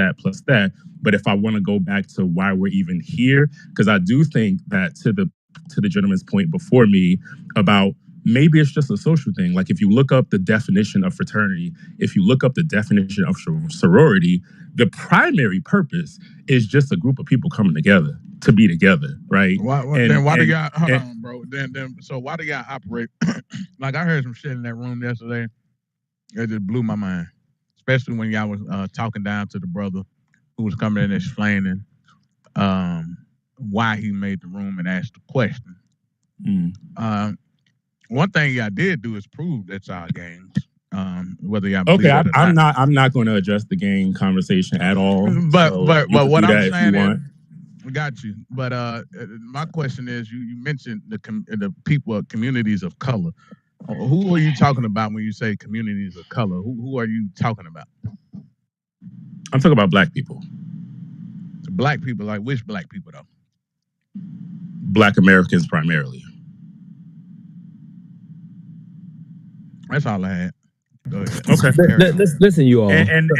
that, plus that. But if I want to go back to why we're even here, because I do think that to the gentleman's point before me about maybe it's just a social thing. Like if you look up the definition of fraternity, if you look up the definition of sorority, the primary purpose is just a group of people coming together to be together, right? Why do y'all hold on, bro? So why do y'all operate like I heard some shit in that room yesterday? It just blew my mind, especially when y'all was talking down to the brother who was coming in explaining why he made the room and asked the question. One thing y'all did do is prove that y'all gangs. Whether y'all okay, I'm not going to address the gang conversation at all. But what I'm saying is, we got you. But my question is, you mentioned the people, communities of color. Who are you talking about when you say communities of color? Who are you talking about? I'm talking about black people. Black people, like which black people though? Black Americans primarily. That's all I had. Go ahead. Okay. Listen, you all. And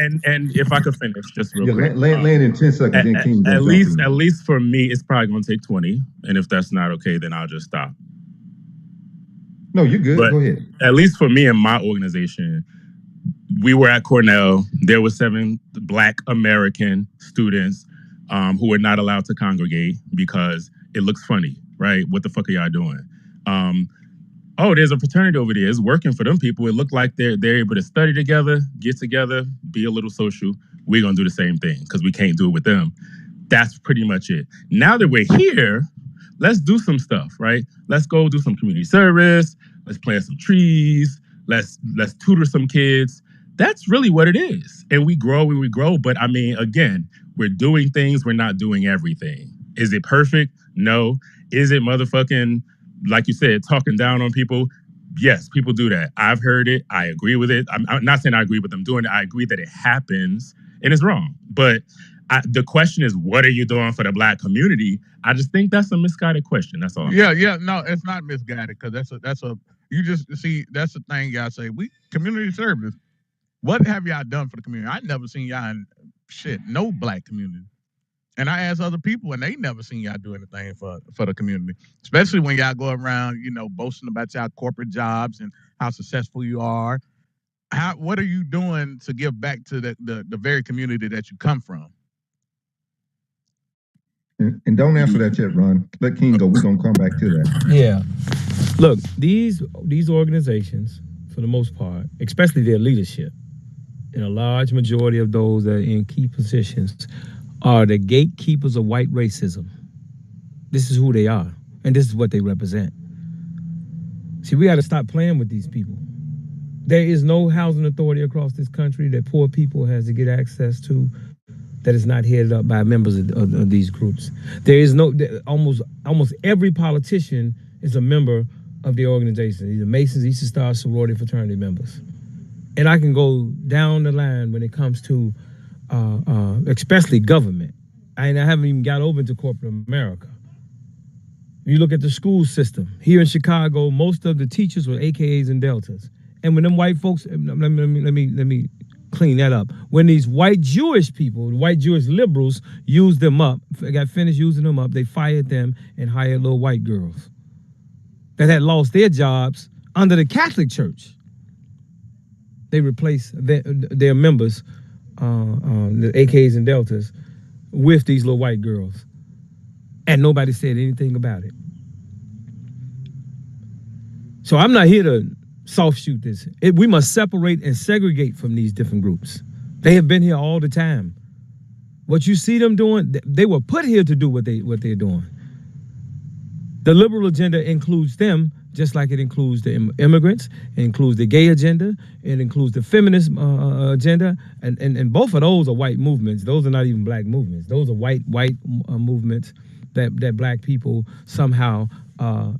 if I could finish just real quick. Land in 10 seconds. Then King at least for me, it's probably going to take 20. And if that's not okay, then I'll just stop. No, you're good. But go ahead. At least for me and my organization, we were at Cornell. There were 7 Black American students who were not allowed to congregate because it looks funny, right? What the fuck are y'all doing? Oh, there's a fraternity over there. It's working for them people. It looked like they're able to study together, get together, be a little social. We're going to do the same thing because we can't do it with them. That's pretty much it. Now that we're here, let's do some stuff, right? Let's go do some community service. Let's plant some trees. Let's tutor some kids. That's really what it is. And we grow when we grow. But I mean, again, we're doing things. We're not doing everything. Is it perfect? No. Is it motherfucking, like you said, talking down on people? Yes, people do that. I've heard it. I agree with it. I'm not saying I agree with them doing it. I agree that it happens and it's wrong. But the question is, what are you doing for the Black community? I just think that's a misguided question. That's all. Yeah. No, it's not misguided because that's a you just see that's the thing y'all say. We community service. What have y'all done for the community? I never seen y'all in no Black community. And I ask other people, and they never seen y'all do anything for the community. Especially when y'all go around, boasting about y'all corporate jobs and how successful you are. What are you doing to give back to the very community that you come from? And don't answer that yet, Ron. Let King go. We're gonna come back to that. Yeah. Look, these organizations, for the most part, especially their leadership, and a large majority of those that are in key positions, are the gatekeepers of white racism. This is who they are, and this is what they represent. See, we got to stop playing with these people. There is no housing authority across this country that poor people has to get access to that is not headed up by members of these groups. There is almost every politician is a member of the organization, either Masons, Eastern Star, sorority, fraternity members. And I can go down the line when it comes to especially government. I haven't even got over into corporate America. You look at the school system. Here in Chicago, most of the teachers were AKAs and Deltas. And when them white folks, let me clean that up. When these white Jewish people, white Jewish liberals used them up, got finished using them up, they fired them and hired little white girls that had lost their jobs under the Catholic Church. They replaced their members, the AKs and Deltas, with these little white girls. And nobody said anything about it. So I'm not here to soft shoot this. We must separate and segregate from these different groups. They have been here all the time. What you see them doing, they were put here to do what they're doing. The liberal agenda includes them, just like it includes the immigrants, it includes the gay agenda, it includes the feminist agenda, and both of those are white movements. Those are not even Black movements. Those are white movements that Black people somehow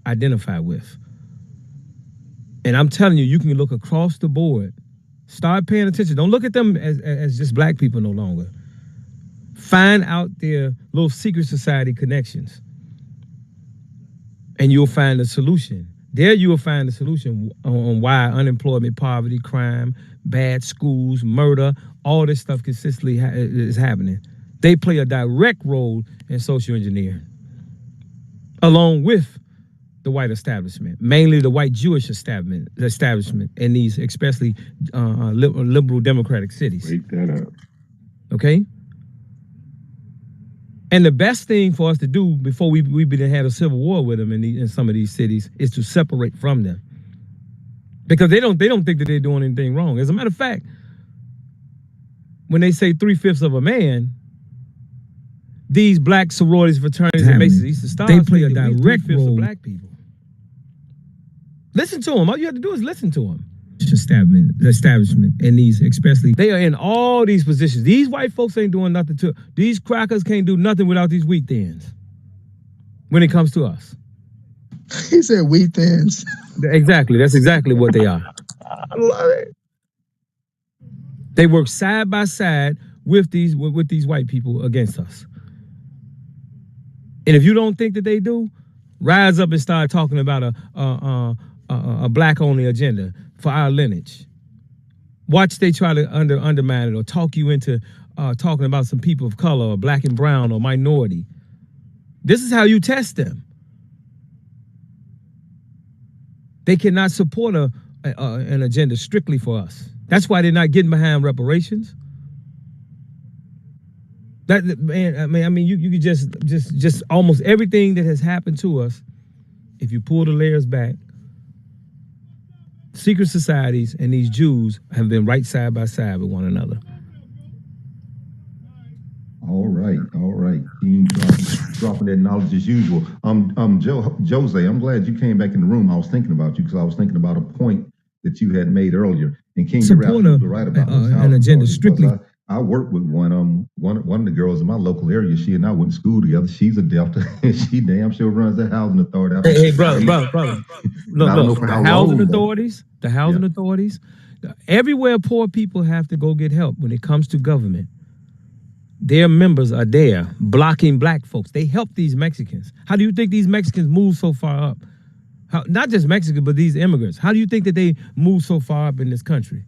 identify with. And I'm telling you, you can look across the board. Start paying attention. Don't look at them as just Black people no longer. Find out their little secret society connections. And you'll find a solution. There you will find a solution on why unemployment, poverty, crime, bad schools, murder, all this stuff consistently is happening. They play a direct role in social engineering, along with the white establishment, mainly the white Jewish establishment in these especially liberal democratic cities. Break that up. Okay? And the best thing for us to do before we had a civil war with them in some of these cities is to separate from them. Because they don't think that they're doing anything wrong. As a matter of fact, when they say 3/5 of a man, these black sororities, fraternities, and Masons, Eastern Stars, they play a direct role of black people. Listen to them. All you have to do is listen to them. Establishment, and these especially, they are in all these positions. These white folks ain't doing nothing to. These crackers can't do nothing without these wheat thins. When it comes to us, He said wheat thins. exactly. That's exactly what they are. I love it. They work side by side with these white people against us. And if you don't think that they do, rise up and start talking about a black only agenda for our lineage. Watch they try to undermine it or talk you into talking about some people of color or black and brown or minority. This is how you test them. They cannot support an agenda strictly for us. That's why they're not getting behind reparations. That man, I mean, you could just almost everything that has happened to us. If you pull the layers back, secret societies and these Jews have been right side by side with one another. All right. King dropping that knowledge as usual. Jose, I'm glad you came back in the room. I was thinking about you because I was thinking about a point that you had made earlier. And King, you're absolutely right about an agenda strictly. I work with one of the girls in my local area. She and I went to school together. She's a Delta, and she damn sure runs that housing authority. Hey, brother. Look, the housing authorities, everywhere poor people have to go get help when it comes to government. Their members are there blocking black folks. They help these Mexicans. How do you think these Mexicans move so far up? Not just Mexicans, but these immigrants. How do you think that they move so far up in this country?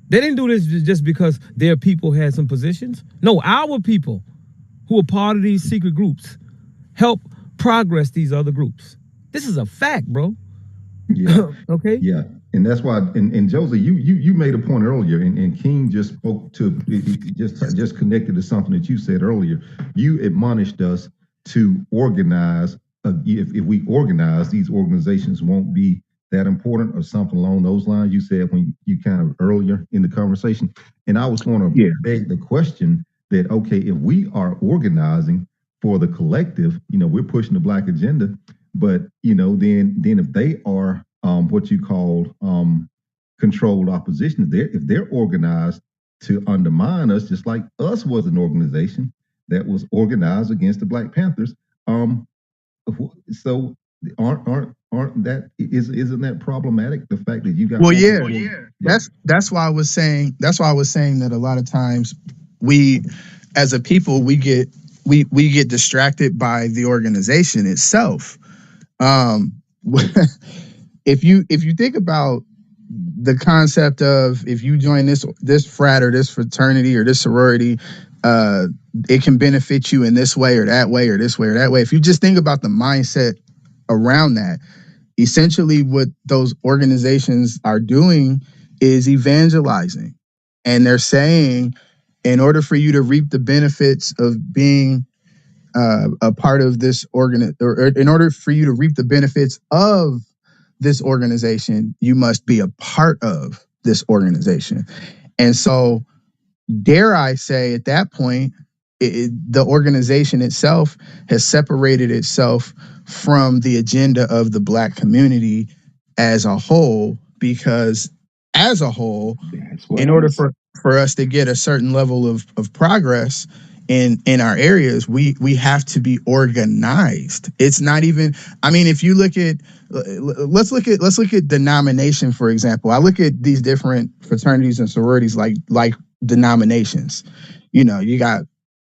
They didn't do this just because their people had some positions. No, our people who are part of these secret groups help progress these other groups. This is a fact, bro. Yeah. Okay? Yeah. And that's why, and Josie, you made a point earlier, and King just spoke to, just connected to something that you said earlier. You admonished us to organize. If we organize, these organizations won't be that important or something along those lines. You said when you kind of earlier in the conversation, and I was going to beg the question that, okay, if we are organizing for the collective, we're pushing the black agenda, but then if they are what you called controlled opposition, if they're organized to undermine us, just like us was an organization that was organized against the Black Panthers. So aren't isn't that problematic? The fact that you got that's why I was saying that a lot of times we as a people we get distracted by the organization itself. If you think about the concept of if you join this frat or this fraternity or this sorority, it can benefit you in this way or that way or this way or that way. If you just think about the mindset around that, essentially what those organizations are doing is evangelizing. And they're saying, in order for you to reap the benefits of being a part of this or in order for you to reap the benefits of this organization, you must be a part of this organization. And so, dare I say, at that point, the organization itself has separated itself from the agenda of the Black community as a whole, because as a whole, in order for us to get a certain level of progress in our areas, we have to be organized. It's not even, if you look at, let's look at denomination, for example. I look at these different fraternities and sororities like denominations. You got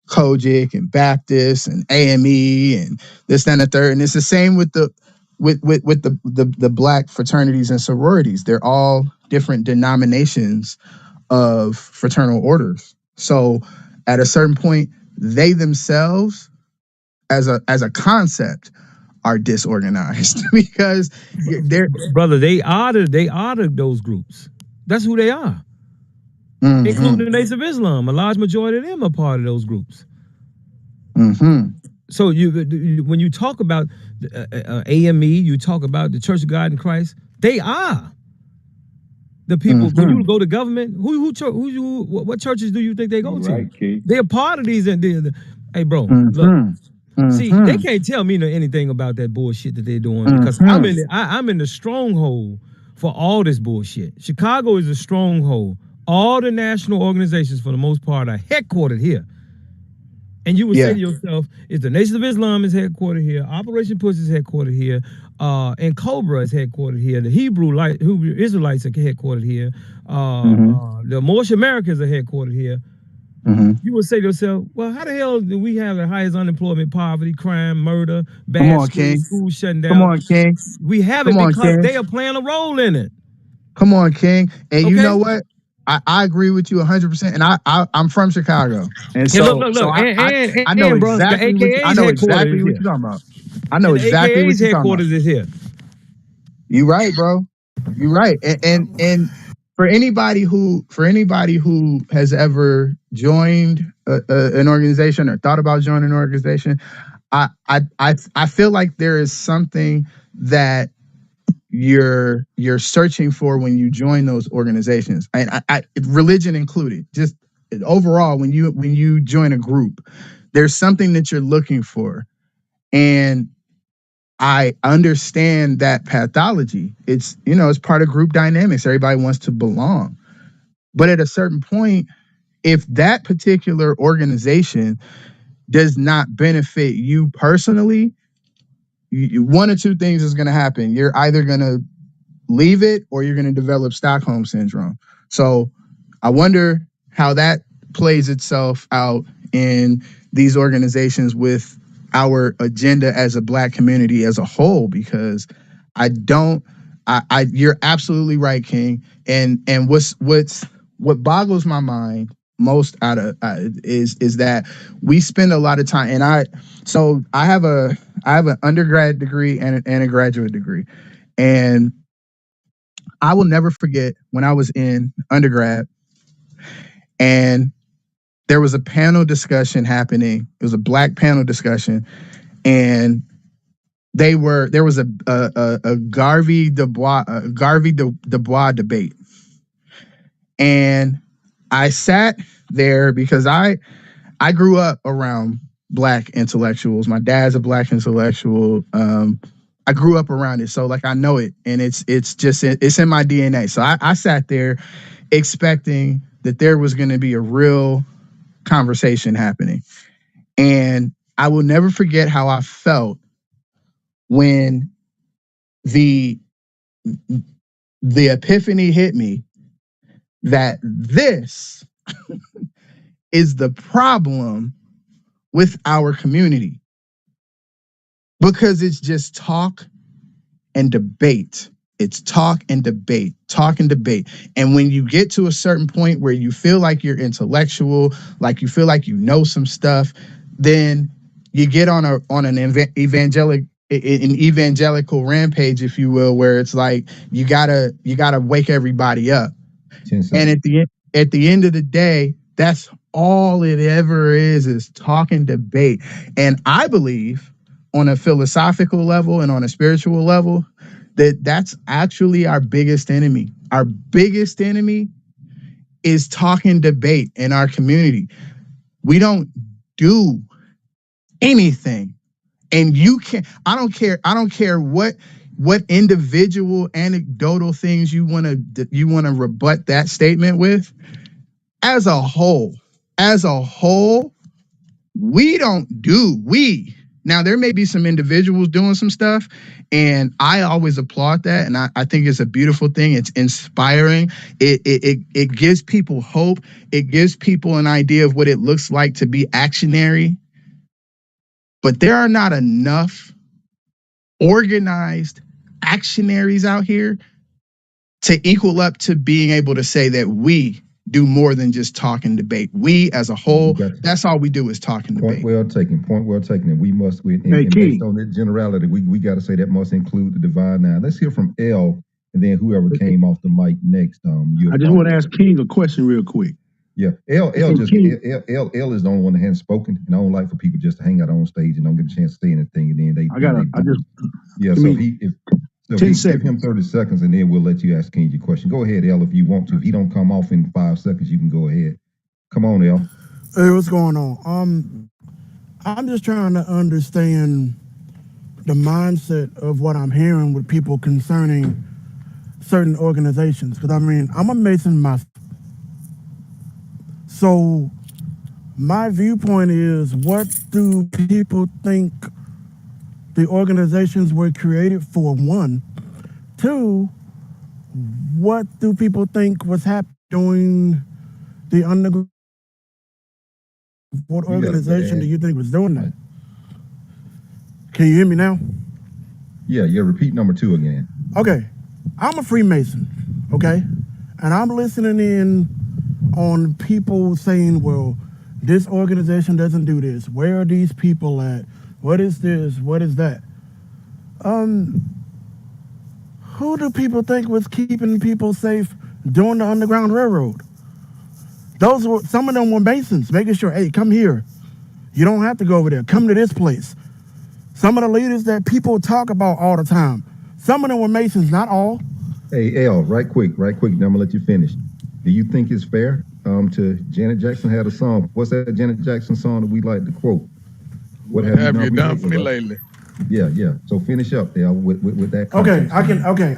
Kojic and Baptist and AME and this, that, and the third. And it's the same with the Black fraternities and sororities. They're all different denominations of fraternal orders. So at a certain point, they themselves, as a concept, are disorganized because they're Brother, they are those groups. That's who they are, Mhm, including the Nation of Islam. A large majority of them are part of those groups. mhm. So when you talk about AME, you talk about the Church of God in Christ. They are the people. When you go to government, what churches do you think they go to? Right, King. They're part of these. Hey, bro, look. Mhm, See, they mhm, can't tell me anything about that bullshit that they're doing because I'm in the stronghold for all this bullshit. Chicago is a stronghold. All the national organizations, for the most part, are headquartered here. And you would say Yeah. to yourself, is the Nation of Islam is headquartered here, Operation Push is headquartered here, and Cobra is headquartered here, the Hebrew Israelites are headquartered here, the Moorish Americans are headquartered here. Mhm. You would say to yourself, well, how the hell do we have the highest unemployment, poverty, crime, murder, Come bad on, King. schools shutting Come down? on, King. We have it Come on, because King. they are playing a role in it. Come on, King. And you Okay? know what? I agree with you 100%. And I'm from Chicago, and And so look, I know bro, the exactly what AKA's headquarters is you're here. talking about. I know And the exactly what AKA's you're talking about. headquarters is here. You're right, bro. You're right. And for anybody who has ever joined an organization or thought about joining an organization, I feel like there is something that you're searching for when you join those organizations, and religion included. Just overall, when you join a group, there's something that you're looking for, and I understand that pathology. It's it's part of group dynamics. Everybody wants to belong, but at a certain point, if that particular organization does not benefit you personally, one or two things is going to happen. You're either going to leave it or you're going to develop Stockholm syndrome. So I wonder how that plays itself out in these organizations with our agenda as a Black community as a whole, because you're absolutely right, King. And what boggles my mind most out of is that we spend a lot of time, and I have an undergrad degree and a graduate degree, and I will never forget when I was in undergrad and there was a panel discussion happening. It was a Black panel discussion, and there was a Garvey Dubois debate, and I sat there because I grew up around Black intellectuals. My dad's a Black intellectual. I grew up around it, so like I know it, and it's in my DNA. So I sat there expecting that there was going to be a real conversation happening, and I will never forget how I felt when the epiphany hit me that this is the problem with our community, because it's just talk and debate. It's talk and debate, talk and debate. And when you get to a certain point where you feel like you're intellectual, like you feel like you know some stuff, then you get on an evangelical rampage, if you will, where it's like you gotta wake everybody up. And at the end of the day, that's all it ever is talk and debate. And I believe on a philosophical level and on a spiritual level, that's actually our biggest enemy. Our biggest enemy is talk and debate in our community. We don't do anything. And I don't care what individual anecdotal things you want to rebut that statement with. As a whole, we now, there may be some individuals doing some stuff, and I always applaud that, and I think it's a beautiful thing. It's inspiring. It gives people hope. It gives people an idea of what it looks like to be actionary. But there are not enough organized actionaries out here to equal up to being able to say that we do more than just talk and debate. We as a whole, Got you. that's all we do is talk and Point debate. well taken. Point well taken. And we must, and Hey, based King. on that generality, we got to say that must include the divine now. Let's hear from L, and then whoever came off the mic next. I just want to ask King a question real quick. Yeah, L So just King, L is the only one that hasn't spoken, and I don't like for people just to hang out on stage and don't get a chance to say anything, and then give so me if 10 give seconds. him 30 seconds, and then we'll let you ask King your question. Go ahead, L, if you want to. If he don't come off in 5 seconds, you can go ahead. Come on, L. Hey, what's going on? I'm just trying to understand the mindset of what I'm hearing with people concerning certain organizations. Because I mean, I'm a Mason myself. So my viewpoint is, what do people think the organizations were created for? One. Two, what do people think was happening during the underground? What organization do you think was doing that? Can you hear me now? Yeah, repeat number 2 again. Okay, I'm a Freemason, okay? And I'm listening in on people saying, well, this organization doesn't do this. Where are these people at? What is this? What is that? Who do people think was keeping people safe during the Underground Railroad? Some of them were Masons, making sure, hey, come here. You don't have to go over there. Come to this place. Some of the leaders that people talk about all the time, some of them were Masons, not all. Hey, L, right quick, then I'm gonna let you finish. Do you think it's fair to Janet Jackson had a song? What's that Janet Jackson song that we like to quote? What have you done for me lately? Yeah. So finish up there with that. Okay,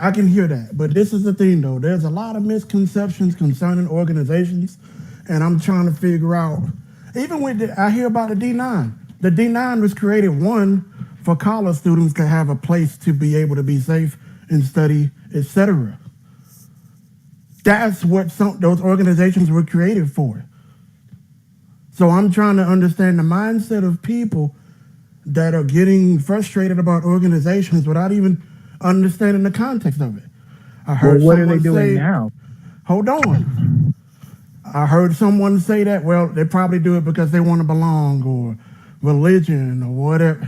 I can hear that. But this is the thing though. There's a lot of misconceptions concerning organizations, and I'm trying to figure out, even I hear about the D9. The D9 was created, one, for college students to have a place to be able to be safe and study, etc. That's what those organizations were created for. So I'm trying to understand the mindset of people that are getting frustrated about organizations without even understanding the context of it. I heard what are they someone doing say, now? hold on. I heard someone say that, well, they probably do it because they want to belong, or religion, or whatever.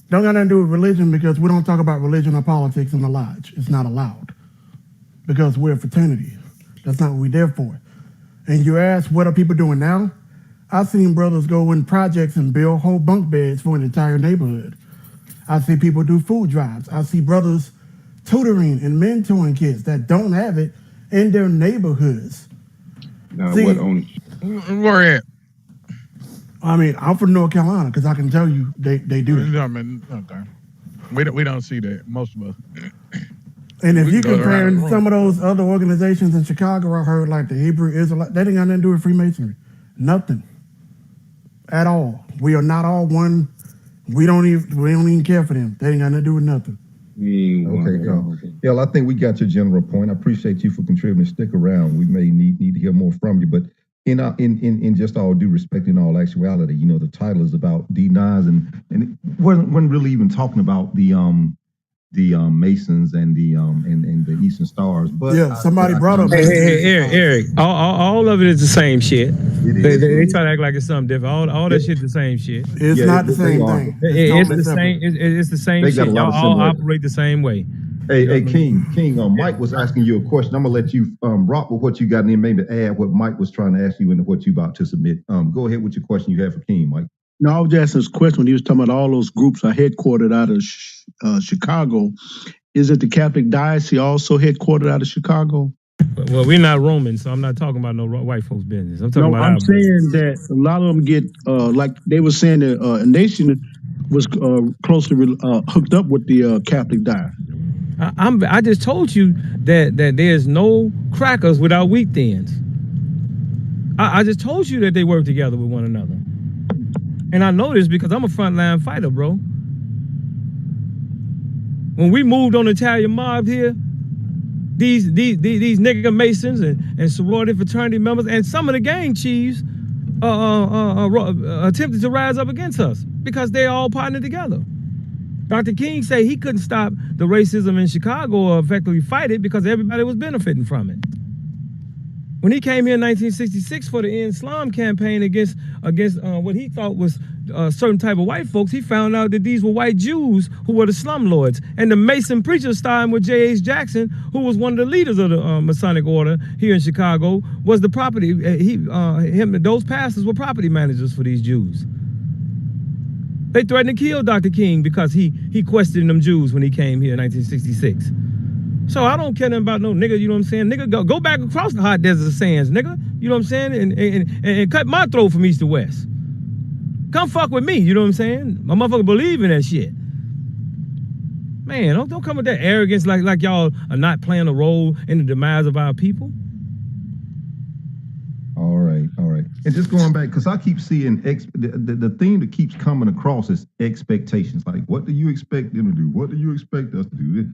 Don't got nothing to do with religion, because we don't talk about religion or politics in the lodge. It's not allowed, because we're a fraternity. That's not what we're there for. And you ask, what are people doing now? I've seen brothers go in projects and build whole bunk beds for an entire neighborhood. I see people do food drives. I see brothers tutoring and mentoring kids that don't have it in their neighborhoods. See, Where at? I mean, I'm from North Carolina, because I can tell you they do that. I mean, okay. We don't see that, most of us. And if We you can go around the comparing room. some of those other organizations in Chicago, I heard like the Hebrew Israelite, that ain't got nothing to do with Freemasonry. Nothing. At all. We are not all one. We don't even care for them. They ain't got nothing to do with nothing. Okay, L, I think we got your general point. I appreciate you for contributing. Stick around. We may need to hear more from you, but in just all due respect, in all actuality, the title is about D9s, and it wasn't really even talking about the Masons and the Eastern Stars. But Yeah, somebody brought up. Hey, Eric. All of it is the same shit. They try to act like it's something different. All that shit the same shit. It's not the same thing. It's the same. It's the same shit. Y'all all operate the same way. Hey, King, Mike was asking you a question. I'm gonna let you rock with what you got, and then maybe add what Mike was trying to ask you into what you about to submit. Go ahead with your question you have for King, Mike. No, I was just asking this question when he was talking about all those groups are headquartered out of Chicago. Is it the Catholic Diocese also headquartered out of Chicago? Well, we're not Roman, so I'm not talking about no white folks' business. I'm talking about. I'm saying that a lot of them get like they were saying that a nation was closely hooked up with the Catholic Diocese. I just told you that there's no crackers without wheat thins. I just told you that they work together with one another. And I know this because I'm a frontline fighter, bro. When we moved on the Italian mob here, these nigga Masons and sorority fraternity members and some of the gang chiefs attempted to rise up against us because they all partnered together. Dr. King said he couldn't stop the racism in Chicago or effectively fight it because everybody was benefiting from it. When he came here in 1966 for the End Islam campaign against what he thought was certain type of white folks, he found out that these were white Jews who were the slumlords. And the Mason preacher starting with J.H. Jackson, who was one of the leaders of the Masonic order here in Chicago, was the property. Those pastors were property managers for these Jews. They threatened to kill Dr. King because he questioned them Jews when he came here in 1966. So I don't care nothing about no nigga, you know what I'm saying? Nigga, go back across the hot desert of sands, nigga. You know what I'm saying? And cut my throat from east to west. Come fuck with me, you know what I'm saying? My motherfucker believe in that shit. Man, don't come with that arrogance like y'all are not playing a role in the demise of our people. All right. And just going back, because I keep seeing the theme that keeps coming across is expectations. Like, what do you expect them to do? What do you expect us to do?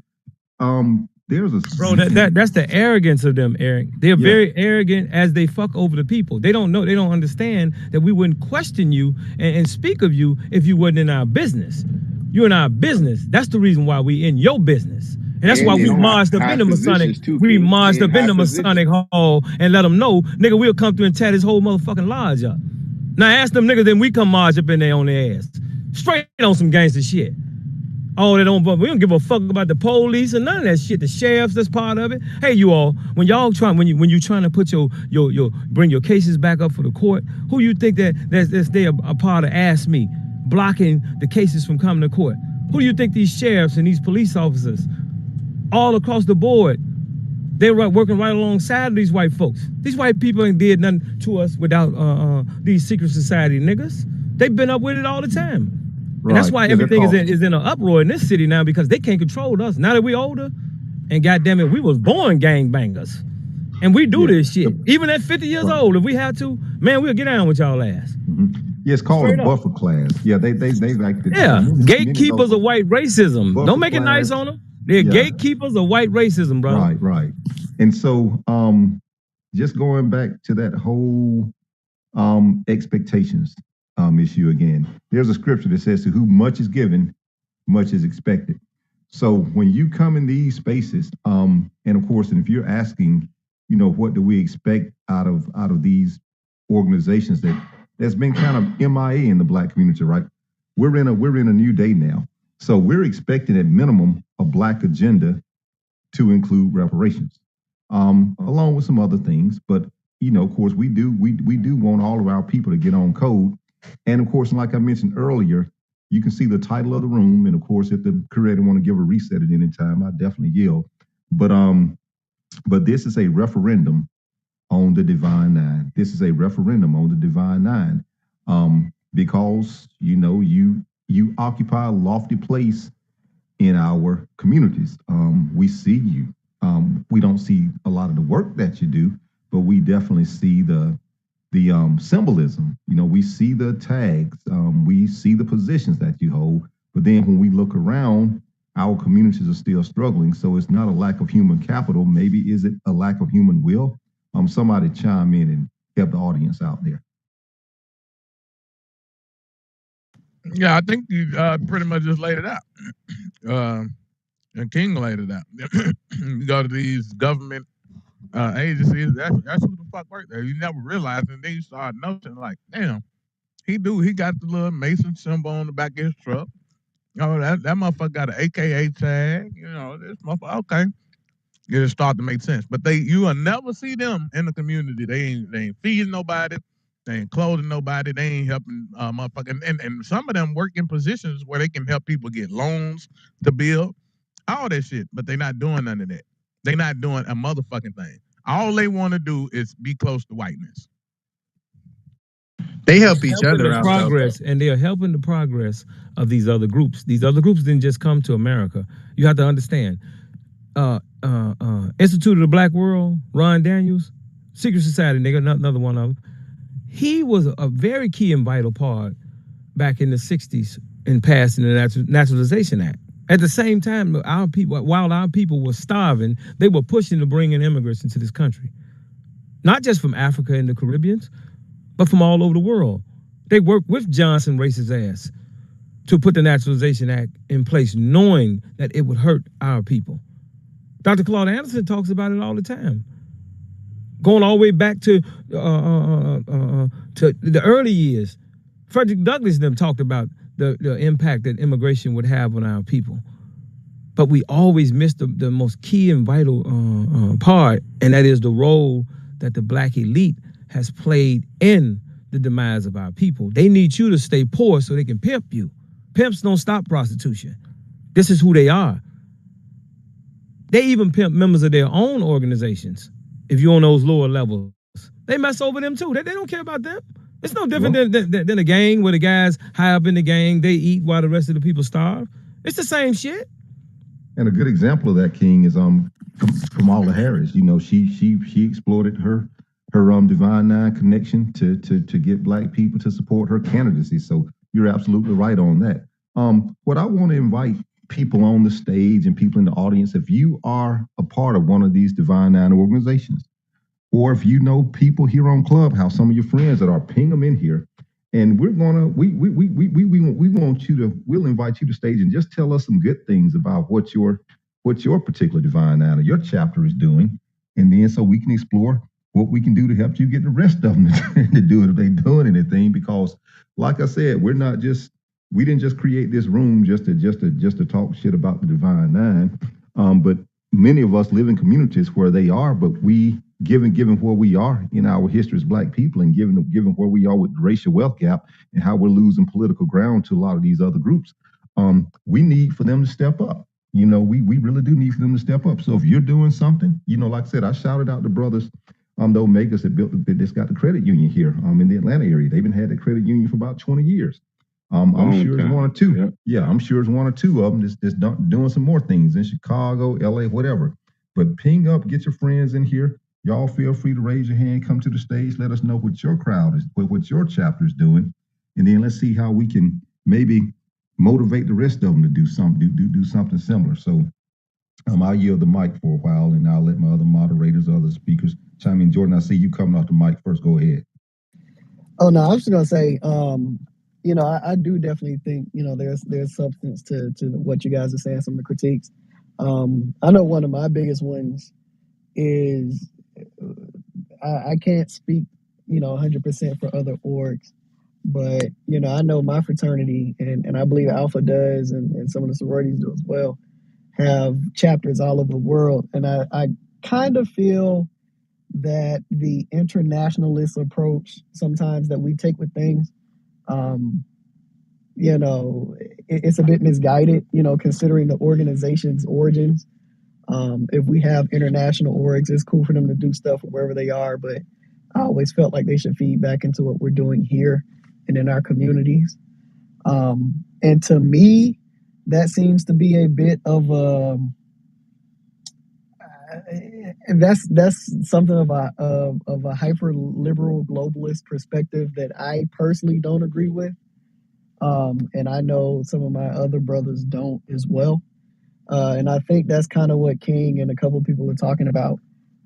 There's a bro. That's the arrogance of them, Eric. They're very arrogant as they fuck over the people. They don't know. They don't understand that we wouldn't question you and speak of you if you wasn't in our business. You're in our business. That's the reason why we in your business. And that's why we marched up in the Masonic. We marched up in the Masonic Hall and let them know, nigga, we'll come through and tear this whole motherfucking lodge up. Now ask them niggas, then we come march up in there on their ass. Straight on some gangster shit. Oh, we don't give a fuck about the police and none of that shit. The sheriffs, that's part of it. Hey, you all, when you trying to put bring your cases back up for the court, who you think that's they a part of Ask Me, blocking the cases from coming to court? Who do you think these sheriffs and these police officers, all across the board, they were working right alongside these white folks? These white people ain't did nothing to us without these secret society niggas. They've been up with it all the time. And that's why everything is in an uproar in this city now, because they can't control us. Now that we older, and goddamn it, we was born gangbangers. And we do this shit. Even at 50 years old, if we had to, man, we'll get down with y'all ass. Yeah, it's called a buffer class. Yeah, they like the gatekeepers of white racism. Don't make it nice on them. They're gatekeepers of white racism, bro. Right. And so just going back to that whole expectations issue again. There's a scripture that says, to whom much is given, much is expected. So when you come in these spaces, and of course, and if you're asking, what do we expect out of these organizations that's been kind of MIA in the Black community, right? We're in a new day now. So we're expecting at minimum a Black agenda to include reparations, along with some other things. But of course, we do want all of our people to get on code. And of course, like I mentioned earlier, you can see the title of the room. And of course, if the creator want to give a reset at any time, I definitely yield. But this is a referendum on the Divine Nine. This is a referendum on the Divine Nine, because you occupy a lofty place in our communities. We see you. We don't see a lot of the work that you do, but we definitely see the symbolism. We see the tags, we see the positions that you hold, but then when we look around, our communities are still struggling. So it's not a lack of human capital. Maybe is it a lack of human will? Somebody chime in and help the audience out there. Yeah, I think you pretty much just laid it out. And King laid it out. You go to these government agencies, that's who the fuck work there. You never realize, and then you start noticing, like, damn, he got the little Mason symbol on the back of his truck. That motherfucker got an AKA tag. This motherfucker, okay. It'll start to make sense. But you will never see them in the community. They ain't feeding nobody. They ain't clothing nobody. They ain't helping motherfucking. And some of them work in positions where they can help people get loans to build, all that shit. But they not doing none of that. They not doing a motherfucking thing. All they want to do is be close to whiteness. They help each other out. Progress, and they are helping the progress of these other groups. These other groups didn't just come to America. You have to understand. Institute of the Black World, Ron Daniels, Secret Society, nigga, another one of them. He was a very key and vital part back in the 60s in passing the Naturalization Act. At the same time, while our people were starving, they were pushing to bring in immigrants into this country. Not just from Africa and the Caribbean, but from all over the world. They worked with Johnson racist ass to put the Naturalization Act in place, knowing that it would hurt our people. Dr. Claude Anderson talks about it all the time. going all the way back to the early years. Frederick Douglass and them talked about the impact that immigration would have on our people. But we always miss the most key and vital part, and that is the role that the black elite has played in the demise of our people. They need you to stay poor so they can pimp you. Pimps don't stop prostitution. This is who they are. They even pimp members of their own organizations. If you're on those lower levels, they mess over them too. They don't care about them. It's no different than a gang where the guys high up in the gang, they eat while the rest of the people starve. It's the same shit. And a good example of that, King, is Kamala Harris. You know, she exploited her Divine Nine connection to get black people to support her candidacy. So you're absolutely right on that. What I want to invite people on the stage and people in the audience, if you are a part of one of these Divine Nine organizations, or if you know people here on Clubhouse, some of your friends that are, ping them in here, and we'll invite you to stage and just tell us some good things about what your particular Divine Nine or your chapter is doing, and then so we can explore what we can do to help you get the rest of them to do it if they're doing anything. Because, like I said, we didn't just create this room just to talk shit about the Divine Nine, but many of us live in communities where they are, but we, given where we are in our history as black people, and given where we are with the racial wealth gap and how we're losing political ground to a lot of these other groups, we need for them to step up. You know, we really do need for them to step up. So if you're doing something, you know, like I said, I shouted out the brothers, the Omegas that's got the credit union here in the Atlanta area. They've been had the credit union for about 20 years. I'm sure it's one or two. Yep. Yeah, I'm sure it's one or two of them that's doing some more things in Chicago, LA, whatever. But ping up, get your friends in here. Y'all feel free to raise your hand, come to the stage, let us know what your crowd is, what your chapter is doing, and then let's see how we can maybe motivate the rest of them to do something similar. So I'll yield the mic for a while, and I'll let my other moderators, other speakers chime in. Jordan, I see you coming off the mic first. Go ahead. Oh no, I was just gonna say, you know, I do definitely think, you know, there's substance to what you guys are saying, some of the critiques. I know one of my biggest ones is I can't speak, you know, 100% for other orgs, but, you know, I know my fraternity, and I believe Alpha does, and some of the sororities do as well, have chapters all over the world. And I kind of feel that the internationalist approach sometimes that we take with things, you know, it's a bit misguided, you know, considering the organization's origins. If we have international orgs, it's cool for them to do stuff wherever they are, but I always felt like they should feed back into what we're doing here and in our communities. And to me, that seems to be a bit of that's something of a hyper liberal globalist perspective that I personally don't agree with. And I know some of my other brothers don't as well. And I think that's kind of what King and a couple of people are talking about,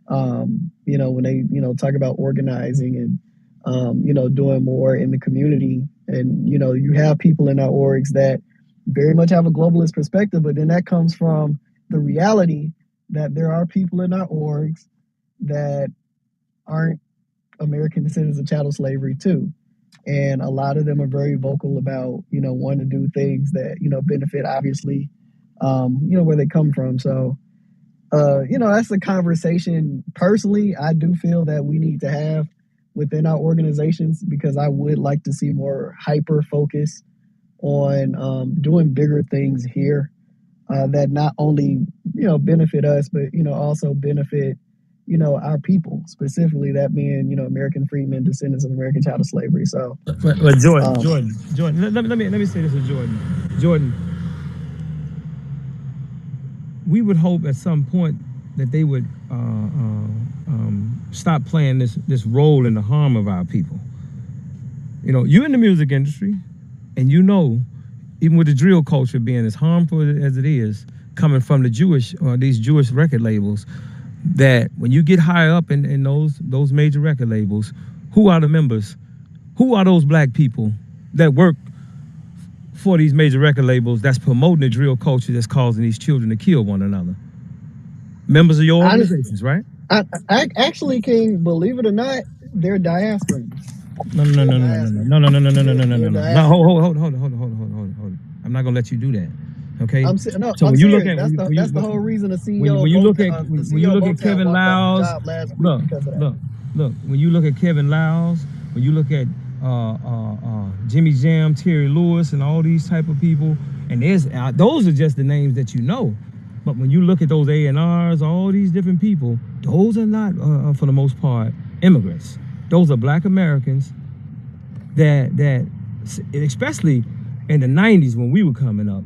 you know, when they, you know, talk about organizing and, you know, doing more in the community. And, you know, you have people in our orgs that very much have a globalist perspective, but then that comes from the reality that there are people in our orgs that aren't American descendants of chattel slavery too. And a lot of them are very vocal about, you know, wanting to do things that, you know, benefit obviously, you know, where they come from. So, you know, that's a conversation personally I do feel that we need to have within our organizations, because I would like to see more hyper focus on doing bigger things here that not only, you know, benefit us, but, you know, also benefit, you know, our people, specifically that being, you know, American freedmen, descendants of American chattel slavery. So, but Jordan, let me say this to Jordan. We would hope at some point that they would stop playing this role in the harm of our people. You know, you're in the music industry, and you know, even with the drill culture being as harmful as it is, coming from the Jewish or these Jewish record labels, that when you get higher up in those major record labels, who are the members? Who are those black people that work for these major record labels that's promoting the drill culture that's causing these children to kill one another? Members of your organizations, right? Actually, King, believe it or not, they're diasporans. No. They're No. diasporans. Hold. I'm not gonna let you do that. Okay. I'm So I'm when you look serious. at That's the whole reason the CEO when of you look at Motown, the when you CEO of look at Motown Kevin walked off the Lyles, job last week because of that. look. When you look at Kevin Lyles, when you look at Jimmy Jam, Terry Lewis, and all these type of people, and those are just the names that you know. But when you look at those A&Rs, all these different people, those are not, for the most part, immigrants. Those are Black Americans that especially in the 90s when we were coming up,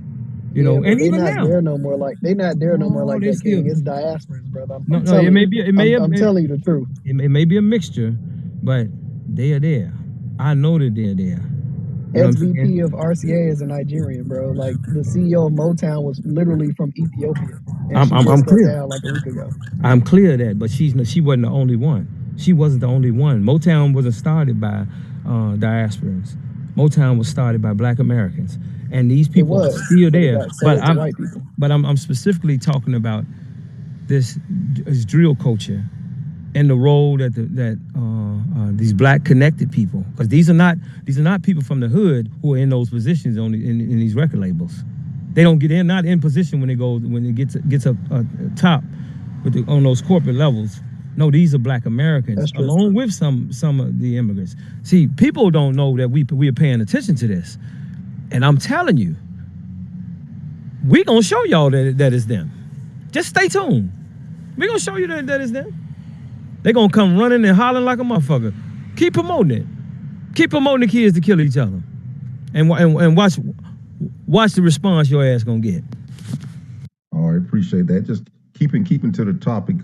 you know, but and they even not now. there no more. They not there no more like They that, still, King. It's diasporans, brother. no, I'm it telling may you. be, I'm telling you the truth. it may be a mixture, but they are there. I know that they're there. You know what I'm saying? SVP of RCA is a Nigerian, bro. Like the CEO of Motown was literally from Ethiopia, and she just I'm stepped clear. down like a week ago. I'm clear of that, but she wasn't the only one. She wasn't the only one. Motown wasn't started by diasporans. Motown was started by Black Americans, and these It people are was, still but it there. got sold to white people. But I'm specifically talking about this drill culture and the role that these Black connected people, because these are not people from the hood who are in those positions in these record labels. They're not in position when it gets up top on those corporate levels. No, these are Black Americans, along with some of the immigrants. See, people don't know that we are paying attention to this, and I'm telling you, we gonna show y'all that it's them. Just stay tuned. We gonna show you that it's them. They gonna come running and hollering like a motherfucker. Keep promoting it. Keep promoting the kids to kill each other, and watch the response your ass gonna get. All right, appreciate that. Just keeping to the topic.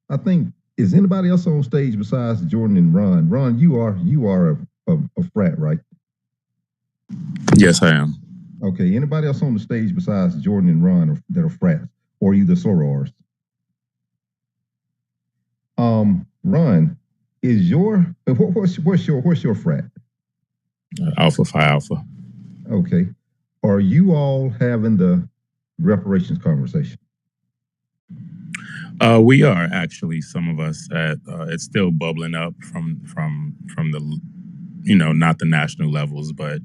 I think, is anybody else on stage besides Jordan and Ron? Ron, you are a frat, right? Yes, I am. Okay. Anybody else on the stage besides Jordan and Ron that are frats or either sorors? Ron, is what's your frat? Alpha Phi Alpha. Okay. Are you all having the reparations conversation? We are actually. Some of us it's still bubbling up from the, not the national levels, but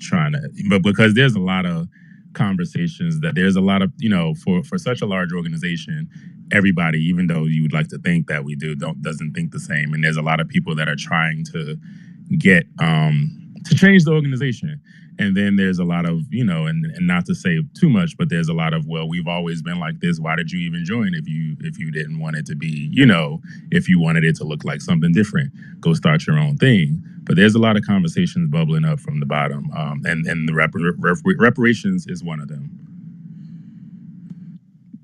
because there's a lot of conversations that there's a lot of, for such a large organization, everybody, even though you would like to think that we doesn't think the same, and there's a lot of people that are trying to get to change the organization. And then there's a lot of, and not to say too much, but there's a lot of, well, we've always been like this. Why did you even join if you didn't want it to be, if you wanted it to look like something different, go start your own thing. But there's a lot of conversations bubbling up from the bottom, and the reparations is one of them.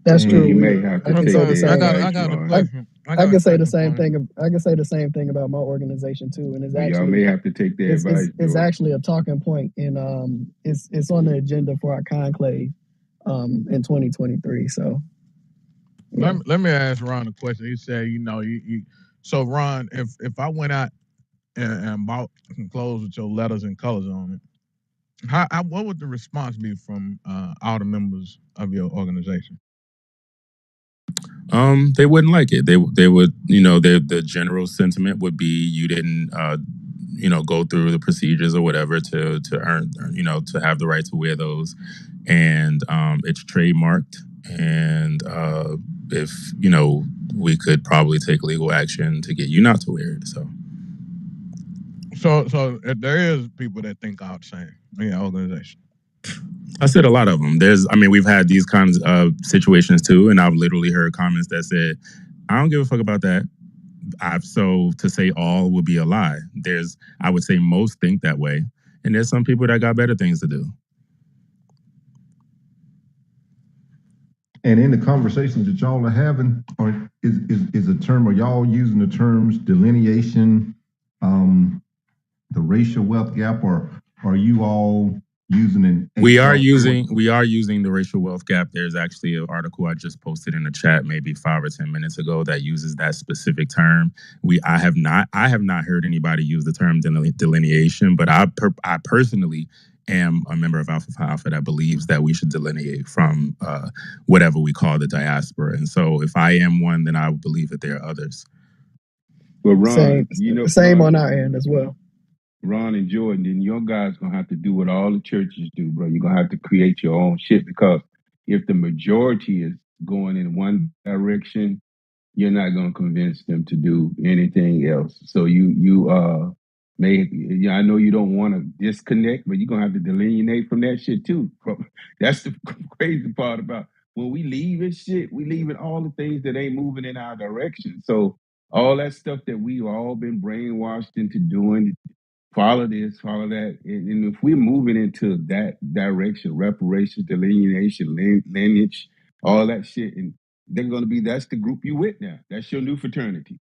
That's true. You may have to take that. I can say the same thing. I can say the same thing about my organization too, and it's actually y'all may have to take the advice. It's actually a talking point, and it's on the agenda for our conclave in 2023. So, yeah. Let me ask Ron a question. He said, so Ron, if I went out and bought some clothes with your letters and colors on it, what would the response be from all the members of your organization? They wouldn't like it. They would, the general sentiment would be you didn't, go through the procedures or whatever to earn, to have the right to wear those, and it's trademarked, and if we could probably take legal action to get you not to wear it. So there is people that think all the same in your organization. I said a lot of them. We've had these kinds of situations too, and I've literally heard comments that said, I don't give a fuck about that. So to say all would be a lie. I would say most think that way, and there's some people that got better things to do. And in the conversations that y'all are having, is a term, are y'all using the terms delineation, the racial wealth gap, or are you all using we are using the racial wealth gap. There's actually an article I just posted in the chat maybe 5 or 10 minutes ago that uses that specific term. I have not heard anybody use the term delineation, but I personally am a member of Alpha Phi Alpha that believes that we should delineate from whatever we call the diaspora. And so if I am one, then I believe that there are others. Well, Ron, Same Ron, on our end as well. Ron and Jordan, then your guys gonna have to do what all the churches do, bro. You're gonna have to create your own shit, because if the majority is going in one direction, you're not gonna convince them to do anything else. So I know you don't want to disconnect, but you're gonna have to delineate from that shit too. That's the crazy part about when we leave this shit, we leaving all the things that ain't moving in our direction. So all that stuff that we've all been brainwashed into doing, follow this, follow that. And if we're moving into that direction, reparations, delineation, lineage, all that shit, and they're going to be, that's the group you with now. That's your new fraternity.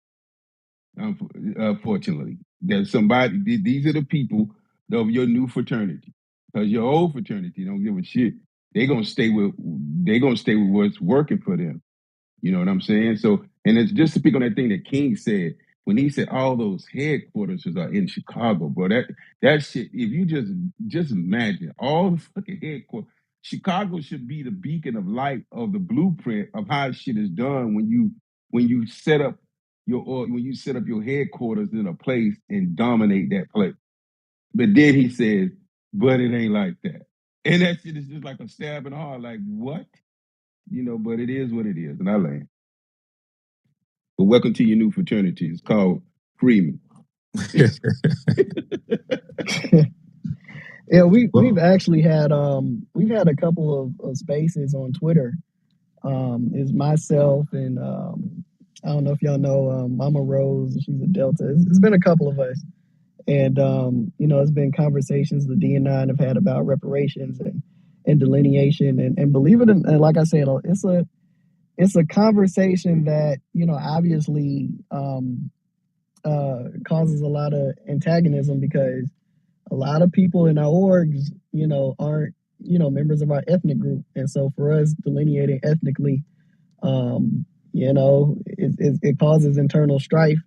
Fortunately, there's somebody, these are the people of your new fraternity. Because your old fraternity don't give a shit. They're going to stay with what's working for them. You know what I'm saying? So, and it's just to speak on that thing that King said, when he said all those headquarters are in Chicago, bro. That shit, if you just imagine all the fucking headquarters. Chicago should be the beacon of light of the blueprint of how shit is done when you set up your headquarters in a place and dominate that place. But then he says, but it ain't like that. And that shit is just like a stab in the heart, like what? But it is what it is, and I land. But welcome to your new fraternity. It's called Freeman. Yeah, we've actually had a couple of spaces on Twitter. It's myself and I don't know if y'all know Mama Rose. She's a Delta. It's been a couple of us, and it's been conversations the D9 have had about reparations and delineation, and believe it or not, like I said, it's a conversation that obviously causes a lot of antagonism, because a lot of people in our orgs aren't members of our ethnic group, and so for us delineating ethnically, it causes internal strife.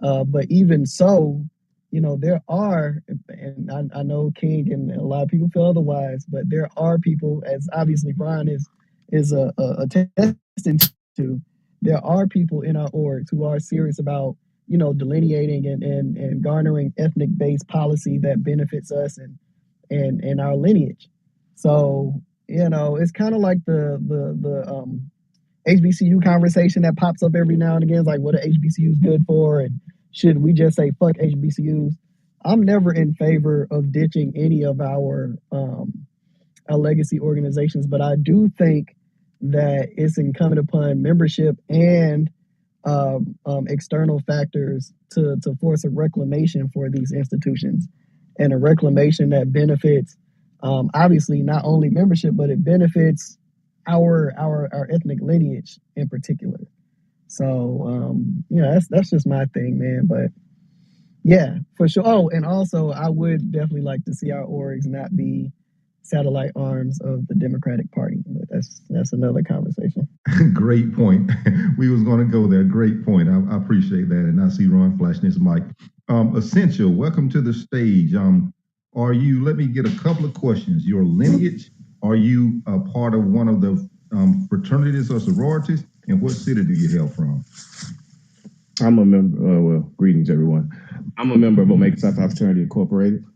But even so, there are, and I know King and a lot of people feel otherwise, but there are people, as obviously Brian is attesting to, there are people in our orgs who are serious about delineating and garnering ethnic-based policy that benefits us and our lineage. So it's kind of like the HBCU conversation that pops up every now and again. It's like, what are HBCUs good for, and should we just say fuck HBCUs? I'm never in favor of ditching any of our legacy organizations, but I do think that it's incumbent upon membership and external factors to force a reclamation for these institutions, and a reclamation that benefits obviously not only membership, but it benefits our ethnic lineage in particular. So that's just my thing, man. But yeah, for sure. Oh, and also I would definitely like to see our orgs not be satellite arms of the Democratic Party, but that's another conversation. Great point. We was going to go there. Great point. I appreciate that. And I see Ron flashing his mic. Essential, welcome to the stage. Let me get a couple of questions. Your lineage, are you a part of one of the fraternities or sororities? And what city do you hail from? I'm a member, greetings everyone. I'm a member of Omega Psi Phi Fraternity Incorporated.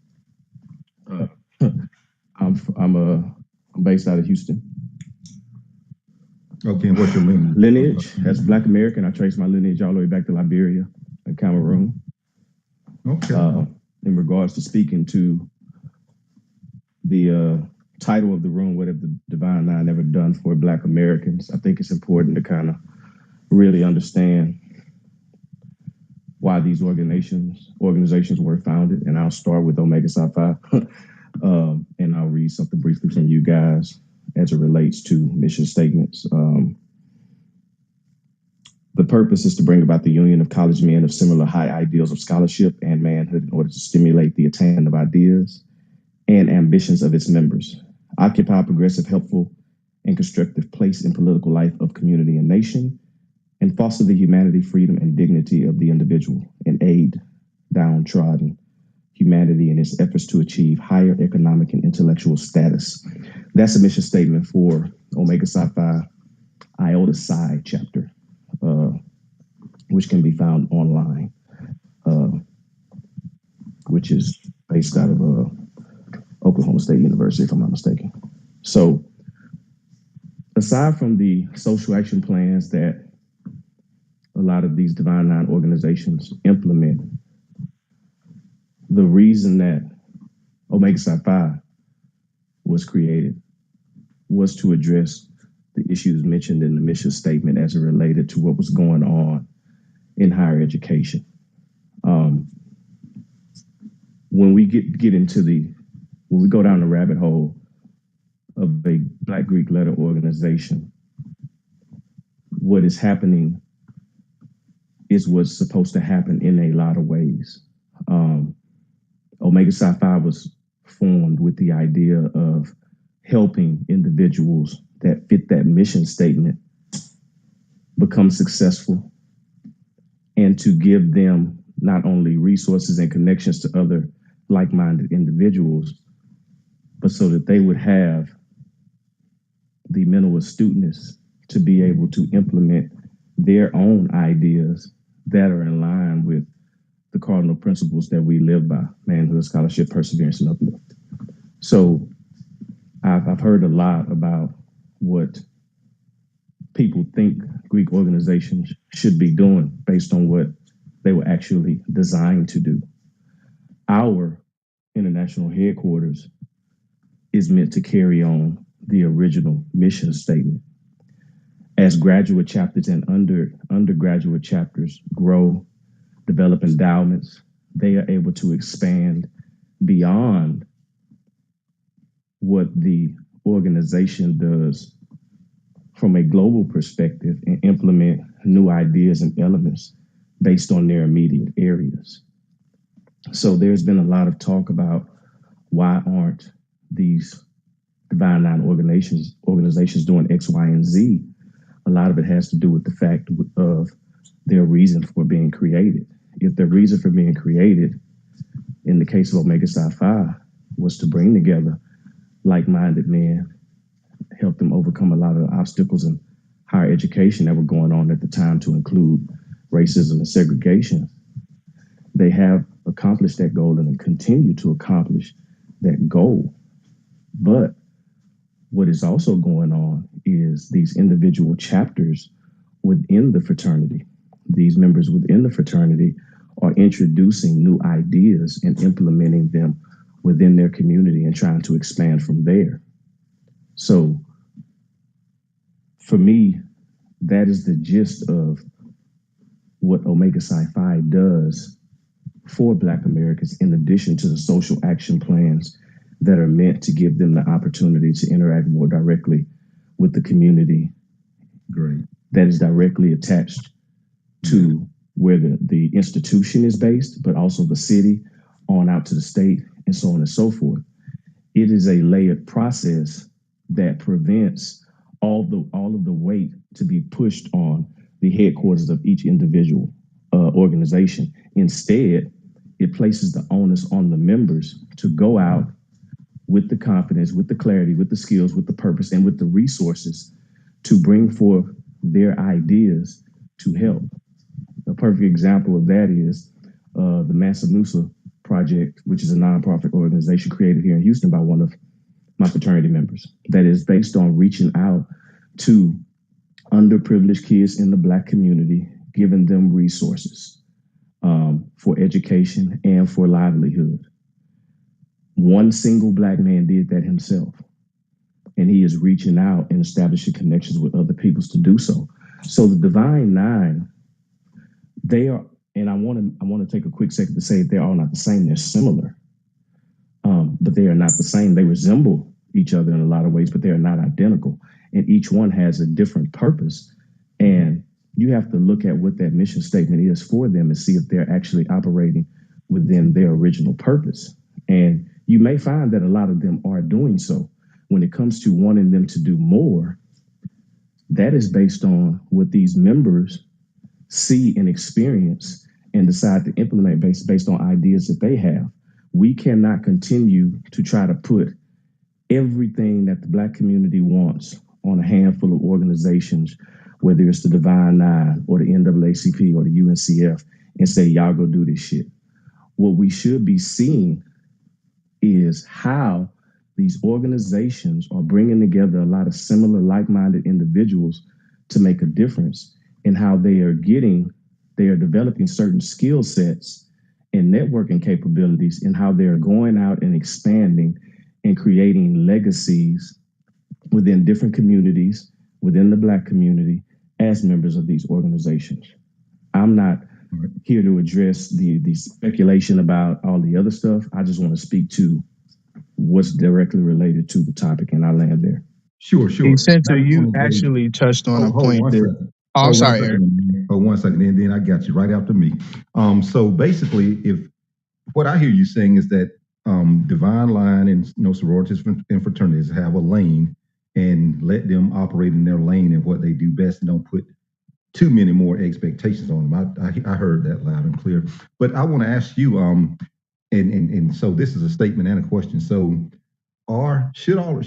I'm based out of Houston. Okay, and what's your lineage? Lineage, as Black American, I trace my lineage all the way back to Liberia and Cameroon. Okay. In regards to speaking to the title of the room, what have the Divine Nine ever done for Black Americans? I think it's important to kind of really understand why these organizations were founded, and I'll start with Omega Psi Phi, and I'll read something briefly from you guys as it relates to mission statements. The purpose is to bring about the union of college men of similar high ideals of scholarship and manhood in order to stimulate the attainment of ideas and ambitions of its members, occupy a progressive, helpful, and constructive place in political life of community and nation, and foster the humanity, freedom, and dignity of the individual, and aid downtrodden humanity in its efforts to achieve higher economic and intellectual status. That's a mission statement for Omega Psi Phi Iota Psi chapter, which can be found online. which is based out of Oklahoma State University, if I'm not mistaken. So aside from the social action plans that a lot of these Divine Nine organizations implement, the reason that Omega Psi Phi was created was to address the issues mentioned in the mission statement as it related to what was going on in higher education. When we when we go down the rabbit hole of a Black Greek letter organization, what is happening is what's supposed to happen in a lot of ways. Omega Psi Phi was formed with the idea of helping individuals that fit that mission statement become successful, and to give them not only resources and connections to other like-minded individuals, but so that they would have the mental astuteness to be able to implement their own ideas that are in line with the cardinal principles that we live by: manhood, scholarship, perseverance, and uplift. So I've heard a lot about what people think Greek organizations should be doing based on what they were actually designed to do. Our international headquarters is meant to carry on the original mission statement. As graduate chapters and undergraduate chapters grow, develop endowments, they are able to expand beyond what the organization does from a global perspective and implement new ideas and elements based on their immediate areas. So there's been a lot of talk about why aren't these Divine Nine organizations doing X, Y, and Z. A lot of it has to do with the fact of their reason for being created. If their reason for being created, in the case of Omega Psi Phi, was to bring together like-minded men, help them overcome a lot of the obstacles in higher education that were going on at the time, to include racism and segregation, they have accomplished that goal and continue to accomplish that goal. But what is also going on is these individual chapters within the fraternity. These members within the fraternity are introducing new ideas and implementing them within their community and trying to expand from there. So for me, that is the gist of what Omega Psi Phi does for Black Americans, in addition to the social action plans that are meant to give them the opportunity to interact more directly with the community. Great. That is directly attached to where the institution is based, but also the city, on out to the state, and so on and so forth. It is a layered process that prevents all of the weight to be pushed on the headquarters of each individual organization. Instead, it places the onus on the members to go out with the confidence, with the clarity, with the skills, with the purpose, and with the resources to bring forth their ideas to help. A perfect example of that is the Mansa Musa Project, which is a nonprofit organization created here in Houston by one of my fraternity members, that is based on reaching out to underprivileged kids in the Black community, giving them resources for education and for livelihood. One single Black man did that himself, and he is reaching out and establishing connections with other peoples to do so. So the Divine Nine, they are, and I want to take a quick second to say they're all not the same. They're similar, but they are not the same. They resemble each other in a lot of ways, but they are not identical. And each one has a different purpose. And you have to look at what that mission statement is for them and see if they're actually operating within their original purpose. And you may find that a lot of them are doing so. When it comes to wanting them to do more, that is based on what these members see and experience and decide to implement based on ideas that they have. We cannot continue to try to put everything that the Black community wants on a handful of organizations, whether it's the Divine Nine or the NAACP or the UNCF, and say, y'all go do this shit. What we should be seeing is how these organizations are bringing together a lot of similar, like-minded individuals to make a difference in how they are developing certain skill sets and networking capabilities, and how they're going out and expanding and creating legacies within different communities, within the Black community, as members of these organizations. I'm not here to address the speculation about all the other stuff. I just want to speak to what's directly related to the topic, and I land there. Sure. Essential, you actually touched on a point that. Oh, I'm sorry, Eric. Hold 1 second, and then I got you right after me. So basically, if what I hear you saying is that Divine Line and sororities and fraternities have a lane, and let them operate in their lane and what they do best, and don't put too many more expectations on them. I heard that loud and clear. But I want to ask you, and so this is a statement and a question. So, should all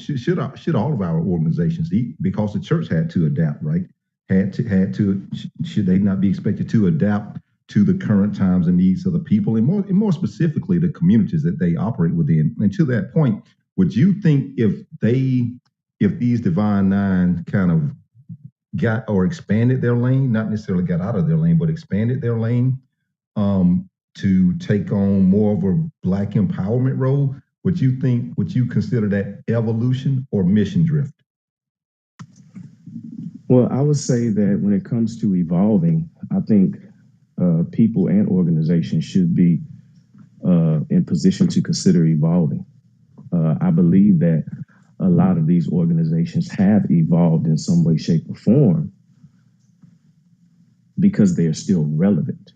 of our organizations, because the church had to adapt, right? Should they not be expected to adapt to the current times and needs of the people, and more specifically the communities that they operate within? And to that point, would you think if these Divine Nine kind of got or expanded their lane, not necessarily got out of their lane, but expanded their lane to take on more of a Black empowerment role, would you consider that evolution or mission drift? Well, I would say that when it comes to evolving, I think people and organizations should be in position to consider evolving. I believe that a lot of these organizations have evolved in some way, shape, or form because they are still relevant.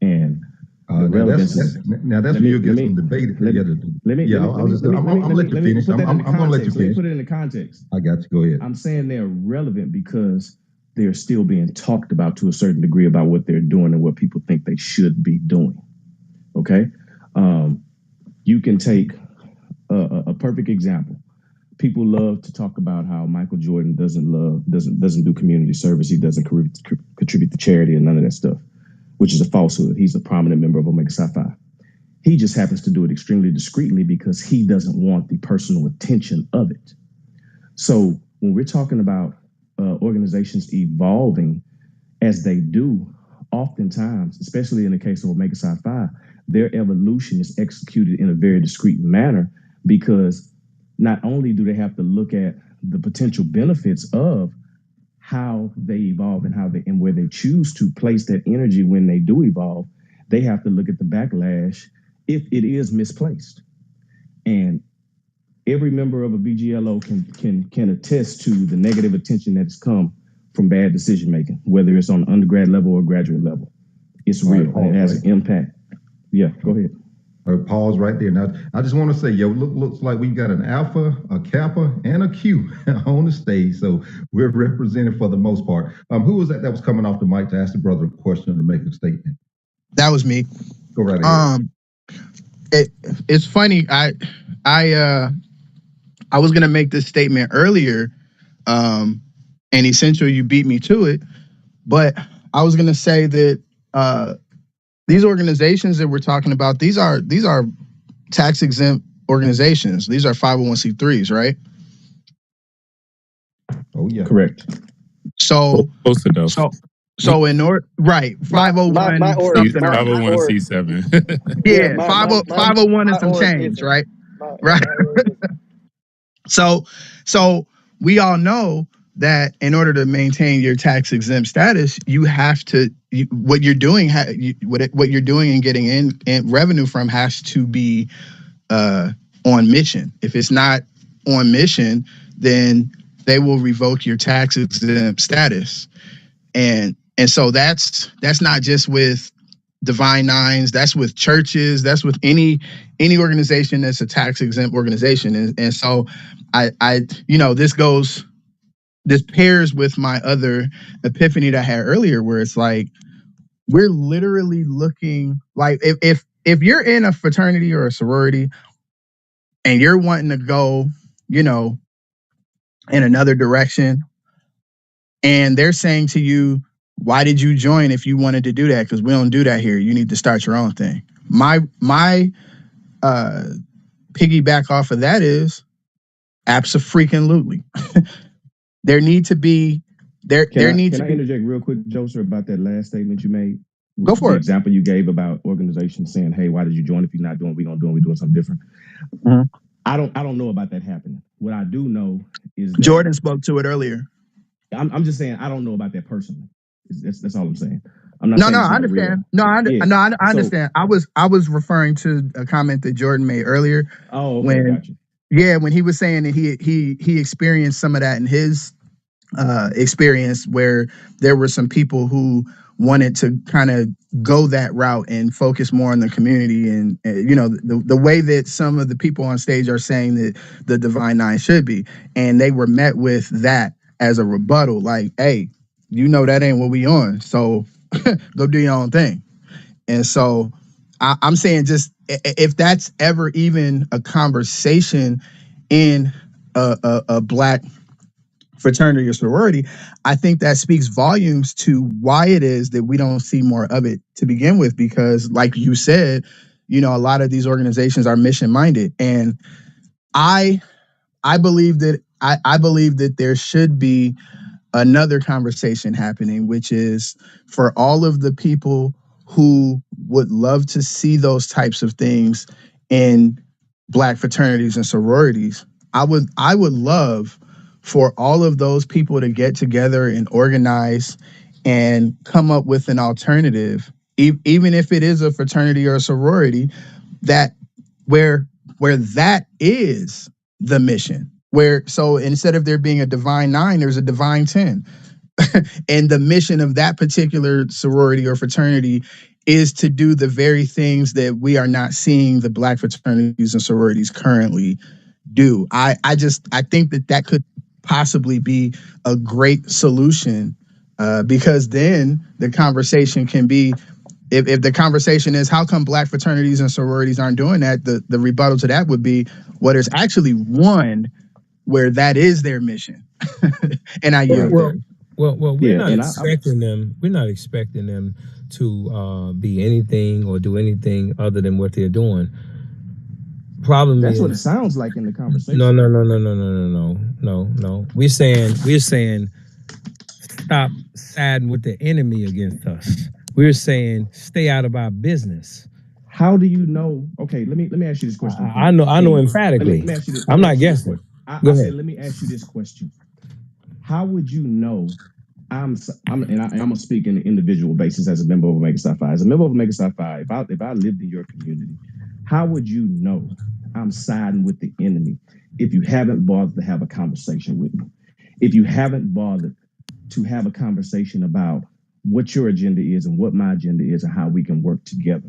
And that's where you'll get some debate. I'm gonna let you finish. I'm gonna let you finish. Let me put it in the context. I got you. Go ahead. I'm saying they're relevant because they're still being talked about to a certain degree about what they're doing and what people think they should be doing. Okay, you can take a perfect example. People love to talk about how Michael Jordan doesn't do community service. He doesn't contribute to charity and none of that stuff, which is a falsehood. He's a prominent member of Omega Psi Phi. He just happens to do it extremely discreetly because he doesn't want the personal attention of it. So when we're talking about organizations evolving as they do, oftentimes, especially in the case of Omega Psi Phi, their evolution is executed in a very discreet manner because not only do they have to look at the potential benefits of how they evolve and where they choose to place that energy when they do evolve, they have to look at the backlash if it is misplaced. And every member of a BGLO can attest to the negative attention that has come from bad decision making, whether it's on undergrad level or graduate level. It's real and it has an impact. Yeah, go ahead. Pause right there. Now, I just want to say, looks like we got an Alpha, a Kappa, and a Q on the stage. So we're represented for the most part. Who was that was coming off the mic to ask the brother a question or to make a statement? That was me. Go right ahead. It's funny. I was gonna make this statement earlier, and essentially you beat me to it. But I was gonna say that these organizations that we're talking about, these are tax exempt organizations. These are 501c3s, right? Oh yeah, correct. So close enough. So in order, right, 501 something, 501c7. Yeah, 501 and some change, right? Right. So we all know that in order to maintain your tax exempt status, you have to what you're doing and getting in revenue from has to be on mission. If it's not on mission, then they will revoke your tax exempt status. And so that's not just with Divine Nines, that's with churches, that's with any organization that's a tax exempt organization. And so this pairs with my other epiphany that I had earlier, where it's like we're literally looking like if you're in a fraternity or a sorority and you're wanting to go, in another direction, and they're saying to you, why did you join if you wanted to do that? Because we don't do that here. You need to start your own thing. My piggyback off of that is abso-freaking-lutely. There need to be there Can need I to be. interject real quick, Joseph, about that last statement you made? Go The for it. example you gave about organizations saying, "Hey, why did you join? If you're not doing, we gonna do it. We're doing something different." Mhm. I don't know about that happening. What I do know is that Jordan spoke to it earlier. I'm just saying I don't know about that personally. That's all I'm saying. I'm not No, saying no, it's I not real. understand. No, Yeah. I So, understand. I was referring to a comment that Jordan made earlier oh, okay, when got you. when he was saying that he experienced some of that in his experience, where there were some people who wanted to kind of go that route and focus more on the community, and the way that some of the people on stage are saying that the Divine Nine should be, and they were met with that as a rebuttal, like, hey, that ain't what we on, so go do your own thing. And so I'm saying, just if that's ever even a conversation in a black fraternity or sorority, I think that speaks volumes to why it is that we don't see more of it to begin with. Because, like you said, a lot of these organizations are mission minded, and I believe that I believe that there should be another conversation happening, which is for all of the people who would love to see those types of things in black fraternities and sororities. I would love for all of those people to get together and organize and come up with an alternative, even if it is a fraternity or a sorority, that where that is the mission. Where, so instead of there being a divine 9, there's a divine 10. And the mission of that particular sorority or fraternity is to do the very things that we are not seeing the black fraternities and sororities currently do. I think that could possibly be a great solution, because then the conversation can be, if the conversation is, how come black fraternities and sororities aren't doing that, the rebuttal to that would be, well, there's actually one where that is their mission. And I yield there. Well, we're Yeah, not and expecting them. We're not expecting them to be anything or do anything other than what they're doing. Problem that's is, what it sounds like in the conversation. no. We're saying stop siding with the enemy against us. We're saying stay out of our business. How do you know? Okay, let me ask you this question. I know emphatically. Let me ask you this. I'm not guessing. I said, let me ask you this question. How would you know? I'm gonna speak in an individual basis as a member of Omega Psi Phi. As a member of Omega Psi Phi, if I lived in your community, how would you know I'm siding with the enemy if you haven't bothered to have a conversation with me? If you haven't bothered to have a conversation about what your agenda is and what my agenda is and how we can work together.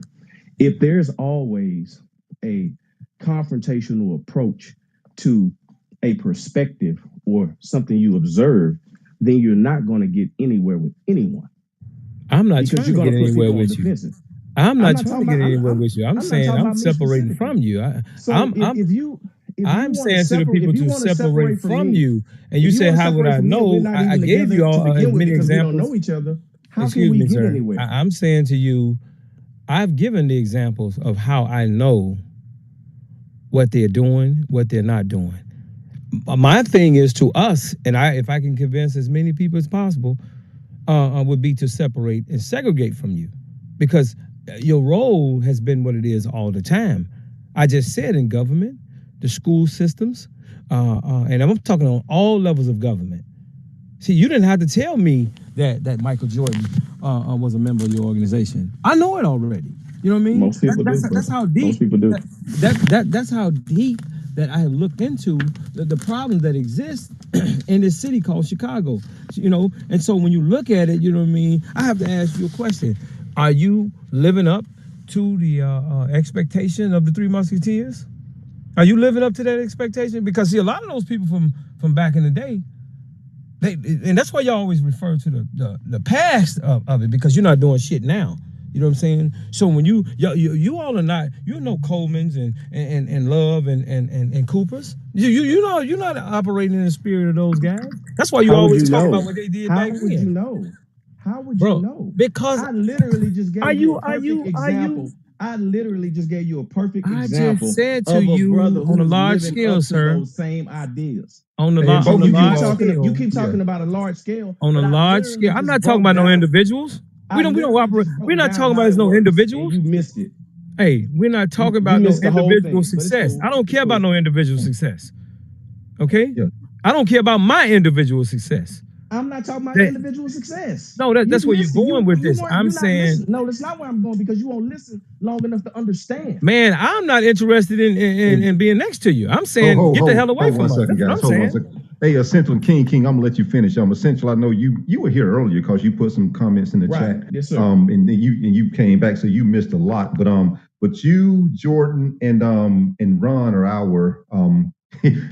If there's always a confrontational approach to a perspective or something you observe, then you're not going to get anywhere with anyone. I'm not trying to get anywhere with you. I'm not trying to get anywhere with you. I'm saying I'm separating from you. I'm saying to the people to separate from you, and you say, "How would I know?" I gave you all as many examples. We don't know each other. How Excuse can we me, get sir. anywhere? I'm saying to you, I've given the examples of how I know what they're doing, what they're not doing. My thing is to us, and if I can convince as many people as possible, would be to separate and segregate from you, because your role has been what it is all the time. I just said in government, the school systems, and I'm talking on all levels of government. See, you didn't have to tell me that Michael Jordan was a member of your organization. I know it already. You know what I mean? Most people do. That's how deep. Most people do. That's how deep that I have looked into the problems that exist in this city called Chicago. And so when you look at it, you know what I mean? I have to ask you a question. Are you living up to the expectation of the Three Musketeers? Are you living up to that expectation? Because see, a lot of those people from back in the day, and that's why y'all always refer to the past of it, because you're not doing shit now. You know what I'm saying? So when you all are not, Colemans and Love and Coopers. You're not operating in the spirit of those guys. That's why you always talk about what they did back then. How would you know? How would you know? Because I literally just gave you a perfect example I literally just gave you a perfect I example just said to of a you brother on a who's large living scale, up to sir. those same ideas. On the And on both the of you large all, scale. You keep talking yeah. about a large scale. On a but I large literally scale. I'm just not talking broke about no down- individuals. I We don't literally operate. just broke We're not down talking how about it as no works, and individuals. you missed it. Hey, we're not talking You about no missed the whole individual thing, but it's success. cool. I don't It's care about cool. no individual success. Okay? Yeah. I don't care about my individual success. I'm not talking about That- individual success. No, that's where you're missing. going with this. You're I'm not saying, listening. No, that's not where I'm going because you won't listen long enough to understand. man, I'm not interested in being next to you. I'm saying get the hell away hold from us. one second, That's guys. what I'm Hold saying. 1 second. Hey, Essential and King, I'm gonna let you finish. Essential, I know you were here earlier because you put some comments in the Right. chat. Yes, sir. And then you came back, so you missed a lot. But you, Jordan, and Ron are our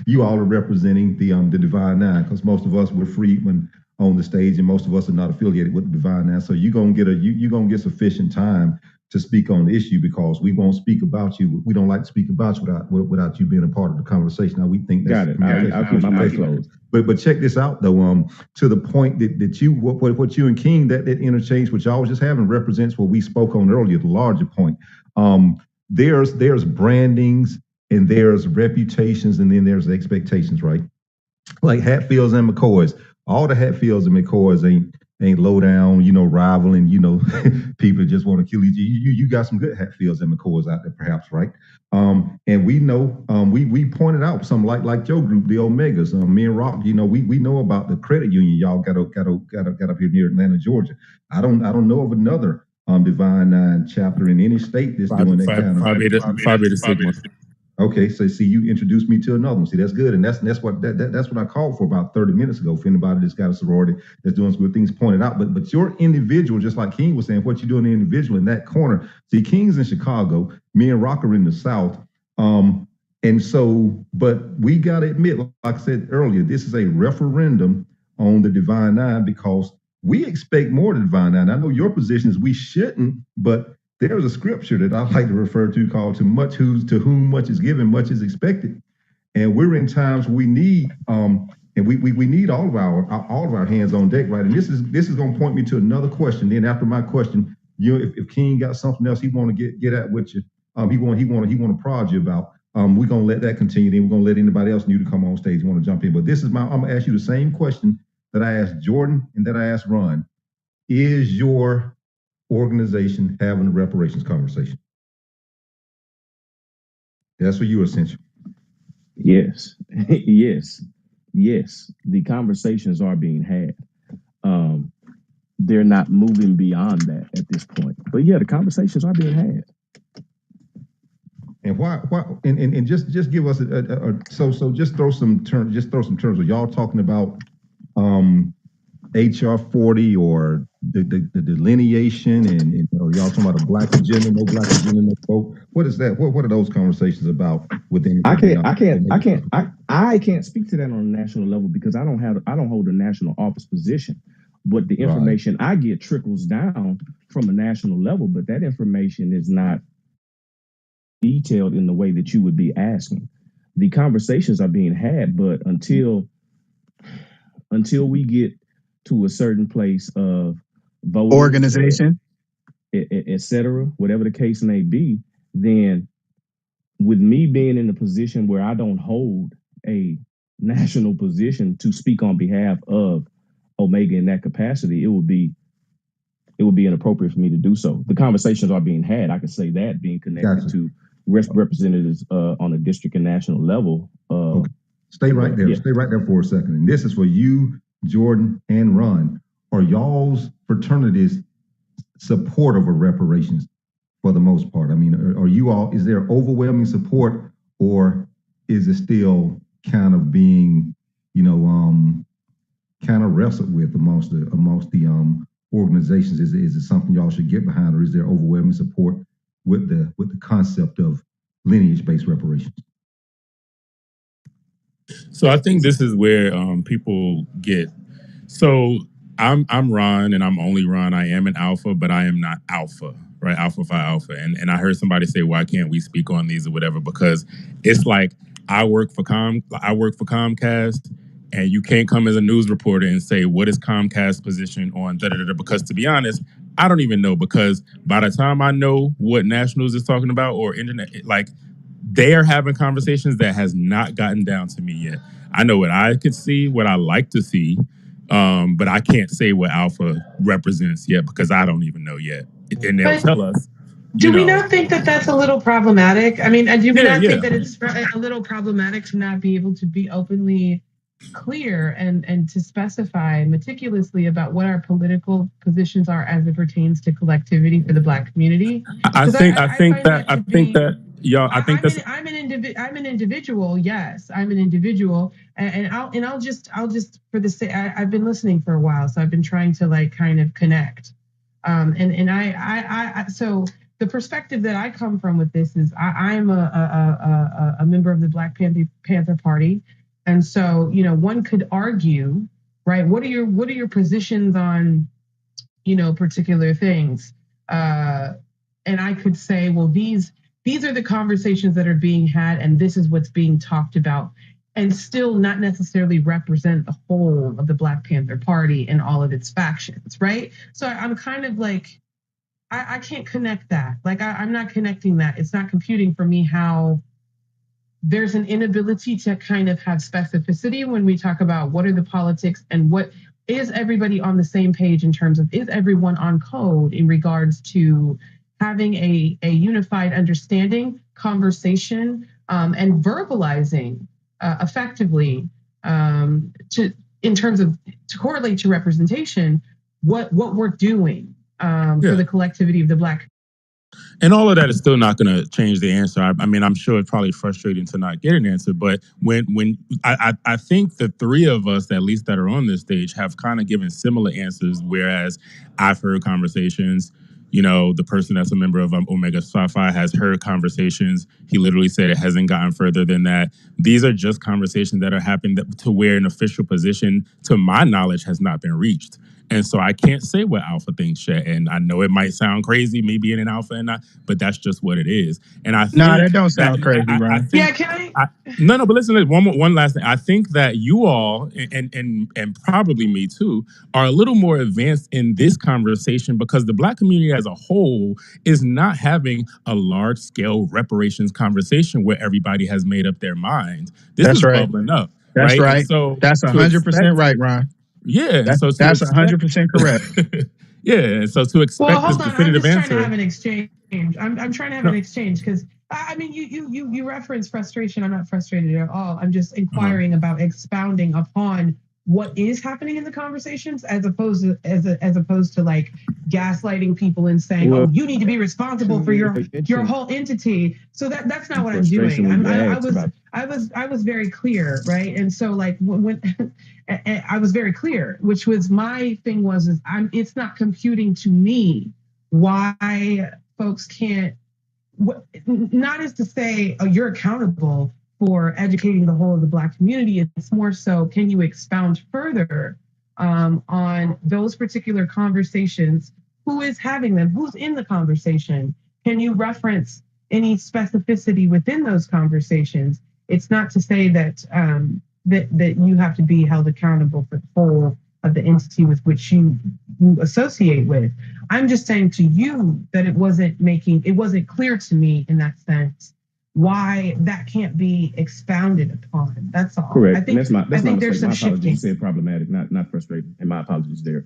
you all are representing the Divine Nine, because most of us were Freedmen on the stage, and most of us are not affiliated with the Divine Nine. So you're gonna get sufficient time to speak on the issue, because we won't speak about you. We don't like to speak about you without you being a part of the conversation. Now we think that's Got it. I'll keep my mic closed. But check this out though. To the point that you what you and King that interchange, which y'all was just having, represents what we spoke on earlier, the larger point. There's brandings and there's reputations and then there's expectations, right? Like Hatfields and McCoys. All the Hatfields and McCoys ain't low down, rivaling, people that just want to kill each other. You got some good Hatfields and McCoys out there, perhaps, right? And we know, we pointed out some like your group, the Omegas, me and Rock. We know about the credit union y'all got up here near Atlanta, Georgia. I don't know of another Divine Nine chapter in any state that's doing that kind of. Phi Beta Sigma. Okay, so see, you introduced me to another one. See, that's good, and that's what I called for about 30 minutes ago. For anybody that's got a sorority that's doing some good things, pointed out. But your individual, just like King was saying, what you doing in the individual in that corner. See, King's in Chicago, me and Rock are in the South, and so, but we got to admit, like I said earlier, this is a referendum on the Divine Nine because we expect more of the Divine Nine. I know your position is we shouldn't, but there's a scripture that I like to refer to called to whom much is given, much is expected. And we're in times we need and we need all of our hands on deck, right? And this is going to point me to another question. Then after my question, if King got something else he want to get at with you, he want to prod you about. We're gonna let that continue. Then we're gonna let anybody else new to come on stage want to jump in. But I'm gonna ask you the same question that I asked Jordan and that I asked Ron. Is your organization having a reparations conversation? That's for you, Essential. Yes. Yes. The conversations are being had. They're not moving beyond that at this point. But yeah, the conversations are being had. And why and just give us so just throw some terms. Are y'all talking about HR 40 or the delineation and or y'all talking about a black agenda, no black agenda, no vote? What is that? What are those conversations about within? I can't speak to that on a national level because I don't hold a national office position. But the information I get trickles down from a national level, but that information is not detailed in the way that you would be asking. The conversations are being had, but until we get to a certain place of voting, organization, et cetera, whatever the case may be, then with me being in a position where I don't hold a national position to speak on behalf of Omega in that capacity, it would be inappropriate for me to do so. The conversations are being had. I can say that, being connected to representatives on a district and national level. Okay. Stay right there. Yeah. Stay right there for a second. And this is for you, Jordan and Ron. Are y'all's fraternities supportive of reparations for the most part? I mean, are you all, is there overwhelming support, or is it still kind of being, kind of wrestled with amongst the organizations? Is it something y'all should get behind, or is there overwhelming support with the concept of lineage-based reparations? So I think this is where people get. So I'm Ron, and I'm only Ron. I am an alpha, but I am not alpha, right? Alpha Phi Alpha. And I heard somebody say, why can't we speak on these or whatever? Because it's like I work for Comcast, And you can't come as a news reporter and say, what is Comcast's position on da-da-da-da? Because to be honest, I don't even know, because by the time I know what Nationals is talking about or internet, like, they are having conversations that has not gotten down to me yet. I know what I could see, what I like to see, but I can't say what Alpha represents yet because I don't even know yet. And they'll But tell us. do we not think that that's a little problematic? I mean, do we Yeah, not yeah. think that it's a little problematic to not be able to be openly clear and to specify meticulously about what our political positions are as it pertains to collectivity for the Black community? I think that y'all. I think that's I'm an individual. Yes, I'm an individual, and I'll just for the sake. I've been listening for a while, so I've been trying to like kind of connect. And I so the perspective that I come from with this is I'm a member of the Black Panther Party, and so one could argue, right? What are your positions on particular things? And I could say, well, these are the conversations that are being had, and this is what's being talked about, and still not necessarily represent the whole of the Black Panther Party and all of its factions, right? So I'm kind of like, I can't connect that. Like, I'm not connecting that. It's not computing for me how there's an inability to kind of have specificity when we talk about what are the politics and what is everybody on the same page in terms of, is everyone on code in regards to having a unified understanding, conversation, and verbalizing effectively in terms of to correlate to representation, what we're doing for the collectivity of the Black. And all of that is still not going to change the answer. I mean, I'm sure it's probably frustrating to not get an answer, but when I think the three of us, at least that are on this stage, have kind of given similar answers, whereas I've heard conversations, the person that's a member of Omega Psi Phi has heard conversations. He literally said it hasn't gotten further than that. These are just conversations that are happening to where an official position, to my knowledge, has not been reached. And so I can't say what Alpha thinks, Chet. And I know it might sound crazy, me being an Alpha and not, but that's just what it is. And I think that don't sound crazy, Ron. No, but listen, one last thing. I think that you all, and probably me too, are a little more advanced in this conversation because the Black community as a whole is not having a large scale reparations conversation where everybody has made up their mind. This is bubbling up. That's right. And so that's 100% right, Ron. Yeah, that's 100% correct. Yeah, so to expect this definitive answer. I'm just trying to have an exchange. I'm trying to have an exchange because I mean you reference frustration. I'm not frustrated at all. I'm just inquiring about expounding upon what is happening in the conversations as opposed to like gaslighting people and saying, oh, you need to be responsible for your whole entity. So that's not what I'm doing. I was very clear, right? And so like when I was very clear, which was my thing was it's not computing to me why folks can't, not as to say, oh, you're accountable for educating the whole of the Black community. It's more so, can you expound further on those particular conversations? Who is having them? Who's in the conversation? Can you reference any specificity within those conversations? It's not to say that that you have to be held accountable for the whole of the entity with which you associate with. I'm just saying to you that it wasn't clear to me in that sense why that can't be expounded upon. That's all. Correct. I think, I think there's some shifting. You said problematic, not frustrating. And my apologies there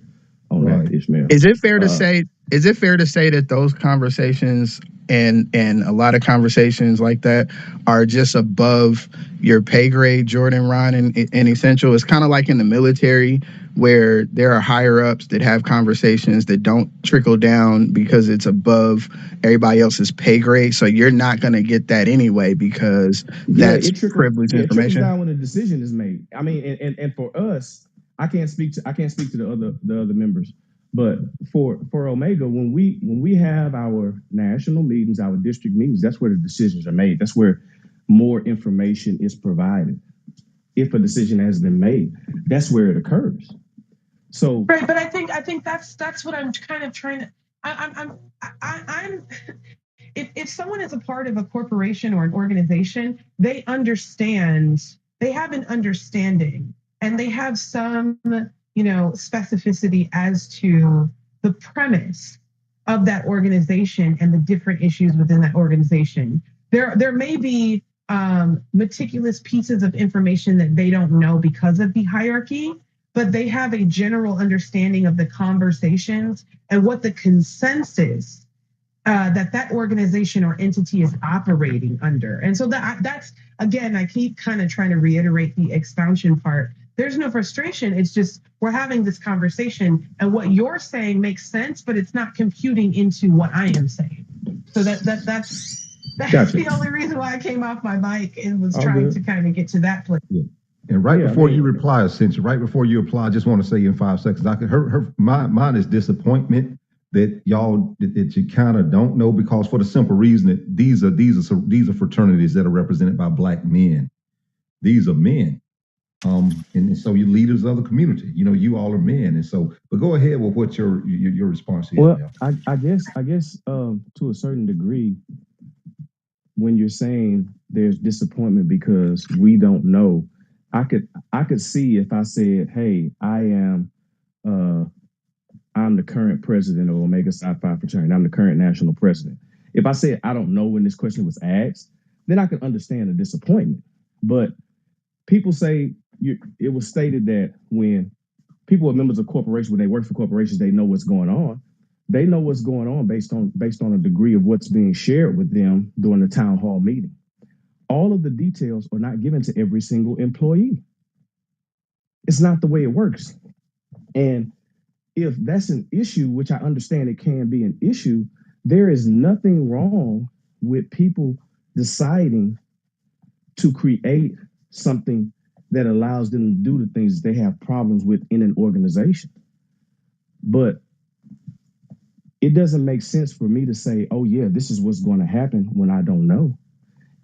on that, Ishmael. Is it fair to say? Is it fair to say that those conversations and a lot of conversations like that are just above your pay grade, Jordan, Ron, and Essential? It's kind of like in the military where there are higher ups that have conversations that don't trickle down because it's above everybody else's pay grade. So you're not going to get that anyway because that's privileged information. It trickles down when a decision is made. I mean, and for us, I can't speak to the other members, but for Omega, when we have our national meetings, our district meetings, that's where the decisions are made. That's where more information is provided. If a decision has been made, that's where it occurs. So right, but I think that's what I'm kind of trying to. I'm if someone is a part of a corporation or an organization, they have an understanding and they have some, specificity as to the premise of that organization and the different issues within that organization. There may be meticulous pieces of information that they don't know because of the hierarchy, but they have a general understanding of the conversations and what the consensus that organization or entity is operating under. And so that's, again, I keep kind of trying to reiterate the expansion part. There's no frustration. It's just we're having this conversation, and what you're saying makes sense, but it's not computing into what I am saying. So that's Gotcha. the only reason why I came off my mic and was All trying good. to kind of get to that place. Yeah. And right Yeah, before man. you reply, Essential, right before you apply, I just want to say in 5 seconds, I could mine is disappointment that y'all that you kind of don't know, because for the simple reason that these are fraternities that are represented by Black men. These are men. And so you're leaders of the community. You all are men. And so, but go ahead with what your response is. Well, Now. I guess to a certain degree, when you're saying there's disappointment because we don't know, I could see if I said, hey, I'm the current president of Omega Psi Phi fraternity. I'm the current national president. If I said I don't know when this question was asked, then I could understand the disappointment. But people say it was stated that when people are members of corporations, when they work for corporations, they know what's going on. They know what's going on based on a degree of what's being shared with them during the town hall meeting. All of the details are not given to every single employee. It's not the way it works. And if that's an issue, which I understand it can be an issue, there is nothing wrong with people deciding to create something that allows them to do the things they have problems with in an organization. But it doesn't make sense for me to say, oh yeah, this is what's going to happen when I don't know.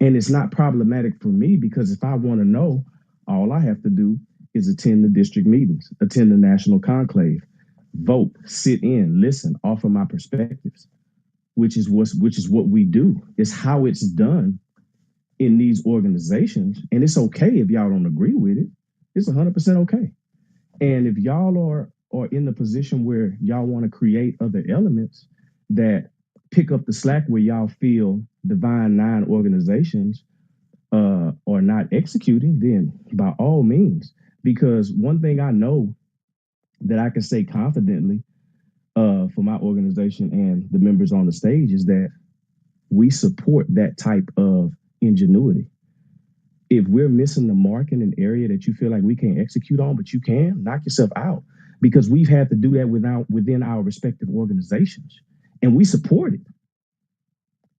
And it's not problematic for me, because if I want to know, all I have to do is attend the district meetings, attend the national conclave, vote, sit in, listen, offer my perspectives, which is what we do. It's how it's done in these organizations. And it's okay if y'all don't agree with it. It's 100% okay. And if y'all are in the position where y'all want to create other elements that pick up the slack where y'all feel Divine Nine organizations are not executing, then by all means. Because one thing I know that I can say confidently for my organization and the members on the stage is that we support that type of ingenuity. If we're missing the mark in an area that you feel like we can't execute on, but you can, knock yourself out, because we've had to do that within our respective organizations, and we support it.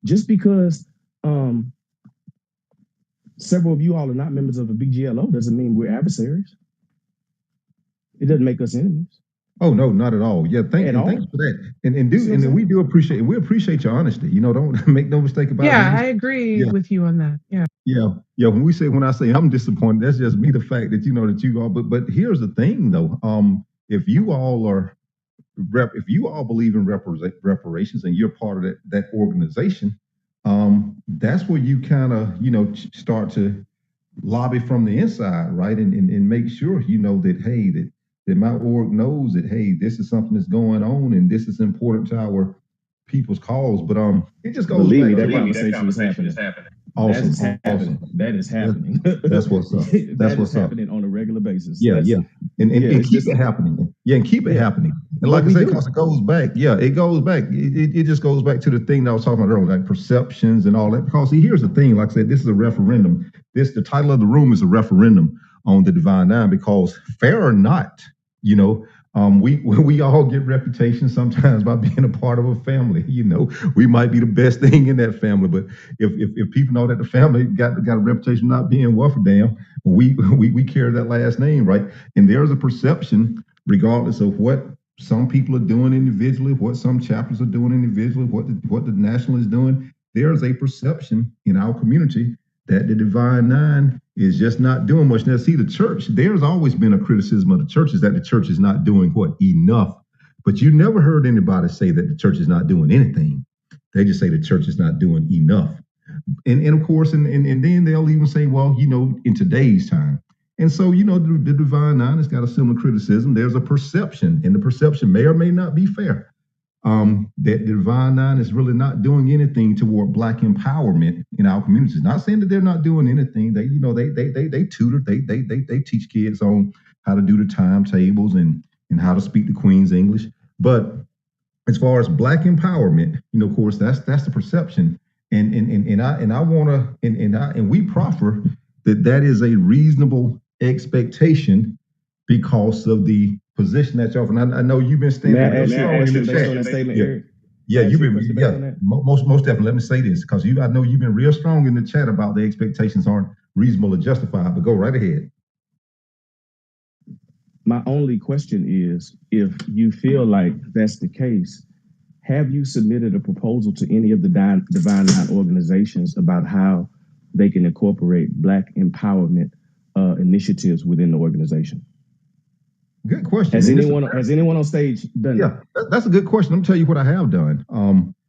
Just because several of you all are not members of a BGLO doesn't mean we're adversaries. It doesn't make us enemies. Oh no, not at all. Yeah, thanks for that. And we do appreciate, we appreciate your honesty. Don't make no mistake about it. Yeah, I agree with you on that. Yeah. Yeah. When I say I'm disappointed, that's just me, the fact that that you all. But here's the thing though. If you all believe in reparations and you're part of that organization, that's where you kind of start to lobby from the inside, right? And make sure that my org knows that, hey, this is something that's going on and this is important to our people's cause. But it just goes Believe back. me, that conversation is happening. Awesome. That is happening. That's what's up. That's what's up. Happening on a regular basis. And keep it happening. Yeah, and keep it happening. And like I say, because it goes back. Yeah, it goes back. It just goes back to the thing that I was talking about earlier, like perceptions and all that. Because here's the thing. Like I said, this is a referendum. The title of the room is a referendum on the Divine Nine, because fair or not, we all get reputations sometimes by being a part of a family. We might be the best thing in that family, but if people know that the family got a reputation of not being worth a damn, we carry that last name, right? And there's a perception, regardless of what some people are doing individually, what some chapters are doing individually, what the national is doing. There's a perception in our community that the Divine Nine is just not doing much. Now, see, the church, there's always been a criticism of the church, is that the church is not doing enough. But you never heard anybody say that the church is not doing anything. They just say the church is not doing enough. And of course, and then they'll even say, well, in today's time. And so, the Divine Nine has got a similar criticism. There's a perception, and the perception may or may not be fair, that the Divine Nine is really not doing anything toward Black empowerment in our communities. Not saying that they're not doing anything. They tutor, they teach kids on how to do the timetables and how to speak the Queen's English. But as far as Black empowerment, of course, that's the perception. And I want to, and we proffer that is a reasonable expectation because of the position that you're offering. I know you've been standing May I ask you a in the question based on chat. that statement, Yeah, Eric? yeah, Ask you've you a been, question based on that? most definitely. Let me say this because I know you've been real strong in the chat about the expectations aren't reasonable or justified. But go right ahead. My only question is, if you feel like that's the case, have you submitted a proposal to any of the Divine Nine organizations about how they can incorporate Black empowerment initiatives within the organization? Good question. Has anyone on stage done that? Yeah, that's a good question. Let me tell you what I have done.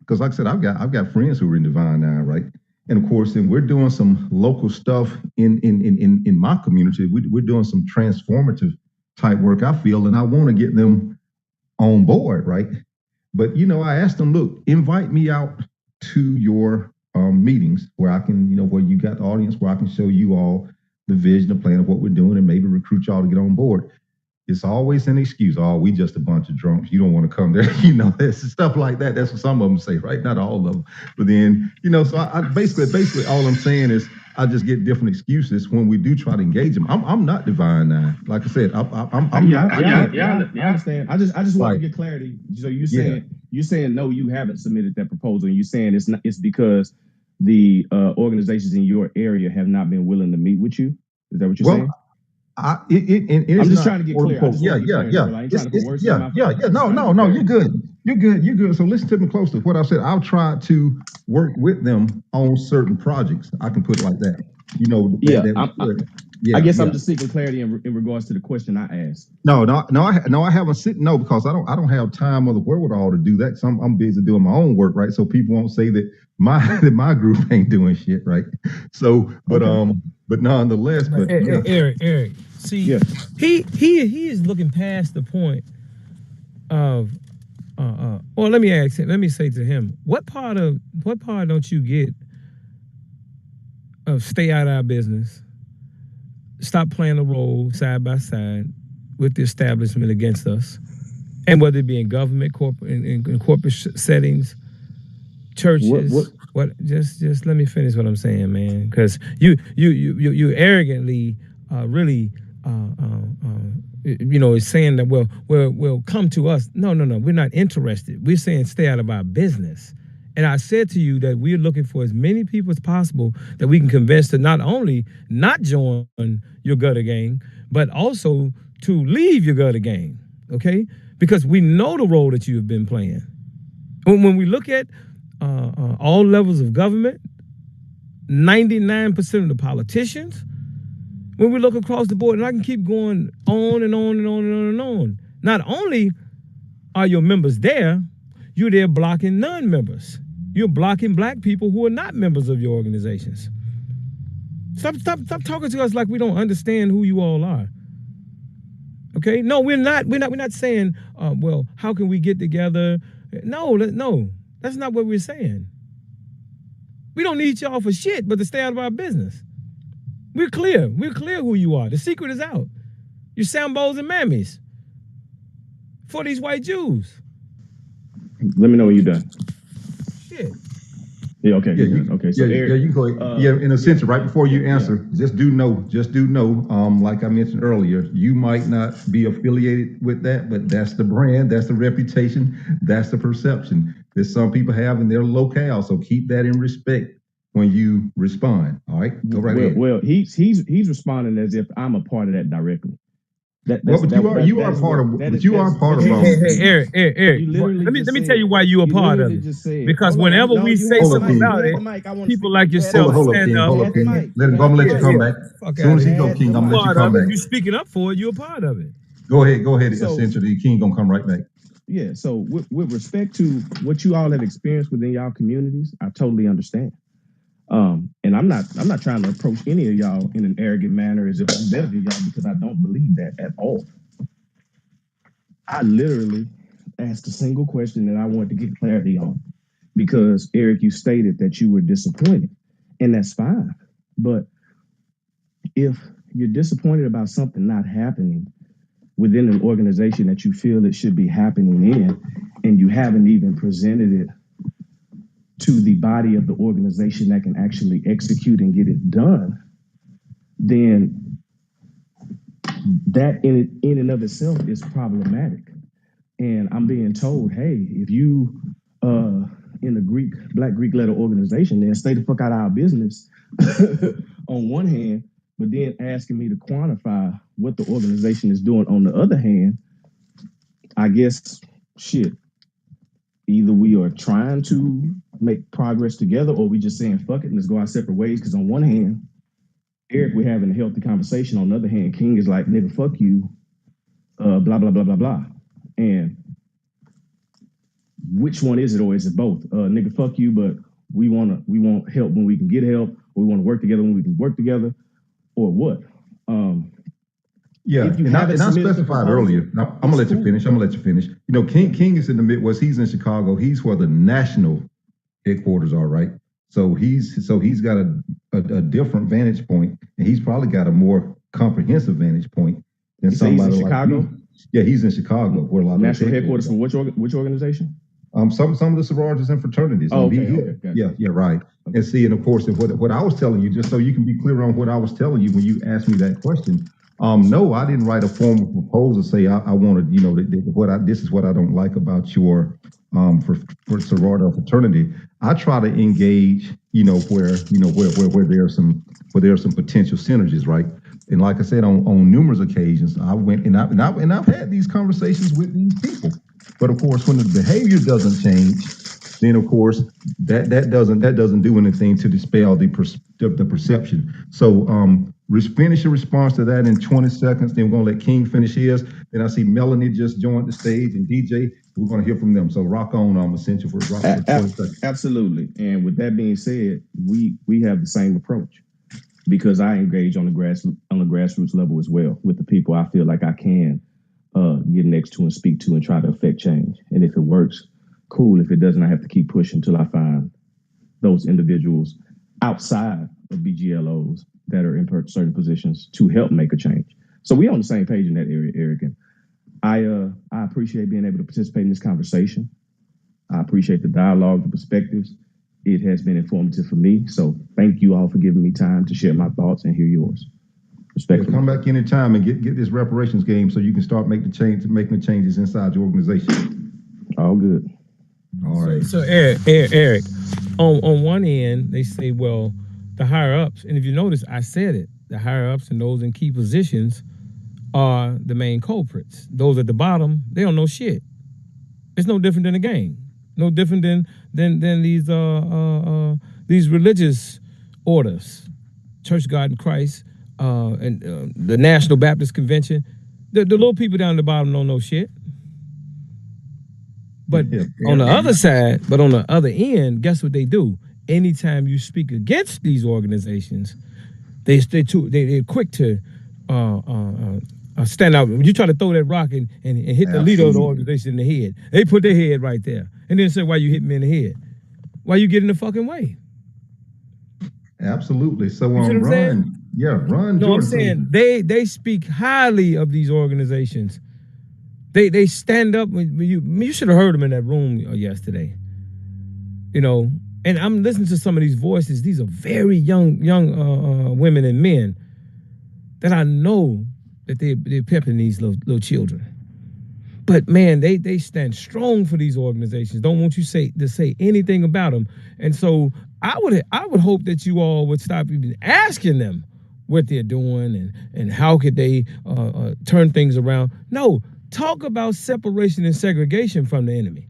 Because like I said, I've got friends who are in Divine Nine, right? And of course, then we're doing some local stuff in my community. We're doing some transformative type work, I feel, and I want to get them on board, right? But I asked them, look, invite me out to your meetings where I can, where you got the audience, where I can show you all the vision, the plan of what we're doing, and maybe recruit y'all to get on board. It's always an excuse. Oh, we just a bunch of drunks. You don't want to come there. There's stuff like that. That's what some of them say, right? Not all of them. But then, so I basically all I'm saying is I just get different excuses when we do try to engage them. I'm not Divine Nine. Like I said, I'm not. I understand. I just want to get clarity. So you're saying no, you haven't submitted that proposal, and you're saying it's because the organizations in your area have not been willing to meet with you. Is that what you're saying? I'm just trying to get clear. Yeah. No, you're good. You're good. So listen to me closely. What I said, I'll try to work with them on certain projects. I can put it like that. I guess I'm just seeking clarity in regards to the question I asked. No, I haven't seen. No, because I don't have time or the wherewithal to do that. So I'm busy doing my own work, right? So people won't say that my group ain't doing shit, right? So, but nonetheless, Eric, see, he is looking past the point of. Well, let me ask him. Let me say to him, what part don't you get of stay out of our business? Stop playing a role side by side with the establishment against us, and whether it be in government, in corporate settings, churches. Just let me finish what I'm saying, man, because you arrogantly really is saying that well come to us. No, we're not interested. We're saying stay out of our business. And I said to you that we're looking for as many people as possible that we can convince to not only not join your gutter gang, but also to leave your gutter gang, okay? Because we know the role that you have been playing. When we look at all levels of government, 99% of the politicians, when we look across the board, and I can keep going on and on and on and on and on, not only are your members there, you're there blocking non-members. You're blocking Black people who are not members of your organizations. Stop talking to us like we don't understand who you all are. Okay? No, we're not saying, well, how can we get together? No, that's not what we're saying. We don't need y'all for shit, but to stay out of our business. We're clear who you are. The secret is out. You're Sambos and Mammies for these white Jews. Let me know when you're done. Shit. Yeah, okay. Okay. So Eric, you go ahead. In a sense, right before you answer, just do know, like I mentioned earlier, you might not be affiliated with that, but that's the brand, that's the reputation, that's the perception that some people have in their locale. So keep that in respect when you respond. All right, go right ahead. Well, he's responding as if I'm a part of that directly. But you are part of. Hey, Eric. Let me tell you why you are part of it. Because whenever we say something about it, people like yourself stand up. Hold up, King. I'm gonna let you come back. As soon as he go, King, I'm gonna let you come back. You speaking up for it, you're a part of it. Go ahead. Essentially, King gonna come right back. Yeah. So with respect to what you all have experienced within y'all communities, I totally understand. And I'm not trying to approach any of y'all in an arrogant manner as if I'm better than y'all, because I don't believe that at all. I literally asked a single question that I wanted to get clarity on, because Eric, you stated that you were disappointed, and that's fine. But if you're disappointed about something not happening within an organization that you feel it should be happening in, and you haven't even presented it to the body of the organization that can actually execute and get it done, then that in and of itself is problematic. And I'm being told, hey, if you in a Black Greek letter organization, then stay the fuck out of our business on one hand, but then asking me to quantify what the organization is doing on the other hand. I guess shit. Either we are trying to make progress together, or we just saying fuck it and let's go our separate ways. Because on one hand, Eric, we're having a healthy conversation. On the other hand, King is like, nigga, fuck you, blah, blah, blah, blah, blah. And which one is it, or is it both? Nigga, fuck you, but we want help when we can get help, or we want to work together when we can work together, or what? Yeah, and I specified earlier. Now, I'm gonna let you finish. You know, King is in the Midwest. He's in Chicago. He's where the national headquarters are, right? So he's got a different vantage point, and he's probably got a more comprehensive vantage point than somebody like Chicago. Me. Yeah, he's in Chicago, where a lot of national headquarters for which organization? Some of the sororities and fraternities. Oh, okay. Yeah, right. Okay. And see, and of course, what I was telling you, just so you can be clear on what I was telling you when you asked me that question. No, I didn't write a formal proposal say I wanted, you know, this is what I don't like about your for sorority or fraternity. I try to engage, you know, where there's some potential synergies, right? And like I said, on numerous occasions, I went and I've had these conversations with these people. But of course, when the behavior doesn't change, then of course that doesn't do anything to dispel the perception. So finish your response to that in 20 seconds. Then we're gonna let King finish his. Then I see Melanie just joined the stage, and DJ. We're gonna hear from them. So rock on, Essential for 20 seconds. Absolutely. And with that being said, we have the same approach, because I engage on the grassroots level as well with the people I feel like I can get next to and speak to and try to affect change. And if it works, cool. If it doesn't, I have to keep pushing until I find those individuals outside of BGLOs that are in certain positions to help make a change. So we're on the same page in that area, Eric. And I appreciate being able to participate in this conversation. I appreciate the dialogue, the perspectives. It has been informative for me. So thank you all for giving me time to share my thoughts and hear yours. Respectfully. Come back anytime and get this reparations game so you can start making the changes inside your organization. All good. All right. So Eric, on one end, they say, well, the higher ups, and if you notice, I said it, the higher ups and those in key positions are the main culprits. Those at the bottom, they don't know shit. It's no different than a gang. No different than these religious orders, Church of God in Christ, and the National Baptist Convention. The little people down the bottom don't know shit. But on the other side, but on the other end, guess what they do? Anytime you speak against these organizations, they're quick to stand out. When you try to throw that rock and hit the leader of the organization in the head, they put their head right there and then say, "Why you hit me in the head? Why you get in the fucking way?" Absolutely. So Ron. No, I'm Jordan, saying they speak highly of these organizations. They stand up. You should have heard them in that room yesterday. You know, and I'm listening to some of these voices. These are very young women and men that I know that they're pimping these little children. But man, they stand strong for these organizations. Don't want you to say anything about them. And so I would hope that you all would stop even asking them what they're doing and how could they turn things around. No, talk about separation and segregation from the enemy.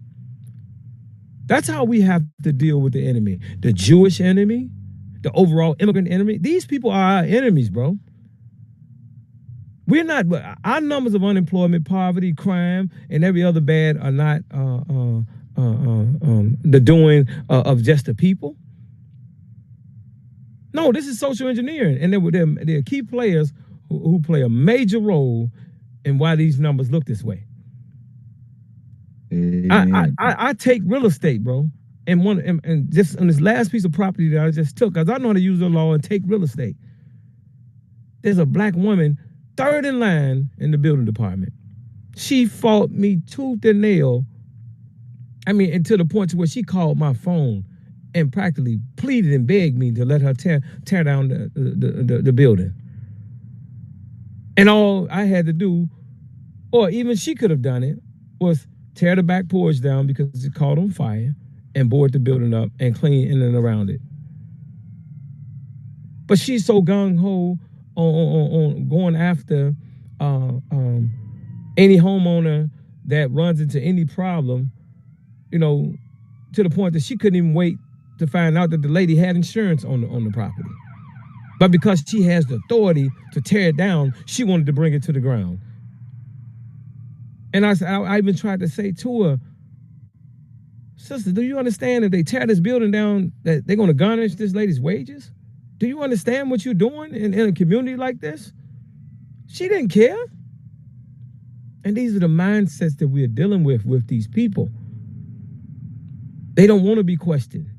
That's how we have to deal with the enemy. The Jewish enemy, the overall immigrant enemy. These people are our enemies, bro. We're not, our numbers of unemployment, poverty, crime, and every other bad are not the doing of just the people. No, this is social engineering, and they're key players who play a major role in why these numbers look this way. I take real estate, bro, and just on this last piece of property that I just took, because I know how to use the law and take real estate. There's a black woman, third in line in the building department. She fought me tooth and nail. I mean, and to the point to where she called my phone and practically pleaded and begged me to let her tear down the building. And all I had to do, or even she could have done it, was tear the back porch down because it caught on fire and board the building up and clean in and around it. But she's so gung-ho on going after any homeowner that runs into any problem, you know, to the point that she couldn't even wait to find out that the lady had insurance on the property. But because she has the authority to tear it down, she wanted to bring it to the ground. And I even tried to say to her, sister, do you understand if they tear this building down that they're going to garnish this lady's wages? Do you understand what you're doing in a community like this? She didn't care. And these are the mindsets that we're dealing with these people. They don't want to be questioned.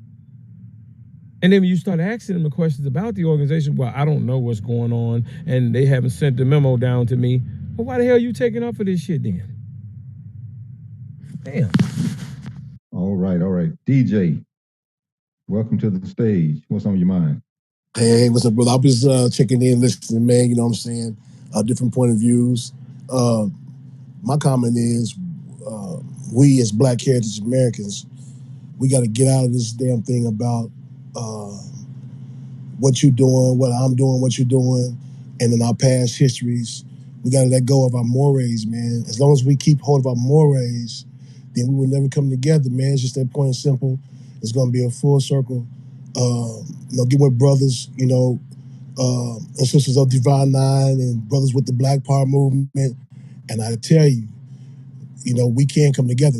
And then when you start asking them the questions about the organization, well, I don't know what's going on, and they haven't sent the memo down to me. Well, why the hell are you taking up for this shit then? Damn. All right. DJ, welcome to the stage. What's on your mind? Hey, what's up, brother? I was checking in, listening, man. You know what I'm saying? Different point of views. My comment is, we as Black Heritage Americans, we got to get out of this damn thing about what you're doing, what I'm doing, what you're doing, and in our past histories. We got to let go of our mores, man. As long as we keep hold of our mores, then we will never come together, man. It's just that point and simple. It's going to be a full circle. Get with brothers, and sisters of Divine Nine and brothers with the Black Power movement. And I tell you, we can come together,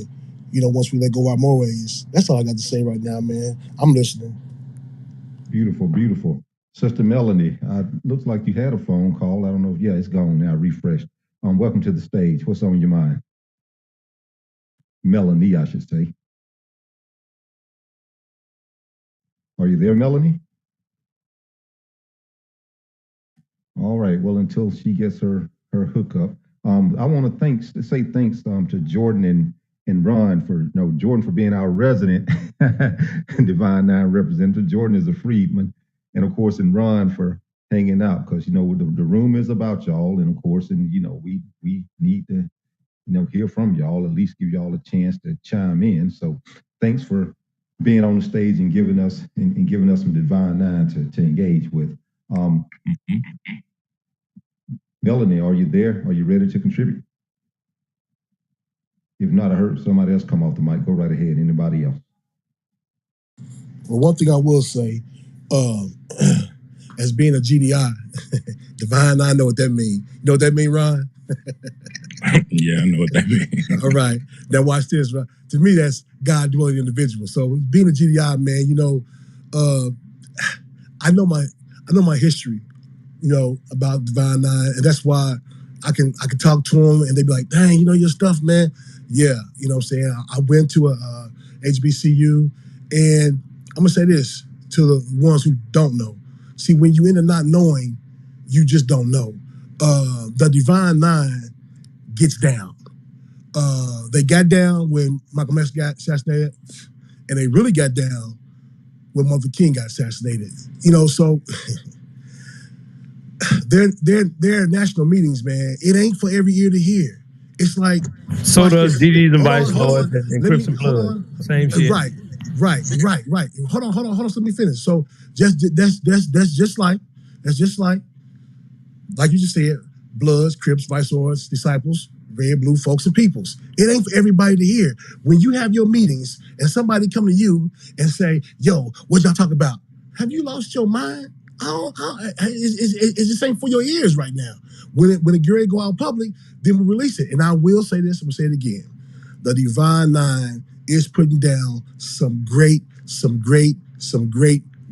once we let go of our mores. That's all I got to say right now, man. I'm listening. Beautiful. Sister Melanie, looks like you had a phone call. I don't know. Yeah, it's gone now, refreshed. Welcome to the stage. What's on your mind? Melanie, I should say. Are you there, Melanie? All right. Well, until she gets her hookup, I want to say thanks to Jordan and Ron Jordan for being our resident Divine Nine representative. Jordan is a freedman, and of course, and Ron for hanging out because the room is about y'all, and of course, and we need to hear from y'all, at least give y'all a chance to chime in. So thanks for being on the stage and giving us some Divine Nine to engage with. Melanie, are you there? Are you ready to contribute? If not, I heard somebody else come off the mic. Go right ahead. Anybody else? Well, one thing I will say, as being a GDI, Divine Nine, I know what that means. You know what that means, Ron? Yeah, I know what that means. All right. Now watch this, right? To me, that's God dwelling individual. So being a GDI, man, I know my history, about Divine Nine, and that's why I can talk to them and they be like, dang, your stuff, man. Yeah, you know what I'm saying? I went to a HBCU, and I'm gonna say this to the ones who don't know. See, when you end up not knowing, you just don't know. The Divine Nine gets down. They got down when Malcolm X got assassinated, and they really got down when Martin Luther King got assassinated. So their national meetings, man, it ain't for every ear to hear. It's like so does DDs and Vice Lords and Crips and Blood. Same shit. Right. Hold on. Let me finish. So that's just like you just said, Bloods, Crips, Vice Lords, Disciples, Red, Blue, Folks, and Peoples. It ain't for everybody to hear. When you have your meetings and somebody come to you and say, "Yo, what y'all talk about?" Have you lost your mind? It's the same for your ears right now. When it get ready to go out public, then we release it. And I will say this, I'm gonna say it again. The Divine Nine is putting down some great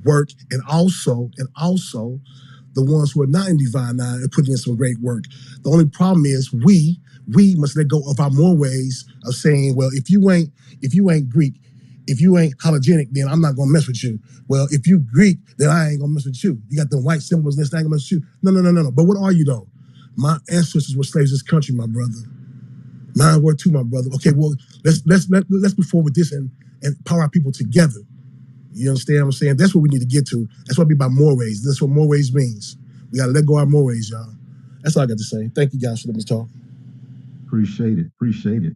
work, and also the ones who are not in Divine Nine are putting in some great work. The only problem is we must let go of our more ways of saying, well, if you ain't Greek, if you ain't halogenic, then I'm not gonna mess with you. Well, if you Greek, then I ain't gonna mess with you. You got the white symbols, and this thing, I'm gonna mess with you. No. But what are you though? My ancestors were slaves of this country, my brother. Mine were too, my brother. Okay, well, let's move forward with this and power our people together. You understand what I'm saying? That's what we need to get to. That's what I mean by more ways. That's what more ways means. We gotta let go of our more ways, y'all. That's all I got to say. Thank you guys for letting me talk. Appreciate it.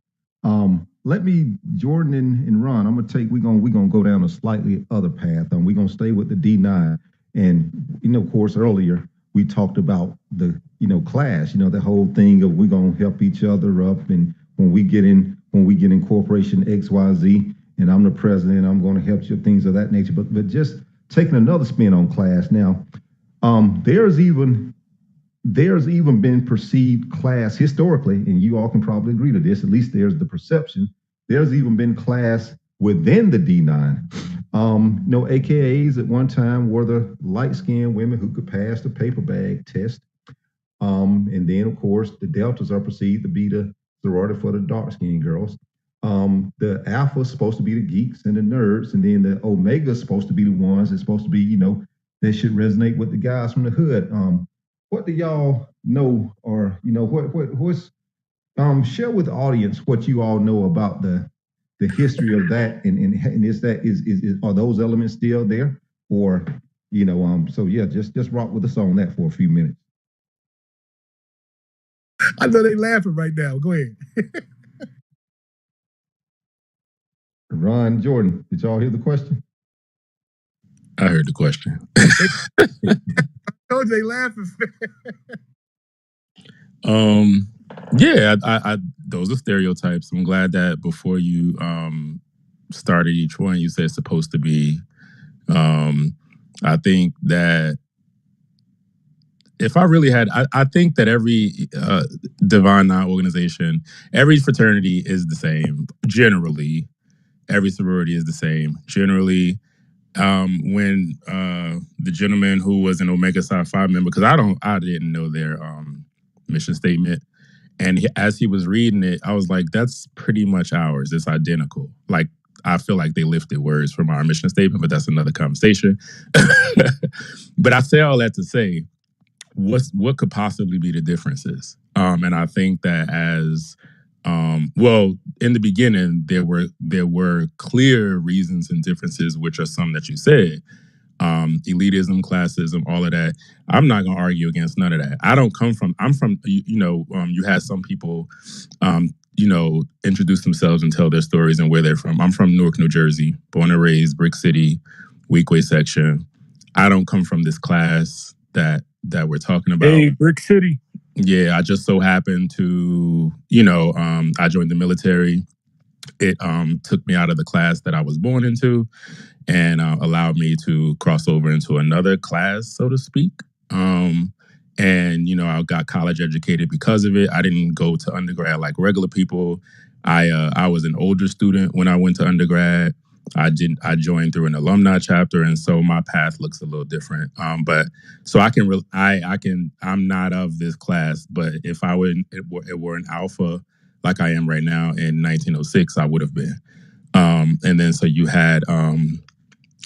Let me, Jordan and Ron, we're gonna go down a slightly other path. We're gonna stay with the D9. And of course, earlier we talked about the class, the whole thing of we're gonna help each other up, and when we get in corporation XYZ, and I'm the president, I'm gonna help you, things of that nature. But just taking another spin on class now, there's even been perceived class historically, and you all can probably agree to this, at least there's the perception, there's even been class within the D9. AKAs at one time were the light-skinned women who could pass the paper bag test. And then, of course, the Deltas are perceived to be the sorority for the dark-skinned girls. The Alpha is supposed to be the geeks and the nerds, and then the Omega is supposed to be the ones that's supposed to be, that should resonate with the guys from the hood. What do y'all know, or what's share with the audience what you all know about the history of that, and is are those elements still there, or so yeah, just rock with us on that for a few minutes. I know they laughing right now. Go ahead. Ron, Jordan, did y'all hear the question? I heard the question. I told you they laughing. Yeah, I those are stereotypes. I'm glad that before you started each one, you said it's supposed to be. I think that if I really had, I think that every Divine Nine organization, every fraternity is the same. Generally, every sorority is the same. Generally, when the gentleman who was an Omega Psi Phi member, because I didn't know their mission statement, and as he was reading it, I was like, that's pretty much ours. It's identical. Like, I feel like they lifted words from our mission statement, but that's another conversation. But I say all that to say, what could possibly be the differences? And I think that as well, in the beginning, there were clear reasons and differences, which are some that you said. Elitism, classism, all of that. I'm not gonna argue against none of that. I'm from, you had some people, introduce themselves and tell their stories and where they're from. I'm from Newark, New Jersey, born and raised, Brick City, Weequay section. I don't come from this class that we're talking about. Hey, Brick City. Yeah, I just so happened to, I joined the military. It took me out of the class that I was born into and allowed me to cross over into another class, so to speak. And I got college educated because of it. I didn't go to undergrad like regular people. I was an older student when I went to undergrad. I joined through an alumni chapter, and so my path looks a little different. But so I'm not of this class. But if it were an alpha like I am right now in 1906, I would have been. And then so you had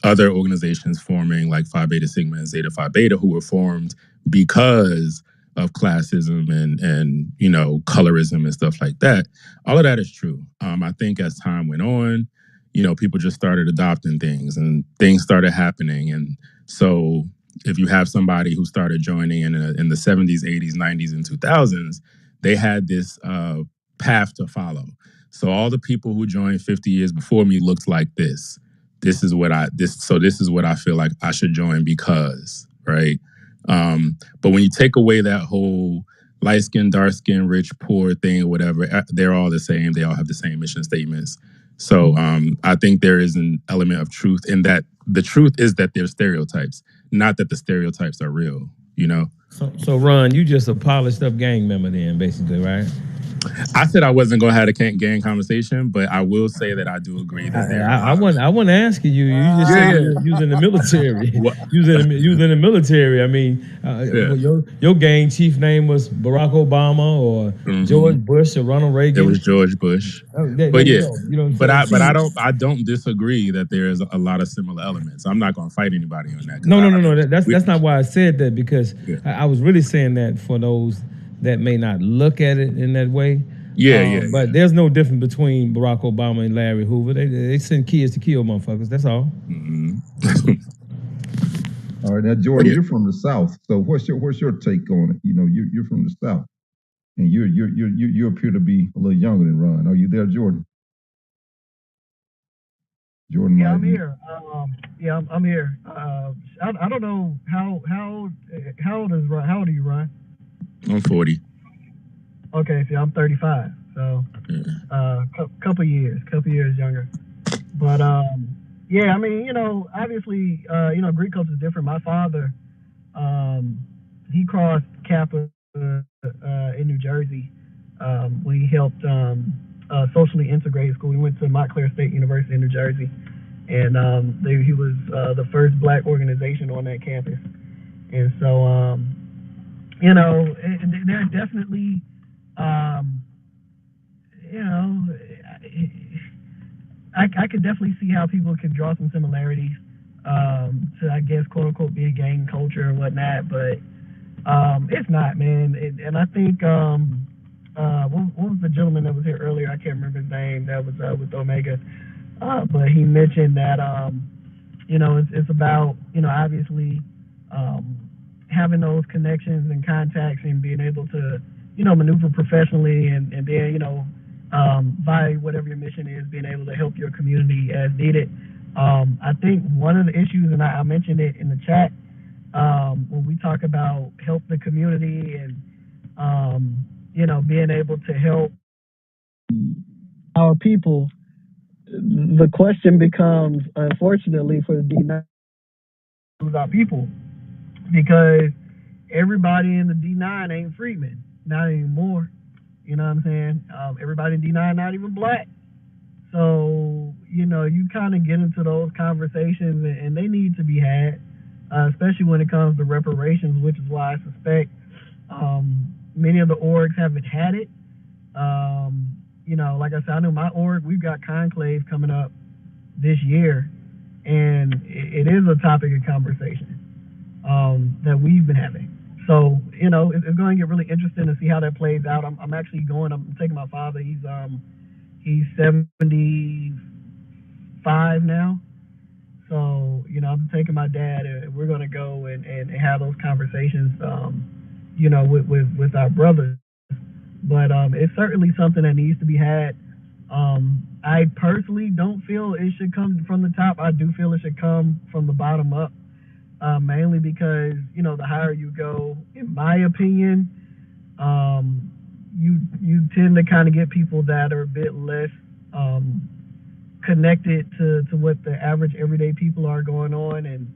other organizations forming like Phi Beta Sigma and Zeta Phi Beta, who were formed because of classism and colorism and stuff like that. All of that is true. I think as time went on, people just started adopting things and things started happening. And so if you have somebody who started joining in the 70s, 80s, 90s, and 2000s, they had this path to follow. So all the people who joined 50 years before me looked like this. This is what I feel like I should join because, right? But when you take away that whole light skin, dark skin, rich, poor thing or whatever, they're all the same. They all have the same mission statements. So I think there is an element of truth in that. The truth is that there's stereotypes, not that the stereotypes are real, So Ron, you just a polished up gang member then, basically, right? I said I wasn't going to have a gang conversation, but I will say that I do agree that there I are. want to ask you. You just said you was in the military. What? You was in the military. I mean, Yeah. your gang chief name was Barack Obama or George Bush or Ronald Reagan. It was George Bush. But yeah, but I don't disagree that there is a lot of similar elements. I'm not going to fight anybody on that. No. That's not why I said that, because I was really saying that for those that may not look at it in that way. But there's no difference between Barack Obama and Larry Hoover. They send kids to kill motherfuckers. That's all. All right, now Jordan, you're from the South, so what's your take on it? You know, you're from the South, and you appear to be a little younger than Ron. Are you there, Jordan? Jordan, I'm here. I'm here. I don't know how old is Ron? How old are you, Ron? I'm 40. Okay, see, I'm 35, so couple years younger. But yeah, I mean, obviously, Greek culture is different. My father, he crossed Kappa in New Jersey. We helped socially integrate school. We went to Montclair State University in New Jersey, and he was the first black organization on that campus. And so, there are definitely, I could definitely see how people could draw some similarities to, I guess, quote unquote, be a gang culture and whatnot, but it's not, man. And I think, what was the gentleman that was here earlier? I can't remember his name. That was with Omega, but he mentioned that it's about obviously having those connections and contacts and being able to maneuver professionally and then by whatever your mission is, being able to help your community as needed. I think one of the issues, and I mentioned it in the chat, when we talk about help the community and being able to help our people, the question becomes, unfortunately, for the D9, who's our people? Because everybody in the D9 ain't freedmen, not anymore. You know what I'm saying? Everybody in D9 not even black. So, you kind of get into those conversations, and they need to be had, especially when it comes to reparations, which is why I suspect many of the orgs haven't had it. Like I said, I know my org, we've got Conclave coming up this year, and it is a topic of conversation that we've been having. So, it's going to get really interesting to see how that plays out. I'm actually I'm taking my father. He's 75 now. So, I'm taking my dad, and we're going to go and have those conversations, with our brothers. But it's certainly something that needs to be had. I personally don't feel it should come from the top. I do feel it should come from the bottom up. Mainly because, the higher you go, in my opinion, you tend to kind of get people that are a bit less connected to what the average everyday people are going on. And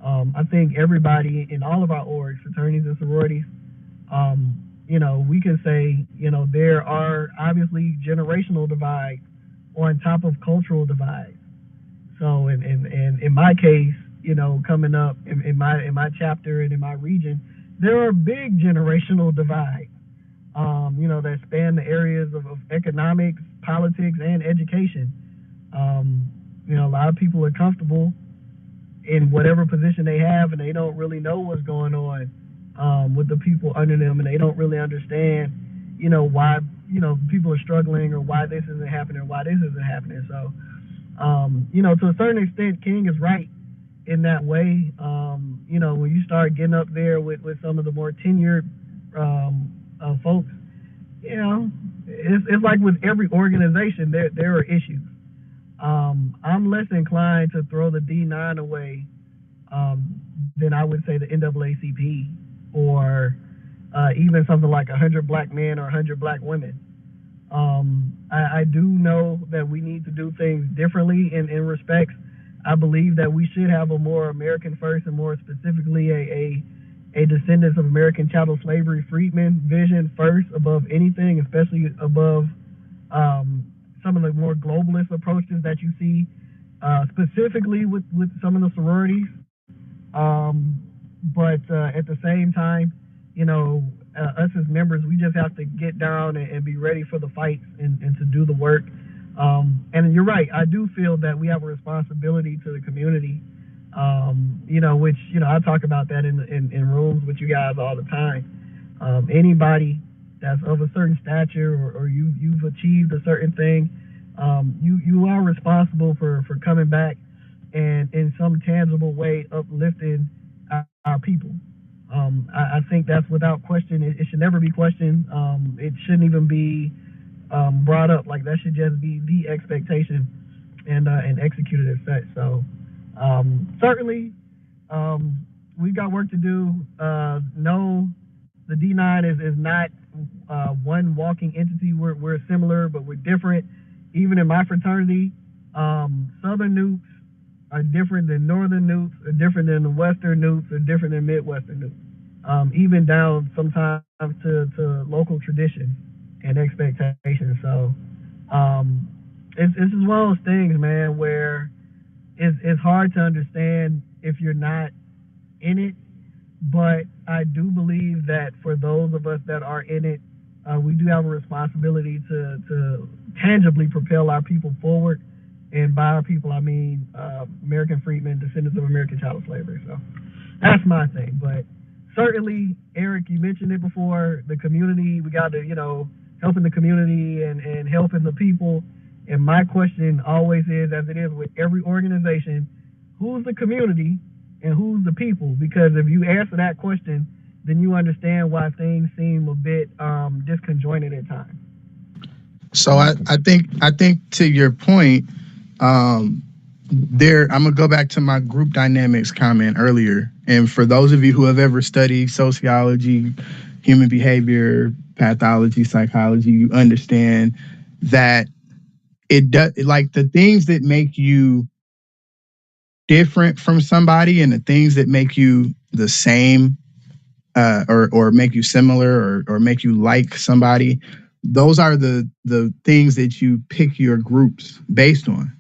I think everybody in all of our orgs, fraternities and sororities, we can say, there are obviously generational divides on top of cultural divides. So in my case, coming up in my chapter and in my region, there are big generational divides, that span the areas of economics, politics, and education. A lot of people are comfortable in whatever position they have, and they don't really know what's going on with the people under them, and they don't really understand, why, people are struggling, or why this isn't happening, or why this isn't happening. So, to a certain extent, King is right in that way. When you start getting up there with some of the more tenured folks, it's like with every organization, there are issues. I'm less inclined to throw the D9 away than I would say the NAACP or even something like 100 black men or 100 black women. I do know that we need to do things differently in respects. I believe that we should have a more American first and more specifically a a descendants of American chattel slavery freedmen vision first above anything, especially above some of the more globalist approaches that you see, specifically with some of the sororities. But at the same time, you know, us as members, we just have to get down and be ready for the fights and to do the work. And you're right, I do feel that we have a responsibility to the community, you know, which, you know, I talk about that in rooms with you guys all the time. Anybody that's of a certain stature or you've achieved a certain thing, you are responsible for coming back and in some tangible way uplifting our people. I think that's without question. It should never be questioned. It shouldn't even be brought up. Like, that should just be the expectation and executed as such. So certainly we've got work to do. No, the D9 is not one walking entity. We're similar, but we're different. Even in my fraternity, Southern Newts are different than Northern Newts, are different than the Western Newts, are different than Midwestern Newts, even down sometimes to local tradition and expectations. So it's just one of those things, man, where it's hard to understand if you're not in it. But I do believe that for those of us that are in it, we do have a responsibility to tangibly propel our people forward. And by our people, I mean American freedmen, descendants of American chattel slavery. So that's my thing. But certainly, Eric, you mentioned it before, the community, we got to, you know, helping the community and helping the people. And my question always is, as it is with every organization, who's the community and who's the people? Because if you answer that question, then you understand why things seem a bit disconjointed at times. So I think to your point, I'm gonna go back to my group dynamics comment earlier. And for those of you who have ever studied sociology, human behavior, pathology, psychology, you understand that it does, like, the things that make you different from somebody and the things that make you the same, or make you similar or make you like somebody, those are the things that you pick your groups based on.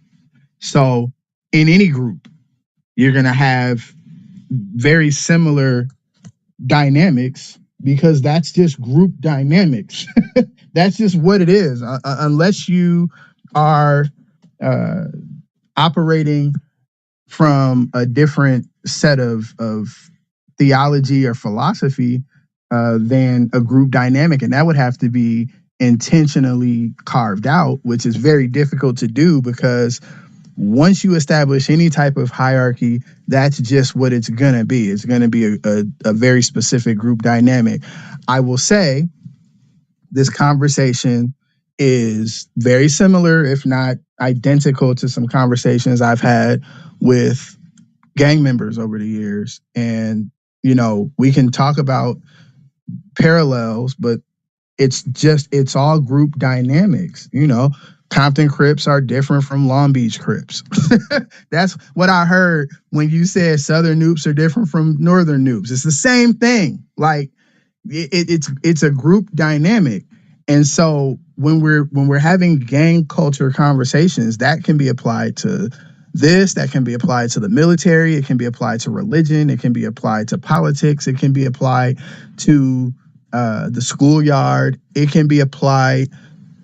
So in any group, you're going to have very similar dynamics because that's just group dynamics. That's just what it is. Unless you are operating from a different set of theology or philosophy than a group dynamic. And that would have to be intentionally carved out, which is very difficult to do because once you establish any type of hierarchy, that's just what it's going to be. It's going to be a very specific group dynamic. I will say this conversation is very similar, if not identical, to some conversations I've had with gang members over the years. And, you know, we can talk about parallels, but it's all group dynamics. You know, Compton Crips are different from Long Beach Crips. That's what I heard when you said Southern Noops are different from Northern Noops. It's the same thing. Like it's a group dynamic. And so when we're having gang culture conversations, that can be applied to this, that can be applied to the military, it can be applied to religion, it can be applied to politics, it can be applied to the schoolyard, it can be applied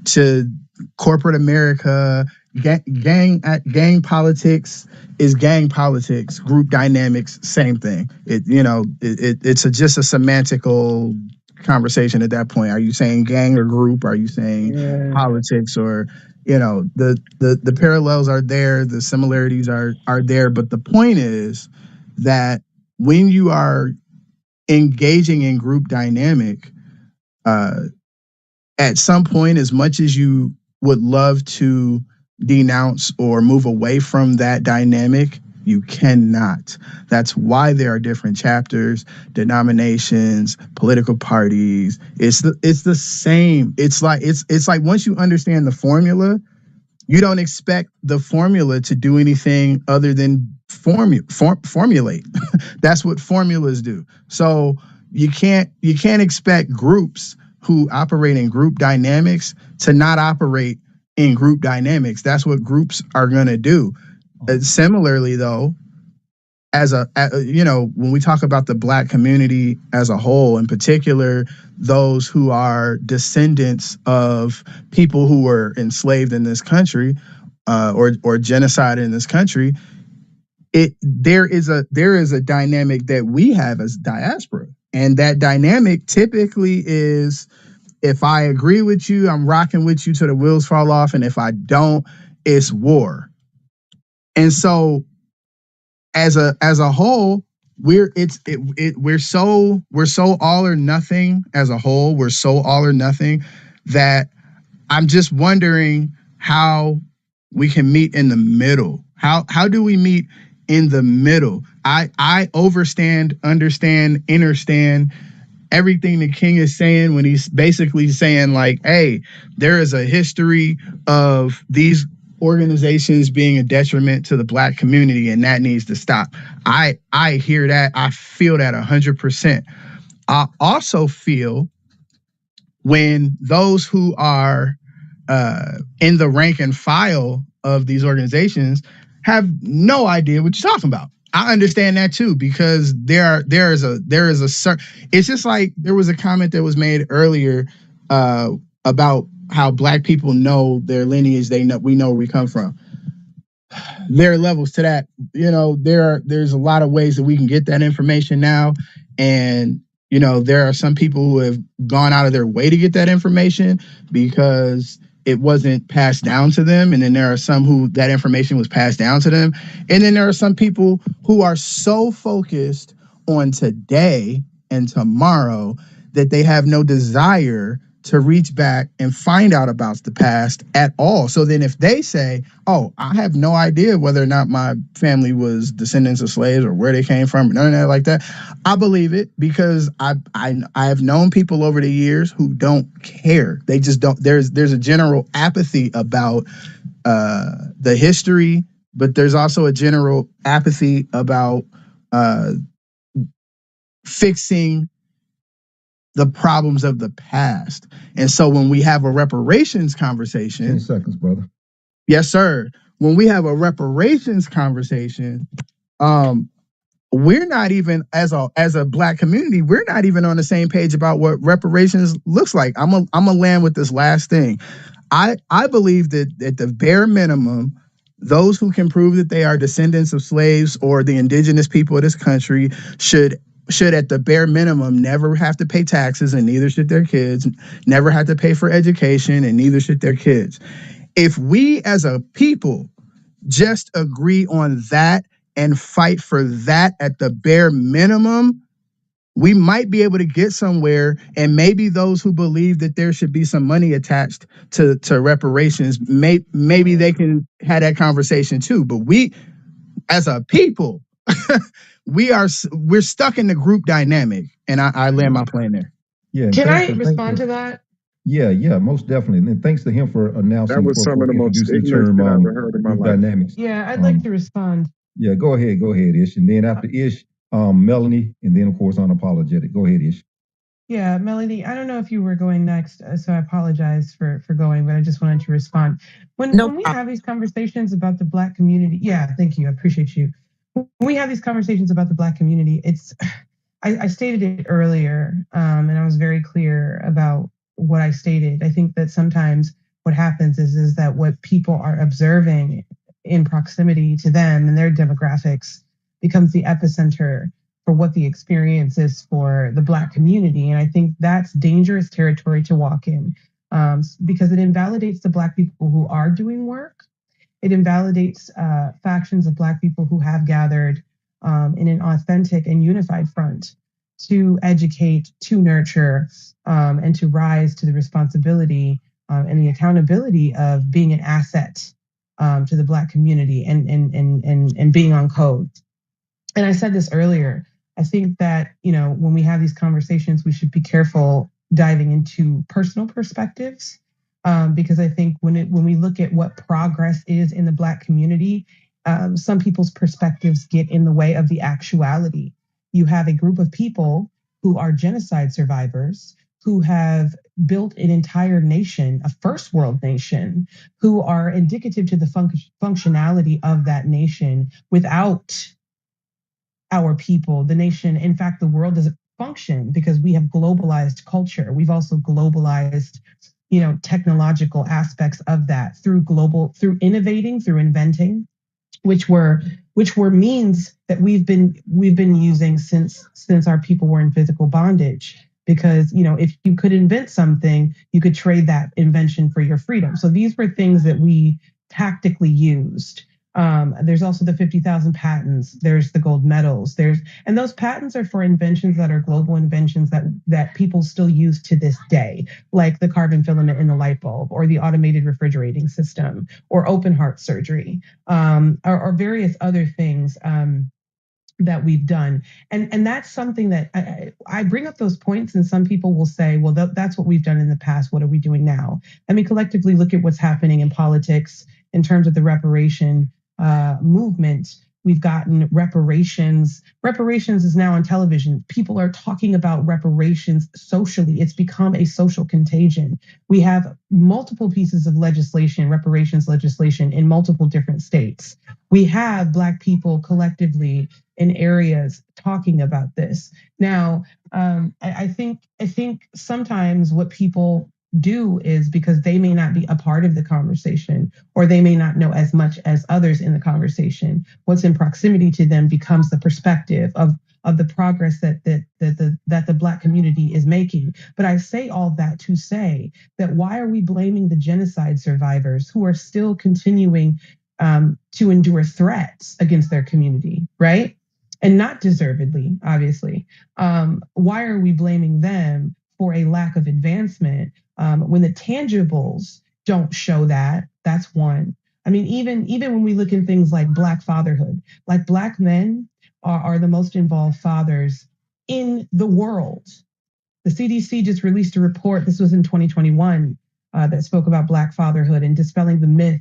to corporate America. Gang politics is gang politics. Group dynamics, same thing. It's just a semantical conversation at that point. Are you saying gang or group? Are you saying politics? Or, you know, the parallels are there, the similarities are there, but the point is that when you are engaging in group dynamic, at some point, as much as you would love to denounce or move away from that dynamic, you cannot. That's why there are different chapters, denominations, political parties. It's the same. It's like once you understand the formula, you don't expect the formula to do anything other than formulate. That's what formulas do. So you can't expect groups who operate in group dynamics to not operate in group dynamics. That's what groups are going to do. Similarly, though, when we talk about the Black community as a whole, in particular, those who are descendants of people who were enslaved in this country, or genocide in this country, there is a dynamic that we have as diaspora, and that dynamic typically is, if I agree with you, I'm rocking with you till the wheels fall off, and if I don't, it's war. And so, as a whole, we're so all or nothing. As a whole, we're so all or nothing that I'm just wondering how we can meet in the middle. How do we meet in the middle? I understand everything the King is saying when he's basically saying, like, hey, there is a history of these organizations being a detriment to the Black community, and that needs to stop. I hear that. I feel that 100%. I also feel when those who are in the rank and file of these organizations have no idea what you're talking about. I understand that too, because there is a certain. It's just like there was a comment that was made earlier about how Black people know their lineage. We know where we come from. There are levels to that. There's a lot of ways that we can get that information now, and there are some people who have gone out of their way to get that information because it wasn't passed down to them, and then there are some who that information was passed down to them, and then there are some people who are so focused on today and tomorrow that they have no desire to reach back and find out about the past at all. So then if they say, oh, I have no idea whether or not my family was descendants of slaves or where they came from, none of that like that, I believe it, because I have known people over the years who don't care. They just don't. There's a general apathy about the history, but there's also a general apathy about fixing the problems of the past. And so when we have a reparations conversation... 10 seconds, brother. Yes, sir. When we have a reparations conversation, we're not even, as a Black community, we're not even on the same page about what reparations looks like. I'm gonna land with this last thing. I believe that at the bare minimum, those who can prove that they are descendants of slaves or the indigenous people of this country should at the bare minimum never have to pay taxes, and neither should their kids, never have to pay for education, and neither should their kids. If we as a people just agree on that and fight for that at the bare minimum, we might be able to get somewhere. And maybe those who believe that there should be some money attached to reparations, maybe they can have that conversation too. But we as a people, we're stuck in the group dynamic, and I land my plane there. Yeah. Can I respond to that? Yeah, most definitely. And thanks to him for announcing. That was some of the most introducing ignorant the shit I've term ever heard in my group life. dynamics. Yeah, I'd like to respond. Yeah, go ahead, Ish. And then after Ish, Melanie, and then of course Unapologetic. Go ahead, Ish. Yeah, Melanie, I don't know if you were going next, so I apologize for going, but I just wanted to respond. When we have these conversations about the Black community, yeah, thank you, I appreciate you. When we have these conversations about the Black community, I stated it earlier, and I was very clear about what I stated. I think that sometimes what happens is that what people are observing in proximity to them and their demographics becomes the epicenter for what the experience is for the Black community. And I think that's dangerous territory to walk in, because it invalidates the Black people who are doing work. It invalidates factions of Black people who have gathered in an authentic and unified front to educate, to nurture, and to rise to the responsibility and the accountability of being an asset to the Black community and being on code. And I said this earlier, I think that, when we have these conversations, we should be careful diving into personal perspectives, because I think when we look at what progress is in the Black community, some people's perspectives get in the way of the actuality. You have a group of people who are genocide survivors who have built an entire nation, a first world nation, who are indicative to the functionality of that nation. Without our people, the nation, in fact, the world doesn't function because we have globalized culture. We've also globalized, technological aspects of that through innovating, through inventing, which were means that we've been using since our people were in physical bondage. Because if you could invent something, you could trade that invention for your freedom. So these were things that we tactically used. There's also the 50,000 patents. There's the gold medals. And those patents are for inventions that are global inventions that people still use to this day, like the carbon filament in the light bulb, or the automated refrigerating system, or open heart surgery, or various other things that we've done. And that's something that I bring up those points, and some people will say, well, that's what we've done in the past. What are we doing now? Let me collectively look at what's happening in politics in terms of the reparation movement. We've gotten reparations. Reparations is now on television. People are talking about reparations socially. It's become a social contagion. We have multiple pieces of legislation, reparations legislation, in multiple different states. We have Black people collectively in areas talking about this. Now, I think sometimes what people do is, because they may not be a part of the conversation, or they may not know as much as others in the conversation, what's in proximity to them becomes the perspective of the progress that the Black community is making. But I say all that to say that, why are we blaming the genocide survivors who are still continuing to endure threats against their community, right? And not deservedly, obviously. Why are we blaming them for a lack of advancement when the tangibles don't show that? That's one. I mean, even when we look at things like Black fatherhood, like Black men are the most involved fathers in the world. The CDC just released a report, this was in 2021, that spoke about Black fatherhood and dispelling the myth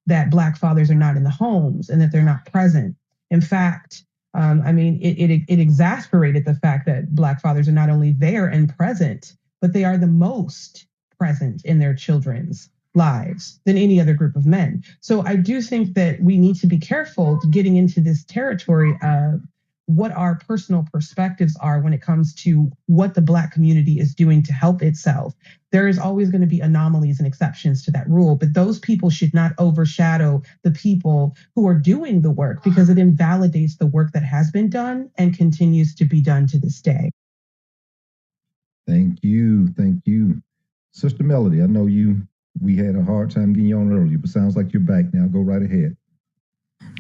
that Black fathers are not in the homes and that they're not present. In fact, it exasperated the fact that Black fathers are not only there and present, but they are the most present in their children's lives than any other group of men. So I do think that we need to be careful getting into this territory of what our personal perspectives are when it comes to what the Black community is doing to help itself. There is always going to be anomalies and exceptions to that rule, but those people should not overshadow the people who are doing the work, because it invalidates the work that has been done and continues to be done to this day. Thank you. Sister Melody, I know we had a hard time getting you on earlier, but sounds like you're back now. Go right ahead.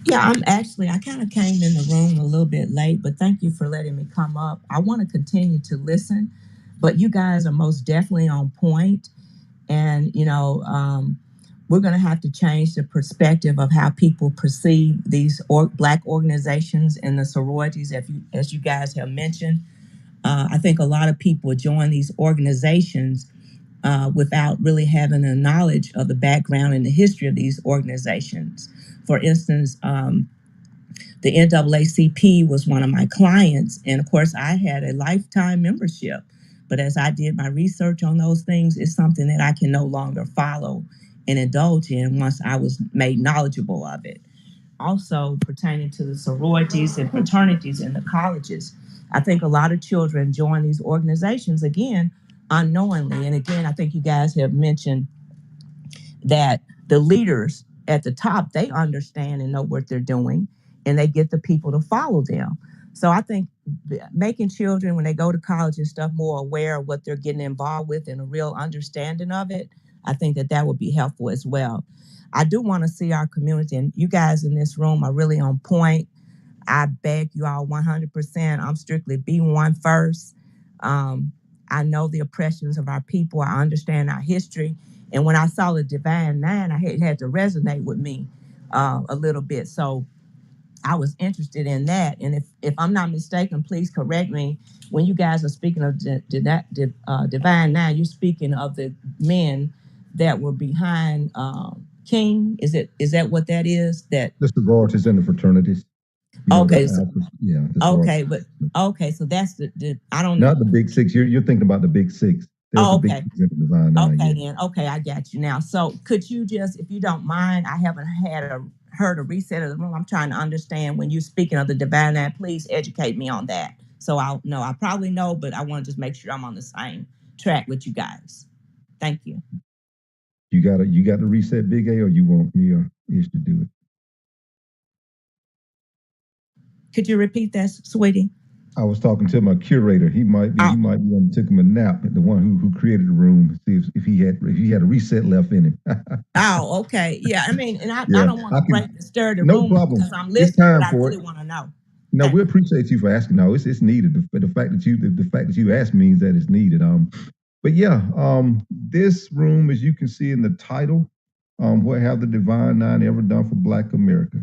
Yeah, I kind of came in the room a little bit late, but thank you for letting me come up. I want to continue to listen, but you guys are most definitely on point. And, we're going to have to change the perspective of how people perceive these Black organizations and the sororities, as you guys have mentioned. I think a lot of people join these organizations without really having a knowledge of the background and the history of these organizations. For instance, the NAACP was one of my clients, and of course I had a lifetime membership. But as I did my research on those things, it's something that I can no longer follow and indulge in once I was made knowledgeable of it. Also, pertaining to the sororities and fraternities in the colleges, I think a lot of children join these organizations, again, unknowingly. And again, I think you guys have mentioned that the leaders at the top, they understand and know what they're doing, and they get the people to follow them. So I think making children, when they go to college and stuff, more aware of what they're getting involved with and a real understanding of it, I think that would be helpful as well. I do want to see our community, and you guys in this room are really on point. I beg you all 100%. I'm strictly B1 first. I know the oppressions of our people. I understand our history. And when I saw the Divine Nine, it had to resonate with me a little bit. So I was interested in that. And if I'm not mistaken, please correct me. When you guys are speaking of Divine Nine, you're speaking of the men that were behind King? Is that what that is? That The sororities and the fraternities. You know, okay, the so, alphas, yeah, the okay, sororities. but okay, so that's the I don't Not the big six. You're thinking about the big six. There's oh, the big okay. six in the Divine Nine. Okay, Yeah. then. Okay, I got you now. So could you just, if you don't mind, I haven't heard a reset of the room. I'm trying to understand when you're speaking of the Divine Nine. Please educate me on that. So I'll know. I probably know, but I want to just make sure I'm on the same track with you guys. Thank you. You got to reset, Big A, or you want me or Ish to do it? Could you repeat that, sweetie? I was talking to my curator. He might be one took him a nap. The one who created the room. See if he had a reset left in him. Oh, okay. Yeah, I mean, and I Yeah, don't want to break the stir the no room problem. because I'm It's listening, time but I for really it. want to know. No, we appreciate you for asking. No, it's needed. The fact that you asked means that it's needed. But yeah, this room, as you can see in the title, what have the Divine Nine ever done for Black America?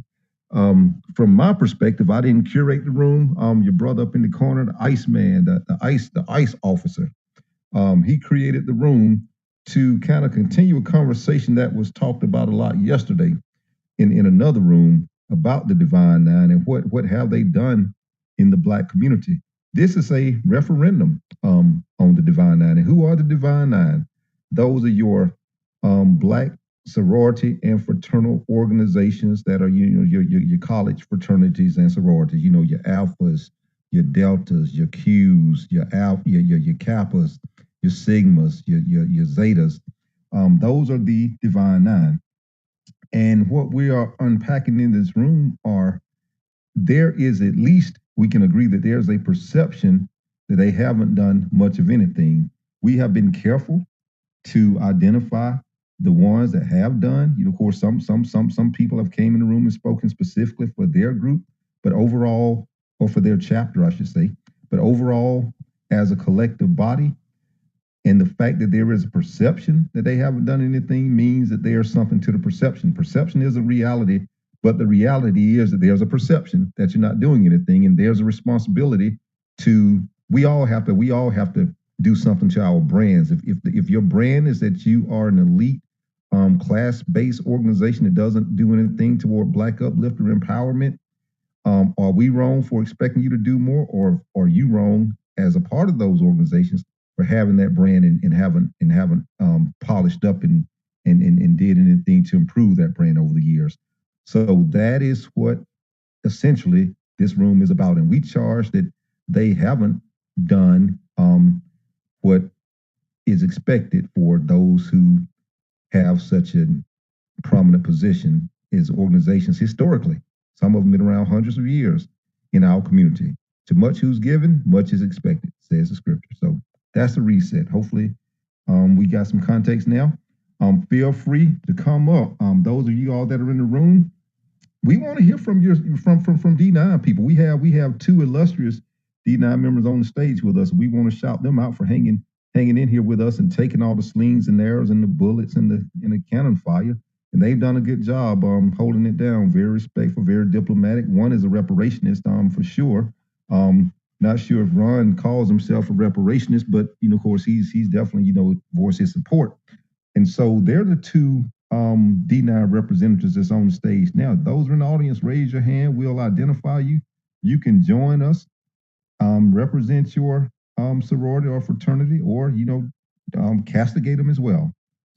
From my perspective, I didn't curate the room. Your brother up in the corner, the Iceman, the ice officer, he created the room to kind of continue a conversation that was talked about a lot yesterday in another room about the Divine Nine and what have they done in the Black community. This is a referendum on the Divine Nine. And who are the Divine Nine? Those are your Black sorority and fraternal organizations that are your college fraternities and sororities. You know, your alphas, your deltas, your Qs, your kappas, your sigmas, your zetas. Those are the Divine Nine. And what we are unpacking in this room are, there is, at least we can agree that there's a perception that they haven't done much of anything. We have been careful to identify the ones that have done. You know, of course, some people have came in the room and spoken specifically for their group, but overall, or for their chapter, I should say, but overall, as a collective body, and the fact that there is a perception that they haven't done anything means that there's something to the perception. Perception is a reality, but the reality is that there's a perception that you're not doing anything, and there's a responsibility to. We all have to do something to our brands. If your brand is that you are an elite, class-based organization that doesn't do anything toward Black uplift or empowerment, are we wrong for expecting you to do more, or are you wrong as a part of those organizations for having that brand and haven't polished up and did anything to improve that brand over the years? So that is what essentially this room is about. And we charge that they haven't done what is expected for those who have such a prominent position as organizations historically. Some of them been around hundreds of years in our community. To much who's given, much is expected, says the scripture. So that's the reset. Hopefully, we got some context now. Feel free to come up. Those of you all that are in the room, we want to hear from D9 people. We have two illustrious D9 members on the stage with us. We want to shout them out for hanging in here with us and taking all the slings and arrows and the bullets and the cannon fire. And they've done a good job holding it down. Very respectful, very diplomatic. One is a reparationist, for sure. Not sure if Ron calls himself a reparationist, but of course he's definitely voiced his support. And so they're the two D9 representatives that's on the stage now. Those in the audience, raise your hand. We'll identify you. You can join us, represent your sorority or fraternity, or castigate them as well.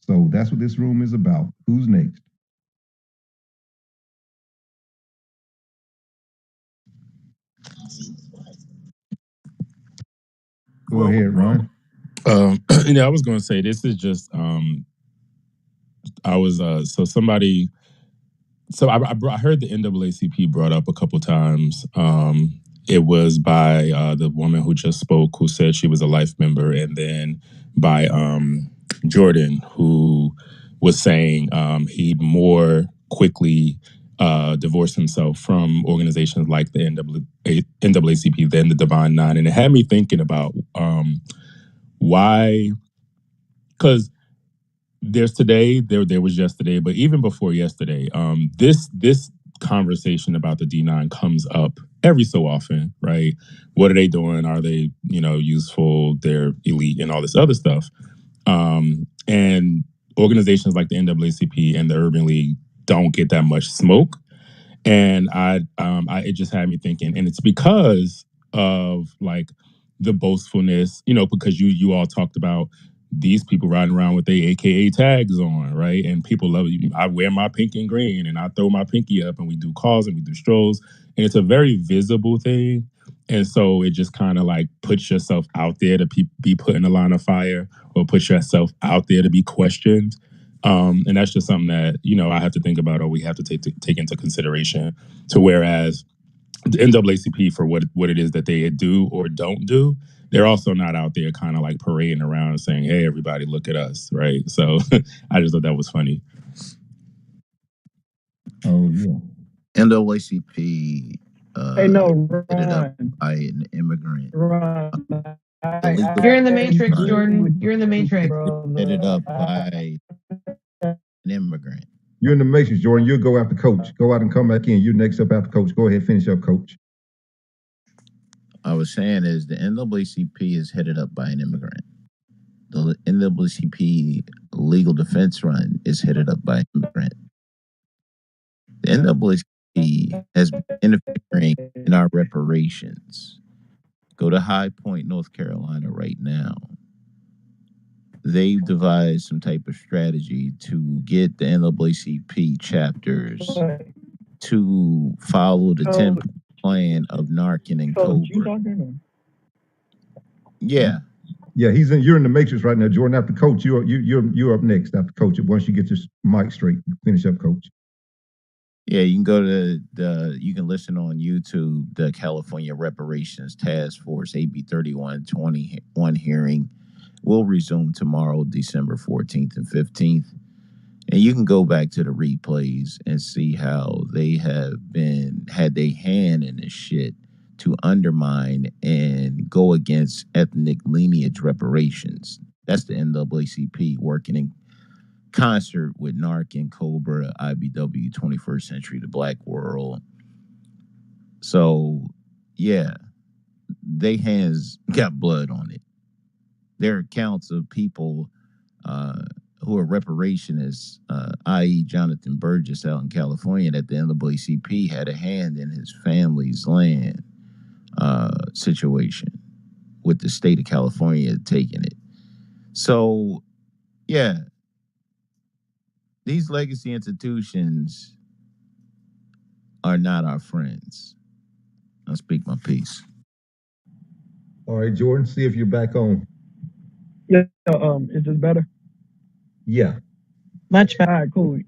So that's what this room is about. Who's next? Go ahead, Ron. I was going to say, this is just I was somebody. So I heard the NAACP brought up a couple times. It was by the woman who just spoke, who said she was a life member, and then by Jordan, who was saying he'd more quickly divorce himself from organizations like the NAACP than the Divine Nine. And it had me thinking about why, because there's today, there was yesterday, but even before yesterday, this conversation about the D9 comes up every so often, right? What are they doing? Are they, useful? They're elite and all this other stuff. And organizations like the NAACP and the Urban League don't get that much smoke. And it just had me thinking, and it's because of like the boastfulness, because you all talked about these people riding around with their AKA tags on, right? And people love it. I wear my pink and green, and I throw my pinky up, and we do calls and we do strolls, and it's a very visible thing. And so it just kind of like puts yourself out there to be put in a line of fire, or put yourself out there to be questioned. And that's just something that, I have to think about, or we have to take into consideration. To whereas the NAACP, for what it is that they do or don't do, they're also not out there kind of like parading around and saying, "Hey, everybody, look at us," right? So I just thought that was funny. Oh yeah. NAACP Hey, no, headed up Ron. by an immigrant. Ron, You're in the Matrix, Right. Jordan. You're in the Matrix. Headed up by an immigrant. You're in the matrix, Jordan. You'll go after Coach. Go out and come back in. You're next up after Coach. Go ahead, finish up, Coach. I was saying is the NAACP is headed up by an immigrant. The NAACP Legal Defense Run is headed up by an immigrant. The NAACP has been interfering in our reparations. Go to High Point, North Carolina right now. They've devised some type of strategy to get the NAACP chapters to follow the 10-point plan of Narcan and Cobra. Yeah. Yeah, you're in the matrix right now, Jordan. After Coach, you're up next after Coach. Once you get your mic straight, finish up, Coach. Yeah, you can go to you can listen on YouTube, the California Reparations Task Force AB 3121 hearing will resume tomorrow, December 14th and 15th. And you can go back to the replays and see how they have had their hand in this shit to undermine and go against ethnic lineage reparations. That's the NAACP working in concert with Narcan, Cobra, IBW, 21st Century, the Black World. So, yeah, they hands got blood on it. There are accounts of people who are reparationists, i.e. Jonathan Burgess out in California, that the NAACP had a hand in his family's land situation with the state of California taking it. So, yeah, these legacy institutions are not our friends. I'll speak my piece. All right, Jordan, see if you're back on. Yeah, is this better? Yeah. Much better. All right, cool.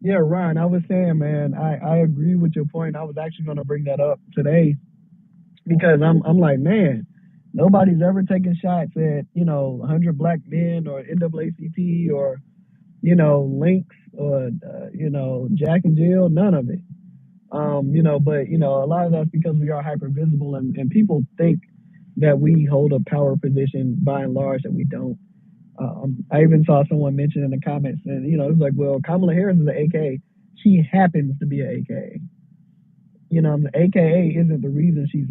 Yeah, Ryan, I was saying, man, I agree with your point. I was actually going to bring that up today because I'm like, man, nobody's ever taken shots at, 100 black men or NAACP or, Lynx or, Jack and Jill, none of it. But, a lot of that's because we are hyper visible and people think that we hold a power position by and large that we don't. I even saw someone mention in the comments, and it's like, well, Kamala Harris is an AKA. She happens to be an AKA. The AKA isn't the reason she's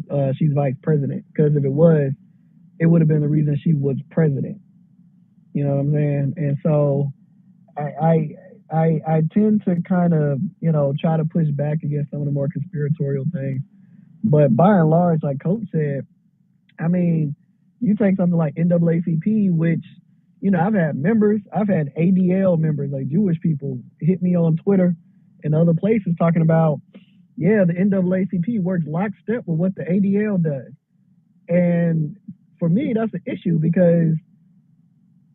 vice president, because if it was, it would have been the reason she was president. You know what I'm saying? And so I tend to kind of try to push back against some of the more conspiratorial things, but by and large, like Coach said, I mean, you take something like NAACP, which I've had ADL members, like Jewish people, hit me on Twitter and other places talking about, yeah, the NAACP works lockstep with what the ADL does. And for me, that's an issue because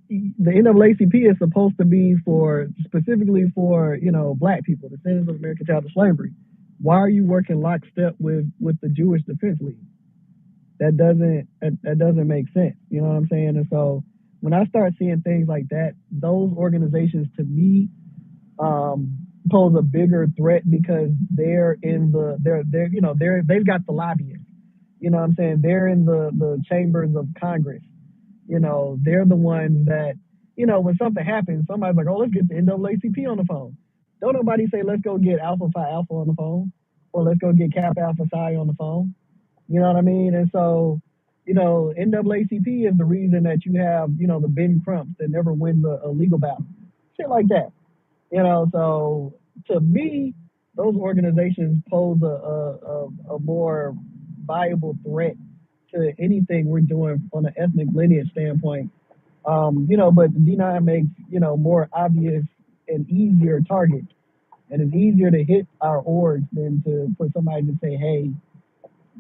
the NAACP is supposed to be specifically for black people, descendants of American child slavery. Why are you working lockstep with the Jewish Defense League? That doesn't make sense. You know what I'm saying? And so when I start seeing things like that, those organizations to me pose a bigger threat because they've got the lobbyists. You know what I'm saying? They're in the chambers of Congress. They're the ones that, when something happens, somebody's like, oh, let's get the NAACP on the phone. Don't nobody say, let's go get Alpha Phi Alpha on the phone, or let's go get Kappa Alpha Psi on the phone. You know what I mean? And so, NAACP is the reason that you have, the Ben Crumps that never wins a legal battle. Shit, shit like that. You know, so to me, those organizations pose a more viable threat to anything we're doing on an ethnic lineage standpoint. You know, but D9 makes, you know, more obvious and easier targets. And it's easier to hit our orgs than for somebody to say, hey,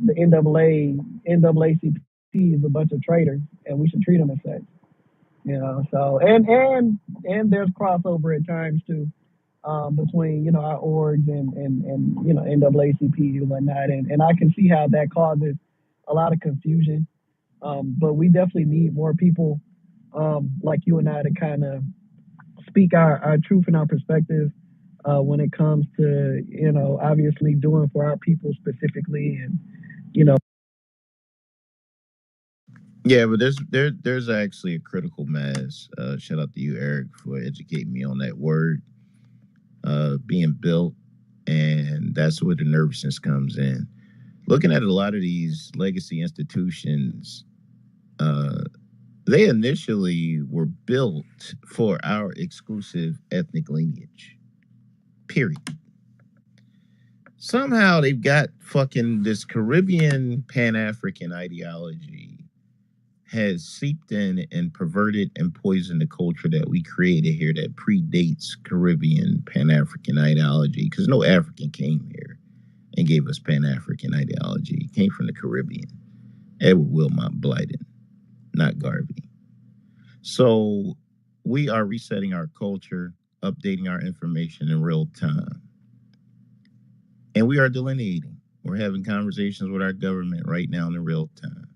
the NAACP is a bunch of traitors and we should treat them as such. You know, so and there's crossover at times too, between, you know, our orgs and you know, NAACP and whatnot. And I can see how that causes a lot of confusion. But we definitely need more people like you and I to kind of speak our truth and our perspective when it comes to, you know, obviously doing for our people specifically, and, you know. Yeah, but there's actually a critical mass. Shout out to you, Eric, for educating me on that word being built, and that's where the nervousness comes in. Looking at a lot of these legacy institutions, they initially were built for our exclusive ethnic lineage. Period. Somehow they've got fucking this Caribbean Pan-African ideology has seeped in and perverted and poisoned the culture that we created here that predates Caribbean Pan-African ideology, because no African came here and gave us Pan-African ideology. It came from the Caribbean. Edward Wilmot Blyden, not Garvey. So we are resetting our culture, updating our information in real time. And we are delineating. We're having conversations with our government right now in real time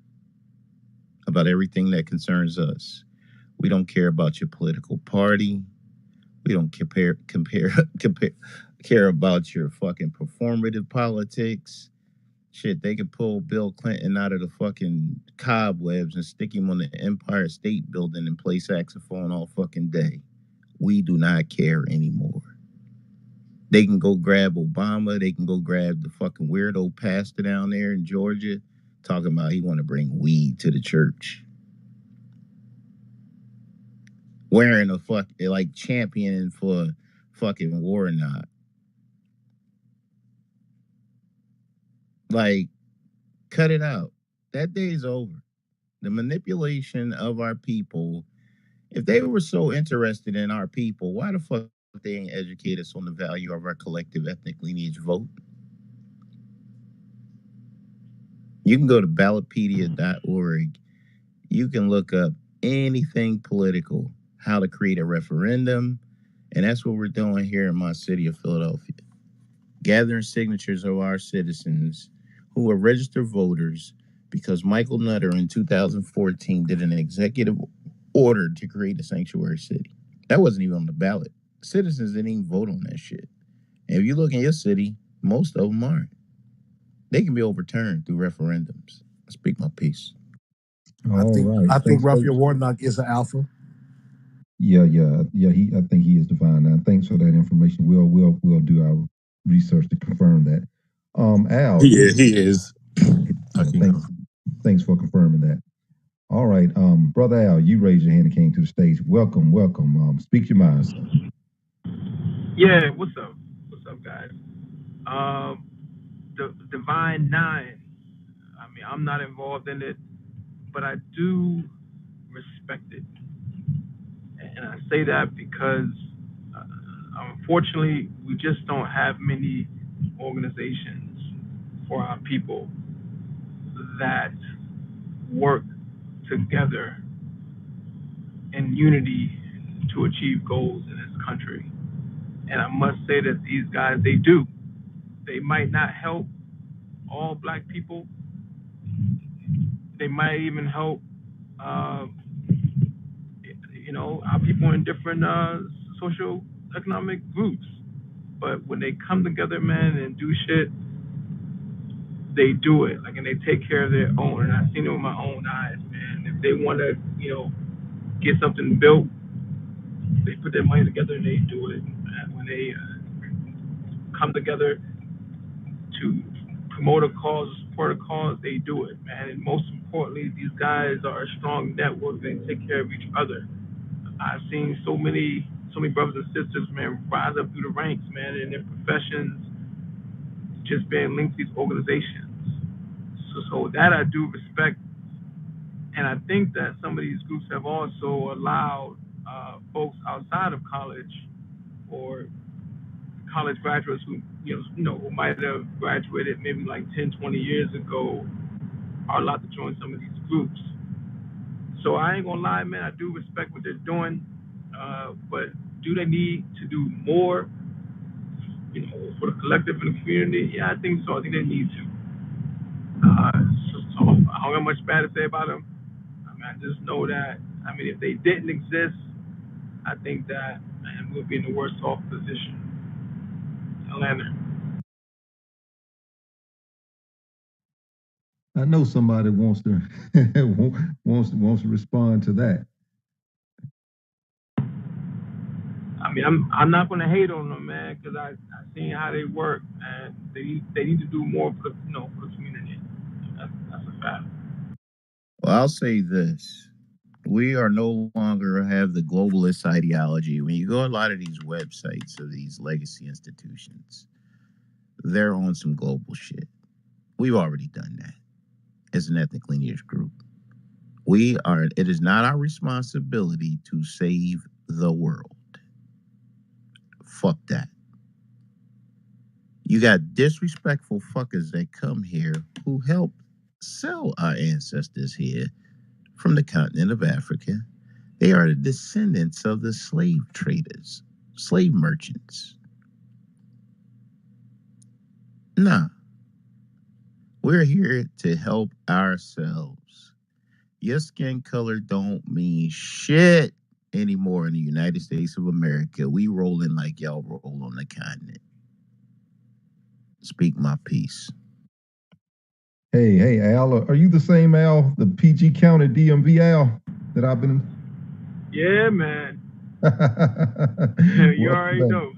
about everything that concerns us. We don't care about your political party. We don't care about your fucking performative politics. Shit, they could pull Bill Clinton out of the fucking cobwebs and stick him on the Empire State Building and play saxophone all fucking day. We do not care anymore. They can go grab Obama. They can go grab the fucking weirdo pastor down there in Georgia talking about he want to bring weed to the church. Wearing a like champion for fucking Warnock. Like, cut it out. That day's over. The manipulation of our people. If they were so interested in our people, why the fuck they ain't educate us on the value of our collective ethnic lineage vote? You can go to ballotpedia.org. You can look up anything political, how to create a referendum, and that's what we're doing here in my city of Philadelphia. Gathering signatures of our citizens who are registered voters because Michael Nutter in 2014 did an executive order to create a sanctuary city. That wasn't even on the ballot. Citizens didn't even vote on that shit. And if you look in your city, most of them aren't. They can be overturned through referendums. I speak my piece. I think Raphael Warnock is an alpha. Yeah. I think he is divine. Now, thanks for that information. We'll do our research to confirm that. Al, He is. Thanks for confirming that. All right, brother Al, you raised your hand and came to the stage. Welcome. Speak your mind, sir. Yeah, what's up, guys? The Divine Nine. I mean, I'm not involved in it, but I do respect it, and I say that because unfortunately, we just don't have many organizations for our people that work together in unity to achieve goals in this country. And I must say that these guys, they do. They might not help all black people. They might even help, our people in different social economic groups. But when they come together, man, and do shit, they do it. Like, and they take care of their own. And I've seen it with my own eyes, man. If they want to, get something built, they put their money together and they do it. And when they come together to promote a cause, support a cause, they do it, man. And most importantly, these guys are a strong network. They take care of each other. I've seen so many so many brothers and sisters, man, rise up through the ranks, man, in their professions, just being linked to these organizations. So that I do respect, and I think that some of these groups have also allowed folks outside of college or college graduates who who might have graduated maybe like 10, 20 years ago are allowed to join some of these groups. So I ain't gonna lie, man, I do respect what they're doing, but do they need to do more, for the collective and the community? Yeah, I think so. I think they need to. So I don't have much bad to say about them. I mean, I just know that, if they didn't exist, I think that, man, we'll be in the worse off position. Atlanta. I know somebody wants to wants to respond to that. I'm not gonna hate on them, man, because I seen how they work, and they need to do more for for the community. That's a fact. Well, I'll say this. We are no longer have the globalist ideology. When you go to a lot of these websites of these legacy institutions, they're on some global shit. We've already done that as an ethnic lineage group. It is not our responsibility to save the world. Fuck that. You got disrespectful fuckers that come here who help sell our ancestors here from the continent of Africa. They are the descendants of the slave traders, slave merchants. Nah. We're here to help ourselves. Your skin color don't mean shit anymore in the United States of America. We rolling like y'all roll on the continent. Speak my piece. Hey, Al, are you the same Al, the PG County DMV Al that I've been? Yeah, man. You already know.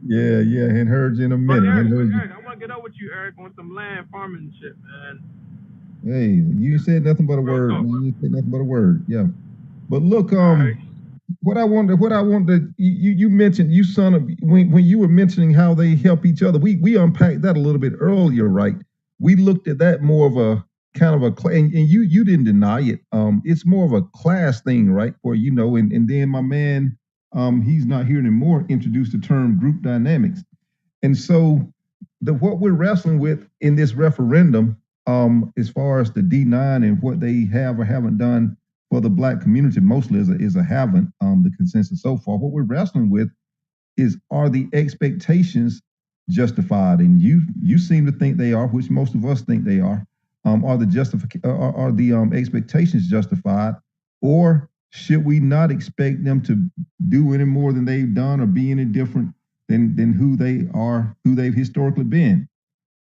Yeah, hadn't heard you in a minute. Eric, I want to get up with you, Eric, on some land farming shit, man. Hey, you said nothing but a word, man. You said nothing but a word. Yeah. But look, what I wanted, you mentioned when you were mentioning how they help each other. We unpacked that a little bit earlier, right? We looked at that more of a kind of a, and you didn't deny it. It's more of a class thing, right? Where and then my man, he's not here anymore, introduced the term group dynamics, and so what we're wrestling with in this referendum, as far as the D9 and what they have or haven't done for the Black community, mostly is a haven't. The consensus so far, what we're wrestling with is, are the expectations justified? And you seem to think they are, which most of us think they are. Are the expectations justified, or should we not expect them to do any more than they've done or be any different than who they are, who they've historically been?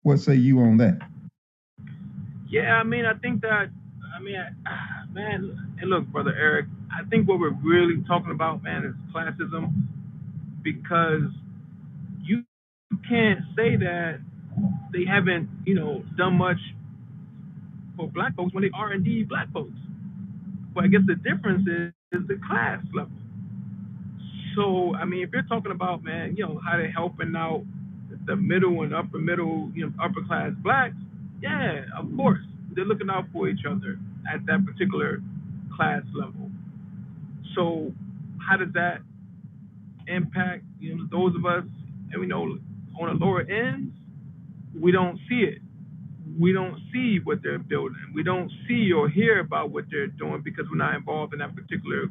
What say you on that? Yeah, I think that, man, and look, Brother Eric, I think what we're really talking about, man, is classism, because you can't say that they haven't, done much for Black folks when they are indeed Black folks. But I guess the difference is the class level. So, if you're talking about, man, how they're helping out the middle and upper middle, upper class Blacks, yeah, of course. They're looking out for each other at that particular class level. So how does that impact, those of us, and we know on the lower ends, we don't see it. We don't see what they're building. We don't see or hear about what they're doing because we're not involved in that particular,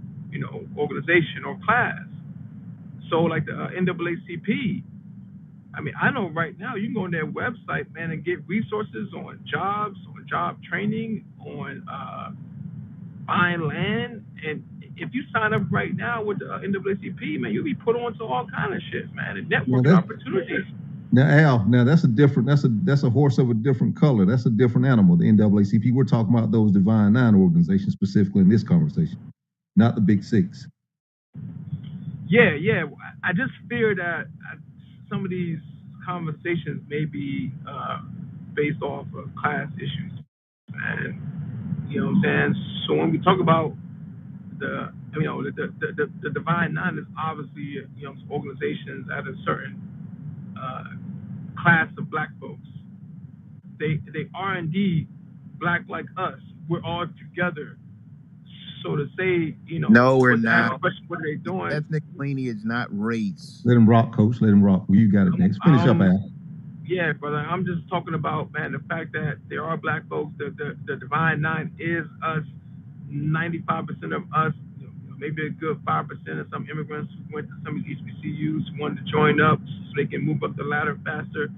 organization or class. So like the NAACP, I know right now you can go on their website, man, and get resources on jobs, on job training, on buying land. And if you sign up right now with the NAACP, man, you'll be put on to all kind of shit, man, and networking opportunities. Now, Al, that's a horse of a different color. That's a different animal, the NAACP. We're talking about those Divine Nine organizations specifically in this conversation, not the Big Six. Yeah. I just fear that some of these conversations may be based off of class issues. And, you know what I'm saying? So when we talk about the the Divine Nine is obviously organizations at a certain uh, class of black folks. They are indeed black like us. We're all together. So to say, No, we're what to ask not. the question, what are they doing? Ethnic lineage, not race. Let him rock, coach. Let him rock. Well, you got it next. Finish up, Al. Yeah, brother. I'm just talking about, man, the fact that there are black folks. The Divine Nine is us. 95% of us, maybe a good 5% of some immigrants who went to some of these HBCUs wanted to join up so they can move up the ladder faster.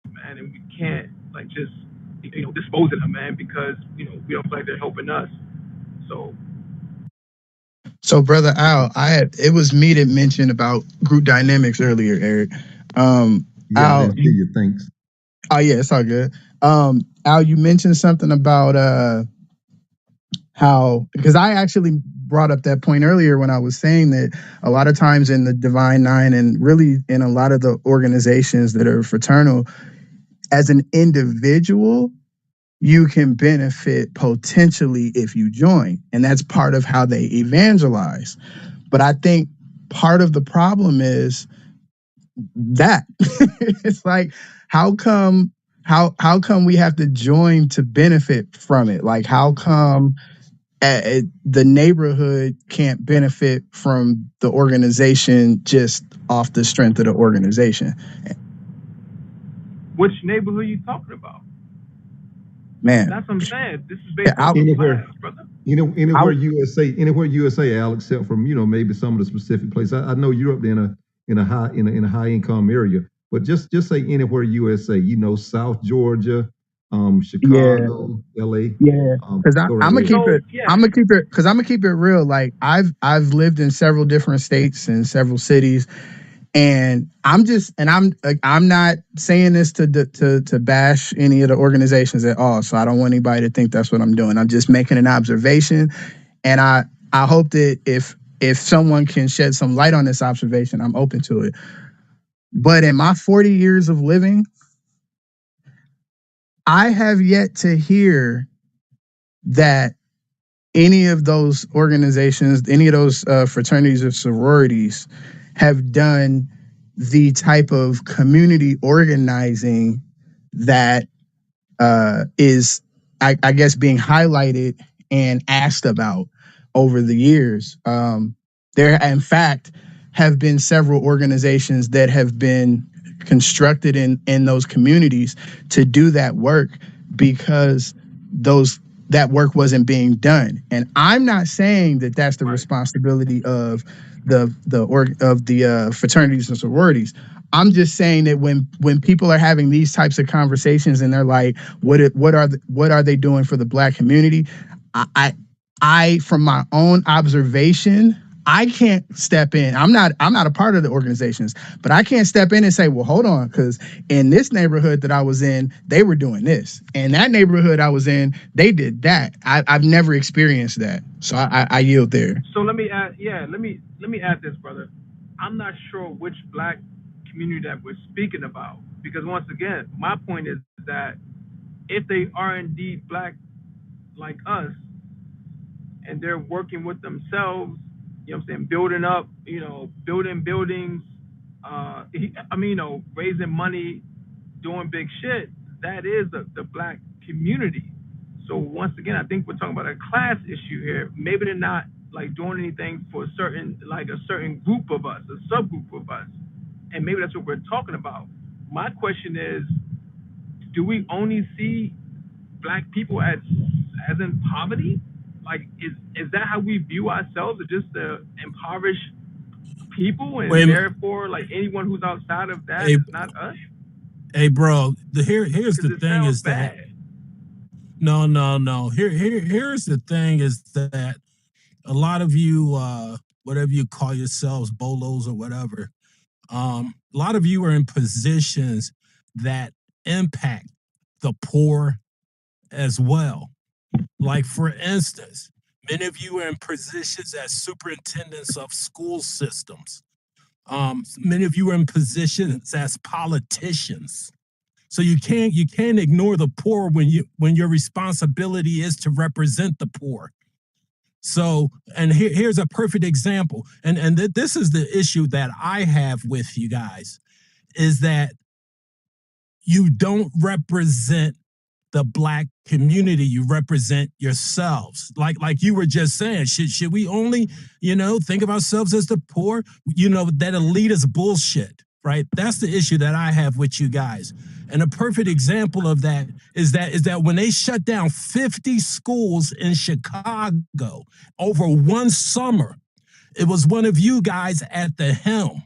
Man, and we can't just dispose of them, man, because we don't feel like they're helping us. So, brother Al, it was me that mentioned about group dynamics earlier, Eric. Yeah, I Al, didn't see you. Thanks. oh yeah, it's all good. Al, you mentioned something about how, because I actually brought up that point earlier when I was saying that a lot of times in the Divine Nine and really in a lot of the organizations that are fraternal, as an individual, you can benefit potentially if you join. And that's part of how they evangelize. But I think part of the problem is that it's like, how come we have to join to benefit from it? Like, how come the neighborhood can't benefit from the organization just off the strength of the organization? Which neighborhood you talking about? Man, that's what I'm saying. This is based on anywhere, class, brother. Anywhere USA, Al, except from maybe some of the specific places. I know you're up there in a high income area, but just say anywhere USA. South Georgia, Chicago, LA. Yeah, because I'm gonna keep it. I'm gonna keep it real. Like I've lived in several different states and several cities, and I'm not saying this to bash any of the organizations at all. So I don't want anybody to think that's what I'm doing. I'm just making an observation, and I hope that if someone can shed some light on this observation, I'm open to it. But in my 40 years of living, I have yet to hear that any of those organizations, any of those fraternities or sororities have done the type of community organizing that is, I guess, being highlighted and asked about over the years. There, in fact, have been several organizations that have been constructed in those communities to do that work because that work wasn't being done. And I'm not saying that that's the responsibility of the fraternities and sororities. I'm just saying that when people are having these types of conversations and they're like, what are they doing for the Black community? I from my own observation, I can't step in. I'm not a part of the organizations, but I can't step in and say, well, hold on, because in this neighborhood that I was in, they were doing this. And that neighborhood I was in, they did that. I've never experienced that. So I yield there. So let me add this, brother. I'm not sure which Black community that we're speaking about, because once again, my point is that if they are indeed Black like us and they're working with themselves, building up, building buildings, raising money, doing big shit, that is the Black community. So once again, I think we're talking about a class issue here. Maybe they're not doing anything for a certain group of us, a subgroup of us. And maybe that's what we're talking about. My question is, do we only see Black people as in poverty? Is that how we view ourselves, as just the impoverished people, and therefore anyone who's outside of that is not us? Hey, bro, here's the thing is bad. No. Here's the thing is that a lot of you, whatever you call yourselves, bolos or whatever, a lot of you are in positions that impact the poor as well. Like, for instance, many of you are in positions as superintendents of school systems. Many of you are in positions as politicians. So you can't ignore the poor when your responsibility is to represent the poor. So, and here's a perfect example. And this is the issue that I have with you guys, is that you don't represent the Black community, you represent yourselves. Like you were just saying, should we only, think of ourselves as the poor? That elitist bullshit, right? That's the issue that I have with you guys. And a perfect example of that is that when they shut down 50 schools in Chicago over one summer, it was one of you guys at the helm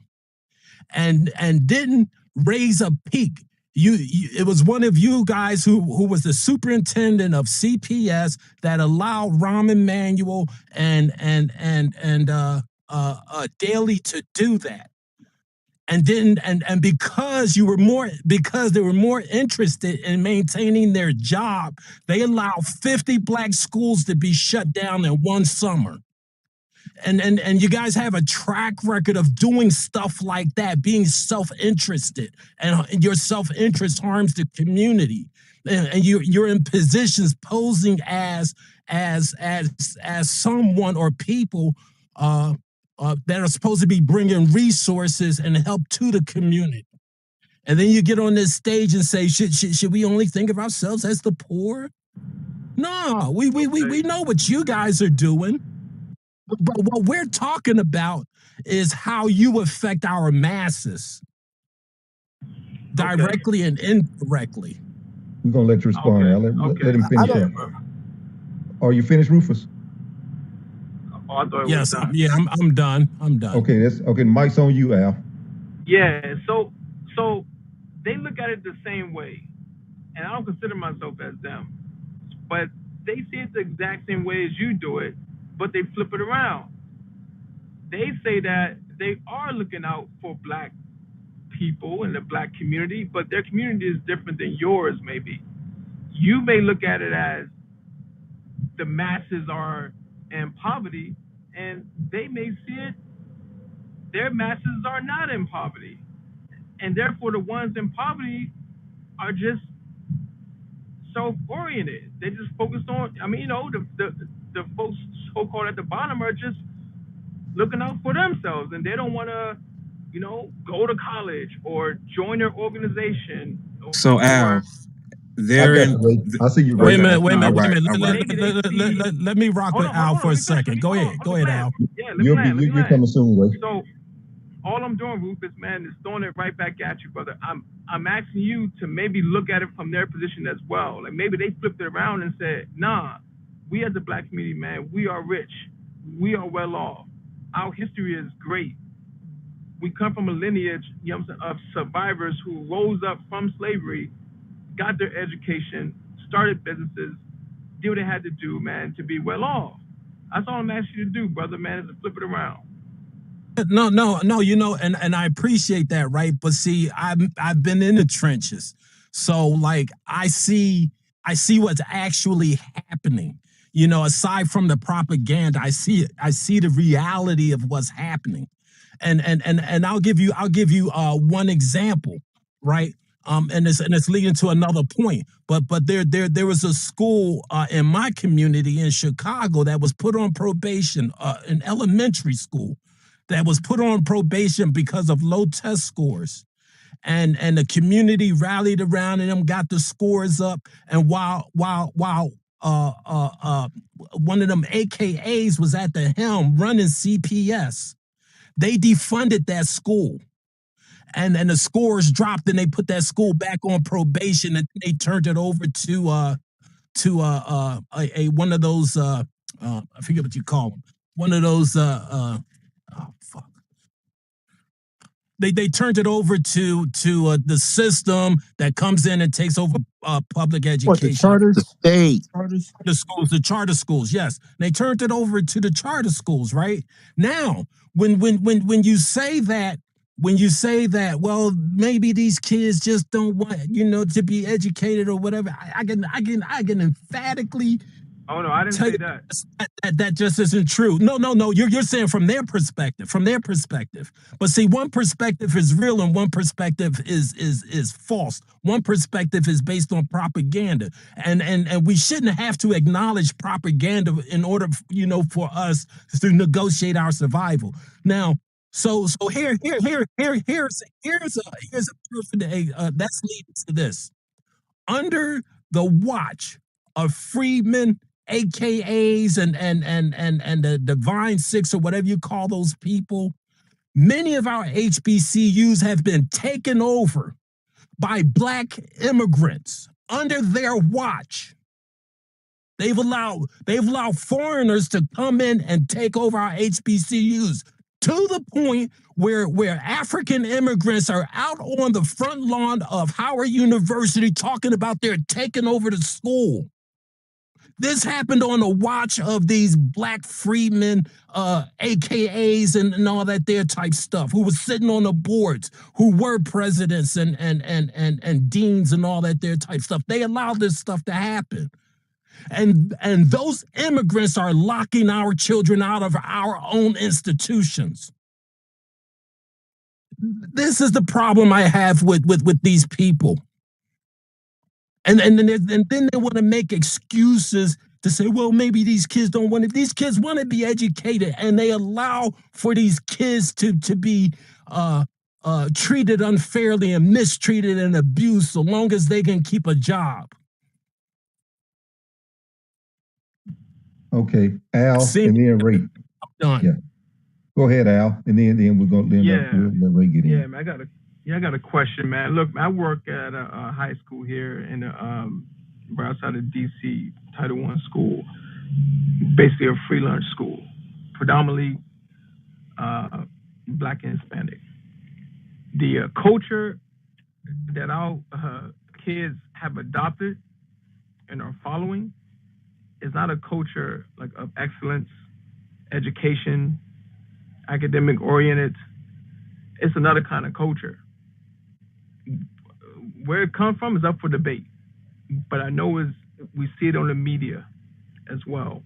and didn't raise a peak. It was one of you guys who was the superintendent of CPS that allowed Rahm Emanuel and Daley to do that, and because they were more interested in maintaining their job, they allowed 50 Black schools to be shut down in one summer. And you guys have a track record of doing stuff like that, being self-interested, and your self-interest harms the community. And you're in positions posing as someone or people that are supposed to be bringing resources and help to the community. And then you get on this stage and say, should we only think of ourselves as the poor? No, we know what you guys are doing. But what we're talking about is how you affect our masses, directly and indirectly. We're gonna let you respond. Al. Let him finish that. Are you finished, Rufus? Yes, I'm done. I'm done. Okay, okay. Mike's on you, Al. Yeah. So they look at it the same way, and I don't consider myself as them, but they see it the exact same way as you do it. But they flip it around. They say that they are looking out for Black people in the Black community, but their community is different than yours, maybe. You may look at it as the masses are in poverty, and they may see it, their masses are not in poverty. And therefore, the ones in poverty are just self-oriented. They just focus on, the folks so-called at the bottom are just looking out for themselves, and they don't want to, go to college or join their organization. So Al, I see you. Wait a minute. Right. Let me rock with Al for a second. Go ahead, Al. Yeah, you're coming soon, Ray. So all I'm doing, Rufus, man, is throwing it right back at you, brother. I'm asking you to maybe look at it from their position as well. Like maybe they flipped it around and said, nah, we as a Black community, man, we are rich. We are well off. Our history is great. We come from a lineage, of survivors who rose up from slavery, got their education, started businesses, did what they had to do, man, to be well off. That's all I'm asking you to do, brother, man, is to flip it around. No, and I appreciate that, right? But see, I've been in the trenches. So like I see what's actually happening. Aside from the propaganda, I see it. I see the reality of what's happening. And I'll give you one example, right? And it's leading to another point. But there was a school in my community in Chicago that was put on probation, an elementary school that was put on probation because of low test scores. And the community rallied around and them, got the scores up. And while one of them AKAs was at the helm running CPS, they defunded that school. And the scores dropped, and they put that school back on probation, and they turned it over to one of those I forget what you call them. One of those They turned it over to the system that comes in and takes over public education. What, the charters? The state. The charter schools, yes. They turned it over to the charter schools, right? Now, when you say that, well, maybe these kids just don't want, to be educated or whatever, I can emphatically Oh no, I didn't tell say you that. that just isn't true. No. You're saying from their perspective, But see, one perspective is real and one perspective is false. One perspective is based on propaganda, and we shouldn't have to acknowledge propaganda in order, for us to negotiate our survival. Now, so here's a perfect that's leading to this. Under the watch of Freedmen, AKAs, and the Divine Six, or whatever you call those people, many of our HBCUs have been taken over by Black immigrants under their watch. They've allowed foreigners to come in and take over our HBCUs to the point where African immigrants are out on the front lawn of Howard University talking about they're taking over the school. This happened on the watch of these Black freedmen, AKAs, and all that there type stuff, who was sitting on the boards, who were presidents and deans and all that there type stuff. They allowed this stuff to happen. And those immigrants are locking our children out of our own institutions. This is the problem I have with these people. And then they want to make excuses to say, well, maybe these kids don't want it. These kids want to be educated, and they allow for these kids to be treated unfairly and mistreated and abused so long as they can keep a job. Okay, Al, and then Ray. I'm done. Yeah. Go ahead, Al, and then we're gonna let Ray get in. Yeah, man, I got a question, man. Look, I work at a high school here in right outside of DC, Title I school, basically a free lunch school, predominantly Black and Hispanic. The culture that our kids have adopted and are following is not a culture like of excellence, education, academic oriented. It's another kind of culture. Where it comes from is up for debate, but I know we see it on the media as well.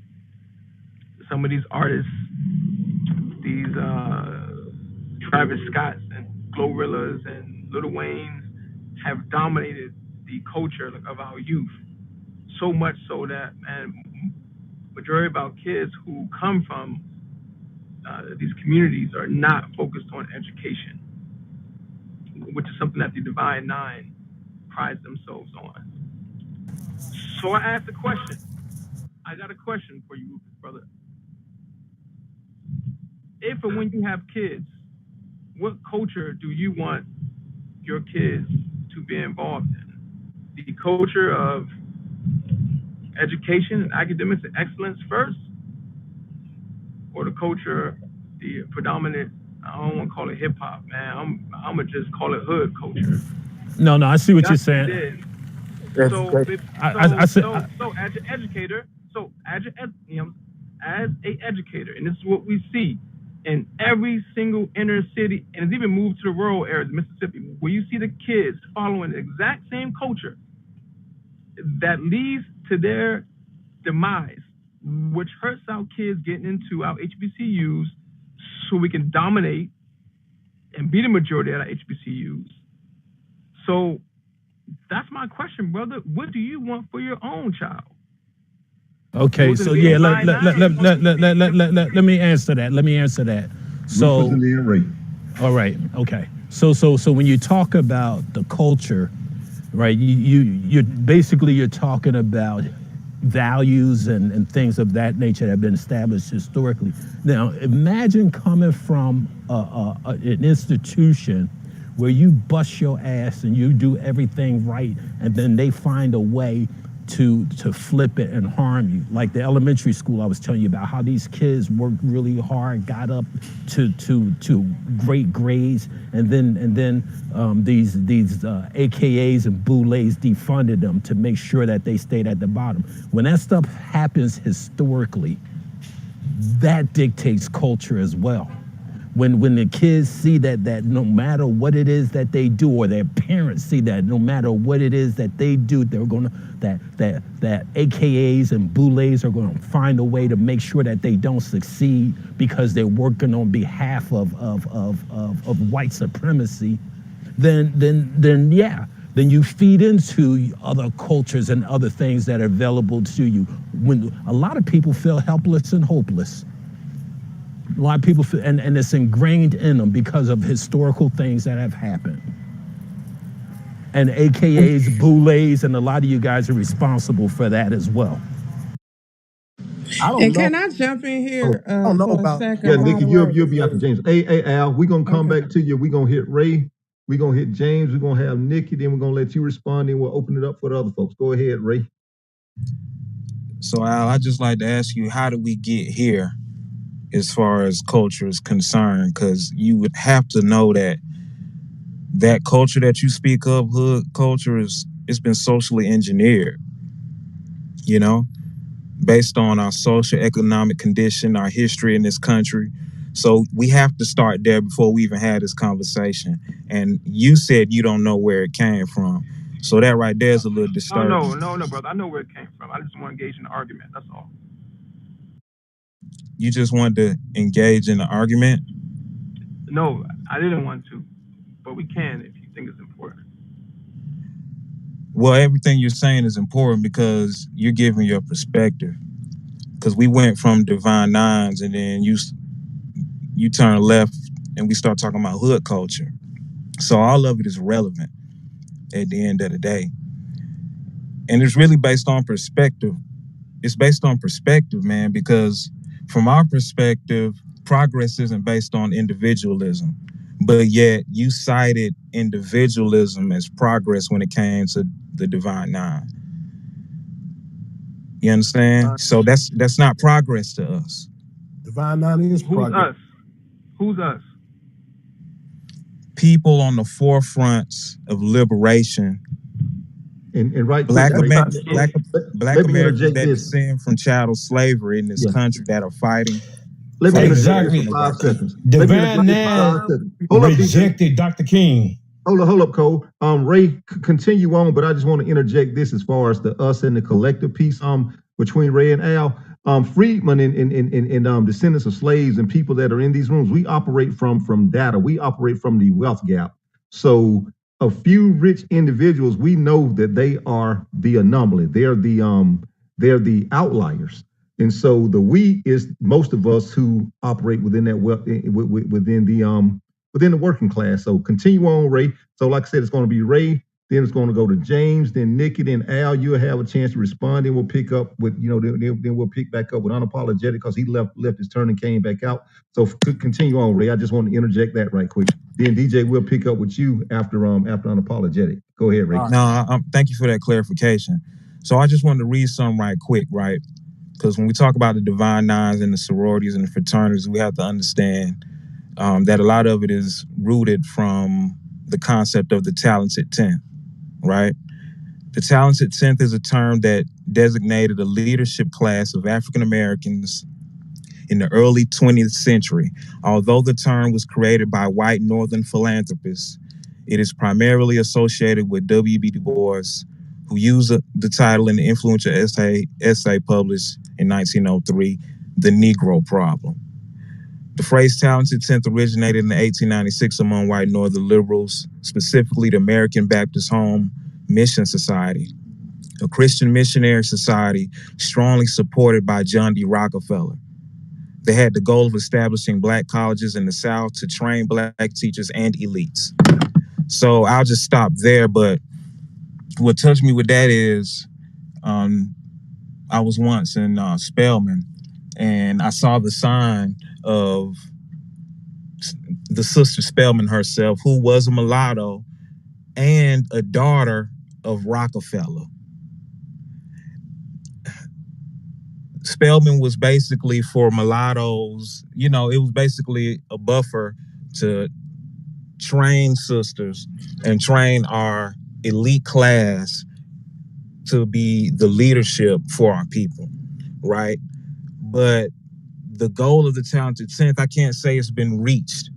Some of these artists, these Travis Scotts and Glorillaz and Lil Waynes have dominated the culture of our youth. So much so that, man, majority of our kids who come from these communities are not focused on education, which is something that the Divine Nine prides themselves on. So I asked a question. I got a question for you, brother. If and when you have kids, what culture do you want your kids to be involved in? The culture of education and academics and excellence first, or the culture, the predominant, I don't want to call it hip hop, man. I'm gonna just call it hood culture. No, I see what you're saying. As an educator, as a educator, and this is what we see in every single inner city, and it's even moved to the rural areas of Mississippi, where you see the kids following the exact same culture that leads to their demise, which hurts our kids getting into our HBCUs so we can dominate and be the majority at our HBCUs. So that's my question, brother. What do you want for your own child? Okay, so yeah, let me answer that. So, all right, okay. So when you talk about the culture, right, you're basically talking about values and things of that nature that have been established historically. Now, imagine coming from an institution where you bust your ass and you do everything right, and then they find a way to flip it and harm you. Like the elementary school I was telling you about, how these kids worked really hard, got up to great grades, and then these AKAs and boulets defunded them to make sure that they stayed at the bottom. When that stuff happens historically, that dictates culture as well. when the kids see that no matter what it is that they do, or their parents see that no matter what it is that they do, they're gonna that AKAs and boulets are gonna find a way to make sure that they don't succeed because they're working on behalf of white supremacy, then yeah. Then you feed into other cultures and other things that are available to you. When a lot of people feel helpless and hopeless. A lot of people feel, and it's ingrained in them because of historical things that have happened. And AKAs, boulets, and a lot of you guys are responsible for that as well. I don't And know. can I jump in Oh, here I don't know for a about. second? Yeah, By Nikki, the you'll way, be after James. Hey, Al, we're gonna come okay. back to you. We're gonna hit Ray. We're gonna hit James. We're gonna have Nikki. Then we're gonna let you respond. Then we'll open it up for the other folks. Go ahead, Ray. So Al, I'd just like to ask you, how did we get here as far as culture is concerned? Because you would have to know that culture that you speak of, hood culture, it's been socially engineered, you know, based on our social economic condition, our history in this country. So we have to start there before we even had this conversation. And you said you don't know where it came from. So that right there is a little disturbing. No, brother. I know where it came from. I just want to engage in the argument. That's all. You just wanted to engage in the argument? No, I didn't want to, but we can if you think it's important. Well, everything you're saying is important because you're giving your perspective. Because we went from Divine Nines and then you turn left and we start talking about hood culture. So all of it is relevant at the end of the day. And it's really based on perspective. It's based on perspective, man, because from our perspective, progress isn't based on individualism. But yet you cited individualism as progress when it came to the Divine Nine. You understand? So that's not progress to us. Divine Nine is progress. Us? Who's us? People on the forefronts of liberation. And right, Black quick, Americans that this. descend from chattel slavery in this country that are fighting. Let me interject Exactly. this for 5 seconds. Divine Nine rejected Dr. King. Hold up, Cole. Ray, continue on, but I just want to interject this as far as the us and the collective piece between Ray and Al. Freedmen and descendants of slaves and people that are in these rooms, we operate from data. We operate from the wealth gap. So a few rich individuals, we know that they are the anomaly. They're the outliers. And so the we is most of us who operate within that within the working class. So continue on, Ray. So like I said, it's going to be Ray, then it's going to go to James, then Nikki, then Al. You'll have a chance to respond. Then we'll pick up with, then we'll pick back up with Unapologetic because he left his turn and came back out. So continue on, Ray. I just want to interject that right quick. Then DJ, we'll pick up with you after Unapologetic. Go ahead, Ray. No, thank you for that clarification. So I just wanted to read something right quick, right? Because when we talk about the Divine Nines and the sororities and the fraternities, we have to understand that a lot of it is rooted from the concept of the talented 10th, right? The talented 10th is a term that designated a leadership class of African Americans in the early 20th century. Although the term was created by white Northern philanthropists, it is primarily associated with W.B. Du Bois, who used the title in the influential essay published in 1903, The Negro Problem. The phrase talented 10th originated in 1896 among white Northern liberals, specifically the American Baptist Home Mission Society, a Christian missionary society strongly supported by John D. Rockefeller. They had the goal of establishing black colleges in the South to train black teachers and elites. So I'll just stop there, but what touched me with that is I was once in Spelman and I saw the sign of the sister Spelman herself, who was a mulatto and a daughter of Rockefeller. Spelman was basically for mulattoes, it was basically a buffer to train sisters and train our elite class to be the leadership for our people, right? But the goal of the Talented 10th, I can't say it's been reached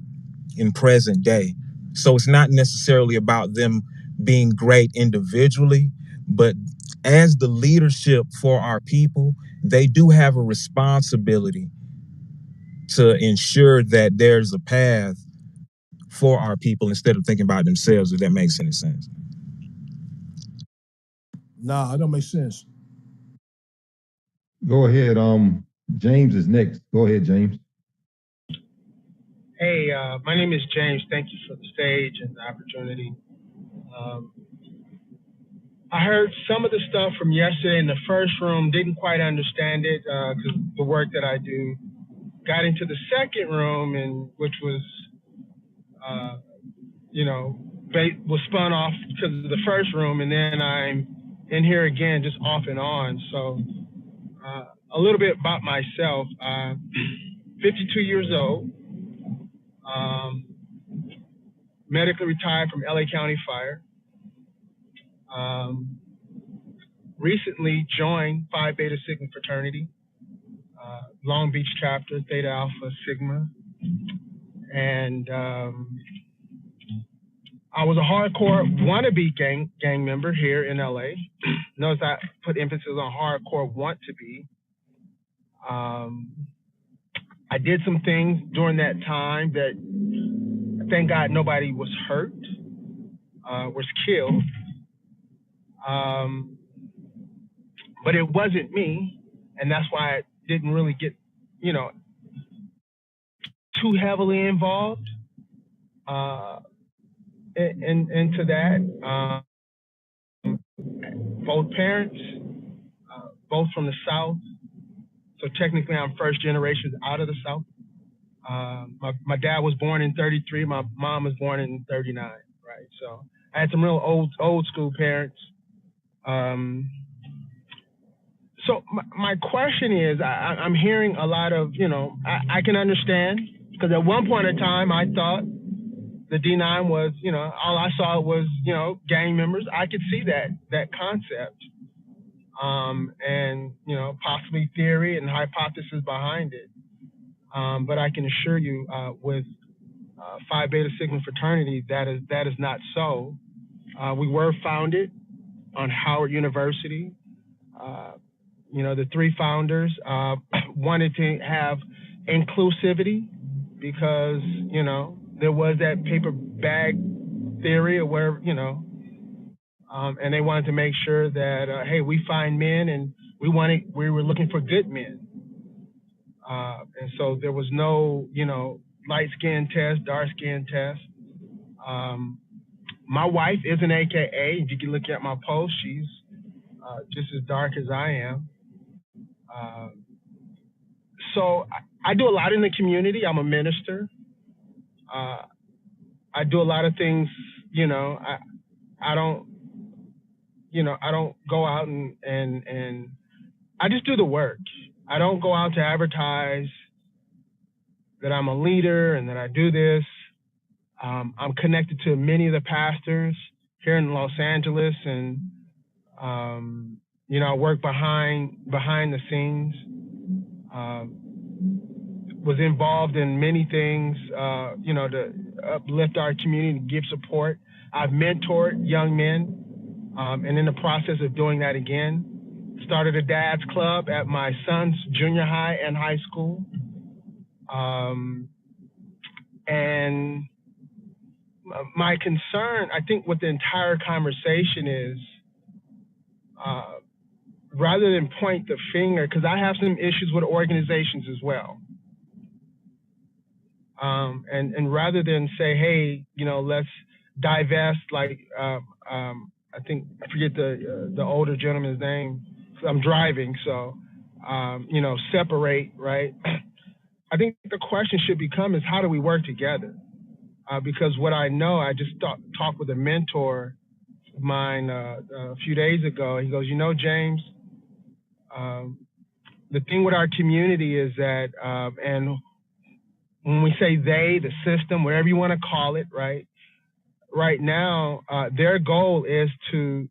in present day. So it's not necessarily about them being great individually, but as the leadership for our people, they do have a responsibility to ensure that there's a path for our people instead of thinking about themselves, if that makes any sense. Nah, it don't make sense. Go ahead. James is next. Go ahead, James. Hey, my name is James. Thank you for the stage and the opportunity. I heard some of the stuff from yesterday in the first room, didn't quite understand it because the work that I do. Got into the second room, and which was, was spun off because of the first room, and then I'm in here again, just off and on. So a little bit about myself. 52 years old. Medically retired from LA County Fire. Recently joined Phi Beta Sigma fraternity, Long Beach chapter, Theta Alpha Sigma. And I was a hardcore wannabe gang member here in LA. Notice I put emphasis on hardcore want to be. I did some things during that time that, thank God, nobody was hurt, was killed. But it wasn't me, and that's why I didn't really get, too heavily involved into that. Both parents, both from the South, so technically I'm first generation out of the South. My dad was born in 33, my mom was born in 39, right? So I had some real old school parents. So my question is, I'm hearing a lot of, I can understand, because at one point in time I thought the D9 was, all I saw was, gang members. I could see that concept, and, possibly theory and hypothesis behind it. But I can assure you, with Phi Beta Sigma fraternity, that is not so. We were founded on Howard University. The three founders wanted to have inclusivity because, there was that paper bag theory of where, and they wanted to make sure that, hey, we find men and we were looking for good men. And so there was no, light skin test, dark skin test. My wife is an AKA. If you can look at my post, she's just as dark as I am. So I do a lot in the community. I'm a minister. I do a lot of things, I don't go out and I just do the work. I don't go out to advertise that I'm a leader and that I do this. I'm connected to many of the pastors here in Los Angeles, and I work behind the scenes. Was involved in many things, to uplift our community, give support. I've mentored young men, and in the process of doing that again, started a dad's club at my son's junior high and high school. And my concern, I think, with the entire conversation is, rather than point the finger, because I have some issues with organizations as well. And rather than say, hey, let's divest, like, I forget the older gentleman's name. I'm driving, so, separate, right? I think the question should become is, how do we work together? Because what I know, I just talked with a mentor of mine a few days ago. He goes, James, the thing with our community is that, and when we say they, the system, whatever you want to call it, right now, their goal is to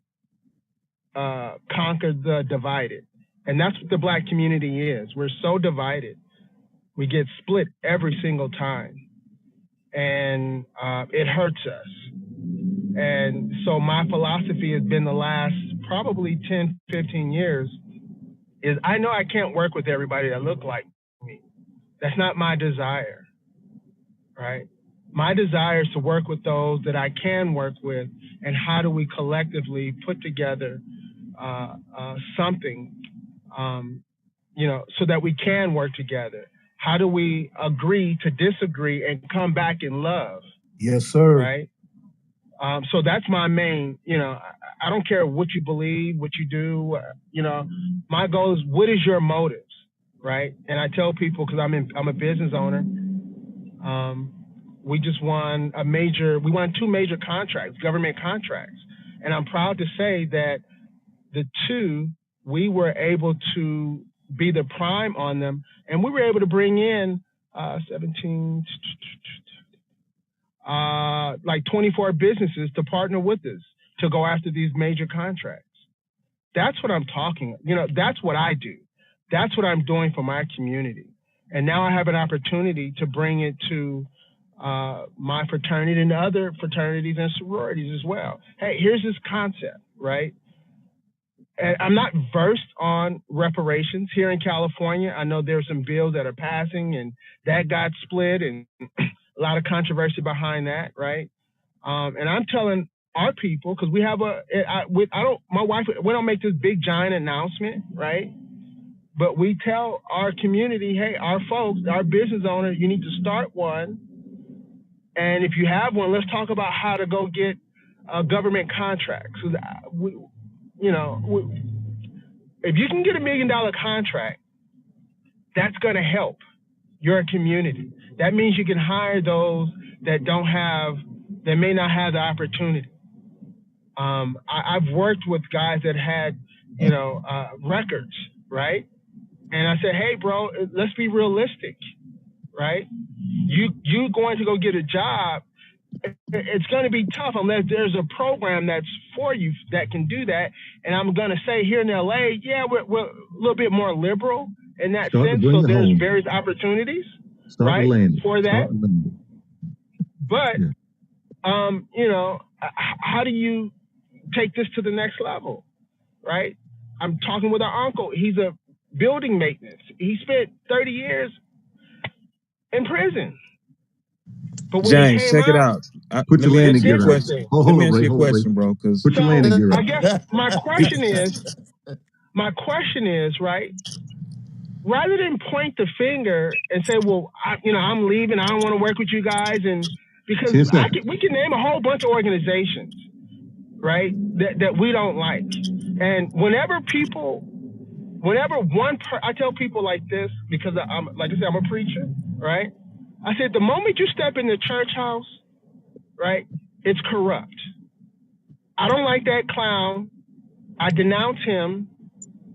conquer the divided. And that's what the Black community is. We're so divided. We get split every single time, and it hurts us. And so my philosophy has been the last probably 10, 15 years is I know I can't work with everybody that look like me. That's not my desire, right? My desire is to work with those that I can work with, and how do we collectively put together something, so that we can work together? How do we agree to disagree and come back in love? Yes, sir. Right? So that's my main, I don't care what you believe, what you do, my goal is, what is your motives, right? And I tell people, because I'm a business owner, we just won we won 2 major contracts, government contracts. And I'm proud to say that the 2, we were able to be the prime on them, and we were able to bring in 24 businesses to partner with us to go after these major contracts. That's what I'm talking. That's what I do. That's what I'm doing for my community. And now I have an opportunity to bring it to my fraternity and other fraternities and sororities as well. Hey, here's this concept, right? And I'm not versed on reparations here in California. I know there's some bills that are passing, and that got split, and a lot of controversy behind that, right? And I'm telling our people, because we have my wife, we don't make this big giant announcement, right? But we tell our community, hey, our folks, our business owners, you need to start one. And if you have one, let's talk about how to go get a government contract. So if you can get $1 million contract, that's going to help your community. That means you can hire those that may not have the opportunity. I've worked with guys that had, records, right? And I said, hey, bro, let's be realistic, right? You going to go get a job, it's going to be tough unless there's a program that's for you that can do that. And I'm going to say here in LA, yeah, we're a little bit more liberal in that sense. So there's various opportunities, right, for that. But, how do you take this to the next level, right? I'm talking with our uncle. He's a building maintenance. He spent 30 years in prison. But when James, he came check it out. Put your landing gear on. Let me ask you a question, bro. Because put your landing gear on. I guess my question is, right? Rather than point the finger and say, well, I'm leaving, I don't want to work with you guys, and because we can name a whole bunch of organizations, right, that we don't like. And I tell people like this, because I'm a preacher, right? I said, the moment you step in the church house, right, it's corrupt. I don't like that clown. I denounce him,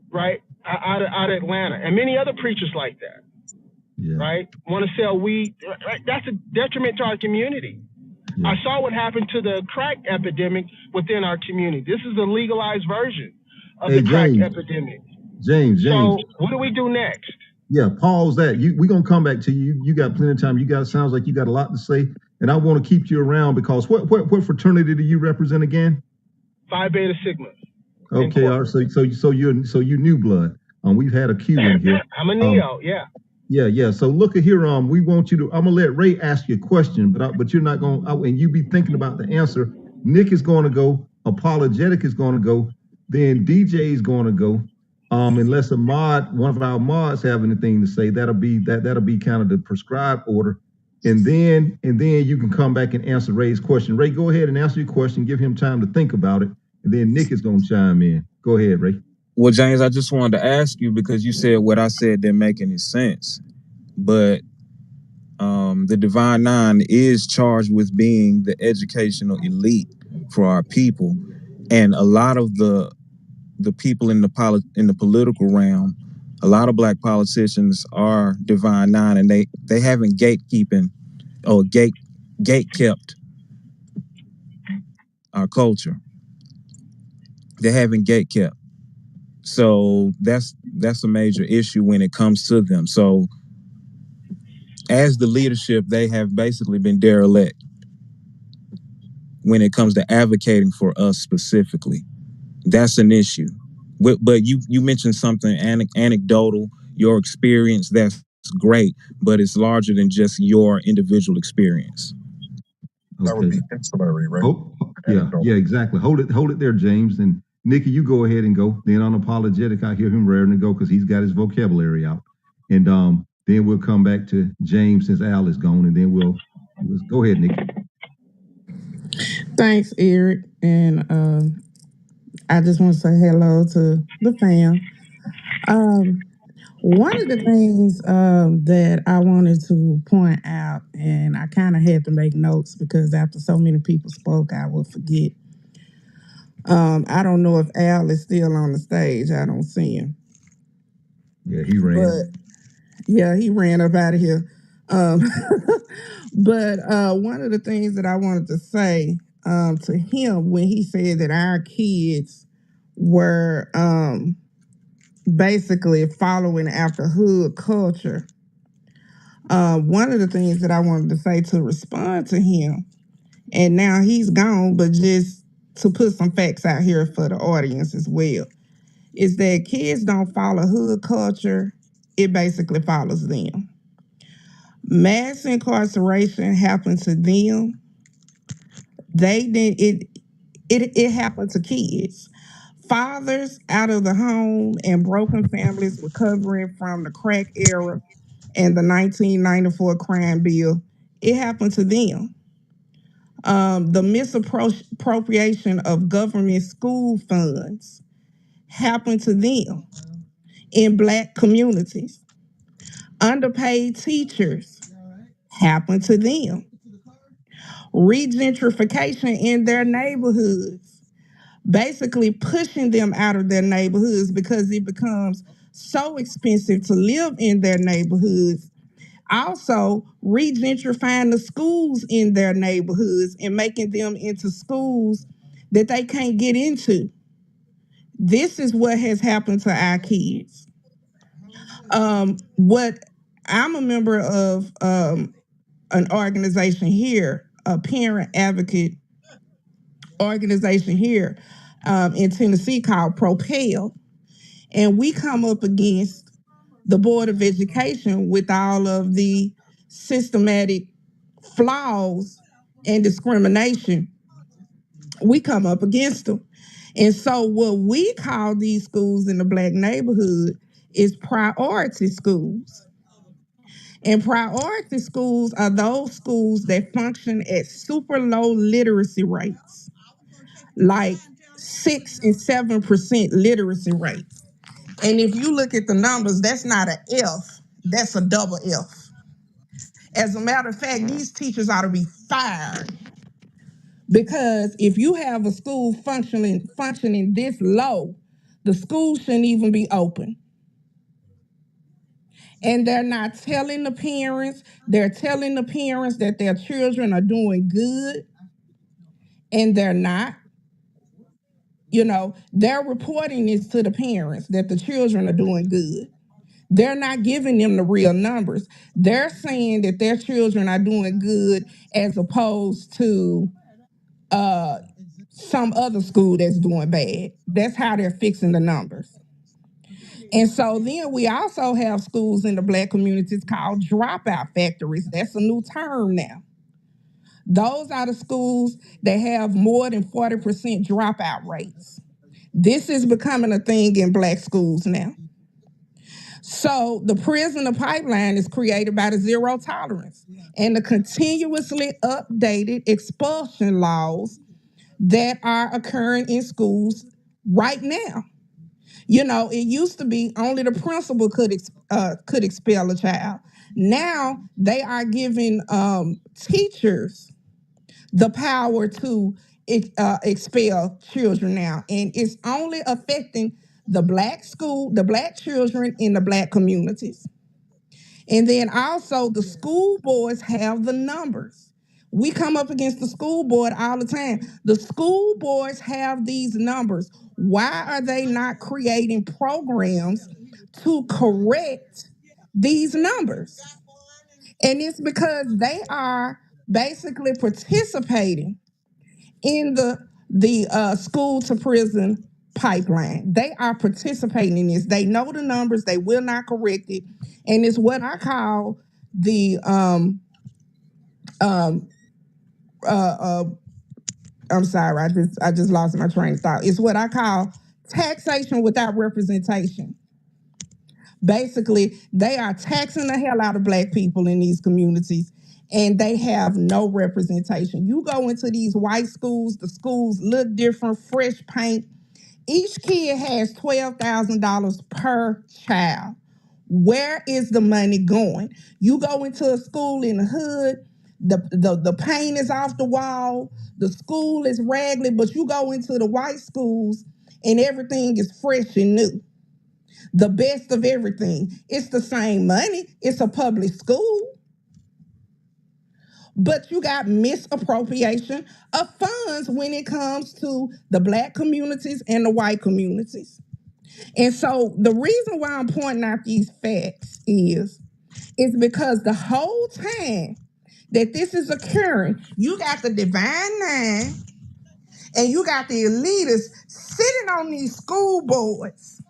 right, out of Atlanta, and many other preachers like that, right, want to sell weed. Right? That's a detriment to our community. Yeah. I saw what happened to the crack epidemic within our community. This is a legalized version of the crack epidemic. James. So what do we do next? Yeah, pause that. We're gonna come back to you. You got plenty of time. Sounds like you got a lot to say, and I want to keep you around because what fraternity do you represent again? Phi Beta Sigma. Okay, all right. So you're new blood. We've had a Q in here. I'm a Neo. Yeah. Yeah. So look at here. We want you to. I'm gonna let Ray ask you a question, but you're not gonna. And you be thinking about the answer. Nick is going to go. Apologetic is going to go. Then DJ is going to go. Unless one of our mods have anything to say, that'll be kind of the prescribed order, and then you can come back and answer Ray's question. Ray, go ahead and answer your question. Give him time to think about it, and then Nick is going to chime in. Go ahead, Ray. Well, James, I just wanted to ask you because you said what I said didn't make any sense, but the Divine Nine is charged with being the educational elite for our people, and a lot of the people in the political realm, a lot of black politicians are Divine Nine, and they haven't gatekeeping or gate kept our culture. They haven't gate kept, so that's a major issue when it comes to them. So as the leadership, they have basically been derelict when it comes to advocating for us specifically. That's an issue. But you mentioned something anecdotal, your experience. That's great, but it's larger than just your individual experience. That would be ancillary, right? Yeah, exactly. Hold it there, James. And Nikki, you go ahead and go. Then unapologetic, I hear him raring to go because he's got his vocabulary out. And then we'll come back to James since Al is gone, and then let's go ahead, Nikki. Thanks, Eric. And I just want to say hello to the fam. One of the things that I wanted to point out, and I kind of had to make notes because after so many people spoke, I would forget. I don't know if Al is still on the stage. I don't see him. Yeah, he ran. But yeah, he ran up out of here. But one of the things that I wanted to say to him when he said that our kids were basically following after hood culture, one of the things that I wanted to say to respond to him, and now he's gone, but just to put some facts out here for the audience as well, is that kids don't follow hood culture, it basically follows them. Mass incarceration happened to them. It happened to kids. Fathers out of the home and broken families recovering from the crack era and the 1994 crime bill, it happened to them. The misappropriation of government school funds happened to them in Black communities. Underpaid teachers happened to them. Regentrification in their neighborhoods, basically pushing them out of their neighborhoods because it becomes so expensive to live in their neighborhoods. Also, regentrifying the schools in their neighborhoods and making them into schools that they can't get into. This is what has happened to our kids. What I'm a member of an organization here, a parent advocate organization here in Tennessee called Propel. And we come up against the Board of Education with all of the systematic flaws and discrimination. We come up against them. And so what we call these schools in the Black neighborhood is priority schools. And priority schools are those schools that function at super low literacy rates, like 6 and 7% literacy rates. And if you look at the numbers, that's not an F, that's a double F. As a matter of fact, these teachers ought to be fired. Because if you have a school functioning this low, the school shouldn't even be open. And they're not telling the parents, they're telling the parents that their children are doing good, and they're not. You know, they're reporting this to the parents that the children are doing good. They're not giving them the real numbers. They're saying that their children are doing good as opposed to some other school that's doing bad. That's how they're fixing the numbers. And so then we also have schools in the Black communities called dropout factories. That's a new term now. Those are the schools that have more than 40% dropout rates. This is becoming a thing in Black schools now. So the prisoner pipeline is created by the zero tolerance and the continuously updated expulsion laws that are occurring in schools right now. You know, it used to be only the principal could expel a child. Now they are giving teachers the power to expel children now, and it's only affecting the Black children in the Black communities. And then also the school boards have the numbers. We come up against the school board all the time. The school boards have these numbers. Why are they not creating programs to correct these numbers? And it's because they are basically participating in the school to prison pipeline. They are participating in this. They know the numbers. They will not correct it, and it's what I call the um uh I'm sorry, I just lost my train of thought. It's what I call taxation without representation. Basically, they are taxing the hell out of Black people in these communities, and they have no representation. You go into these white schools, the schools look different, fresh paint. Each kid has $12,000 per child. Where is the money going? You go into a school in the hood, the paint is off the wall, the school is raggedy, but you go into the white schools and everything is fresh and new. The best of everything. It's the same money. It's a public school. But you got misappropriation of funds when it comes to the Black communities and the white communities. And so the reason why I'm pointing out these facts is because the whole time that this is occurring, you got the Divine Nine and you got the elitists sitting on these school boards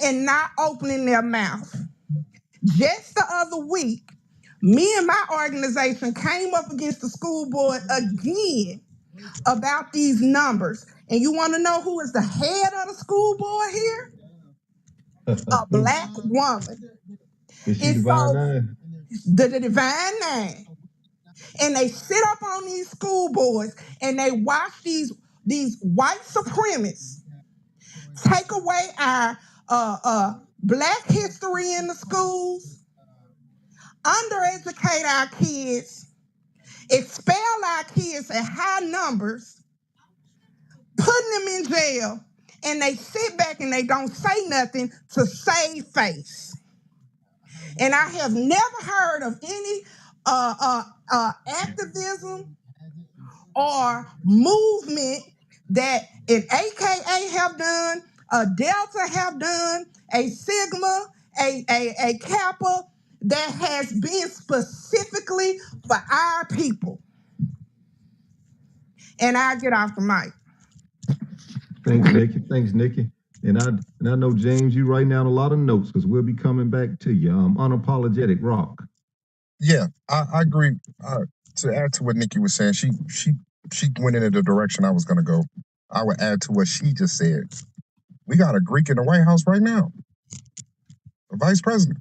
and not opening their mouth. Just the other week, me and my organization came up against the school board again about these numbers. And you want to know who is the head of the school board here? A Black woman. Is she And Divine so Nine? the Divine Nine. And they sit up on these school boards and they watch these white supremacists take away our Black history in the schools, undereducate our kids, expel our kids at high numbers, putting them in jail, and they sit back and they don't say nothing to save face. And I have never heard of any activism or movement that an AKA have done, a Delta have done, a Sigma, a Kappa that has been specifically for our people. And I get off the mic. Thanks, Nikki. Thanks, Nikki. And I know, James, you writing down a lot of notes because we'll be coming back to you. Unapologetic Rock. Yeah, I agree. To add to what Nikki was saying, she went in the direction I was going to go. I would add to what she just said. We got a Greek in the White House right now, a vice president.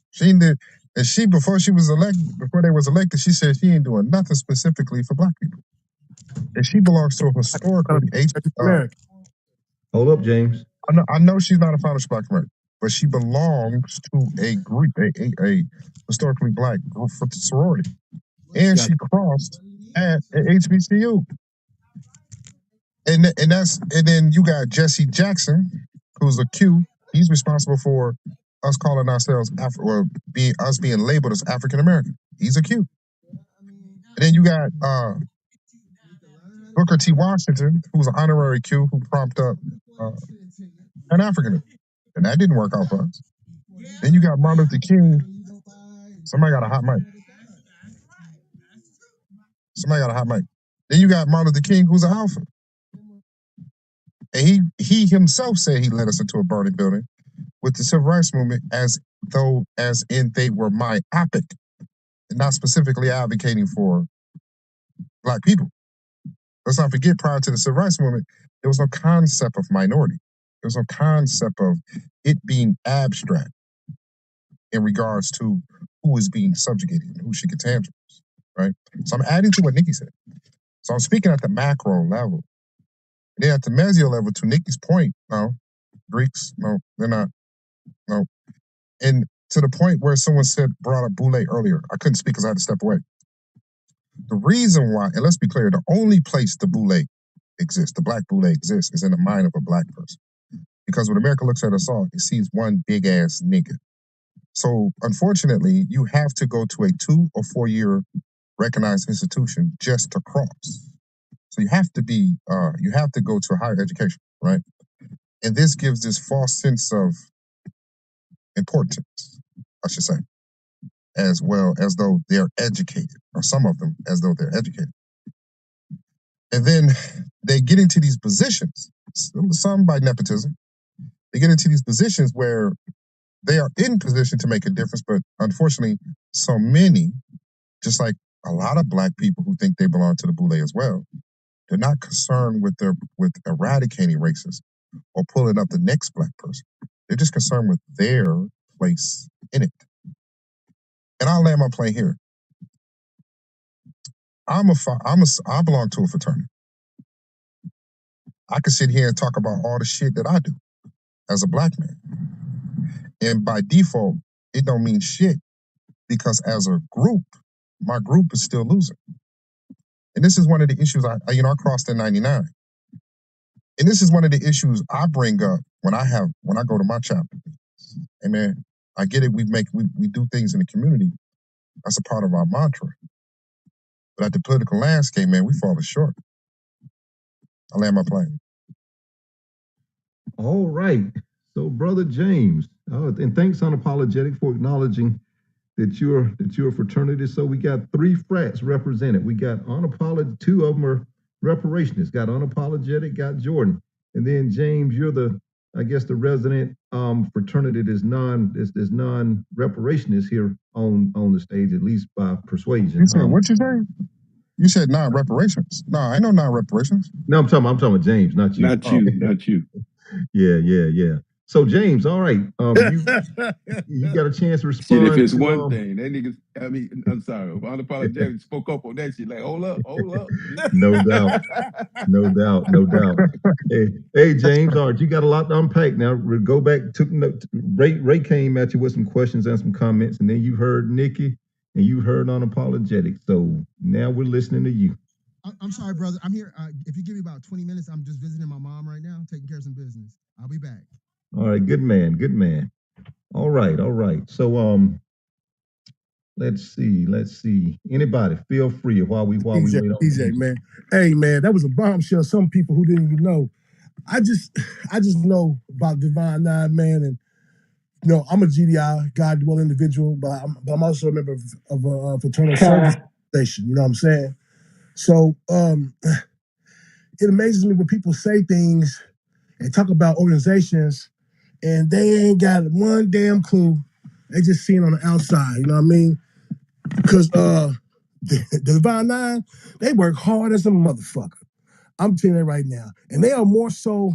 She did, and she before they was elected, she said she ain't doing nothing specifically for Black people, and she belongs to a historically Hold up, James. I know she's not a founders Black American, but she belongs to a group, a historically Black group for the sorority, and she crossed at HBCU. And then you got Jesse Jackson, who's a Q. He's responsible for us calling ourselves being labeled as African American. He's a Q. And then you got Booker T. Washington, who's an honorary Q, who propped up an African, and that didn't work out for us. Then you got Martin Luther King. Somebody got a hot mic. Then you got Martin Luther King, who's an alpha. And he himself said he led us into a burning building with the civil rights movement as in they were myopic and not specifically advocating for Black people. Let's not forget, prior to the civil rights movement, there was no concept of minority. There was no concept of it being abstract in regards to who is being subjugated and who should get tangibles, right? So I'm adding to what Nikki said. So I'm speaking at the macro level. Then at the mesio level, to Nikki's point, no, Greeks, no, they're not, no. And to the point where someone brought up Boule earlier, I couldn't speak because I had to step away. The reason why, and let's be clear, the only place the Boule exists, the Black Boule exists, is in the mind of a Black person. Because when America looks at us all, it sees one big ass nigga. So unfortunately, you have to go to a 2 or 4 year recognized institution just to cross. So you have to go to a higher education, right? And this gives this false sense of importance, I should say. as well as though they're educated, or some of them as though they're educated. And then they get into these positions, some by nepotism. They get into these positions where they are in position to make a difference, but unfortunately, so many, just like a lot of Black people who think they belong to the Boule as well, they're not concerned with eradicating racism or pulling up the next Black person. They're just concerned with their place in it. And I'll land my plane here. I belong to a fraternity. I can sit here and talk about all the shit that I do as a Black man. And by default, it don't mean shit because as a group, my group is still losing. And this is one of the issues I crossed in 99. And this is one of the issues I bring up when I go to my chapter. Hey man, I get it, we do things in the community. That's a part of our mantra. But at the political landscape, man, we falling short. I land my plane. All right. So, Brother James, and thanks Unapologetic for acknowledging that you're a fraternity. So we got 3 frats represented. We got Unapologetic, 2 of them are reparationists. Got Unapologetic, got Jordan. And then James, you're the resident fraternity that's non-reparationist here on the stage, at least by persuasion. You said what you say? You said non-reparations. No, I know non-reparations. No, I'm talking about James, not you. Not you. Yeah. So James, all right. You got a chance to respond. Shit, if it's one thing, that niggas, I'm sorry, Unapologetic spoke up on that shit. Like, hold up. No doubt. Hey, James, all right, you got a lot to unpack now. We'll go back, Ray came at you with some questions and some comments, and then you heard Nikki and you heard Unapologetic. So now we're listening to you. I'm sorry, brother. I'm here. If you give me about 20 minutes, I'm just visiting my mom right now, taking care of some business. I'll be back. All right, good man. All right. So let's see. Anybody, feel free while we wait on DJ, man. Hey man, that was a bombshell. Some people who didn't even know. I just know about Divine Nine, man, and I'm a GDI, God dwell individual, but I'm also a member of a fraternal service station. You know what I'm saying? So it amazes me when people say things and talk about organizations and they ain't got one damn clue. They just see it on the outside, you know what I mean? Because the Divine Nine, they work hard as a motherfucker. I'm telling you that right now. And they are more so,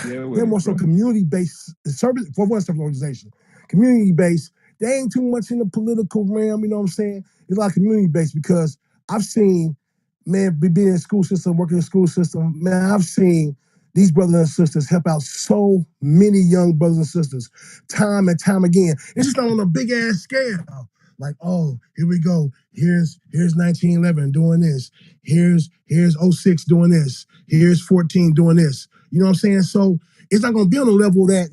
they're more so community-based service, for one service organization. Community-based. They ain't too much in the political realm, you know what I'm saying? It's a lot of community-based because I've seen, man, being in the school system, working in the school system, man, I've seen these brothers and sisters help out so many young brothers and sisters time and time again. It's just not on a big ass scale. Like, oh, here we go. Here's 1911 doing this. Here's 06 doing this. Here's 14 doing this. You know what I'm saying? So it's not going to be on a level that,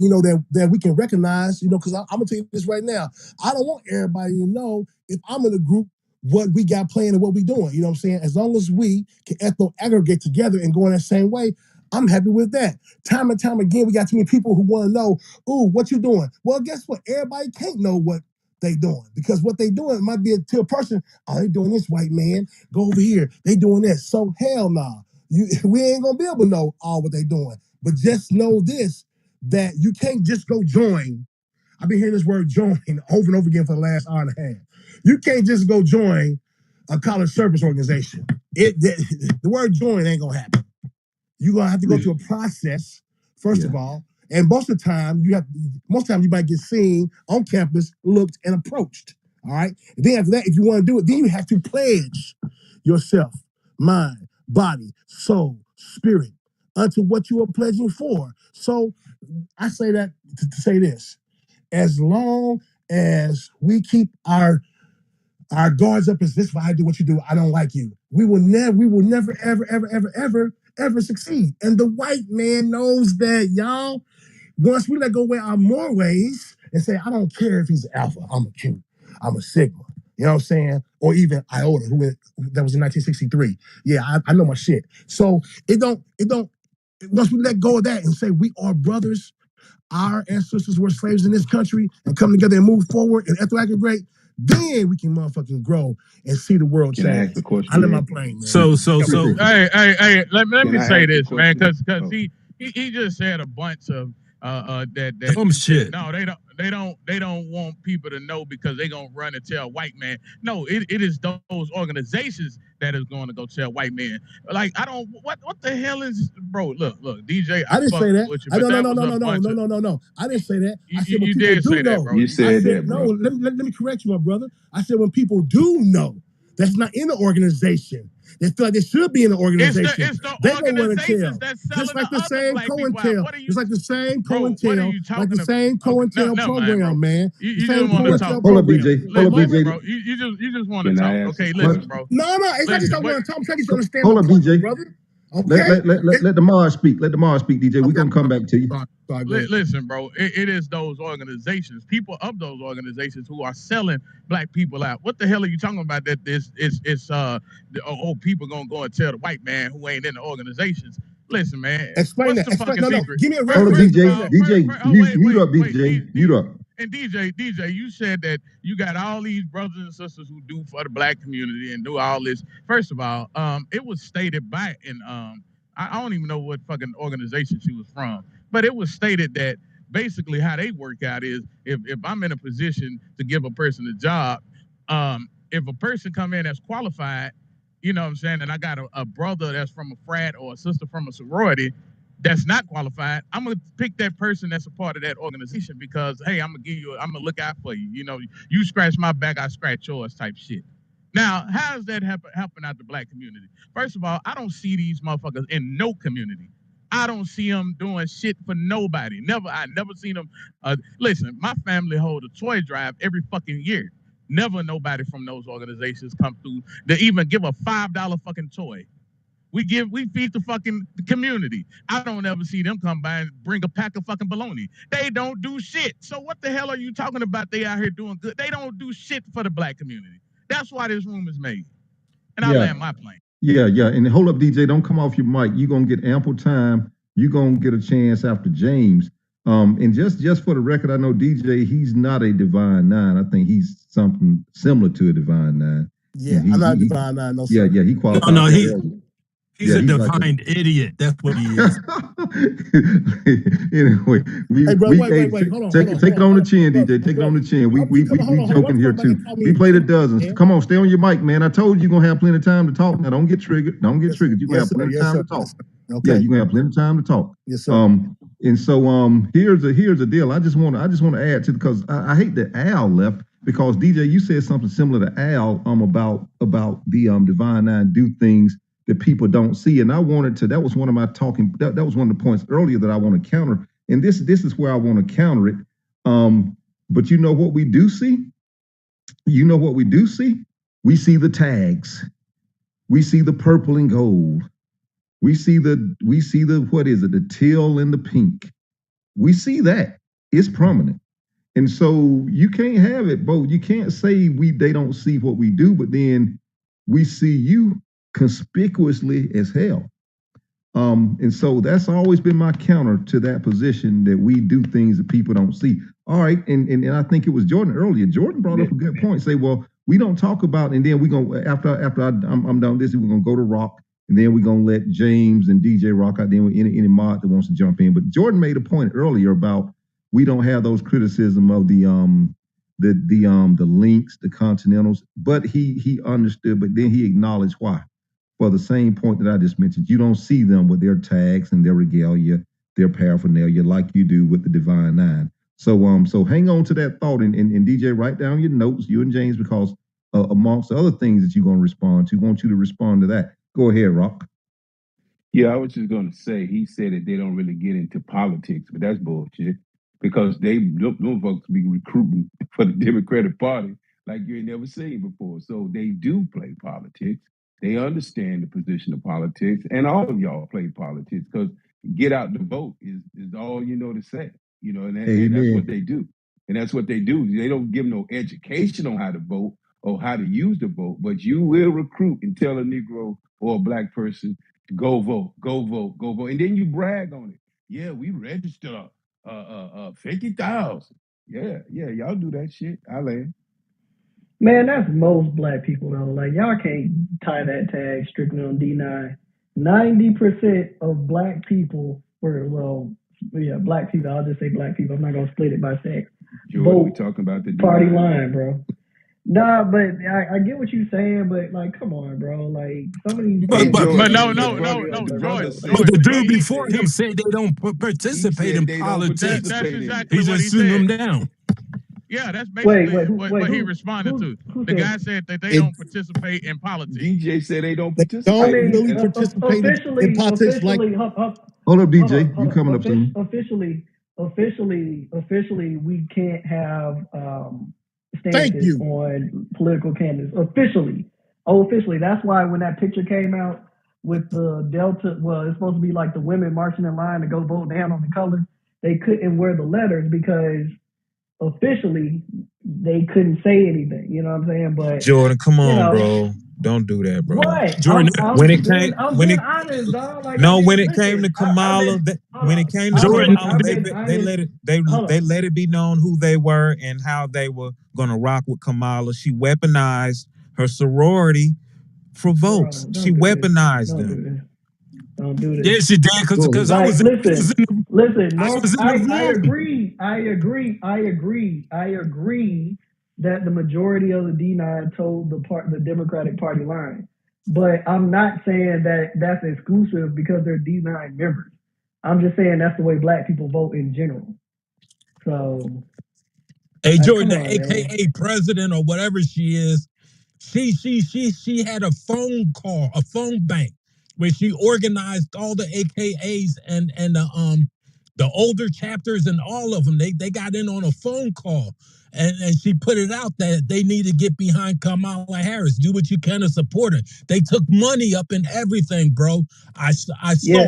that we can recognize, because I'm going to tell you this right now. I don't want everybody to know if I'm in a group what we got playing and what we doing. You know what I'm saying? As long as we can ethno-aggregate together and go in that same way, I'm happy with that. Time and time again, we got too many people who want to know, ooh, what you doing? Well, guess what? Everybody can't know what they doing because what they doing might be to a person, oh, they doing this, white man. Go over here. They doing this. So hell nah. We ain't going to be able to know all what they doing. But just know this, that you can't just go join. I've been hearing this word join over and over again for the last hour and a half. You can't just go join a college service organization. The word join ain't going to happen. You're gonna have to go through a process, first of all, and most of the time you might get seen on campus, looked, and approached. All right. And then after that, if you want to do it, then you have to pledge yourself, mind, body, soul, spirit, unto what you are pledging for. So I say that to say this: as long as we keep our guards up, as this, if I do what you do, I don't like you. We will never, ever succeed. And the white man knows that, y'all. Once we let go away our more ways and say, I don't care if he's alpha, I'm a Q, I'm a sigma. You know what I'm saying? Or even iota, that was in 1963. Yeah, I know my shit. So it don't, once we let go of that and say we are brothers, our ancestors were slaves in this country and come together and move forward and ethno-aggregate, Then we can motherfucking grow and see the world Can I change. ask a question? I let my plane, man. So Hey, let Can me I say ask a this, man, question? because Oh. he just said a bunch of that dumb shit. no, they don't want people to know because they gonna run and tell white man. No, it is those organizations that is going to go tell white men. Like I don't what the hell is bro? Look, DJ, I didn't fuck say that. with you, I but no, that no, was no, a no, no, bunch no, of no, no, no. I didn't say that. I said when you people did do say that, know. bro. You I said said that, no. bro. Let me correct you, my brother. I said when people do know, that's not in the organization. They feel like they should be in the organization. It's the They gonna run and tell. organizations that's Just selling like the the other same black people out. COINTEL. What are you, Just like the same bro? What are COINTEL. you Like talking the about? same Okay, COINTEL never mind, program, bro. man. You The just same want to Okay, talk. COINTEL hold up, program. DJ. Hold up, Listen, DJ. bro. You just want to Can talk. I ask a Okay, What? listen, question? bro. No, it's not just Listen, I what? want to talk. I'm trying to get you to understand Hold my up, point, DJ. brother. Let Okay? let the Mars speak. Let the Mars speak, DJ. We're Okay. gonna come back to you. Sorry, go ahead. Listen, bro. It is those organizations, people of those organizations who are selling black people out. What the hell are you talking about? That this is people gonna go and tell the white man who ain't in the organizations. Listen, man. Explain What's that. the Explain. fucking No, secret? give me a Hold up, reference. First of DJ. all, DJ, mute up, DJ. Mute up. And DJ, you said that you got all these brothers and sisters who do for the black community and do all this. First of all, it was stated by I don't even know what fucking organization she was from, but it was stated that basically how they work out is if I'm in a position to give a person a job, if a person come in that's qualified, you know what I'm saying, and I got a brother that's from a frat or a sister from a sorority that's not qualified, I'm gonna pick that person that's a part of that organization because hey, I'm gonna look out for you. You know, you scratch my back, I scratch yours type shit. Now, how does that helping out the black community? First of all, I don't see these motherfuckers in no community. I don't see them doing shit for nobody. I never seen them. Listen, my family hold a toy drive every fucking year. Never nobody from those organizations come through to even give a $5 fucking toy. We feed the fucking community. I don't ever see them come by and bring a pack of fucking bologna. They don't do shit. So what the hell are you talking about? They out here doing good. They don't do shit for the black community. That's why this room is made. And I land my plane. Yeah. And hold up, DJ. Don't come off your mic. You're gonna get ample time. You're gonna get a chance after James. And just for the record, I know DJ, he's not a Divine Nine. I think he's something similar to a Divine Nine. Yeah, I'm not a Divine Nine, no sir. Yeah, he qualified. No, early. he's a he's defined idiot. That's what he is. Anyway, Hey, bro, wait. Hold on. Take it on the chin, DJ. Take it on the chin. We joking here too. We played a dozen. Come on, stay on your mic, man. I told you you're gonna have plenty of time to talk. Now don't get triggered. Don't get triggered. You're gonna have plenty of time to talk. Okay. Yeah, you're gonna have plenty of time to talk. Yes, sir. And so here's the deal. I just want to add to, because I hate that Al left, because DJ, you said something similar to Al about the Divine Nine do things that people don't see. And I wanted to, that was one of my talking, that was one of the points earlier that I want to counter. And this is where I want to counter it. But you know what we do see? You know what we do see? We see the tags. We see the purple and gold. We see the what is it? The teal and the pink. We see that. It's prominent. And so you can't have it both. You can't say they don't see what we do, but then we see you conspicuously as hell. And so that's always been my counter to that position, that we do things that people don't see. All right, and I think it was Jordan earlier. Jordan brought up a good point. Say, well, we don't talk about, and then we're gonna after I'm done with this, we're gonna go to Rock, and then we're gonna let James and DJ rock out. Then any mod that wants to jump in. But Jordan made a point earlier about we don't have those criticism of the Links, the Continentals, but he understood, but then he acknowledged why. For the same point that I just mentioned, you don't see them with their tags and their regalia, their paraphernalia, like you do with the Divine Nine. So hang on to that thought, and DJ, write down your notes, you and James, because amongst the other things that you're going to respond to, want you to respond to that. Go ahead, Rock. Yeah, I was just going to say, he said that they don't really get into politics, but that's bullshit, because them folks be recruiting for the Democratic Party like you ain't never seen before. So they do play politics. They understand the position of politics, and all of y'all play politics, because get out the vote is all you know to say, and that's what they do. And that's what they do. They don't give no education on how to vote or how to use the vote, but you will recruit and tell a Negro or a black person, go vote, go vote, go vote. And then you brag on it. Yeah, we registered 50,000. Yeah, y'all do that shit. I land. Man, that's most black people though. Like y'all can't tie that tag strictly on D9. 90% of black people, or well, yeah, black people. I'll just say black people. I'm not gonna split it by sex. Jordan, we Vote talking about the party D9 line, man. bro. Nah, but I get what you're saying, but like, come on, bro. Like some of these Hey, kids But Jordan, no, the brother Jordan, said But the dude he before him said they don't he participate said in they don't politics. that's participate in it. exactly He's what he just shooting them said. down. Yeah, that's wait, basically what he who responded to. who The said guy it? said that they It don't participate in politics. DJ said they don't they I participate don't in mean, it. really And participate in officially, politics like. Hold up, hold DJ. up, You coming up soon? officially, we can't have Thank stances you. on political candidates. Officially. That's why when that picture came out with the Delta, well, it's supposed to be like the women marching in line to go vote down on the color. They couldn't wear the letters because officially they couldn't say anything. You know what I'm saying? But Jordan, come you on, know bro. Don't do that, bro. what? Jordan, When it I'm came, being honest, dog. Like no, when it came listen. to Kamala, when it came to Jordan, Kamala, they let it be known who they were and how they were gonna rock with Kamala. She weaponized her sorority for votes. She weaponized them. Don't do this. yeah, she did because I Like, was listen. I was in I the room. agree that the majority of the D9 told the Democratic Party line, but I'm not saying that that's exclusive because they're D9 members. I'm just saying that's the way black people vote in general. So, Hey, Jordan, come the on, man. AKA president or whatever she is, she had a phone bank where she organized all the AKAs and the older chapters and all of them. They got in on a phone call and she put it out that they need to get behind Kamala Harris. Do what you can to support her. They took money up and everything, bro. I saw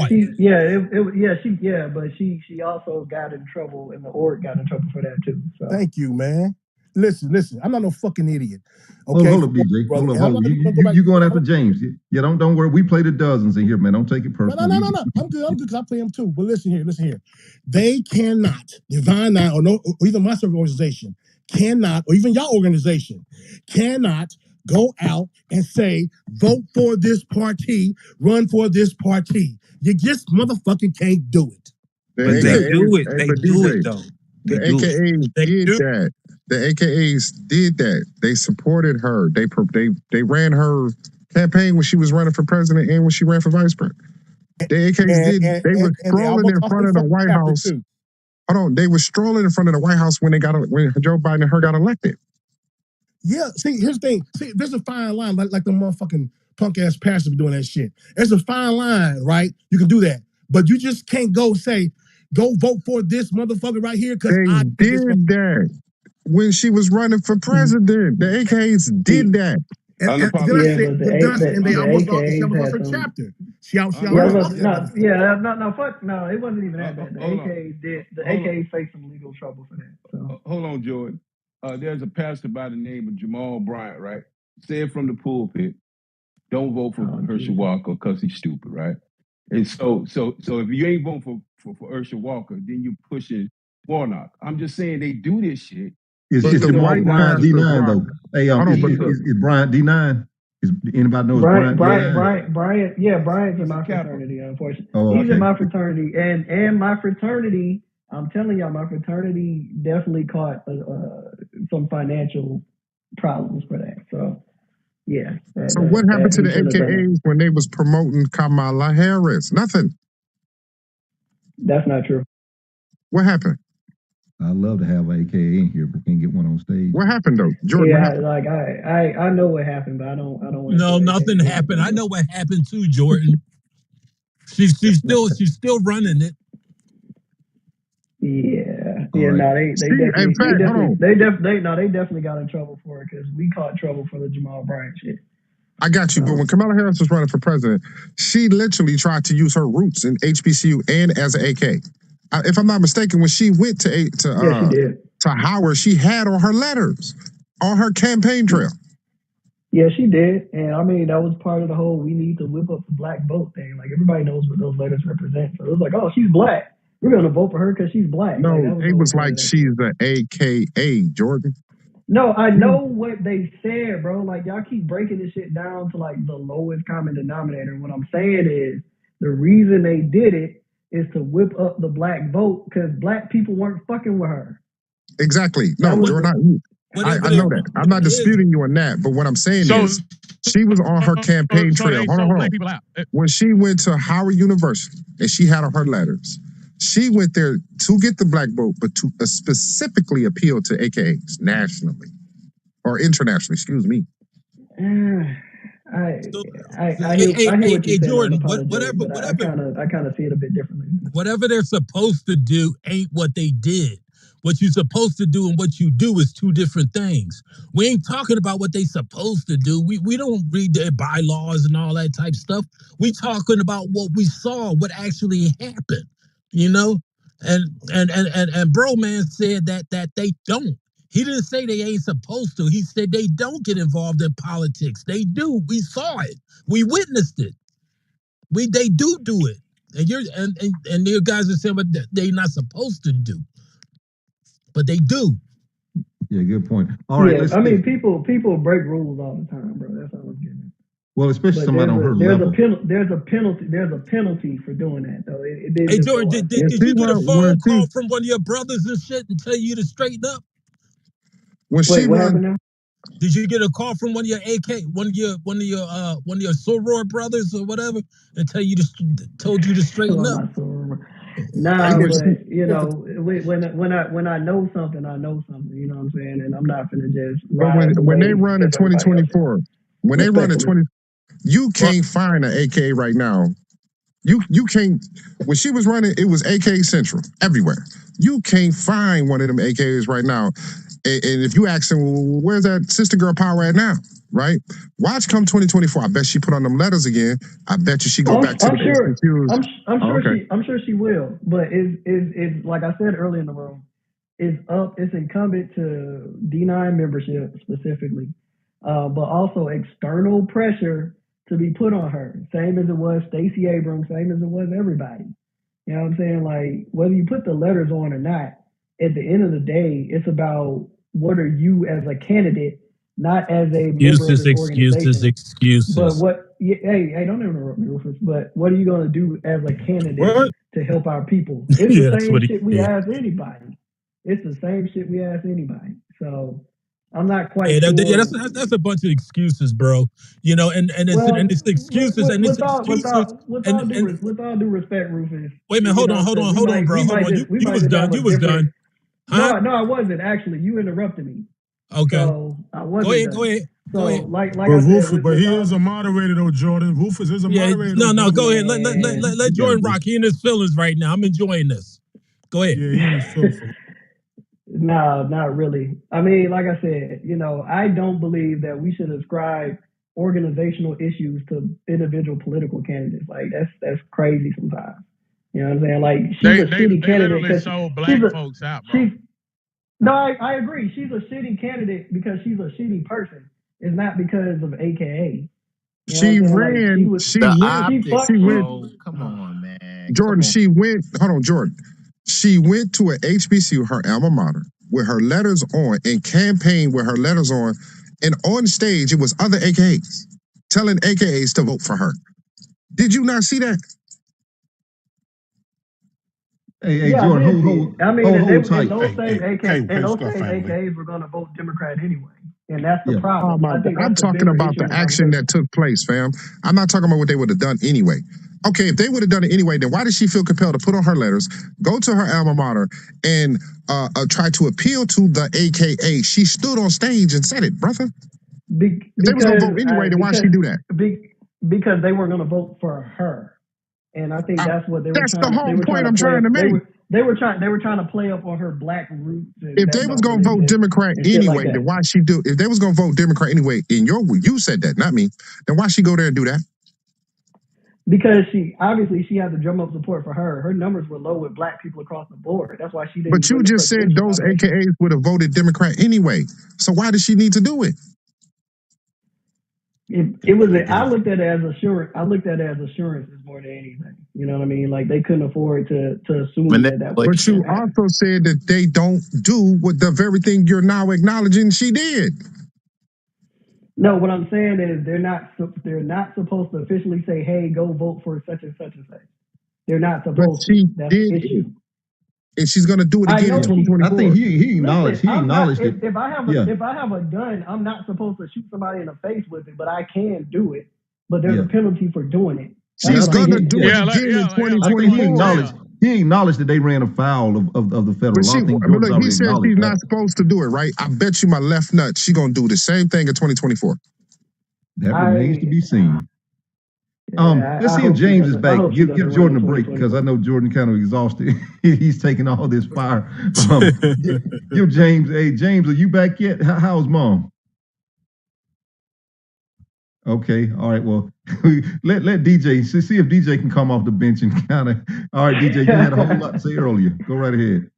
it. But she also got in trouble, and the org got in trouble for that too. So. Thank you, man. Listen. I'm not no fucking idiot. Okay, Hold up, DJ. Hold up. You going after James? Yeah, don't worry. We played the dozens in here, man. Don't take it personal. No. I'm good because I play them too. But listen here. They cannot, Divine Nine or even my service organization cannot, or even your organization cannot go out and say, vote for this party, run for this party. You just motherfucking can't do it. But they do it. They do it though. The AKAs did that. The AKAs did that. They supported her. They ran her campaign when she was running for president and when she ran for vice president. The AKAs they were strolling in front of the White House. Hold on, they were strolling in front of the White House when Joe Biden and her got elected. Yeah, see, here's the thing. See, there's a fine line, like the motherfucking punk ass pastor be doing that shit. There's a fine line, right? You can do that, but you just can't go vote for this motherfucker right here because I did that when she was running for president. The AKAs did that. And they almost lost her chapter. No, it wasn't even that bad. The AKAs did. The AKAs faced some legal trouble for that. So. Hold on, Jordan. There's a pastor by the name of Jamal Bryant, right? Said from the pulpit, don't vote for Herschel Walker because he's stupid, right? And so if you ain't voting for Herschel Walker, then you pushing Warnock. I'm just saying they do this shit. Is Brian D9 though? Hey, is Brian D9? Is anybody knows Brian? Brian, yeah, Brian's in my fraternity. Unfortunately, he's in my fraternity, and my fraternity. I'm telling y'all, my fraternity definitely caught some financial problems for that. So, yeah. So what happened to the AKAs when they was promoting Kamala Harris? Nothing. That's not true. What happened? I'd love to have an AKA in here, but can't get one on stage. What happened though, Jordan? Yeah, like I know what happened, but I don't. No, nothing happened. I know what happened too, Jordan. she's still running it. Yeah. Right. No, they definitely got in trouble for it because we caught trouble for the Jamal Bryant shit. I got you, but when Kamala Harris was running for president, she literally tried to use her roots in HBCU and as an AK. If I'm not mistaken, when she went to Howard, she had on her letters on her campaign trail. Yeah, she did, and I mean that was part of the whole "we need to whip up the black vote" thing. Like everybody knows what those letters represent, so it was like, "Oh, she's black. We're gonna vote for her because she's black." No, it was like she's the AKA, Jordan. No, I know what they said, bro. Like y'all keep breaking this shit down to like the lowest common denominator. What I'm saying is the reason they did it is to whip up the black vote because black people weren't fucking with her. Exactly. That No, was Jordan, I know that. I'm not disputing you on that. But what I'm saying is, she was on her campaign trail. Hold on. People out. When she went to Howard University and she had her letters, she went there to get the black vote, but to specifically appeal to AKAs nationally or internationally. Excuse me. I Hey, hear what you're saying, Jordan, unapologetic, but I kind of see it a bit differently. whatever they're supposed to do ain't what they did. What you're supposed to do and what you do is two different things. We ain't talking about what they supposed to do. We don't read their bylaws and all that type stuff. We talking about what we saw, what actually happened, you know? And bro man said that they don't. He didn't say they ain't supposed to. He said they don't get involved in politics. They do. We saw it. We witnessed it. They do it. And you're and you guys are saying what they're not supposed to do. But they do. Yeah, good point. All right, I mean, people break rules all the time, bro. That's all I'm getting. Well, especially somebody on her level. There's a penalty for doing that, though. Hey, Jordan, did you get a phone call from one of your brothers and shit and tell you to straighten up? What happened now? Did you get a call from one of your one of your soror brothers or whatever and told you to straighten up? Nah, but you know, when I know something, I know something. You know what I'm saying? And I'm not gonna just. But when they run in 2024, you can't find an AKA right now. You can't. When she was running, it was AKA Central everywhere. You can't find one of them AKAs right now. And if you ask them, well, where's that sister girl power at now? Right? Watch come 2024. I bet she put on them letters again. I bet you she go back to the HBCUs. I'm sure she will. But it's like I said earlier in the room, it's incumbent to D9 membership specifically, but also external pressure to be put on her. Same as it was Stacey Abrams, same as it was everybody. You know what I'm saying? Like whether you put the letters on or not, at the end of the day, it's about what are you as a candidate, not as a member of this organization. Excuses. But hey, don't interrupt me, Rufus. But what are you going to do as a candidate to help our people? It's the same shit we ask anybody. It's the same shit we ask anybody. So I'm not quite sure. Yeah, that's a bunch of excuses, bro. You know, and it's excuses with all due respect, Rufus. Wait a minute, hold on, bro. You was done. You was done. Huh? No, I wasn't actually. You interrupted me. Okay. So I wasn't. Go ahead. So like but I said, Rufus, but he is a moderator though, Jordan. Rufus is a moderator. No, go ahead. Let Jordan rock. He in his feelings right now. I'm enjoying this. Go ahead. Yeah, he in his feelings. No, not really. I mean, like I said, you know, I don't believe that we should ascribe organizational issues to individual political candidates. Like that's crazy sometimes. You know what I'm saying? Like she's a shitty candidate because sold black folks out, bro. No, I agree. She's a shitty candidate because she's a shitty person. It's not because of AKA. She ran. She went. Come on, man. Jordan, she went. Hold on, Jordan. She went to an HBCU, her alma mater, with her letters on and campaigned with her letters on. And on stage, it was other AKAs telling AKAs to vote for her. Did you not see that? Hey, Jordan, hold tight. Those same AKAs were going to vote Democrat anyway. And that's the problem. I'm talking about the action that took place, fam. I'm not talking about what they would have done anyway. Okay, if they would have done it anyway, then why did she feel compelled to put on her letters, go to her alma mater, and try to appeal to the AKA? She stood on stage and said it, brother. If they was going to vote anyway, then why she do that? Because they were going to vote for her. And I think that's what they were trying to do. That's the whole point I'm trying to make. They were trying to play up on her black roots. If they was gonna vote Democrat anyway, then why she do? If they was gonna vote Democrat anyway, you said that, not me. Then why she go there and do that? Because she had to drum up support for her. Her numbers were low with black people across the board. That's why she didn't. But you just said those AKAs would have voted Democrat anyway. So why does she need to do it? It was. I looked at it as assurance. I looked at it as assurances more than anything. You know what I mean? Like they couldn't afford to assume that was. But you also said that they don't do what the very thing you're now acknowledging she did. No, what I'm saying is they're not supposed to officially say, "Hey, go vote for such and such and such." They're not But supposed she to. That's the did issue. it. And she's gonna do it I again in know she- 2024. I think he acknowledged. Listen, He I'm not, acknowledged it. if I have a gun, I'm not supposed to shoot somebody in the face with it, but I can do it. But there's a penalty for doing it. She's gonna do it Yeah, again in I think 2024. he acknowledged that they ran afoul of the federal But law. she, I think but George look, he already said acknowledged she's that. not supposed to do it, right? I bet you my left nut she gonna do the same thing in 2024. That remains to be seen. Let's I see if hope she James is doesn't- I back. hope she Give doesn't Jordan a run in break because I know Jordan kind of exhausted. He's taking all this fire. Give James. Hey, James, are you back yet? How's mom? Okay, all right. Well, let DJ see if DJ can come off the bench and kind of. All right, DJ, you had a whole lot to say earlier. Go right ahead.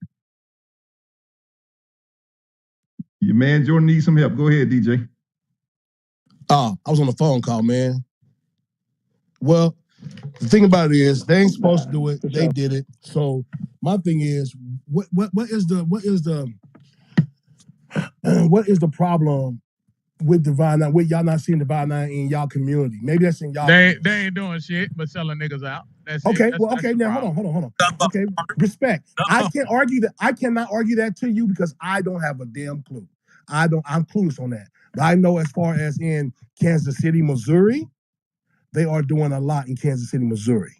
Your man Jordan needs some help. Go ahead, DJ. I was on a phone call, man. Well, the thing about it is they ain't supposed to do it. They did it. So my thing is, what is the problem with Divine Nine? With y'all not seeing Divine Nine in y'all community? Maybe that's in y'all. They ain't doing shit but selling niggas out. That's okay. it. Well, okay. Now hold on. Okay, respect. I can't argue that. I cannot argue that to you because I don't have a damn clue. I'm clueless on that. But I know as far as in Kansas City, Missouri, they are doing a lot in Kansas City, Missouri.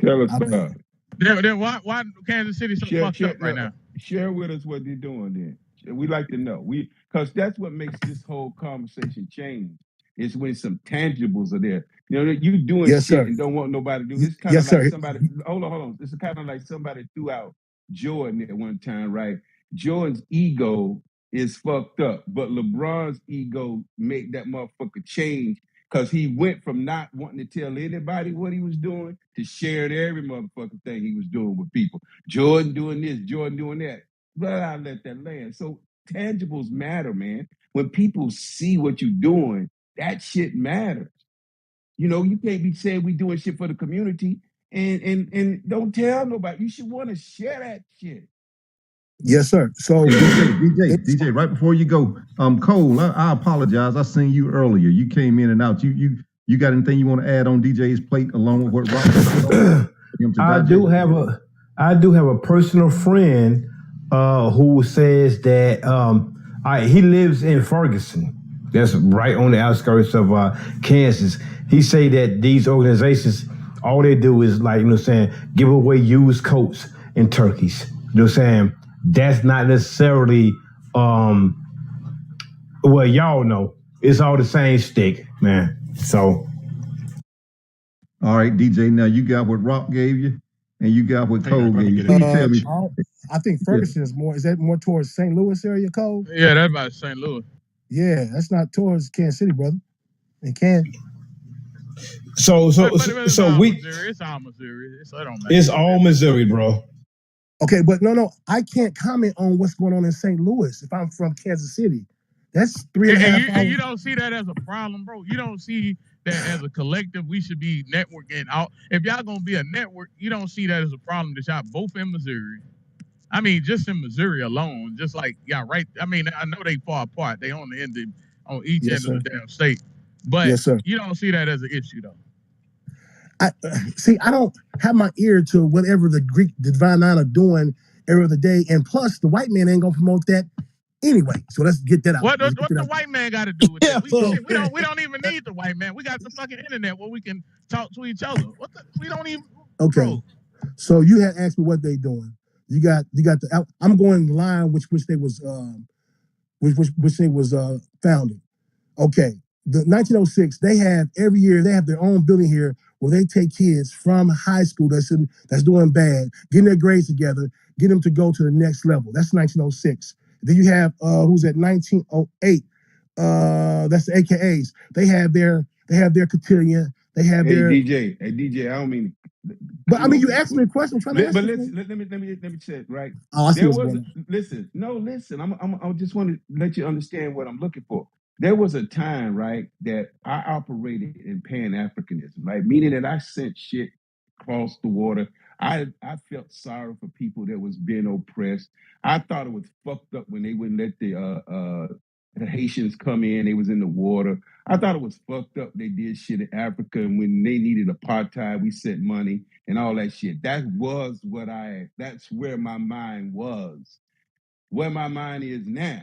Tell us about it. Then why Kansas City so fucked up right now? Share with us what they're doing then. We like to know. Because that's what makes this whole conversation change. Is when some tangibles are there. You know, you doing Yes, shit sir. and don't want nobody to do. It's kind Yes, of like sir. somebody. Hold on. It's kind of like somebody threw out Jordan at one time, right? Jordan's ego is fucked up, but LeBron's ego made that motherfucker change because he went from not wanting to tell anybody what he was doing to sharing every motherfucking thing he was doing with people. Jordan doing this, Jordan doing that. But I let that land. So tangibles matter, man. When people see what you're doing, that shit matters. You know, you can't be saying we doing shit for the community and don't tell nobody. You should want to share that shit. Yes, sir. So DJ, right before you go, Cole, I apologize. I seen you earlier. You came in and out. You got anything you want to add on DJ's plate along with what Rob? I do have a personal friend who says that he lives in Ferguson. That's right on the outskirts of Kansas. He say that these organizations, all they do is give away used coats and turkeys. You know what I'm saying? That's not necessarily well, y'all know. It's all the same stick, man. So all right, DJ, now you got what Rock gave you and you got what Cole gave you. Please tell me. I think Ferguson is that more towards St. Louis area, Cole? Yeah, that's about St. Louis. Yeah, that's not towards Kansas City, brother. It can. It's all Missouri. It's all Missouri. So it don't matter. It's all Missouri, bro. Okay, but no, I can't comment on what's going on in St. Louis if I'm from Kansas City. That's 3.5 hours. And you don't see that as a problem, bro. You don't see that as a collective. We should be networking out. If y'all gonna be a network, you don't see that as a problem that y'all both in Missouri. I mean, just in Missouri alone, just like y'all right. I mean, I know they far apart. They on each end of the damn state. But you don't see that as an issue though. I don't have my ear to whatever the Divine Nine are doing every other day, and plus the white man ain't gonna promote that anyway. So let's get that out. What the white man got to do with that? We don't even need the white man. We got the fucking internet where we can talk to each other. We don't even. Okay. Bro. So you had asked me what they doing. You got the. I'm going line which they was which they was founded. Okay. The 1906, they have every year they have their own building here where they take kids from high school that's doing bad, getting their grades together, get them to go to the next level. That's 1906. Then you have who's at 1908. That's the AKAs. They have their cotillion. They have their DJ. Hey DJ, I don't mean. But I mean, you asked me a question. I'm trying to But answer. let me say it right. Oh, I see there what's was going on. listen. I just want to let you understand what I'm looking for. there was a time, right, that I operated in Pan-Africanism, right? Meaning that I sent shit across the water. I felt sorry for people that was being oppressed. I thought it was fucked up when they wouldn't let the Haitians come in. They was in the water. I thought it was fucked up they did shit in Africa, and when they needed apartheid, we sent money and all that shit. That's where my mind was. Where my mind is now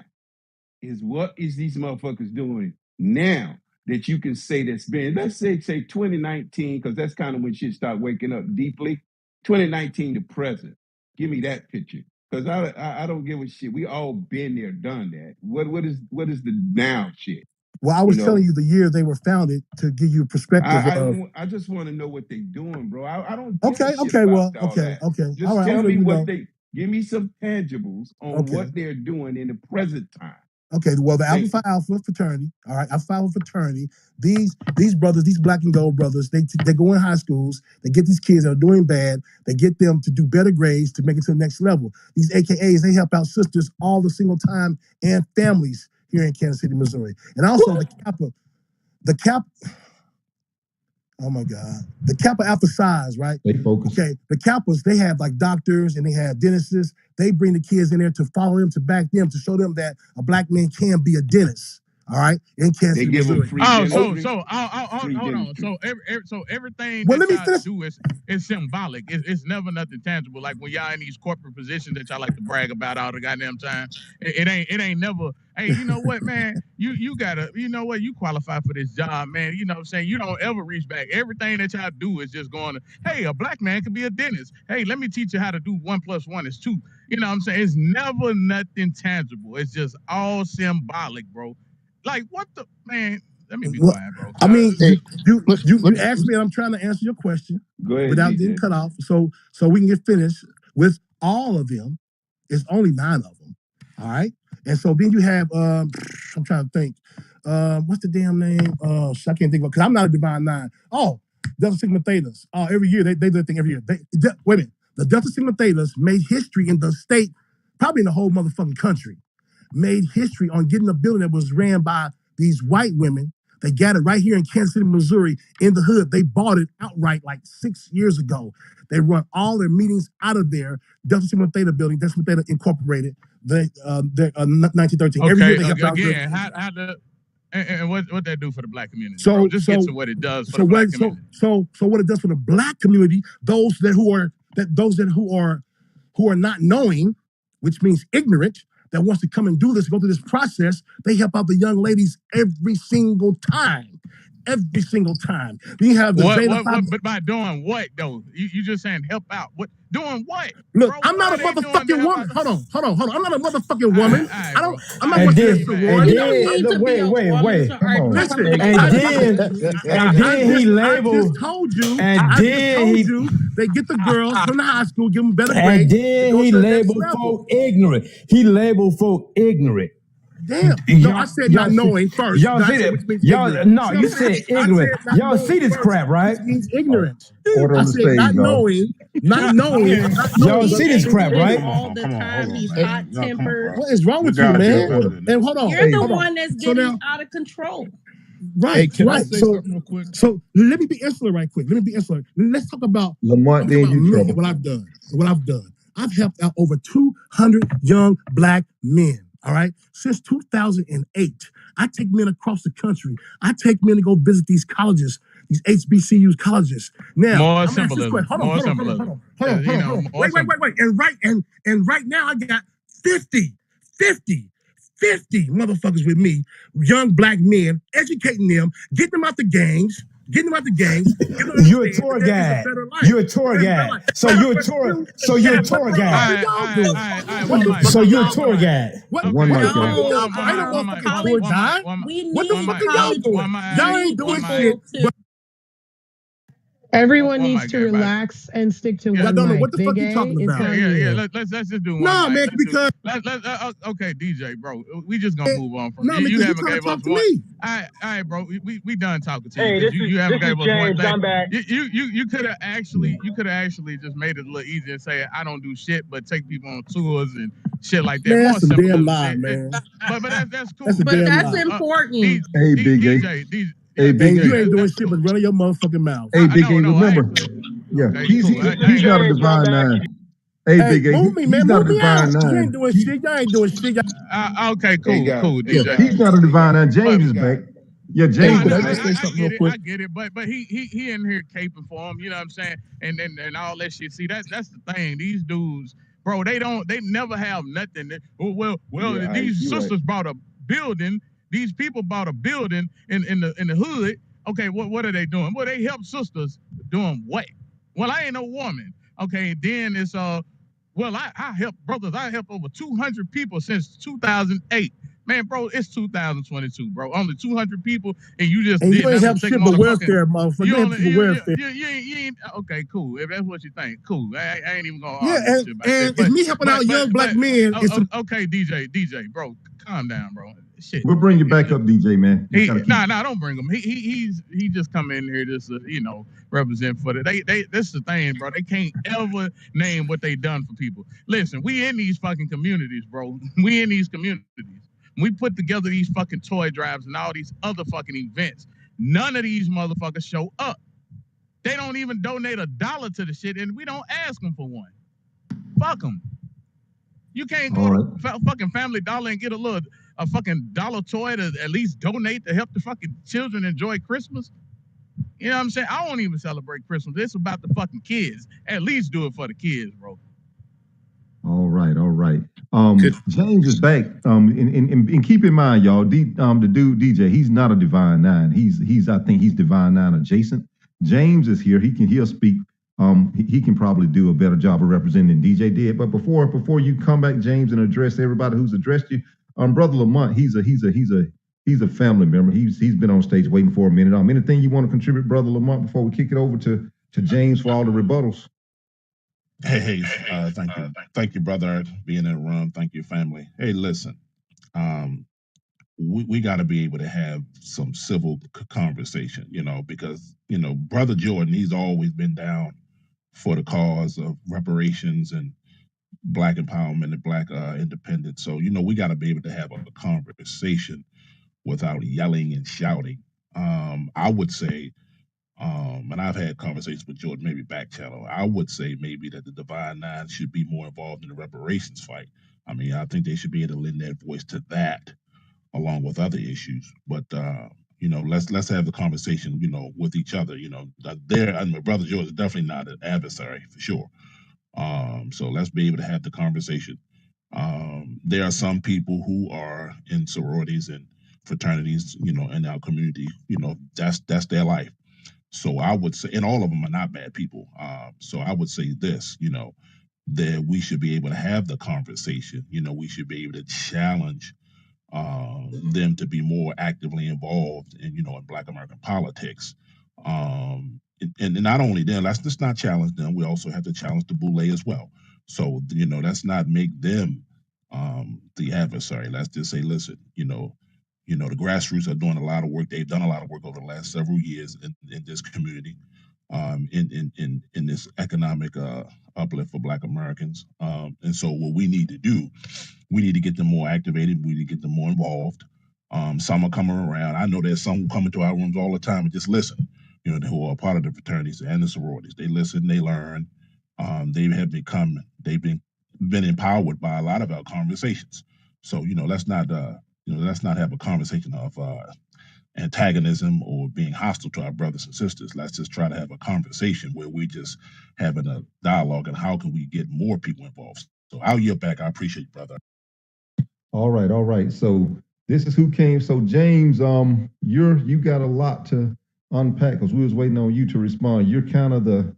is what is these motherfuckers doing now that you can say that's been, let's say 2019, because that's kind of when shit start waking up deeply. 2019 to present. Give me that picture. Because I don't give a shit. We all been there, done that. What is the now shit? Well, I was telling you the year they were founded to give you a perspective of. I just want to know what they doing, bro. I don't give Okay, a shit okay, about well, all okay, that. okay. Just All right, tell I'm me letting you what know. they, give me some tangibles on Okay. what they're doing in the present time. Okay, well, the Thank Alpha Phi Alpha fraternity, all right, Alpha Phi Alpha fraternity, these brothers, these black and gold brothers, they go in high schools, they get these kids that are doing bad, they get them to do better grades to make it to the next level. These AKAs, they help out sisters all the single time and families here in Kansas City, Missouri. And also the Kappa, oh my God, the Kappa Alpha Psi's, right? They focus. Okay, the Kappas, they have like doctors and they have dentists. They bring the kids in there to follow them, to back them, to show them that a black man can be a dentist. All right, in Kansas They City, give them Missouri. free Oh, dentistry. hold on. dentistry. So everything Well, that let me y'all finish. do is symbolic. It's never nothing tangible. Like when y'all in these corporate positions that y'all like to brag about all the goddamn time. It ain't never. Hey, you know what, man? You gotta. You know what? You qualify for this job, man. You know what I'm saying? You don't ever reach back. Everything that y'all do is just going to. Hey, a black man could be a dentist. Hey, let me teach you how to do 1 + 1 is 2. You know what I'm saying? It's never nothing tangible. It's just all symbolic, bro. Like what the man? Let me be Well, quiet, bro. I mean, you let me- asked me, and I'm trying to answer your question Go ahead, without DJ. getting cut off, so we can get finished with all of them. It's only 9 of them. All right, and so then you have I'm trying to think, what's the damn name? I can't think of it because I'm not a Divine Nine. Oh, Delta Sigma Thetas. Oh, every year they do the thing every year. Wait a minute, the Delta Sigma Thetas made history in the state, probably in the whole motherfucking country. Made history on getting a building that was ran by these white women. They gathered right here in Kansas City, Missouri, in the hood. They bought it outright like 6 years ago. They run all their meetings out of there. Delta Sigma Theta building, Delta Sigma Theta Incorporated, 1913. Every year Okay, they help out. again, how the and what that do for the black community? So bro? Just get to what it does for so the black what community. so what it does for the black community, those who are not knowing, which means ignorant, that wants to come and do this, go through this process, they help out the young ladies every single time. Every single time. We have the But by doing what though? You just saying help out. What doing what? Look, Bro, I'm not what a are they doing to motherfucking help woman. out? Hold on. I'm not a motherfucking woman. right, I'm not And working then, at sorority. wait. Come on. Listen, And then he labeled. I just told you. And I then just told he. you they get the girls from the high school, give them better And grades, to then go he to the next labeled level. folk ignorant. He labeled folk ignorant. Damn. No, I said not knowing first. Y'all see Which means that? Y'all, ignorant. no, you said ignorant. Y'all see this crap, right? Which means ignorant. Order I on the said stage, not y'all. knowing. Y'all see this crap, right? All the time. He's hot tempered. What is wrong with you, gotta man? do order. And hold on. You're the hold on. one that's So getting now, out of control. right, Hey, can I right. say So, something real quick? so let me be insular right quick. Let's talk about Lamont, then you me, trouble. what I've done. I've helped out over 200 young black men. All right, since 2008, I take men across the country. I take men to go visit these colleges, these HBCUs colleges. Now, More I'm asking this symbolism. question. Hold on. Wait. And right now I got 50 motherfuckers with me, young black men, educating them, getting them out the gangs. You're a tour guide. You're a tour guide. So you're a tour. So you're a tour guide. So you're a tour guide. One mic, y'all. I ain't no motherfucking tour guide. We What the need fuck are y'all doing? Y'all ain't doing shit. Everyone One needs mic, to everybody. relax and stick to Yeah. one Y'all don't know mic. what the Big fuck you A, talking it's about. on Yeah. you. Let's just do one Nah, mic. man, because Okay, DJ, bro. We just gonna move on from no, you. You because you haven't trying to gave us talk to one. me. All right, bro. We done talking to you Hey, because you haven't this is gave us one James. thing. I'm back. You could have actually just made it a little easier and say I don't do shit but take people on tours and shit like that. Man, More that's a simple damn little lie, shit. man. But that's cool. That's a But damn that's lie. important. Hey, Big A. DJ. Hey, Big And you A. ain't doing shit but running your motherfucking mouth. Hey, Big A. No, Remember, yeah, Okay, he's cool. he's not a James, I'm divine back. nine. Hey, Hey, Big A. move me, He's man. not Move a me out. divine You nine. ain't doing shit. Y'all ain't doing shit. Okay, Hey cool, guys, Yeah, DJ. he's not a divine nine. James is back. Yeah, Hey, James could is I back. just say something real I quick? get it, but he in here caping for him, you know what I'm saying? And all that shit. See, that's the thing. These dudes, bro, they never have nothing. Well, Yeah, these you're right. sisters bought a building. These people bought a building in the hood. Okay, what are they doing? Well, they help sisters doing what? Well, I ain't no woman. Okay, then it's well, I help brothers. I help over 200 people since 2008. Man, bro, it's 2022, bro. Only 200 people, and you just And you did ain't nothing help but take shit them but on a fucking. welfare, motherfucker. You help people welfare. You ain't. Okay, cool. If that's what you think, cool. I ain't even gonna Yeah, argue with you about and that. it's me helping out young black men. It's some, Okay, DJ, bro, calm down, bro. Shit. We'll bring you back up, DJ, man. Just gotta keep. Don't bring him. He just come in here just represent for the they. This is the thing, bro. They can't ever name what they done for people. Listen, we in these fucking communities, bro. We in these communities. We put together these fucking toy drives and all these other fucking events. None of these motherfuckers show up. They don't even donate $1 to the shit, and we don't ask them for one. Fuck them. You can't go to fucking Family Dollar and get a fucking dollar toy to at least donate to help the fucking children enjoy Christmas. You know what I'm saying? I won't even celebrate Christmas. It's about the fucking kids. At least do it for the kids, bro. All right. James is back. And keep in mind, y'all, the dude DJ, he's not a divine nine. He's I think he's divine nine adjacent. James is here. He'll speak. He can probably do a better job of representing than DJ did. But before you come back, James, and address everybody who's addressed you, Brother Lamont, he's a family member. He's been on stage waiting for a minute. Anything you want to contribute, Brother Lamont, before we kick it over to James for all the rebuttals? Hey, thank you, brother, being in the room. Thank you, family. Hey, listen, we got to be able to have some civil conversation, because Brother Jordan, he's always been down for the cause of reparations and Black empowerment and Black independence. So we got to be able to have a conversation without yelling and shouting. I would say. And I've had conversations with Jordan, maybe back channel. I would say maybe that the Divine Nine should be more involved in the reparations fight. I mean, I think they should be able to lend their voice to that, along with other issues. But let's have the conversation, with each other. And my brother Jordan is definitely not an adversary for sure. So let's be able to have the conversation. There are some people who are in sororities and fraternities, in our community. That's their life. So I would say, and all of them are not bad people. So I would say this, that we should be able to have the conversation. We should be able to challenge them to be more actively involved in Black American politics. And not only them, let's just not challenge them. We also have to challenge the boule as well. So let's not make them the adversary. Let's just say, listen, the grassroots are doing a lot of work. They've done a lot of work over the last several years in this community, in this economic uplift for Black Americans. And so what we need to do, we need to get them more activated. We need to get them more involved. Some are coming around. I know there's some who come into our rooms all the time and just listen, who are part of the fraternities and the sororities. They listen, they learn. They've been empowered by a lot of our conversations. So, let's not have a conversation of antagonism or being hostile to our brothers and sisters. Let's just try to have a conversation where we just having a dialogue and how can we get more people involved. So I'll yield back. I appreciate you, brother. All right. So this is who came. So James, you got a lot to unpack because we was waiting on you to respond. You're kind of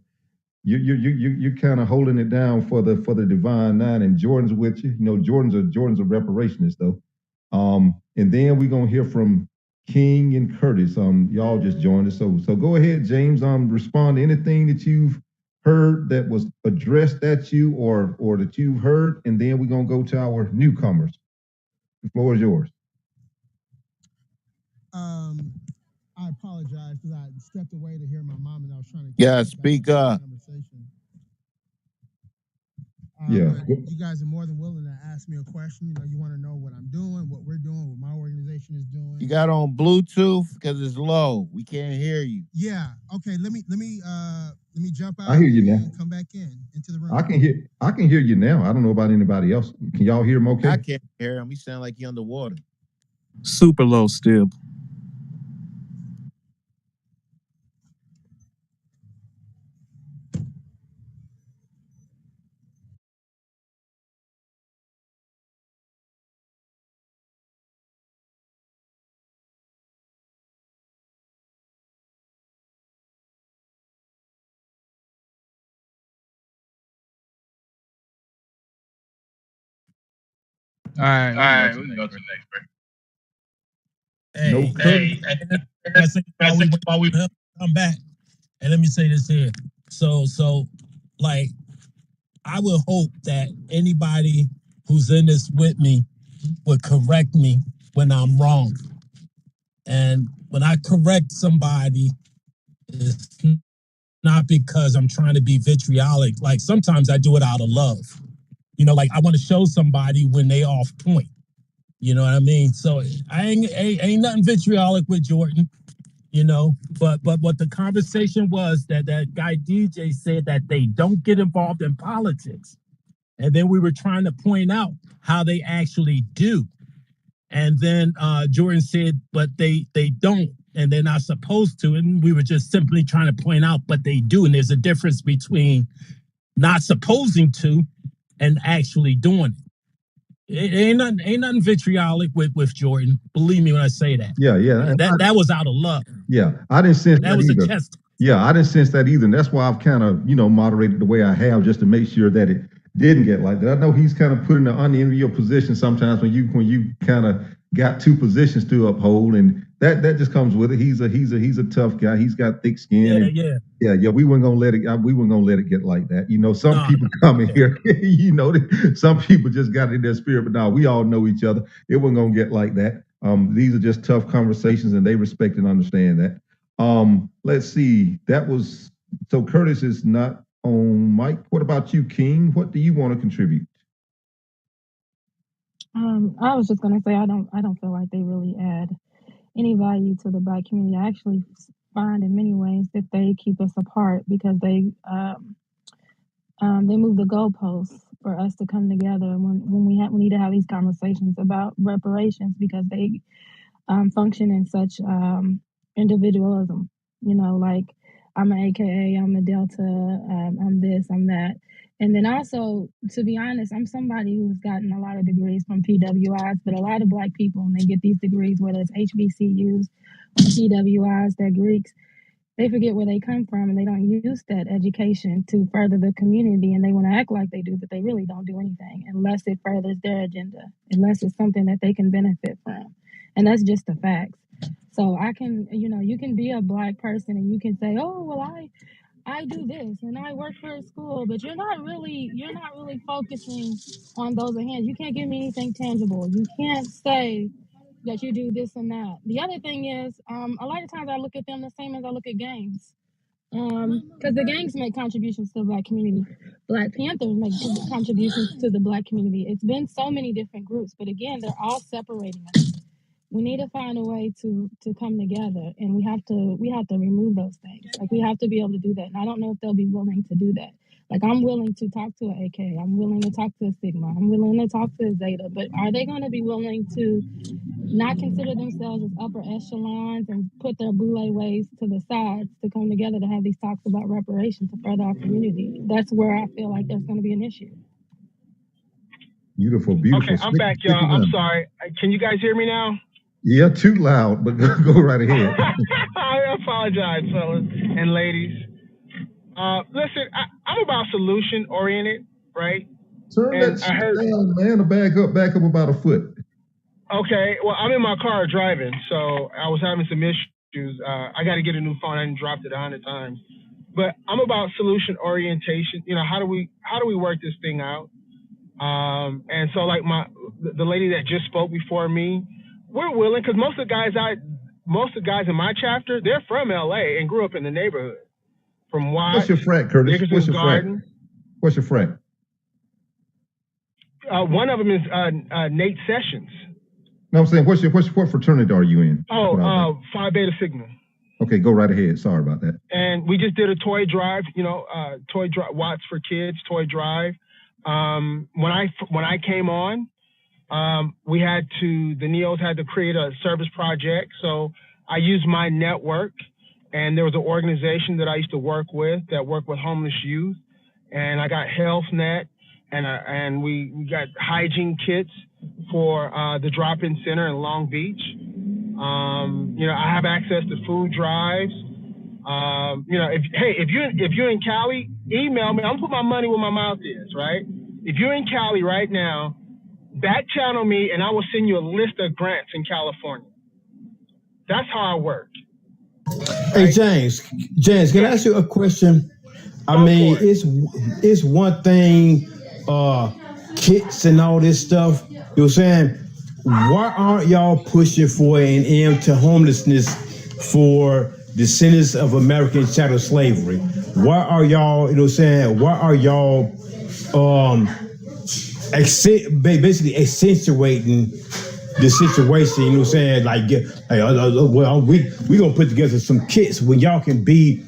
you're kind of holding it down for the Divine Nine, and Jordan's with you. Jordan's a reparationist though. And then we're gonna hear from King and Curtis. Y'all just joined us. So go ahead, James. Respond to anything that you've heard that was addressed at you or that you've heard, and then we're gonna go to our newcomers. The floor is yours. I apologize because I stepped away to hear my mom and I was trying to Yeah, catch back speak up on the up. conversation. Yeah. But you guys are more than willing to ask me a question. You know, you want to know what I'm doing, what we're doing, what my organization is doing. You got on Bluetooth because it's low. We can't hear you. Yeah. Okay. Let me jump out I hear you now. and come back into the room. I can hear you now. I don't know about anybody else. Can y'all hear him okay? I can't hear him. He sound like he underwater. Super low still. All right, All right, we can go to the next break. No Hey, I say while we come back, and let me say this here. So, like, I would hope that anybody who's in this with me would correct me when I'm wrong. And when I correct somebody, it's not because I'm trying to be vitriolic. Like sometimes I do it out of love. You know, like I want to show somebody when they off point. You know what I mean? So I ain't nothing vitriolic with Jordan, you know. But what the conversation was that guy DJ said that they don't get involved in politics. And then we were trying to point out how they actually do. And then Jordan said, but they don't, and they're not supposed to. And we were just simply trying to point out, but they do. And there's a difference between not supposing to and actually doing it. It ain't nothing vitriolic with Jordan. Believe me when I say that. Yeah. That was out of love. Yeah, I didn't sense That that was either. a test. Yeah, I didn't sense that either. And that's why I've kind of, moderated the way I have just to make sure that it didn't get like that. I know he's kind of put in an unenviable position sometimes when you kind of got two positions to uphold, and that just comes with it. He's a tough guy. He's got thick skin. Yeah. We weren't gonna let it get like that. Some people come in here, some people just got in their spirit, but now we all know each other. It wasn't gonna get like that. These are just tough conversations, and they respect and understand that. Let's see. So Curtis is not on mic. What about you, King? What do you want to contribute? I was just gonna say I don't feel like they really add any value to the Black community. I actually find in many ways that they keep us apart because they move the goalposts for us to come together when we need to have these conversations about reparations because they function in such individualism. Like I'm an AKA, I'm a Delta, I'm this, I'm that. And then also, to be honest, I'm somebody who's gotten a lot of degrees from PWIs, but a lot of Black people, when they get these degrees, whether it's HBCUs or PWIs, they're Greeks, they forget where they come from and they don't use that education to further the community, and they want to act like they do, but they really don't do anything unless it furthers their agenda, unless it's something that they can benefit from. And that's just the facts. So you can be a Black person and you can say, oh, well, I do this and I work for a school, but you're not really focusing on those hands. You can't give me anything tangible. You can't say that you do this and that. The other thing is, a lot of times I look at them the same as I look at gangs. Because the gangs make contributions to the Black community. Black Panthers make contributions to the Black community. It's been so many different groups, but again, they're all separating us. We need to find a way to come together, and we have to remove those things. Like we have to be able to do that. And I don't know if they'll be willing to do that. Like I'm willing to talk to an AK. I'm willing to talk to a Sigma. I'm willing to talk to a Zeta. But are they going to be willing to not consider themselves as upper echelons and put their boule ways to the sides to come together to have these talks about reparations to further our community? That's where I feel like there's going to be an issue. Beautiful. Okay, I'm back, y'all. I'm sorry. Can you guys hear me now? Yeah, too loud, but go right ahead. I apologize, fellas and ladies. Listen, I'm about solution oriented, right? Turn that shit down, man. Back up about a foot. Okay, well, I'm in my car driving, so I was having some issues. I got to get a new phone. I done dropped it 100 times. But I'm about solution orientation. You know, how do we work this thing out? And so like the lady that just spoke before me, we're willing, because most of the guys in my chapter, they're from LA and grew up in the neighborhood. From What's your frat, Curtis? Dickerson's What's your frat? Garden. What's your frat? One of them is Nate Sessions. No, I'm saying, what fraternity are you in? Phi Beta Sigma. Okay, go right ahead. Sorry about that. And we just did a toy drive, Watts for Kids toy drive. When I came on, the NEOs had to create a service project. So I used my network, and there was an organization that I used to work with that worked with homeless youth, and I got HealthNet, and we got hygiene kits for the drop-in center in Long Beach. I have access to food drives. If you're in Cali, email me. I'm put my money where my mouth is, right? If you're in Cali right now, back channel me, and I will send you a list of grants in California. That's how I work. Hey, James, can I ask you a question? I mean, it's one thing, kits and all this stuff. You know what I'm saying? Why aren't y'all pushing for an end to homelessness for descendants of American chattel slavery? Why are y'all, why are y'all basically accentuating the situation, we gonna put together some kits when y'all can be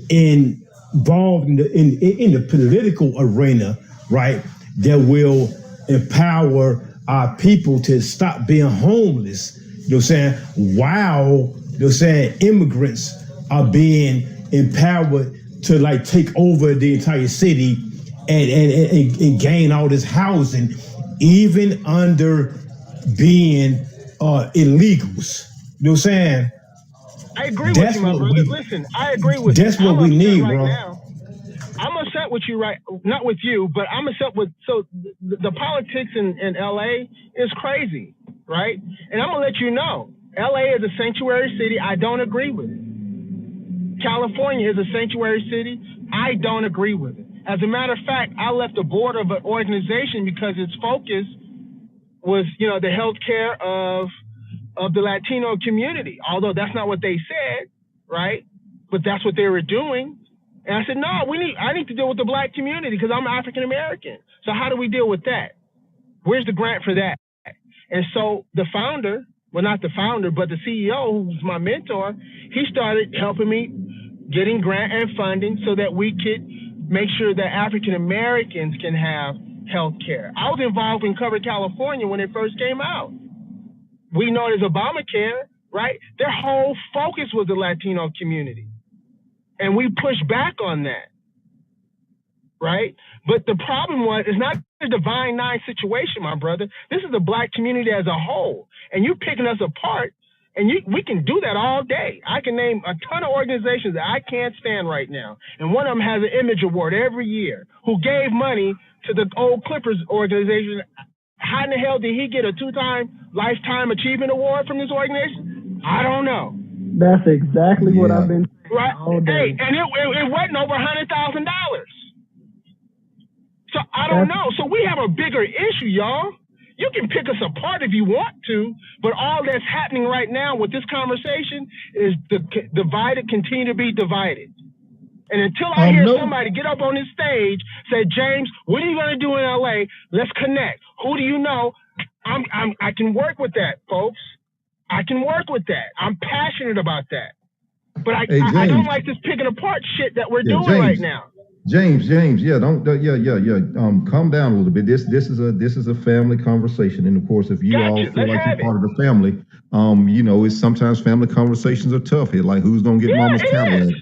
involved in the political arena, right? That will empower our people to stop being homeless. While immigrants are being empowered to take over the entire city and gain all this housing, even under being illegals. You know what I'm saying? I agree with you, my brother. Listen, I agree with you. That's what we need, bro. Now. I'm upset with you, not with you, but I'm upset with, the politics in LA is crazy, right? And I'm gonna let you know, LA is a sanctuary city. I don't agree with it. California is a sanctuary city. I don't agree with it. As a matter of fact, I left the board of an organization because its focus was, the healthcare of the Latino community. Although that's not what they said, right? But that's what they were doing. And I said, no, I need to deal with the black community because I'm African American. So how do we deal with that? Where's the grant for that? And so the founder, well, not the founder, but the CEO, who's my mentor, he started helping me getting grant and funding so that we could make sure that African Americans can have health care. I was involved in Cover California when it first came out. We know it as Obamacare, right? Their whole focus was the Latino community. And we pushed back on that, right? But the problem was, it's not a Divine Nine situation, my brother. This is the black community as a whole. And you're picking us apart, and we can do that all day. I can name a ton of organizations that I can't stand right now. And one of them has an image award every year, who gave money to the old Clippers organization. How in the hell did he get a 2-time lifetime achievement award from this organization? I don't know. That's exactly what I've been saying all day. Hey, and it wasn't over $100,000. So I don't know. So we have a bigger issue, y'all. You can pick us apart if you want to, but all that's happening right now with this conversation is the divided continue to be divided. And until I hear somebody get up on this stage, say, James, what are you going to do in LA? Let's connect. Who do you know? I can work with that, folks. I can work with that. I'm passionate about that. But I don't like this picking apart shit that we're doing right now. James, calm down a little bit. This is a family conversation, and of course, if you all feel like you're part of the family, it's sometimes family conversations are tough. Like who's gonna get mama's Cadillac?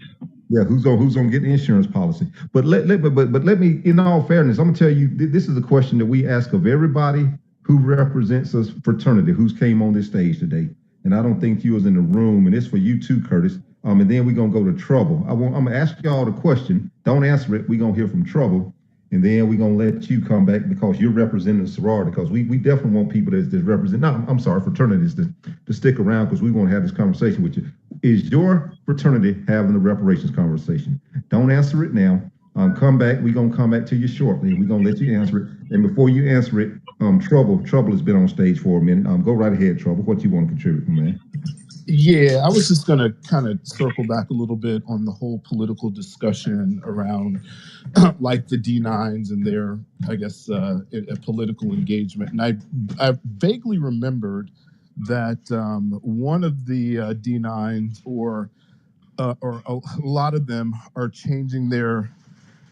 Yeah, who's gonna get the insurance policy? But let me, in all fairness, I'm gonna tell you, this is a question that we ask of everybody who represents us fraternity, who's came on this stage today. And I don't think you was in the room, and it's for you too, Curtis. And then we're gonna go to Trouble. I'm gonna ask y'all the question. Don't answer it. We're gonna hear from Trouble. and then we're gonna let you come back because you're representing the sorority. Because we definitely want people that represent. No, I'm sorry, fraternities to stick around because we want to have this conversation with you. Is your fraternity having the reparations conversation? Don't answer it now. Come back. We're gonna come back to you shortly. We're gonna let you answer it. And before you answer it, Trouble has been on stage for a minute. Go right ahead, Trouble. What you want to contribute, man? Yeah, I was just going to kind of circle back a little bit on the whole political discussion around like the D9s and their, I guess, political engagement. And I vaguely remembered that one of the D9s or a lot of them are changing their,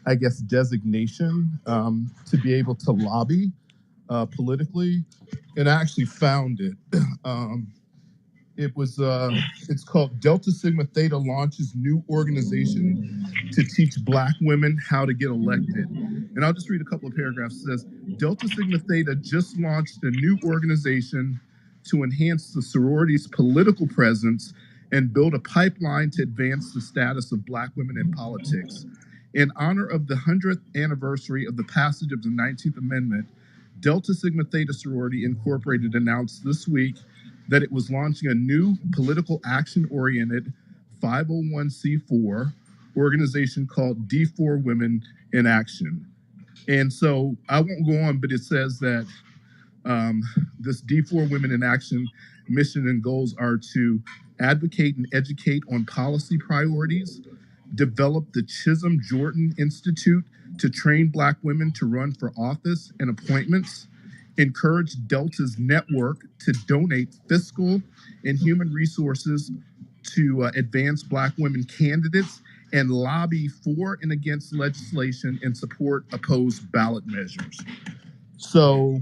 I guess, designation to be able to lobby politically. And I actually found it. It was it's called Delta Sigma Theta launches new organization to teach Black women how to get elected. And I'll just read a couple of paragraphs. It says Delta Sigma Theta just launched a new organization to enhance the sorority's political presence and build a pipeline to advance the status of Black women in politics. In honor of the 100th anniversary of the passage of the 19th Amendment, Delta Sigma Theta Sorority Incorporated announced this week that it was launching a new political action-oriented 501c4 organization called D4 Women in Action. And so I won't go on, but it says that this D4 Women in Action mission and goals are to advocate and educate on policy priorities, develop the Chisholm Jordan Institute to train Black women to run for office and appointments, encourage Delta's network to donate fiscal and human resources to advance Black women candidates, and lobby for and against legislation and support opposed ballot measures. So,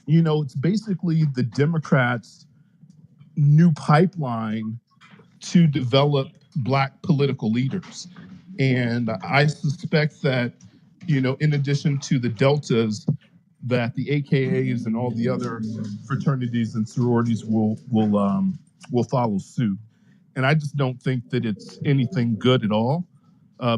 you know, it's basically the Democrats' new pipeline to develop Black political leaders. And I suspect that, you know, in addition to the Deltas, that the AKAs and all the other fraternities and sororities will follow suit. And I just don't think that it's anything good at all,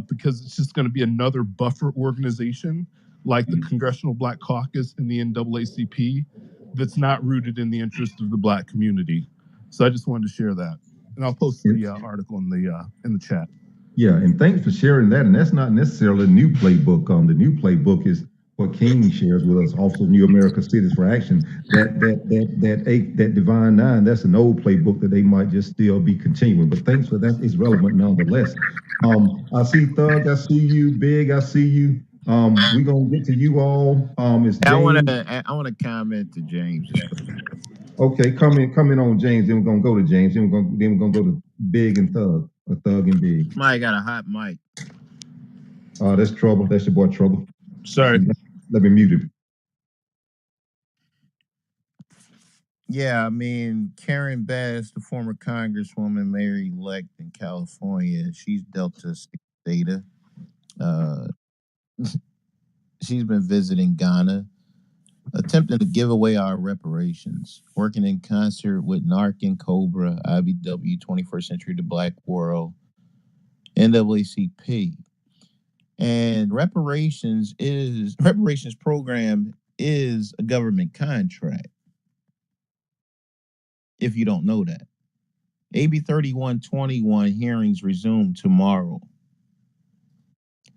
because it's just going to be another buffer organization like the Congressional Black Caucus and the NAACP that's not rooted in the interest of the Black community. So I just wanted to share that, and I'll post the article in the chat. Yeah, and thanks for sharing that. And that's not necessarily a new playbook. The new playbook is what King shares with us, also New America Cities for Action. That Divine Nine, that's an old playbook that they might just still be continuing. But thanks for that. It's relevant nonetheless. I see Thug, I see you, Big, I see you. We're gonna get to you all. It's I James. want to comment to James. Okay, come in on James. Then we're gonna go to James. Then we're gonna go to Big and Thug, or Thug and Big. Somebody got a hot mic. That's Trouble. That's your boy Trouble. Sorry. Let me mute him. Yeah, I mean, Karen Bass, the former Congresswoman, mayor-elect in California, she's Delta Theta. She's been visiting Ghana, attempting to give away our reparations, working in concert with NARC and COBRA, IBW, 21st Century, The Black World, NAACP. And reparations program is a government contract, if you don't know that. AB 3121 hearings resume tomorrow.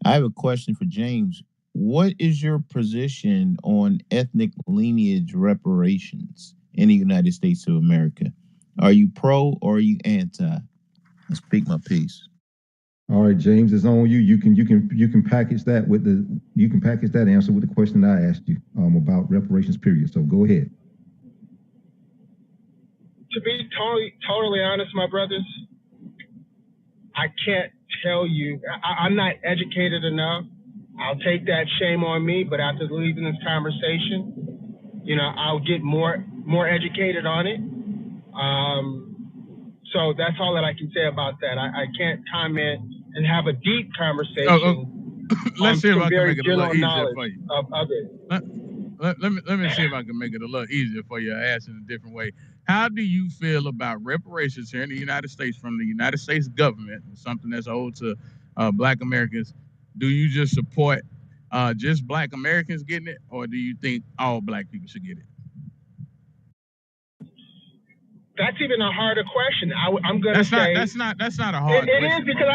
I have a question for James. What is your position on ethnic lineage reparations in the United States of America? Are you pro or are you anti? I speak my piece. All right, James, it's on you. You can package that answer with the question I asked you about reparations, period. So go ahead. To be totally honest, my brothers, I can't tell you. I'm not educated enough. I'll take that, shame on me. But after leaving this conversation, you know, I'll get more educated on it. So that's all that I can say about that. I can't comment and have a deep conversation. Let's see if I can make it a little easier knowledge for you. of others. Let me see if I can make it a little easier for you. I ask in a different way. How do you feel about reparations here in the United States from the United States government, something that's owed to Black Americans? Do you just support just Black Americans getting it, or do you think all Black people should get it? That's even a harder question. I'm going to That's say not a hard it question. is because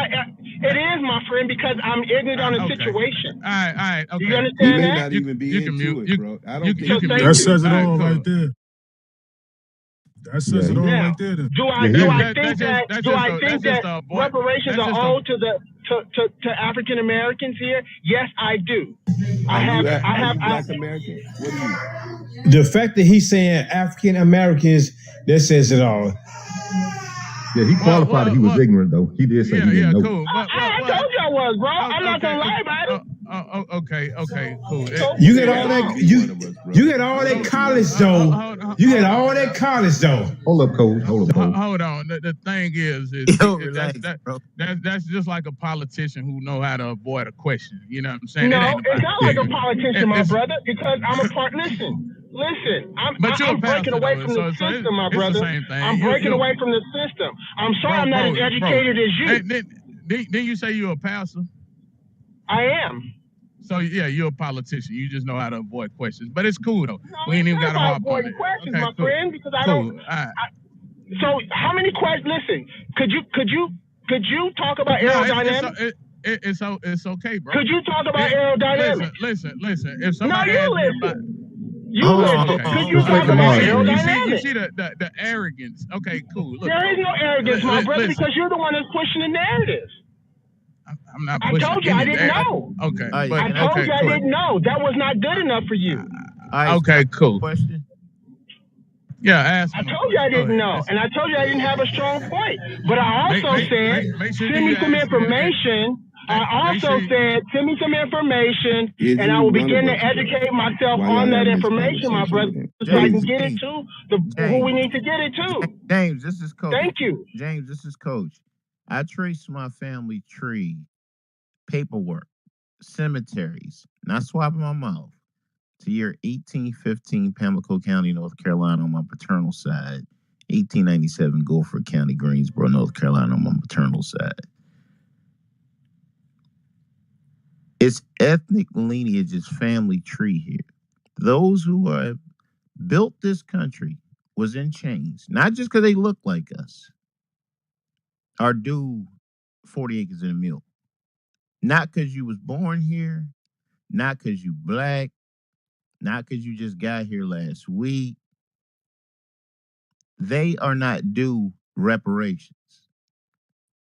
it is, my friend, because I'm ignorant on the Okay. situation. All right, okay. You He understand may that? not even be You can into mute. it, bro. I don't You think So can thank That mute. says it All right, all cool. right there. That says Yeah, it all Now, right there. Then. do I Yeah, do he- I That- think that's just- that that's do just I a- think that's just that a boy- reparations that's are just a- owed to African Americans here? Yes, I do. Are you I Black American? What are you? The fact that he's saying African Americans, that says it all. Yeah, he qualified that he was ignorant though. He did say he didn't know. cool. I told you I was, bro. I'm not gonna lie about it. Okay, cool. You get all that. You get all that college though. You get all that college though. Hold up, Coach. Hold up, Coach. Hold on. The thing is that's just like a politician who know how to avoid a question. You know what I'm saying? No, it's not like a politician, my brother, because I'm a part. Listen. I'm breaking away from the system, my brother. I'm breaking away from the system. I'm sorry I'm not as educated as you. Didn't you say you're a pastor? I am. So yeah, you're a politician. You just know how to avoid questions. But it's cool though. No, We ain't even got to harp on avoiding it. questions, Okay, my cool. friend, because I Cool. don't. All right. So how many questions? Listen, could you talk about No, aerodynamics? it's okay, bro. Could you talk about aerodynamics? Listen. If No, somebody you asks me listen. about You listen. Could you talk about aerodynamics? You see the arrogance. Okay, cool. Look, There is no arrogance, my brother, listen. because you're the one that's pushing the narrative. I'm not I pushing told you I any didn't narrative. know. Okay, I but I told okay, you I cool. didn't know. That was not good enough for you. Okay, cool. Question. Yeah, ask I me. told you I didn't know, Listen. and I told you I didn't have a strong point. But I also said, make sure send me you some ask me- information. I make also sure you- said, send me some information, Is and I he will one begin of to us, bro? educate myself Why y'all on that having this information, my brother, conversation with him? so I can James, get it to who we need to get it to. James, this is Coach. Thank you. James, this is Coach. I traced my family tree, paperwork, cemeteries, not swapping my mouth, to year 1815, Pamlico County, North Carolina on my paternal side, 1897, Guilford County, Greensboro, North Carolina on my maternal side. It's ethnic lineage, it's family tree here. Those who have built this country was in chains, not just because they look like us, are due 40 acres and a mule. Not because you was born here, not because you black, not because you just got here last week. They are not due reparations.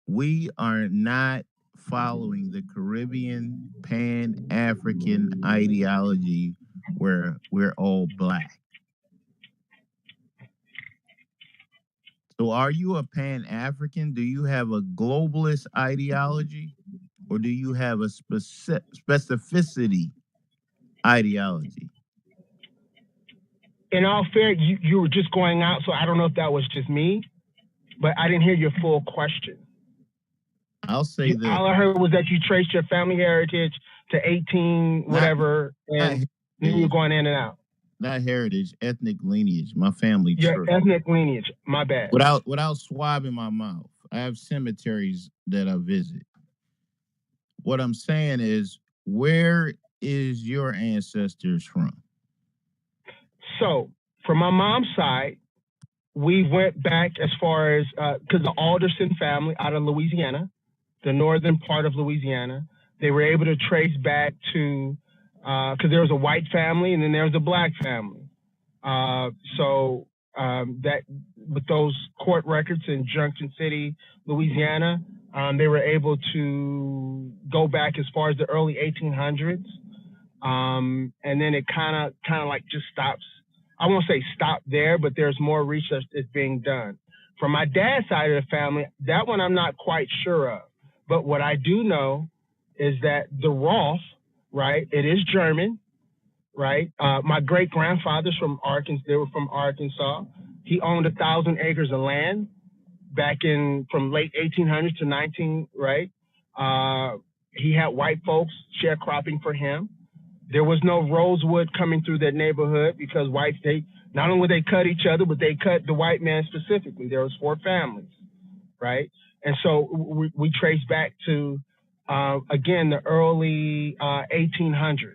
We are not following the Caribbean Pan-African ideology where we're all black. So are you a Pan-African? Do you have a globalist ideology? Or do you have a specificity ideology? In all fair, you were just going out, so I don't know if that was just me, but I didn't hear your full question. I'll say this. All I heard was that you traced your family heritage to 18 whatever, and then you're going in and out. Not heritage, ethnic lineage. My family Your tree. ethnic lineage. My bad. Without swabbing my mouth. I have cemeteries that I visit. What I'm saying is, where is your ancestors from? So, from my mom's side, we went back as far as, because the Alderson family out of Louisiana, the northern part of Louisiana, they were able to trace back to, because there was a white family and then there was a black family. That with those court records in Junction City, Louisiana, they were able to go back as far as the early 1800s. And then it kind of like just stops. I won't say stop there, but there's more research that's being done. From my dad's side of the family, that one I'm not quite sure of. But what I do know is that the Rolfe, right, it is German, right? My great grandfather's from Arkansas. They were from Arkansas. He owned 1,000 acres of land back in from late 1800s to 19, right? He had white folks sharecropping for him. There was no rosewood coming through that neighborhood because whites, they not only they cut each other, but they cut the white man specifically. There was 4 families, right? And so we trace back to again, the early 1800s.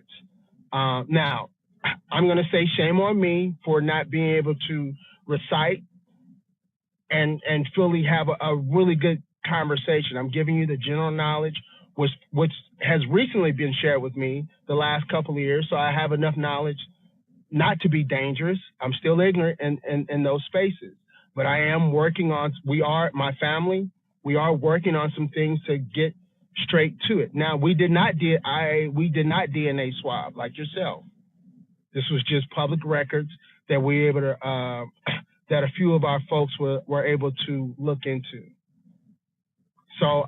Now, I'm going to say shame on me for not being able to recite and fully have a really good conversation. I'm giving you the general knowledge, which has recently been shared with me the last couple of years, so I have enough knowledge not to be dangerous. I'm still ignorant in those spaces, but I am working on, my family, we are working on some things to get straight to it. Now, we did not DNA swab like yourself. This was just public records that we were able to, that a few of our folks were able to look into. So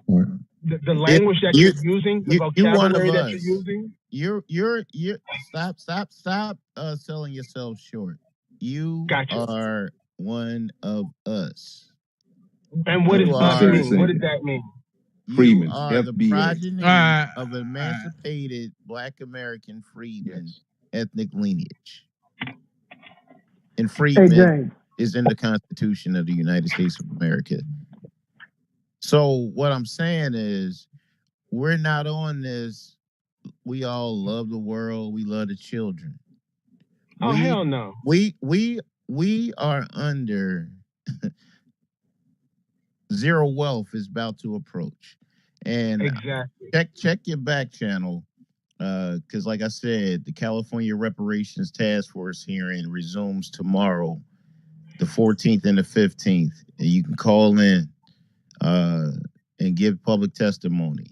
the language that you're using, the vocabulary that you're using. You're stop selling yourself short. You are one of us. And what does that mean? What does that mean? You are the progeny of emancipated Black American freedmen, ethnic lineage. And freedmen is in the Constitution of the United States of America. So what I'm saying is, we're not on this, we all love the world, we love the children. Oh, hell no. We are under zero wealth is about to approach. And check your back channel, because like I said, the California Reparations Task Force hearing resumes tomorrow, the 14th and the 15th. And you can call in and give public testimony.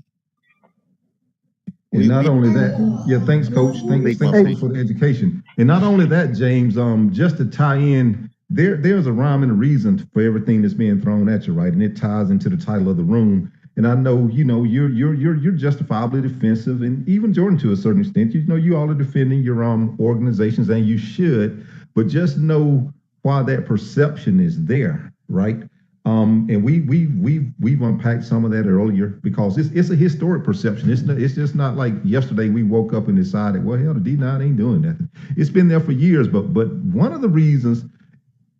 And not only that, thanks, Coach. Thanks for the education. And not only that, James, just to tie in, there's a rhyme and a reason for everything that's being thrown at you, right? And it ties into the title of the room. And I know, you're justifiably defensive, and even Jordan to a certain extent. You all are defending your organizations, and you should, but just know why that perception is there, right? And we've unpacked some of that earlier, because it's a historic perception. It's just not like yesterday we woke up and decided, well, hell, the D9 ain't doing nothing. It's been there for years, but one of the reasons,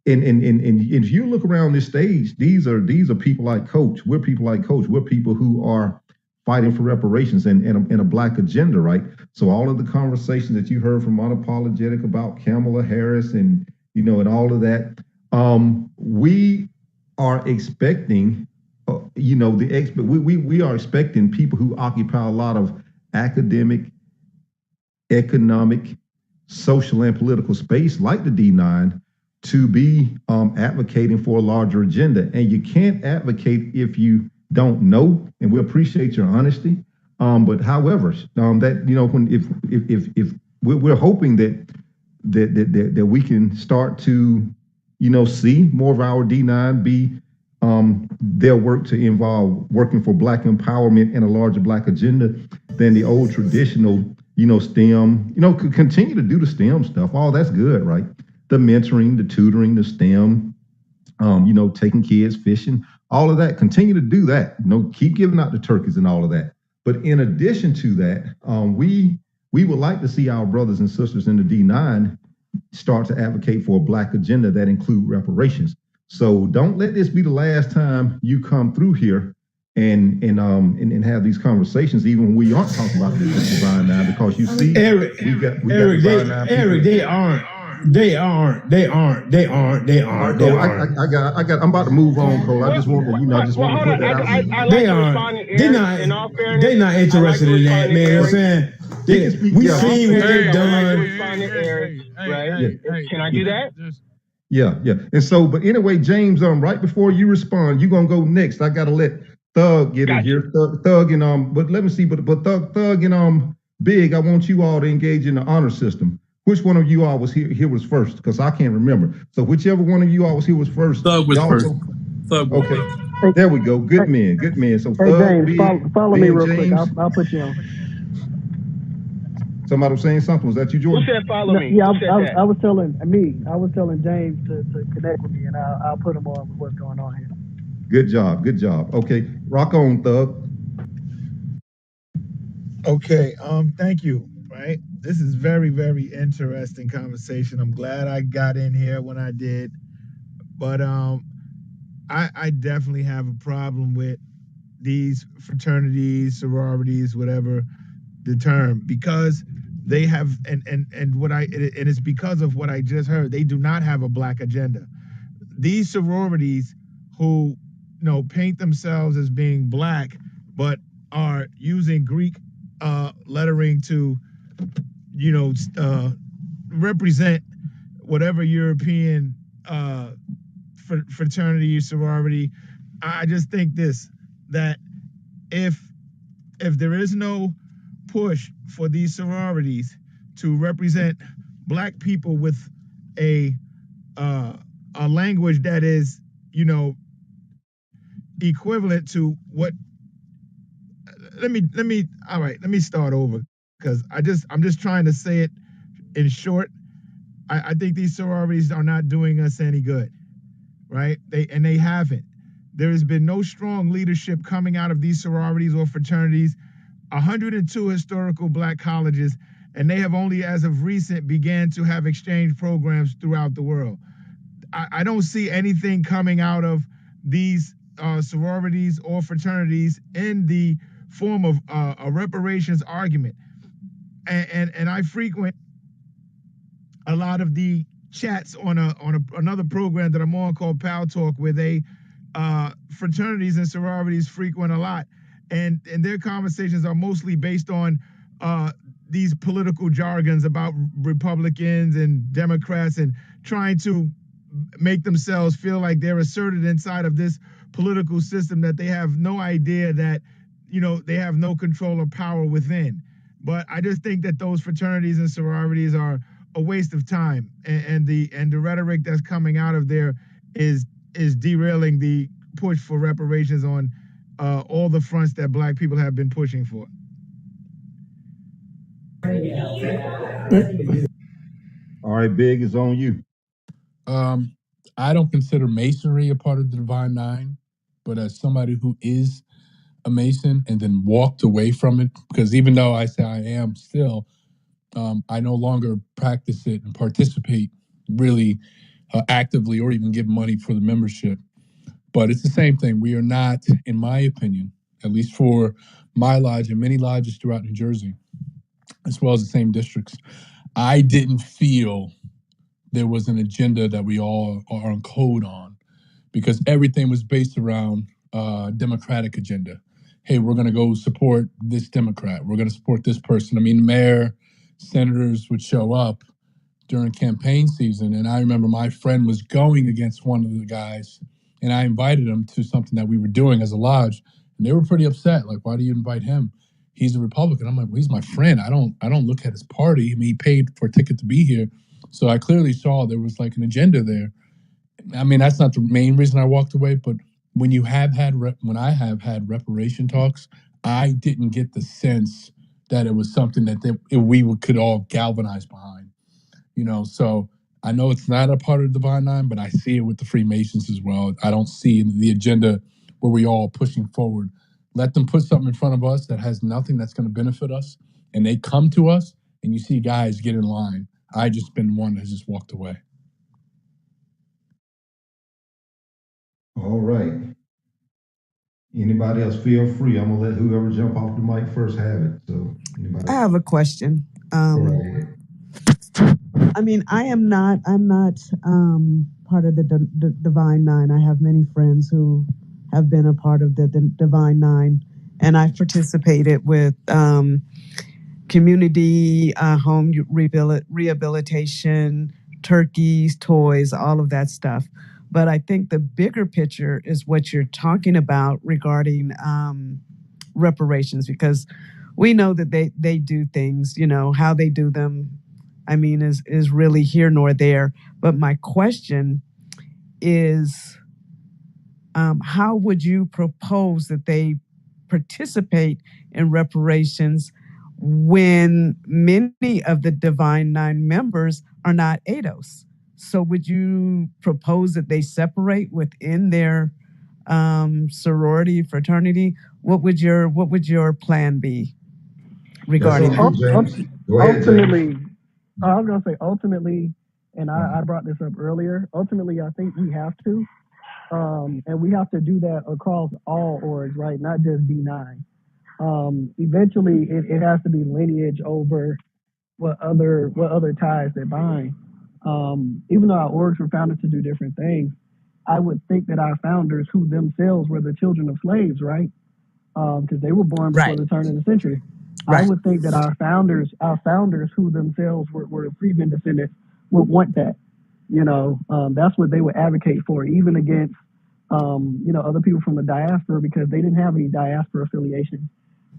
and if you look around this stage, these are people like Coach. We're people like Coach. We're people who are fighting for reparations and a Black agenda, right? So all of the conversations that you heard from Unapologetic about Kamala Harris and all of that, we are expecting, we are expecting people who occupy a lot of academic, economic, social, and political space like the D9 to be advocating for a larger agenda. And you can't advocate if you don't know, and we appreciate your honesty. But however, if we're hoping that we can start to see more of our D9 be their work to involve working for Black empowerment and a larger Black agenda than the old traditional, STEM, could continue to do the STEM stuff. All that's good, right? The mentoring, the tutoring, the STEM, taking kids fishing, all of that. Continue to do that. Keep giving out the turkeys and all of that. But in addition to that, we would like to see our brothers and sisters in the D9 start to advocate for a Black agenda that include reparations. So don't let this be the last time you come through here and have these conversations, even when we aren't talking about the Divine Nine, because you see, Eric, they aren't. I'm about to move on, Cole. I just want to, I just want to put that out. They aren't. They're not interested in that, man. You know what I'm saying? We seen what they've done. Can I do that? Yeah. And so, but anyway, James, right before you respond, you're gonna go next. I gotta let Thug get in here. Thug and but let me see, but Thug and Big, I want you all to engage in the honor system. Which one of you all was here was first? Because I can't remember. So whichever one of you all was here was first. Thug was first. Thug. Okay. There we go. Good man. So hey, Thug, James, Big, follow me real James. quick. I'll put you on. Somebody was saying something. Was that you, Jordan? Who said follow me? Yeah, I was telling James to connect with me, and I'll put him on with what's going on here. Good job. Okay, rock on, Thug. Okay, thank you. Right, this is very, very interesting conversation. I'm glad I got in here when I did, but I definitely have a problem with these fraternities, sororities, whatever the term, because they have and what I and it's because of what I just heard. They do not have a black agenda. These sororities who paint themselves as being black, but are using Greek lettering to represent whatever European fraternity, sorority. I just think that if there is no push for these sororities to represent black people with a language that is equivalent to what let me start over, because I'm just trying to say it in short. I think these sororities are not doing us any good, right? They haven't. There has been no strong leadership coming out of these sororities or fraternities. 102 historical black colleges, and they have only as of recent began to have exchange programs throughout the world. I don't see anything coming out of these sororities or fraternities in the form of a reparations argument. And I frequent a lot of the chats on another program that I'm on called Pal Talk, where they fraternities and sororities frequent a lot, and their conversations are mostly based on these political jargons about Republicans and Democrats, and trying to make themselves feel like they're asserted inside of this political system that they have no idea that they have no control or power within. But I just think that those fraternities and sororities are a waste of time, and the rhetoric that's coming out of there is derailing the push for reparations on all the fronts that black people have been pushing for. All right, Big, it's on you. I don't consider Masonry a part of the Divine Nine, but as somebody who is a Mason and then walked away from it, because even though I say I am still, I no longer practice it and participate really actively or even give money for the membership. But it's the same thing. We are not, in my opinion, at least for my lodge and many lodges throughout New Jersey, as well as the same districts, I didn't feel there was an agenda that we all are on code on, because everything was based around Democratic agenda. Hey, we're going to go support this Democrat. We're going to support this person. I mean, mayor, senators would show up during campaign season, and I remember my friend was going against one of the guys, and I invited him to something that we were doing as a lodge, and they were pretty upset. Like, why do you invite him? He's a Republican. I'm like, well, he's my friend. I don't look at his party. I mean, he paid for a ticket to be here, so I clearly saw there was like an agenda there. I mean, that's not the main reason I walked away, but when I have had reparation talks, I didn't get the sense that it was something that we could all galvanize behind. So I know it's not a part of the Divine Nine, but I see it with the Freemasons as well. I don't see the agenda where we all pushing forward. Let them put something in front of us that has nothing that's going to benefit us, and they come to us, and you see guys get in line. I just been one that just walked away. All right. Anybody else, feel free. I'm gonna let whoever jump off the mic first have it. So anybody? I have a question. I mean, I'm not part of the Divine Nine. I have many friends who have been a part of the Divine Nine, and I've participated with community home rehabilitation, turkeys, toys, all of that stuff. But I think the bigger picture is what you're talking about regarding reparations, because we know that they do things, how they do them, I mean, is really here nor there. But my question is, how would you propose that they participate in reparations when many of the Divine Nine members are not ADOS? So would you propose that they separate within their sorority, fraternity? What would your plan be regarding that? Ultimately, I was going to say ultimately, and I brought this up earlier, ultimately I think we have to, And we have to do that across all orgs, right? Not just D9. Eventually, it has to be lineage over what other ties that bind. Even though our orgs were founded to do different things, I would think that our founders, who themselves were the children of slaves, right? Because they were born before Right. the turn of the century. I Right. would think that our founders who themselves were freedmen descendants would want that. That's what they would advocate for, even against other people from the diaspora, because they didn't have any diaspora affiliation.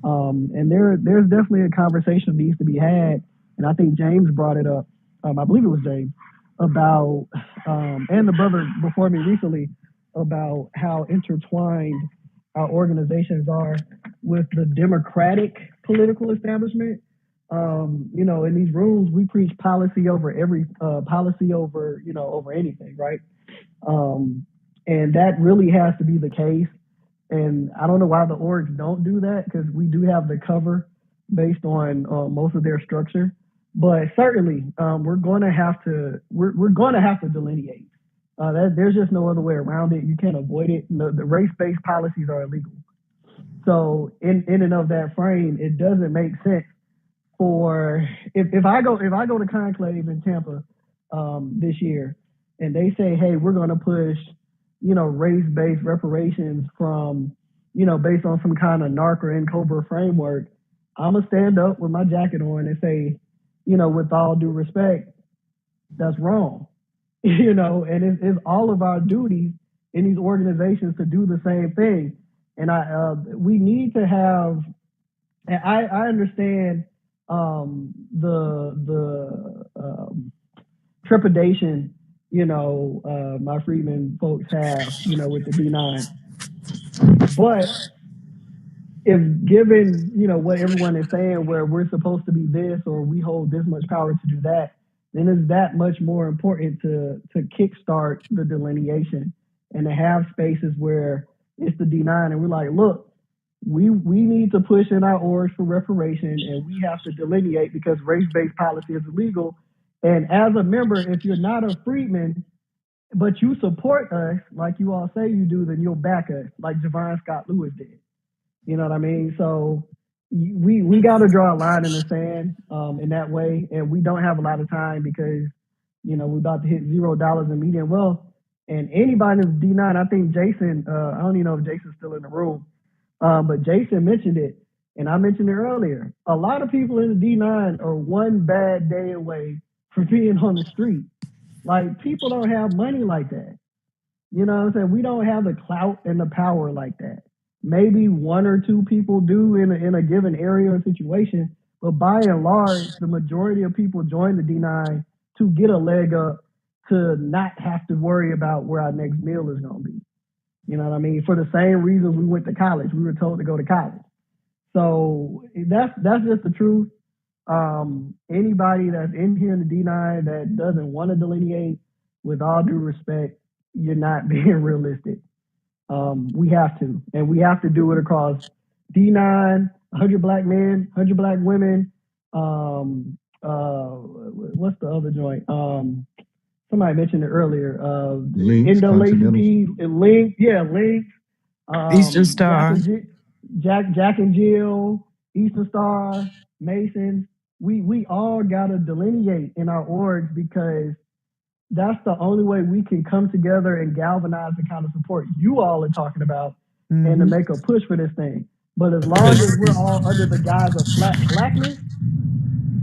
And there's definitely a conversation that needs to be had, and I think James brought it up. I believe it was James about, and the brother before me recently, about how intertwined our organizations are with the democratic political establishment. In these rooms, we preach policy over over anything, right? And that really has to be the case. And I don't know why the orgs don't do that, because we do have the cover based on most of their structure. But certainly, we're going to have to delineate. There's just no other way around it. You can't avoid it. The race-based policies are illegal. So in and of that frame, it doesn't make sense for if I go to Conclave in Tampa this year, and they say, hey, we're going to push race-based reparations from based on some kind of NARC or NCOBRA framework, I'm gonna stand up with my jacket on and say, with all due respect, that's wrong. And it's all of our duties in these organizations to do the same thing. And we need to have. And I understand the trepidation, my freedmen folks have, with the D9. But if given, what everyone is saying, where we're supposed to be this or we hold this much power to do that, then it's that much more important to kickstart the delineation and to have spaces where it's the D9 and we're like, look, we need to push in our orgs for reparation, and we have to delineate because race-based policy is illegal. And as a member, if you're not a freedman, but you support us like you all say you do, then you'll back us like Javon Scott Lewis did. You know what I mean? So we got to draw a line in the sand in that way, and we don't have a lot of time because we're about to hit $0 in median wealth. And anybody in D9, I think Jason, I don't even know if Jason's still in the room, but Jason mentioned it, and I mentioned it earlier. A lot of people in the D9 are one bad day away from being on the street. Like, people don't have money like that. You know what I'm saying? We don't have the clout and the power like that. Maybe one or two people do in a given area or situation, but by and large, the majority of people join the D9 to get a leg up, to not have to worry about where our next meal is going to be. You know what I mean? For the same reason we went to college. We were told to go to college. So that's just the truth. Anybody that's in here in the D9 that doesn't want to delineate, with all due respect, you're not being realistic. We have to, and we have to do it across D9, 100 black men, 100 black women. What's the other joint? Somebody mentioned it earlier. Links, NAACP, Link, Link. Eastern Star. Jack and Jill, Eastern Star, Masons. We all gotta delineate in our orgs, because that's the only way we can come together and galvanize the kind of support you all are talking about, and to make a push for this thing. But as long as we're all under the guise of blackness,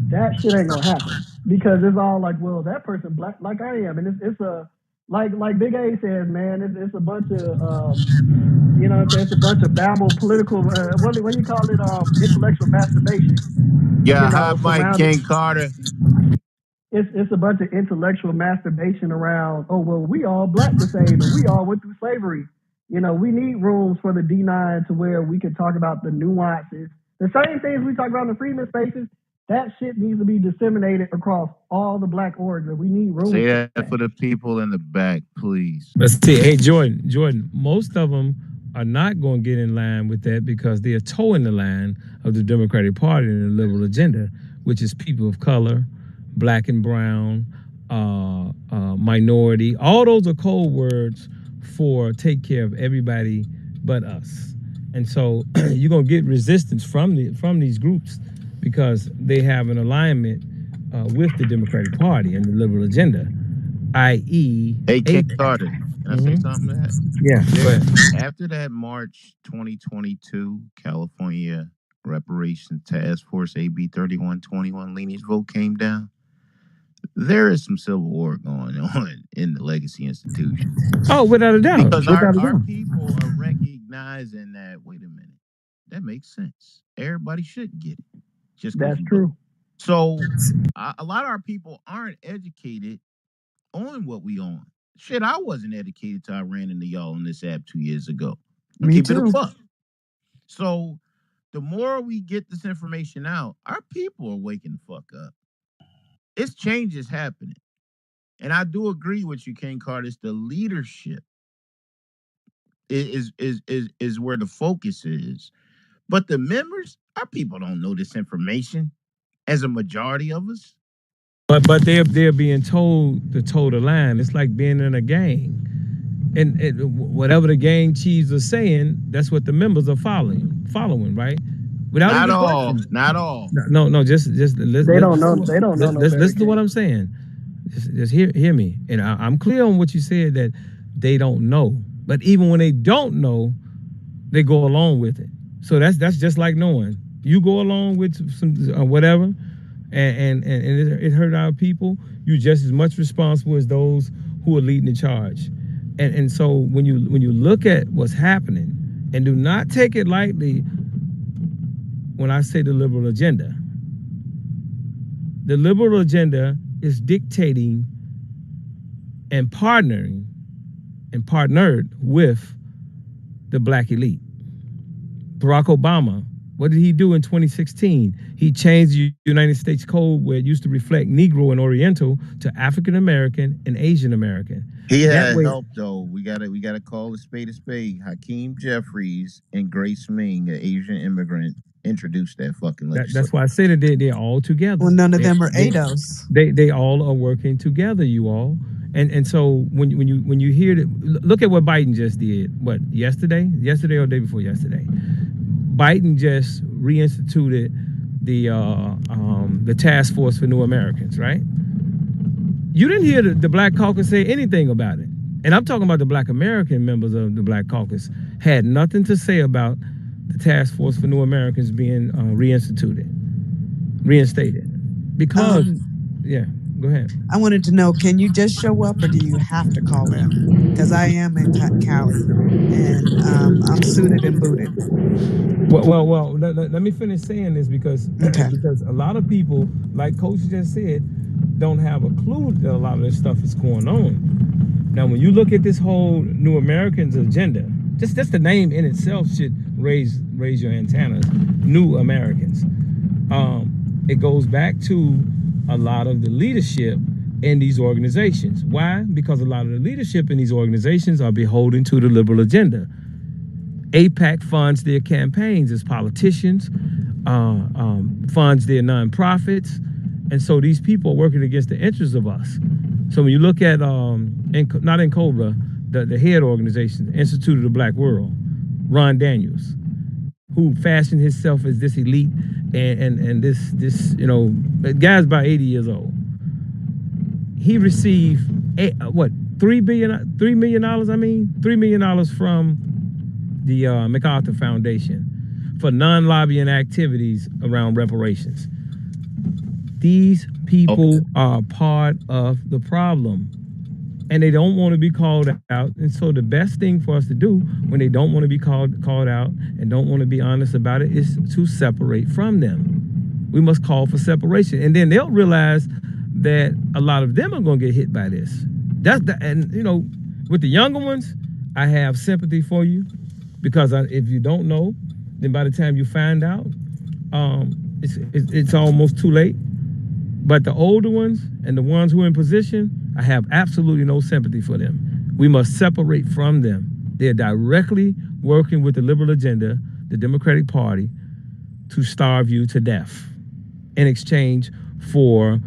that shit ain't gonna happen, because it's all like, well, that person black like I am, and it's a like Big A says, man, it's a bunch of it's a bunch of babble political what do you call it, intellectual masturbation. Yeah, hot mic, King Carter. It's a bunch of intellectual masturbation around, oh, well, we all black the same and we all went through slavery. We need rooms for the D9 to where we can talk about the nuances. The same things we talk about in the freedom spaces, that shit needs to be disseminated across all the black orgs, and we need rooms. Say that for the people in the back, please. But see, hey, Jordan, most of them are not going to get in line with that, because they are toeing the line of the Democratic Party and the liberal agenda, which is people of color, black and brown, minority. All those are code words for take care of everybody but us. And so you're gonna get resistance from these groups because they have an alignment with the Democratic Party and the liberal agenda, i.e. Hey, King Carter, can I say something to that? Yeah, go ahead. After that March 2022 California Reparations Task Force AB 3121 lineage vote came down, there is some civil war going on in the legacy institution. Oh, without a doubt. Because Without a our doubt. people are recognizing that, wait a minute, that makes sense. Everybody should get it. Just 'cause That's you true. vote. So a lot of our people aren't educated on what we on. Shit, I wasn't educated till I ran into y'all on this app 2 years ago. Me Keep it a too. buck. So the more we get this information out, our people are waking the fuck up. It's changes happening. And I do agree with you, King Carter. It's the leadership is where the focus is. But the members, our people don't know this information as a majority of us. But they're being told to toe the line. It's like being in a gang. And whatever the gang chiefs are saying, that's what the members are following, right? Without Not even all, questioning. not all. No, just They don't know. They don't know. Listen to what I'm saying. Just hear me. And I'm clear on what you said, that they don't know. But even when they don't know, they go along with it. So that's just like knowing. You go along with some whatever, and it hurt our people. You're just as much responsible as those who are leading the charge. And so when you look at what's happening, and do not take it lightly when I say the liberal agenda. The liberal agenda is dictating and partnered with the black elite. Barack Obama, what did he do in 2016? He changed the United States Code where it used to reflect Negro and Oriental to African American and Asian American. He That had way- help though. We gotta call a spade a spade. Hakeem Jeffries and Grace Ming, an Asian immigrant, introduced that fucking legislation. That's why I say that they're all together. Well, none of them are They- ADOS. They all are working together, you all. And so when you hear that, look at what Biden just did. What, yesterday or day before yesterday? Biden just reinstituted the task force for New Americans, right? You didn't hear the Black Caucus say anything about it. And I'm talking about the Black American members of the Black Caucus had nothing to say about the task force for New Americans being reinstated. Because, yeah, go ahead. I wanted to know, can you just show up or do you have to call in? Because I am in Cali and I'm suited and booted. Well, let me finish saying this because a lot of people, like Coach just said, don't have a clue that a lot of this stuff is going on. Now, when you look at this whole New Americans agenda, just the name in itself should raise your antennas. New Americans. It goes back to a lot of the leadership in these organizations. Why? Because a lot of the leadership in these organizations are beholden to the liberal agenda. AIPAC funds their campaigns as politicians, funds their nonprofits, and so these people are working against the interests of us. So when you look at, not in Cobra, the head organization, Institute of the Black World, Ron Daniels, who fashioned himself as this elite and this the guy's about 80 years old. He received $3 million from the MacArthur Foundation for non-lobbying activities around reparations. These people are part of the problem, and they don't want to be called out. And so the best thing for us to do when they don't want to be called out and don't want to be honest about it is to separate from them. We must call for separation, and then they'll realize that a lot of them are going to get hit by this. With the younger ones, I have sympathy for you, because if you don't know, then by the time you find out, it's almost too late. But the older ones and the ones who are in position, I have absolutely no sympathy for them. We must separate from them. They're directly working with the liberal agenda, the Democratic Party, to starve you to death in exchange for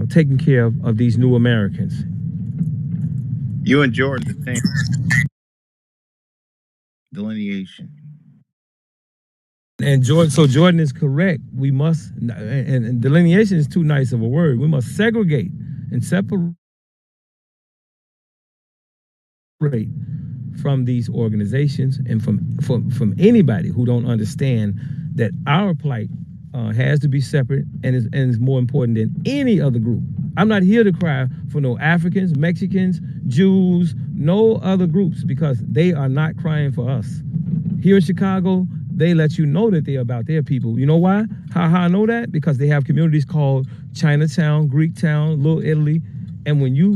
taking care of these new Americans. You and Jordan, the same delineation. And Jordan is correct. We must, and delineation is too nice of a word. We must segregate and separate from these organizations and from anybody who don't understand that our plight has to be separate and is more important than any other group. I'm not here to cry for no Africans, Mexicans, Jews, no other groups, because they are not crying for us. Here in Chicago, they let you know that they're about their people. You know why? How I know that? Because they have communities called Chinatown, Greek Town, Little Italy. And when you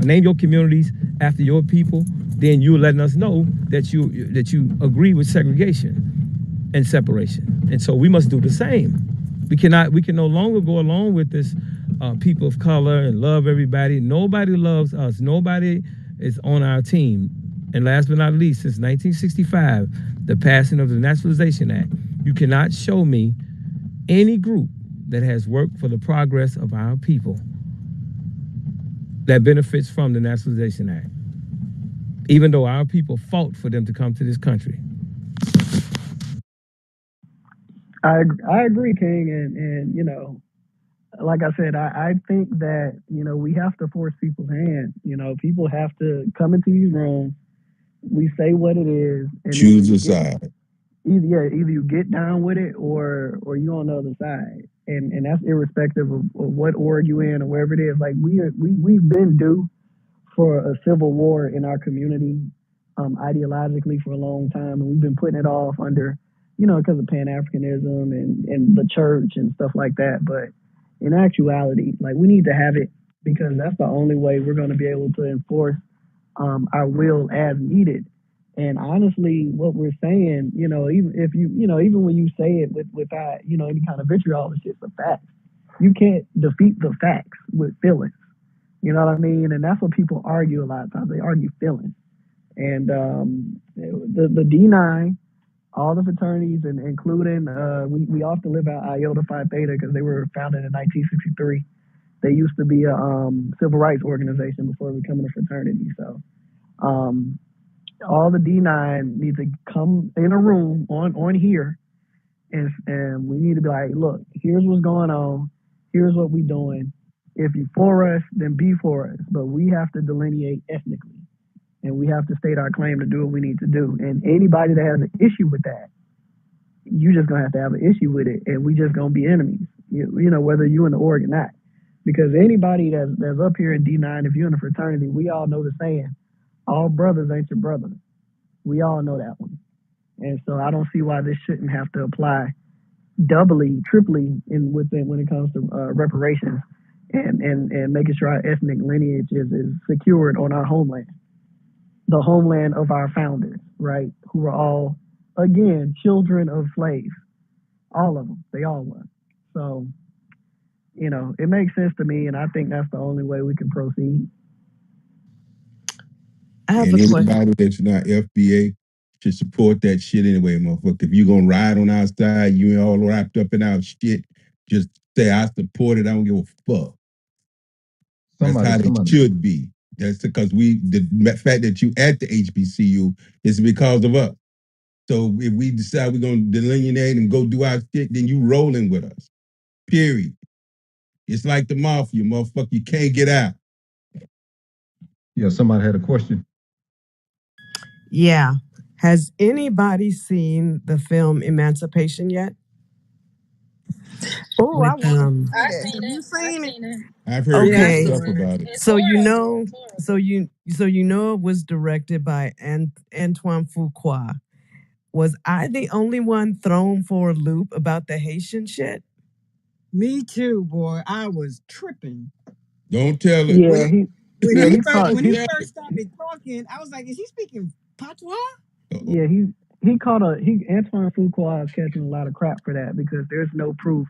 name your communities after your people, then you're letting us know that you agree with segregation and separation. And so we must do the same. We can no longer go along with this people of color and love everybody. Nobody loves us. Nobody is on our team. And last but not least, since 1965, the passing of the Naturalization Act, you cannot show me any group that has worked for the progress of our people that benefits from the Naturalization Act, even though our people fought for them to come to this country. I agree, King, and you know, like I said, I think that, you know, we have to force people's hand. You know, people have to come into these rooms. We say what it is, and Choose a side. Either you get down with it or you on the other side, and that's irrespective of what org you in or wherever it is. Like we've been due for a civil war in our community, ideologically for a long time, and we've been putting it off under, you know, because of Pan-Africanism and the church and stuff like that. But in actuality, like, we need to have it, because that's the only way we're going to be able to enforce our will as needed. And honestly, what we're saying, you know, even when you say it without, you know, any kind of vitriol, it's just a fact. You can't defeat the facts with feelings. You know what I mean? And that's what people argue a lot of times. They argue feelings. And the D9, all the fraternities, and including, we often live out Iota Phi Theta because they were founded in 1963. They used to be a civil rights organization before becoming a fraternity. So all the D9 need to come in a room on here, and we need to be like, look, here's what's going on. Here's what we're doing. If you're for us, then be for us. But we have to delineate ethnically, and we have to state our claim to do what we need to do. And anybody that has an issue with that, you just gonna have to have an issue with it, and we just gonna be enemies. You know, whether you in the org or not. Because anybody that's up here in D9, if you're in a fraternity, we all know the saying, all brothers ain't your brother. We all know that one. And so I don't see why this shouldn't have to apply doubly, triply when it comes to reparations and making sure our ethnic lineage is secured on our homeland, the homeland of our founders, right? Who were all, again, children of slaves. All of them. They all were. So, you know, it makes sense to me, and I think that's the only way we can proceed. I have And a question. anybody that's not FBA should support that shit anyway, motherfucker. If you're gonna ride on our side, you ain't all wrapped up in our shit, just say I support it. I don't give a fuck. That's how it should be. That's because the fact that you at the HBCU is because of us. So if we decide we're gonna delineate and go do our shit, then you rolling with us. Period. It's like the mafia, motherfucker. You can't get out. Yeah, somebody had a question. Yeah. Has anybody seen the film Emancipation yet? Oh, I With, want to see that. Have you seen it? I've heard good okay. stuff about it. So you know, so you know it was directed by Antoine Fuqua. Was I the only one thrown for a loop about the Haitian shit? Me too, boy. I was tripping. Don't tell it. Yeah, When he first started talking, I was like, is he speaking patois? Yeah, Antoine Fuqua is catching a lot of crap for that, because there's no proof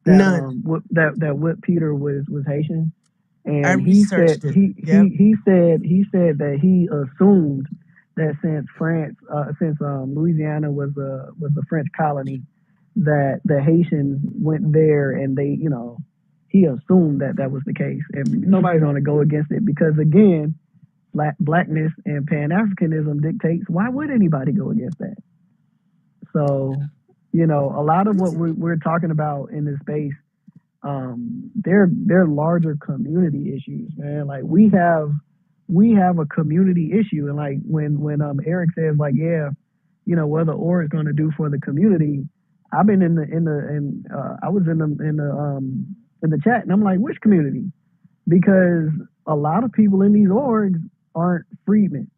that that Whip Peter was Haitian, and he said he said that he assumed that since Louisiana was a French colony, that the Haitians went there, and they, you know, he assumed that was the case, and nobody's going to go against it, because again, blackness and Pan-Africanism dictates, why would anybody go against that? So, you know, a lot of what we're talking about in this space, they're larger community issues, man. Like we have a community issue, and like when Eric says like, yeah, you know, what the OR is going to do for the community. I've been I was in the chat, and I'm like, which community? Because a lot of people in these orgs aren't freedmen.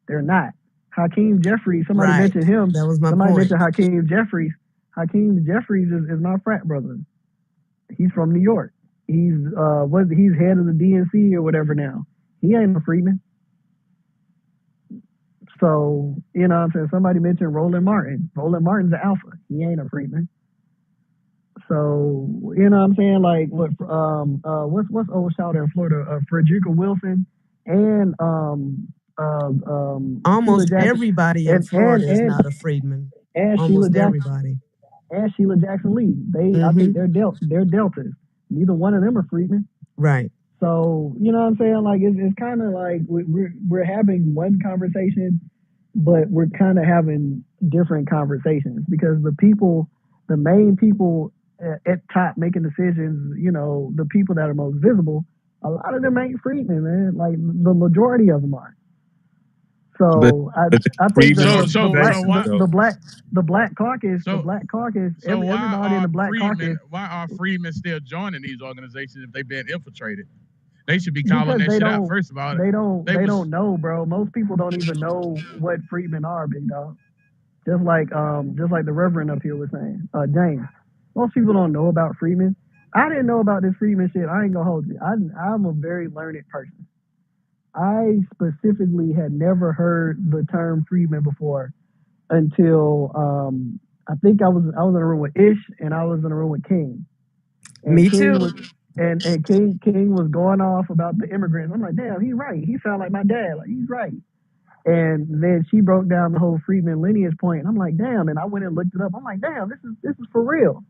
They're not. Hakeem Jeffries, somebody mentioned him. That was my somebody point. mentioned Hakeem Jeffries. Hakeem Jeffries is my frat brother. He's from New York. He's he's head of the DNC or whatever now. He ain't a freedman. So, you know what I'm saying? Somebody mentioned Roland Martin. Roland Martin's an alpha. He ain't a freedman. So, you know what I'm saying? Like what's old shout in Florida? Frederica Wilson and Almost Sheila Jackson, everybody in Florida is not a freedman. and Sheila Almost Jackson everybody. and Sheila Jackson Lee. I think they're deltas. Neither one of them are freedmen. Right. So, you know what I'm saying? Like it's kind of like we're having one conversation, but we're kind of having different conversations because the main people at top making decisions, you know, the people that are most visible, a lot of them ain't freedmen, man. Like the majority of them are. So I think the black caucus, everybody in the black caucus. Why are freedmen still joining these organizations if they've been infiltrated? They should be calling that shit out. First of all, they don't know, bro. Most people don't even know what freedmen are, big dog. Just like the Reverend up here was saying, James. Most people don't know about freedmen. I didn't know about this freedmen shit. I ain't gonna hold you. I'm a very learned person. I specifically had never heard the term freedman before until I think I was in a room with Ish and I was in a room with King. And Me King too. Was, and King was going off about the immigrants. I'm like, damn, he's right. He sound like my dad. Like he's right. And then she broke down the whole freedman lineage point. And I'm like, damn. And I went and looked it up. I'm like, damn, this is for real.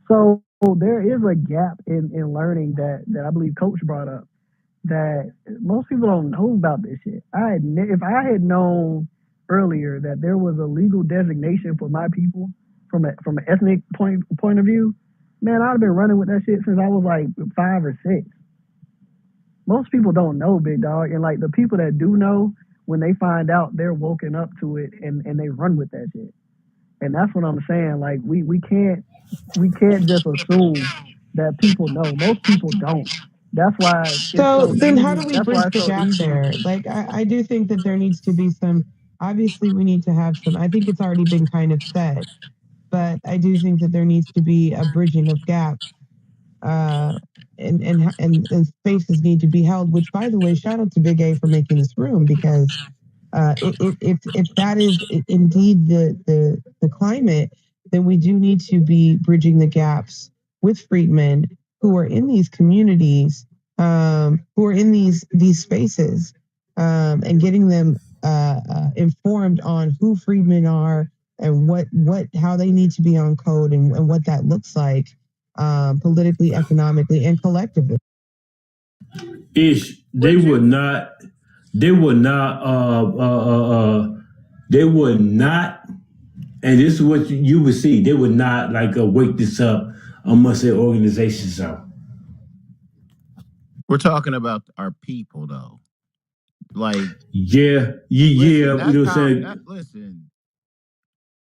So there is a gap in learning that I believe Coach brought up, that most people don't know about this shit. If I had known earlier that there was a legal designation for my people from an ethnic point of view, man, I'd have been running with that shit since I was like 5 or 6. Most people don't know, big dog, and like the people that do know, when they find out, they're woken up to it and they run with that shit. And that's what I'm saying. Like we can't just assume that people know. Most people don't. That's why it's So then how do easy. we That's why bridge it's the so gap easy. there? Like I do think that there needs to be some, obviously we need to have some, I think it's already been kind of said, but I do think that there needs to be a bridging of gaps. And spaces need to be held, which by the way, shout out to Big A for making this room, because if that is indeed the climate, then we do need to be bridging the gaps with freedmen who are in these communities, who are in these spaces, and getting them informed on who freedmen are and how they need to be on code and what that looks like, politically, economically, and collectively. They would not, and this is what you would see, they would not like wake this up amongst their organizations. So We're talking about our people, though. Like, yeah, listen, you know what I'm saying? Listen,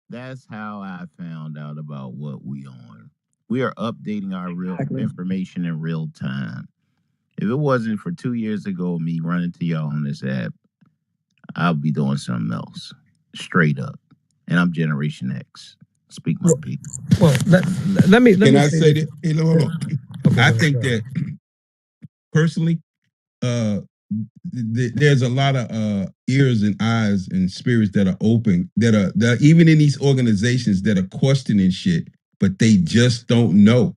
that's how I found out about what we on. We are updating our real information in real time. If it wasn't for 2 years ago, me running to y'all on this app, I'll be doing something else, straight up. And I'm Generation X. Speak my people. Well, let me. Can I say that? Hey, hold on. I think that personally, there's a lot of ears and eyes and spirits that are open, that are even in these organizations that are questioning shit, but they just don't know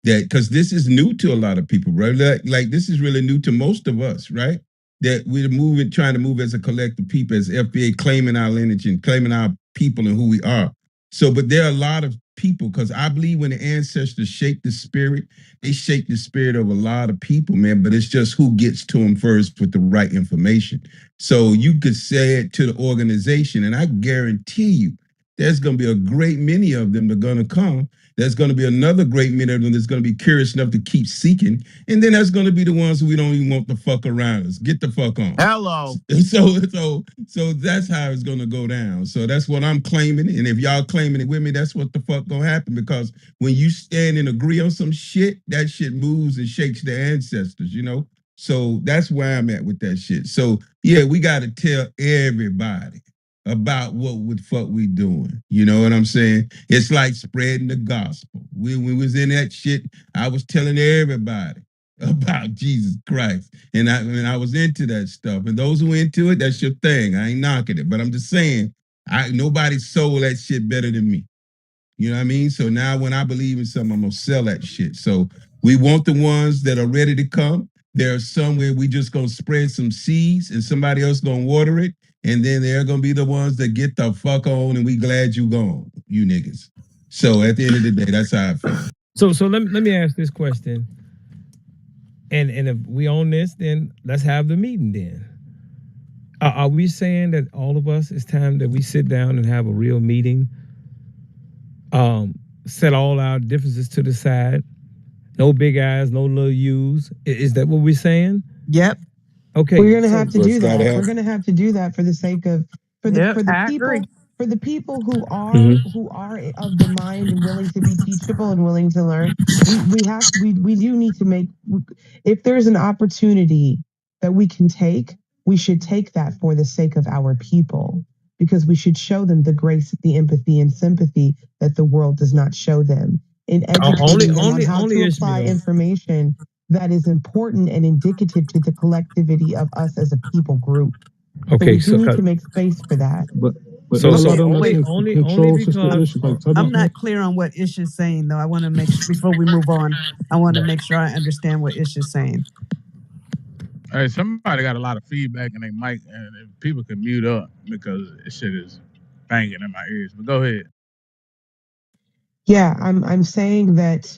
that, because this is new to a lot of people, right? Like this is really new to most of us, right? That we're trying to move as a collective people, as FBA, claiming our lineage and claiming our people and who we are. So, but there are a lot of people, because I believe when the ancestors shape the spirit, they shape the spirit of a lot of people, man. But it's just who gets to them first with the right information. So you could say it to the organization, and I guarantee you, there's going to be a great many of them that are going to come. There's going to be another great many of them that's going to be curious enough to keep seeking. And then there's going to be the ones who we don't even want to fuck around us. Get the fuck on. Hello. So that's how it's going to go down. So that's what I'm claiming. And if y'all claiming it with me, that's what the fuck going to happen. Because when you stand and agree on some shit, that shit moves and shakes the ancestors, you know? So that's where I'm at with that shit. So yeah, we got to tell everybody about what the fuck we doing. You know what I'm saying? It's like spreading the gospel. When we was in that shit, I was telling everybody about Jesus Christ. And I was into that stuff. And those who into it, that's your thing. I ain't knocking it. But I'm just saying, nobody sold that shit better than me. You know what I mean? So now when I believe in something, I'm gonna sell that shit. So we want the ones that are ready to come. There are some where we just gonna spread some seeds and somebody else gonna water it. And then they're gonna be the ones that get the fuck on, and we glad you gone, you niggas. So at the end of the day, that's how I feel. So let me ask this question. And if we own this, then let's have the meeting then. Are we saying that all of us, it's time that we sit down and have a real meeting? Set all our differences to the side. No big I's, no little U's. Is that what we're saying? Yep. Okay. We're gonna have to do that. We're gonna have to do that for the sake of for the people who are of the mind and willing to be teachable and willing to learn. We do need to make, if there's an opportunity that we can take, we should take that for the sake of our people, because we should show them the grace, the empathy, and sympathy that the world does not show them. In educating them on how to apply information that is important and indicative to the collectivity of us as a people group. Okay, so we need to make space for that. But only because I'm not clear on what Ish is saying, though. I want to make sure, before we move on, I want to make sure I understand what Ish is saying. Hey, somebody got a lot of feedback in their mic, and if people can mute up because this shit is banging in my ears. But go ahead. Yeah, I'm saying that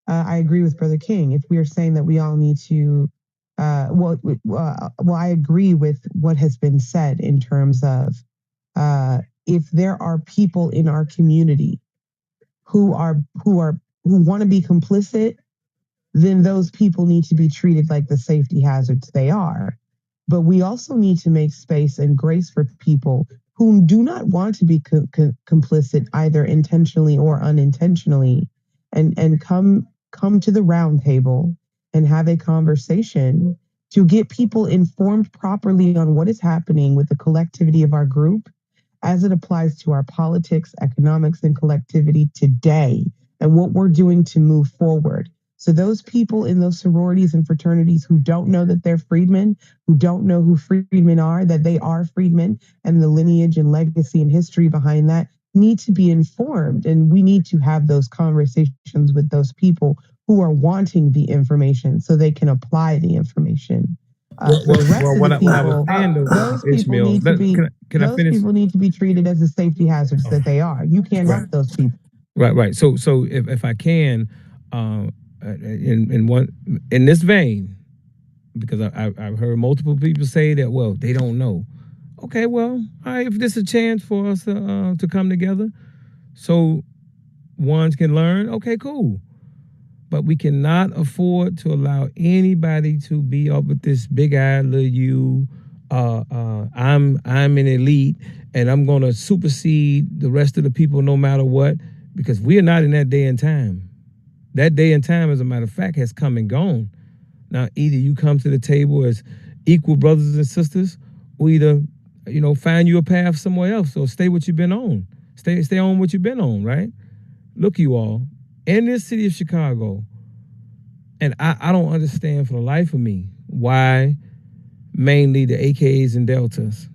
I agree with Brother King. If we are saying that we all need to, I agree with what has been said in terms of if there are people in our community who want to be complicit, then those people need to be treated like the safety hazards they are. But we also need to make space and grace for people who do not want to be complicit, either intentionally or unintentionally, and come to the round table and have a conversation to get people informed properly on what is happening with the collectivity of our group as it applies to our politics, economics, and collectivity today, and what we're doing to move forward. So those people in those sororities and fraternities who don't know that they're freedmen, who don't know who freedmen are, that they are freedmen, and the lineage and legacy and history behind that, need to be informed. And we need to have those conversations with those people who are wanting the information so they can apply the information. Those people need to be treated as the safety hazards that they are. You can't help those people. Right. So if I can, in this vein, because I've heard multiple people say that, well, they don't know. Okay, well, all right, if this is a chance for us to come together so ones can learn, okay, cool. But we cannot afford to allow anybody to be up with this big eye little you. I'm an elite and I'm gonna supersede the rest of the people no matter what, because we are not in that day and time. That day and time, as a matter of fact, has come and gone. Now, either you come to the table as equal brothers and sisters, or either, find you a path somewhere else, or stay what you've been on. Stay on what you've been on, right? Look, you all, in this city of Chicago, and I don't understand for the life of me why mainly the AKs and Deltas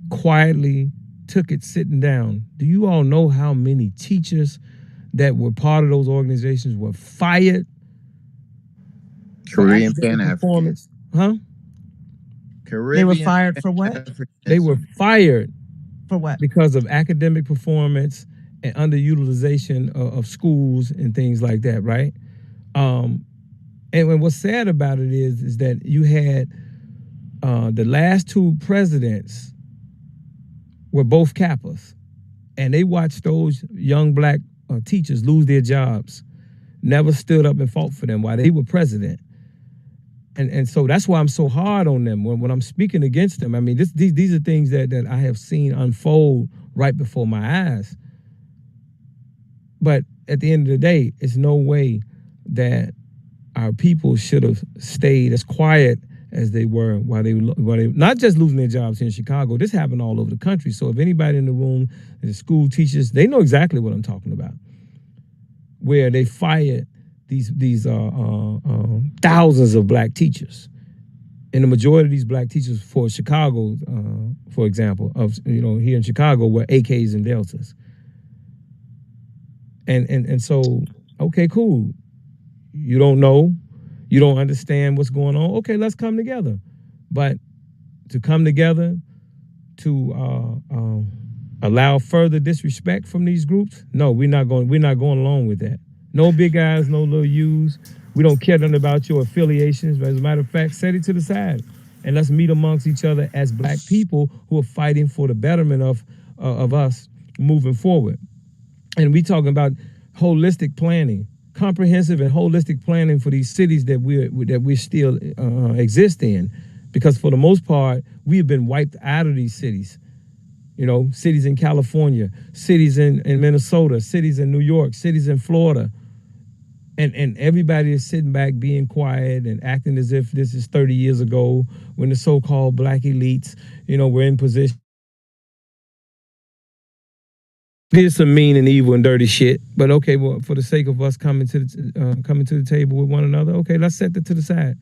quietly took it sitting down. Do you all know how many teachers that were part of those organizations were fired? Caribbean Pan-Africans. Huh? They were fired for what? They were fired for what? Because of academic performance and underutilization of schools and things like that, right? And what's sad about it is that you had the last two presidents were both Kappas, and they watched those young black teachers lose their jobs, never stood up and fought for them while they were president. And so that's why I'm so hard on them when I'm speaking against them. I mean, these are things that I have seen unfold right before my eyes. But at the end of the day, it's no way that our people should have stayed as quiet as they were while they not just losing their jobs here in Chicago. This happened all over the country. So if anybody in the room, the school teachers, they know exactly what I'm talking about. Where they fired these thousands of black teachers, and the majority of these black teachers for Chicago, for example, here in Chicago, were AKs and Deltas. And so, okay, cool. You don't know, you don't understand what's going on. Okay, let's come together. But to come together to allow further disrespect from these groups, no, we're not going along with that. No big eyes, no little U's. We don't care nothing about your affiliations. But as a matter of fact, set it to the side and let's meet amongst each other as black people who are fighting for the betterment of us moving forward. And we talking about holistic planning, comprehensive and holistic planning for these cities that we still exist in, because for the most part we have been wiped out of these cities. Cities in California, cities in Minnesota, cities in New York, cities in Florida, and everybody is sitting back being quiet and acting as if this is 30 years ago when the so-called black elites, were in position. Did some mean and evil and dirty shit, but okay, well, for the sake of us coming to the table with one another, okay, let's set that to the side.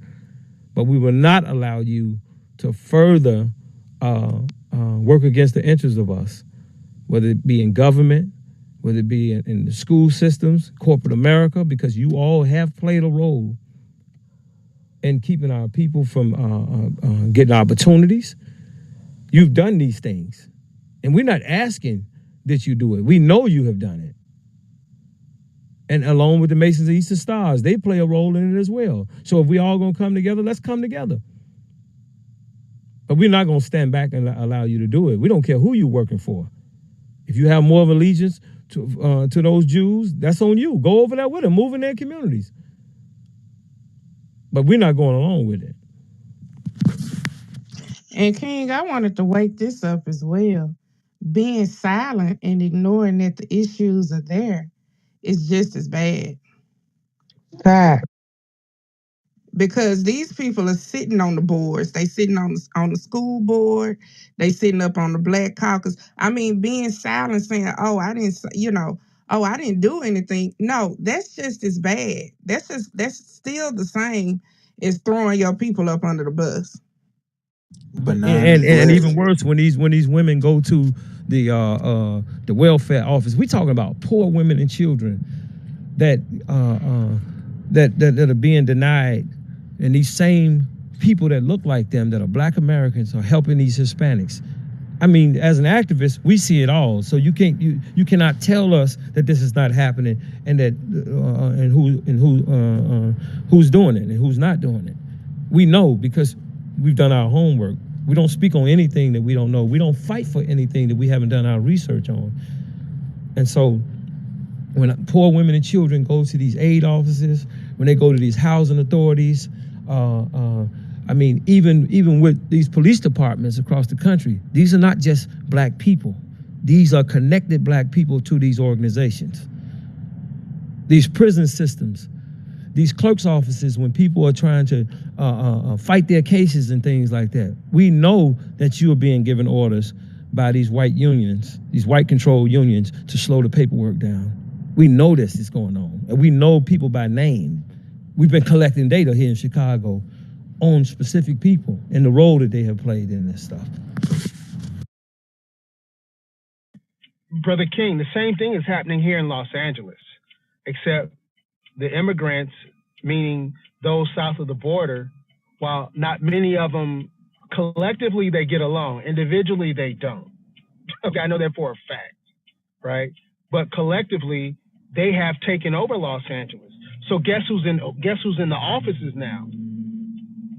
But we will not allow you to further work against the interests of us, whether it be in government, whether it be in the school systems, corporate America, because you all have played a role in keeping our people from getting opportunities. You've done these things, and we're not asking that you do it. We know you have done it. And along with the Masons of Eastern Stars, they play a role in it as well. So if we all gonna come together, let's come together. But we're not gonna stand back and allow you to do it. We don't care who you're working for. If you have more of allegiance to those Jews, that's on you. Go over there with them, move in their communities. But we're not going along with it. And King, I wanted to wake this up as well. Being silent and ignoring that the issues are there is just as bad. Fact. Because these people are sitting on the boards. They sitting on the school board. They sitting up on the Black Caucus. I mean, being silent, saying, "Oh, I didn't do anything." No, that's just as bad. That's still the same as throwing your people up under the bus. And even worse, when these women go to the welfare office, we talking about poor women and children that are being denied, and these same people that look like them, that are Black Americans, are helping these Hispanics. I mean, as an activist, we see it all. So you cannot tell us that this is not happening, and that who's doing it and who's not doing it. We know because we've done our homework. We don't speak on anything that we don't know. We don't fight for anything that we haven't done our research on. And so when poor women and children go to these aid offices, when they go to these housing authorities, I mean, even with these police departments across the country, these are not just Black people. These are connected Black people to these organizations. These prison systems, these clerks' offices, when people are trying to fight their cases and things like that, we know that you are being given orders by these white unions, these white-controlled unions, to slow the paperwork down. We know this is going on, and we know people by name. We've been collecting data here in Chicago on specific people and the role that they have played in this stuff. Brother King, the same thing is happening here in Los Angeles, except the immigrants, meaning those south of the border, while not many of them collectively they get along, individually they don't. Okay, I know that for a fact, right? but collectively they have taken over Los Angeles. So guess who's in the offices now?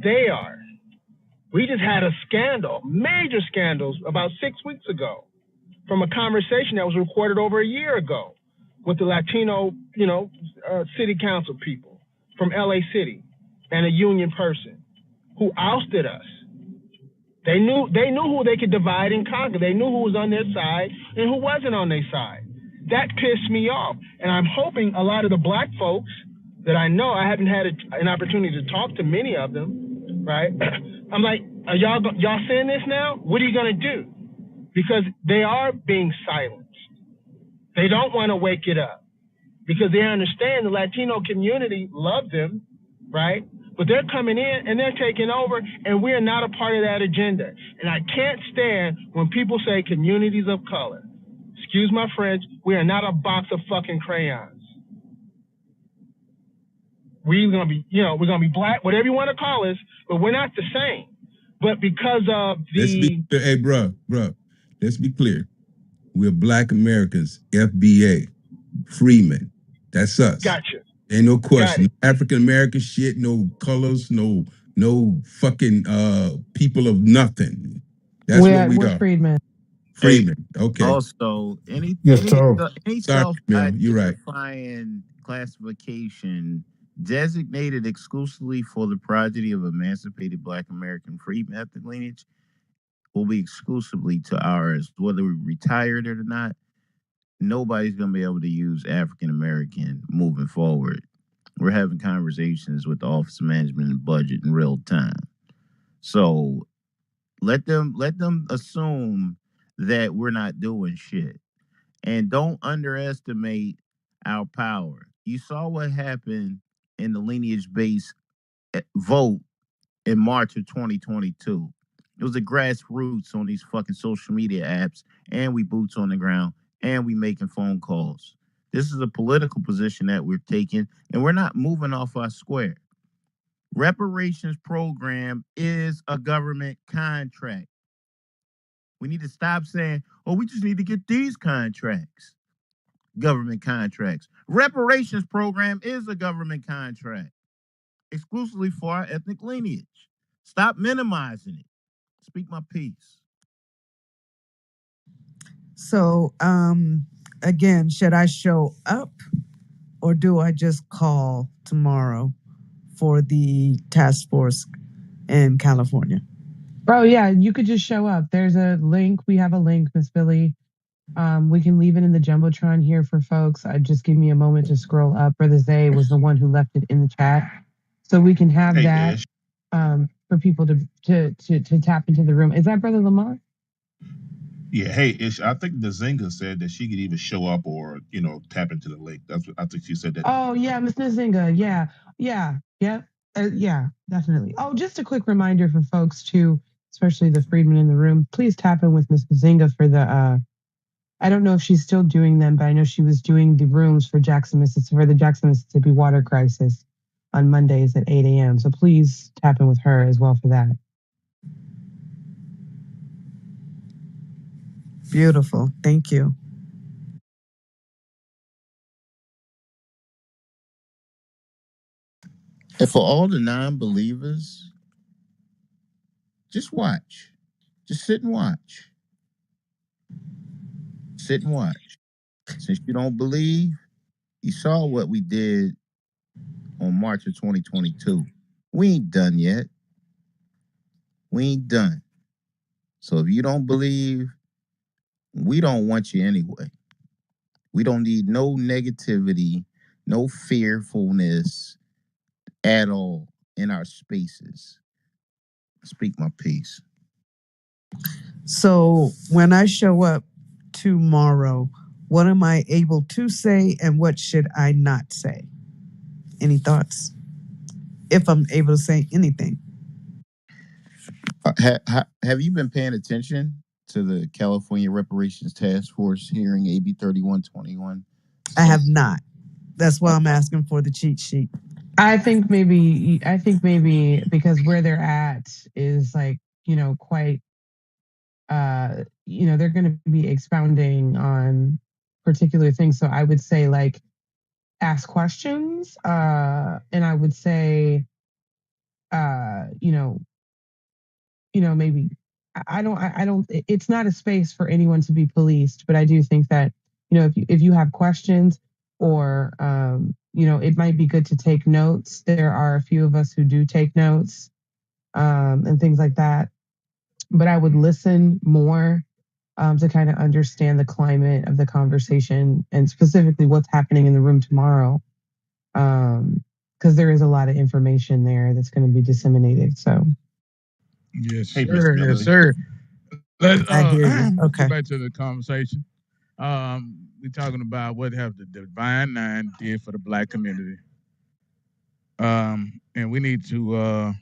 They are. We just had a scandal, major scandals, about 6 weeks ago, from a conversation that was recorded over a year ago with the Latino, city council people from LA City and a union person who ousted us. They knew who they could divide and conquer. They knew who was on their side and who wasn't on their side. That pissed me off. And I'm hoping a lot of the black folks that I know, I haven't had an opportunity to talk to many of them, right? I'm like, are y'all seeing this now? What are you going to do? Because they are being silenced. They don't want to wake it up because they understand the Latino community loves them, right? But they're coming in and they're taking over, and we're not a part of that agenda. And I can't stand when people say communities of color. Excuse my French, we are not a box of fucking crayons. We're gonna be, we're gonna be black, whatever you want to call us, but we're not the same. But because of hey, bro, let's be clear. We're Black Americans, FBA, Freeman. That's us. Gotcha. Ain't no question. African American shit, no colors, no fucking people of nothing. That's what we we're are. Freedmen. Freeman. Okay. Also, any Sorry, Mel, you're right. self-identifying classification designated exclusively for the progeny of emancipated Black American freedmen ethnic lineage will be exclusively to ours, whether we retired or not. Nobody's going to be able to use African American moving forward. We're having conversations with the Office of Management and Budget in real time. So let them assume that we're not doing shit. And don't underestimate our power. You saw what happened in the lineage-based vote in March of 2022. It was the grassroots on these fucking social media apps, and we boots on the ground, and we making phone calls. This is a political position that we're taking, and we're not moving off our square. Reparations program is a government contract. We need to stop saying, oh, we just need to get these contracts. Government contracts. Reparations program is a government contract exclusively for our ethnic lineage. Stop minimizing it. Speak my piece. So, again, should I show up or do I just call tomorrow for the task force in California? Oh, yeah, you could just show up. There's a link. We have a link, Miss Billy. We can leave it in the Jumbotron here for folks. Just give me a moment to scroll up. Brother Zay was the one who left it in the chat. So we can have that for people to tap into the room. Is that Brother Lamont? Yeah, hey, Ish, I think the Zinga said that she could either show up or, tap into the link. That's what I think she said that. Oh, yeah, Miss Nzinga. Yeah, definitely. Oh, just a quick reminder for folks too, especially the freedmen in the room. Please tap in with Miss Nzinga for the, I don't know if she's still doing them, but I know she was doing the rooms for the Jackson, Mississippi water crisis on Mondays at 8 a.m. So please tap in with her as well for that. Beautiful. Thank you. And for all the non-believers, just watch. Just sit and watch. Sit and watch. Since you don't believe, you saw what we did on March of 2022. We ain't done yet. We ain't done. So if you don't believe, we don't want you anyway. We don't need no negativity, no fearfulness at all in our spaces. Speak my piece. So when I show up tomorrow, what am I able to say and what should I not say? Any thoughts? If I'm able to say anything. Have you been paying attention to the California Reparations Task Force hearing AB 3121? I have not. That's why I'm asking for the cheat sheet. I think maybe because where they're at is quite, they're going to be expounding on particular things. So I would say like ask questions, and I would say, you know, maybe I don't. It's not a space for anyone to be policed, but I do think that, you know, if you have questions or you know, it might be good to take notes. There are a few of us who do take notes, and things like that. But I would listen more, to kind of understand the climate of the conversation and specifically what's happening in the room tomorrow. Because there is a lot of information there that's going to be disseminated. So, Yes, Hey, Miss sir. Yes, Melody. sir. Let's I hear you. go Okay. back to the conversation. We talking about what have the Divine Nine did for the black community. And we need to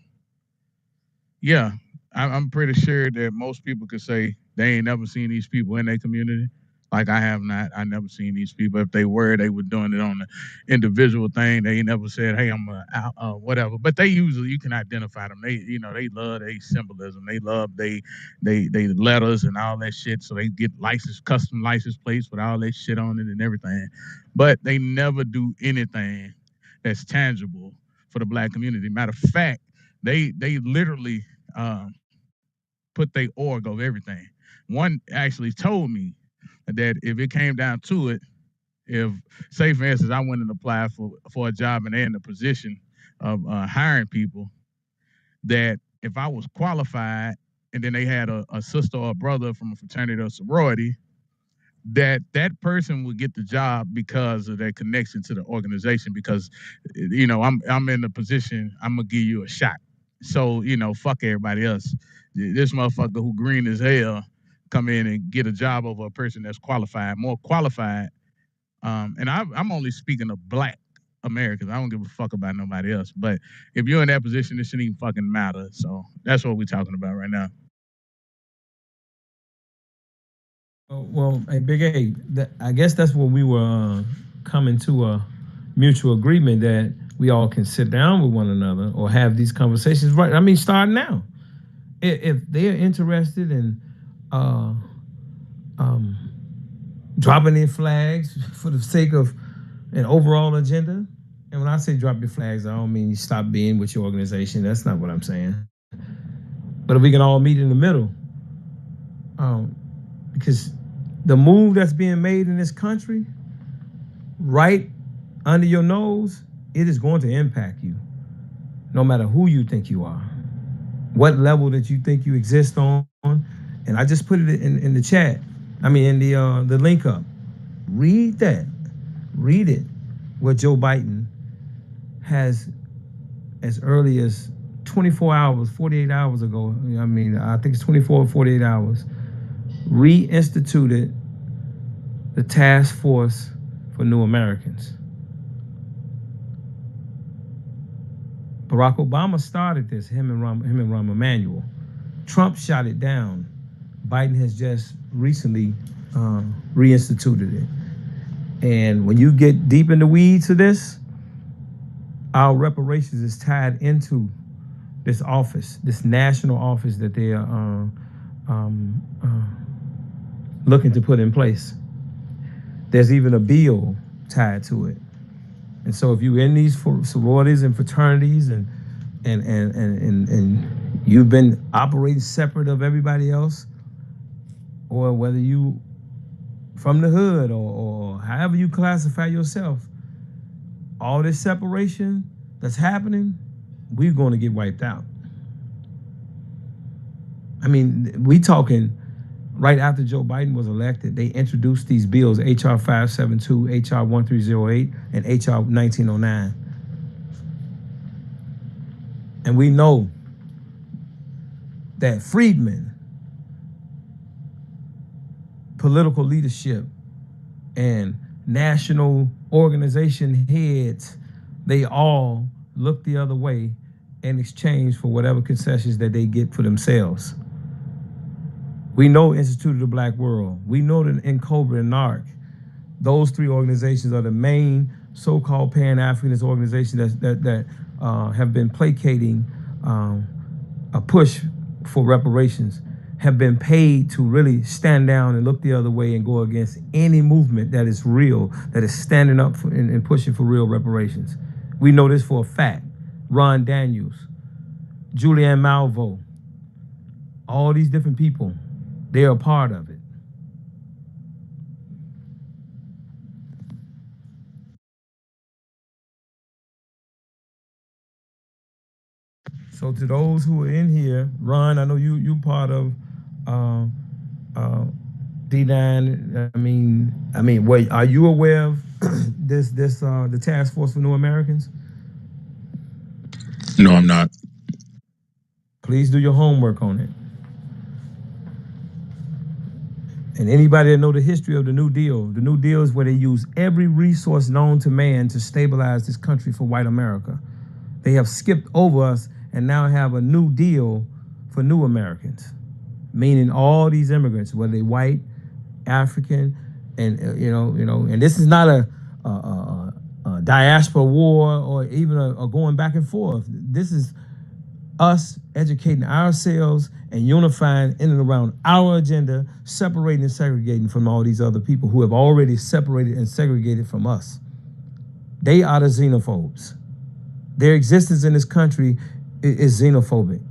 yeah, I'm pretty sure that most people could say they ain't never seen these people in their community. Like I have not. I never seen these people. If they were doing it on the individual thing. They ain't never said, "Hey, I'm whatever." But they usually you can identify them. They, you know, they love their symbolism. They love they letters and all that shit. So they get custom license plates with all that shit on it and everything. But they never do anything that's tangible for the black community. Matter of fact, they literally put their org of everything. One actually told me that if it came down to it, if, say for instance, I went and applied for a job and they're in the position of hiring people, that if I was qualified and then they had a sister or a brother from a fraternity or sorority, that person would get the job because of their connection to the organization. Because, you know, I'm in the position, I'm gonna give you a shot. So, you know, fuck everybody else. This motherfucker who green as hell come in and get a job over a person that's qualified, more qualified. And I'm only speaking of black Americans. I don't give a fuck about nobody else. But if you're in that position, it shouldn't even fucking matter. So that's what we're talking about right now. Well, hey, Big A, I guess that's what we were coming to a mutual agreement that we all can sit down with one another or have these conversations. Right? I mean, start now. If they're interested in dropping in flags for the sake of an overall agenda, and when I say drop your flags, I don't mean you stop being with your organization. That's not what I'm saying. But if we can all meet in the middle, because the move that's being made in this country, right under your nose, it is going to impact you, no matter who you think you are, what level that you think you exist on. And I just put it in the chat. I mean, in the link up. Read that. Read it. What Joe Biden has, as early as 24 hours, 48 hours ago. I mean, I think it's 24 or 48 hours. Reinstituted the task force for New Americans. Barack Obama started this, him and Rahm Emanuel. Trump shot it down. Biden has just recently reinstituted it. And when you get deep in the weeds of this, our reparations is tied into this office, this national office that they are looking to put in place. There's even a bill tied to it. And so if you're in these sororities and fraternities and you've been operating separate of everybody else, or whether you from the hood or however you classify yourself, all this separation that's happening, we're going to get wiped out. I mean, we talking right after Joe Biden was elected, they introduced these bills, HR 572, HR 1308, and HR 1909. And we know that freedmen, political leadership, and national organization heads, they all look the other way in exchange for whatever concessions that they get for themselves. We know Institute of the Black World. We know that NCOBRA and NARC, those three organizations are the main so-called Pan-Africanist organizations that have been placating a push for reparations. have been paid to really stand down and look the other way and go against any movement that is real, that is standing up for, and pushing for real reparations. We know this for a fact. Ron Daniels, Julianne Malveaux, all these different people, they are a part of it. So to those who are in here, Ron, I know you part of D9. I mean, wait, are you aware of the Task Force for New Americans? No, I'm not. Please do your homework on it. And anybody that know the history of the New Deal is where they use every resource known to man to stabilize this country for white America. They have skipped over us and now have a new deal for new Americans, meaning all these immigrants, whether they white, African, and and this is not a diaspora war or even a going back and forth. This is us educating ourselves and unifying in and around our agenda, separating and segregating from all these other people who have already separated and segregated from us. They are the xenophobes. Their existence in this country is xenophobic.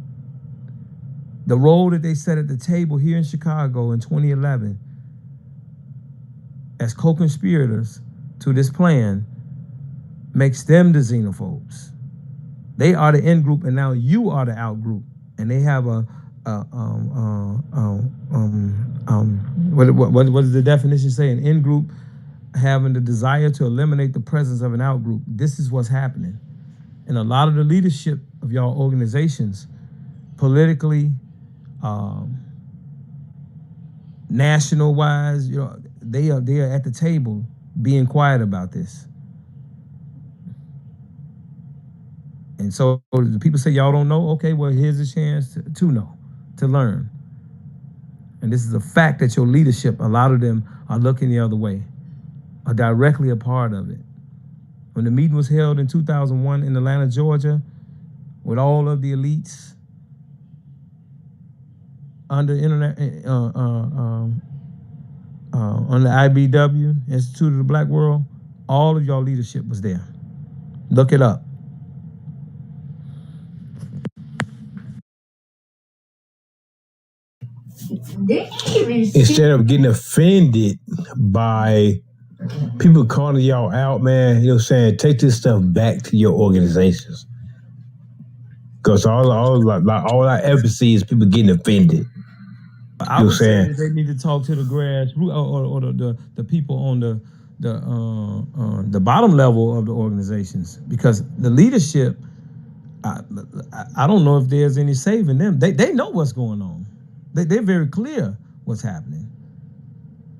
The role that they set at the table here in Chicago in 2011 as co-conspirators to this plan makes them the xenophobes. They are the in group, and now you are the out group. And they have what does the definition say? An in group having the desire to eliminate the presence of an out group. This is what's happening. And a lot of the leadership of y'all organizations, politically, national wise, they are at the table being quiet about this. And so the people say y'all don't know. Okay, well, here's a chance to know, to learn. And this is a fact that your leadership, a lot of them are looking the other way, are directly a part of it. When the meeting was held in 2001 in Atlanta, Georgia, with all of the elites under on the IBW, Institute of the Black World, all of y'all leadership was there. Look it up. Instead of getting offended by people calling y'all out, man, saying, take this stuff back to your organizations. Because all I ever see is people getting offended. I would say they need to talk to the grassroots or the people on the bottom level of the organizations, because the leadership, I don't know if there's any saving them. They know what's going on. They're very clear what's happening.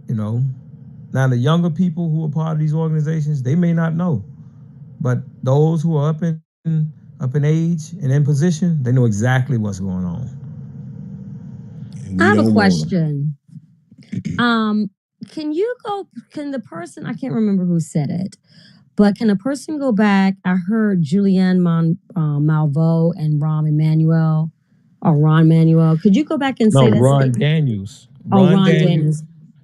Now the younger people who are part of these organizations, they may not know, but those who are up in age and in position, they know exactly what's going on. I have a question. Can the person, I can't remember who said it, but can a person go back? I heard Julianne Malveaux and Ron Manuel. Could you go back and say that Ron statement? Daniels. Ron Daniels.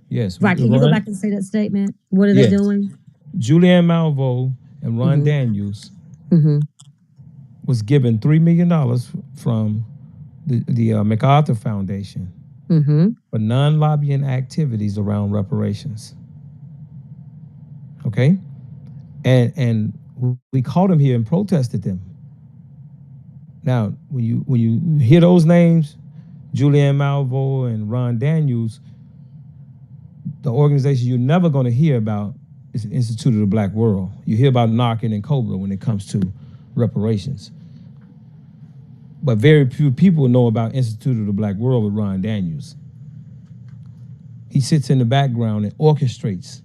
Yes. Right. Can you go back and say that statement? What are they doing? Julianne Malveaux and Ron Daniels was given $3 million from the MacArthur Foundation for non-lobbying activities around reparations. Okay? And we called them here and protested them. Now, when you hear those names, Julianne Malveaux and Ron Daniels, the organization you're never going to hear about is the Institute of the Black World. You hear about Narcan and Cobra when it comes to reparations. But very few people know about Institute of the Black World with Ron Daniels. He sits in the background and orchestrates.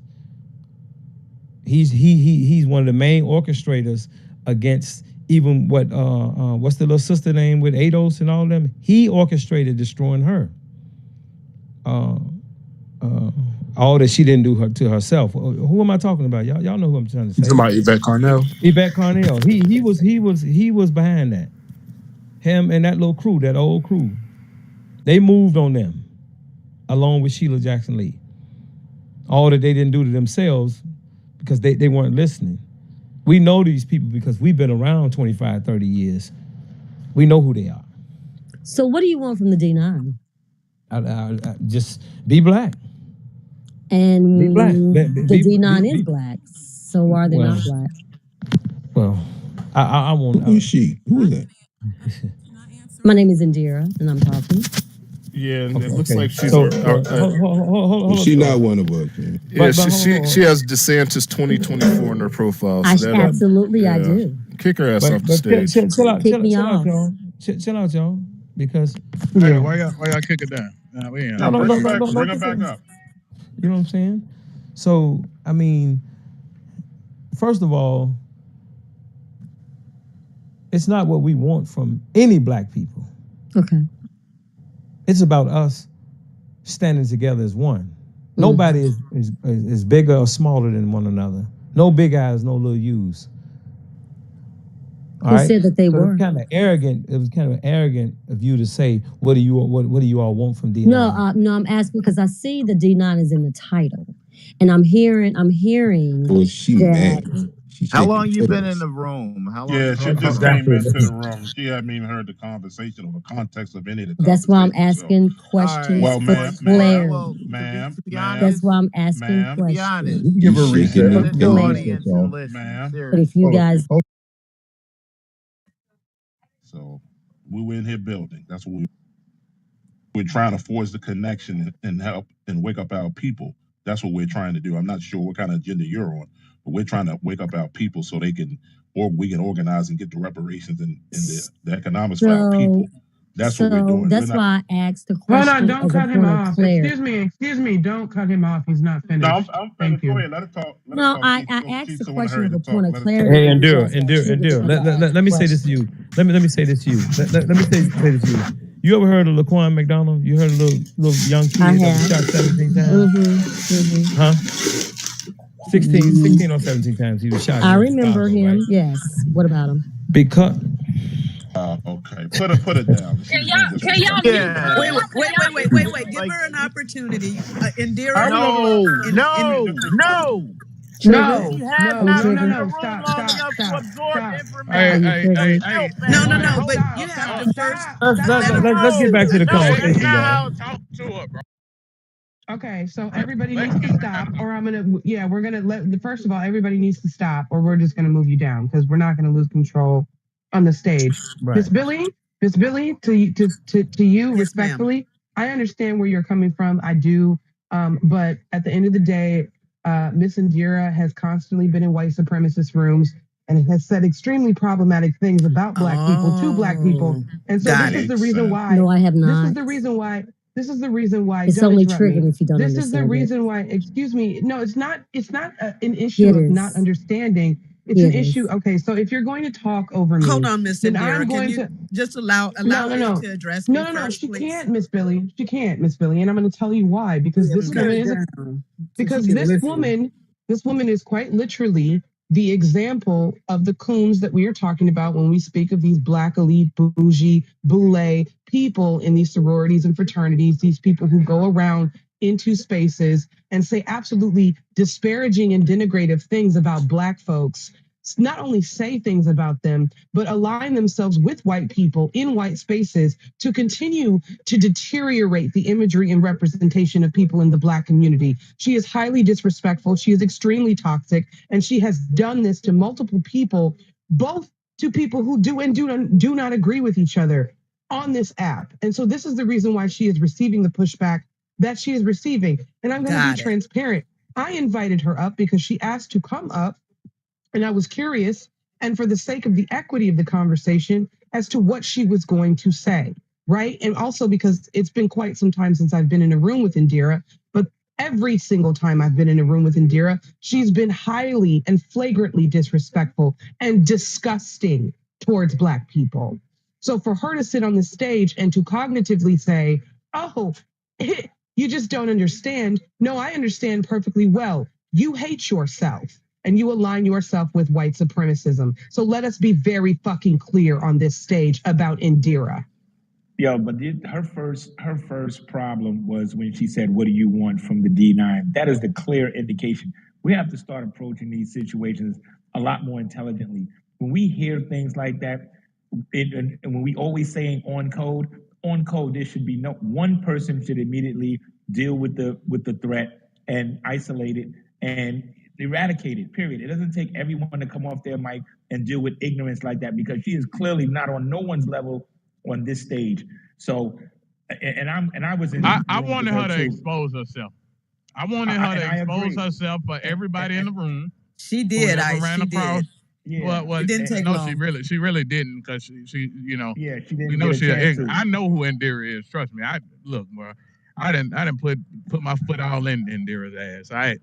He's one of the main orchestrators against even what's the little sister name with ADOS and all of them? He orchestrated destroying her. All that she didn't do to herself. Who am I talking about? Y'all know who I'm trying to say. Somebody, Yvette Carnell. Yvette Carnell. He was behind that. Him and that little crew, that old crew. They moved on them, along with Sheila Jackson Lee. All that they didn't do to themselves because they weren't listening. We know these people because we've been around 25, 30 years. We know who they are. So what do you want from the D9? I just be black. And Be black. the D9 is black. So why are they not black? Well, I won't. Who is she? Who is that? My name is Indira, and I'm talking. Yeah, and it looks Okay. like she's. So, hold She on. not one of us, man. Yeah, But she has DeSantis 2024 in her profile. I So absolutely I do. Kick her ass off the But stage. chill out, Kick me chill out, off. y'all. Chill out, y'all. Because Hey, why y'all kick it down? Nah, we ain't. No, Bring her back up. You know what I'm saying? So, I mean, first of all, it's not what we want from any black people. Okay. It's about us standing together as one. Nobody is bigger or smaller than one another. No big eyes, no little U's. All Who right? said that they So were? It's kind of arrogant. It was kind of arrogant of you to say, "What do you all want from D9?" No, I'm asking because I see the D9 is in the title, and I'm hearing Well, she that. mad. She How taking long you been photos. in the room? How long? Yeah, you she been in the just room? came into the room. She hadn't even heard the conversation or the context of any of the That's why I'm conversation. asking questions Well, for ma'am, clarity. Well, ma'am, to be ma'am, That's honest, why I'm asking ma'am, to be questions. honest, You give her a sit reset. in the Give her a reset, audience y'all. and listen. ma'am. But if Seriously. you guys, So we were in here building. That's what we're trying to forge the connection and help and wake up our people. That's what we're trying to do. I'm not sure what kind of agenda you're on, but we're trying to wake up our people so they can, or we can organize and get the reparations and the economics for our people. That's what we're doing. That's why I asked the Hold question on, don't as a cut him point of off. clarity. Excuse me, don't cut him off. He's not finished. No, I'm Thank finished. Go you. ahead. Let her talk. Let her No, talk. I She's asked the so in a question hurry of to a talk. point of Let her clarity. Hey, and Indira, just triggered me to let me say this to you. Let me say this to you. Let me say this to you. You ever heard of Laquan McDonald? You heard of little young I kid that was have. shot 17 times? Huh? 16 or 17 times he was shot. I Here in remember Chicago, him. right? Yes. What about him? Because okay. Put her down. She's being disrespectful. Yeah. Give Like, her an opportunity. Indira. no. Triggered? She No, has Are you not been in triggered? the room long enough to absorb Are Hey, information. you hey, hey, triggered? hey. No, Hold on, but hold you have on. to first let's get back to the No, that's conversation, not y'all. how. Talk to her, bro. Okay, so everybody needs to stop, or we're gonna first of all, everybody needs to stop, or we're just gonna move you down because we're not gonna lose control on the stage. Right. Miss Billy, to you, respectfully, I understand where you're coming from. I do, but at the end of the day, Miss Indira has constantly been in white supremacist rooms and has said extremely problematic things about black people to black people, and so this is the reason why. No, I have This not. is the reason why. This is the reason why. It's Don't only interrupt me. triggered if you don't This is the understand it. reason why. Excuse me. No, it's not. It's not an issue It of not is. understanding. It's an It issue. is. Okay, so if you're going to talk over me, hold on, Miss then Indira. I'm Can going you to. just allow No, her to address me no. first, She please? can't, Miss Billy. She can't, Miss Billy, and I'm going to tell you why. Because this woman is this woman is quite literally the example of the coons that we are talking about when we speak of these black elite, bougie, boule people in these sororities and fraternities, these people who go around into spaces and say absolutely disparaging and denigrative things about black folks. Not only say things about them, but align themselves with white people in white spaces to continue to deteriorate the imagery and representation of people in the black community. She is highly disrespectful. She is extremely toxic. And she has done this to multiple people, both to people who do and do not agree with each other on this app. And so this is the reason why she is receiving the pushback that she is receiving. And I'm going to be transparent. I invited her up because she asked to come up, and I was curious, and for the sake of the equity of the conversation, as to what she was going to say, right? And also because it's been quite some time since I've been in a room with Indira, but every single time I've been in a room with Indira, she's been highly and flagrantly disrespectful and disgusting towards Black people. So for her to sit on the stage and to cognitively say, oh, you just don't understand. No, I understand perfectly well. You hate yourself and you align yourself with white supremacism. So let us be very fucking clear on this stage about Indira. Yo, but her first problem was when she said, "What do you want from the D9?" That is the clear indication. We have to start approaching these situations a lot more intelligently. When we hear things like that, and when we always saying on code, there should be no one person should immediately deal with the threat and isolate it and eradicate it. Period. It doesn't take everyone to come off their mic and deal with ignorance like that, because she is clearly not on no one's level on this stage. So, and I was in. I wanted her to expose herself. I wanted her to expose herself for everybody in the room. She did. Ran across. Yeah, well, it didn't take no, long. she really didn't, because she you know. Yeah, she didn't. We know get a chance to. I know who Indira is. Trust me. Bro. I didn't put my foot all in Indira's ass.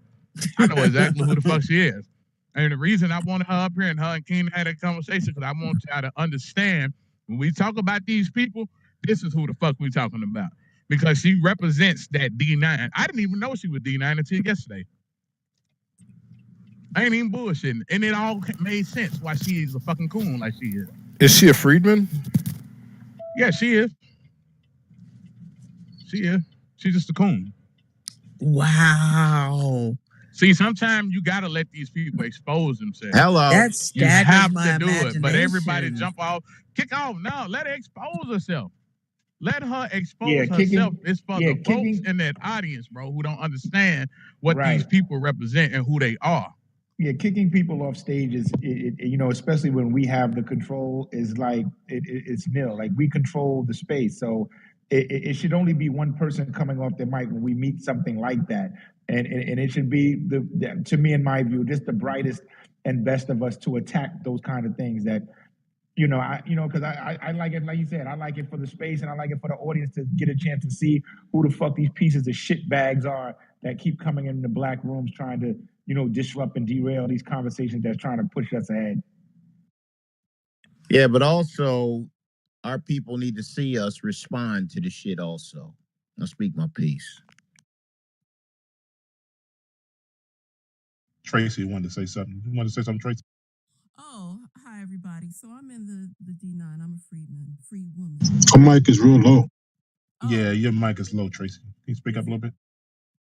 I know exactly who the fuck she is. And the reason I wanted her up here and her and King had a conversation, because I want y'all to understand, when we talk about these people, this is who the fuck we talking about. Because she represents that D9. I didn't even know she was D9 until yesterday. I ain't even bullshitting. And it all made sense why she is a fucking coon like she is. Is she a freedman? Yeah, she is. She is. She's just a coon. Wow. See, sometimes you gotta let these people expose themselves. Hello. You have to do it, but everybody jump off, kick off. No, let her expose herself. Let her expose herself. It's for the folks in that audience, bro, who don't understand what these people represent and who they are. Yeah, kicking people off stage is, especially when we have the control, is like it's nil. Like, we control the space, so it should only be one person coming off the mic when we meet something like that, and it should be to me, in my view, just the brightest and best of us to attack those kind of things that. Because I like it, like you said, I like it for the space, and I like it for the audience to get a chance to see who the fuck these pieces of shit bags are that keep coming in the black rooms trying to, disrupt and derail these conversations that's trying to push us ahead. Yeah, but also our people need to see us respond to the shit also. I'll speak my piece. Tracy wanted to say something. You want to say something, Tracy? Oh, hi everybody. So I'm in the D9. I'm a free woman. Her mic is real low. Yeah, your mic is low, Tracy. Can you speak up a little bit?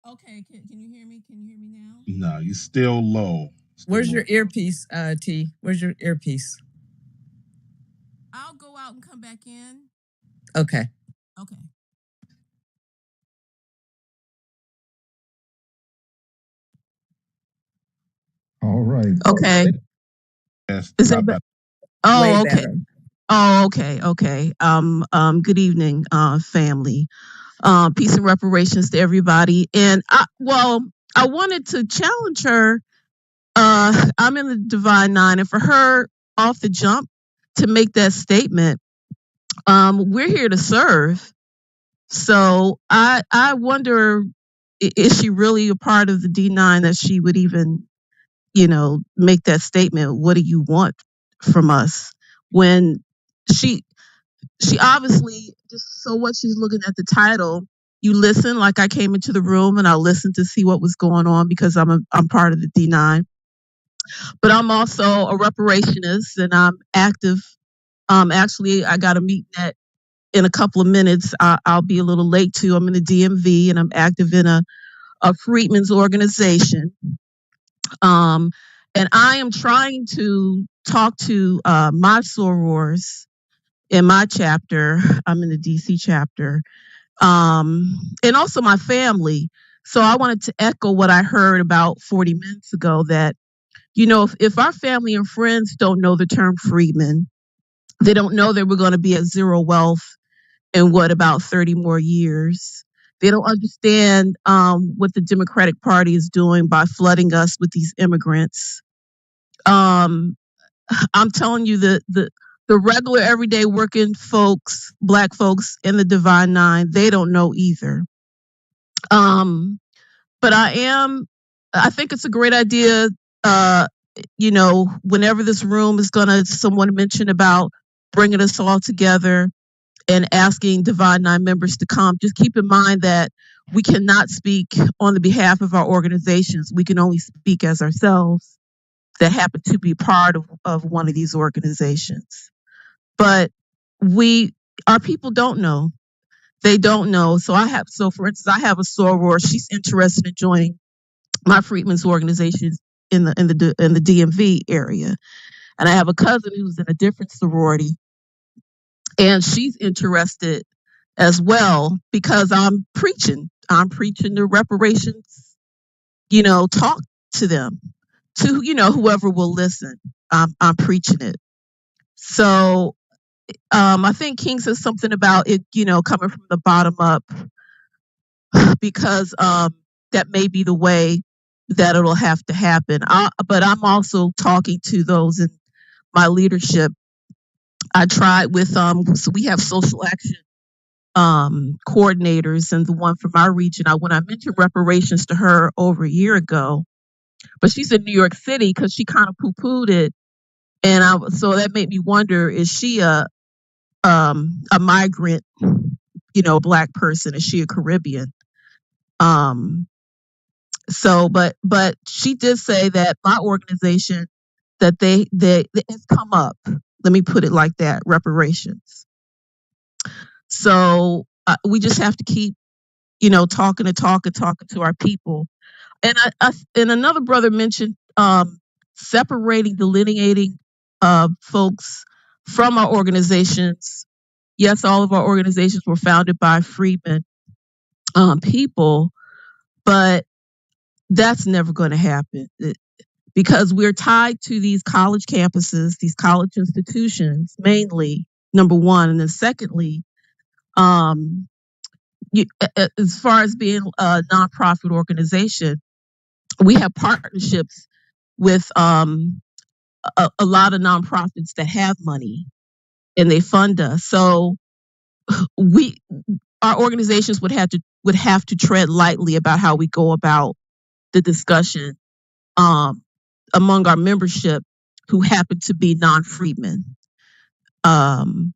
Okay, can you hear me? Can you hear me now? No, you're still low. Where's your earpiece, T? Where's your earpiece? I'll go out and come back in. Okay. Okay. All right. Okay. Yes. Is it oh, Way okay. better. Oh, okay, okay. Good evening, family. Peace and reparations to everybody. And I wanted to challenge her. I'm in the Divine Nine, and for her off the jump to make that statement, we're here to serve. So I wonder, is she really a part of the D9 that she would even, make that statement? What do you want from us? When she obviously, just so what she's looking at the title, you listen, like I came into the room and I listened to see what was going on because I'm part of the D9, but I'm also a reparationist and I'm active. Actually, I got a meeting in a couple of minutes. I'll be a little late too. I'm in the DMV and I'm active in a freedmen's organization. And I am trying to talk to my sorors in my chapter. I'm in the DC chapter, and also my family. So I wanted to echo what I heard about 40 minutes ago, that, if our family and friends don't know the term freedman, they don't know that we're going to be at zero wealth in about 30 more years. They don't understand what the Democratic Party is doing by flooding us with these immigrants. I'm telling you, the regular everyday working folks, black folks in the Divine Nine, they don't know either. But I think it's a great idea. Whenever this room is someone mention about bringing us all together and asking Divine Nine members to come, just keep in mind that we cannot speak on the behalf of our organizations. We can only speak as ourselves that happen to be part of one of these organizations. But we our people don't know. They don't know. So for instance, I have a soror. She's interested in joining my Freedmen's organization in the DMV area, and I have a cousin who's in a different sorority, and she's interested as well because I'm preaching. I'm preaching the reparations. Talk to them, to whoever will listen. I'm preaching it. So I think King says something about it, coming from the bottom up, because that may be the way that it'll have to happen. But I'm also talking to those in my leadership. I tried with so we have social action coordinators, and the one from our region. When I mentioned reparations to her over a year ago, but she's in New York City because she kind of poo-pooed it, and so that made me wonder: is she a migrant, Black person? Is she a Caribbean? So, but she did say that my organization, that they it's come up. Let me put it like that: reparations. So we just have to keep, talking to our people. And and another brother mentioned separating, delineating folks from our organizations. Yes, all of our organizations were founded by freedmen people, but that's never going to happen because we're tied to these college campuses, these college institutions, mainly, number one. And then secondly, as far as being a nonprofit organization, we have partnerships with a lot of nonprofits that have money and they fund us. So our organizations would have to tread lightly about how we go about the discussion among our membership who happen to be non-freedmen. And,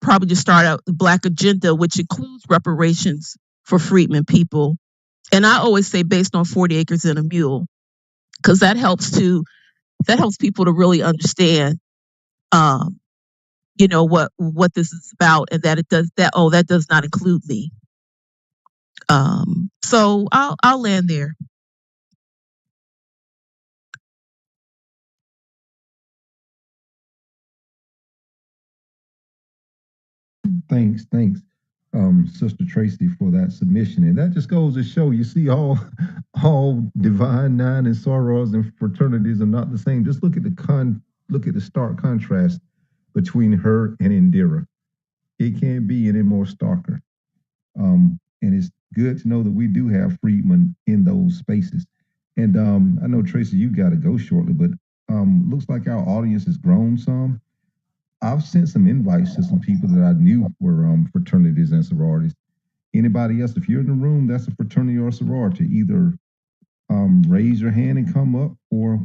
probably just start out the Black agenda, which includes reparations for freedmen people. And I always say based on 40 acres and a mule, because that helps people to really understand, what this is about, and that that does not include me. So I'll land there. Thanks, Sister Tracy, for that submission. And that just goes to show, you see, all divine nine and sorors and fraternities are not the same. Just look at the stark contrast between her and Indira. It can't be any more starker. And it's good to know that we do have freedmen in those spaces. And I know, Tracy, you got to go shortly, but looks like our audience has grown some. I've sent some invites to some people that I knew were fraternities and sororities. Anybody else, if you're in the room, that's a fraternity or a sorority, either raise your hand and come up, or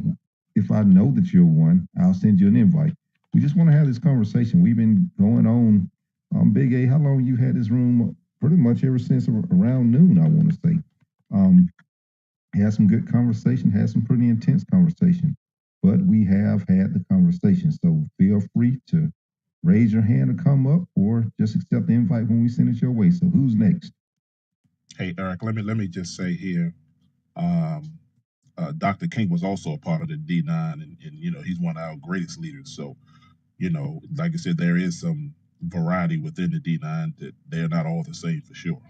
if I know that you're one, I'll send you an invite. We just want to have this conversation. We've been going on, Big A, how long you had this room? Pretty much ever since around noon, I want to say. Had some good conversation, had some pretty intense conversation, but we have had the conversation. So feel free to raise your hand or come up, or just accept the invite when we send it your way. So who's next? Hey, Eric, let me just say here, Dr. King was also a part of the D9, and he's one of our greatest leaders. So, like I said, there is some variety within the D9 that they're not all the same for sure.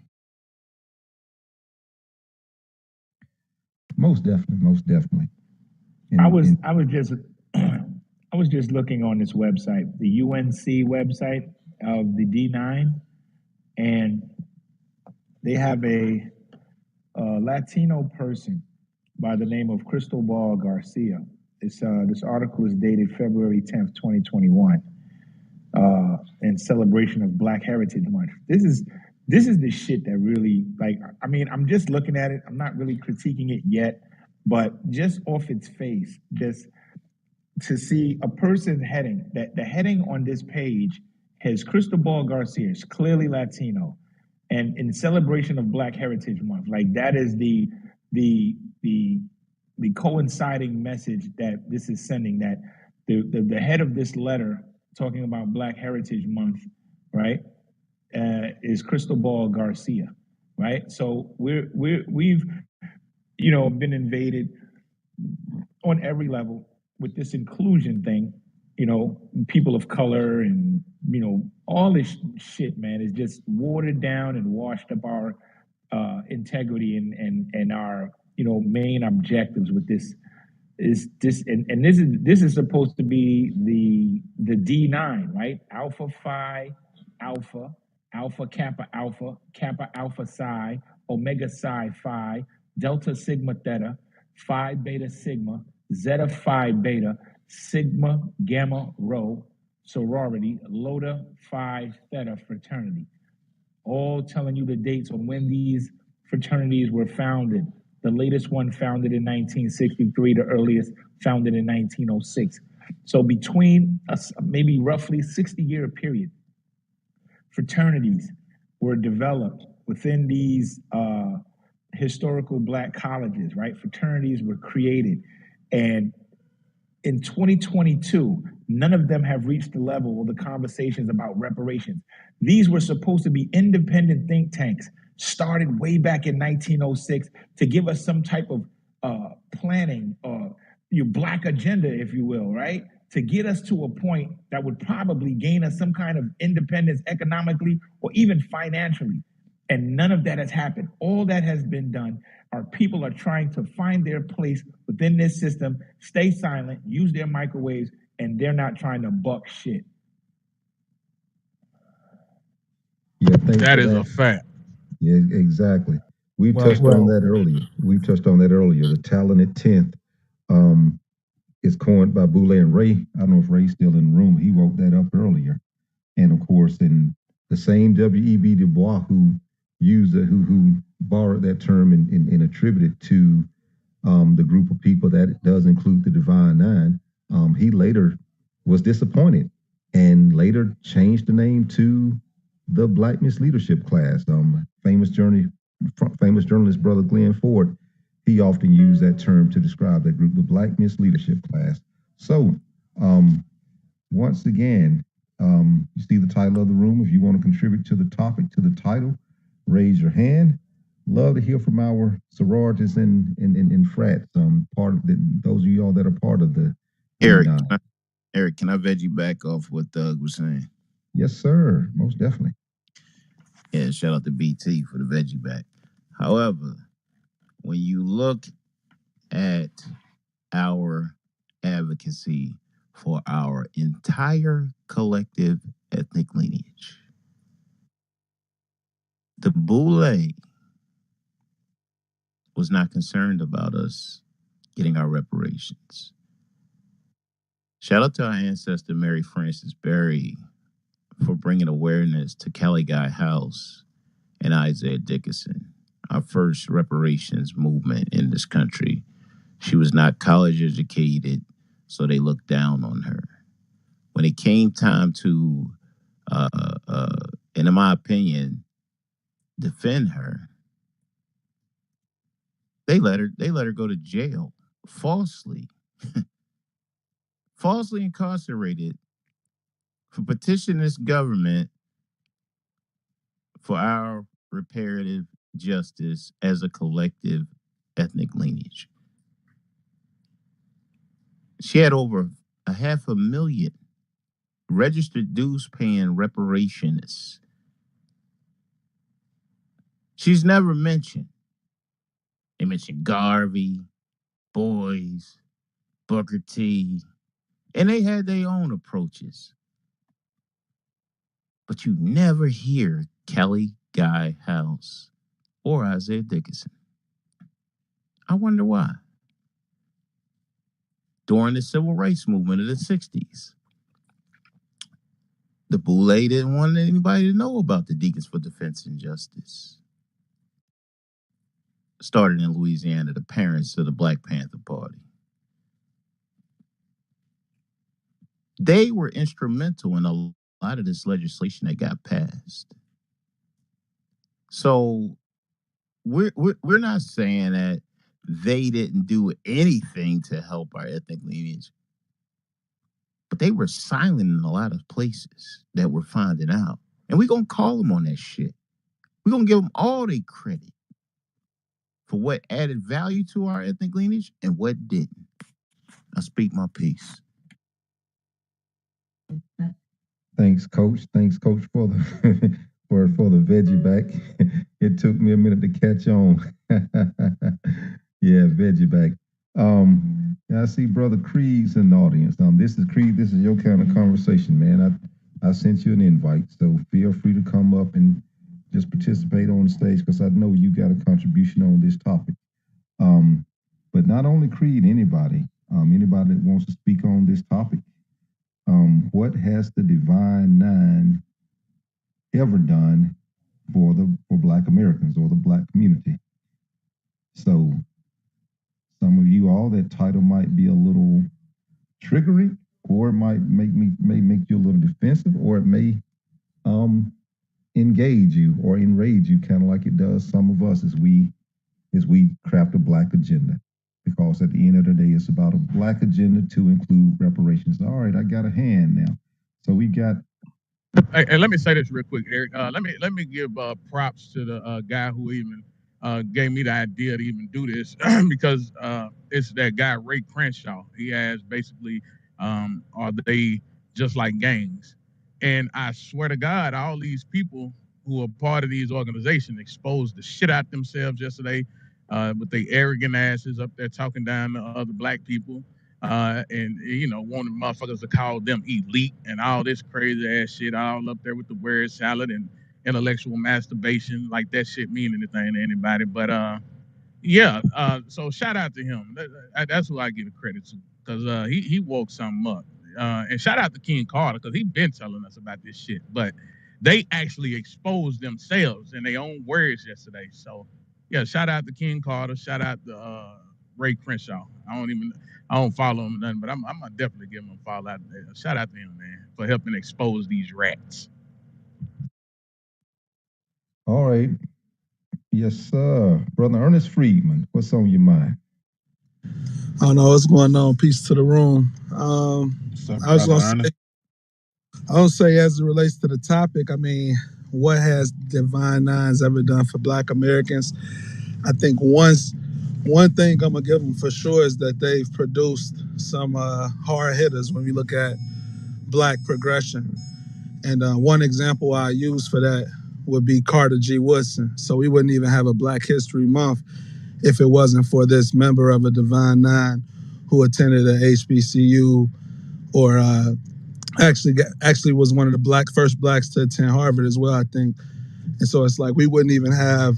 Most definitely. I was just looking on this website, the UNC website of the D9, and they have a Latino person by the name of Cristobal Garcia. This article is dated February 10th, 2021, in celebration of Black Heritage Month. This is the shit that really, I'm just looking at it. I'm not really critiquing it yet, but just off its face, just to see a person's heading, that the heading on this page has Cristobal Garcia, it's clearly Latino, and in celebration of Black Heritage Month. Like, that is the coinciding message that this is sending, that the head of this letter talking about Black Heritage Month, right? Is Cristobal Garcia, right? So we've been invaded on every level with this inclusion thing. People of color and all this shit, man, is just watered down and washed up our integrity and our main objectives with this. Is this and this is supposed to be the D9, right? Alpha Phi Alpha, Alpha Kappa Alpha, Kappa Alpha Psi, Omega Psi Phi, Delta Sigma Theta, Phi Beta Sigma, Zeta Phi Beta, Sigma Gamma Rho sorority, Lambda Phi Theta fraternity, all telling you the dates on when these fraternities were founded. The latest one founded in 1963, the earliest founded in 1906. So between maybe roughly 60-year period, fraternities were developed within these historical Black colleges, right? Fraternities were created. And in 2022, none of them have reached the level of the conversations about reparations. These were supposed to be independent think tanks started way back in 1906 to give us some type of planning or your Black agenda, if you will, right? To get us to a point that would probably gain us some kind of independence economically or even financially. And none of that has happened. All that has been done. Our people are trying to find their place within this system, stay silent, use their microwaves, and they're not trying to buck shit. Yeah, thanks That for is that. a fact. Yeah, exactly. We Well, touched on well, that earlier. The talented 10th is coined by Boule and Ray. I don't know if Ray's still in the room. He wrote that up earlier. And of course, in the same W.E.B. Du Bois who who borrowed that term and attributed to the group of people that it does include the Divine Nine, he later was disappointed and later changed the name to the Black Misleadership class. Famous journalist brother Glenn Ford, he often used that term to describe that group, the Black Misleadership class. So, once again, you see the title of the room. If you want to contribute to the topic, to the title, raise your hand. Love to hear from our sororities and frats. Part of those of y'all that are part of the Eric, D9. Eric, can I veggie back off what Doug was saying? Yes, sir. Most definitely. Yeah, shout out to BT for the veggie back. However, when you look at our advocacy for our entire collective ethnic lineage, the Boule was not concerned about us getting our reparations. Shout out to our ancestor, Mary Frances Berry, for bringing awareness to Kelly Guy House and Isaiah Dickinson, our first reparations movement in this country. She was not college educated, so they looked down on her. When it came time to, and in my opinion, defend her, they let her go to jail falsely incarcerated for petitioning this government for our reparative justice as a collective ethnic lineage. She had over 500,000 registered dues paying reparationists. She's never mentioned. They mentioned Garvey, Boys, Booker T, and they had their own approaches. But you never hear Kelly Guy House or Isaiah Dickinson. I wonder why. During the civil rights movement of the 60s, the Boule didn't want anybody to know about the Deacons for Defense and Justice. Started in Louisiana, the parents of the Black Panther Party. They were instrumental in a lot of this legislation that got passed. So we're not saying that they didn't do anything to help our ethnic lineage. but they were silent in a lot of places that we're finding out. And we're going to call them on that shit. We're going to give them all their credit for what added value to our ethnic lineage and what didn't. I speak my piece. Thanks, Coach. Thanks, Coach, for the for the veggie back. It took me a minute to catch on. Yeah, veggie back. I see Brother Creed's in the audience. This is Creed. This is your kind of conversation, man. I sent you an invite, so feel free to come up and just participate on the stage because I know you got a contribution on this topic. But not only Creed, anybody that wants to speak on this topic. What has the Divine Nine ever done for Black Americans or the Black community? So some of you all, that title might be a little triggering, or it might make you a little defensive, or it may engage you or enrage you, kind of like it does some of us as we craft a Black agenda. Because at the end of the day, it's about a Black agenda to include reparations. All right, I got a hand now. So we got. Hey, let me say this real quick, Eric. Let me give props to the guy who even gave me the idea to even do this because it's that guy Ray Crenshaw. He has basically are they just like gangs? And I swear to God, all these people who are part of these organizations exposed the shit out themselves yesterday. With their arrogant asses up there talking down to other Black people, and wanting motherfuckers to call them elite and all this crazy ass shit, all up there with the word salad and intellectual masturbation, like that shit mean anything to anybody. But so shout out to him. That's who I give the credit to, because he woke something up. And shout out to King Carter, because he been telling us about this shit, but they actually exposed themselves in their own words yesterday. So yeah, shout out to King Carter. Shout out to Ray Crenshaw. I don't follow him or nothing, but I'm gonna definitely give him a follow out there. Shout out to him, man, for helping expose these rats. All right. Yes, sir. Brother Ernest Friedman, what's on your mind? I don't know what's going on. Peace to the room. I was gonna say, as it relates to the topic, I mean, what has Divine Nines ever done for Black Americans? I think one thing I'm gonna give them for sure is that they've produced some hard hitters when we look at Black progression. And one example I use for that would be Carter G. Woodson. So we wouldn't even have a Black History Month if it wasn't for this member of a Divine Nine who attended a HBCU, or actually was one of the first Blacks to attend Harvard as well, I think. And so it's like we wouldn't even have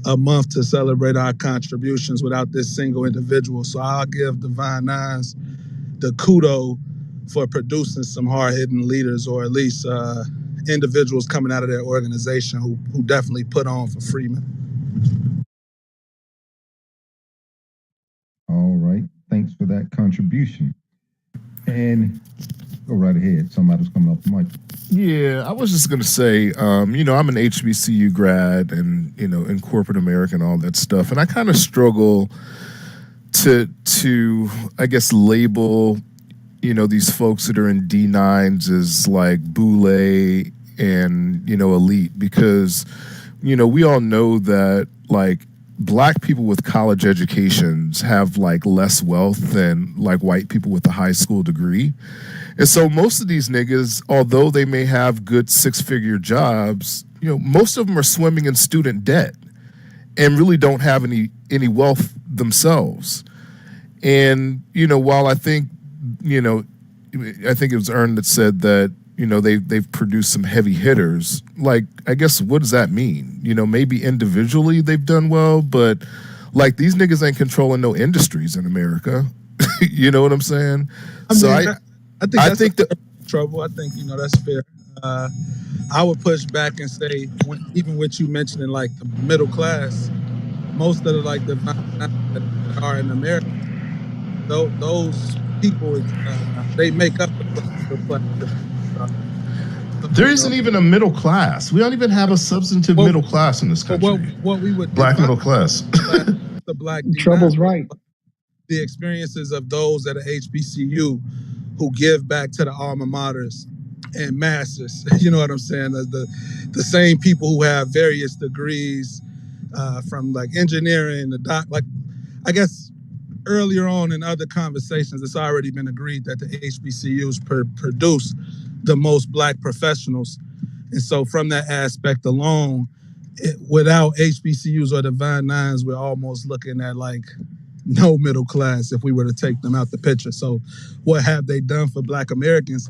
a month to celebrate our contributions without this single individual. So I'll give Divine Nines the kudo for producing some hard-hitting leaders, or at least individuals coming out of their organization who definitely put on for Freeman. All right. Thanks for that contribution. And go right ahead. Somebody's coming off the mic. Yeah, I was just going to say, I'm an HBCU grad and, in corporate America and all that stuff. And I kind of struggle to, I guess, label, these folks that are in D9s as like boule and, elite, because, we all know that like Black people with college educations have like less wealth than like white people with a high school degree. And so most of these niggas, although they may have good 6-figure jobs, most of them are swimming in student debt and really don't have any wealth themselves. And, while I think it was Ern that said that, they've produced some heavy hitters. Like, I guess, what does that mean? Maybe individually they've done well, but like these niggas ain't controlling no industries in America. You know what I'm saying? I think that's trouble. I think, that's fair. I would push back and say, even with you mentioning like the middle class, most of the like the that are in America, those people, they make up the class. There isn't even a middle class. We don't even have a substantive middle class in this country. What we would Black middle class. Trouble's right. The experiences of those at a HBCU who give back to the alma maters and masters. You know what I'm saying? The same people who have various degrees from like engineering, like I guess earlier on in other conversations, it's already been agreed that the HBCUs produce the most black professionals. And so from that aspect alone, without HBCUs or Divine Nines, we're almost looking at like no middle class if we were to take them out the picture. So what have they done for Black Americans?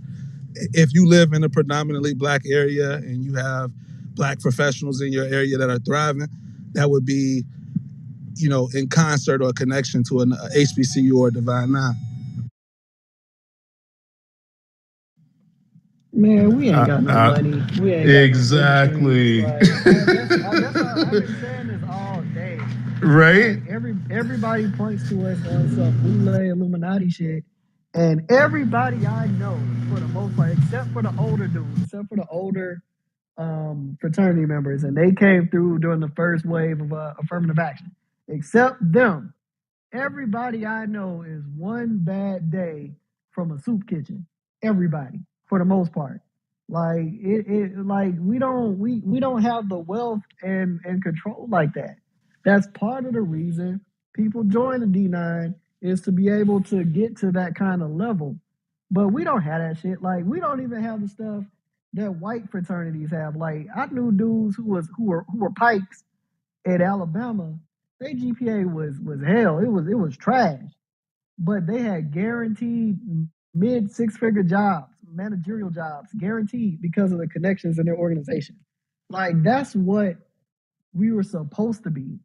If you live in a predominantly Black area and you have Black professionals in your area that are thriving, that would be, you know, in concert or connection to an HBCU or Divine Nine. Man, we ain't got no money. We ain't exactly. got no that's I've been saying this all day. Right? Like everybody points to us on some Boule Illuminati shit. And everybody I know, for the most part, except for the older dudes, except for the older fraternity members, and they came through during the first wave of affirmative action. Except them, everybody I know is one bad day from a soup kitchen. Everybody, for the most part. Like like we don't have the wealth and control like that. That's part of the reason people join the D9 is to be able to get to that kind of level. But we don't have that shit. Like we don't even have the stuff that white fraternities have. Like I knew dudes who were pikes at Alabama. Their GPA was hell. It was trash. But they had guaranteed mid 6-figure jobs, managerial jobs, guaranteed because of the connections in their organization. Like that's what we were supposed to be.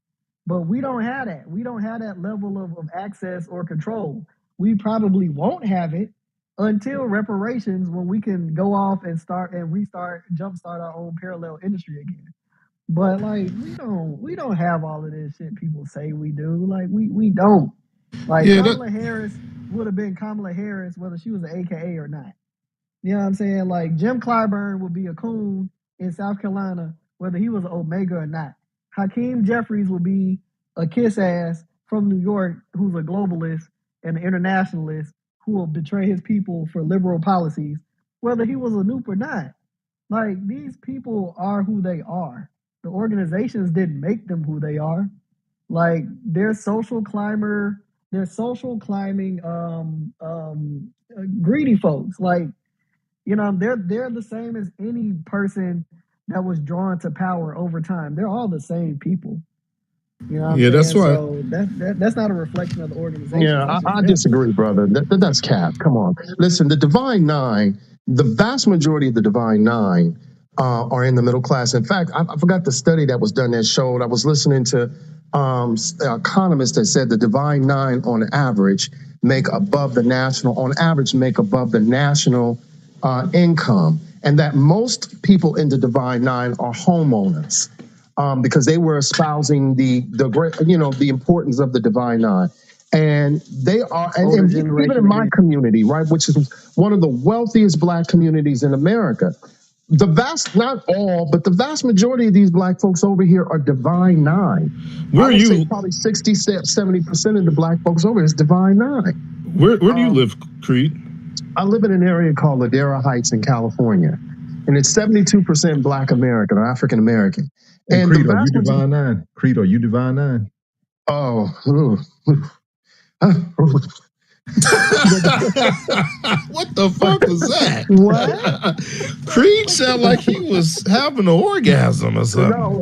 But we don't have that. We don't have that level of access or control. We probably won't have it until reparations, when we can go off and jumpstart our own parallel industry again. But like we don't have all of this shit people say we do. Like we don't. Like Kamala Harris would have been Kamala Harris whether she was an AKA or not. You know what I'm saying? Like Jim Clyburn would be a coon in South Carolina whether he was an Omega or not. Hakeem Jeffries would be a kiss ass from New York who's a globalist and an internationalist who will betray his people for liberal policies, whether he was a Nupe or not. Like these people are who they are. The organizations didn't make them who they are. Like they're social climbing, greedy folks. Like, you know, they're the same as any person that was drawn to power over time. They're all the same people. You know what I'm saying? That's why. So that's not a reflection of the organization. Yeah, I disagree, brother. That's cap. Come on. Listen, the Divine Nine, the vast majority of the Divine Nine are in the middle class. In fact, I forgot the study that was done that showed, I was listening to economists that said the Divine Nine on average make above the national income, and that most people in the Divine Nine are homeowners because they were espousing the importance of the Divine Nine. And they are, and even in my community, right, which is one of the wealthiest Black communities in America, not all, but the vast majority of these Black folks over here are Divine Nine. Where are you? Say probably 60, 70% of the Black folks over here is Divine Nine. Where do you live, Creed? I live in an area called Ladera Heights in California, and it's 72% Black American or African American. And Creed, are you Divine Nine? Creed, are you Divine Nine? Oh, what the fuck was that? What? Creed sounded like he was having an orgasm or something. No,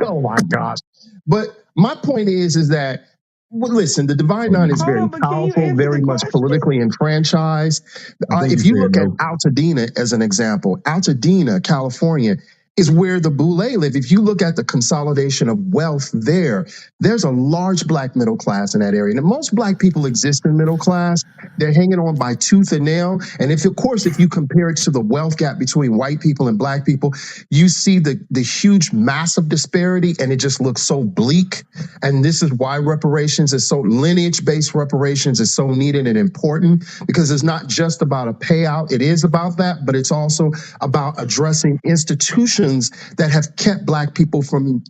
oh my gosh. But my point is that, well, listen, the Divine Nine is very powerful, very much politically enfranchised. If you look at Altadena as an example, Altadena, California, is where the Boule live. If you look at the consolidation of wealth there's a large Black middle class in that area. And most Black people exist in middle class. They're hanging on by tooth and nail. And if you compare it to the wealth gap between white people and Black people, you see the huge, massive disparity, and it just looks so bleak. And this is why lineage-based reparations is so needed and important, because it's not just about a payout. It is about that, but it's also about addressing institutional institutions that have kept Black people from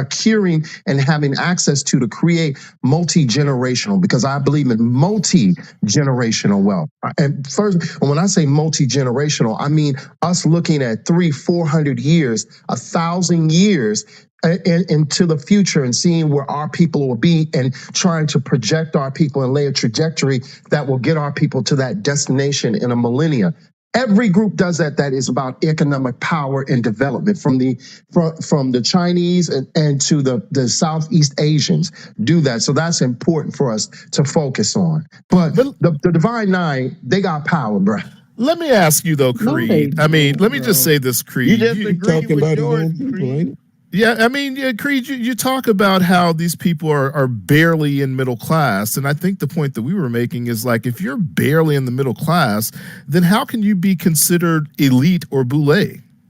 curing and having access to create multi-generational, because I believe in multi-generational wealth. And first, when I say multi-generational, I mean us looking at 300-400 years, 1,000 years into the future and seeing where our people will be and trying to project our people and lay a trajectory that will get our people to that destination in a millennia. Every group does that. That is about economic power and development, from the Chinese and to the Southeast Asians do that. So that's important for us to focus on. But the Divine Nine, they got power, bro. Let me ask you though, Creed. I mean, let me just say this, Creed. You talking about your own people, ain't it? Yeah, I mean, Creed, you talk about how these people are barely in middle class. And I think the point that we were making is like, if you're barely in the middle class, then how can you be considered elite or boule?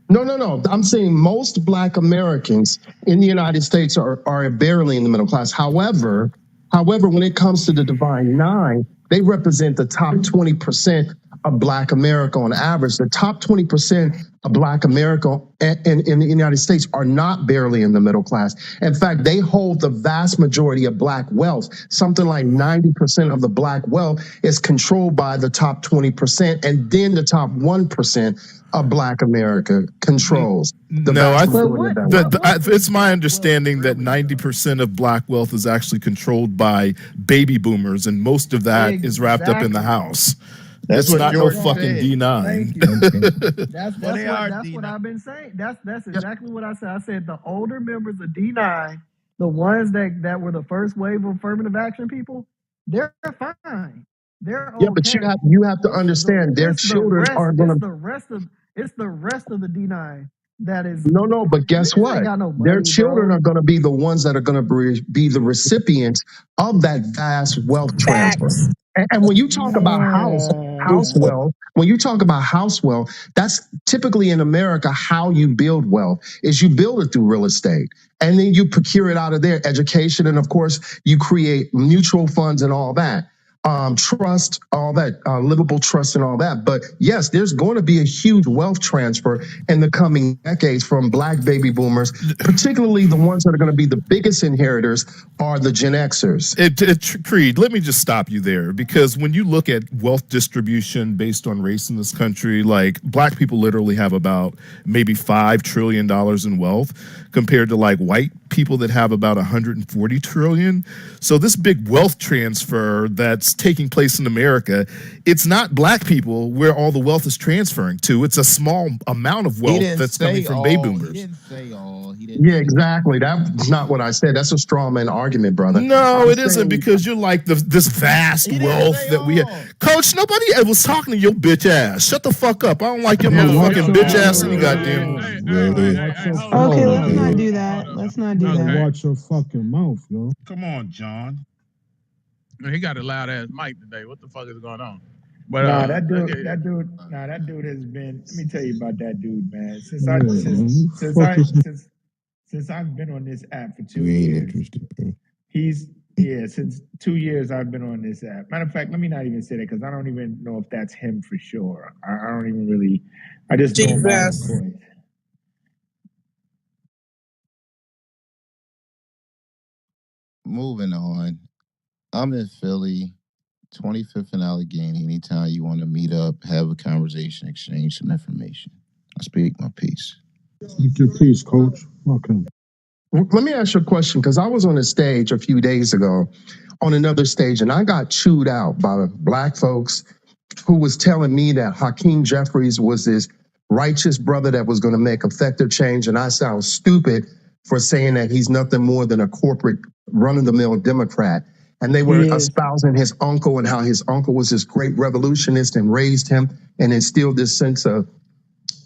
No. I'm saying most Black Americans in the United States are barely in the middle class. However, when it comes to the Divine Nine, they represent the top 20% of Black America on average. The top 20% of Black America in the United States are not barely in the middle class. In fact, they hold the vast majority of Black wealth. Something like 90% of the Black wealth is controlled by the top 20%, and then the top 1% of Black America controls the vast majority of that wealth. It's my understanding that 90% of Black wealth is actually controlled by baby boomers, and most of that is wrapped up in the house. That's not no fucking D9. That's what I've been saying. That's exactly what I said. I said the older members of D9, the ones that were the first wave of affirmative action people, they're fine. They're okay. Yeah, but you have to understand their children are going to. It's the rest of the D9 that is. No, but guess what? Their children are going to be the ones that are going to be the recipients of that vast wealth transfer. And when you talk about house wealth, that's typically in America how you build wealth is you build it through real estate. And then you procure it out of there, education. And of course, you create mutual funds and all that. Trust, all that, livable trust and all that. But yes, there's going to be a huge wealth transfer in the coming decades from Black baby boomers, particularly the ones that are going to be the biggest inheritors are the Gen Xers. Creed, let me just stop you there, because when you look at wealth distribution based on race in this country, like Black people literally have about maybe $5 trillion in wealth compared to like white people that have about 140 trillion. So this big wealth transfer that's taking place in America, it's not Black people where all the wealth is transferring to. It's a small amount of wealth that's coming from baby boomers. He didn't say all. Yeah, exactly. That's not what I said. That's a straw man argument, brother. No, it isn't, because you're like this vast wealth that we have. Coach, nobody was talking to your bitch ass. Shut the fuck up. I don't like your motherfucking bitch ass any goddamn. Okay, let's not do that. Let's not do that. Watch your fucking mouth, yo. Come on, John. He got a loud ass mic today. What the fuck is going on? But that dude has been. Let me tell you about that dude, man. Since I've been on this app for 2 years, since 2 years I've been on this app. Matter of fact, let me not even say that, because I don't even know if that's him for sure. I don't even really. I just know about his voice. Moving on. I'm in Philly, 25th and Allegheny. Anytime you want to meet up, have a conversation, exchange some information. I speak my piece. Speak your piece, Coach. Welcome. Let me ask you a question, because I was on a stage a few days ago on another stage, and I got chewed out by Black folks who was telling me that Hakeem Jeffries was this righteous brother that was going to make effective change, and I sound stupid for saying that he's nothing more than a corporate run-of-the-mill Democrat. And they were espousing his uncle and how his uncle was this great revolutionist and raised him and instilled this sense of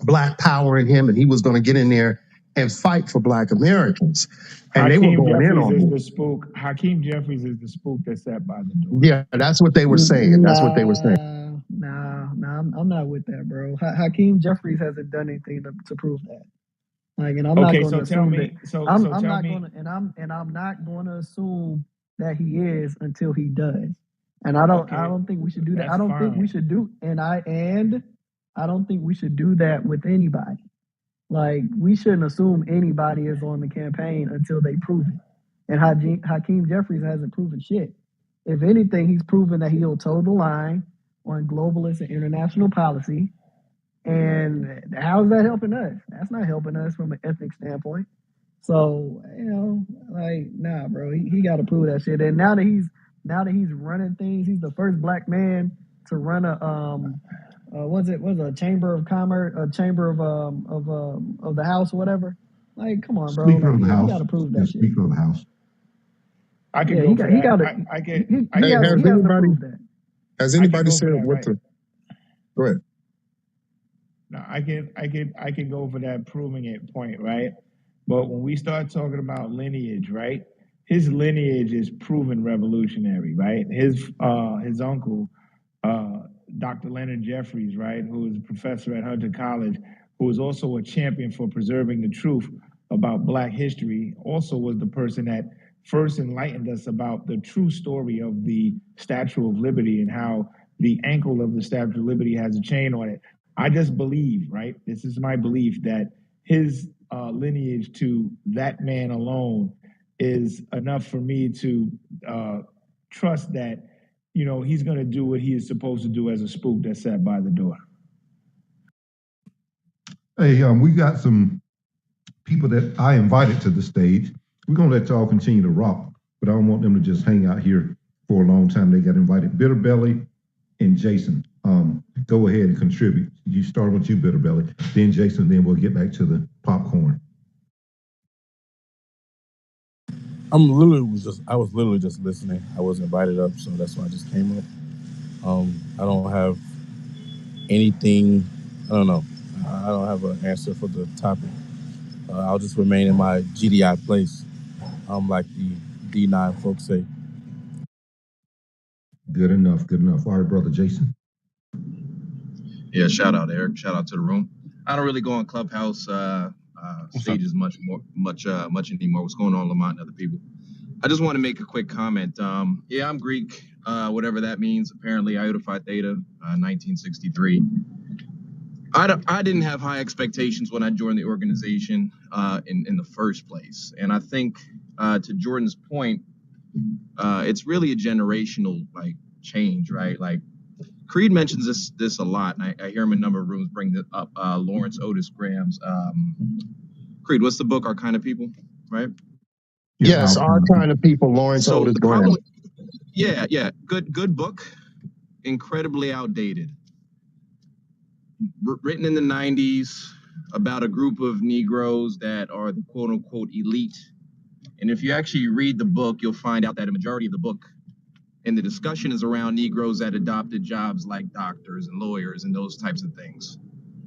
Black power in him, and he was going to get in there and fight for Black Americans. And Hakeem they were going in on him. the spook. Hakeem Jeffries is the spook that sat by the door. Yeah, that's what they were saying. That's what they were saying. Nah, I'm not with that, bro. Hakeem Jeffries hasn't done anything to prove that. Like, and I'm not going to assume that. I'm not going to assume that he is until he does. And I don't think we should do that. I don't think we should do that with anybody. Like, we shouldn't assume anybody is on the campaign until they prove it. And Hakeem Jeffries hasn't proven shit. If anything, he's proven that he'll toe the line on globalist and international policy. And how's that helping us? That's not helping us from an ethics standpoint. So, like, nah, bro, he got to prove that shit. And now that he's running things, he's the first black man to run a chamber of commerce, a chamber of the House or whatever. Like, come on, bro. Speaker of the He House. got to prove Yeah, that shit. Speaker of the House. I can Yeah, go he for got he that. got to I he, can. he, I he Hey, has can. has he has to anybody prove that. has I can anybody go for said that. what Right. the? Go ahead. No, I can go for that proving it point, right? But when we start talking about lineage, right? His lineage is proven revolutionary, right? His uncle, Dr. Leonard Jeffries, right, who is a professor at Hunter College, who is also a champion for preserving the truth about Black history, also was the person that first enlightened us about the true story of the Statue of Liberty and how the ankle of the Statue of Liberty has a chain on it. I just believe, right? This is my belief that his lineage to that man alone is enough for me to trust that, he's going to do what he is supposed to do as a spook that sat by the door. Hey, we got some people that I invited to the stage. We're gonna let y'all continue to rock, but I don't want them to just hang out here for a long time. They got invited. Bitterbelly and Jason, go ahead and contribute. You start with you, Bitterbelly, then Jason, then we'll get back to the popcorn. I was literally just listening. I was invited up, so that's why I just came up. I don't have anything. I don't know. I don't have an answer for the topic. I'll just remain in my GDI place, like the D9 folks say. Good enough. Good enough. All right, brother Jason. Yeah, shout out, Eric. Shout out to the room. I don't really go on Clubhouse stages much anymore. What's going on, Lamont and other people? I just want to make a quick comment. Yeah, I'm Greek, whatever that means. Apparently, Iota Phi Theta, 1963. I didn't have high expectations when I joined the organization in the first place. And I think to Jordan's point, it's really a generational change, right? Like Creed mentions this a lot, and I hear him in a number of rooms bring it up. Lawrence Otis Graham's Creed, what's the book? Our Kind of People, right? Yes, Our Kind of People, Lawrence Otis Graham. Yeah, good book, incredibly outdated. Written in the 90s about a group of Negroes that are the quote unquote elite. And if you actually read the book, you'll find out that a majority of the book and the discussion is around Negroes that adopted jobs like doctors and lawyers and those types of things.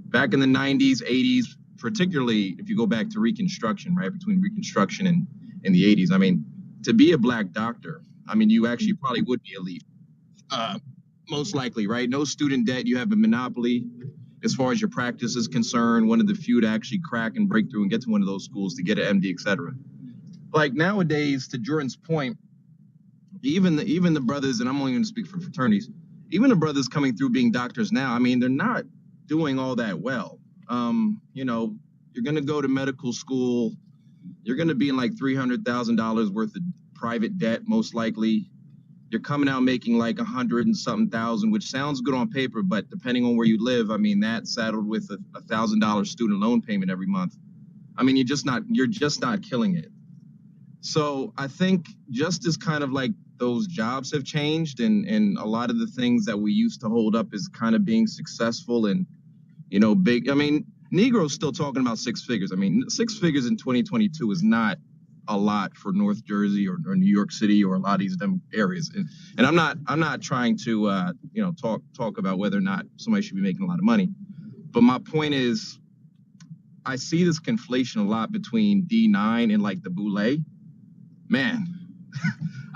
Back in the 90s, 80s, particularly if you go back to Reconstruction, right, between Reconstruction and the 80s, I mean, to be a Black doctor, I mean, you actually probably would be elite. Most likely, right? No student debt, you have a monopoly. As far as your practice is concerned, one of the few to actually crack and break through and get to one of those schools to get an MD, et cetera. Like nowadays, to Jordan's point, even the brothers, and I'm only going to speak for fraternities, even the brothers coming through being doctors now, I mean, they're not doing all that well. You're going to go to medical school, you're going to be in like $300,000 worth of private debt, most likely. You're coming out making like 100 and something thousand, which sounds good on paper, but depending on where you live, I mean, that's saddled with a $1,000 student loan payment every month. I mean, you're just not killing it. So I think just as kind of like those jobs have changed and a lot of the things that we used to hold up as kind of being successful and, big, I mean, Negroes still talking about six figures. I mean, 6 figures in 2022 is not a lot for North Jersey or New York City or a lot of these areas. And I'm not trying to, talk about whether or not somebody should be making a lot of money. But my point is, I see this conflation a lot between D9 and like the boule. Man,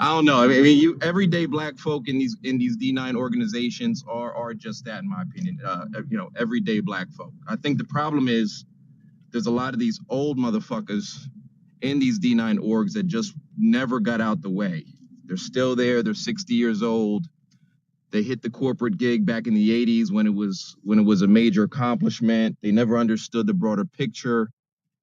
I don't know. I mean, you everyday Black folk in these D9 organizations are just that, in my opinion. Everyday Black folk. I think the problem is there's a lot of these old motherfuckers in these D9 orgs that just never got out the way. They're still there. They're 60 years old. They hit the corporate gig back in the 80s when it was a major accomplishment. They never understood the broader picture.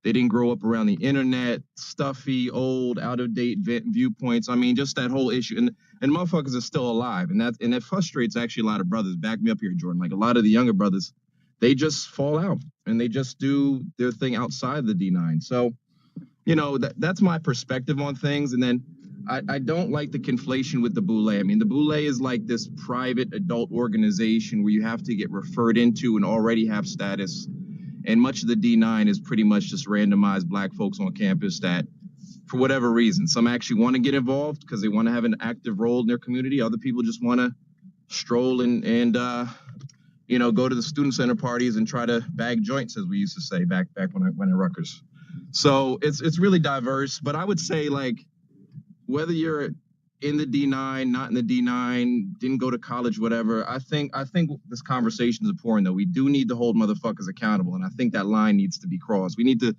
They didn't grow up around the internet, stuffy, old, out-of-date viewpoints. I mean, just that whole issue. And motherfuckers are still alive. And that frustrates actually a lot of brothers. Back me up here, Jordan. Like a lot of the younger brothers, they just fall out and they just do their thing outside the D9. So, you know, that's my perspective on things. And then I don't like the conflation with the Boule. I mean, the Boule is like this private adult organization where you have to get referred into and already have status. And much of the D9 is pretty much just randomized black folks on campus that, for whatever reason, some actually want to get involved because they want to have an active role in their community. Other people just want to stroll and you know, go to the student center parties and try to bag joints, as we used to say back when I went to Rutgers. So it's really diverse. But I would say, like, whether you're in the D9, not in the D9, didn't go to college, whatever, I think this conversation is important, though. We do need to hold motherfuckers accountable, and I think that line needs to be crossed. We need to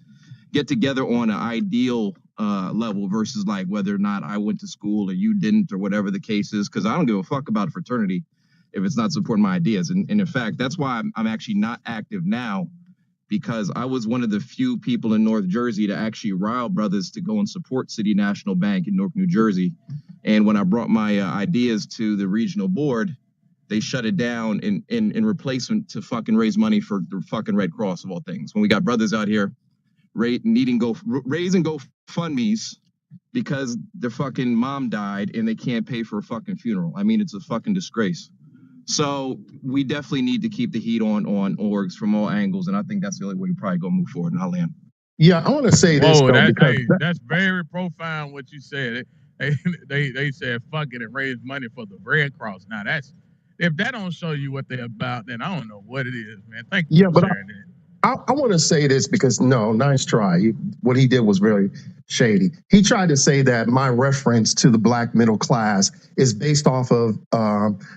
get together on an ideal level versus like whether or not I went to school or you didn't or whatever the case is, because I don't give a fuck about a fraternity if it's not supporting my ideas. And in fact, that's why I'm actually not active now, because I was one of the few people in North Jersey to actually rile brothers to go and support City National Bank in Newark, New Jersey. And when I brought my ideas to the regional board, they shut it down in replacement to fucking raise money for the fucking Red Cross, of all things. When we got brothers out here raising GoFundMes because their fucking mom died and they can't pay for a fucking funeral. I mean, it's a fucking disgrace. So we definitely need to keep the heat on orgs from all angles, and I think that's the only way we probably go move forward. And I'll land. Yeah, I want to say this though, because that's very profound what you said. They said fuck it and raise money for the Red Cross. Now that's, if that don't show you what they're about, then I don't know what it is, man. Thank you for sharing that. I want to say this because nice try. What he did was very shady. He tried to say that my reference to the black middle class is based off of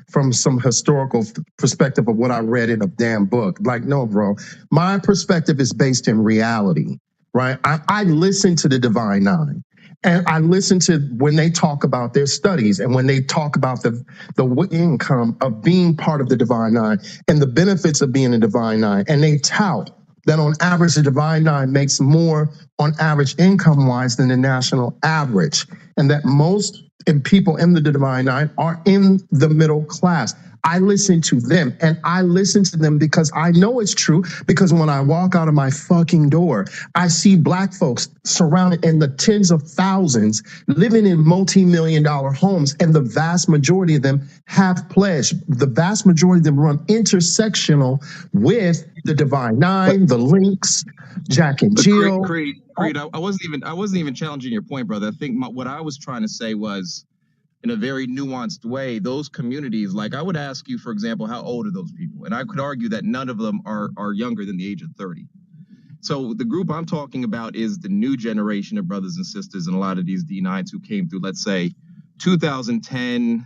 from some historical perspective of what I read in a damn book. Like, no, bro. My perspective is based in reality, right? I listen to the Divine Nine. And I listen to when they talk about their studies and when they talk about the income of being part of the Divine Nine and the benefits of being a Divine Nine. And they tout that on average, the Divine Nine makes more on average income-wise than the national average. And that most people in the Divine Nine are in the middle class. I listen to them, and I listen to them because I know it's true, because when I walk out of my fucking door, I see black folks surrounded in the tens of thousands living in multi-million-dollar homes, and the vast majority of them have pledged. The vast majority of them run intersectional with the Divine Nine, the Links, Jack and Jill. Creed, I wasn't even challenging your point, brother. I think what I was trying to say was, in a very nuanced way, those communities, like I would ask you, for example, how old are those people? And I could argue that none of them are younger than the age of 30. So the group I'm talking about is the new generation of brothers and sisters and a lot of these D9s who came through, let's say, 2010,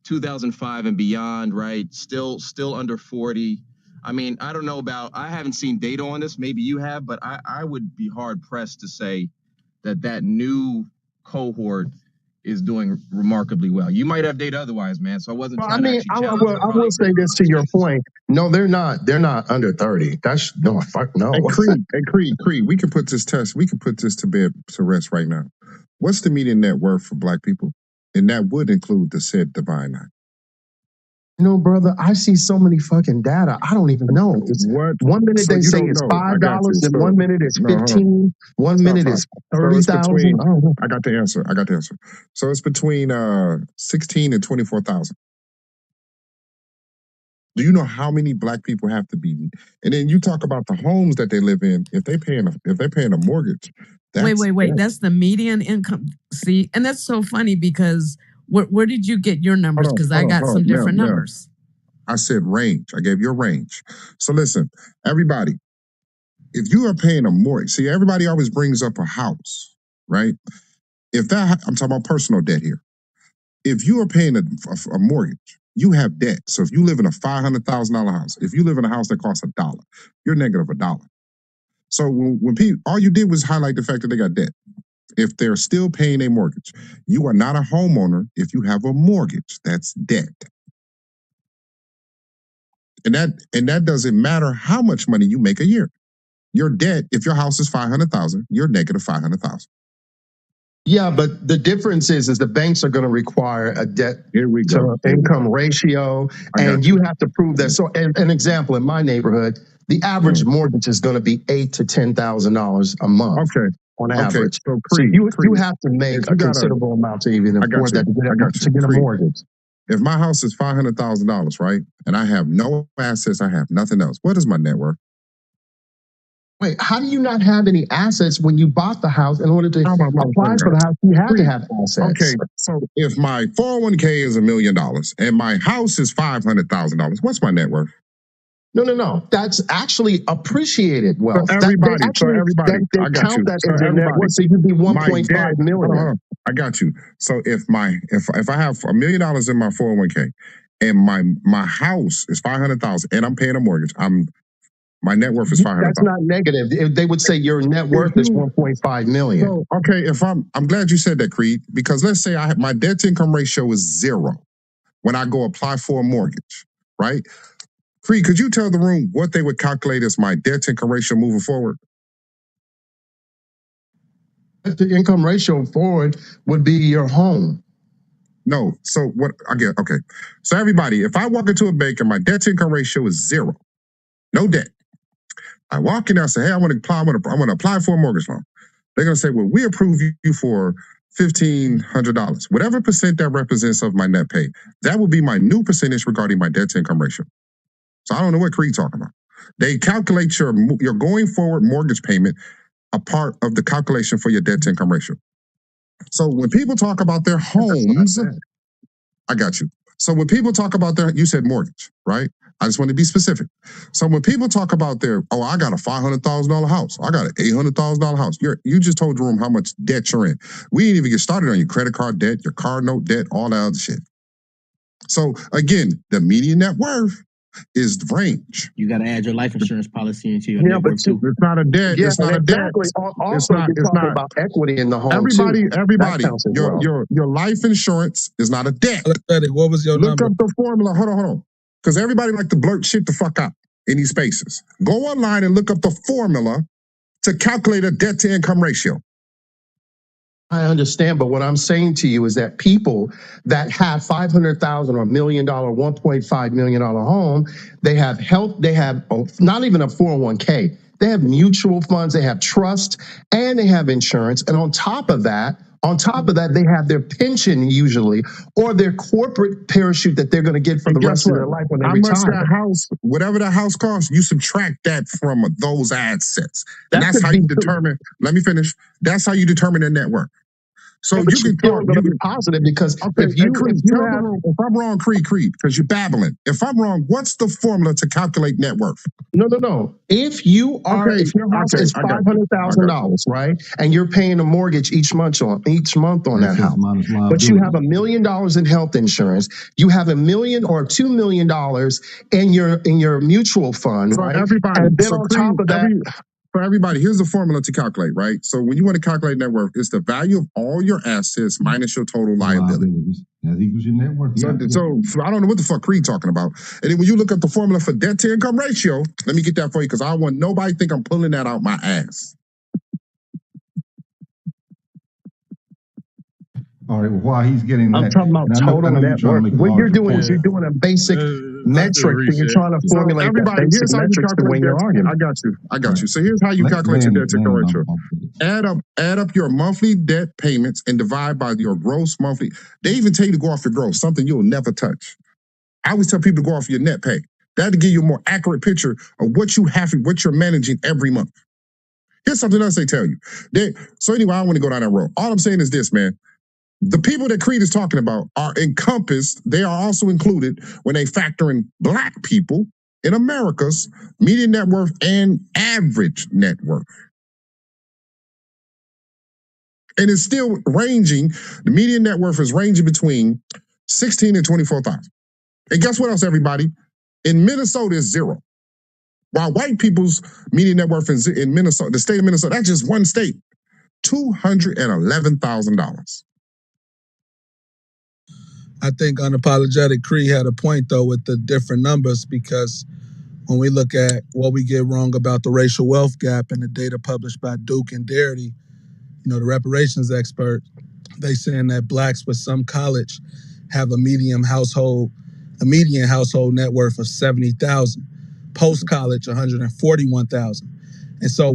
2005 and beyond, right? Still under 40. I mean, I don't know I haven't seen data on this. Maybe you have, but I would be hard pressed to say that new cohort is doing remarkably well. You might have data otherwise, man. So I wasn't trying to actually challenge. I will say this to your point. No, they're not. They're not under 30. That's no, fuck no. Creed, we can put this to bed to rest right now. What's the median net worth for black people? And that would include the said Divine Nine. No, brother, I see so many fucking data. I don't even know. It's what? 1 minute So they you say don't it's know. $5, So and 1 minute it's no, 15. 1 minute is 30,000. I got the answer. So it's between 16 and 24,000. Do you know how many black people have to be? And then you talk about the homes that they live in. If they're paying a mortgage, Wait. That's the median income. See, and that's so funny because where did you get your numbers? Because I got some different numbers. I said range. I gave you a range. So listen, everybody, if you are paying a mortgage, see, everybody always brings up a house, right? I'm talking about personal debt here. If you are paying a mortgage, you have debt. So if you live in a $500,000 house, if you live in a house that costs $1, you're negative $1. So when people, all you did was highlight the fact that they got debt. If they're still paying a mortgage, you are not a homeowner if you have a mortgage. That's debt. And that doesn't matter how much money you make a year. Your debt, if your house is 500,000, you're negative 500,000. Yeah, but the difference is the banks are going to require a debt Here we go. to income ratio, and you have to prove that. So, an example in my neighborhood, the average mortgage is going to be $8,000 to $10,000 a month. Okay. On Okay. average. So, So Creed, you have to make if a you got considerable amount to even I got afford you. that to get a Creed, mortgage. if my house is $500,000, right, and I have no assets, I have nothing else, what is my net worth? Wait, how do you not have any assets when you bought the house? In order to apply for the house, you had to have assets. Okay, so if my 401k is $1 million and my house is $500,000, what's my net worth? No. That's actually appreciated wealth. So everybody, they I got count you. that So as their net everybody, worth. So you'd be my 1.5 debt, million. hold on. I got you. So if I have $1 million in my 401k and my house is 500,000 and I'm paying a mortgage, my net worth is 500,000. That's not negative. They would say your net worth is 1.5 million. So okay, if I'm glad you said that, Creed, because let's say my debt to income ratio is 0 when I go apply for a mortgage, right? Creed, could you tell the room what they would calculate as my debt to income ratio moving forward? The income ratio forward would be your home. No. So what I get, okay. So everybody, if I walk into a bank and my debt to income ratio is 0, no debt. I walk in there and say, hey, I want to apply for a mortgage loan. They're gonna say, well, we approve you for $1,500. Whatever percent that represents of my net pay, that will be my new percentage regarding my debt to income ratio. So I don't know what Creed's talking about. They calculate your going forward mortgage payment a part of the calculation for your debt to income ratio. So when people talk about their homes, I got you. So when people talk about you said mortgage, right? I just want to be specific. So when people talk about I got a $500,000 house, I got an $800,000 house. You just told the room how much debt you're in. We didn't even get started on your credit card debt, your car note debt, all that other shit. So again, the median net worth is the range. You got to add your life insurance policy into your net worth too. It's not a debt. Yeah, it's not exactly. a debt. Also, you're talking about equity in the home Everybody, too. everybody, That counts as well. your life insurance is not a debt. What was your Look number? up the formula. Hold on. Because everybody like to blurt shit the fuck out in these spaces. Go online and look up the formula to calculate a debt to income ratio. I understand, but what I'm saying to you is that people that have $500,000 or $1 million, $1.5 million home, they have health, they have not even a 401k. They have mutual funds, they have trust, and they have insurance. And on top of that, they have their pension usually, or their corporate parachute that they're going to get for the rest of their life when they retire. Much that house, whatever that house costs, you subtract that from those assets. And that's how you determine. Let me finish. That's how you determine their net worth. So you can still going to be positive because if I'm wrong, Creed, because you're babbling. If I'm wrong, what's the formula to calculate net worth? No. If your house is $500,000, right, and you're paying a mortgage each month on that house, but you have $1 million in health insurance, you have $1 million or $2 million in your mutual fund, So right? everybody, And then so on top of that. For everybody, here's the formula to calculate, right? So when you want to calculate net worth, it's the value of all your assets minus your total liability. That equals your net worth. So I don't know what the fuck Creed talking about. And then when you look at the formula for debt to income ratio, let me get that for you because I don't want nobody to think I'm pulling that out my ass. All right, well, while he's getting that, I'm talking about total net worth. What you're doing is you're doing a basic metric and you're trying to formulate that basic metrics to win your argument. I got you. So here's how you calculate your debt to income ratio. Add up your monthly debt payments and divide by your gross monthly. They even tell you to go off your gross, something you'll never touch. I always tell people to go off your net pay. That'll give you a more accurate picture of what you have, what you're managing every month. Here's something else they tell you. So anyway, I don't want to go down that road. All I'm saying is this, man. The people that Creed is talking about are encompassed. They are also included when they factor in Black people in America's median net worth and average net worth. And it's still ranging. The median net worth is ranging between 16 and 24,000. And guess what else, everybody? In Minnesota, it's 0. While white people's median net worth in Minnesota, the state of Minnesota, that's just one state, $211,000. I think Unapologetic Cree had a point though with the different numbers, because when we look at what we get wrong about the racial wealth gap and the data published by Duke and Darity, the reparations expert, they saying that blacks with some college have a median household net worth of 70,000, post college 141,000. And so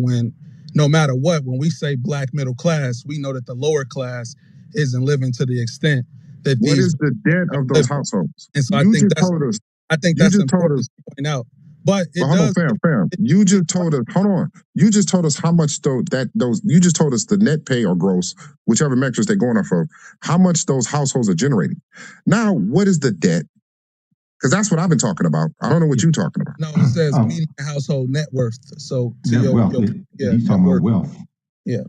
no matter what, when we say black middle class, we know that the lower class isn't living to the extent that What is the debt of those households? And so You just told us. I think that's important to point out. But it hold does. on, fam. You just told us. Hold on. You just told us how much you just told us the net pay or gross, whichever metrics they're going off of, how much those households are generating. Now, what is the debt? Because that's what I've been talking about. I don't know what you're talking about. No, it says median household net worth. So wealth. He's talking about wealth. Yeah.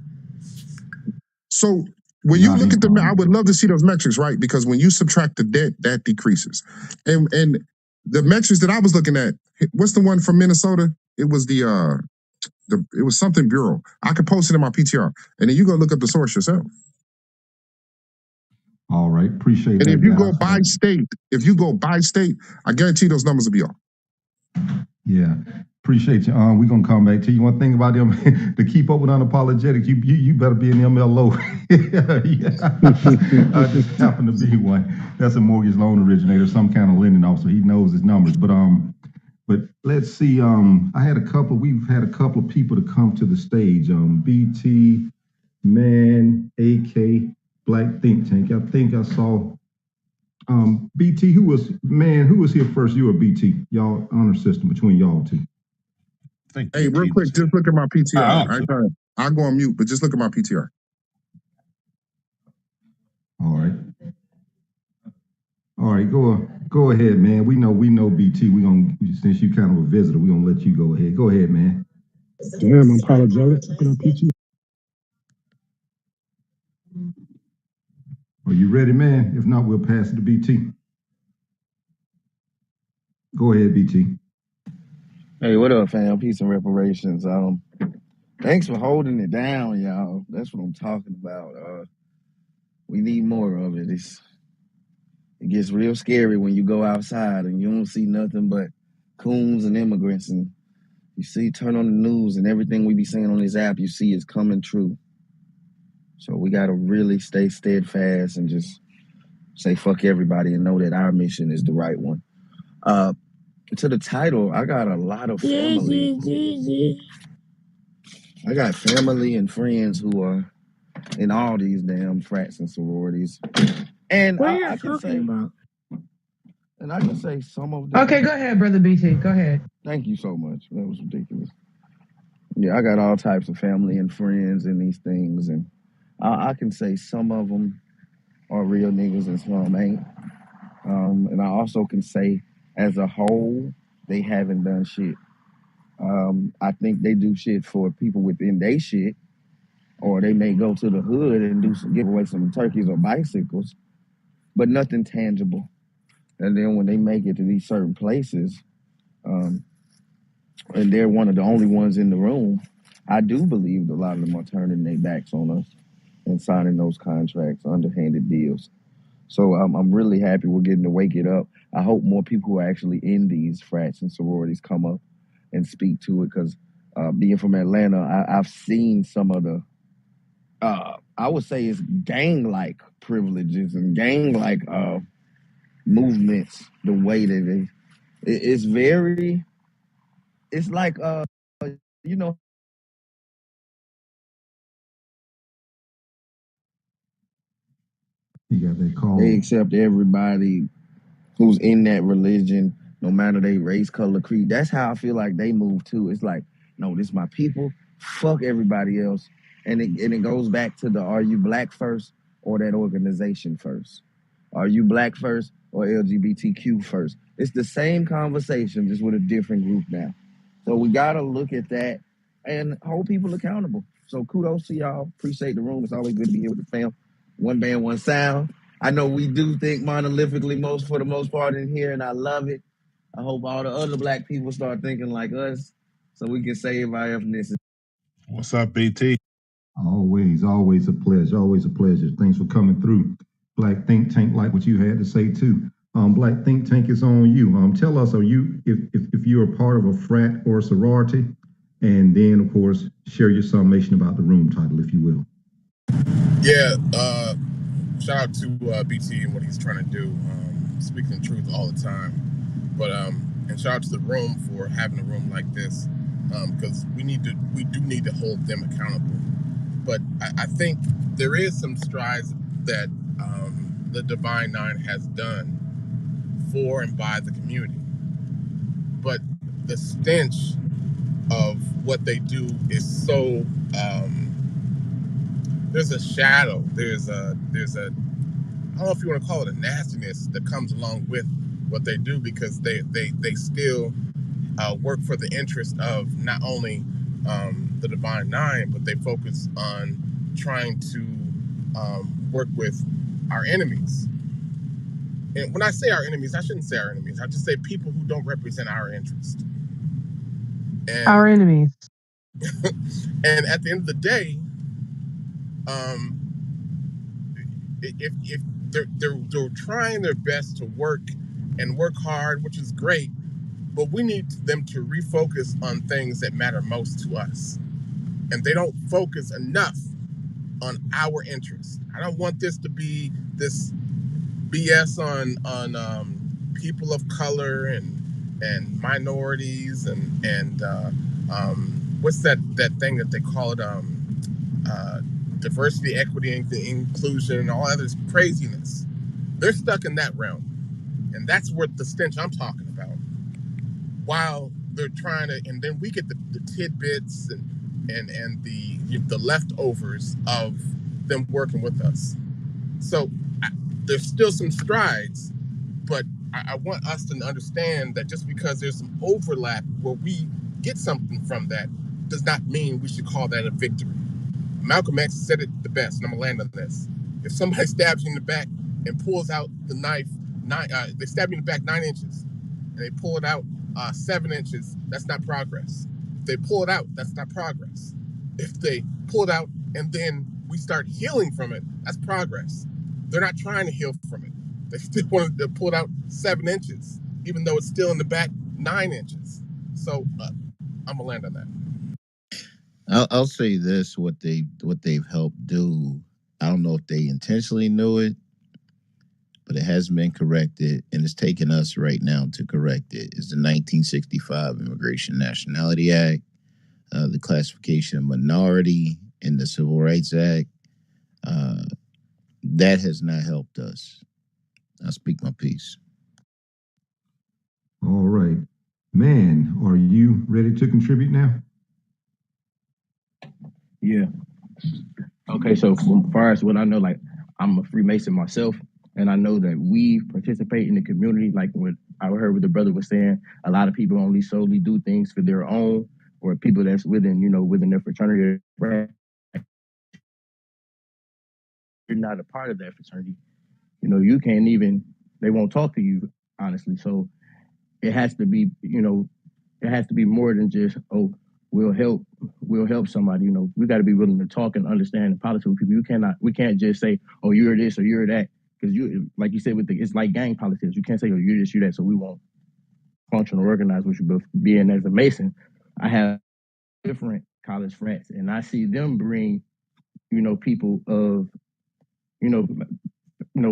So when you look at I would love to see those metrics, right? Because when you subtract the debt, that decreases. And the metrics that I was looking at, what's the one from Minnesota? It was it was something bureau. I could post it in my PTR, and then you go look up the source yourself. All right, appreciate that. And if you go by state, I guarantee those numbers will be off. Yeah, appreciate you. We're gonna come back to you. One thing about them to keep up with Unapologetics, you better be an MLO. I just happen to be one. That's a mortgage loan originator, some kind of lending officer. He knows his numbers. But let's see. We've had a couple of people to come to the stage. BT, Man, AK, Black Think Tank. I think I saw BT, who was here first? You or BT? Y'all honor system between y'all two. Hey, real quick, just look at my PTR. I'll go on mute, but just look at my PTR. All right, go ahead, man. We know BT. Since you kind of a visitor, we're gonna let you go ahead. Go ahead, man. Damn, I'm apologetic. Look at PTR. Are you ready, man? If not, we'll pass it to BT. Go ahead, BT. Hey, what up, fam? Peace and reparations. Thanks for holding it down, y'all. That's what I'm talking about. We need more of it. It gets real scary when you go outside and you don't see nothing but coons and immigrants, and turn on the news and everything we be seeing on this app, you see is coming true. So we got to really stay steadfast and just say fuck everybody and know that our mission is the right one. To the title, I got a lot of family. I got family and friends who are in all these damn frats and sororities. And I can say some of them. Okay, go ahead, brother BT. Go ahead. Thank you so much. That was ridiculous. Yeah, I got all types of family and friends in these things, and I can say some of them are real niggas and some ain't. And I also can say, as a whole, they haven't done shit. I think they do shit for people within they shit, or they may go to the hood and give away some turkeys or bicycles, but nothing tangible. And then when they make it to these certain places, and they're one of the only ones in the room, I do believe a lot of them are turning their backs on us and signing those contracts, underhanded deals. So I'm really happy we're getting to wake it up. I hope more people who are actually in these frats and sororities come up and speak to it, because being from Atlanta, I've seen some of the, I would say it's gang-like privileges and gang-like movements, the way that it's like, you know. You got that call. They accept everybody who's in that religion, no matter their race, color, creed. That's how I feel like they move too. It's like, no, this is my people. Fuck everybody else. And it goes back to the, are you black first or that organization first? Are you black first or LGBTQ first? It's the same conversation, just with a different group now. So we got to look at that and hold people accountable. So kudos to y'all. Appreciate the room. It's always good to be here with the fam. One band, one sound. I know we do think monolithically for the most part in here, and I love it. I hope all the other black people start thinking like us so we can save our ethnicity. What's up, BT? Always a pleasure. Always a pleasure. Thanks for coming through. Black Think Tank like what you had to say too. Black Think Tank is on you. Tell us, are you if you're a part of a frat or a sorority, and then of course share your summation about the room title, if you will. Yeah, shout out to BT and what he's trying to do. Speaking the truth all the time. But and shout out to the room for having a room like this, because we do need to hold them accountable. But I think there is some strides that the Divine Nine has done for and by the community. But the stench of what they do is so there's a shadow, there's a I don't know if you want to call it a nastiness that comes along with what they do, because they still work for the interest of not only the Divine Nine, but they focus on trying to work with our enemies. And when I say our enemies, I shouldn't say our enemies. I just say people who don't represent our interest. And, Our enemies. and at the end of the day, if they're trying their best to work hard, which is great, but we need them to refocus on things that matter most to us. And they don't focus enough on our interest. I don't want this to be this BS on people of color and minorities and what's that thing that they call it, diversity, equity, and inclusion, and all other craziness. They're stuck in that realm, and that's what the stench I'm talking about. While they're trying to, and then we get the tidbits and the leftovers of them working with us. So there's still some strides, but I want us to understand that just because there's some overlap where we get something from that does not mean we should call that a victory. Malcolm X said it the best, and I'm gonna land on this. If somebody stabs you in the back and pulls out the knife, they stab you in the back 9 inches, and they pull it out 7 inches, that's not progress. If they pull it out, that's not progress. If they pull it out and then we start healing from it, that's progress. They're not trying to heal from it. They still want to pull it out 7 inches, even though it's still in the back 9 inches. So I'm gonna land on that. I'll say this: what they've helped do. I don't know if they intentionally knew it, but it hasn't been corrected, and it's taken us right now to correct it. Is the 1965 Immigration Nationality Act, the classification of minority in the Civil Rights Act. That has not helped us. I'll speak my piece. All right, man. Are you ready to contribute now? Yeah. Okay, so as far as what I know, like I'm a Freemason myself, and I know that we participate in the community. Like what I heard what the brother was saying, a lot of people only solely do things for their own, or people that's within their fraternity. Right? You're not a part of that fraternity. You can't even. They won't talk to you honestly. So it has to be, it has to be more than just we'll help somebody. We got to be willing to talk and understand the politics with people. We can't just say, oh, you're this or you're that, because like you said, it's like gang politics. You can't say, oh, you're this, you're that, so we won't function or organize with you. But being as a Mason, I have different college frats, and I see them bring, people of,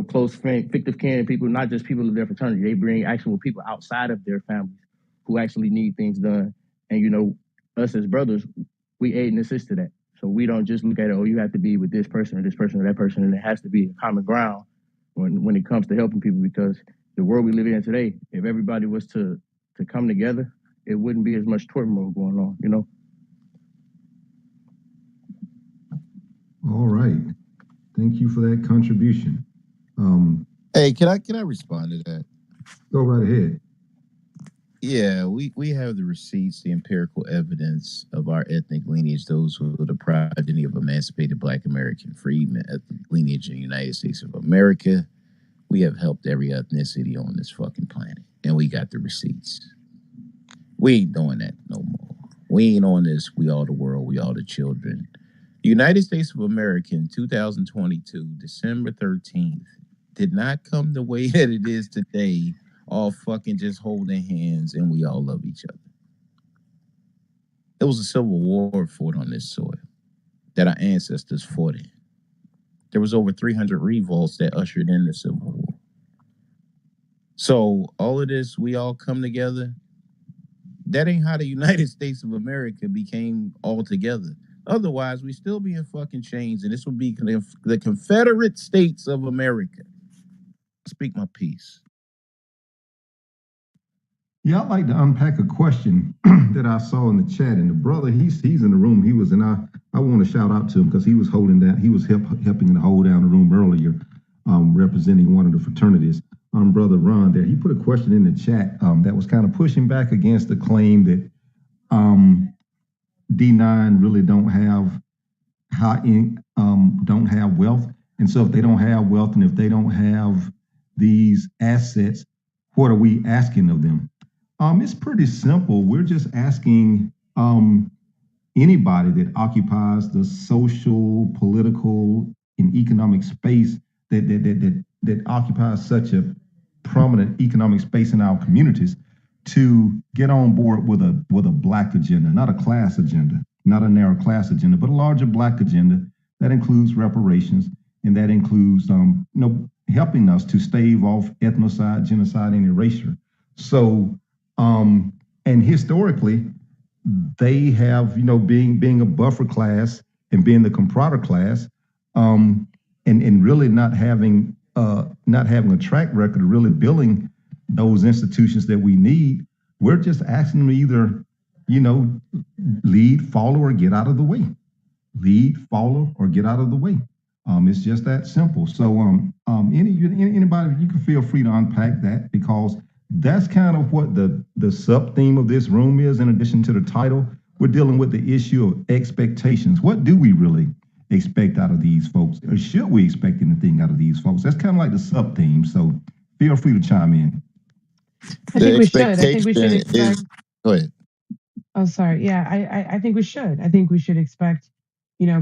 close fictive kin people, not just people of their fraternity. They bring actual people outside of their families who actually need things done. And us as brothers, we aid and assist to that. So we don't just look at it, oh, you have to be with this person or this person or that person, and it has to be a common ground when it comes to helping people, because the world we live in today, if everybody was to come together, it wouldn't be as much turmoil going on, All right. Thank you for that contribution. Hey, can I respond to that? Go right ahead. Yeah, we have the receipts, the empirical evidence of our ethnic lineage, those who are the progeny of emancipated Black American freedmen, ethnic lineage in the United States of America. We have helped every ethnicity on this fucking planet, and we got the receipts. We ain't doing that no more. We ain't on this, we all the world, we all the children. The United States of America in 2022, December 13th, did not come the way that it is today, all fucking just holding hands and we all love each other. It was a civil war fought on this soil that our ancestors fought in. There was over 300 revolts that ushered in the Civil War. So all of this, we all come together. That ain't how the United States of America became all together. Otherwise, we still be in fucking chains, and this would be the Confederate States of America. Speak my piece. Yeah, I'd like to unpack a question that I saw in the chat, and the brother, he's in the room. He was, and I want to shout out to him because he was holding down, he was helping to hold down the room earlier, representing one of the fraternities. Brother Ron there, he put a question in the chat that was kind of pushing back against the claim that D9 really don't have wealth, and so if they don't have wealth and if they don't have these assets, what are we asking of them? It's pretty simple. We're just asking anybody that occupies the social, political, and economic space that occupies such a prominent economic space in our communities to get on board with a Black agenda, not a class agenda, not a narrow class agenda, but a larger Black agenda that includes reparations and that includes helping us to stave off ethnocide, genocide, and erasure. So, and historically, they have, being a buffer class and being the comprador class, and really not having a track record of really building those institutions that we need. We're just asking them to either, lead, follow, or get out of the way. Lead, follow, or get out of the way. It's just that simple. So anybody, you can feel free to unpack that, because that's kind of what the sub theme of this room is. In addition to the title, we're dealing with the issue of expectations. What do we really expect out of these folks? Or should we expect anything out of these folks? That's kind of like the sub theme. So feel free to chime in. I think we should. I think we should expect. Go ahead. Oh, sorry. Yeah, I think we should. I think we should expect,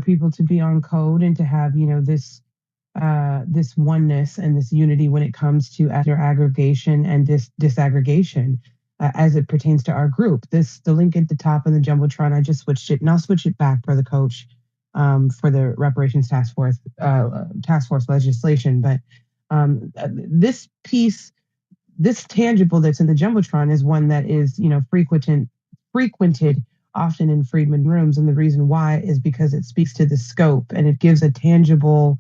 people to be on code and to have, this oneness and this unity when it comes to aggregation and disaggregation as it pertains to our group. The link at the top of the Jumbotron, I just switched it, and I'll switch it back for the coach for the reparations task force legislation. But this piece, this tangible that's in the Jumbotron is one that is, frequented often in Friedman rooms. And the reason why is because it speaks to the scope and it gives a tangible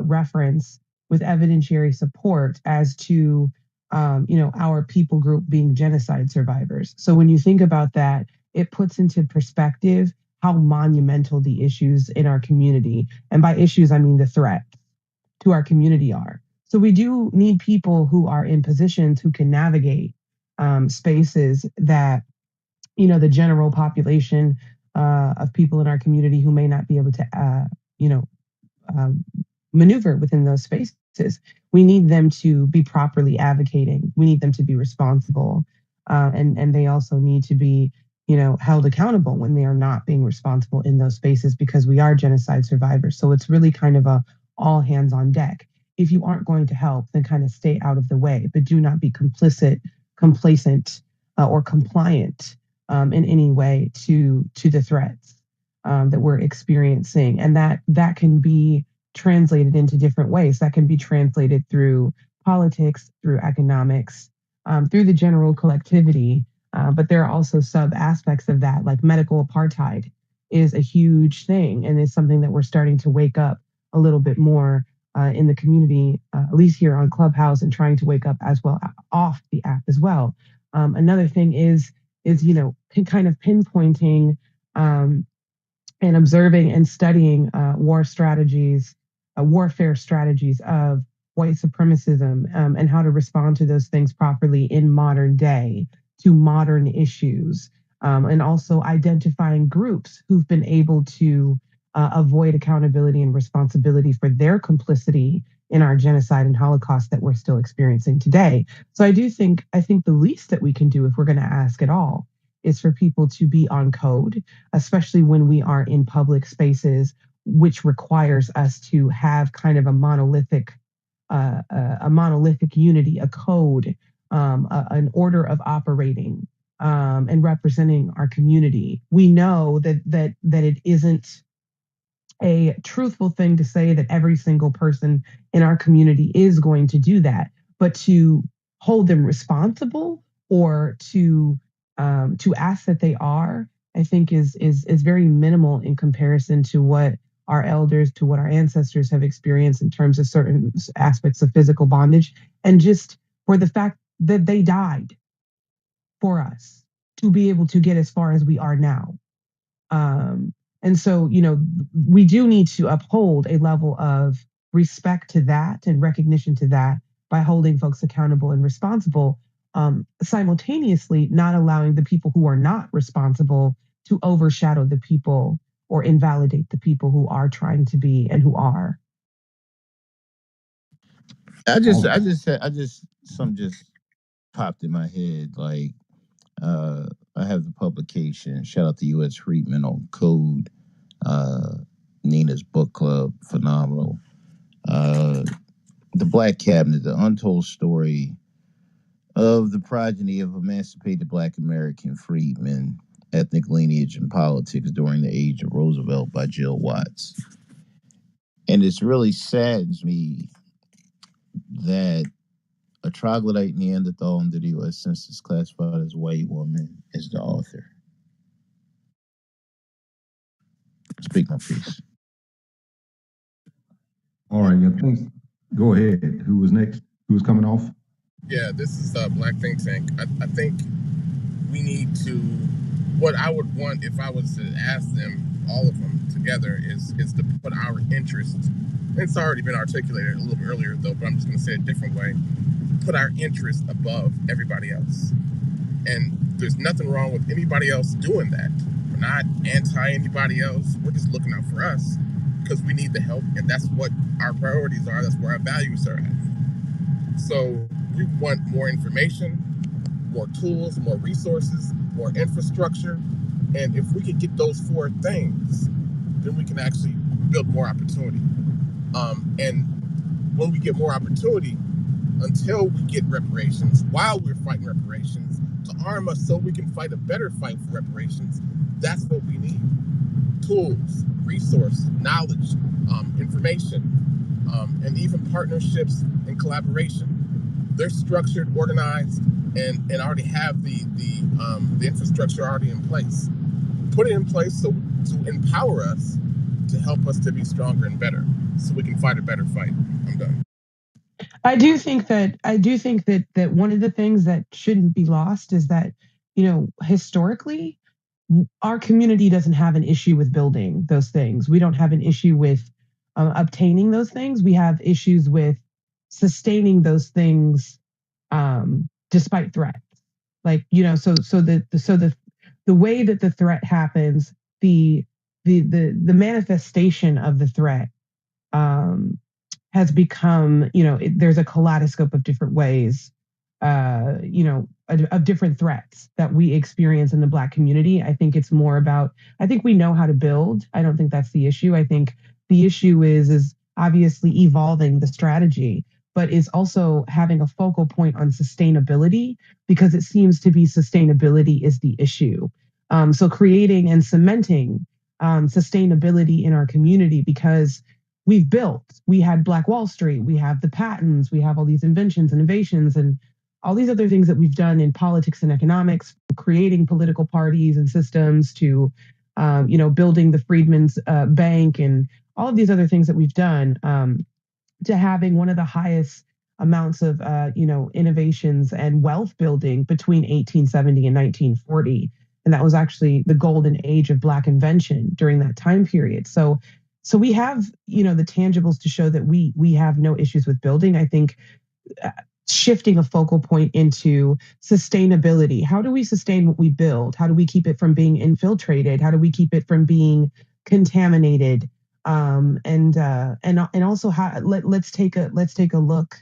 reference with evidentiary support as to, our people group being genocide survivors. So when you think about that, it puts into perspective how monumental the issues in our community, and by issues, I mean the threat to our community are. So we do need people who are in positions who can navigate spaces that, the general population of people in our community who may not be able to, maneuver within those spaces. We need them to be properly advocating. We need them to be responsible. And they also need to be, held accountable when they are not being responsible in those spaces, because we are genocide survivors. So it's really kind of a all hands on deck. If you aren't going to help, then kind of stay out of the way, but do not be complicit, complacent, or compliant in any way to the threats that we're experiencing. And that can be translated into different ways. That can be translated through politics, through economics, through the general collectivity. But there are also sub aspects of that, like medical apartheid is a huge thing, and is something that we're starting to wake up a little bit more in the community, at least here on Clubhouse, and trying to wake up as well off the app as well. Another thing is kind of pinpointing and observing and studying warfare strategies of white supremacism, and how to respond to those things properly in modern day to modern issues, and also identifying groups who've been able to avoid accountability and responsibility for their complicity in our genocide and Holocaust that we're still experiencing today. So I think the least that we can do, if we're going to ask at all, is for people to be on code, especially when we are in public spaces, which requires us to have kind of a monolithic a monolithic unity, a code, an order of operating, and representing our community. We know that it isn't a truthful thing to say that every single person in our community is going to do that, but to hold them responsible or to ask that they are, I think is very minimal in comparison to what our elders, to what our ancestors have experienced in terms of certain aspects of physical bondage, and just for the fact that they died for us to be able to get as far as we are now. And so, we do need to uphold a level of respect to that and recognition to that by holding folks accountable and responsible, simultaneously not allowing the people who are not responsible to overshadow the people or invalidate the people who are trying to be and who are. Something just popped in my head. Like, I have the publication. Shout out to U.S. Friedman on Code. Nina's book club, phenomenal. The Black Cabinet, the untold story of the progeny of emancipated Black American freedmen, ethnic lineage and politics during the age of Roosevelt by Jill Watts. And it's really saddens me that a troglodyte Neanderthal under the U.S. Census classified as a white woman is the author. Speak my piece. All right, yeah, thanks. Go ahead. Who was next? Who was coming off? Yeah, this is Black Think Tank. I think we need to, what I would want if I was to ask them, all of them together, is to put our interest, it's already been articulated a little bit earlier though, but I'm just going to say it a different way, put our interest above everybody else. And there's nothing wrong with anybody else doing that. We're not anti anybody else. We're just looking out for us because we need the help, and that's what our priorities are. That's where our values are at. So we want more information, more tools, more resources, more infrastructure. And if we could get those four things, then we can actually build more opportunity. And when we get more opportunity, until we get reparations, while we're fighting reparations, to arm us so we can fight a better fight for reparations, that's what we need. Tools, resources, knowledge, information, and even partnerships and collaboration. They're structured, organized, and already have the infrastructure already in place. Put it in place to empower us, to help us to be stronger and better, so we can fight a better fight. I'm done. I do think that one of the things that shouldn't be lost is that, historically, our community doesn't have an issue with building those things. We don't have an issue with obtaining those things. We have issues with sustaining those things despite threats. Like, so the way that the threat happens, the manifestation of the threat has become, there's a kaleidoscope of different ways, of different threats that we experience in the Black community. I think it's more about, I think we know how to build. I don't think that's the issue. I think the issue is obviously evolving the strategy, but is also having a focal point on sustainability, because it seems to be sustainability is the issue. So creating and cementing sustainability in our community, because we had Black Wall Street, we have the patents, we have all these inventions, innovations, and all these other things that we've done in politics and economics, creating political parties and systems, to, building the Freedmen's Bank and all of these other things that we've done, to having one of the highest amounts of, innovations and wealth building between 1870 and 1940. And that was actually the golden age of Black invention during that time period. So we have, the tangibles to show that we have no issues with building. I think shifting a focal point into sustainability. How do we sustain what we build? How do we keep it from being infiltrated? How do we keep it from being contaminated? And also let's take a look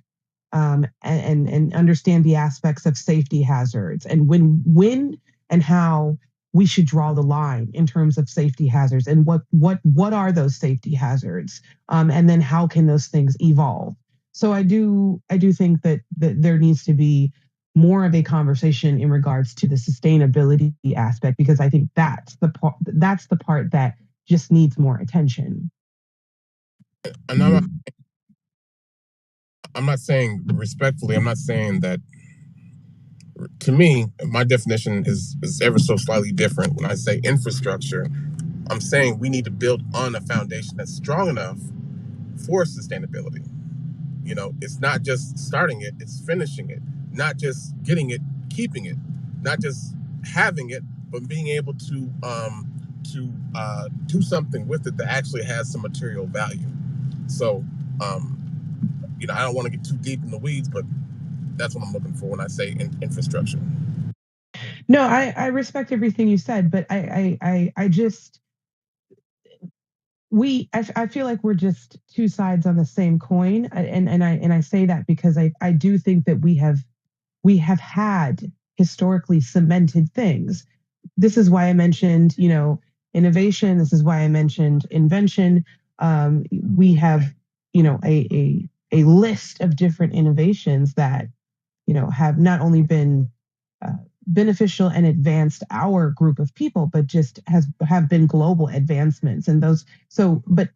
and understand the aspects of safety hazards, and when and how we should draw the line in terms of safety hazards, and what are those safety hazards, and then how can those things evolve? So I do think that there needs to be more of a conversation in regards to the sustainability aspect, because I think that's the part that just needs more attention. And I'm not saying respectfully, I'm not saying that. To me, my definition is ever so slightly different. When I say infrastructure, I'm saying we need to build on a foundation that's strong enough for sustainability. You know, it's not just starting it, it's finishing it. Not just getting it, keeping it. Not just having it, but being able to do something with it that actually has some material value. So, you know, I don't want to get too deep in the weeds, but that's what I'm looking for when I say infrastructure. No, I respect everything you said, but I just I feel like we're just two sides on the same coin, and I say that because I do think that we have had historically cemented things. This is why I mentioned, you know, innovation. This is why I mentioned invention. We have, you know, a list of different innovations that, you know, have not only been beneficial and advanced our group of people, but just have been global advancements. And those, so but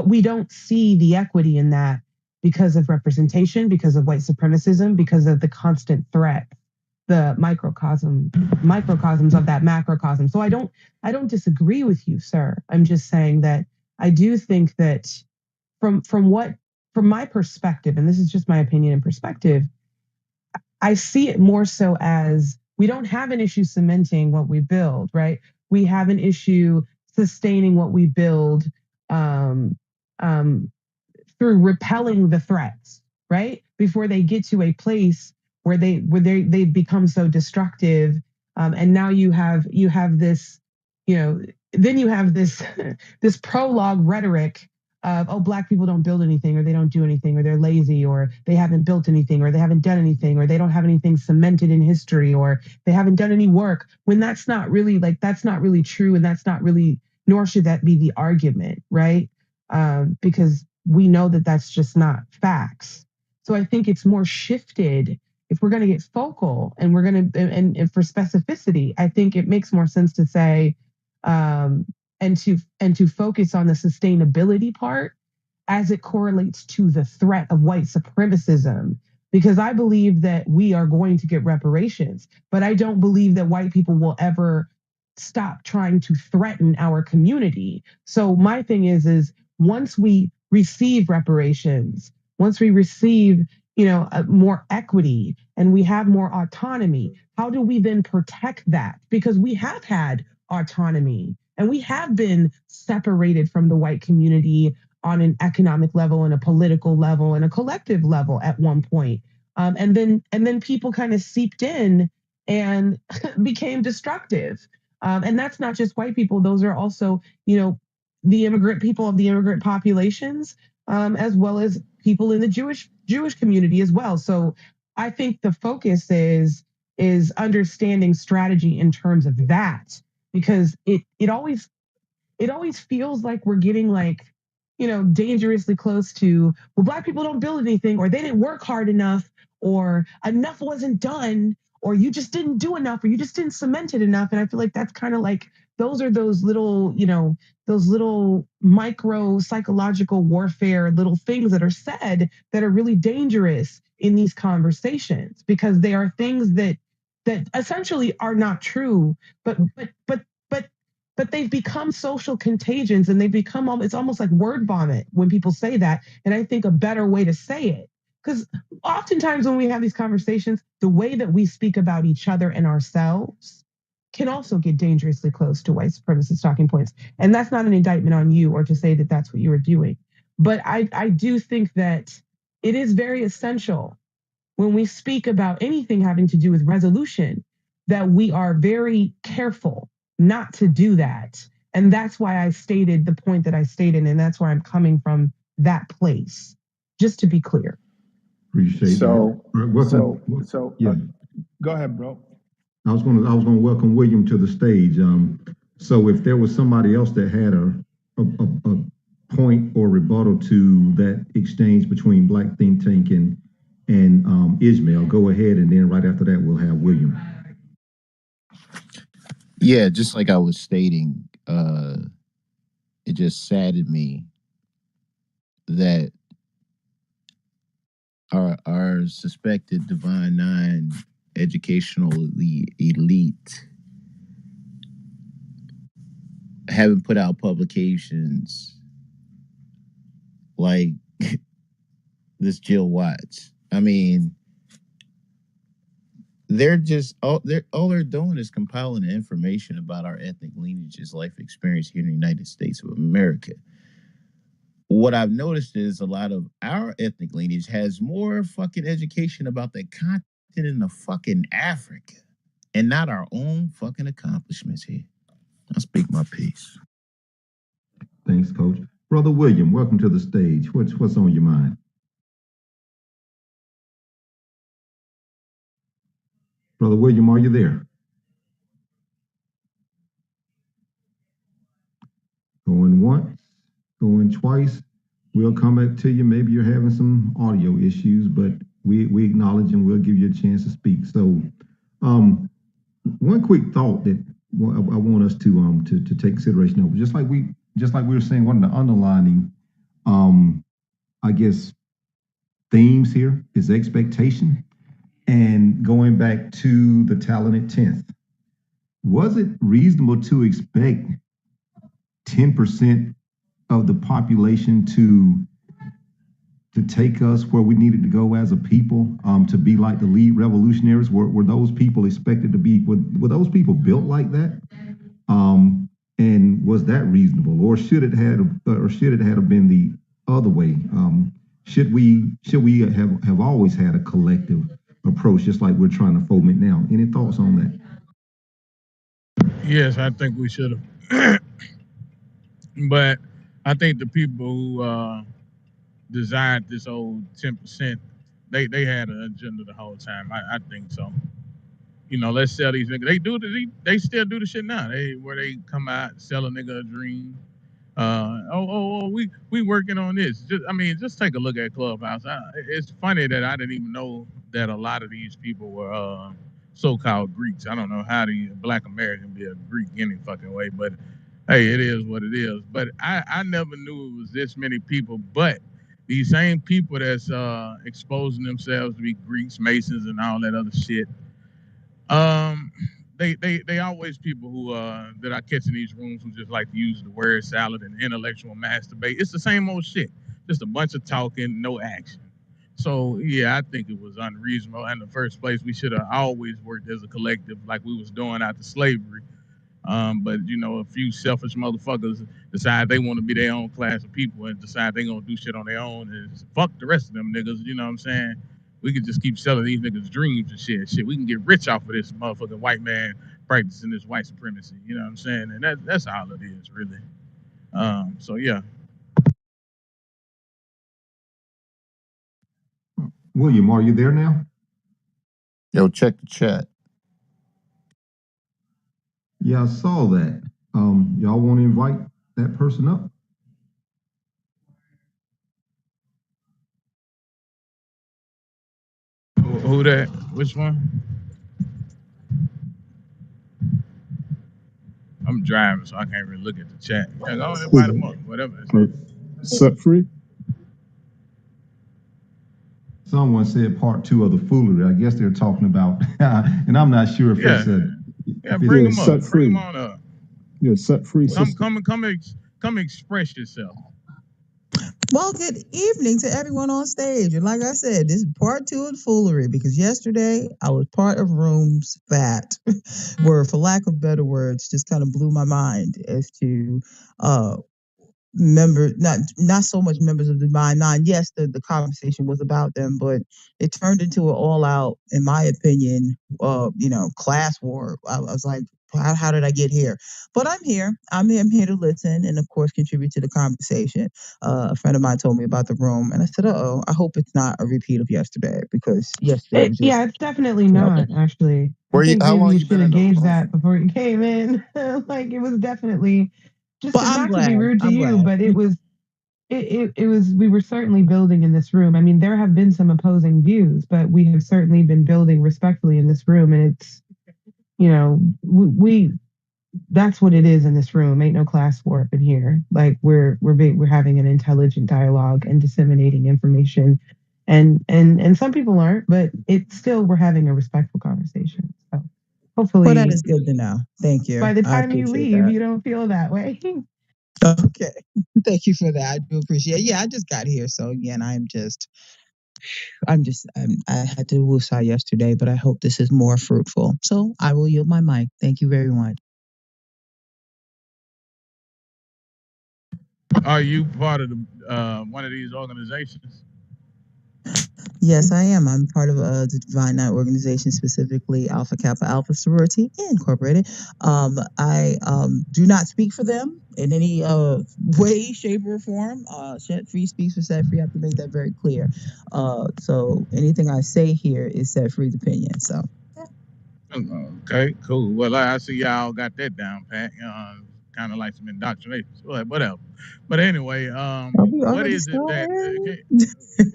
we don't see the equity in that because of representation, because of white supremacism, because of the constant threat, the microcosms of that macrocosm. So I don't disagree with you, sir. I'm just saying that I do think that from my perspective, and this is just my opinion and perspective, I see it more so as we don't have an issue cementing what we build, right? We have an issue sustaining what we build through repelling the threats, right? Before they get to a place where they become so destructive, and now you have this, you know, then you have this this prologue rhetoric of, oh, Black people don't build anything, or they don't do anything, or they're lazy, or they haven't built anything, or they haven't done anything, or they don't have anything cemented in history, or they haven't done any work, when that's not really true, and that's not really, nor should that be the argument, right? Because we know that that's just not facts. So I think it's more shifted. If we're going to get focal and we're going to, and for specificity, I think it makes more sense to say, and to focus on the sustainability part as it correlates to the threat of white supremacism. Because I believe that we are going to get reparations, but I don't believe that white people will ever stop trying to threaten our community. So my thing is once we receive reparations, once we receive, you know, more equity and we have more autonomy, how do we then protect that? Because we have had autonomy and we have been separated from the white community on an economic level and a political level and a collective level at one point. And then people kind of seeped in and became destructive. And that's not just white people. Those are also, you know, the immigrant people of the immigrant populations, as well as people in the Jewish community as well. So I think the focus is understanding strategy in terms of that, because it always feels like we're getting, like, you know, dangerously close to, well, Black people don't build anything, or they didn't work hard enough, or enough wasn't done, or you just didn't do enough, or you just didn't cement it enough. And I feel like that's kind of like, those are those little, you know, those little micro psychological warfare little things that are said that are really dangerous in these conversations, because they are things that essentially are not true, but they've become social contagions, and they've become, it's almost like word vomit when people say that. And I think a better way to say it, because oftentimes when we have these conversations, the way that we speak about each other and ourselves can also get dangerously close to white supremacist talking points. And that's not an indictment on you or to say that that's what you were doing. But I do think that it is very essential when we speak about anything having to do with resolution that we are very careful not to do that. And that's why I stated the point that I stated, and that's where I'm coming from, that place, just to be clear. Appreciate that. So yeah. Go ahead, bro. I was going to welcome William to the stage. So if there was somebody else that had a point or rebuttal to that exchange between Black Think Tank and Ishmael, go ahead, and then right after that we'll have William. Yeah, just like I was stating, it just saddened me that our suspected Divine Nine educational elite haven't put out publications like this Jill Watts. I mean, they're just all they're doing is compiling the information about our ethnic lineages, life experience here in the United States of America. What I've noticed is a lot of our ethnic lineage has more fucking education about the continent of fucking Africa and not our own fucking accomplishments here. I'll speak my piece. Thanks, Coach. Brother William, welcome to the stage. What's on your mind? Brother William, are you there? Going once, going twice. We'll come back to you. Maybe you're having some audio issues, but we acknowledge and we'll give you a chance to speak. So, one quick thought that I want us to take consideration of, just like we were saying, one of the underlining, I guess, themes here is expectation. And going back to the talented 10th, was it reasonable to expect 10% of the population to take us where we needed to go as a people, to be like the lead revolutionaries? Were those people expected to be? Were those people built like that? And was that reasonable, or should it have been the other way? Should we have always had a collective approach, just like we're trying to foment now? Any thoughts on that? Yes, I think we should have. But I think the people who desired this old 10%, they had an agenda the whole time. I think so. You know, let's sell these niggas. They still do the shit now. Where they come out, sell a nigga a dream. We working on this. Just take a look at Clubhouse. It's funny that I didn't even know that a lot of these people were so-called Greeks. I don't know how the Black American be a Greek any fucking way, but hey, it is what it is. But I never knew it was this many people. But these same people that's exposing themselves to be Greeks, Masons, and all that other shit, they always people who that I catch in these rooms who just like to use the word salad and intellectual masturbate. It's the same old shit, just a bunch of talking, no action. So yeah, I think it was unreasonable in the first place. We should have always worked as a collective, like we was doing after slavery. But you know, a few selfish motherfuckers decide they want to be their own class of people and decide they gonna do shit on their own and fuck the rest of them niggas. You know what I'm saying? We could just keep selling these niggas dreams and shit. We can get rich off of this motherfucking white man practicing this white supremacy. You know what I'm saying? And that's all it is, really. So yeah. William, are you there now? Yo, check the chat. Yeah, I saw that. Y'all want to invite that person up? Who that? Which one? I'm driving, so I can't really look at the chat. Yeah, go and invite them up, whatever. Set free. Someone said part 2 of the foolery. I guess they're talking about, and I'm not sure if it's a. Yeah, bring them up. Set free. Bring them on up. Yeah, set free. Come express yourself. Well, good evening to everyone on stage. And like I said, this is part 2 of the foolery, because yesterday I was part of rooms that were, for lack of better words, just kind of blew my mind as to not so much members of the Divine Nine. Yes, the conversation was about them, but it turned into an all-out, in my opinion, class war. I was like, how did I get here? But I'm here. I'm here to listen and, of course, contribute to the conversation. A friend of mine told me about the room, and I said, "Uh-oh, I hope it's not a repeat of yesterday," because yesterday was just, yeah, it's definitely not, actually. How long you you should been have in the gauged room? that before you came in. Like, it was definitely, just But I'm not to glad. be rude to I'm you, glad. but it was it was, we were certainly building in this room. I mean, there have been some opposing views, but we have certainly been building respectfully in this room. And it's, you know, we that's what it is in this room. Ain't no class war up in here. Like we're having an intelligent dialogue and disseminating information. And some people aren't, but it's still, we're having a respectful conversation. So hopefully, Well, that is good to know. Thank you. by the I time you appreciate leave, that. you don't feel that way. Okay. Thank you for that. I do appreciate it. Yeah, I just got here. So again, I had to woosah yesterday, but I hope this is more fruitful. So I will yield my mic. Thank you very much. Are you part of the one of these organizations? Yes, I am. I'm part of the Divine Night organization, specifically Alpha Kappa Alpha Sorority Incorporated. I do not speak for them in any way, shape, or form. Set free speaks for set free. I have to make that very clear. So anything I say here is set free's opinion. So. Okay, cool. Well, I see y'all got that down pat. Kind of like some indoctrination, whatever. But anyway, what is it that?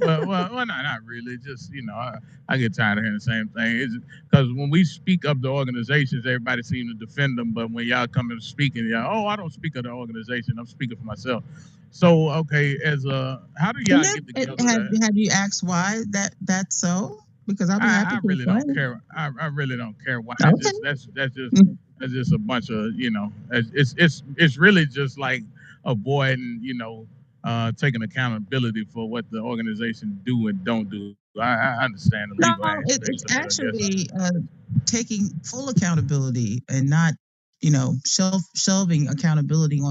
Well, not really. Just I get tired of hearing the same thing. Is because when we speak of the organizations, everybody seems to defend them, but when y'all come and speaking, I don't speak of the organization. I'm speaking for myself. So, okay, how do y'all get together? Have you asked why that's so? Because I'll be happy to really explain. don't care. I really don't care why. Okay. That's just a bunch of it's really just like avoiding taking accountability for what the organization do and don't do. I understand the legal aspect. It's actually taking full accountability and not shelving accountability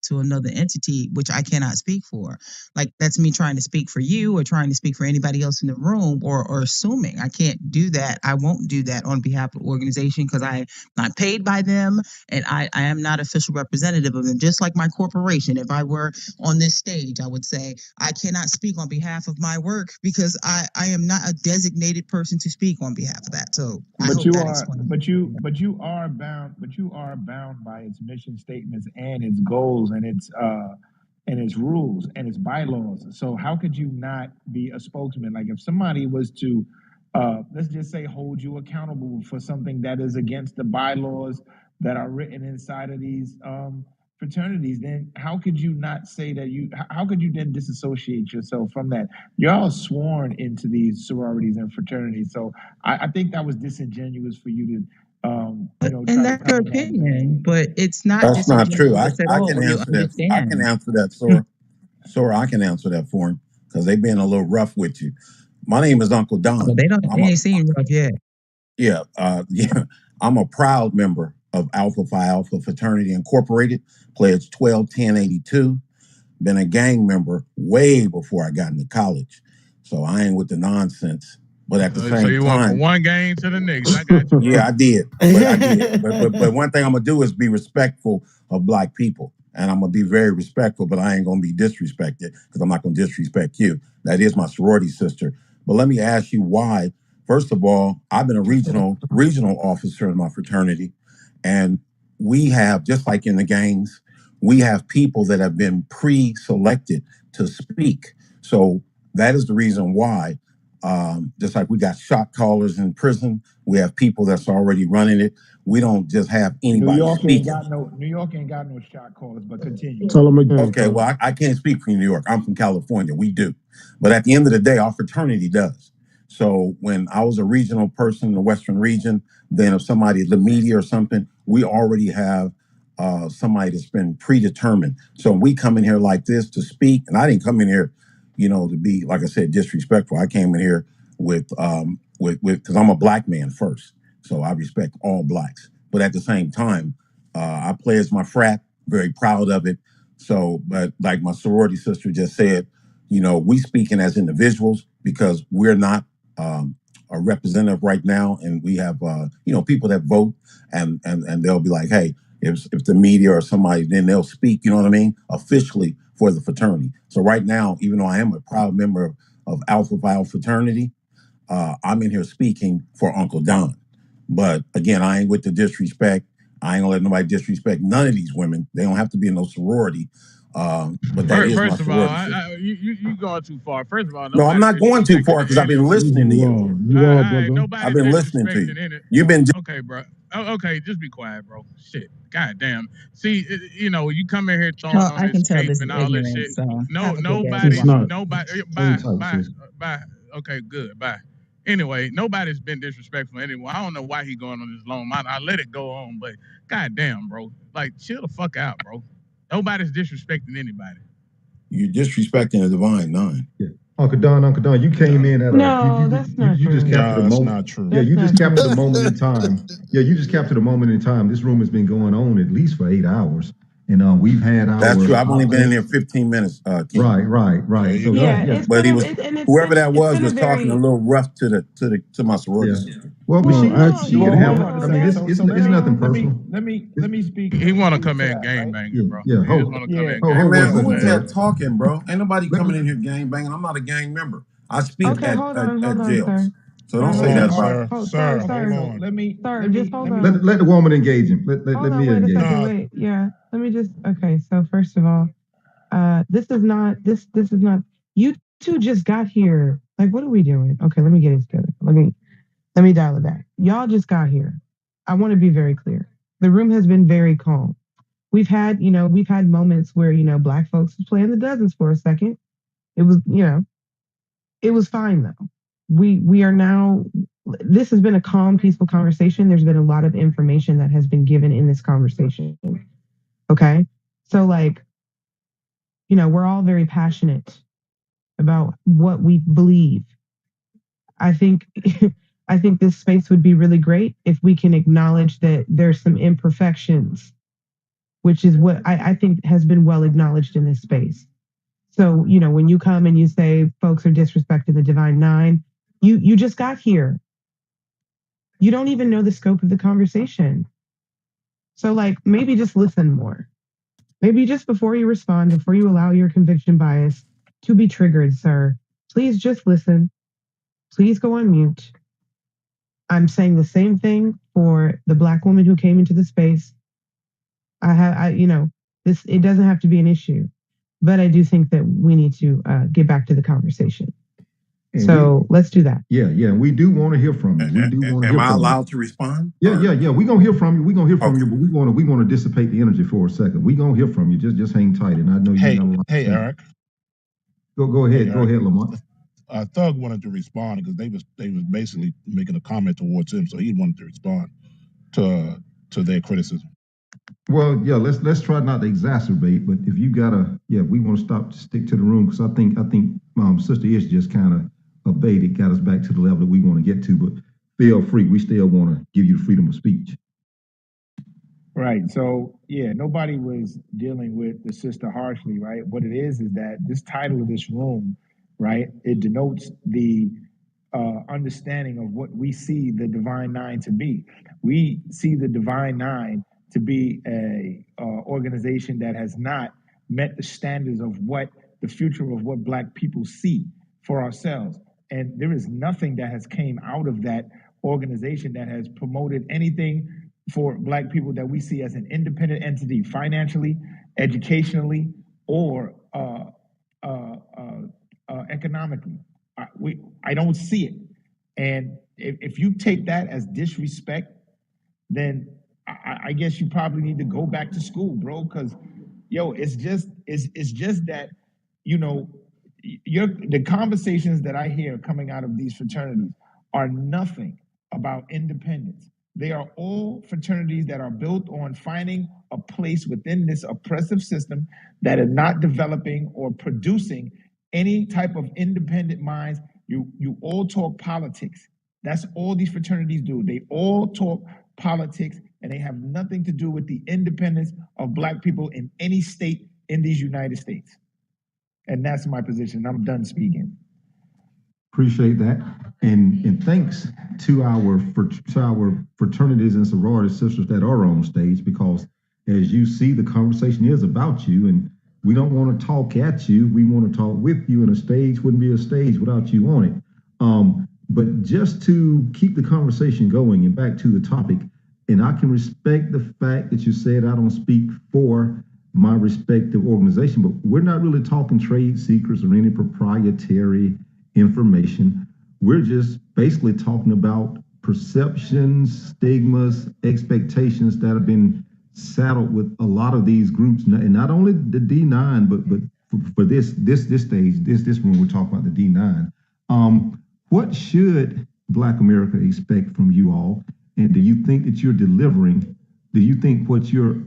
to another entity, which I cannot speak for. Like that's me trying to speak for you or trying to speak for anybody else in the room or assuming. I can't do that. I won't do that on behalf of the organization because I'm not paid by them and I am not official representative of them. Just like my corporation, if I were on this stage, I would say I cannot speak on behalf of my work because I am not a designated person to speak on behalf of that. So But you are bound by its mission statements and its goals and its rules and its bylaws. So how could you not be a spokesman? Like if somebody was to let's just say hold you accountable for something that is against the bylaws that are written inside of these fraternities, then how could you not say that how could you then disassociate yourself from that? You're all sworn into these sororities and fraternities. So I think that was disingenuous for you to and that's your opinion, but it's not. That's not true. I at all can when you answer that. I can understand. answer that, Sora. Sora, I can answer that for him because they've been a little rough with you. My name is Uncle Don. They ain't seen rough yet. Yeah, I'm a proud member of Alpha Phi Alpha Fraternity Incorporated, pledge 121082. Been a gang member way before I got into college, so I ain't with the nonsense. But at the same time, so you went from one game to the next. I got you. Yeah, I did. But one thing I'm gonna do is be respectful of Black people, and I'm gonna be very respectful. But I ain't gonna be disrespected because I'm not gonna disrespect you. That is my sorority sister. But let me ask you why. First of all, I've been a regional officer in my fraternity, and we have, just like in the gangs, we have people that have been pre-selected to speak. So that is the reason why. Just like we got shot callers in prison, we have people that's already running it. We don't just have anybody speaking. New York ain't got no shot callers, but continue. Tell them again. Okay, well, I can't speak for New York. I'm from California. We do. But at the end of the day, our fraternity does. So when I was a regional person in the Western region, then if somebody, the media or something, we already have somebody that's been predetermined. So we come in here like this to speak, and I didn't come in here, to be, like I said, disrespectful. I came in here with because I'm a Black man first, so I respect all Blacks. But at the same time, I pledge my frat, very proud of it. So, but like my sorority sister just said, we speaking as individuals because we're not a representative right now, and we have people that vote, and they'll be like, hey, if the media or somebody, then they'll speak, officially for the fraternity. So right now, even though I am a proud member of Alpha Phi Alpha Fraternity, I'm in here speaking for Uncle Don. But again, I ain't with the disrespect. I ain't gonna let nobody disrespect none of these women. They don't have to be in no sorority. But that is my First of all, sorority. you going too far. First of all, No, I'm not going too far because I've been listening to you. You are, brother. Nobody's I've been listening to you. disrespecting it. You've been Okay, bro. Okay, just be quiet, bro. Shit. God damn. See, you know, you come in here throwing Well, on I can this tell cape this is and all this shit. ignorant, so No, have a good day. nobody, It's not. nobody. Hang tight, sis. Bye. Okay, good. Bye. Anyway, nobody's been disrespectful anyway. I don't know why he going on this long. I let it go on, but goddamn, bro, like chill the fuck out, bro. Nobody's disrespecting anybody. You're disrespecting the Divine Nine. Yeah. Uncle Don, you came in at that's not you just true. captured a That's moment. not true. Yeah, you That's just not captured true. a moment in time. Yeah, you just captured a moment in time. This room has been going on at least for 8 hours. And we've had our That's true. I've only been in here 15 minutes. King. Right. So It's But been he a, was and it's whoever been, that it's was been a talking a very little rough to my sorority sister. Well, but she can have it. I mean, it's nothing personal. Let me speak. He want to come to in that, game right? banging, bro. Yeah, He just want to come in Hey game man, banging. who is sir. that talking, bro? Ain't nobody coming in here gang banging. I'm not a gang member. I speak okay. at Hold on, jails. sir. So don't say Hold that on, about sir. it. Sir, Sir, hold on. Let me just hold on. Let the woman engage him. Let Hold on, me wait a engage him. second. Wait, yeah. Let me just. Okay, so first of all, this is not. This is not. You two just got here. Like, what are we doing? Okay, let me get it together. Let me dial it back. Y'all just got here. I want to be very clear. The room has been very calm. We've had moments where black folks was playing the dozens for a second. It was it was fine though. We are now. This has been a calm, peaceful conversation. There's been a lot of information that has been given in this conversation. Okay, so like, we're all very passionate about what we believe. I think this space would be really great if we can acknowledge that there's some imperfections, which is what I think has been well acknowledged in this space. So, when you come and you say folks are disrespecting the Divine Nine, you just got here. You don't even know the scope of the conversation. So like, maybe just listen more. Maybe just before you respond, before you allow your conviction bias to be triggered, sir, please just listen. Please go on mute. I'm saying the same thing for the black woman who came into the space. It doesn't have to be an issue, but I do think that we need to get back to the conversation. And so let's do that. Yeah. We do want to hear from you. We do want to hear from you. Am I allowed to respond? Yeah. We're gonna hear from you. But we want to dissipate the energy for a second. We're gonna hear from you. Just hang tight. And I know you Hey, Eric. Go ahead. Go ahead, Lamont. Thug wanted to respond because they was basically making a comment towards him, so he wanted to respond to their criticism. Well, yeah, let's try not to exacerbate, but if you gotta, we want to stick to the room, because I think Sister Ish just kind of abated, got us back to the level that we want to get to, but feel free, we still want to give you the freedom of speech. Right. So nobody was dealing with the sister harshly, right? What it is that this title of this room, right, it denotes the understanding of what we see the Divine Nine to be. We see the Divine Nine to be a organization that has not met the standards of what the future of what Black people see for ourselves. And there is nothing that has came out of that organization that has promoted anything for Black people that we see as an independent entity, financially, educationally, or economically. I don't see it. And if you take that as disrespect, then I guess you probably need to go back to school, bro. Because it's just that the conversations that I hear coming out of these fraternities are nothing about independence. They are all fraternities that are built on finding a place within this oppressive system that is not developing or producing any type of independent minds. You all talk politics. That's all these fraternities do. They all talk politics, and they have nothing to do with the independence of Black people in any state in these United States. And that's my position. I'm done speaking. Appreciate that, and thanks to our fraternities and sorority sisters that are on stage, because as you see, the conversation is about you, and we don't want to talk at you. We want to talk with you, and a stage wouldn't be a stage without you on it. But just to keep the conversation going and back to the topic, and I can respect the fact that you said I don't speak for my respective organization, but we're not really talking trade secrets or any proprietary information. We're just basically talking about perceptions, stigmas, expectations that have been saddled with a lot of these groups, and not only the D9, but for this stage, this room, we're talking about the D9. What should Black America expect from you all? And do you think that you're delivering? Do you think what you're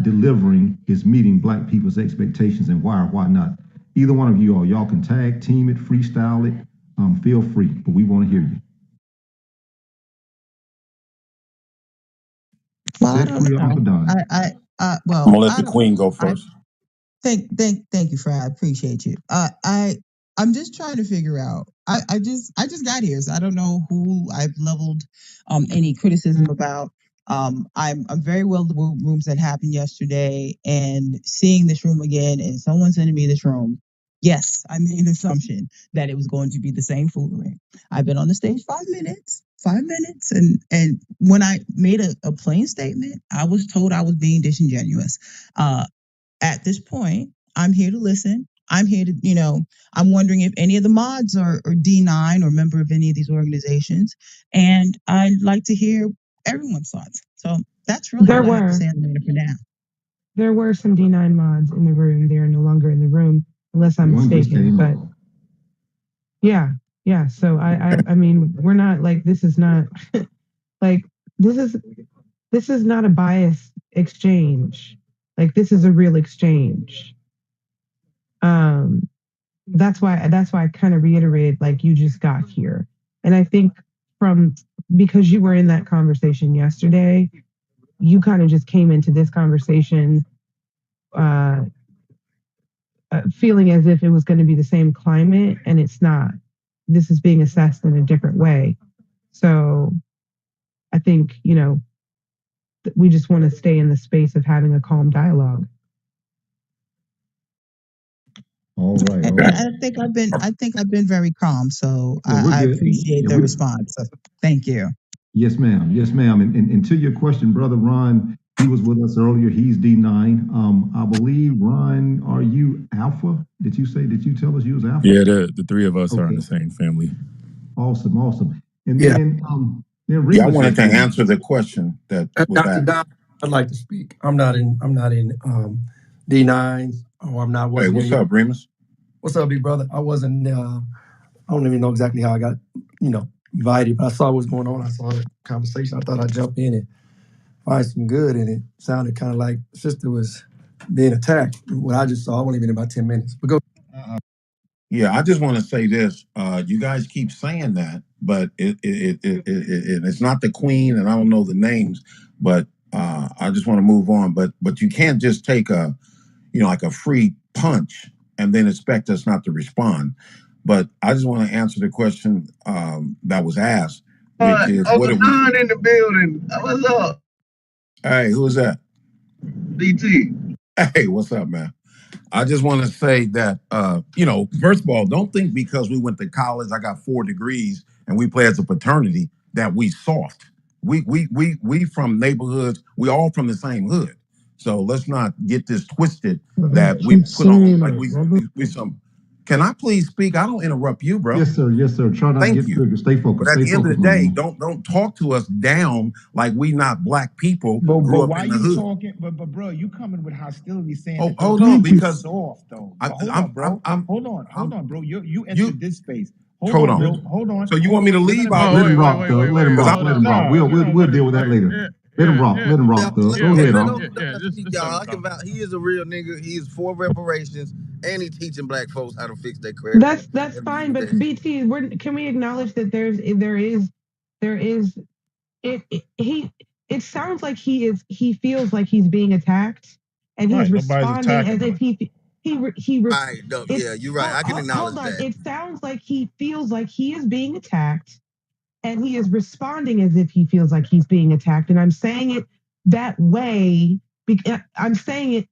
delivering is meeting Black people's expectations, and why or why not? Either one of you all, y'all can tag team it, freestyle it. Feel free, but we want to hear you. Well, I don't know. I'm gonna let the queen go first. Thank you, Fred. I appreciate you. I'm just trying to figure out. I just got here, so I don't know who I've leveled any criticism about. I'm very well the rooms that happened yesterday, and seeing this room again, and someone sending me this room. Yes, I made an assumption that it was going to be the same foolery. I've been on the stage 5 minutes, and when I made a plain statement, I was told I was being disingenuous. At this point, I'm here to listen. I'm here to, I'm wondering if any of the mods are D9 or member of any of these organizations, and I'd like to hear everyone's thoughts. So that's really all I have to say on the matter for now. There were some D9 mods in the room. They are no longer in the room, unless I'm mistaken. But yeah. So I mean, we're not like, this is not like, this is not a biased exchange. Like, this is a real exchange. That's why I kind of reiterated, like, you just got here. And I think because you were in that conversation yesterday, you kind of just came into this conversation feeling as if it was going to be the same climate, and it's not. This is being assessed in a different way. So I think, we just want to stay in the space of having a calm dialogue. All right. I think I've been very calm, so I appreciate the response. So thank you. Yes, ma'am. Yes, ma'am. And to your question, Brother Ron, he was with us earlier. He's D9. I believe, Ron, are you Alpha? Did you tell us you was Alpha? Yeah, the three of us are in the same family. Awesome. And Yeah. then I wanted to answer the question that was Dr. Don, I'd like to speak. I'm not in D9s, or I'm not. Hey, what's up, Remus? What's up, big brother? I wasn't. I don't even know exactly how I got, invited, but I saw what's going on. I saw the conversation. I thought I'd jump in and find some good in it. Sounded kind of like sister was being attacked. What I just saw, I only been in about 10 minutes. But go. Yeah, I just want to say this. You guys keep saying that, but it's not the queen, and I don't know the names, but I just want to move on. But you can't just take like a free punch and then expect us not to respond. But I just want to answer the question that was asked, which is what in the building. What's up? Hey, who's that? BT. Hey, what's up, man? I just want to say that, first of all, don't think because we went to college, I got 4 degrees, and we play as a fraternity that we soft. We from neighborhoods. We all from the same hood. So let's not get this twisted that we put on like we some. Can I please speak? I don't interrupt you, bro. Yes, sir. Try not to get triggered. Stay focused. But at the end of the day, don't talk to us down like we not Black people. But why you talking? But bro, you coming with hostility, saying hold on, because soft though. Hold on, bro. You entered this space. Hold on. So you want me to leave? Let him rock, though. Let him rock. We'll deal with that later. Let him rock. Let him rock, though. Go ahead, he is a real nigga. He is for reparations, and he's teaching Black folks how to fix their credit. That's fine, but BT, can we acknowledge that it sounds like he feels like he's being attacked, and he's responding as if he you're right. I can acknowledge that. It sounds like he feels like he is being attacked, and he is responding as if he feels like he's being attacked. And I'm saying it that way because I'm saying it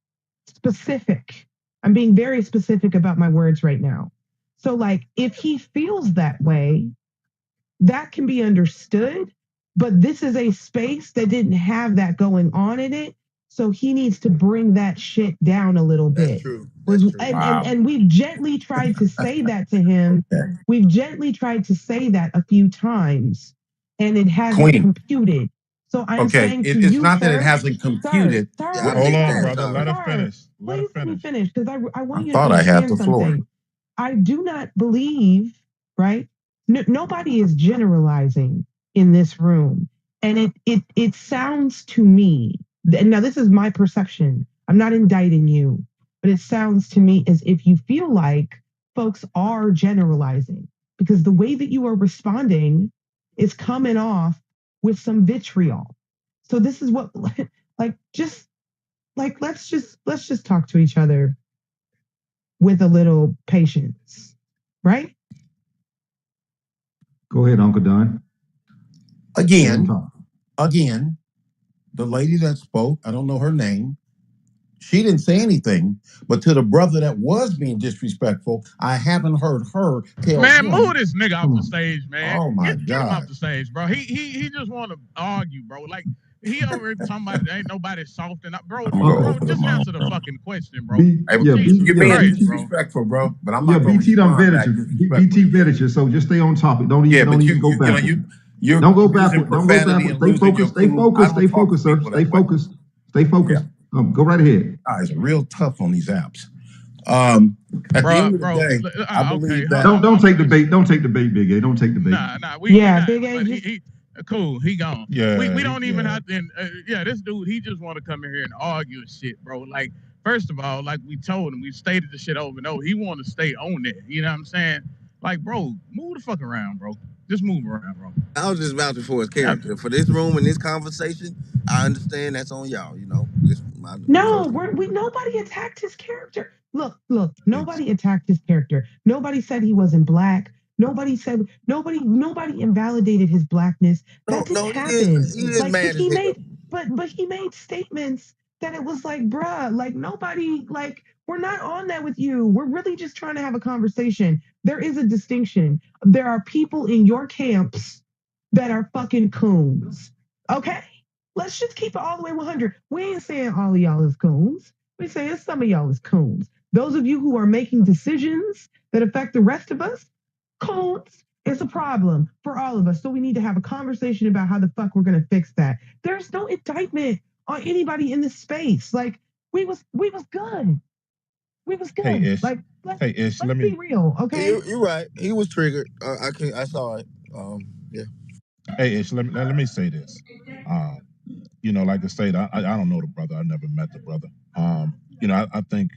specific. I'm being very specific about my words right now. So, like, if he feels that way, that can be understood. But this is a space that didn't have that going on in it. So he needs to bring that shit down a little bit. True. And we've gently tried to say that to him. Okay. We've gently tried to say that a few times, and it hasn't Queen. computed. So I'm Okay, saying to it's you, not that it sir, hasn't computed. sir, Yeah, I sir, missed Hold on, that. brother. Sorry. Let her sir, finish. Let her please let me finish. finish because I want I you to thought I had understand the floor. something. I do not believe, right? Nobody is generalizing in this room. And it sounds to me, and now this is my perception. I'm not indicting you, but it sounds to me as if you feel like folks are generalizing because the way that you are responding is coming off with some vitriol. So this is what let's just talk to each other with a little patience, right? Go ahead, Uncle Don. Again, the lady that spoke, I don't know her name. She didn't say anything, but to the brother that was being disrespectful, I haven't heard her tell Man, him. move this nigga off the stage, man. Oh my Get him off God. the stage, bro. He just want to argue, bro. Like he over talking about ain't nobody soft enough, bro. I'm gonna go Bro, open just them answer up, the bro. fucking question, bro. You're being Christ, bro. disrespectful, bro. But I'm Yeah, not gonna BT done respond vetted back you. disrespectfully. BT vetted you, so just stay on topic. Don't Yeah, even but go backward. you're Don't go using backward. Don't go profanity backward. and Stay losing your focused. Stay cool. I focused. don't Stay talk to focused, sir. people Stay that way. focused. Stay focused. Go right ahead. Guys are real tough on these apps. At the end of the day, I believe that. Don't take the bait. Don't take the bait, Big A. Don't take the bait. Nah, we not. Big A But he cool. He gone. Yeah, we don't even have to. This dude, he just want to come in here and argue and shit, bro. Like, first of all, like we told him, we stated the shit over and over. He want to stay on there. You know what I'm saying? Like, bro, move the fuck around, bro. Just move around, bro. I was just vouching for his character. For this room and this conversation, I understand that's on y'all, you know. No, nobody attacked his character. Look, nobody attacked his character. Nobody said he wasn't black. Nobody invalidated his blackness. That didn't happen. He is Like, mad as hell. but he made statements that it was like, bruh, like nobody, like, we're not on that with you. We're really just trying to have a conversation. There is a distinction. There are people in your camps that are fucking coons. Okay? Let's just keep it all the way 100. We ain't saying all of y'all is coons. We're saying some of y'all is coons. Those of you who are making decisions that affect the rest of us, coons, it's a problem for all of us. So we need to have a conversation about how the fuck we're gonna fix that. There's no indictment on anybody in this space. Like we was good. We was good. Hey, Ish. Like Let's be real, okay? You're right. He was triggered. I saw it. Yeah. Hey, Ish. Let me say this. Like I said, I don't know the brother. I never met the brother. I think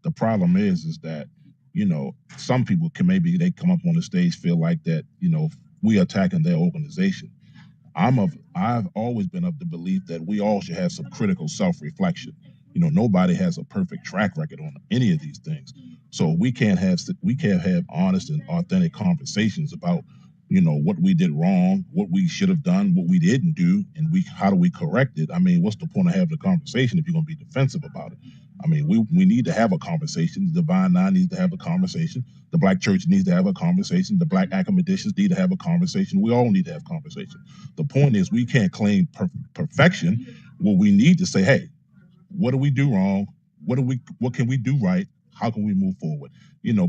the problem is that, some people they come up on the stage, feel like that, we attacking their organization. I've always been of the belief that we all should have some critical self-reflection. Nobody has a perfect track record on any of these things. So we can't have honest and authentic conversations about, what we did wrong, what we should have done, what we didn't do, and how do we correct it? I mean, what's the point of having a conversation if you're going to be defensive about it? I mean, we need to have a conversation. The Divine Nine needs to have a conversation. The Black Church needs to have a conversation. The Black academicians need to have a conversation. We all need to have conversation. The point is, we can't claim perfection. What we need to say, hey, what do we do wrong? What can we do right? How can we move forward?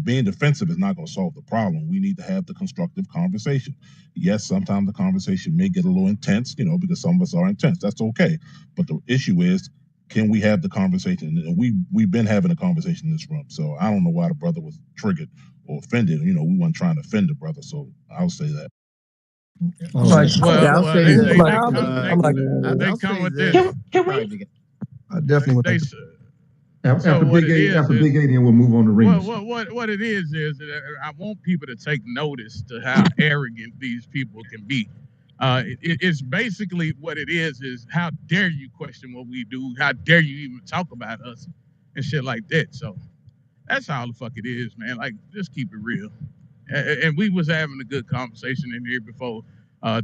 Being defensive is not going to solve the problem. We need to have the constructive conversation. Yes, sometimes the conversation may get a little intense, because some of us are intense. That's okay. But the issue is, can we have the conversation? And we've been having a conversation in this room. So I don't know why the brother was triggered or offended. We weren't trying to offend the brother. So I'll say that. They come with this. Can we? I definitely would. After Big A, then we'll move on to Remus. What it is that I want people to take notice to how arrogant these people can be. It's basically what it is how dare you question what we do? How dare you even talk about us and shit like that? So that's all the fuck it is, man. Like, just keep it real. And we was having a good conversation in here before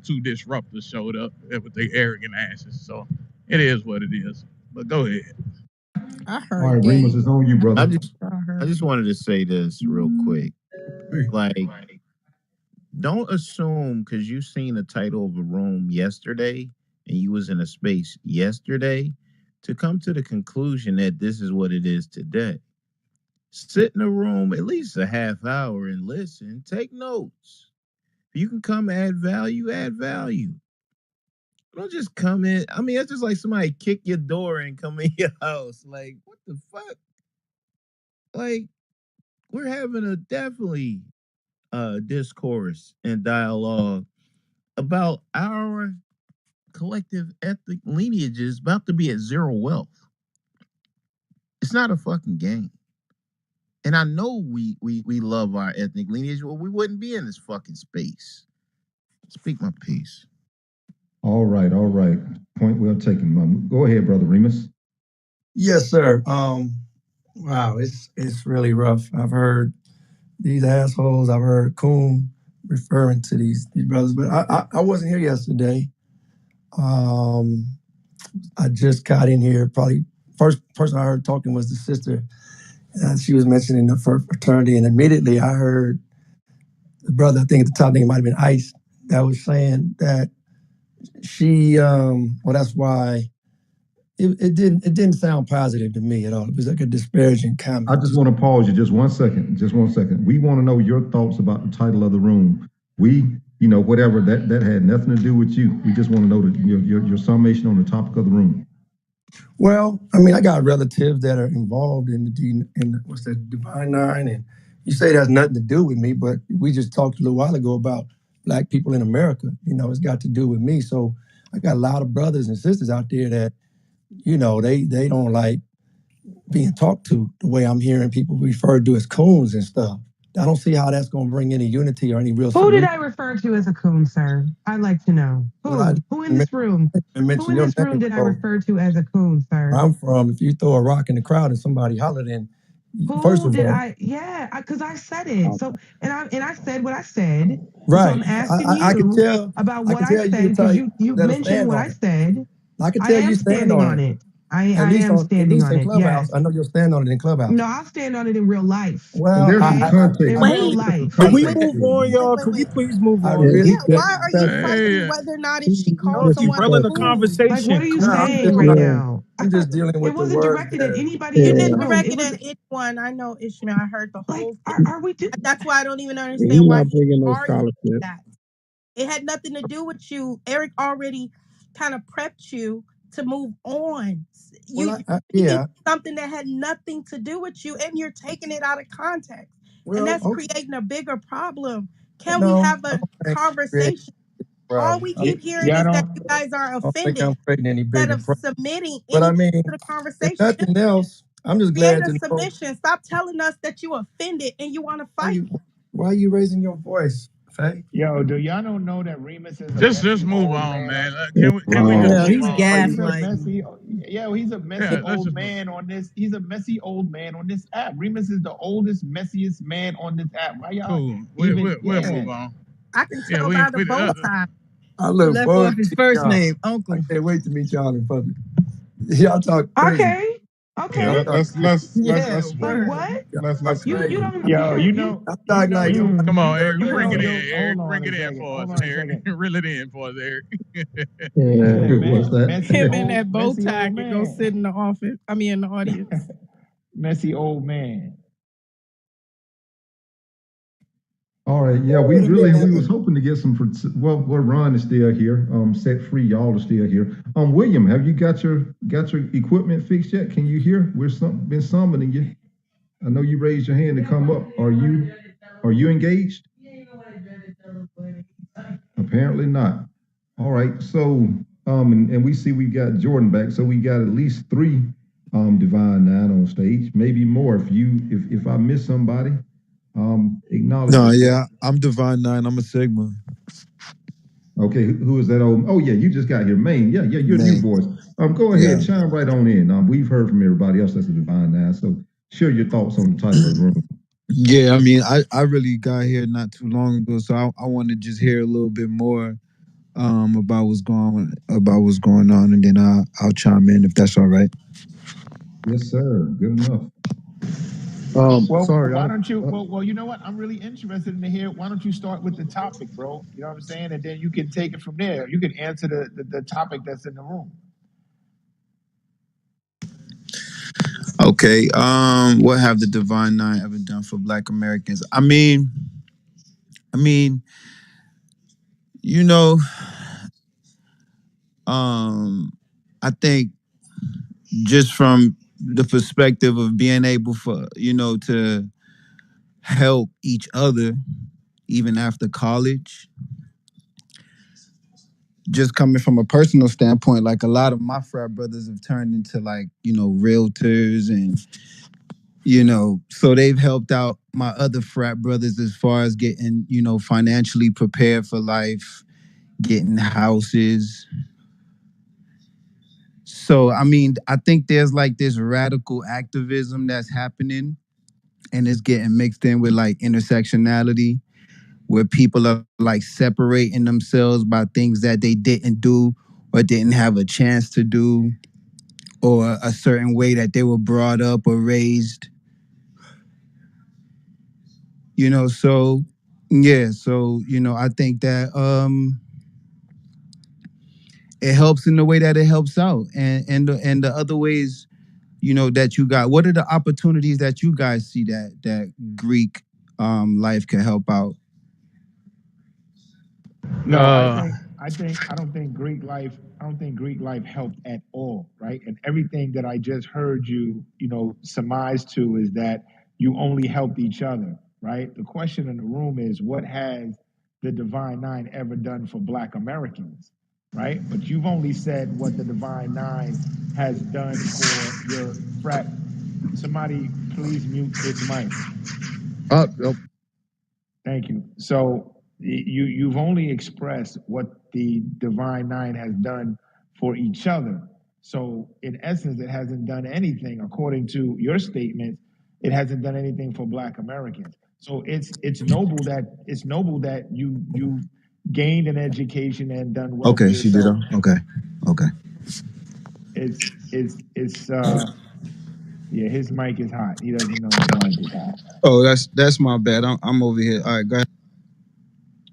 two disruptors showed up with their arrogant asses. So it is what it is. But go ahead. I heard. All right, Remus, it's on you, brother. I just wanted to say this real quick. Like, don't assume because you seen the title of a room yesterday and you was in a space yesterday to come to the conclusion that this is what it is today. Sit in a room at least a half hour and listen. Take notes. If you can come add value, add value. Don't just come in. I mean, it's just like somebody kick your door and come in your house. Like, what the fuck? Like, we're having a definitely discourse and dialogue about our collective ethnic lineages about to be at zero wealth. It's not a fucking game. And I know we love our ethnic lineage, or we wouldn't be in this fucking space. Speak my piece. All right. Point well taken. Go ahead, Brother Remus. Yes, sir. Wow, it's really rough. I've heard these assholes. I've heard Coon referring to these brothers, but I wasn't here yesterday. I just got in here. Probably first person I heard talking was the sister. She was mentioning the fraternity, and immediately I heard the brother. I think at the top, I think it might have been Ice, that was saying that she. Well, that's why it didn't sound positive to me at all. It was like a disparaging comment. I just want to pause you just 1 second. Just 1 second. We want to know your thoughts about the title of the room. Whatever that had nothing to do with you. We just want to know your summation on the topic of the room. Well, I mean, I got relatives that are involved in the Divine Nine, and you say it has nothing to do with me, but we just talked a little while ago about Black people in America. It's got to do with me. So I got a lot of brothers and sisters out there that, they don't like being talked to the way I'm hearing people referred to as coons and stuff. I don't see how that's going to bring any unity or any real Who did solution. I refer to as a coon, sir? I'd like to know. Who in this room? Who in this room did I refer to as a coon, sir? Where I'm from, if you throw a rock in the crowd and somebody hollered in, first of all, Yeah, because I said it. So, and I said what I said. right. So I'm asking I can you tell about what I can I tell said you because you that mentioned stand what on I it. said. I can I tell am you stand standing on on it. it. I am At standing least on in it. Clubhouse, Yes. I know you'll stand on it in Clubhouse. No, I'll stand on it in real life. Well, There's some Okay? context. In real Wait, life. can we wait, move on, y'all? Can we please move on? Yeah, why are you fighting Hey, whether or not if she No, called you someone a run the coon? Like, what are you No, I'm saying just, right now? I'm just dealing It with the wasn't words directed at that. anybody You in this didn't room. direct It it was at anyone. I know, Ishmael. I heard the like, whole thing. are we? That's why I don't even He's understand why not he bringing no argued scholarship. that. It had nothing to do with you. Eric already kind of prepped you to move on. Well, You did yeah. something that had nothing to do with you, and you're taking it out of context. And Well, that's okay. creating a bigger problem. Can we No, have I a don't think I'm creating conversation? a All problem. we I keep hearing Y'all is that don't. you guys are don't think offended I'm creating any instead bigger of problem. submitting But I anything mean, to the if conversation. nothing else, I'm just Create glad a to know submission. Stop telling us that you offended and you want to fight. why are you raising your voice, Faye? Yo, do y'all don't know that Remus is a just Oh, messy move old on, man? man. Can we just Wow. Yeah, move he's on? He's a gaslighting. messy. Yeah, he's a messy Yeah, let's old just move. man on this. He's a messy old man on this app. Remus is the oldest, messiest man on this app. Why y'all Cool. even? We'll Yeah. move on. I can Yeah, tell by the bow tie. I He look left forward off his to first y'all. name, I Uncle. can't wait to meet y'all in public. Y'all talk crazy. Okay. Yeah, Y'all talk crazy. Yeah, Like word. what? Y'all talk You crazy. don't. Yo, I'm talking like come on, Eric. you Bring know it your. in, Eric. Hold on Bring a it in second. for us, Hold on a Eric. second. Reel it in for us, Eric. Yeah. What's that? Messy Him and old, that bow messy tie old can go man. sit in the office. I mean, in the audience. Messy old man. All right, yeah, we was hoping to get some. Well, Ron is still here. Set free, y'all are still here. William, have you got your equipment fixed yet? Can you hear? We've been summoning you. I know you raised your hand to come up. Are you engaged? Apparently not. All right, so and we see we got Jordan back, so we got at least 3 Divine Nine on stage, maybe more if I miss somebody. Acknowledge. No, yeah, I'm Divine Nine. I'm a Sigma. Okay, who is that old? Oh yeah, you just got here, Maine. Yeah, you're a new Maine. voice. Go ahead, chime right on in. We've heard from everybody else that's a Divine Nine, so share your thoughts on the title of the room. Yeah, I mean, I really got here not too long ago, so I want to just hear a little bit more about what's going on, and then I'll chime in if that's all right. Yes, sir. Good enough. Well, Sorry. why don't you? Well, you know what? I'm really interested in to hear. Why don't you start with the topic, bro? You know what I'm saying, and then you can take it from there. You can answer the topic that's in the room. Okay. What have the Divine Nine ever done for Black Americans? I mean, you know, I think just from the perspective of being able for to help each other even after college, just coming from a personal standpoint, like a lot of my frat brothers have turned into like realtors, and so they've helped out my other frat brothers as far as getting financially prepared for life, getting houses. So I mean, I think there's like this radical activism that's happening, and it's getting mixed in with like intersectionality, where people are like separating themselves by things that they didn't do or didn't have a chance to do, or a certain way that they were brought up or raised. So yeah, so I think that it helps in the way that it helps out, and the other ways that you got. What are the opportunities that you guys see that Greek life can help out? No, I don't think Greek life helped at all, right? And everything that I just heard you, surmise to is that you only helped each other, right? The question in the room is, what has the Divine Nine ever done for Black Americans, right? But you've only said what the Divine Nine has done for your frat. Somebody please mute his mic. Thank you. So you've only expressed what the Divine Nine has done for each other. So in essence, it hasn't done anything, according to your statement. It hasn't done anything for Black Americans. So it's noble that you gained an education and done well for Okay, she did. yourself. Okay. It's yeah, his mic is hot. He doesn't know his mic is hot. Oh, that's my bad. I'm over here. All right, go ahead.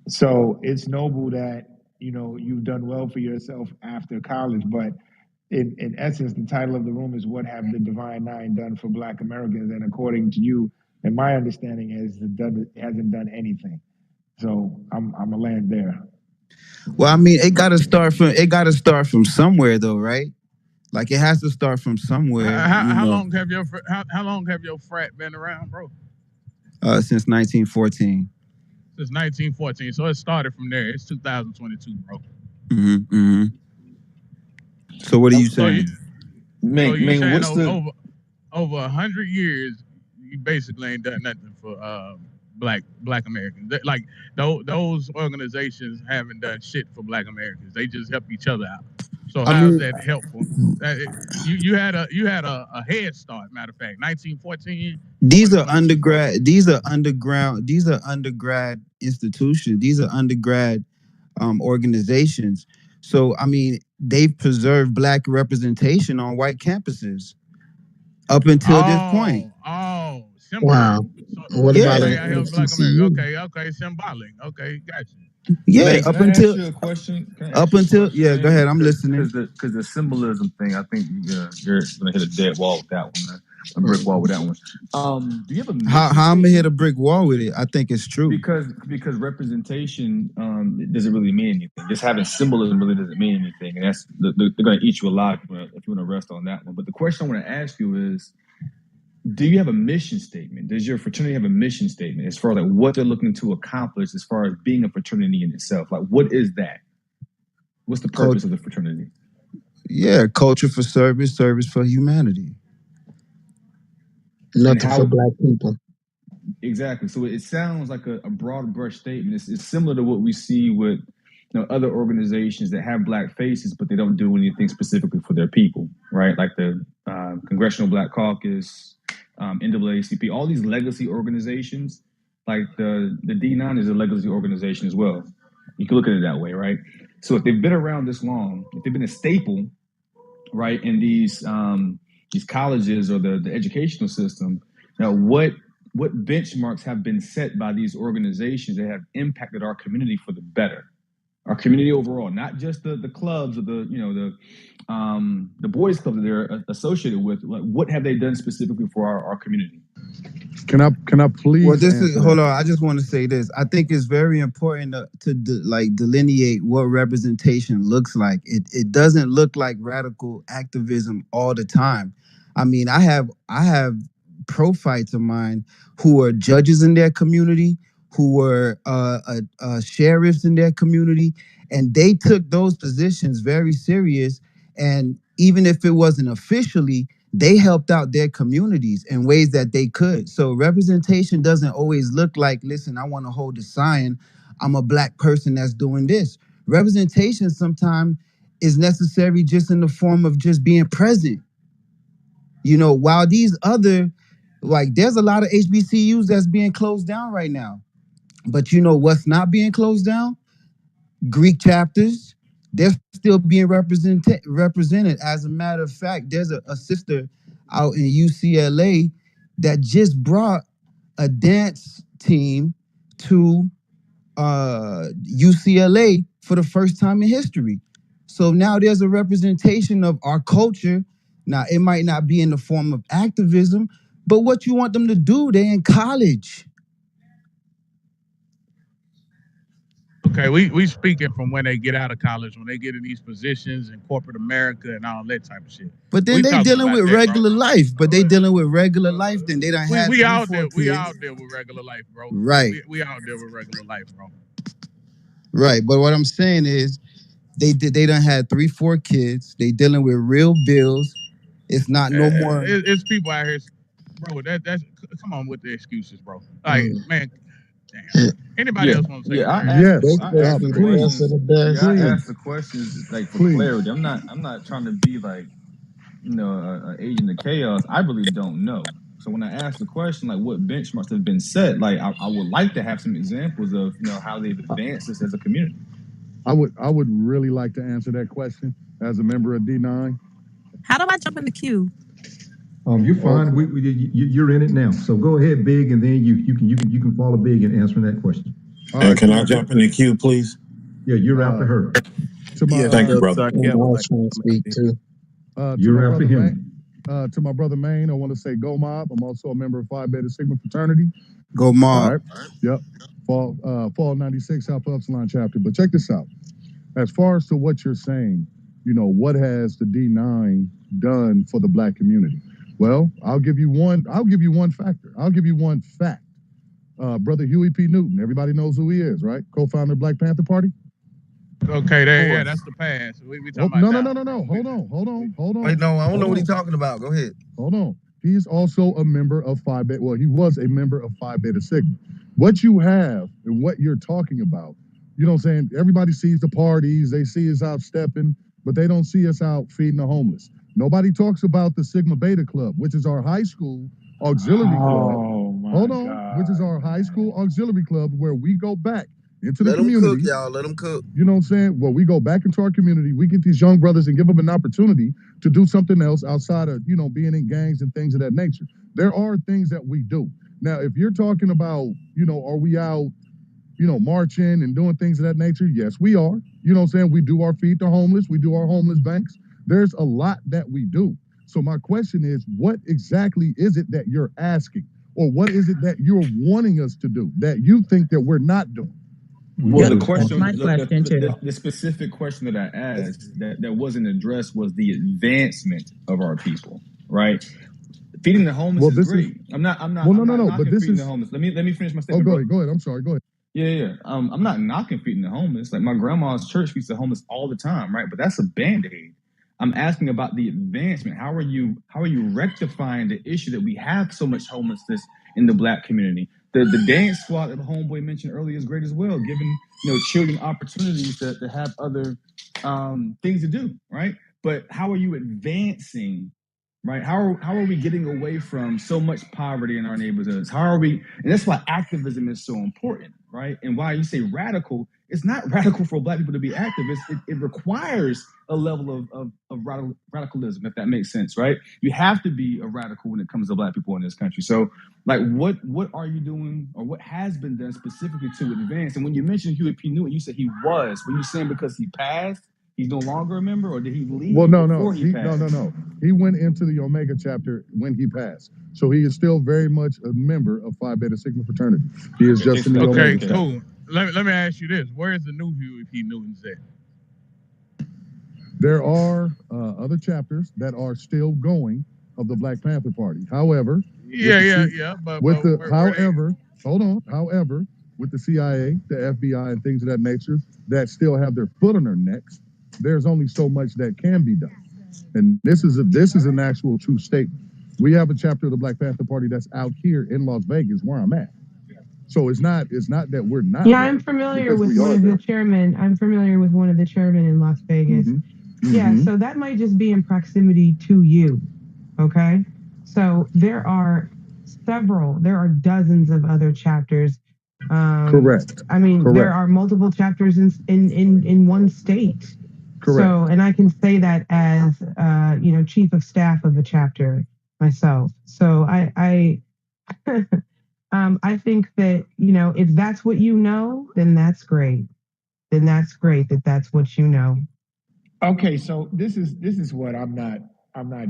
So it's noble that you've done well for yourself after college, but in essence, the title of the room is "What Have the Divine Nine Done for Black Americans?" And according to you, and my understanding is it hasn't done anything. So I'm gonna land there. Well, I mean, it got to start from somewhere, though, right? Like it has to start from somewhere. How long have your frat been around, bro? Since 1914. Since 1914, so it started from there. It's 2022, bro. Mm-hmm. So what are you saying? What's over 100 years, you basically ain't done nothing for Black Americans. Like those organizations haven't done shit for Black Americans. They just help each other out. So how is that helpful? You had a head start. Matter of fact, 1914. These are undergrad institutions. These are undergrad organizations. So I mean, they've preserved Black representation on white campuses up until this point. Oh, wow. What about HBCU? Okay, symbolic. Okay, gotcha. Yeah, Can I ask you a question? Go ahead. I'm listening. Because the symbolism thing, I think you're gonna hit a dead wall with that one, a brick wall with that one. Do you have a how I'm gonna hit a brick wall with it? I think it's true because representation doesn't really mean anything. Just having symbolism really doesn't mean anything, and that's they're gonna eat you alive if you want to rest on that one. But the question I want to ask you is, do you have a mission statement? Does your fraternity have a mission statement as far as like what they're looking to accomplish as far as being a fraternity in itself? Like, what is that? What's the purpose of the fraternity? Yeah, culture for service, service for humanity. Nothing for Black people. Exactly. So it sounds like a broad brush statement. It's similar to what we see with other organizations that have Black faces, but they don't do anything specifically for their people, right? Like the Congressional Black Caucus, NAACP, all these legacy organizations, like the D9 is a legacy organization as well. You can look at it that way, right? So if they've been around this long, if they've been a staple, right, in these colleges or the educational system, what benchmarks have been set by these organizations that have impacted our community for the better? Our community overall, not just the clubs or the the boys club that they're associated with, like what have they done specifically for our community? Can I Well, please this is answer hold that? on. I just want to say this. I think it's very important to like delineate what representation looks like. It doesn't look like radical activism all the time. I mean, I have pro-fights of mine who are judges in their community, who were sheriffs in their community, and they took those positions very serious. And even if it wasn't officially, they helped out their communities in ways that they could. So representation doesn't always look like, listen, I want to hold a sign. I'm a black person that's doing this. Representation sometimes is necessary just in the form of just being present. You know, while these other, like there's a lot of HBCUs that's being closed down right now. But you know what's not being closed down? Greek chapters. They're still being represented. As a matter of fact, there's a sister out in UCLA that just brought a dance team to UCLA for the first time in history. So now there's a representation of our culture. Now it might not be in the form of activism, but what you want them to do, they're in college. Okay, we speaking from when they get out of college, when they get in these positions in corporate America and all that type of shit. But then We they talking dealing about with that, regular life. But they dealing with regular life. Then they done bro. had We 3, out 4 there. We kids. out there with regular life, bro. Right, We out there with regular life, bro. right. But what I'm saying is, they done had 3, 4 kids. They dealing with real bills. It's not no more. It's people out here, bro. That's come on with the excuses, bro. Like, man, damn. Anybody Yeah, else want to say yeah. I anything? asked, Yes, I They asked supposed the to be the best questions. of the Yeah, best. I please, asked the questions like for please. clarity. I'm not trying to be like a agent of chaos. I really don't know. So when I ask the question, like what benchmarks have been set, like I would like to have some examples of how they've advanced this as a community. I would really like to answer that question as a member of D9. How do I jump in the queue? You're fine. You're in it now. So go ahead, Big, and then you can follow Big in answering that question. All And right, can to I my jump in the queue, please? Yeah, you're after her. to my Yeah, Thank you, so brother. And I Kev would was like trying to to speak too. to You're my after brother him. Maine, to my brother Maine, I want to say go mob. I'm also a member of Phi Beta Sigma fraternity. Go All mob. right. Yep. Fall 96 Alpha Epsilon chapter. But check this out. As far as to what you're saying, what has the D9 done for the black community? Well, I'll give you one factor. I'll give you one fact. Brother Huey P. Newton, everybody knows who he is, right? Co-founder of Black Panther Party. Okay, that's the past. We talking about No. Hold on. Wait, no, I don't know what he's Hold on. talking about. Go ahead. Hold on. He's also a member of Phi Beta. Well, he was a member of Phi Beta Sigma. What you have and what you're talking about, you know what I'm saying? Everybody sees the parties, they see us out stepping, but they don't see us out feeding the homeless. Nobody talks about the Sigma Beta Club, which is our high school auxiliary club. Hold on, which is our high school auxiliary club where we go back into the Let them cook, community. y'all. Let them cook. You know what I'm saying? Well, we go back into our community. We get these young brothers and give them an opportunity to do something else outside of, being in gangs and things of that nature. There are things that we do. Now, if you're talking about, are we out, marching and doing things of that nature? Yes, we are. You know what I'm saying? We do our feed the homeless. We do our homeless banks. There's a lot that we do. So my question is, what exactly is it that you're asking? Or what is it that you're wanting us to do that you think that we're not doing? Well, the That's question, my question too. the specific question that I asked that wasn't addressed was the advancement of our people, right? Feeding the homeless is great. I'm not knocking feeding the homeless. Let me finish my statement. Go ahead. I'm sorry. Go ahead. Yeah. I'm not knocking feeding the homeless. Like my grandma's church feeds the homeless all the time, right? But that's a band-aid. I'm asking about the advancement. How are you rectifying the issue that we have so much homelessness in the black community? The dance squad that the homeboy mentioned earlier is great as well, giving children opportunities to have other things to do, right? But how are you advancing, right? How are we getting away from so much poverty in our neighborhoods? How are we? And that's why activism is so important, right? And why you say radical, it's not radical for black people to be activists. It requires a level of radicalism, if that makes sense, right? You have to be a radical when it comes to black people in this country. So, like, what are you doing, or what has been done specifically to advance? And when you mentioned Huey P. Newton, you said he was. Were you saying because he passed He's no longer a member, or did he leave Well, no, before he passed? no. He went into the Omega chapter when he passed. So he is still very much a member of Phi Beta Sigma fraternity. He is just in the Okay, Omega chapter. cool. Let me ask you this: where is the new Huey P. Newton's at? There are other chapters that are still going of the Black Panther Party. However, however, with the CIA, the FBI, and things of that nature that still have their foot on their necks, there's only so much that can be done. And this is an actual true statement. We have a chapter of the Black Panther Party that's out here in Las Vegas, where I'm at. So it's not that we're not. Yeah, I'm familiar with one of the chairmen. I'm familiar with one of the chairmen in Las Vegas. Yeah, so that might just be in proximity to you. Okay, so there are dozens of other chapters. Correct. I mean, there are multiple chapters in one state. Correct. So, and I can say that as chief of staff of a chapter myself. So I think that if that's what you know, then that's great. Then that's great that that's what you know. Okay, so this is what I'm not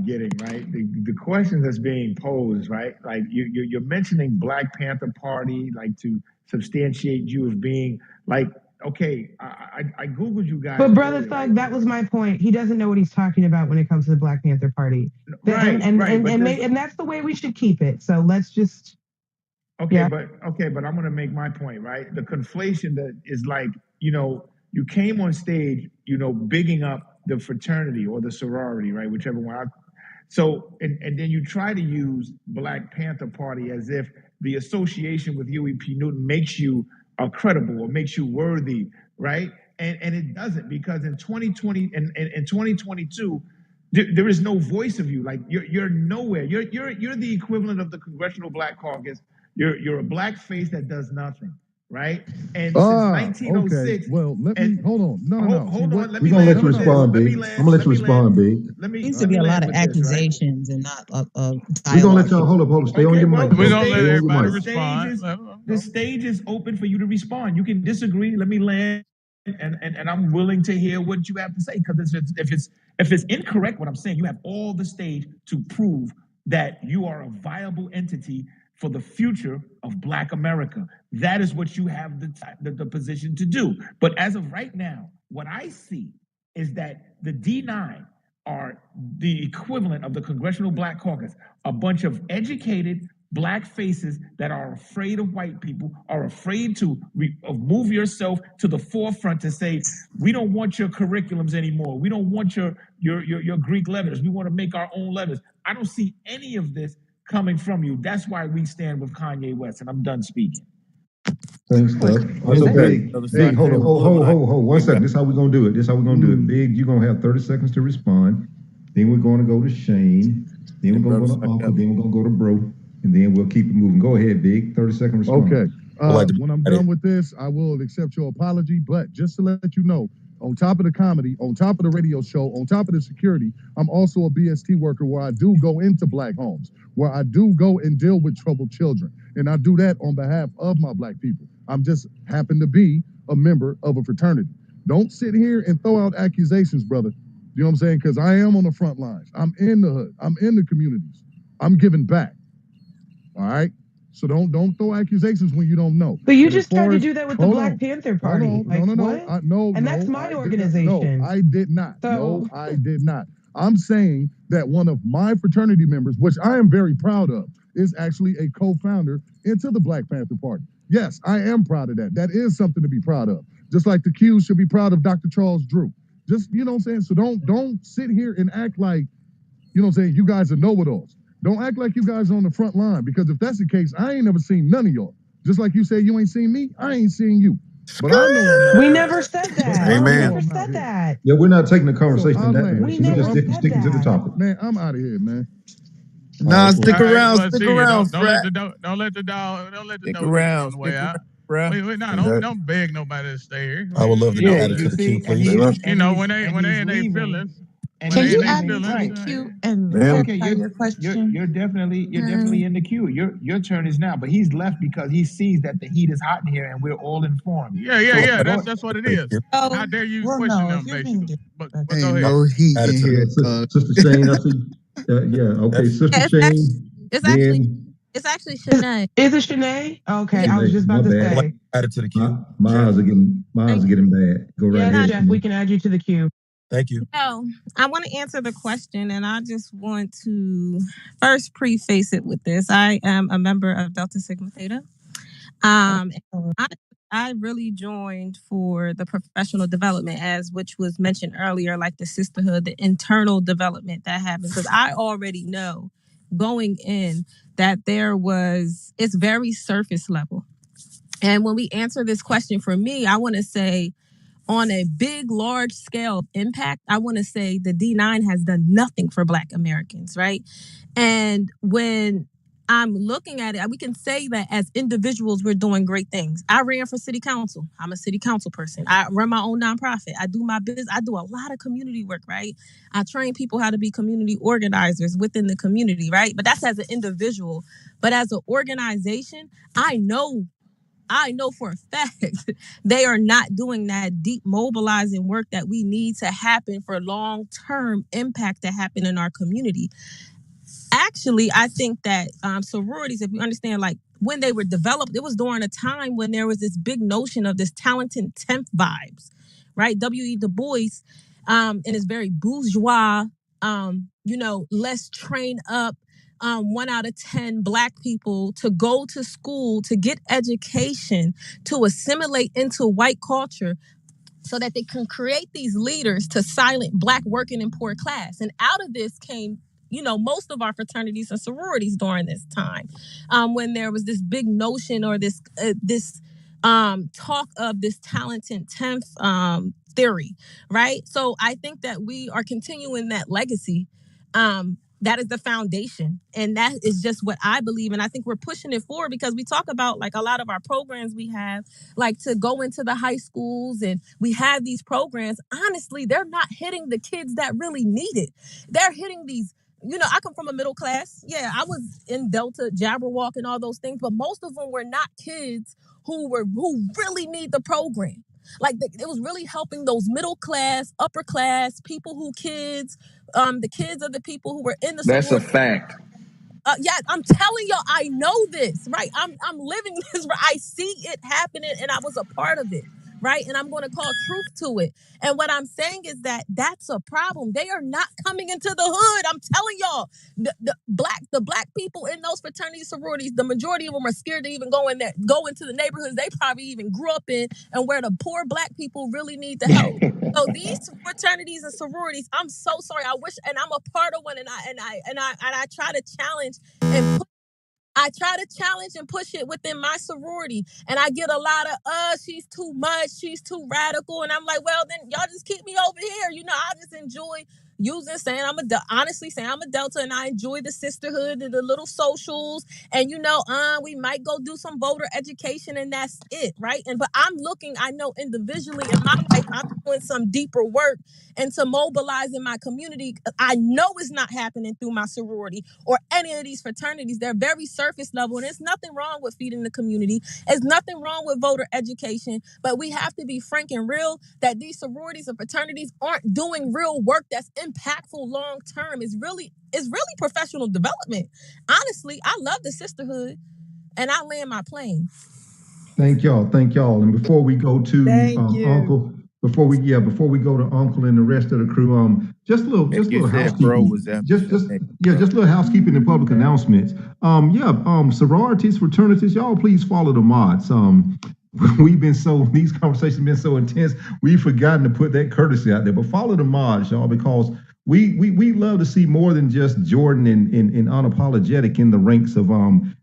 getting, right? The question that's being posed, right? Like you're mentioning Black Panther Party, like to substantiate you as being like, okay, I Googled you guys. But Brother Thug, that was my point. He doesn't know what he's talking about when it comes to the Black Panther Party. And that's the way we should keep it. So let's just but I'm gonna make my point, right? The conflation that is like, you came on stage, bigging up the fraternity or the sorority, right? Whichever one. And then you try to use Black Panther Party as if the association with Huey P. Newton makes you credible or makes you worthy, right? And it doesn't, because in 2020 and in 2022, there is no voice of you. Like you're nowhere. You're the equivalent of the Congressional Black Caucus. You're a black face that does nothing. Right? And since 1906. Okay. Well, let me hold on. No. Hold on. We're gonna let you respond, Big. I'm gonna let you respond, Big. Needs to be a lot of accusations and not we're gonna let y'all hold up. Stay on your mic. We're gonna let everybody respond. The stage is open for you to respond. You can disagree. Let me land, and I'm willing to hear what you have to say. Because if it's incorrect what I'm saying, you have all the stage to prove that you are a viable entity for the future of Black America. That is what you have the position to do. But as of right now, what I see is that the D9 are the equivalent of the Congressional Black Caucus, a bunch of educated Black faces that are afraid of white people, are afraid to move yourself to the forefront to say, we don't want your curriculums anymore. We don't want your Greek letters. We want to make our own letters. I don't see any of this coming from you. That's why we stand with Kanye West, and I'm done speaking. Thanks, Doug. Big, hold on. 1 second. This is how we're gonna do it. Big, you're gonna have 30 seconds to respond. Then we're gonna go to Shane. Then we're gonna go to Uncle. Then we're gonna go to Bro. And then we'll keep it moving. Go ahead, Big. 30-second response. Okay. When I'm done with this, I will accept your apology. But just to let you know, on top of the comedy, on top of the radio show, on top of the security, I'm also a BST worker where I do go into Black homes, where I do go and deal with troubled children. And I do that on behalf of my Black people. I'm just happen to be a member of a fraternity. Don't sit here and throw out accusations, brother. You know what I'm saying? Because I am on the front lines. I'm in the hood. I'm in the communities. I'm giving back. All right? So don't throw accusations when you don't know. But you just tried to do that with the Black Panther Party. No. And that's my organization. No, I did not. No, I did not. I'm saying that one of my fraternity members, which I am very proud of, is actually a co-founder into the Black Panther Party. Yes, I am proud of that. That is something to be proud of. Just like the Qs should be proud of Dr. Charles Drew. Just, you know what I'm saying? So don't sit here and act like, you know what I'm saying, you guys are know-it-alls. Don't act like you guys are on the front line, because if that's the case, I ain't never seen none of y'all. Just like you say you ain't seen me, I ain't seen you. But I know we never said that. Amen. We never said that. Yeah, we're not taking the conversation that way. We're just sticking to the topic. Man, I'm out of here, man. Nah, stick around, Don't let the dog stick around. Don't beg nobody to stay here. I would love to know how to the queue, please. You know, when they in their feelings. And Can But he they, you they add and me still to the in. right. queue and Man, Okay, clarify your question? you're definitely in the queue. Your turn is now, but he's left because he sees that the heat is hot in here and we're all informed. So Yeah. go That's what it is. How Oh, dare you well, question no. If them, you're being basically? But disrespectful. go Ain't ahead. no heat add it in to the here, Sister Shane, I see. Yeah, okay, Sister Yeah, Shane, it's then actually Is, Shanae. is it Shanae? Okay, Yeah, I was Shanae. just My about to bad. say. add it to the queue. My Jeff, eyes are thank getting bad. Go right Yes, you. ahead, Jeff, we Shanae. can add you to the queue. thank you. No, I want to answer the question, and I just want to first preface it with this. I am a member of Delta Sigma Theta. And I really joined for the professional development, as which was mentioned earlier, like the sisterhood, the internal development that happens. Because I already know going in that it's very surface level. And when we answer this question, for me, I want to say on a big, large scale of impact, I want to say the D9 has done nothing for Black Americans, right? And when I'm looking at it, we can say that as individuals, we're doing great things. I ran for city council. I'm a city council person. I run my own nonprofit. I do my business. I do a lot of community work, right? I train people how to be community organizers within the community, right? But that's as an individual. But as an organization, I know for a fact they are not doing that deep mobilizing work that we need to happen for long-term impact to happen in our community. Actually, I think that sororities, if you understand, like when they were developed, it was during a time when there was this big notion of this talented 10th vibes, right? W.E. Du Bois, in his very bourgeois, let's train up 1 out of 10 Black people to go to school, to get education, to assimilate into white culture, so that they can create these leaders to silent Black working and poor class. And out of this came, most of our fraternities and sororities during this time, when there was this big notion or this talk of this talented 10th theory, right? So I think that we are continuing that legacy. That is the foundation. And that is just what I believe. And I think we're pushing it forward because we talk about, like, a lot of our programs we have, like to go into the high schools, and we have these programs. Honestly, they're not hitting the kids that really need it. They're hitting these, I come from a middle class. Yeah, I was in Delta, Jabberwock, and all those things, but most of them were not kids who really need the program. Like, it was really helping those middle class, upper class people the kids of the people who were in the That's a sorority. fact. Yeah, I'm telling y'all, I know this, right? I'm living this, right? I see it happening, and I was a part of it, right? And I'm going to call truth to it. And what I'm saying is that that's a problem. They are not coming into the hood. I'm telling y'all, the black people in those fraternity sororities, the majority of them are scared to even go into the neighborhoods they probably even grew up in, and where the poor Black people really need the help. So these fraternities and sororities, I'm so sorry. I wish, and I'm a part of one, and I try to challenge and push it within my sorority. And I get a lot of, she's too much, she's too radical. And I'm like, well, then y'all just keep me over here. I just enjoy honestly saying I'm a Delta, and I enjoy the sisterhood and the little socials. And, we might go do some voter education, and that's it, right? But I know individually in my life, I'm doing some deeper work into mobilizing my community. I know it's not happening through my sorority or any of these fraternities. They're very surface level, and there's nothing wrong with feeding the community. There's nothing wrong with voter education, but we have to be frank and real that these sororities and fraternities aren't doing real work that's impactful long term. It's really professional development. Honestly, I love the sisterhood, and I land my plane. Thank y'all. And before we go to Uncle, before we go to Uncle and the rest of the crew, just a little Said bro housekeeping. was that. Just little housekeeping and public announcements. Sororities, fraternities, y'all please follow the mods. These conversations have been so intense, we've forgotten to put that courtesy out there. But follow the mods, y'all, because we love to see more than just Jordan and unapologetic in the ranks of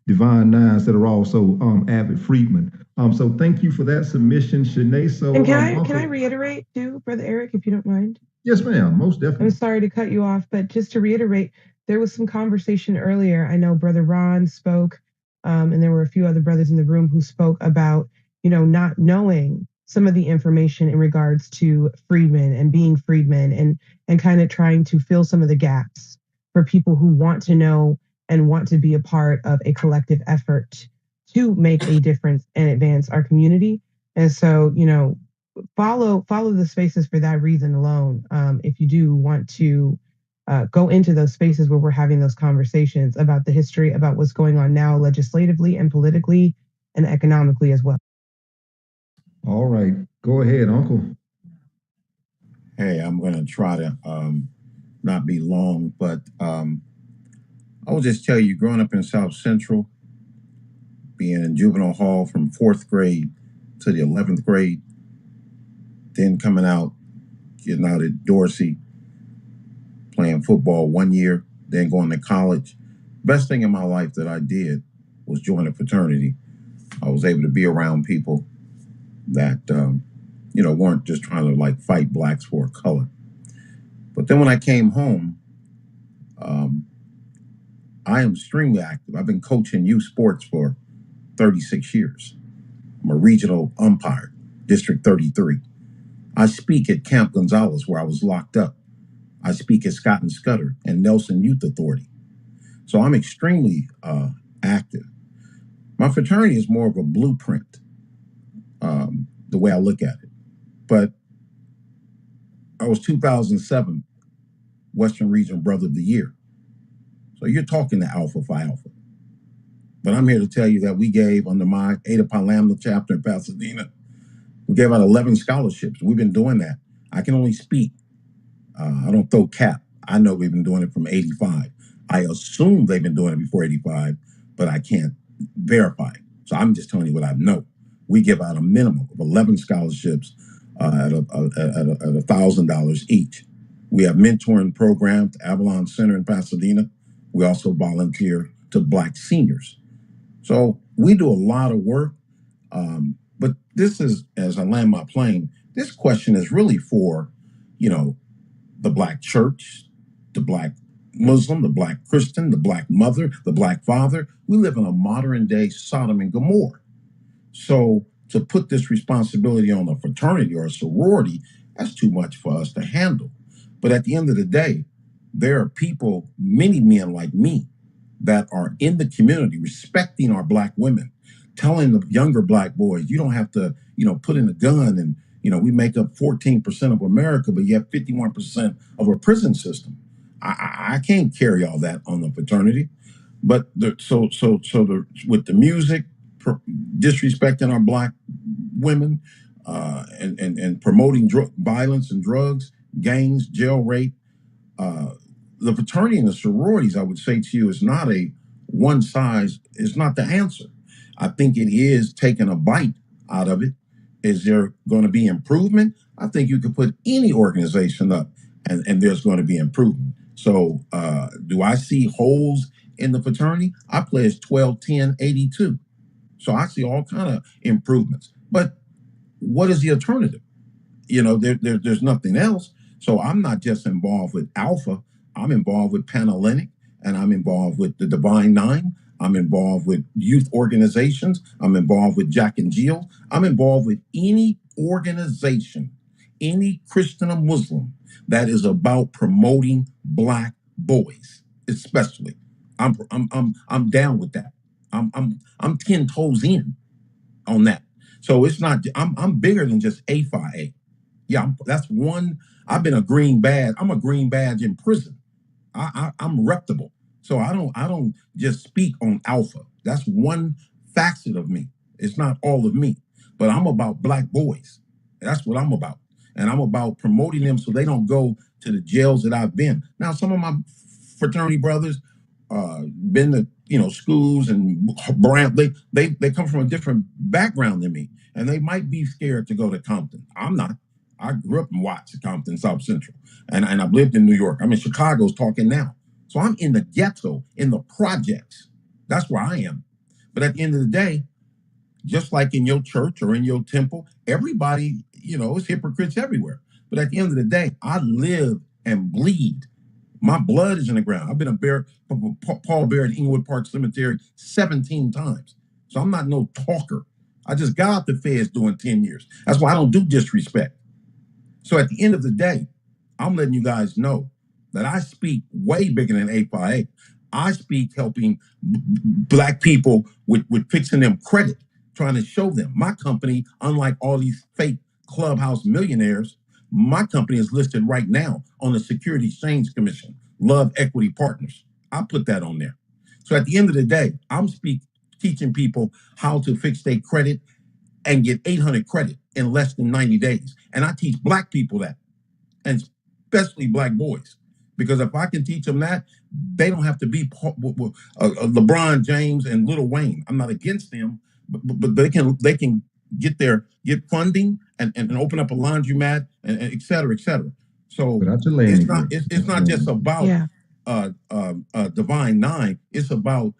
Divine Nines that are also avid freedmen. So thank you for that submission, Shanae. So And can I reiterate too, Brother Eric, if you don't mind? Yes, ma'am, most definitely. I'm sorry to cut you off, but just to reiterate, there was some conversation earlier. I know Brother Ron spoke, and there were a few other brothers in the room who spoke about, not knowing some of the information in regards to freedmen and being freedmen, and kind of trying to fill some of the gaps for people who want to know and want to be a part of a collective effort to make a difference and advance our community. And so, follow the spaces for that reason alone. If you do want to go into those spaces where we're having those conversations about the history, about what's going on now legislatively and politically and economically as well. All right, go ahead, Uncle. Hey, I'm going to try to not be long, but I will just tell you, growing up in South Central, being in juvenile hall from 4th grade to the 11th grade, then coming out, getting out at Dorsey, playing football 1 year, then going to college. Best thing in my life that I did was join a fraternity. I was able to be around people that, weren't just trying to like fight blacks for a color. But then when I came home, I am extremely active. I've been coaching youth sports for 36 years. I'm a regional umpire, District 33. I speak at Camp Gonzales, where I was locked up. I speak at Scott and Scudder and Nelson Youth Authority. So I'm extremely active. My fraternity is more of a blueprint, the way I look at it. But I was 2007 Western Region Brother of the Year. So you're talking to Alpha Phi Alpha. But I'm here to tell you that we gave, under my Ada Pi Lambda chapter in Pasadena, we gave out 11 scholarships. We've been doing that. I can only speak. I don't throw cap. I know we've been doing it from 85. I assume they've been doing it before 85, but I can't verify. So I'm just telling you what I know. We give out a minimum of 11 scholarships at $1,000 each. We have mentoring programs at Avalon Center in Pasadena. We also volunteer to Black seniors. So we do a lot of work. But this is, as I land my plane, this question is really for, the Black church, the Black Muslim, the Black Christian, the Black mother, the Black father. We live in a modern day Sodom and Gomorrah. So to put this responsibility on a fraternity or a sorority, that's too much for us to handle. But at the end of the day, there are people, many men like me, that are in the community respecting our Black women, telling the younger Black boys, you don't have to, put in a gun and, we make up 14% of America, but yet 51% of our prison system. I can't carry all that on the fraternity. But with the music, disrespecting our Black women, and promoting violence and drugs, gangs, jail rape, the fraternity and the sororities, I would say to you, is not a one size, is not the answer. I think it is taking a bite out of it. Is there going to be improvement? I think you could put any organization up and there's going to be improvement. So do I see holes in the fraternity? I pledged 12-10-82. So I see all kind of improvements. But what is the alternative? There's nothing else. So I'm not just involved with Alpha. I'm involved with Panhellenic, and I'm involved with the Divine Nine. I'm involved with youth organizations. I'm involved with Jack and Jill. I'm involved with any organization, any Christian or Muslim that is about promoting Black boys, especially. I'm down with that. I'm 10 toes in on that. So it's not. I'm bigger than just A-Phi-A. Yeah, that's one. I've been a green badge. I'm a green badge in prison. I'm reputable. So I don't just speak on Alpha. That's one facet of me. It's not all of me. But I'm about Black boys. That's what I'm about. And I'm about promoting them so they don't go to the jails that I've been. Now, some of my fraternity brothers been to schools and Brown. They come from a different background than me, and they might be scared to go to Compton. I'm not. I grew up in Watts, Compton, South Central, and I've lived in New York. I'm in Chicago's talking now. So I'm in the ghetto, in the projects. That's where I am. But at the end of the day, just like in your church or in your temple, everybody, it's hypocrites everywhere. But at the end of the day, I live and bleed. My blood is in the ground. I've been a Paul Bear at Inglewood Park Cemetery 17 times. So I'm not no talker. I just got out the feds doing 10 years. That's why I don't do disrespect. So at the end of the day, I'm letting you guys know that I speak way bigger than 8x8. I speak helping Black people with fixing them credit, trying to show them. My company, unlike all these fake clubhouse millionaires, my company is listed right now on the Security Exchange Commission, Love Equity Partners. I put that on there. So at the end of the day, I'm teaching people how to fix their credit and get 800 credit in less than 90 days. And I teach Black people that, and especially Black boys. Because if I can teach them that, they don't have to be LeBron James and Lil Wayne. I'm not against them, but they can get funding and open up a laundromat and et cetera, et cetera. So it's not just about Divine Nine. It's about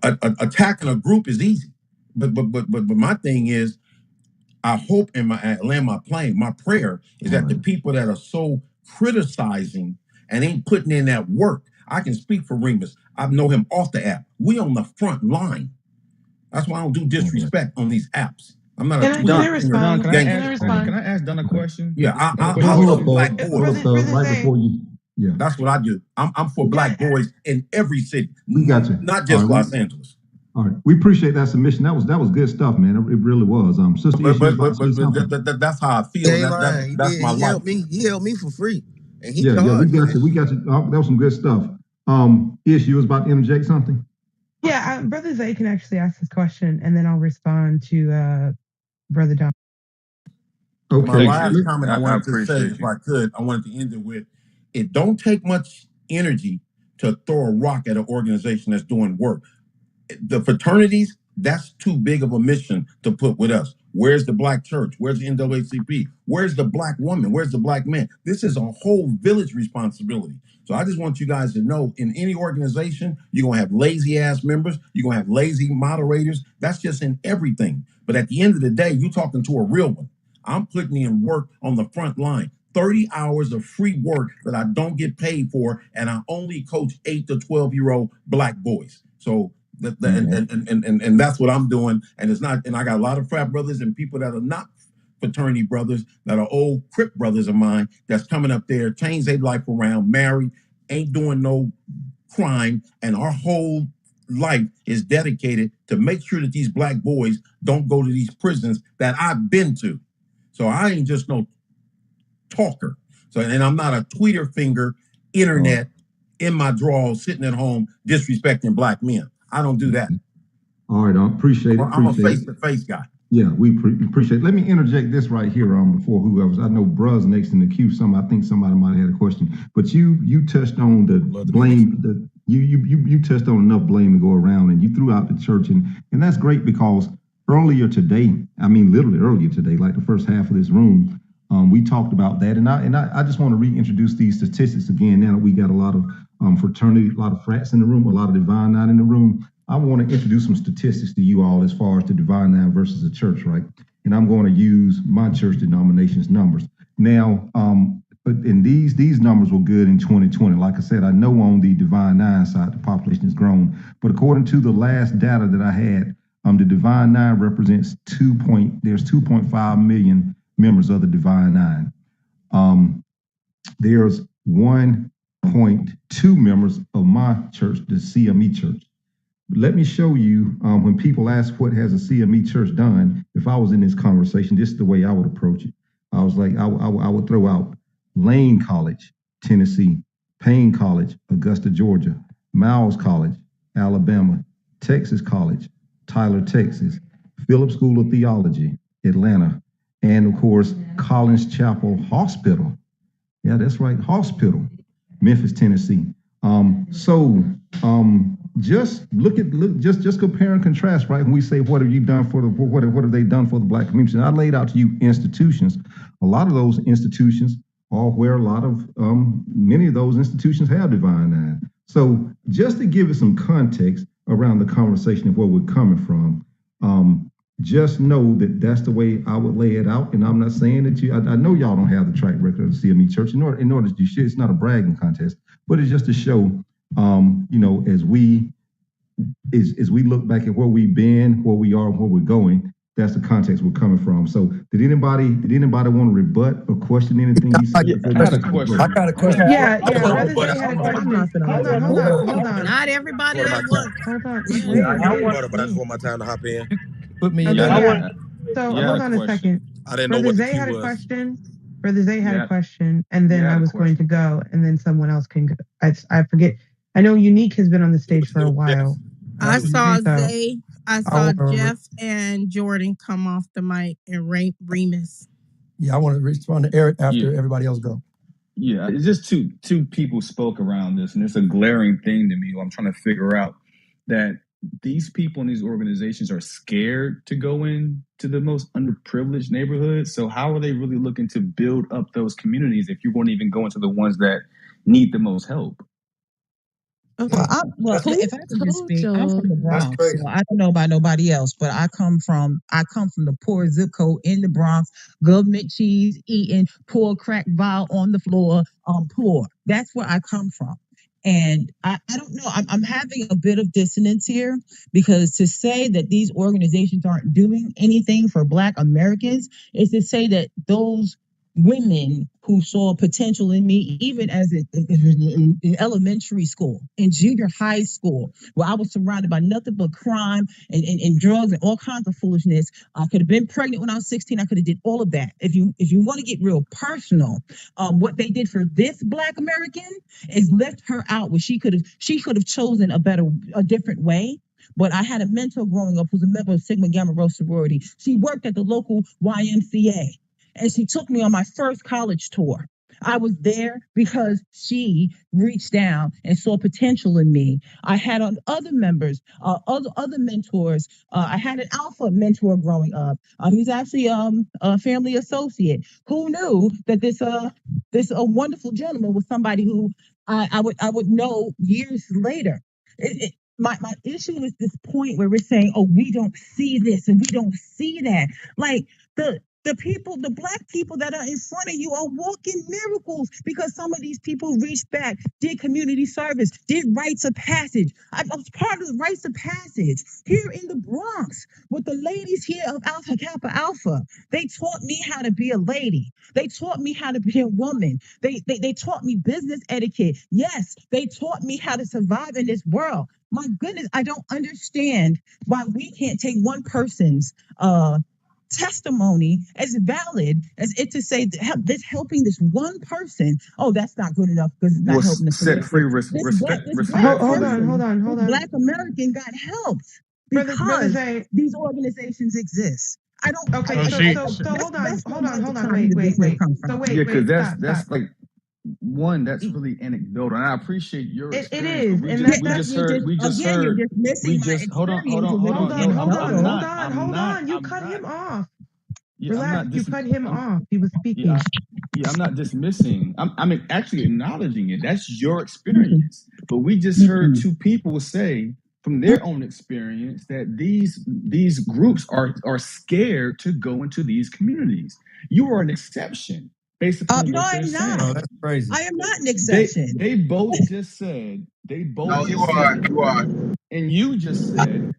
attacking a group is easy, but my thing is, I hope and I land my plane. My prayer is that the people that are so criticizing and ain't putting in that work. I can speak for Remus. I know him off the app. We on the front line. That's why I don't do disrespect on these apps. I'm not Can I respond? Can I ask Don a question? Yeah, I love Black boys. Right before you. Yeah, that's what I do. I'm for Black boys in every city. We got you. Not just Los Angeles. All right, we appreciate that submission. That was good stuff, man. It really was. Sister, but that's how I feel. That's my life. He helped me for free, and he we got you. We got you. That was some good stuff. Ish, you was about to interject something. Yeah, Brother Zay can actually ask his question, and then I'll respond to Brother Don. Okay. My last comment I wanted to say, if I could, I wanted to end it with: it don't take much energy to throw a rock at an organization that's doing work. The fraternities, that's too big of a mission to put with us. Where's the Black church? Where's the NAACP? Where's the Black woman? Where's the Black man? This is a whole village responsibility. So I just want you guys to know, in any organization, you're going to have lazy ass members. You're going to have lazy moderators. That's just in everything. But at the end of the day, you're talking to a real one. I'm putting in work on the front line. 30 hours of free work that I don't get paid for, and I only coach 8 to 12-year-old Black boys. So and that's what I'm doing. And it's not, and I got a lot of frat brothers and people that are not fraternity brothers, that are old Crip brothers of mine, that's coming up there, change their life around, married, ain't doing no crime, and our whole life is dedicated to make sure that these Black boys don't go to these prisons that I've been to. So I ain't just no talker. So, and I'm not a tweeter finger, internet, in my drawers, sitting at home, disrespecting Black men. I don't do that. All right, I appreciate it. I'm a face-to-face guy. Yeah, we appreciate it. Let me interject this right here before whoever's. I know Bruz next in the queue. I think somebody might have had a question, but you touched on the blame. You touched on enough blame to go around, and you threw out the church, and that's great because earlier today, I mean literally earlier today, like the first half of this room, we talked about that, and I just want to reintroduce these statistics again. Now that we got a lot of fraternity, a lot of frats in the room, a lot of Divine Nine in the room. I want to introduce some statistics to you all as far as the Divine Nine versus the church, right? And I'm going to use my church denomination's numbers. Now, and these numbers were good in 2020. Like I said, I know on the Divine Nine side, the population has grown. But according to the last data that I had, the Divine Nine represents there's 2.5 million members of the Divine Nine. There's 1.2 members of my church, the CME church. Let me show you, when people ask what has a CME church done, if I was in this conversation, this is the way I would approach it. I was like, I would throw out Lane College, Tennessee, Payne College, Augusta, Georgia, Miles College, Alabama, Texas College, Tyler, Texas, Phillips School of Theology, Atlanta, and of course, Collins Chapel Hospital. Yeah, that's right, hospital, Memphis, Tennessee. Just just compare and contrast, right? When we say what have you done for what have they done for the Black community? And I laid out to you institutions. A lot of those institutions are where a lot of many of those institutions have Divine Nine. So just to give it some context around the conversation of where we're coming from, just know that that's the way I would lay it out. And I'm not saying that I know y'all don't have the track record of the CME Church. In order to do shit, it's not a bragging contest, but it's just to show, as we as we look back at where we've been, where we are, and where we're going, that's the context we're coming from. So did anybody want to rebut or question anything you said? I got a question. I got a question. Yeah, Hold on, Brother but Zay had a hold on. question. not gonna Hold on, rebut. hold on. Not everybody Before at my once. time. Hold on. But I just want my time to hop in. Put me in Okay, there. yeah. So Yeah, I hold had on a a question. second. I didn't know Brother what the Zay cue had a was. question. Brother Zay had Yeah, a question, and then yeah, I I had a was going to question. go, and then someone else can go. I forget. I know Unique has been on the stage for a It was Jeff. while. I saw So Zay, I I saw want to. Jeff and Jordan come off the mic, and Remus. Yeah, I want to respond to Eric after Yeah, everybody else go. yeah. It's just two people spoke around this, and it's a glaring thing to me. I'm trying to figure out that these people in these organizations are scared to go in to the most underprivileged neighborhoods. So how are they really looking to build up those communities if you won't even go into the ones that need the most help? Well, That's if I could just speak, I'm from the that's Bronx, crazy. so I don't know about nobody else, but I come from the poor zip code in the Bronx, government cheese eating, poor crack vial on the floor, poor. That's where I come from. And I don't know, I'm having a bit of dissonance here because to say that these organizations aren't doing anything for Black Americans is to say that those women who saw potential in me, even as in elementary school, in junior high school, where I was surrounded by nothing but crime and drugs and all kinds of foolishness. I could have been pregnant when I was 16. I could have did all of that. If you want to get real personal, what they did for this Black American is left her out where she could have chosen a different way. But I had a mentor growing up who's a member of Sigma Gamma Rho sorority. She worked at the local YMCA. And she took me on my first college tour. I was there because she reached down and saw potential in me. I had other members, other mentors. I had an alpha mentor growing up. He's actually a family associate. Who knew that this wonderful gentleman was somebody who I would know years later. My issue is this point where we're saying, oh, we don't see this and we don't see that. Like the Black people that are in front of you are walking miracles because some of these people reached back, did community service, did rites of passage. I was part of the rites of passage here in the Bronx with the ladies here of Alpha Kappa Alpha. They taught me how to be a lady. They taught me how to be a woman. They taught me business etiquette. Yes, they taught me how to survive in this world. My goodness, I don't understand why we can't take one person's testimony as valid as it to say this helping this one person. Oh, that's not good enough because it's not helping the Set free, Black hold on. Black American got helped Brother because Zay. these organizations exist. I don't. Okay, I, so I, hold on. that's where my Wait. disagreement comes So from. Yeah, because stop. that's like one that's really anecdotal, and I appreciate your It experience. is, But and we just heard. You're dismissing my Hold on. experience of living anecdotal. Hold on. You cut him off. Yeah, Relax. You cut him off. He was speaking. Yeah, I'm not dismissing. I'm actually acknowledging it. That's your experience. But we just heard two people say from their own experience that these groups are scared to go into these communities. You are an exception based upon No, what they're I'm saying. not. That's crazy. I am not an exception. They both just said. No, you are. You are. And you just said.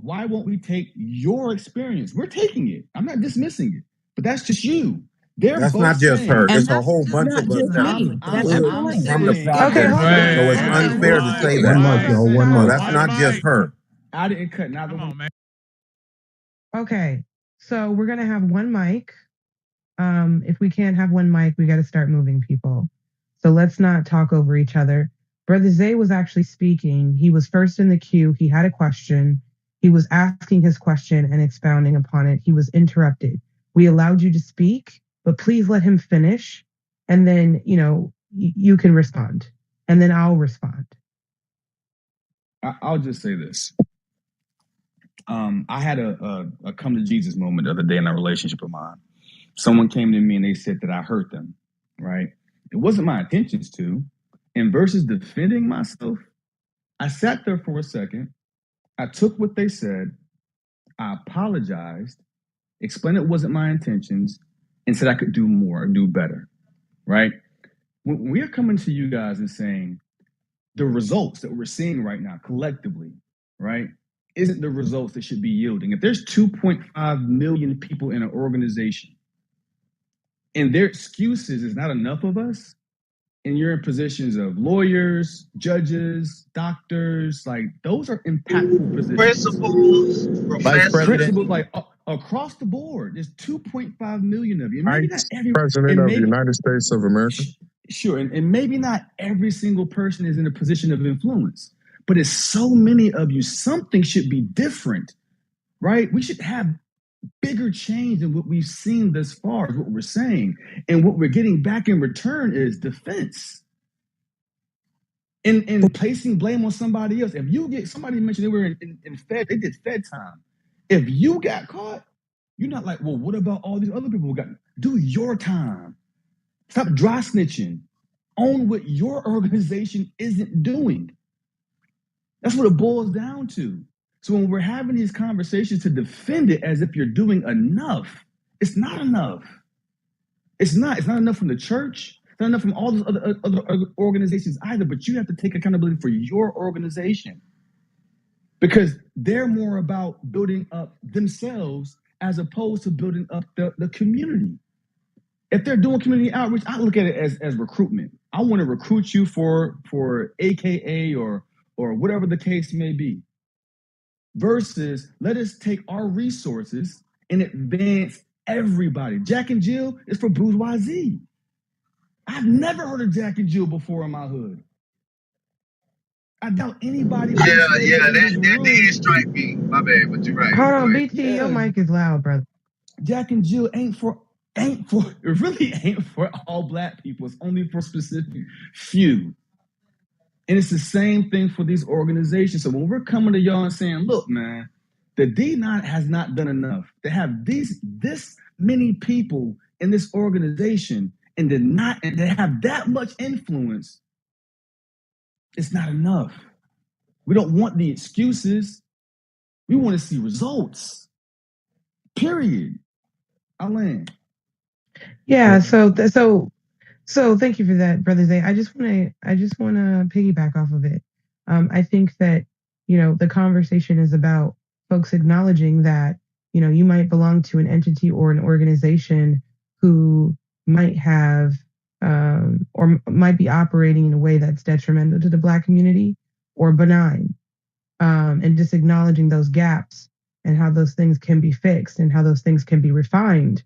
Why won't we take your experience? We're taking it. I'm not dismissing it, but that's just you. They're That's both not just saying, her. And It's a that's whole bunch not of us just that me. was That's the excluded point. from the saying, Okay, process. hold on. So it's Hold on. unfair to say One that. mic, y'all. One So mic. that's not just her. I didn't cut neither Come one. on, man. Okay, so we're gonna have one mic. If we can't have one mic, we got to start moving people. So let's not talk over each other. Brother Zay was actually speaking. He was first in the queue. He had a question. He was asking his question and expounding upon it. He was interrupted. We allowed you to speak, but please let him finish. And then, you can respond. And then I'll respond. I'll just say this. I had a come to Jesus moment the other day in a relationship of mine. Someone came to me and they said that I hurt them, right? It wasn't my intentions to. And versus defending myself, I sat there for a second. I took what they said. I apologized, explained it wasn't my intentions, and said I could do more, do better, right? When we're coming to you guys and saying, the results that we're seeing right now collectively, right, isn't the results that should be yielding. If there's 2.5 million people in an organization and their excuses is not enough of us, and you're in positions of lawyers, judges, doctors, like those are impactful positions. Principals, Vice President. Principals, like across the board, there's 2.5 million of you. Maybe not Vice every, President and of the maybe United States of America. sure, and maybe not every single person is in a position of influence, but it's so many of you. Something should be different, right? We should have bigger change than what we've seen thus far, is what we're saying. And what we're getting back in return is defense. And placing blame on somebody else. If you get, somebody mentioned they were in Fed, they did Fed time. If you got caught, you're not like, well, what about all these other people who got? Do your time. Stop dry snitching. Own what your organization isn't doing. That's what it boils down to. So when we're having these conversations to defend it as if you're doing enough, it's not enough. It's not enough from the church. It's not enough from all those other organizations either, but you have to take accountability for your organization because they're more about building up themselves as opposed to building up the community. If they're doing community outreach, I look at it as recruitment. I want to recruit you for AKA or whatever the case may be. Versus, let us take our resources and advance everybody. Jack and Jill is for bourgeoisie. I've never heard of Jack and Jill before in my hood. I doubt anybody. That did strike me. My bad, but you're right. Hold on, BT, your mic is loud, brother. Jack and Jill it really ain't for all black people. It's only for specific few. And it's the same thing for these organizations. So when we're coming to y'all and saying, look, man, the D9 has not done enough to have this many people in this organization and to have that much influence, it's not enough. We don't want the excuses. We want to see results. Period. I'll land. Yeah, so thank you for that, Brother Zay. I just want to piggyback off of it. I think that, the conversation is about folks acknowledging that, you might belong to an entity or an organization who might have or might be operating in a way that's detrimental to the Black community or benign, and just acknowledging those gaps and how those things can be fixed and how those things can be refined.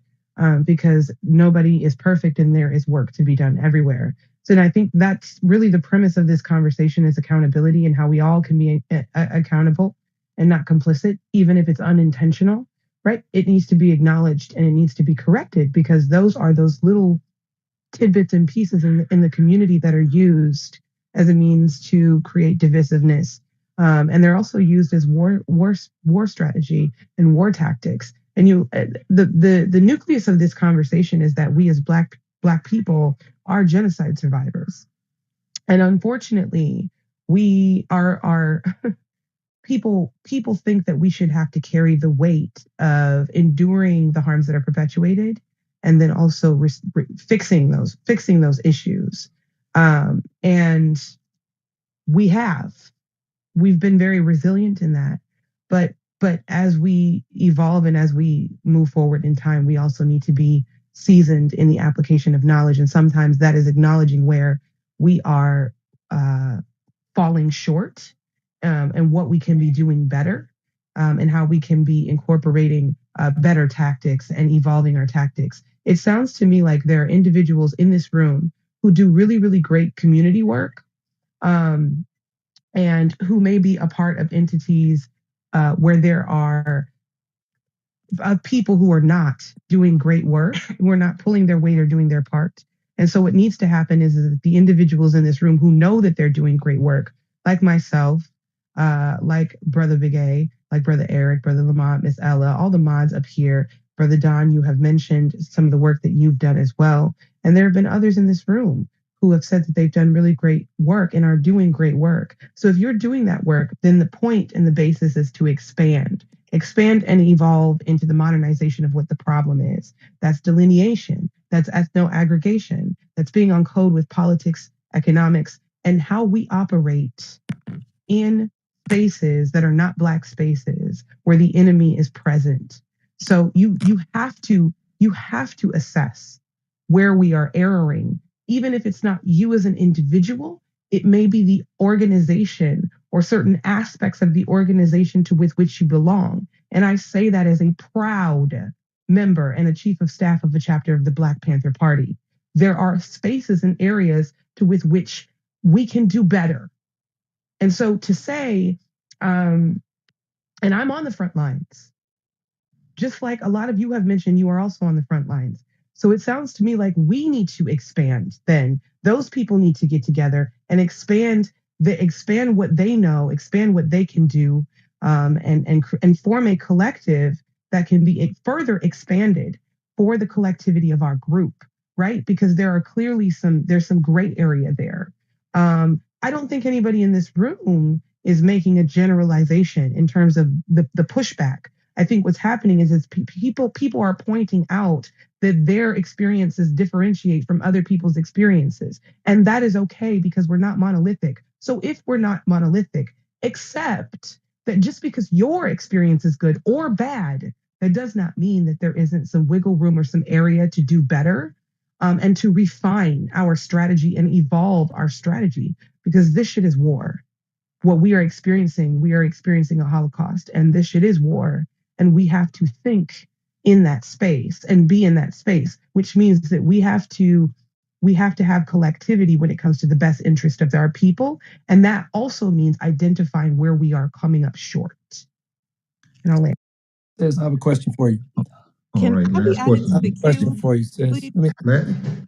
Because nobody is perfect and there is work to be done everywhere. So I think that's really the premise of this conversation is accountability and how we all can be accountable and not complicit, even if it's unintentional, right? It needs to be acknowledged and it needs to be corrected because those are those little tidbits and pieces in the community that are used as a means to create divisiveness. And they're also used as war strategy and war tactics. And the nucleus of this conversation is that we as black people are genocide survivors. And unfortunately, we are people think that we should have to carry the weight of enduring the harms that are perpetuated and then also fixing those issues. And we've been very resilient in that, but as we evolve and as we move forward in time, we also need to be seasoned in the application of knowledge. And sometimes that is acknowledging where we are falling short and what we can be doing better and how we can be incorporating better tactics and evolving our tactics. It sounds to me like there are individuals in this room who do really, really great community work and who may be a part of entities where there are people who are not doing great work, who are not pulling their weight or doing their part. And so what needs to happen is that the individuals in this room who know that they're doing great work, like myself, like Brother Big A, like Brother Eric, Brother Lamont, Miss Ella, all the mods up here, Brother Don, you have mentioned some of the work that you've done as well. And there have been others in this room who have said that they've done really great work and are doing great work. So if you're doing that work, then the point and the basis is to expand and evolve into the modernization of what the problem is. That's delineation, that's ethno-aggregation, that's being on code with politics, economics, and how we operate in spaces that are not Black spaces where the enemy is present. So you have to assess where we are erring, even if it's not you as an individual. It may be the organization or certain aspects of the organization to with which you belong. And I say that as a proud member and a chief of staff of a chapter of the Black Panther Party. There are spaces and areas to with which we can do better. And so to say, and I'm on the front lines, just like a lot of you have mentioned, you are also on the front lines. So it sounds to me like we need to expand then. Those people need to get together and expand what they know, expand what they can do, and form a collective that can be further expanded for the collectivity of our group, right? Because there are clearly there's some gray area there. I don't think anybody in this room is making a generalization in terms of the pushback. I think what's happening is people are pointing out that their experiences differentiate from other people's experiences. And that is okay because we're not monolithic. So if we're not monolithic, accept that just because your experience is good or bad, that does not mean that there isn't some wiggle room or some area to do better, and to refine our strategy and evolve our strategy, because this shit is war. What we are experiencing a Holocaust, and this shit is war. And we have to think in that space and be in that space, which means that we have to have collectivity when it comes to the best interest of our people. And that also means identifying where we are coming up short. And I'll land. Sis, I have a question for you. All right, last question. Question for you, sis.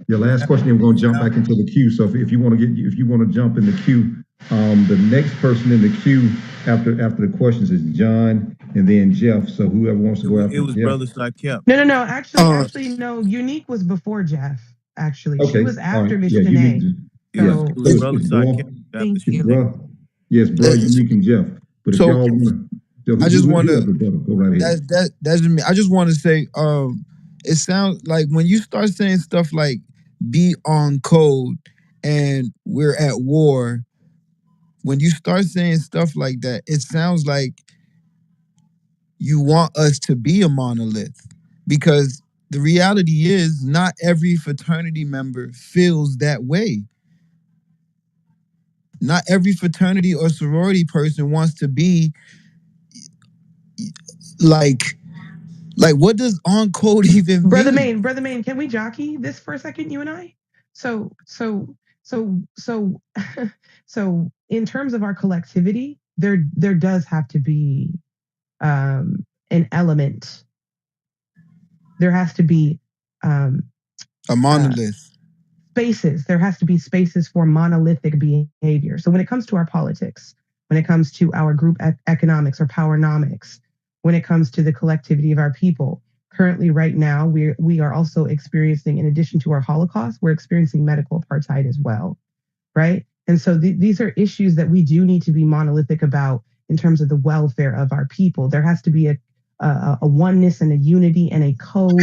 Your last question, then we're going to jump back into the queue. So if you want to jump in the queue, the next person in the queue after the questions is John and then Jeff. So whoever wants to go after It was Jeff. Brother Sakept. No. Actually, no. Unique was before Jeff. Actually, Okay. she was after Miss Yeah, Janae. yeah. It was Brother Sakept. Thank you. Yes, bro, Unique and Jeff. But if So, y'all want to, I just want to. go right ahead. That's me. I just want to say, it sounds like when you start saying stuff like "be on code" and "we're at war," when you start saying stuff like that, it sounds like you want us to be a monolith, because the reality is not every fraternity member feels that way. Not every fraternity or sorority person wants to be like what does on code even mean? Brother Main, can we jockey this for a second, you and I? So in terms of our collectivity, there does have to be an element. There has to be a monolith. Spaces. There has to be spaces for monolithic behavior. So when it comes to our politics, when it comes to our group economics or powernomics, when it comes to the collectivity of our people, currently right now, we are also experiencing, in addition to our Holocaust, we're experiencing medical apartheid as well, right? And so these are issues that we do need to be monolithic about in terms of the welfare of our people. There has to be a oneness and a unity and a code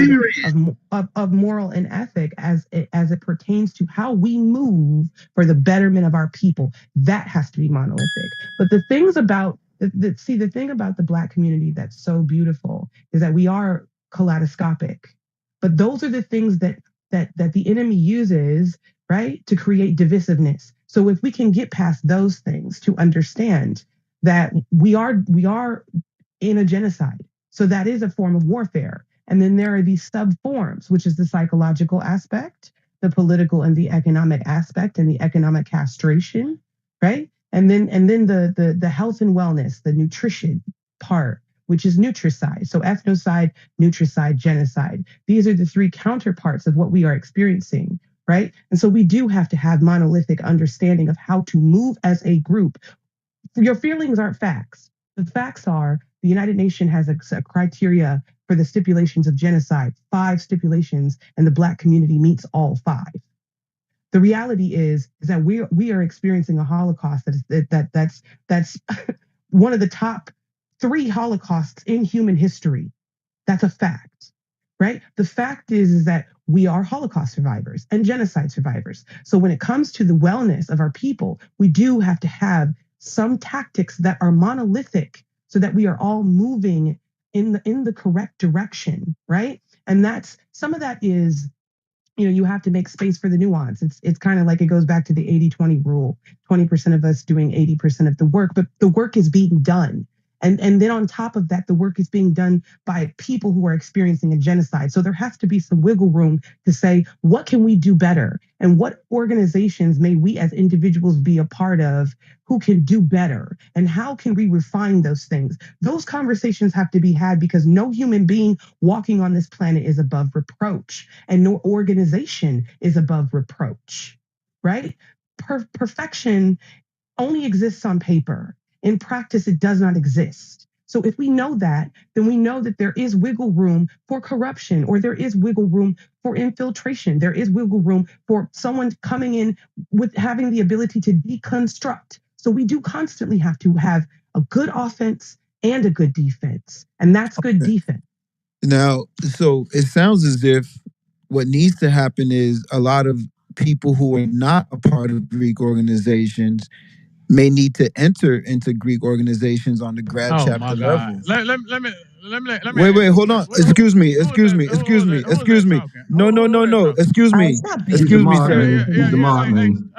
of moral and ethic as it pertains to how we move for the betterment of our people. That has to be monolithic. But the things about the thing about the Black community that's so beautiful is that we are kaleidoscopic. But those are the things that the enemy uses, right, to create divisiveness. So if we can get past those things to understand that we are in a genocide. So that is a form of warfare. And then there are these sub-forms, which is the psychological aspect, the political and the economic aspect, and the economic castration, right? And then the health and wellness, the nutrition part, which is nutricide. So ethnocide, nutricide, genocide. These are the three counterparts of what we are experiencing, right? And so we do have to have monolithic understanding of how to move as a group. Your feelings aren't facts. The facts are the United Nations has a criteria for the stipulations of genocide, 5 stipulations, and the Black community meets all 5. The reality is that we are experiencing a Holocaust that's one of the top 3 Holocausts in human history. That's a fact, right? The fact is that we are Holocaust survivors and genocide survivors. So when it comes to the wellness of our people, we do have to have some tactics that are monolithic so that we are all moving in the correct direction, right? And that's some of that is, you have to make space for the nuance. It's kind of like it goes back to the 80-20 rule. 20% of us doing 80% of the work, but the work is being done. And then on top of that, the work is being done by people who are experiencing a genocide. So there has to be some wiggle room to say, what can we do better? And what organizations may we as individuals be a part of who can do better? And how can we refine those things? Those conversations have to be had because no human being walking on this planet is above reproach, and no organization is above reproach, right? Perfection only exists on paper. In practice, it does not exist. So if we know that, then we know that there is wiggle room for corruption, or there is wiggle room for infiltration. There is wiggle room for someone coming in with having the ability to deconstruct. So we do constantly have to have a good offense and a good defense. And that's good defense. Now, so it sounds as if what needs to happen is a lot of people who are not a part of Greek organizations may need to enter into Greek organizations on the grad Oh chapter my level. God. Let me Wait, ask hold you on. this. Excuse me. Who is Excuse that? me. Who Excuse is me. that? Who is Excuse that me. talking? No, no, Who no, is that no. talking? Excuse me. It's not big. He's the Excuse me, mod, sir. man. He's the mod, man.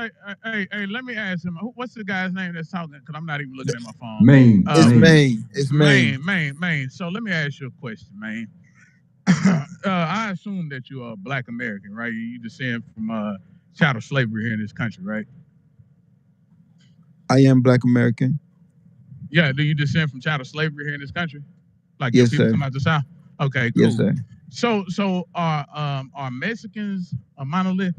Hey, let me ask him. What's the guy's name that's talking? Because I'm not even looking at my phone. Maine. It's Maine. Maine. It's Maine. Maine. So let me ask you a question, Maine. I assume that you are a Black American, right? You descend from chattel slavery here in this country, right? I am Black American. Yeah. Do you descend from chattel slavery here in this country? Like Yes, your people sir. come out the South? Okay, cool. Yes, sir. So are Mexicans a monolith?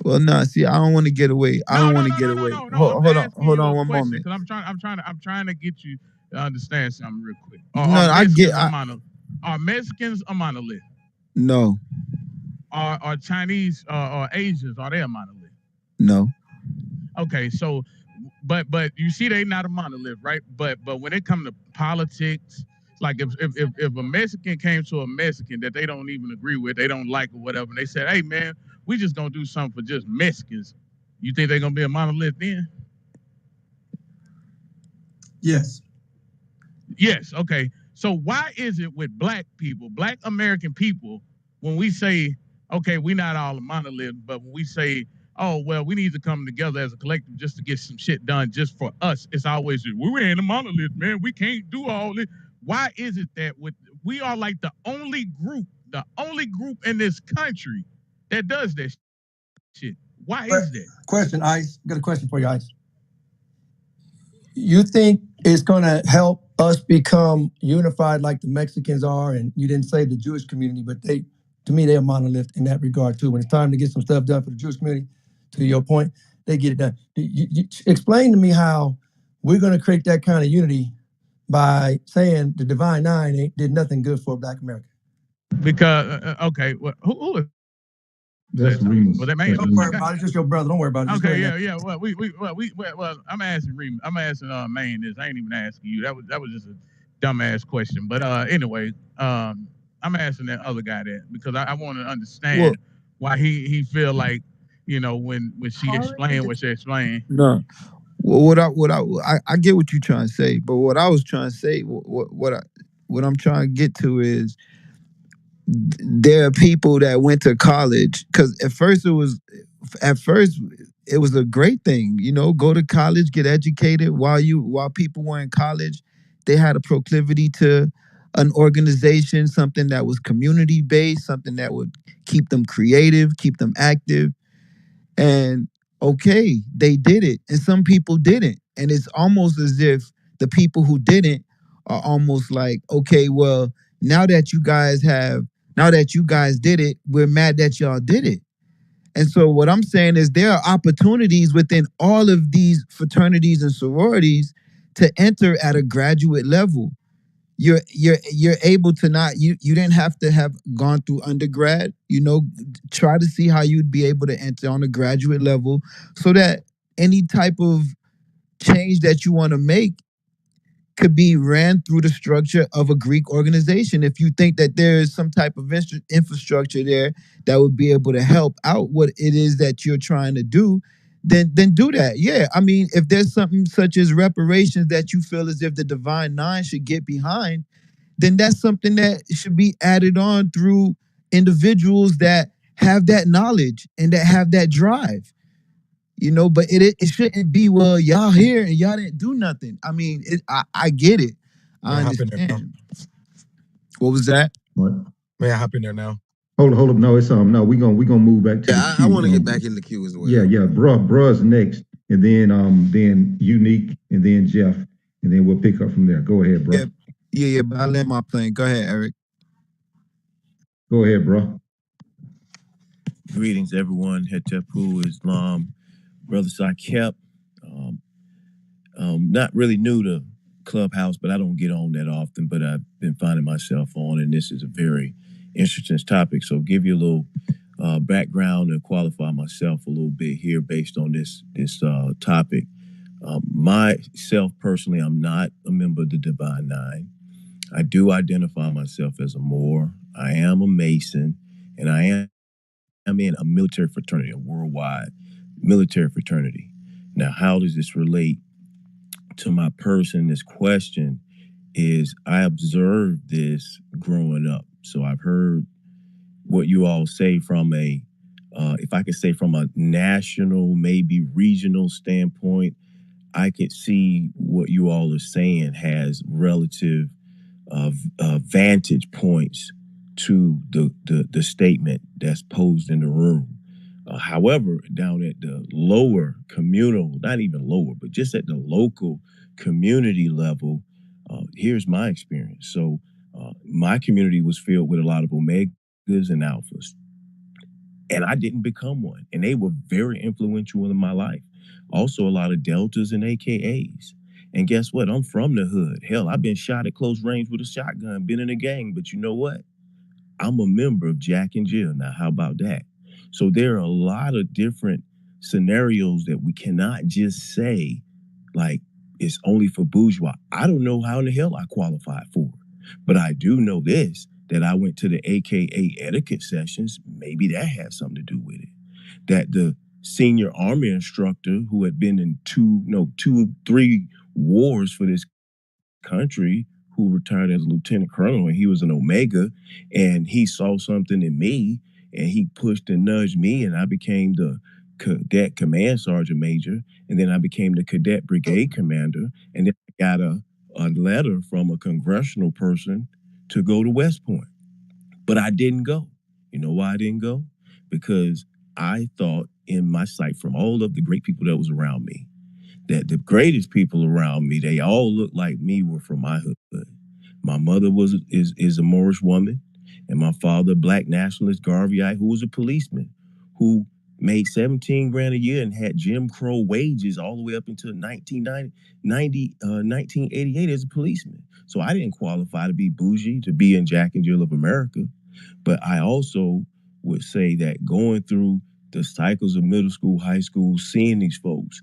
Well, no, see, I don't want to get away. I don't want to get away. No. Hold I'm on. asking Hold you on a one question moment. because I'm trying to get you to understand something real quick. No, Are I get. Mexicans a monolith? Are Mexicans a monolith? No, Are Chinese or Asians, are they a monolith? no. Okay, so but you see they not a monolith, right? But when it comes to politics, like if a Mexican came to a Mexican that they don't even agree with, they don't like or whatever, and they said, "Hey man, we just gonna do something for just Mexicans," you think they're gonna be a monolith then? Yes. Yes. Okay. So why is it with Black people, Black American people, when we say, okay, we're not all a monolith, but when we say, oh well, we need to come together as a collective just to get some shit done just for us, it's always we ain't a monolith, man. We can't do all this. Why is it that we are like the only group in this country that does that shit? Why is that? Question, Ice. Got a question for you, Ice. You think it's going to help us become unified like the Mexicans are? And you didn't say the Jewish community, but to me, they're a monolith in that regard too. When it's time to get some stuff done for the Jewish community, to your point, they get it done. You explain to me how we're going to create that kind of unity by saying the Divine Nine did nothing good for Black America. Because okay, well, who is That's Remus. Well, that man. Don't worry about it. It's just your brother. Don't worry about it. Just Okay, yeah. Well, I'm asking Remus. I'm asking Maine this. I ain't even asking you. That was just a dumbass question. But anyway, I'm asking that other guy that because I want to understand why he feel like when she explained what she explained. No. I get what you're trying to say, but what I was trying to say, what I'm trying to get to is there are people that went to college because at first it was a great thing, go to college, get educated. While people were in college, they had a proclivity to an organization, something that was community based, something that would keep them creative, keep them active. And okay, they did it, and some people didn't. And it's almost as if the people who didn't are almost like, okay, well, now that you guys did it, we're mad that y'all did it. And so what I'm saying is there are opportunities within all of these fraternities and sororities to enter at a graduate level. You're able to not, you didn't have to have gone through undergrad, try to see how you'd be able to enter on a graduate level so that any type of change that you want to make, could be ran through the structure of a Greek organization. If you think that there is some type of infrastructure there that would be able to help out what it is that you're trying to do, then do that. Yeah, I mean, if there's something such as reparations that you feel as if the Divine Nine should get behind, then that's something that should be added on through individuals that have that knowledge and that have that drive. You know, but it shouldn't be, well, y'all here and y'all didn't do nothing. I mean, I get it. May I I hop in there now? understand. What was that? What? May I hop in there now? Hold up. No, it's no. We gonna move back to the Yeah, queue. I want to get back in the queue as well. Yeah, bruh's next, and then Unique, and then Jeff, and then we'll pick up from there. Go ahead, bro. Yeah, but I let my plane. Go ahead, Eric. Go ahead, bro. Greetings, everyone. Hetepu Islam, Brother Sakep. Not really new to Clubhouse, but I don't get on that often. But I've been finding myself on, and this is a very interesting topic. So, give you a little background and qualify myself a little bit here based on this topic. Myself personally, I'm not a member of the Divine Nine. I do identify myself as a Moor. I am a Mason, and I'm in a military fraternity, a worldwide military fraternity. Now, how does this relate to my person? This question is, I observed this growing up. So I've heard what you all say from if I could say from a national, maybe regional standpoint, I could see what you all are saying has relative vantage points to the statement that's posed in the room. However, down at the lower communal, not even lower, but just at the local community level, here's my experience. So my community was filled with a lot of Omegas and Alphas, and I didn't become one, and they were very influential in my life. Also, a lot of Deltas and AKAs. And guess what? I'm from the hood. Hell, I've been shot at close range with a shotgun, been in a gang, but you know what? I'm a member of Jack and Jill. Now, how about that? So there are a lot of different scenarios that we cannot just say, like, it's only for bourgeois. I don't know how in the hell I qualified for it. But I do know this, that I went to the AKA etiquette sessions. Maybe that had something to do with it. That the senior army instructor who had been in 3 wars for this country, who retired as a lieutenant colonel, and he was an Omega, and he saw something in me, and he pushed and nudged me, and I became the cadet command sergeant major, and then I became the cadet brigade commander, and then I got a letter from a congressional person to go to West Point. But I didn't go. You know why I didn't go? Because I thought in my sight, from all of the great people that was around me, that the greatest people around me, they all looked like me, were from my hood. My mother is a Moorish woman, and my father, a black nationalist Garveyite, who was a policeman, who made 17 grand a year and had Jim Crow wages all the way up until 1988 as a policeman. So I didn't qualify to be bougie, to be in Jack and Jill of America. But I also would say that going through the cycles of middle school, high school, seeing these folks,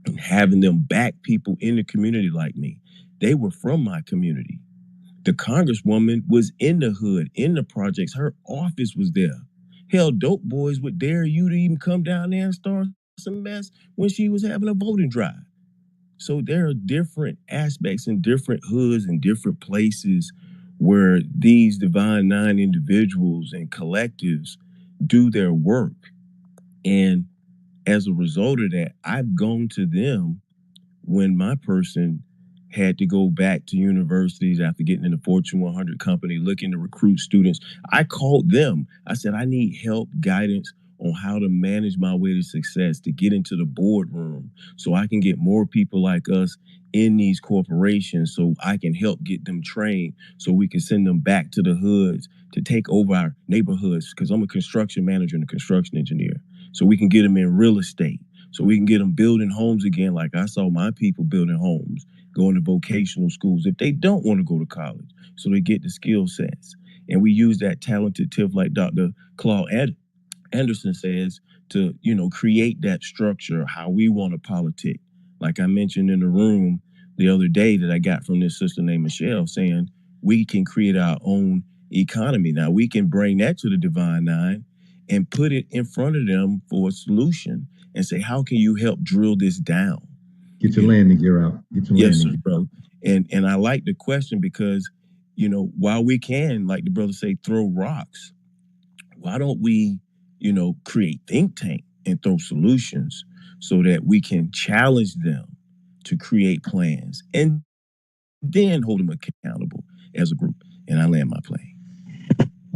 and having them back people in the community like me, they were from my community. The congresswoman was in the hood, in the projects. Her office was there. Hell, dope boys would dare you to even come down there and start some mess when she was having a voting drive. So there are different aspects in different hoods and different places where these Divine Nine individuals and collectives do their work. And as a result of that, I've gone to them when my person had to go back to universities after getting in the Fortune 100 company, looking to recruit students. I called them. I said, I need help, guidance on how to manage my way to success, to get into the boardroom so I can get more people like us in these corporations, so I can help get them trained, so we can send them back to the hoods to take over our neighborhoods, because I'm a construction manager and a construction engineer. So we can get them in real estate, so we can get them building homes again, like I saw my people building homes, going to vocational schools if they don't want to go to college, so they get the skill sets. And we use that talented tip, like Dr. Claude Anderson says, to, create that structure, how we want to politic. Like I mentioned in the room, the other day that I got from this sister named Michelle saying we can create our own economy. Now we can bring that to the Divine Nine and put it in front of them for a solution and say, how can you help drill this down? Get your landing gear out. Get your Yes, landing sir, gear. bro. And I like the question because, you know, while we can, like the brother say, throw rocks, why don't we, you know, create think tank and throw solutions so that we can challenge them to create plans and then hold them accountable as a group. And I land my plane.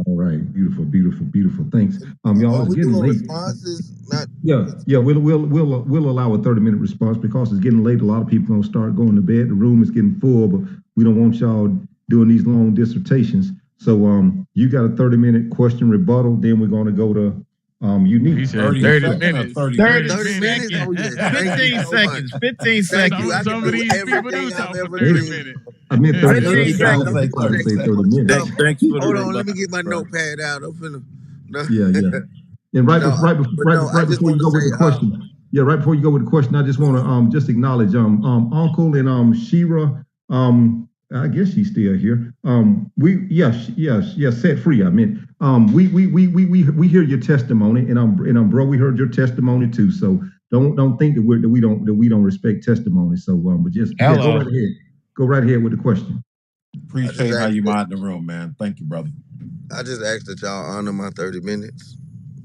All right, beautiful, beautiful, beautiful. Thanks. Y'all, Are it's we getting doing late. responses? Not Yeah. We'll allow a 30-minute response because it's getting late. A lot of people gonna start going to bed. The room is getting full, but we don't want y'all doing these long dissertations. So you got a 30-minute question rebuttal. Then we're gonna go to Unique. He said 30 minutes. 30 30 minutes. seconds. Oh yes, thank you 15 so much. seconds. 15 Thank you. seconds. I Some can of do these people do everything talk I've for ever 30 dreamed. minutes. I meant 30 15 seconds. I seconds. say 30 minutes. Thanks for the Hold on, rebuttal, let me get my bro. notepad out. I'm finna. No, Yeah. And right no, but no. I just before want you to go with the say, question, right before you go with the question, I just want to just acknowledge Uncle and Shira. I guess she's still here. Set free. I meant we hear your testimony, and bro, we heard your testimony too. So don't think that we don't respect testimony. So but just go Hello. right ahead. Go right ahead with the question. Appreciate how you mod the room, man. Thank you, brother. I just asked that y'all honor my 30 minutes.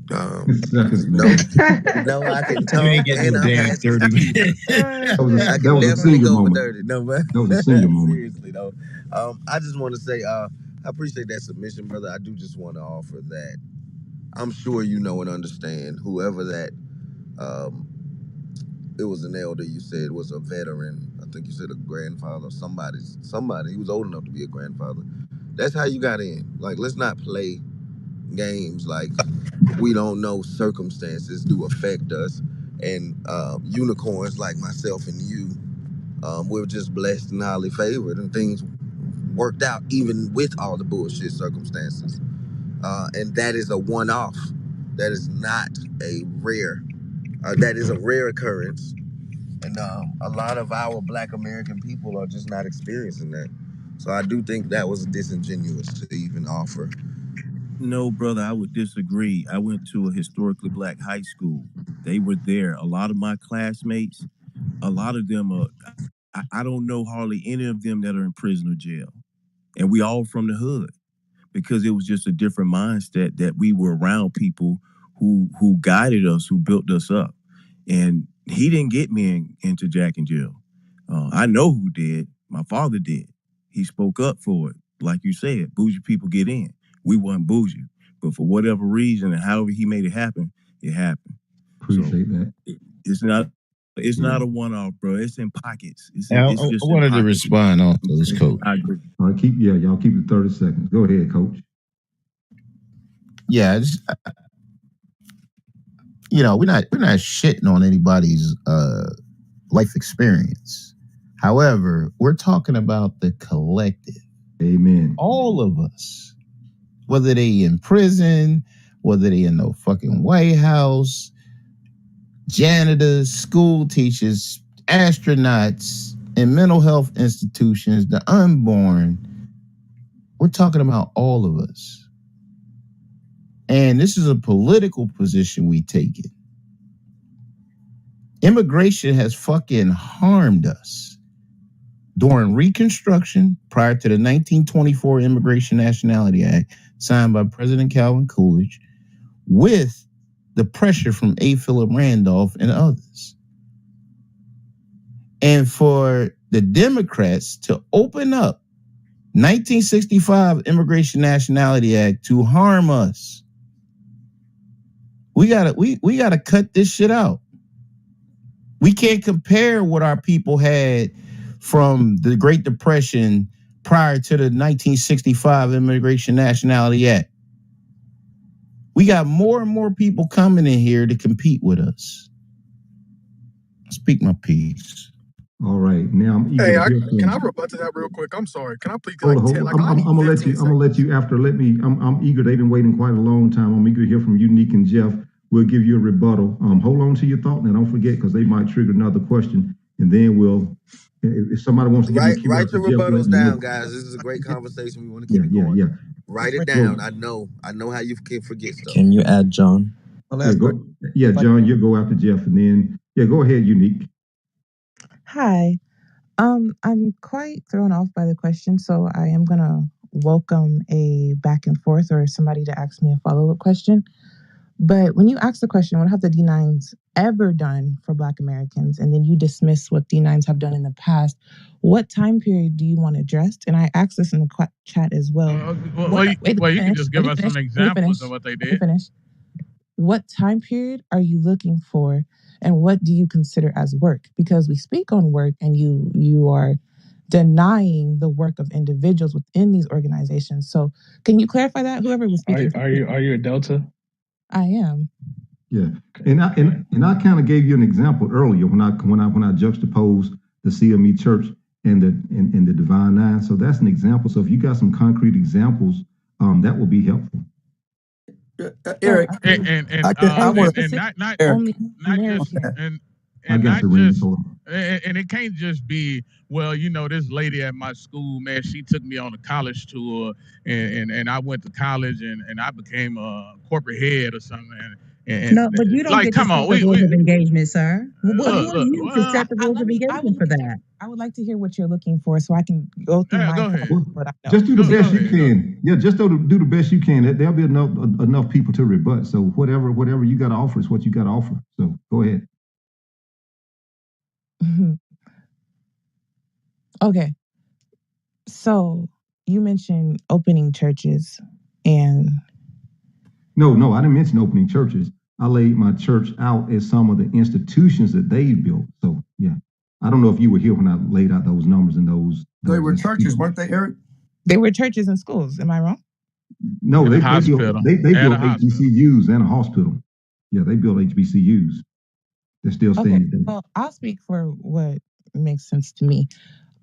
Seconds, No, man. no, I can You talk ain't get and no I'm damn passing 30 speed. minutes. That I can was a definitely senior go for moment. 30. No, man. That was a senior moment. Seriously, though. I just want to say, I appreciate that submission, brother. I do just want to offer that. I'm sure you know and understand whoever that, it was an elder you said was a veteran. I think you said a grandfather, somebody. He was old enough to be a grandfather. That's how you got in. Like, let's not play games like we don't know circumstances do affect us. And unicorns like myself and you, we're just blessed and highly favored, and things worked out even with all the bullshit circumstances. And that is a one-off. That is not a rare. That is a rare occurrence, and a lot of our Black American people are just not experiencing that. So I do think that was disingenuous to even offer. No, brother, I would disagree. I went to a historically Black high school. They were there. A lot of my classmates, a lot of them are, I don't know hardly any of them that are in prison or jail. And we all from the hood because it was just a different mindset that we were around people who guided us, who built us up. And he didn't get me into Jack and Jill. I know who did. My father did. He spoke up for it. Like you said, bougie people get in. We wasn't bougie. But for whatever reason and however he made it happen, it happened. Appreciate that. It's not a one-off, bro. It's in pockets. I It's just wanted in to pockets. respond on this, Coach. I agree. All right, y'all keep it 30 seconds. Go ahead, Coach. Yeah, we're not shitting on anybody's life experience. However, we're talking about the collective. Amen. All of us, whether they in prison, whether they in no fucking White House, janitors, school teachers, astronauts, in mental health institutions, the unborn. We're talking about all of us. And this is a political position we take it. Immigration has fucking harmed us. During Reconstruction, prior to the 1924 Immigration Nationality Act, signed by President Calvin Coolidge, with the pressure from A. Philip Randolph and others. And for the Democrats to open up 1965 Immigration Nationality Act to harm us, we gotta cut this shit out. We can't compare what our people had from the Great Depression prior to the 1965 Immigration Nationality Act. We got more and more people coming in here to compete with us. Speak my piece. All right, now I'm eager Hey, to hear can from. I rebut to that real quick? I'm sorry. Can I please Hold like on, 10? hold Like on. I I'm need gonna let 15 you. I'm gonna let you after. I'm eager. They've been waiting quite a long time. I'm eager to hear from Unique and Jeff. We'll give you a rebuttal. Hold on to your thought, and don't forget because they might trigger another question, and then we'll If somebody wants to give me a cue Write after your Jeff, let rebuttals me down, know. guys. This is a great conversation. We want to Yeah, keep it yeah, going. yeah. Write it Well, down. I know how you can forget stuff. Can you add John? yeah, John, you go after Jeff, and then go ahead, Unique. Hi. I'm quite thrown off by the question, so I am gonna welcome a back and forth or somebody to ask me a follow-up question. But when you ask the question, what have the D9s ever done for Black Americans? And then you dismiss what D9s have done in the past. What time period do you want addressed? And I asked this in the chat as well. You can just give us some examples of what they did. Finish. What time period are you looking for, and what do you consider as work? Because we speak on work, and you are denying the work of individuals within these organizations. So can you clarify that? Whoever was speaking. Are you a Delta? I am. Yeah, and I kind of gave you an example earlier when I juxtaposed the CME Church and the Divine Nine. So that's an example. So if you got some concrete examples, that will be helpful. Eric, and it can't just be, well, this lady at my school, man, she took me on a college tour, and I went to college and I became a corporate head or something. No, but you don't get to set the rules of engagement, sir. What are you to set the rules of engagement for that? I would like to hear what you're looking for, so I can go through my. Go ahead. What I know. Just do the best you can. Yeah, just do the best you can. There'll be enough people to rebut. So whatever you got to offer is what you got to offer. So go ahead. Okay. So you mentioned opening churches and. No, I didn't mention opening churches. I laid my church out as some of the institutions that they built. So yeah, I don't know if you were here when I laid out those numbers and those. They were churches, weren't they, Eric? They were churches and schools. Am I wrong? No, they built HBCUs and a hospital. Yeah, they built HBCUs. They're still standing there. Well, I'll speak for what makes sense to me.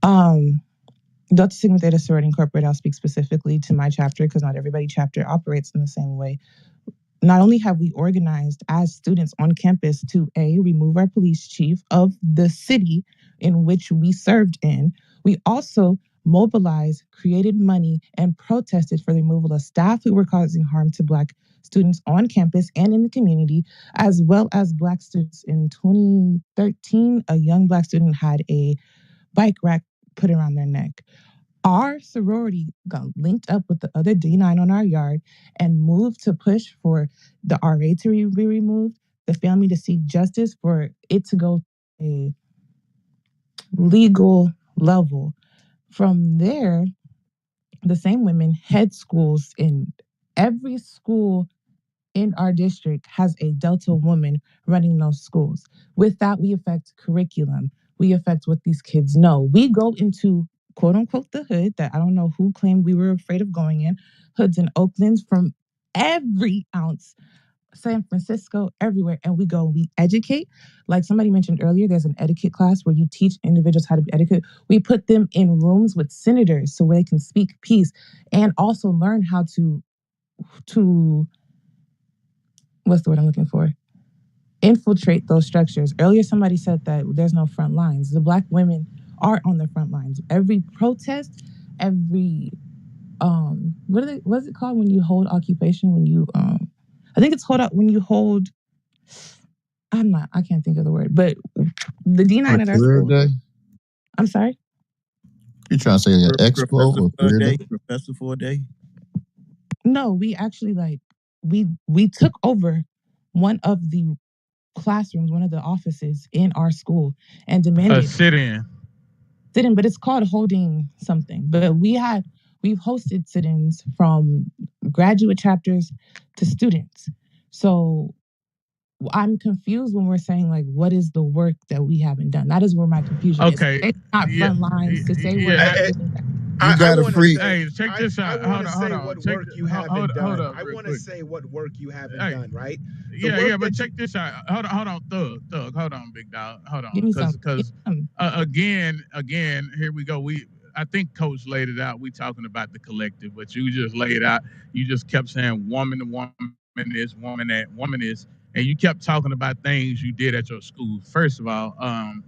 Delta Sigma Theta Sorority Incorporated, I'll speak specifically to my chapter because not everybody chapter operates in the same way. Not only have we organized as students on campus to remove our police chief of the city in which we served in, we also mobilized, created money, and protested for the removal of staff who were causing harm to Black students on campus and in the community, as well as Black students. In 2013, a young Black student had a bike rack put around their neck. Our sorority got linked up with the other D9 on our yard and moved to push for the RA to be removed, the family to seek justice, for it to go to a legal level. From there, the same women head schools in every school in our district has a Delta woman running those schools. With that, we affect curriculum. We affect what these kids know. We go into quote unquote the hood that I don't know who claimed we were afraid of going in, hoods and Oaklands from every ounce, San Francisco, everywhere. And we go, we educate. Like somebody mentioned earlier, there's an etiquette class where you teach individuals how to be etiquette. We put them in rooms with senators so where they can speak peace and also learn how to what's the word I'm looking for? Infiltrate those structures. Earlier, somebody said that there's no front lines. The Black women are on the front lines. Every protest, every what's it called when you hold occupation? When you I think it's when you hold. I can't think of the word, but the D9 at our school. Day? I'm sorry. You're trying to say an expo or career day? Professor for a day? No, we actually we took over one of the classrooms, one of the offices in our school, and demanded sit-in, but it's called holding something. But we've hosted sit-ins from graduate chapters to students. So I'm confused when we're saying like, what is the work that we haven't done? That is where my confusion is. It's not front lines to say we're not doing that. You got a free. Hey, check this out. I want to say what work you haven't done. I want to say what work you haven't done, right? But check this out. Hold on, Thug. Hold on, big dog. Hold on. Give me some. Because again, here we go. I think Coach laid it out. We talking about the collective, but you just laid out. You just kept saying woman is, woman that, woman is. And you kept talking about things you did at your school. First of all,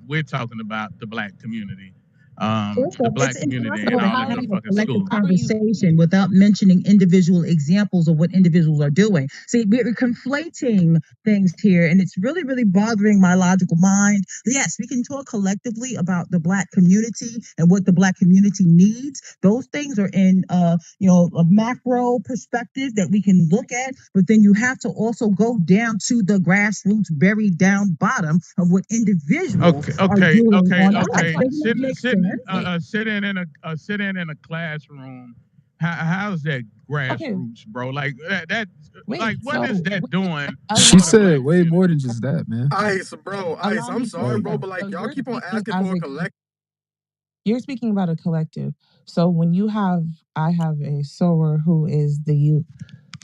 we're talking about the Black community. First the off, it's black community in impossible to all the have a motherfucking collective schools. conversation without mentioning individual examples of what individuals are doing. See, we're conflating things here, and it's really, really bothering my logical mind. Yes, we can talk collectively about the Black community and what the Black community needs. Those things are in, a macro perspective that we can look at, but then you have to also go down to the grassroots, buried down bottom of what individuals are doing on us. Doesn't that make sense? Sitting in a classroom. How's that grassroots, bro? Like that like what is that doing? She said way more than just that, man. Ice, bro. Ice, I'm sorry, bro, but like y'all keep on asking for a collective. You're speaking about a collective. So when I have a soror who is the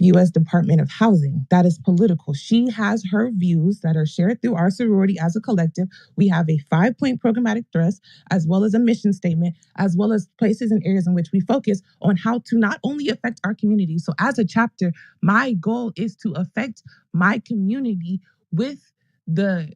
U.S. Department of Housing. That is political. She has her views that are shared through our sorority as a collective. We have a 5-point programmatic thrust, as well as a mission statement, as well as places and areas in which we focus on how to not only affect our community. So as a chapter, my goal is to affect my community with the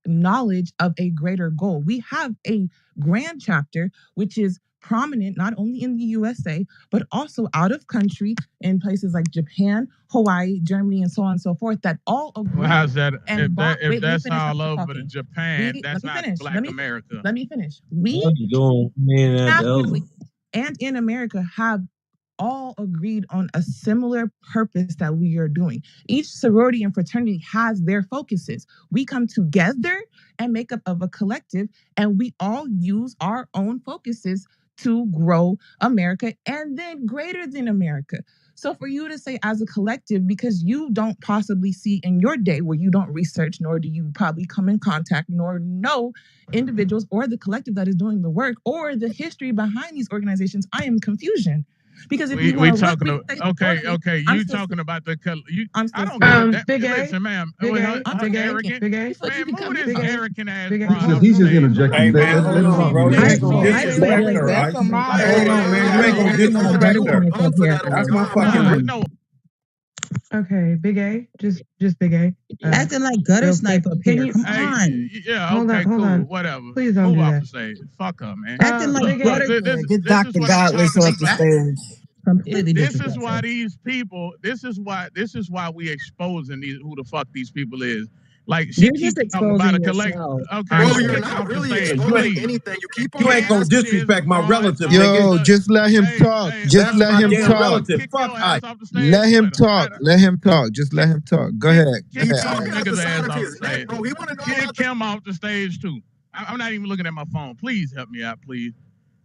knowledge of a greater goal. We have a grand chapter, which is prominent not only in the USA, but also out of country in places like Japan, Hawaii, Germany, and so on and so forth, that all agree. Well, how's that? And If that's all over the Japan, that's not Black America. Let me finish. We doing, and in America have all agreed on a similar purpose that we are doing. Each sorority and fraternity has their focuses. We come together and make up of a collective, and we all use our own focuses to grow America and then greater than America. So for you to say as a collective, because you don't possibly see in your day where you don't research, nor do you probably come in contact, nor know individuals or the collective that is doing the work or the history behind these organizations, I am confusion. Because if we talking about you still, talking about the you. I'm still I don't know that. Big A, Listen, ma'am. Big A, Arrogant. Big A. Man, move this arrogant ass. He's just interjecting. Hey, man, Let him hold on, bro. You ain't gonna Ice, disrespect her, right? Hold on, man. You ain't gonna disrespect her. That's my fucking. Okay, Big A, just Big A. Acting like gutter sniper up here. Come on. Yeah, Hold okay, on, hold cool, on. whatever. Please don't Move do off that. the stage. Fuck her, man. Acting like gutter. Get Dr. Godless off the stage. Completely This is disrespectful. why these people. This is why we exposing who the fuck these people is. Like she You're keeps just talking about a exposing collective. yourself. Okay, Bro, you're not really exposing anything. You keep on You ain't gonna disrespect my relative, Yo, nigga. just let him talk. Just let him Damn talk. relative. Fuck Ice. Let him talk. Let him talk. Just let him talk. Go ahead. Go Kick ahead. these niggas' ass off the stage. Kick him off the stage too. I'm not even looking at my phone. Please help me out, please.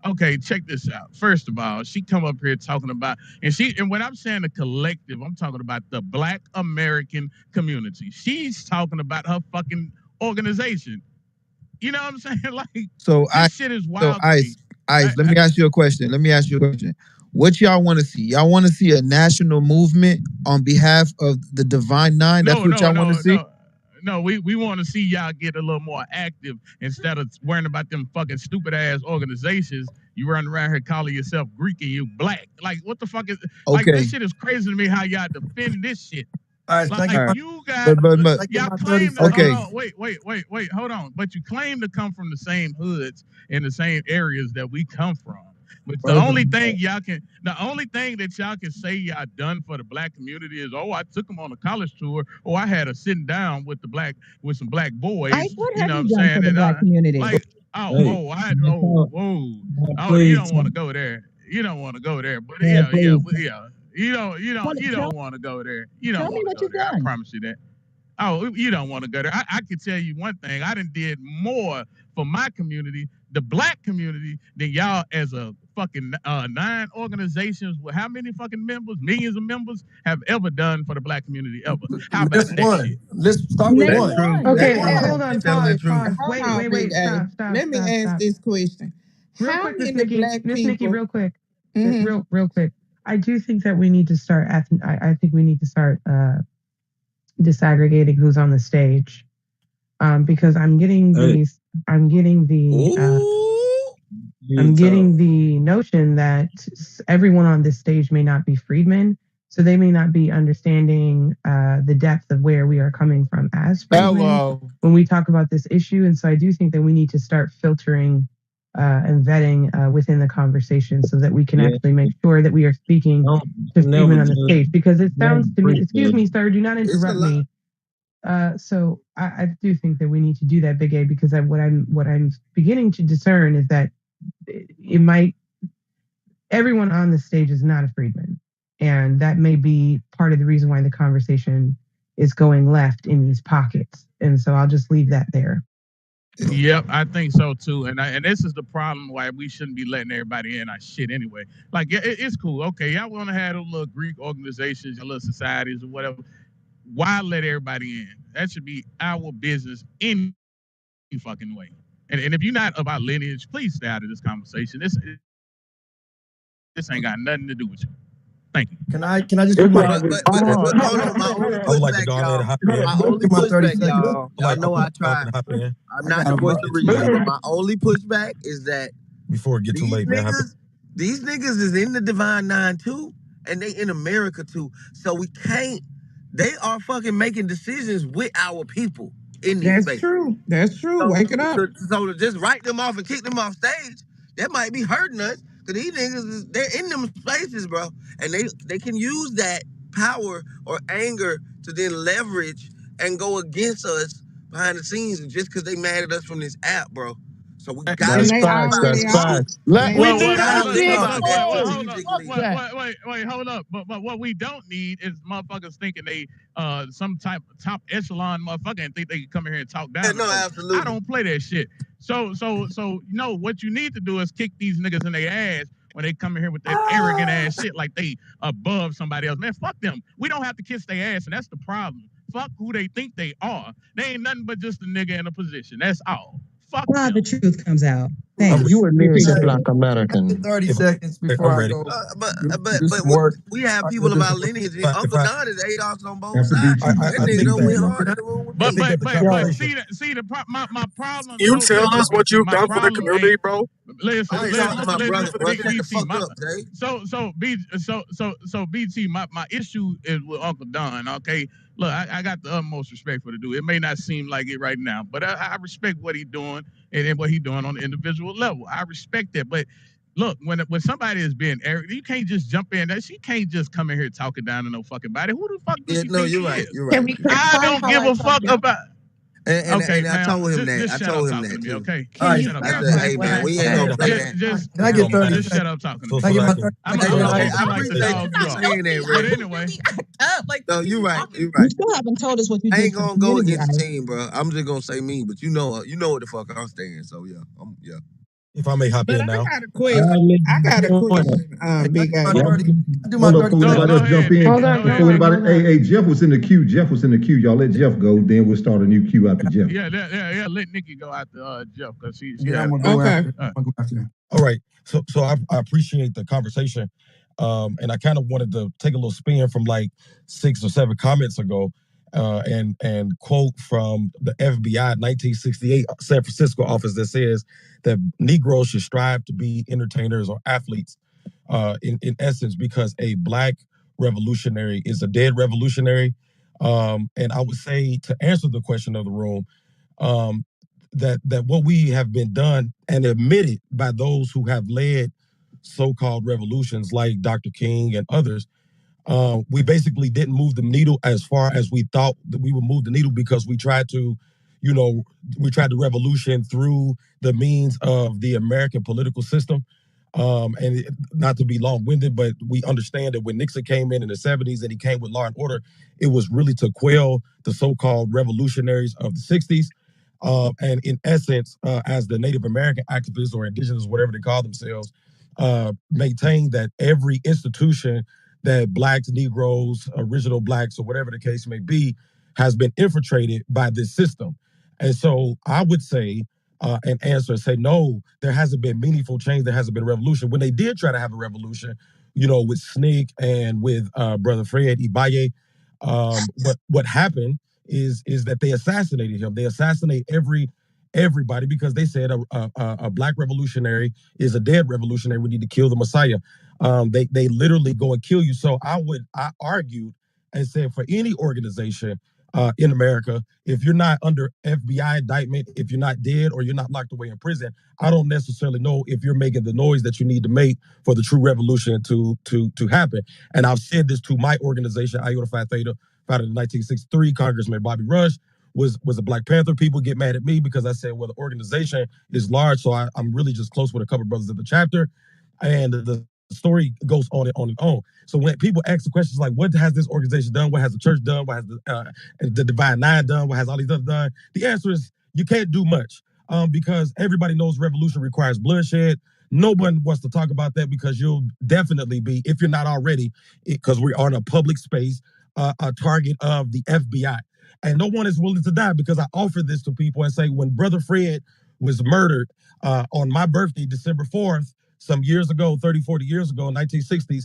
Okay, check this out. First of all, she come up here talking about, and when I'm saying the collective, I'm talking about the Black American community. She's talking about her fucking organization. You know what I'm saying? Like, this shit is wild. Ice, let me ask you a question. What y'all want to see? Y'all want to see a national movement on behalf of the Divine Nine? That's what y'all want to see? No, we want to see y'all get a little more active instead of worrying about them fucking stupid ass organizations. You run around here calling yourself Greek and you Black. Like, what the fuck is? Like, this shit is crazy to me how y'all defend this shit. All right, like, thank you guys, y'all claim to, hold on. But you claim to come from the same hoods and the same areas that we come from. But the only thing that y'all can say y'all done for the Black community is, I took them on a college tour, I had a sitting down with some black boys. What you know have what I'm you done saying? for the Black community? Like, you don't want to go there. You don't want to go there. But yeah. You don't want to go there. You don't want to go there. I promise you that. Oh, you don't want to go there. I can tell you one thing. I done did more for my community, the Black community, than y'all as a fucking 9 organizations with how many fucking members, millions of members, have ever done for the Black community ever. How about that shit? Let's start with one. Okay, hold on. Pause. Wait. Stop. Let me ask this question. Real quick, Miss Nikki, real quick. Mm-hmm. Real quick. I do think that we need to start. I think we need to start disaggregating who's on the stage, because I'm getting the notion that everyone on this stage may not be freedmen, so they may not be understanding the depth of where we are coming from as freedmen when we talk about this issue. And so I do think that we need to start filtering and vetting within the conversation so that we can Yeah. actually make sure that we are speaking Don't to never Freeman on the judge. stage. Because it Never sounds to me, excuse prejudge. me, sir, do not It's a interrupt lot. me. So I do think that we need to do that, Big A, because what I'm beginning to discern is that it might, everyone on the stage is not a Freedman. And that may be part of the reason why the conversation is going left in these pockets. And so I'll just leave that there. Yep, I think so too. And this is the problem why we shouldn't be letting everybody in our shit anyway. Like it's cool. Okay, y'all want to have those little Greek organizations, your little societies or whatever. Why let everybody in? That should be our business any fucking way. And if you're not about lineage, please stay out of this conversation. This ain't got nothing to do with you. Thank you. Can I just But, do my hold on, my only I would like to pushback, go ahead y'all. and hop in. My only my 30 pushback, seconds? y'all. Y'all know I try. Can hop in I'm not the voice of reason, but my only pushback is that before it get too late, man. these niggas is in the Divine Nine too, and they in America too. So we can't. They are fucking making decisions with our people in these That's spaces. true. That's true. So, Wake it up. so to just write them off and kick them off stage, that might be hurting us. Cause these niggas, they're in them spaces, bro, and they can use that power or anger to then leverage and go against us behind the scenes just because they mad at us from this app, bro. So we got And they already are. Wait, We need our shit. hold up. But what we don't need is motherfuckers thinking they some type top echelon motherfucker and think they can come in here and talk down. Yeah, no, absolutely. I don't play that shit. So no, what you need to do is kick these niggas in their ass when they come in here with that arrogant ass shit like they above somebody else. Man, fuck them. We don't have to kiss their ass, and that's the problem. Fuck who they think they are. They ain't nothing but just a nigga in a position. That's all. Fuck Why them. the truth comes out. Thanks. You admit as a Black American. 30 seconds before I go. But do some work. we have people of our lineage. Uncle Don is ADOS on both After sides. BT. That nigga done went hard in the room with But me. my problem. You tell us what you've done for the community, bro. Listen, I ain't talking to my brother, bro. Shut the fuck BT, up, Jay. So BT, my issue is with Uncle Don. Okay, look, I got the utmost respect for the dude. It may not seem like it right now, but I respect what he's doing and what he's doing on the individual level. I respect that, but look, when somebody is being arrogant, you can't just jump in. She can't just come in here talking down to no fucking body. Who the fuck does she think you're she right. is? You're right. I don't give a fuck about. And Okay, I told him that. Just I shut told up him talking that to me, too. okay? I Shut up. said, hey man, we ain't gonna play that. Can I get 30 Just shut up talking to me. Can I get my 30 I appreciate you saying that, But Ray. anyway, No, you're right. You're You right. still haven't told us what you I did ain't for the gonna go community, against the Ike. team, bro. I'm just gonna say me, but you know what the fuck I'm saying. So yeah, yeah. If I may hop in now. I got a question. Big A. Do my Hold up, 30 before anybody else jump in. Hold on, Before anybody, hey, Jeff was in the queue. Jeff was in the queue. Y'all let Jeff go, then we'll start a new queue after Jeff. Yeah. Let Nikki go after Jeff because she. Yeah, I'm gonna go after that. All right. So I appreciate the conversation. And I kind of wanted to take a little spin from like 6 or 7 comments ago, and quote from the FBI 1968 San Francisco office that says that Negroes should strive to be entertainers or athletes, in essence, because a Black revolutionary is a dead revolutionary. And I would say, to answer the question of the room, that what we have been done and admitted by those who have led so-called revolutions like Dr. King and others, we basically didn't move the needle as far as we thought that we would move the needle, because we tried to revolution through the means of the American political system. Not to be long-winded, but we understand that when Nixon came in the 70s and he came with law and order, it was really to quell the so-called revolutionaries of the 60s. And in essence, as the Native American activists or indigenous, whatever they call themselves, maintain that every institution that Blacks, Negroes, original Blacks, or whatever the case may be, has been infiltrated by this system. And so I would say, and say, no, there hasn't been meaningful change. There hasn't been a revolution. When they did try to have a revolution, with SNCC and with Brother Fred Ibaye, what happened is that they assassinated him. They assassinate everybody because they said a Black revolutionary is a dead revolutionary. We need to kill the Messiah. They literally go and kill you. So I argued and said, for any organization in America. If you're not under FBI indictment, if you're not dead or you're not locked away in prison, I don't necessarily know if you're making the noise that you need to make for the true revolution to happen. And I've said this to my organization, Iota Phi Theta, founded in 1963. Congressman Bobby Rush was a Black Panther. People get mad at me because I said, well, the organization is large, so I'm really just close with a couple brothers at the chapter. And the story goes on and on and on. So when people ask the questions like, what has this organization done? What has the church done? What has the Divine Nine done? What has all these others done? The answer is you can't do much because everybody knows revolution requires bloodshed. No one wants to talk about that because you'll definitely be, if you're not already, because we are in a public space, a target of the FBI. And no one is willing to die because I offer this to people and say, when Brother Fred was murdered on my birthday, December 4th, some years ago, 30, 40 years ago, 1960s,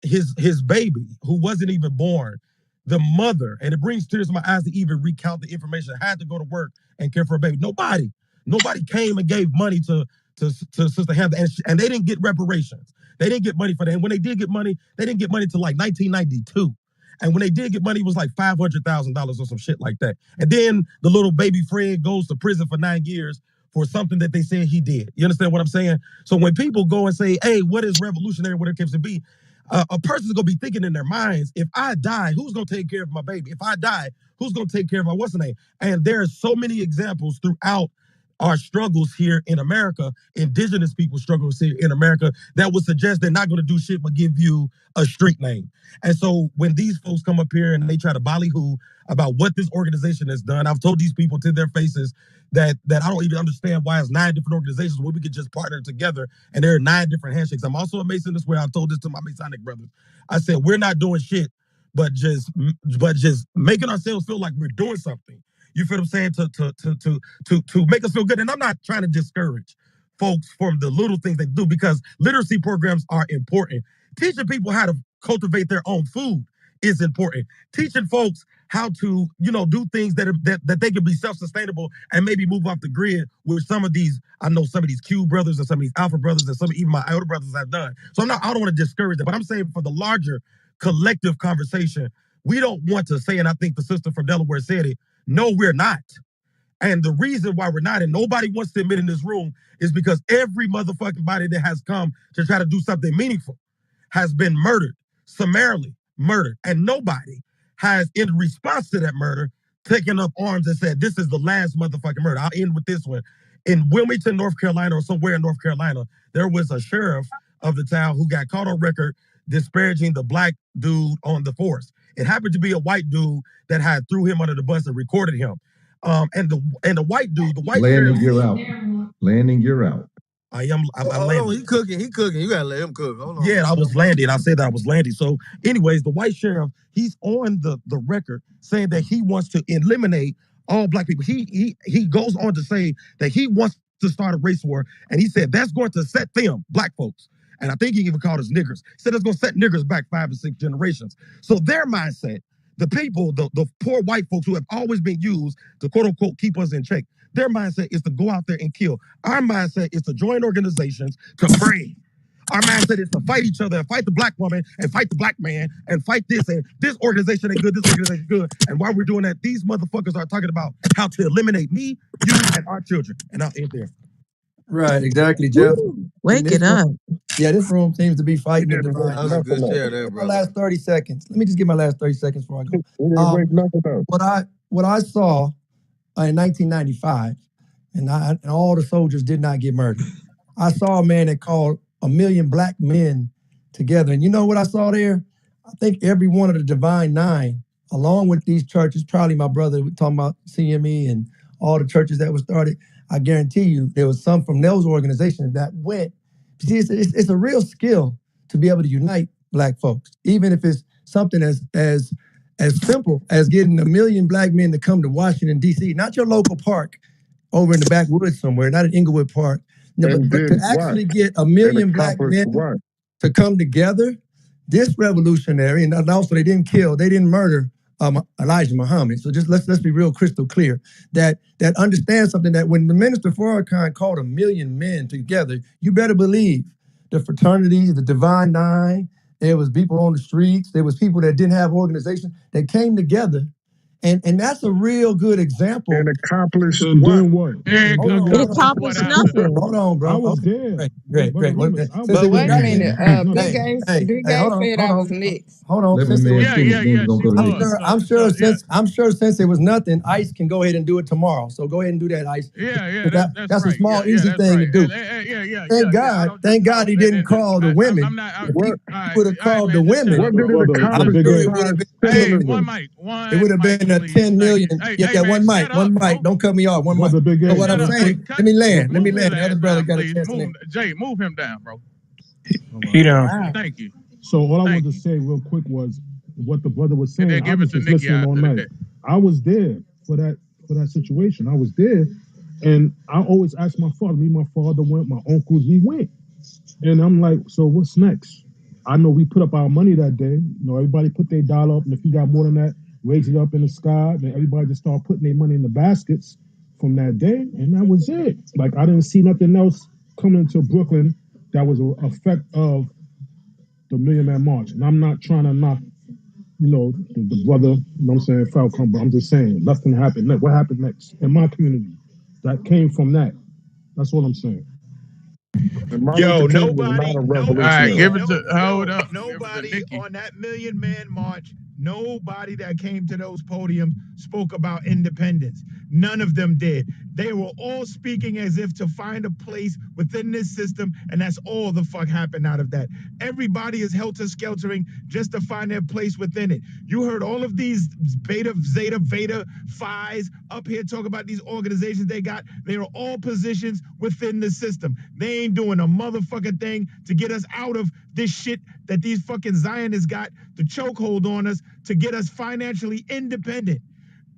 his baby, who wasn't even born, the mother, and it brings tears to my eyes to even recount the information, had to go to work and care for a baby. Nobody came and gave money to Sister Hampton, and they didn't get reparations. They didn't get money for that. And when they did get money, they didn't get money till like 1992. And when they did get money, it was like $500,000 or some shit like that. And then the little baby Fred goes to prison for 9 years for something that they said he did. You understand what I'm saying? So when people go and say, hey, what is revolutionary, whatever it comes to be, a person's going to be thinking in their minds, if I die, who's going to take care of my baby? If I die, who's going to take care of my what's the name? And there are so many examples throughout our struggles here in America, indigenous people struggles here in America, that would suggest they're not going to do shit but give you a street name. And so when these folks come up here and they try to ballyhoo about what this organization has done, I've told these people to their faces that I don't even understand why it's 9 different organizations where we could just partner together and there are 9 different handshakes. I'm also a Mason this way. I've told this to my Masonic brothers. I said, we're not doing shit, but just making ourselves feel like we're doing something. You feel what I'm saying? To make us feel good. And I'm not trying to discourage folks from the little things they do because literacy programs are important. Teaching people how to cultivate their own food is important. Teaching folks how to, do things that they can be self-sustainable and maybe move off the grid, which some of these, I know some of these Q brothers and some of these Alpha brothers and some even my older brothers have done. So I don't want to discourage them, but I'm saying for the larger collective conversation, we don't want to say, and I think the sister from Delaware said it, no, we're not. And the reason why we're not, and nobody wants to admit in this room, is because every motherfucking body that has come to try to do something meaningful has been murdered, summarily murdered. And nobody has, in response to that murder, taken up arms and said, this is the last motherfucking murder. I'll end with this one. In Wilmington, North Carolina, or somewhere in North Carolina, there was a sheriff of the town who got caught on record disparaging the black dude on the force. It happened to be a white dude that had threw him under the bus and recorded him. And the white dude, the white Landing, sheriff, you're out. Landing, you're out. I'm landing. He cooking. You gotta let him cook. Hold on. Yeah, I was landing. I said that I was landing. So, anyways, the white sheriff, he's on the record saying that he wants to eliminate all black people. He goes on to say that he wants to start a race war, and he said that's going to set them, black folks, and I think he even called us niggers. He said it's going to set niggers back 5 and 6 generations. So their mindset, the people, the poor white folks who have always been used to quote unquote keep us in check, their mindset is to go out there and kill. Our mindset is to join organizations to pray. Our mindset is to fight each other and fight the black woman and fight the black man and fight this and this organization ain't good, this organization is good. And while we're doing that, these motherfuckers are talking about how to eliminate me, you, and our children. And I'll end there. Right, exactly, Jeff. Woo, wake it up. This room seems to be fighting the divine. That was a good share there, My brother. last 30 seconds. Let me just get my last 30 seconds before I go. What I saw in 1995, and all the soldiers did not get murdered. I saw a man that called 1 million black men together. And you know what I saw there? I think every one of the Divine Nine, along with these churches, probably my brother talking about CME and all the churches that were started, I guarantee you there was some from those organizations that went. See, it's a real skill to be able to unite black folks, even if it's something as simple as getting 1 million black men to come to Washington, D.C., not your local park over in the backwoods somewhere, not in Inglewood Park, but to actually get 1 million black men to come together. This revolutionary, and also they didn't murder Elijah Muhammad. So just let's be real crystal clear that understand something, that when the Minister Farrakhan called 1 million men together, you better believe the fraternities, the Divine Nine, there was people on the streets, there was people that didn't have organizations that came together And that's a real good example. And accomplished And what? then what? And Hold on, It hold on, accomplished what after? nothing. hold on, bro. I was Okay, there. great. Brother Well, Limits, I since was it But was wait a there. minute. nothing, Big A, Big A hold on, said I was next. hold on. Let my Since it man was, Yeah, finish. yeah, Then yeah, we're gonna she go to was. Nikki. I'm sure since it was nothing, ICE can go ahead and do it tomorrow. So go ahead and do that, ICE. Yeah, that's That's a right. small, Yeah, easy that's thing right. to do. Yeah. Thank God he didn't call the women. What He would have called the Man, just shut women. what up, did bro. it Brother I'm accomplish Big sure A. it would have besides been 10 Hey, symbolism? It would have been a please. 10 million. Hey, Yeah, man, one mic, shut up, bro. Don't cut me off. One mic. Brother Big But A. what I'm Shut up. saying, Hey, let me land. move his The other ass brother down, got a please. chance to land. Jay, move him down, bro. He done. Wow. Thank you. So all I wanted Thank to you. say real quick was what the brother was And saying. then I give it was to just Nikki listening all after night. that. I was there for that situation. I was there, and I always asked my father. Me, my father went. My uncles, we went, and I'm like, so what's next? I know we put up our money that day. You know, everybody put their dollar up, and if you got more than that, raise it up in the sky. Then everybody just started putting their money in the baskets from that day, and that was it. Like I didn't see nothing else coming to Brooklyn that was an effect of the Million Man March. And I'm not trying to knock, the brother, you know what I'm saying, Falcon, but I'm just saying, nothing happened. What happened next in my community? That came from that. That's what I'm saying. And Martin Yo, Luther King was not a All right, revolutionary. give it to hold up. Give it to Nobody Nikki. on that Million Man March, nobody that came to those podiums spoke about independence. None of them did. They were all speaking as if to find a place within this system, and that's all the fuck happened out of that. Everybody is helter-skeltering just to find their place within it. You heard all of these Beta, Zeta, Veda, Phi's up here talk about these organizations they got. They are all positions within the system. They ain't doing a motherfucking thing to get us out of this shit that these fucking Zionists got the chokehold on us to get us financially independent.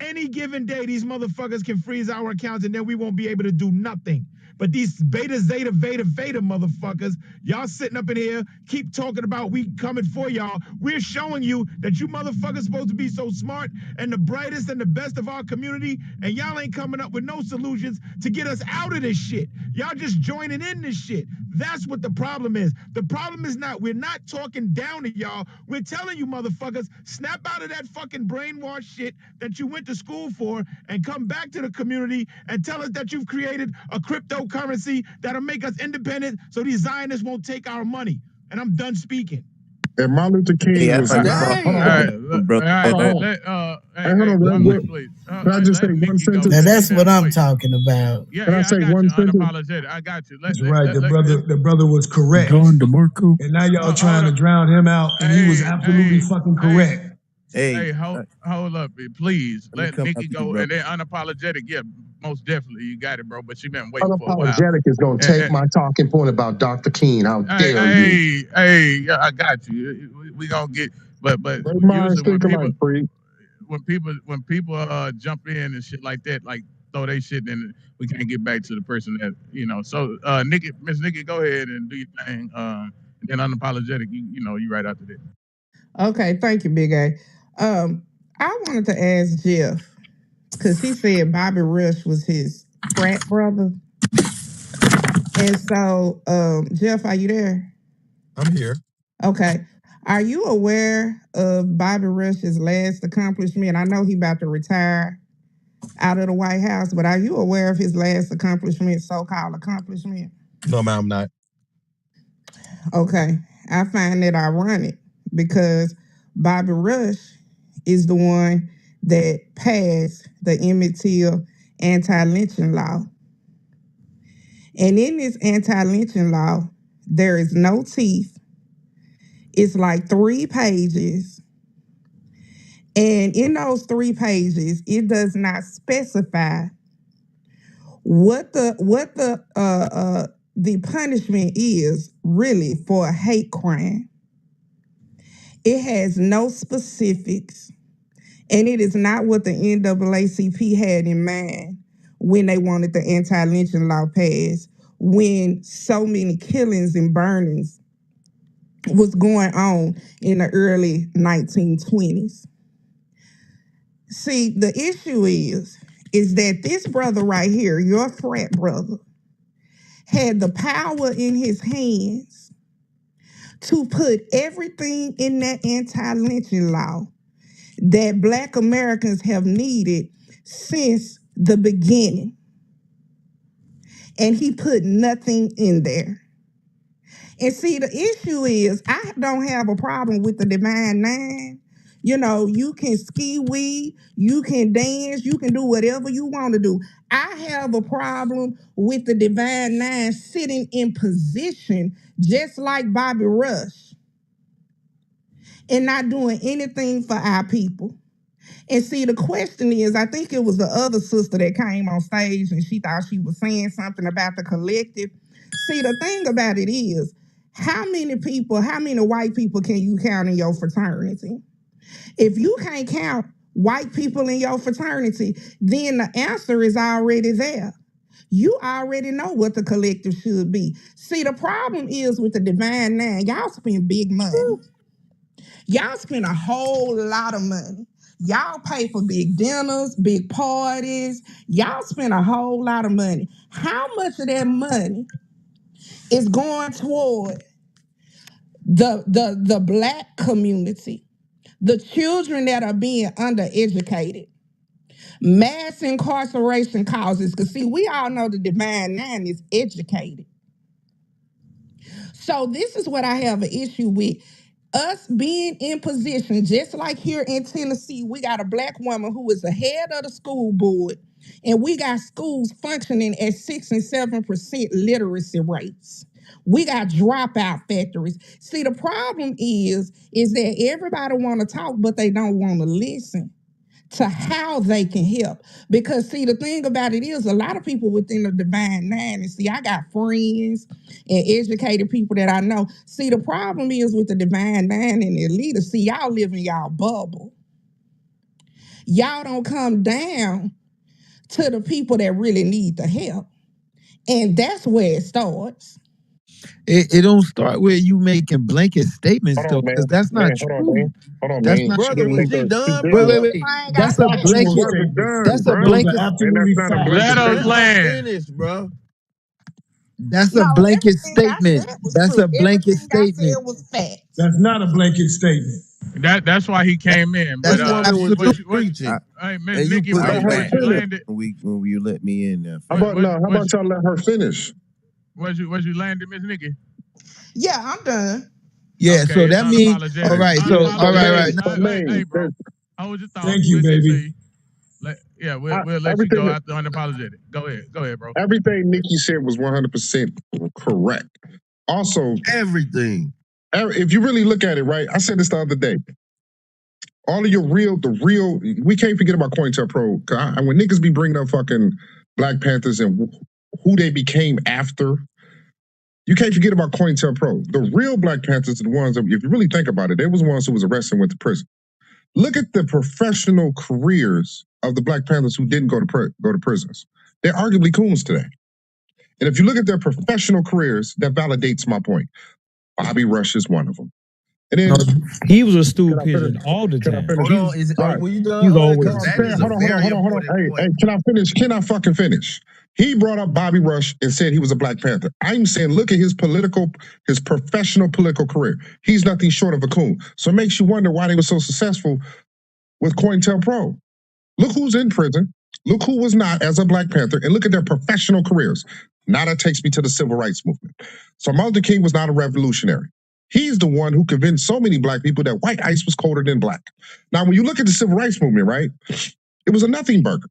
Any given day, these motherfuckers can freeze our accounts and then we won't be able to do nothing. But these Beta, Zeta, Veda motherfuckers, y'all sitting up in here, keep talking about we coming for y'all. We're showing you that you motherfuckers supposed to be so smart and the brightest and the best of our community, and y'all ain't coming up with no solutions to get us out of this shit. Y'all just joining in this shit. That's what the problem is. The problem is we're not talking down to y'all. We're telling you motherfuckers, snap out of that fucking brainwash shit that you went to school for and come back to the community and tell us that you've created a cryptocurrency that'll make us independent so these Zionists won't take our money. And I'm done speaking. And Martin Luther King Hey, I was think not. Carl, Hold All on, right, brother. let, hold on. hey, Hold on. one mic, please. Can I just say Let one Nikki go. sentence? Now Cause that's she what been I'm waiting. talking about. Can I I say got one you. sentence? Unapologetic. I got you. That's right. The brother was correct. Don DeMarco. And now y'all Hold trying to up. drown him out, and he was absolutely fucking correct. Hey, Hold up, please. let me Let come Nikki after you, go, brother. and then unapologetic. Yeah, most definitely, you got it, bro. But she been waiting for a while. Unapologetic is going to take my talking point about Dr. King. How dare you? Yeah, I got you. We gonna get, but Great minds usually think alike, Free. when people jump in and shit like that, like throw they shit, then we can't get back to the person that So Miss Nikki, go ahead and do your thing. And then unapologetic, you right after that. Okay, thank you, Big A. I wanted to ask Jeff, because he said Bobby Rush was his frat brother. And so, Jeff, are you there? I'm here. Okay. Are you aware of Bobby Rush's last accomplishment? I know he about to retire out of the White House, but are you aware of his last accomplishment, so-called accomplishment? No, ma'am, I'm not. Okay. I find that ironic because Bobby Rush is the one that passed the Emmett Till anti-lynching law. And in this anti-lynching law, there is no teeth. It's like 3 pages. And in those 3 pages, it does not specify what the punishment is really for a hate crime. It has no specifics, and it is not what the NAACP had in mind when they wanted the anti-lynching law passed, when so many killings and burnings was going on in the early 1920s. See, the issue is that this brother right here, your frat brother, had the power in his hands to put everything in that anti-lynching law that Black Americans have needed since the beginning. And he put nothing in there. And see, the issue is I don't have a problem with the Divine Nine. You know, you can ski weed, you can dance, you can do whatever you want to do. I have a problem with the Divine Nine sitting in position just like Bobby Rush and not doing anything for our people. And see, the question is, I think it was the other sister that came on stage and she thought she was saying something about the collective. See, the thing about it is, how many white people can you count in your fraternity? If you can't count white people in your fraternity, then the answer is already there. You already know what the collective should be. See, the problem is with the Divine Nine, y'all spend big money. Y'all spend a whole lot of money. Y'all pay for big dinners, big parties. Y'all spend a whole lot of money. How much of that money is going toward the Black community, the children that are being undereducated, mass incarceration causes? Because see, we all know the Divine Nine is educated. So this is what I have an issue with. Us being in position, just like here in Tennessee, we got a Black woman who is the head of the school board, and we got schools functioning at 6 and 7% literacy rates. We got dropout factories. See, the problem is that everybody want to talk, but they don't want to listen to how they can help. Because see, the thing about it is a lot of people within the Divine Nine, and see, I got friends and educated people that I know. See, the problem is with the Divine Nine and the leaders, see, y'all live in y'all bubble. Y'all don't come down to the people that really need the help. And that's where it starts. It don't start where you making blanket statements Hold though, on, man. because that's not Man, hold on, true. man. Hold on, That's man. not Brother, You was think she that done, wait, brother? That's a she blanket. wasn't done, That's a bro. blanket. And that's not a blanket Let us statement. Let her land. finish, bro. That's a No, blanket everything I statement. said was That's true. a blanket Everything I said statement. was facts. That's not a blanket statement. That's why he came in. This But woman was Absolutely. just preaching, hey, Miss and you Nikki, put Let her her was back you finish. landed? When you let me in there How first. about no? How about y'all let her finish? Was you landed, Miss Nikki? Yeah, I'm done. Yeah, Okay, so it's that means unapologetic. all right. So Yeah, all right. but man, Hey, bro, hold your thought. Thank you, We'll get to baby. you. We'll let you go after unapologetic. Go ahead, bro. everything Nikki said was 100% correct. Also, everything. if you really look at it, right? I said this the other day. All of we can't forget about COINTELPRO. When niggas be bringing up fucking Black Panthers and who they became after, you can't forget about COINTELPRO. The real Black Panthers are the ones that, if you really think about it, they was the ones who was arrested and went to prison. Look at the professional careers of the Black Panthers who didn't go to prisons. They're arguably coons today. And if you look at their professional careers, that validates my point. Bobby Rush is one of them. And then He was a stool pigeon all the time. Hold on, were you done? He's always Because that is a hold on. very important Hey, point. can I finish? Can I fucking finish? He brought up Bobby Rush and said he was a Black Panther. I'm saying, look at his professional political career. He's nothing short of a coon. So it makes you wonder why they were so successful with COINTELPRO. Look who's in prison. Look who was not as a Black Panther, and look at their professional careers. Now that takes me to the civil rights movement. So Martin Luther King was not a revolutionary. He's the one who convinced so many Black people that white ice was colder than black. Now, when you look at the civil rights movement, right, it was a nothing burger.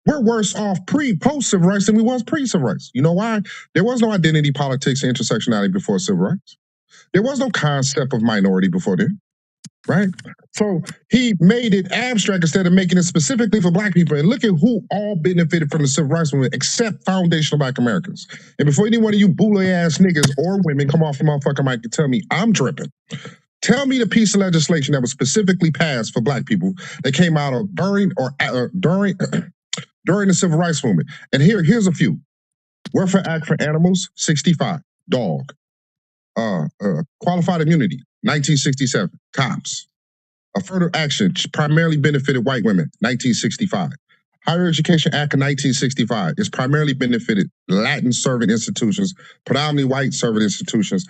We're worse off post civil rights than we was pre-civil rights. You know why? There was no identity politics and intersectionality before civil rights. There was no concept of minority before then. Right? So he made it abstract instead of making it specifically for Black people. And look at who all benefited from the civil rights movement except foundational Black Americans. And before any one of you boule ass niggas or women come off the motherfucking mic and tell me I'm tripping, tell me the piece of legislation that was specifically passed for Black people that came out of during the civil rights movement. And here's a few. Welfare Act for Animals, 65. Dog. Qualified Immunity, 1967. Cops. Affirmative action primarily benefited white women, 1965. Higher Education Act of 1965 is primarily benefited Latin serving institutions, predominantly white serving institutions,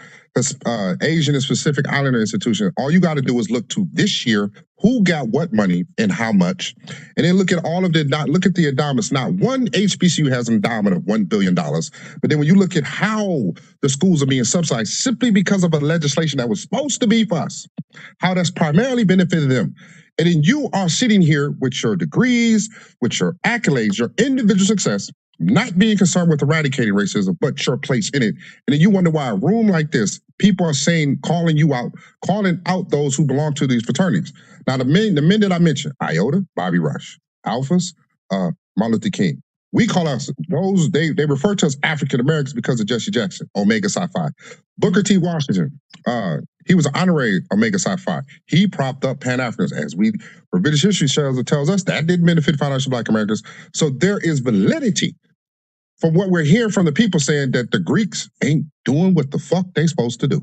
Asian and Pacific Islander institutions. All you got to do is look to this year, who got what money and how much, and then look at all of the look at the endowments. Not one HBCU has an endowment of $1 billion, but then when you look at how the schools are being subsidized simply because of a legislation that was supposed to be for us, how that's primarily benefited them. And then you are sitting here with your degrees, with your accolades, your individual success, not being concerned with eradicating racism, but your place in it. And then you wonder why a room like this, people are saying, calling out those who belong to these fraternities. Now, the men that I mentioned, Iota, Bobby Rush, Alphas, Martin Luther King. We call us those, they refer to us African Americans because of Jesse Jackson, Omega Psi Phi. Booker T. Washington, he was an honorary Omega Psi Phi. He propped up Pan-Africans, as British history tells us that didn't benefit financial Black Americans. So there is validity from what we're hearing from the people saying that the Greeks ain't doing what the fuck they supposed to do.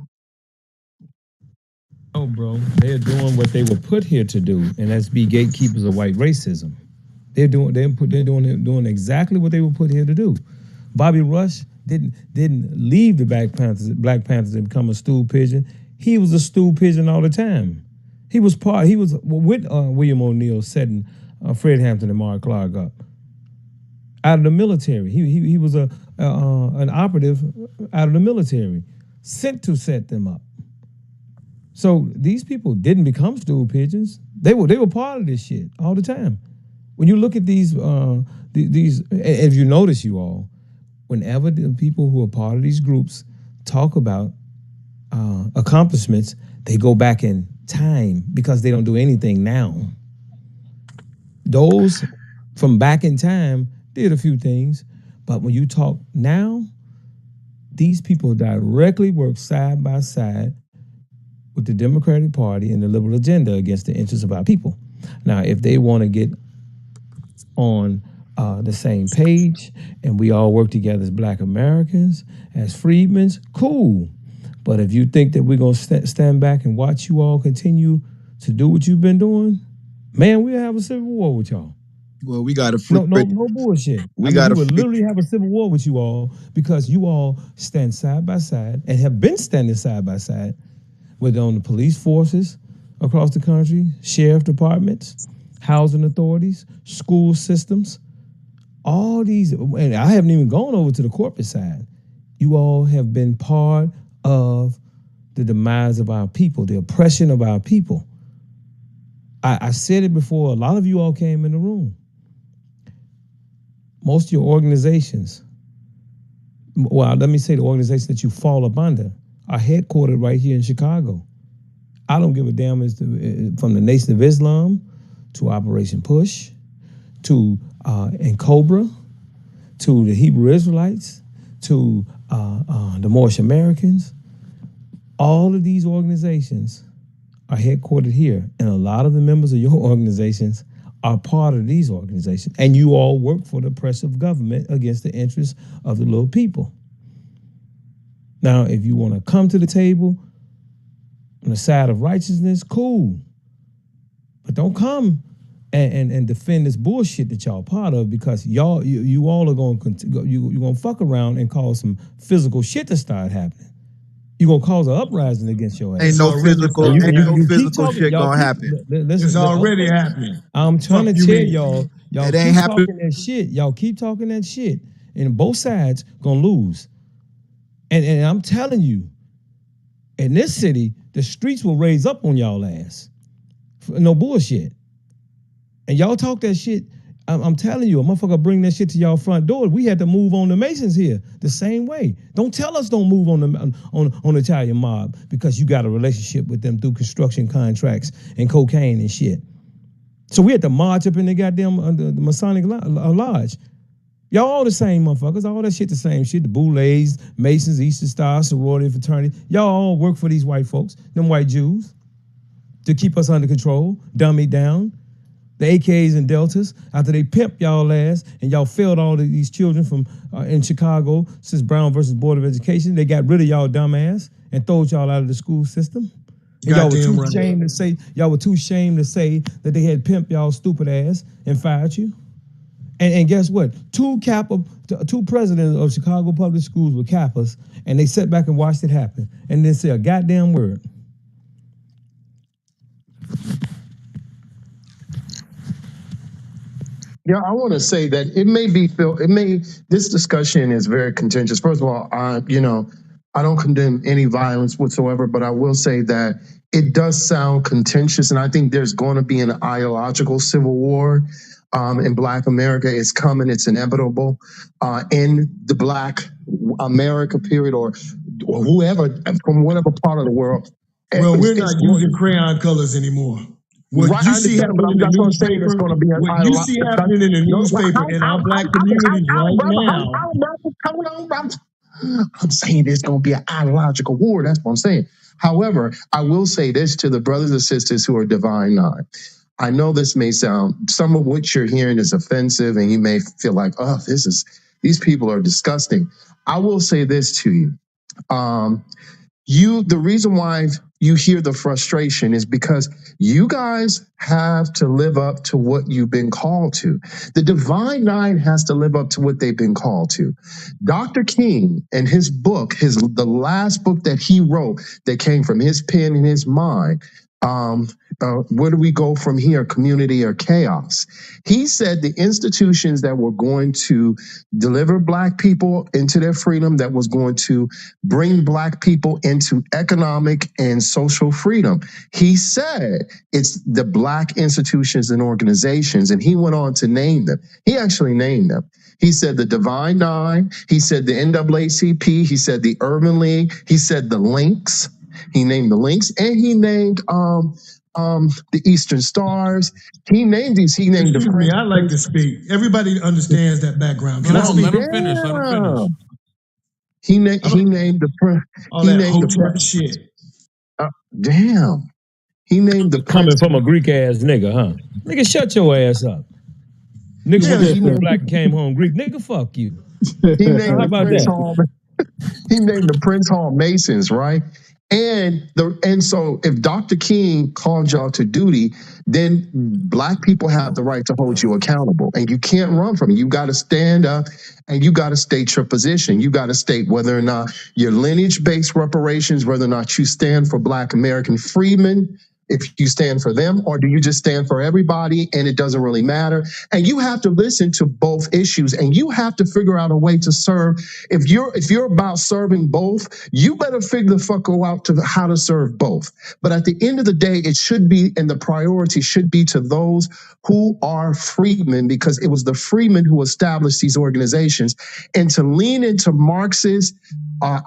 Oh, bro, they're doing what they were put here to do, and that's be gatekeepers of white racism. They're doing exactly what they were put here to do. Bobby Rush didn't leave the Black Panthers to become a stool pigeon. He was a stool pigeon all the time. He was with William O'Neill setting Fred Hampton and Mark Clark up out of the military. He was an operative out of the military, sent to set them up. So these people didn't become stool pigeons. They were part of this shit all the time. When you look at these, if you notice, you all, whenever the people who are part of these groups talk about accomplishments, they go back in time because they don't do anything now. Those from back in time did a few things, but when you talk now, these people directly work side by side with the Democratic Party and the liberal agenda against the interests of our people. Now, if they want to get on the same page and we all work together as Black Americans, as freedmen, cool. But if you think that we're going to stand back and watch you all continue to do what you've been doing, man, we'll have a civil war with y'all. Well, we got to no bullshit. We would literally have a civil war with you all because you all stand side by side and have been standing side by side with on the police forces across the country, sheriff departments, housing authorities, school systems, all these, and I haven't even gone over to the corporate side. You all have been part of the demise of our people, the oppression of our people. I said it before, a lot of you all came in the room. Most of your organizations, well, let me say the organizations that you fall up under are headquartered right here in Chicago. I don't give a damn as to, from the Nation of Islam to Operation Push, to and Cobra, to the Hebrew Israelites, to the Moorish Americans. All of these organizations are headquartered here, and a lot of the members of your organizations are part of these organizations, and you all work for the oppressive government against the interests of the little people. Now, if you want to come to the table on the side of righteousness, cool. But don't come and defend this bullshit that y'all part of, because you all are going to fuck around and cause some physical shit to start happening. You're going to cause an uprising against your ass. Ain't no physical shit going to happen. It's already happening. I'm trying to tell y'all it ain't happening. Talking that shit. Y'all keep talking that shit. And both sides going to lose. And I'm telling you, in this city, the streets will raise up on y'all ass. No bullshit. And y'all talk that shit. I'm telling you, a motherfucker bring that shit to y'all front door. We had to move on the Masons here the same way. Don't tell us don't move on the Italian mob because you got a relationship with them through construction contracts and cocaine and shit. So we had to march up in the goddamn the Masonic Lodge. Y'all all the same motherfuckers. All that shit the same shit. The Boulets, Masons, Eastern Star, sorority, fraternity. Y'all all work for these white folks, them white Jews, to keep us under control, dumb me down. The AKs and Deltas, after they pimp y'all ass and y'all failed all of these children from in Chicago since Brown versus Board of Education, they got rid of y'all dumb ass and throwed y'all out of the school system. And y'all were too ashamed to say that they had pimped y'all stupid ass and fired you. And guess what? Two presidents of Chicago public schools were Kappas, and they sat back and watched it happen, and didn't say a goddamn word. Yeah, I want to say that this discussion is very contentious. First of all, I don't condemn any violence whatsoever, but I will say that it does sound contentious, and I think there's going to be an ideological civil war in Black America. It's coming, it's inevitable in the Black America period, or whoever from whatever part of the world. Well, we're not using crayon colors anymore. What you see happening in the newspaper, what you see happening in the newspaper in our Black communities right now. I'm saying there's going to be an ideological war. That's what I'm saying. However, I will say this to the brothers and sisters who are Divine Nine. I know this may sound, some of what you're hearing is offensive, and you may feel like, oh, these people are disgusting. I will say this to you. The reason why you hear the frustration is because you guys have to live up to what you've been called to. The Divine Nine has to live up to what they've been called to. Dr. King and his book, the last book that he wrote that came from his pen and his mind, where do we go from here, community or chaos? He said the institutions that were going to deliver Black people into their freedom, that was going to bring Black people into economic and social freedom. He said it's the Black institutions and organizations, and he went on to name them. He actually named them. He said the Divine Nine, he said the NAACP, he said the Urban League, he said the Links. He named the Links, and he named the Eastern Stars. He named these. He named Excuse me, I'd like to speak. Everybody understands that background. Can I speak? Let him finish. Let him finish. He named the. All that hotel shit. Damn. He named the coming from a Greek ass nigga, huh? Nigga, shut your ass up. Nigga went to school Black and came home Greek. Nigga, fuck you. He named the Prince Hall. He named the Prince Hall Masons, right? And so if Dr. King called y'all to duty, then Black people have the right to hold you accountable, and you can't run from it. You got to stand up and you got to state your position. You got to state whether or not your lineage-based reparations, whether or not you stand for Black American freedmen, if you stand for them, or do you just stand for everybody and it doesn't really matter? And you have to listen to both issues, and you have to figure out a way to serve. If you're about serving both, you better figure the fuck out to how to serve both. But at the end of the day, it should be, and the priority should be to those who are freedmen, because it was the freedmen who established these organizations. And to lean into Marxist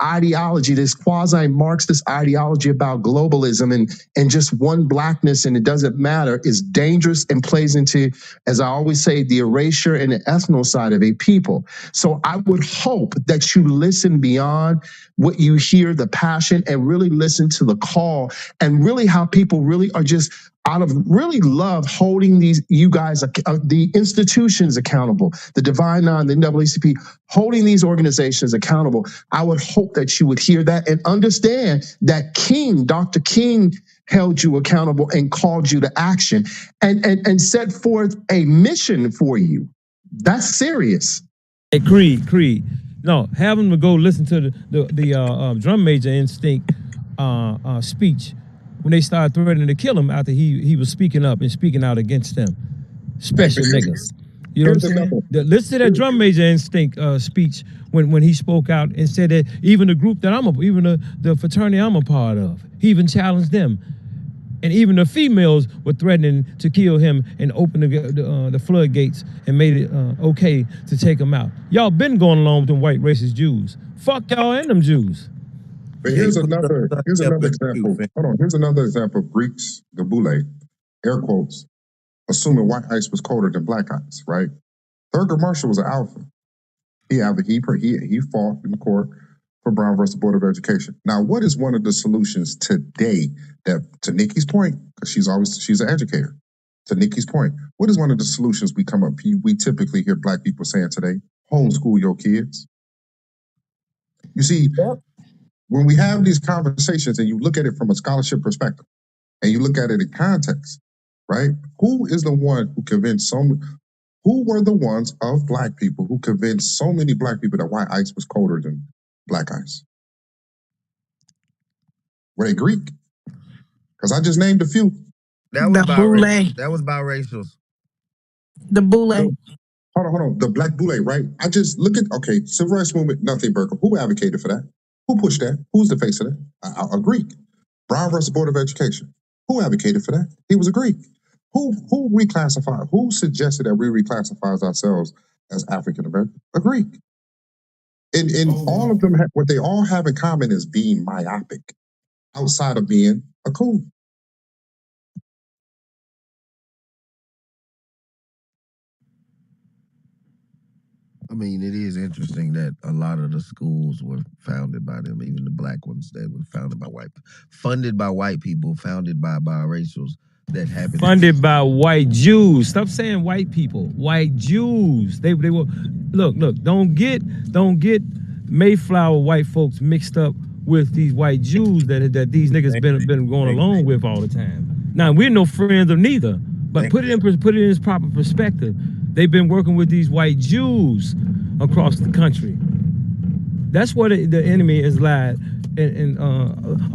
ideology, this quasi-Marxist ideology about globalism and just one Blackness and it doesn't matter, is dangerous and plays into, as I always say, the erasure and the ethno side of a people. So I would hope that you listen beyond what you hear, the passion, and really listen to the call, and really how people really are just out of really love holding you guys, the institutions accountable, the Divine Nine, the NAACP, holding these organizations accountable. I would hope that you would hear that and understand that Dr. King held you accountable and called you to action and set forth a mission for you. That's serious. Hey, Creed. No, have him to go listen to the drum major Instinct speech when they started threatening to kill him after he was speaking up and speaking out against them. Special niggas. You know what I'm saying? Listen to that drum major Instinct speech when he spoke out and said that even the group that even the fraternity I'm a part of, he even challenged them. And even the females were threatening to kill him and open the floodgates and made it okay to take him out. Y'all been going along with them white racist Jews. Fuck y'all and them Jews. But here's another example. Hold on. Here's another example of Greeks, the boule, air quotes, assuming white ice was colder than black ice, right? Thurgood Marshall was an alpha. He fought in court for Brown versus Board of Education. Now, what is one of the solutions today that, to Nikki's point, because she's an educator, to Nikki's point, what is one of the solutions we typically hear Black people saying today? Homeschool your kids. You see, when we have these conversations and you look at it from a scholarship perspective and you look at it in context, right? Who is the one who convinced Who were the ones of black people who convinced so many black people that white ice was colder than black ice? Were they Greek? Because I just named a few. That was biracials. The boule. Hold on. The black boule, right? I just look at, okay, civil rights movement, nothing Burger. Who advocated for that? Who pushed that? Who's the face of that? A Greek. Brown versus Board of Education. Who advocated for that? He was a Greek. Who reclassified? Who suggested that we reclassify ourselves as African American? A Greek. And all of them, what they all have in common is being myopic outside of being a coon. I mean, it is interesting that a lot of the schools were founded by them, even the black ones that were founded by funded by white people, founded by biracials that happened. Funded by white Jews. Stop saying white people. White Jews. They were, look, don't get Mayflower white folks mixed up with these white Jews that these niggas been going along with all the time. Now, we're no friends of neither, but put it in its proper perspective. They've been working with these white Jews across the country. That's where the enemy has lied in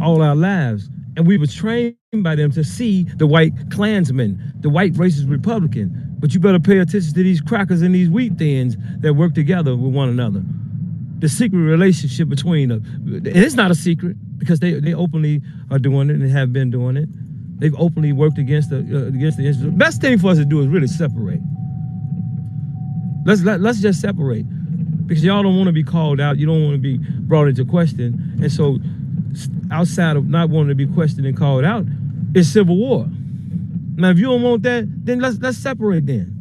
all our lives. And we were trained by them to see the white Klansman, the white racist Republican. But you better pay attention to these crackers and these wheat thins that work together with one another. The secret relationship between them. And it's not a secret because they openly are doing it and have been doing it. They've openly worked against the interest. The best thing for us to do is really separate. Let's just separate, because y'all don't want to be called out. You don't want to be brought into question. And so outside of not wanting to be questioned and called out is civil war. Now, if you don't want that, then let's separate then.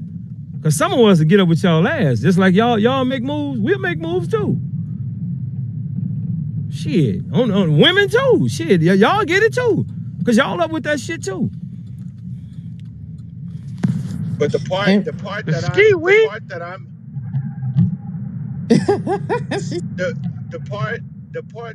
Because some of us will get up with y'all ass. Just like y'all make moves, we'll make moves too. Shit. On women too. Shit. Y'all get it too. Because y'all up with that shit too. But the part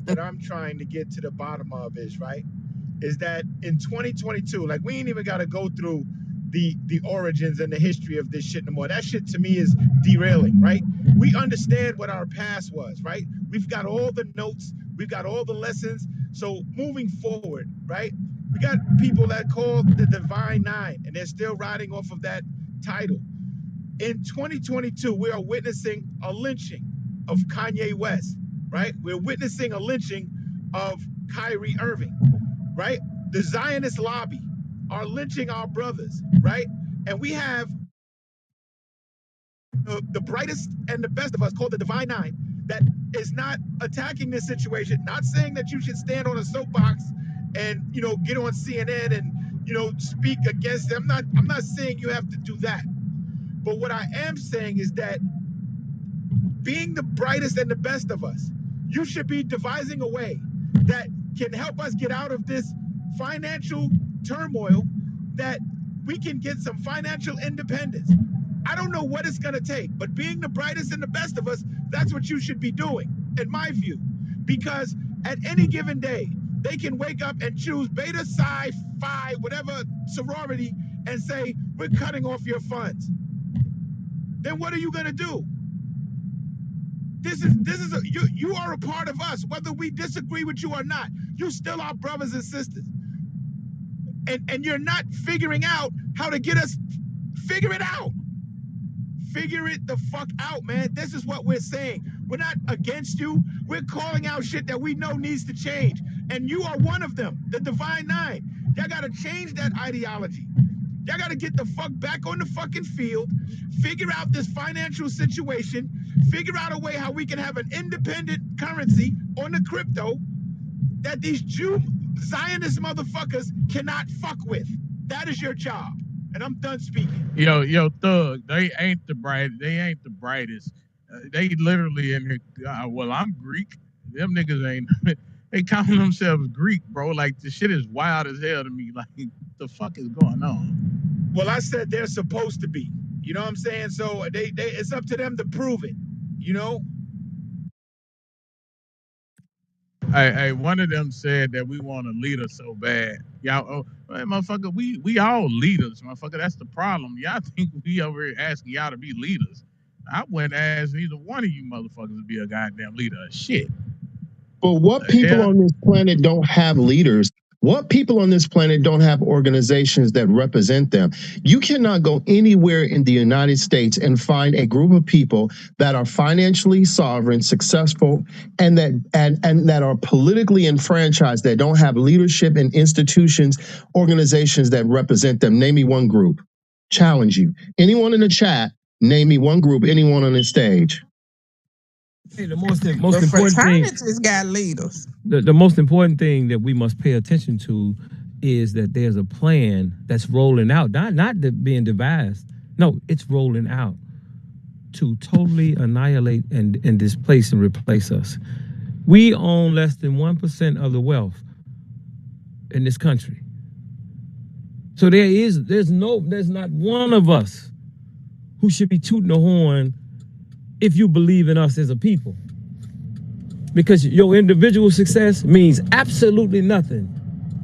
that I'm trying to get to the bottom of is that in 2022, like, we ain't even got to go through the origins and the history of this shit no more. That shit to me is derailing, right? We understand what our past was, right? We've got all the notes, we've got all the lessons. So moving forward, right? We got people that call the Divine Nine, and they're still riding off of that title. In 2022, we are witnessing a lynching of Kanye West, right? We're witnessing a lynching of Kyrie Irving, right? The Zionist lobby are lynching our brothers, right? And we have the brightest and the best of us, called the Divine Nine, that is not attacking this situation, not saying that you should stand on a soapbox and, get on CNN and, speak against them. I'm not saying you have to do that. But what I am saying is that being the brightest and the best of us, you should be devising a way that can help us get out of this financial turmoil, that we can get some financial independence. I don't know what it's gonna take, but being the brightest and the best of us, that's what you should be doing, in my view. Because at any given day, they can wake up and choose Beta, Psi, Phi, whatever sorority, and say, we're cutting off your funds. Then what are you gonna do? You are a part of us, whether we disagree with you or not. You still are brothers and sisters. And you're not figuring out how to get us, figure it out. Figure it the fuck out, man. This is what we're saying. We're not against you. We're calling out shit that we know needs to change. And you are one of them, the Divine Nine. Y'all gotta change that ideology. Y'all gotta get the fuck back on the fucking field, figure out this financial situation, figure out a way how we can have an independent currency on the crypto that these Jew Zionist motherfuckers cannot fuck with. That is your job. And I'm done speaking. Yo, Thug, they ain't the brightest. They literally in here, well, I'm Greek. Them niggas ain't, they calling themselves Greek, bro. Like, the shit is wild as hell to me. Like, what the fuck is going on? Well, I said they're supposed to be. You know what I'm saying? So it's up to them to prove it, Hey, one of them said that we want a leader so bad. Y'all, hey, motherfucker, we all leaders, motherfucker. That's the problem. Y'all think we over here asking y'all to be leaders. I wouldn't ask either one of you motherfuckers to be a goddamn leader of shit. But what people on this planet don't have leaders? What people on this planet don't have organizations that represent them? You cannot go anywhere in the United States and find a group of people that are financially sovereign, successful, and that are politically enfranchised, that don't have leadership and institutions, organizations that represent them. Name me one group. Challenge you. Anyone in the chat, name me one group, anyone on this stage. Hey, the most important thing. Got leaders. The most important thing that we must pay attention to is that there's a plan that's rolling out, not being devised. No, it's rolling out to totally annihilate and displace and replace us. We own less than 1% of the wealth in this country. So there's not one of us who should be tooting the horn if you believe in us as a people. Because your individual success means absolutely nothing.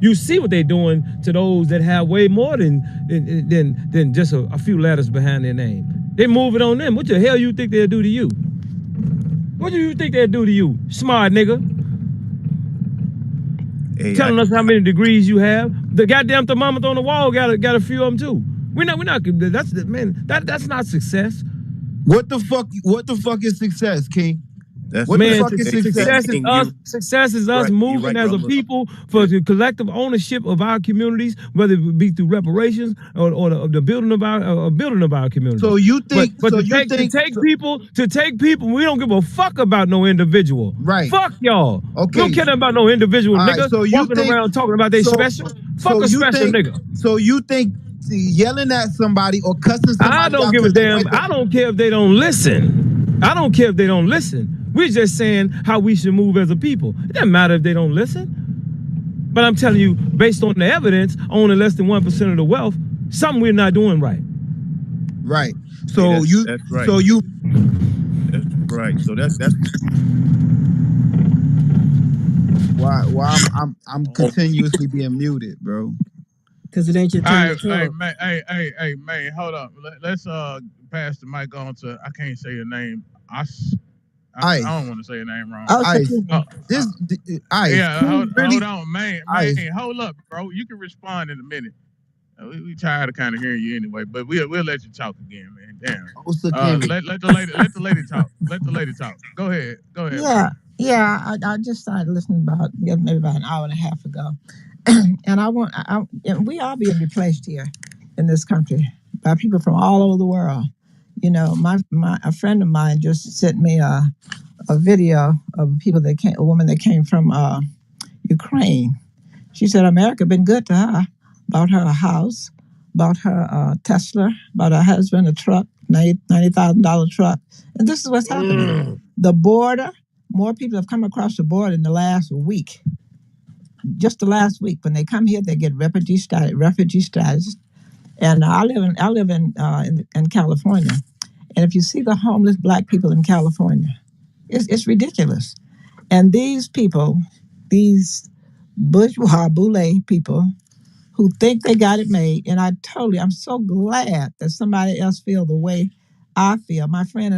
You see what they're doing to those that have way more than just a few letters behind their name. They move it on them. What the hell you think they'll do to you? What do you think they'll do to you, smart nigga? Hey, telling us how many degrees you have. The goddamn thermometer on the wall got a few of them too. We're not. That's not success. What the fuck is success, King? What the fuck is success? Success is us moving as a people for the collective ownership of our communities, whether it be through reparations or the building of our community. So you think, to take people, we don't give a fuck about no individual. Right? Fuck y'all. Okay. We don't care about no individual nigga. Right, so you walking around talking about they special. Fuck a special nigga. So you think yelling at somebody or cussing somebody out? I don't give a damn. I don't care if they don't listen. I don't care if they don't listen. We're just saying how we should move as a people. It doesn't matter if they don't listen. But I'm telling you, based on the evidence, owning less than 1% of the wealth, something we're not doing right. Right. So that's right. That's right. So that's why I'm continuously being muted, bro. Because it ain't your turn to talk. Hey, man, hold up. Let's pass the mic on to, I can't say your name. I don't want to say your name wrong. Ice. Ice. Yeah, hold on, man. Hold up, bro. You can respond in a minute. We tired of kind of hearing you anyway, but we'll let you talk again, man. Damn. Let the lady talk. Let the lady talk. Go ahead. Yeah. I just started listening maybe about an hour and a half ago, and we are being replaced here in this country by people from all over the world. You know, a friend of mine just sent me a video of a woman that came from Ukraine. She said America been good to her, bought her a house, bought her Tesla, bought her husband a truck, $90,000 truck, and this is what's happening. The border, more people have come across the border in the last week. Just the last week, when they come here, they get refugee status. And I live in California, and if you see the homeless black people in California, it's ridiculous. And these people, these bourgeois boule people, who think they got it made, and I'm so glad that somebody else feel the way I feel. My friend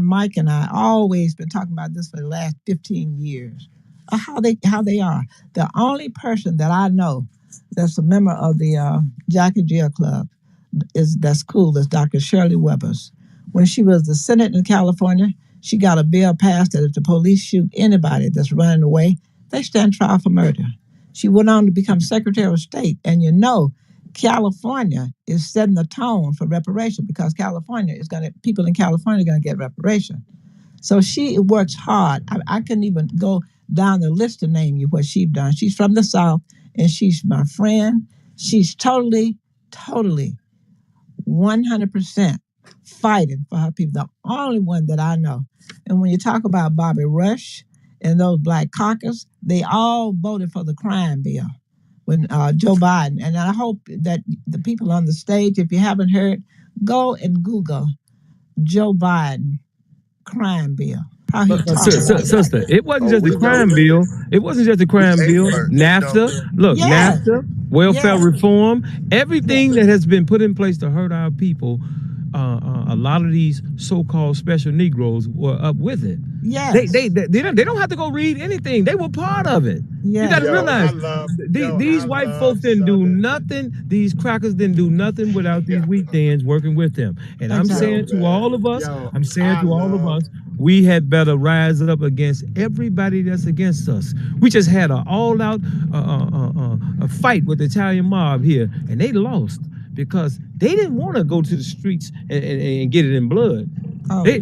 Mike and I always been talking about this for the last 15 years. How they are. The only person that I know that's a member of the Jack and Jill Club that's cool is Dr. Shirley Webbers. When she was the Senate in California, she got a bill passed that if the police shoot anybody that's running away, they stand trial for murder. She went on to become Secretary of State, and California is setting the tone for reparation because people in California are gonna get reparation. So she works hard. I couldn't even go down the list to name you what she's done. She's from the South, and she's my friend. She's totally, 100% fighting for her people. The only one that I know. And when you talk about Bobby Rush and those Black Caucus, they all voted for the crime bill when Joe Biden. And I hope that the people on the stage, if you haven't heard, go and Google Joe Biden crime bill. how he talked about Sister, it wasn't Oh, just a we know, crime but bill. It wasn't just a we crime bill. expert. We know. NAFTA, look, Yes, NAFTA, welfare yes, reform, yes, everything that has been put in place to hurt our people. A lot of these so-called special Negroes were up with it. yes, They don't have to go read anything. They were part of it. You got yes. to Yo, I realize love, these white folks didn't do nothing. These crackers didn't do nothing without these weekends working with them. And I'm Exactly. saying to all of us, Yo, I'm saying I to all of love. us, we had better rise up against everybody that's against us. We just had an all-out a fight with the Italian mob here, and they lost because they didn't want to go to the streets and get it in blood. Oh, They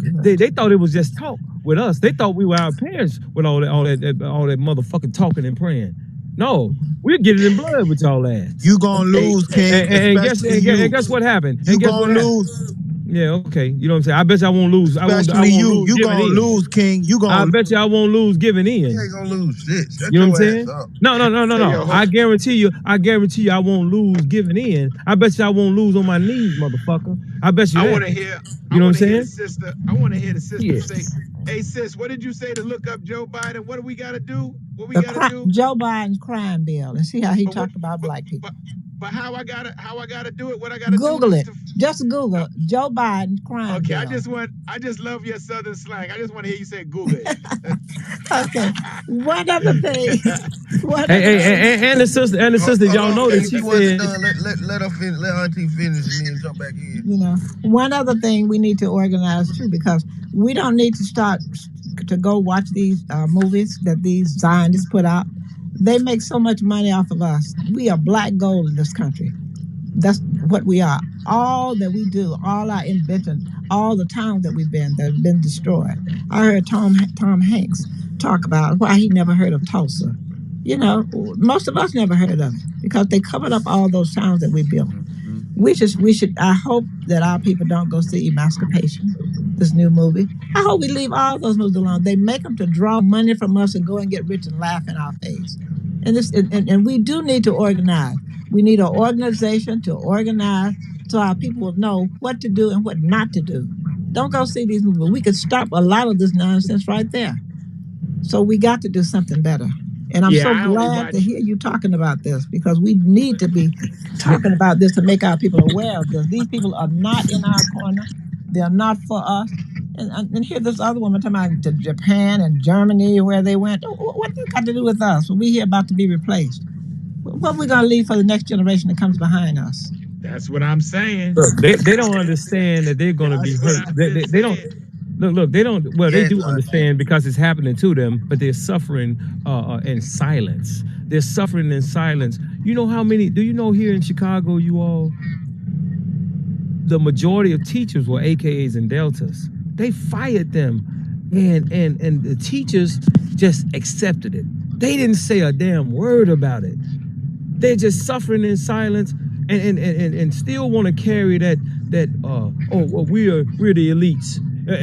thought it was just talk with us. They thought we were our parents with all that motherfucking talking and praying. No, we'll get it in blood with y'all ass. You gonna lose, King. And Especially guess what happened? you And guess gonna what lose. Yeah, okay. You know what I'm saying? I bet you I won't lose. I won't Especially you. lose You giving gonna in. lose, King. You I gonna bet you I won't lose giving in. You ain't gonna lose shit. Shut You know your what I'm saying? ass up. No. Hey, yo, I guarantee you I won't lose giving in. I bet you I won't lose on my knees, motherfucker. I bet you I that. want to hear. You know what I'm I want to hear saying? the sister. I want to hear the sister Yeah. say, "Hey sis, what did you say to look up Joe Biden? What do we got to do? What we The got to do? Joe Biden's crime bill, and see how he But what? talked about But black people. but how I gotta do it? What I gotta do Google is it. to. Just Google Joe Biden's crime Okay, I bill. just love your southern slang. I just want to hear you say Google it. Okay. One other thing. And the sister, Hold y'all on, know that King. she She wasn't said. done. Let her finish. Let auntie finish and then jump back in. You know, one other thing we need to organize too, because we don't need to start to go watch these movies that these Zionists put out. They make so much money off of us. We are black gold in this country. That's what we are. All that we do, all our invention, all the towns that we've been that have been destroyed. I heard Tom Hanks talk about why he never heard of Tulsa. You know, most of us never heard of it because they covered up all those towns that we built. We should. I hope that our people don't go see Emancipation, this new movie. I hope we leave all those movies alone. They make them to draw money from us and go and get rich and laugh in our face. And we do need to organize. We need an organization to organize so our people will know what to do and what not to do. Don't go see these movies. We could stop a lot of this nonsense right there. So we got to do something better. And I'm so glad to hear you talking about this because we need to be talking about this to make our people aware of this. These people are not in our corner. They're not for us. And hear this other woman talking about to Japan and Germany where they went. What they got to do with us when we here about to be replaced? What are we going to leave for the next generation that comes behind us? That's what I'm saying. Look, they don't understand that they're going to be hurt. They don't. Look, they don't. Well, they do understand because it's happening to them, but they're suffering in silence. They're suffering in silence. You know how many? Do you know here in Chicago, you all, the majority of teachers were AKAs and Deltas. They fired them, and the teachers just accepted it. They didn't say a damn word about it. They're just suffering in silence, and still want to carry that we're the elites.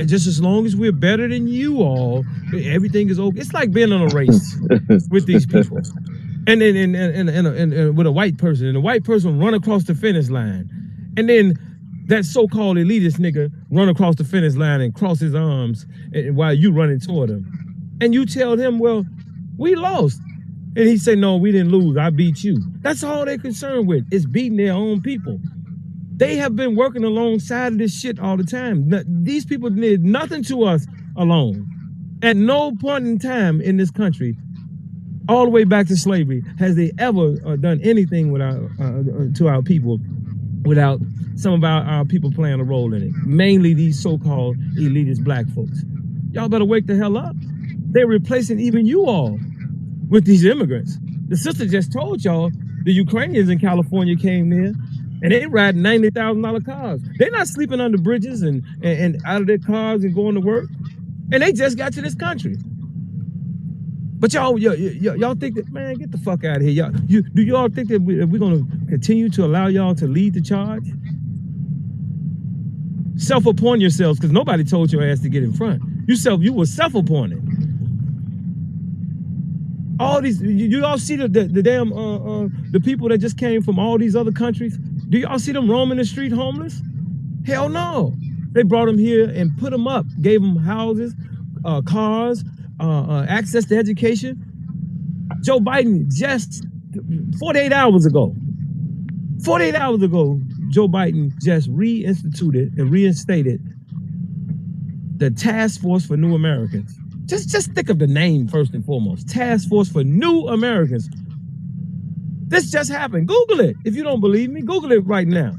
Just as long as we're better than you all, everything is okay. It's like being on a race with these people, and with a white person, and the white person run across the finish line, and then that so-called elitist nigga run across the finish line and cross his arms while you running toward him, and you tell him, well, we lost, and he say, no, we didn't lose, I beat you. That's all they're concerned with, is beating their own people. They have been working alongside of this shit all the time. These people did nothing to us alone. At no point in time in this country, all the way back to slavery, has they ever done anything to our people without some of our people playing a role in it. Mainly these so-called elitist black folks. Y'all better wake the hell up. They're replacing even you all with these immigrants. The sister just told y'all the Ukrainians in California came there and they riding $90,000 cars. They're not sleeping under bridges and out of their cars and going to work. And they just got to this country. But y'all think that, man, get the fuck out of here. Do y'all think that we're going to continue to allow y'all to lead the charge? Self-appoint yourselves, because nobody told your ass to get in front. You were self-appointed. All these, you all see the damn the people that just came from all these other countries? Do y'all see them roaming the street homeless? Hell no. They brought them here and put them up, gave them houses, cars, access to education. Joe Biden just 48 hours ago, Joe Biden just reinstituted and reinstated the Task Force for New Americans. Just think of the name first and foremost. Task Force for New Americans. This just happened. Google it. If you don't believe me, Google it right now.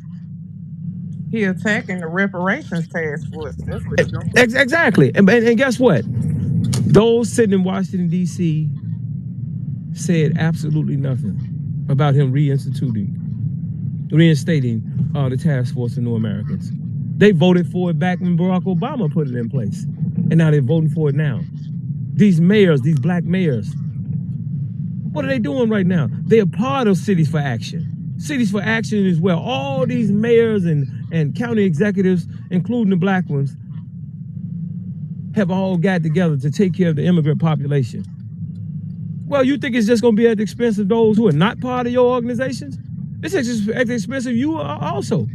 He attacking the reparations task force. That's what he's doing. Exactly. And guess what? Those sitting in Washington, D.C. said absolutely nothing about him reinstating the Task Force for New Americans. They voted for it back when Barack Obama put it in place. And now they're voting for it now. These mayors, these black mayors, what are they doing right now? They are part of Cities for Action. Cities for Action is where all these mayors and county executives, including the black ones, have all got together to take care of the immigrant population. Well, you think it's just going to be at the expense of those who are not part of your organizations? It's at the expense of you also.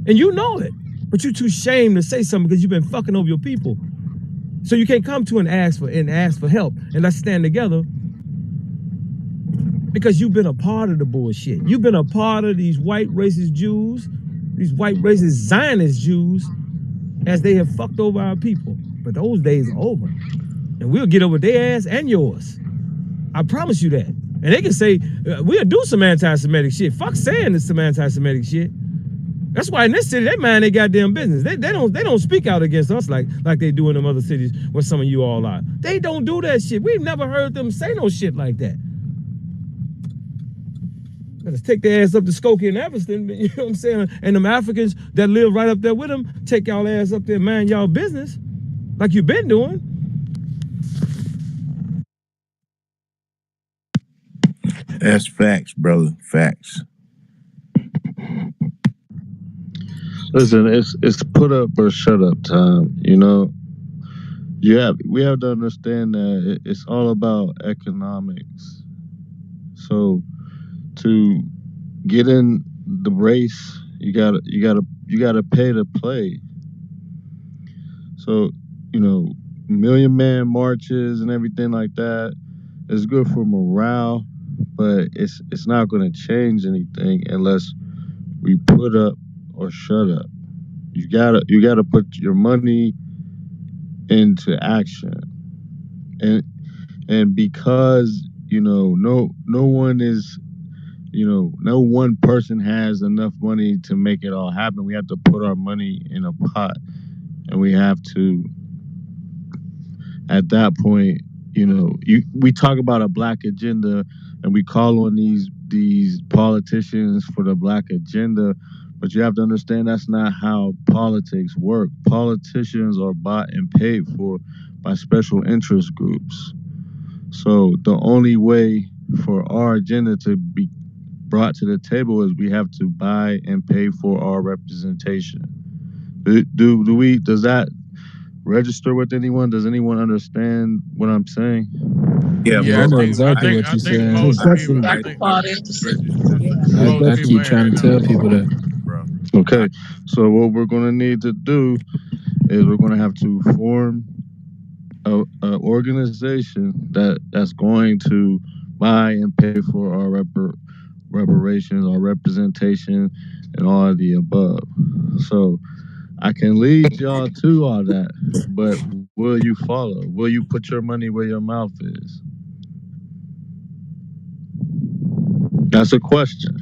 And you know it. But you're too ashamed to say something because you've been fucking over your people. So you can't come to and ask for help and let's stand together. Because you've been a part of the bullshit. You've been a part of these white racist Jews, these white racist Zionist Jews, as they have fucked over our people. But those days are over. And we'll get over their ass and yours. I promise you that. And they can say, we'll do some anti-Semitic shit. Fuck saying this some anti-Semitic shit. That's why in this city, they mind their goddamn business. They don't speak out against us like they do in them other cities where some of you all are. They don't do that shit. We've never heard them say no shit like that. Let's take their ass up to Skokie and Evanston, you know what I'm saying? And them Africans that live right up there with them, take y'all ass up there and mind y'all business, like you've been doing. That's facts, brother. Facts. Listen, it's put up or shut up time. You know, we have to understand that it's all about economics. So to get in the race, you gotta pay to play. So, you know, Million Man marches and everything like that is good for morale, but it's not going to change anything unless we put up or shut up. You gotta put your money into action, and because no one is. No one person has enough money to make it all happen. We have to put our money in a pot, and we have to, at that point, we talk about a black agenda, and we call on these politicians for the black agenda, but you have to understand that's not how politics work. Politicians are bought and paid for by special interest groups. So the only way for our agenda to be brought to the table is we have to buy and pay for our representation. Does that register with anyone? Does anyone understand what I'm saying? Yeah, I know exactly what you're saying. I keep trying to tell people that. Okay, so what we're going to need to do is we're going to have to form an organization that's going to buy and pay for our reparations, our representation, and all of the above. So I can lead y'all to all that, but will you follow? Will you put your money where your mouth is? That's a question.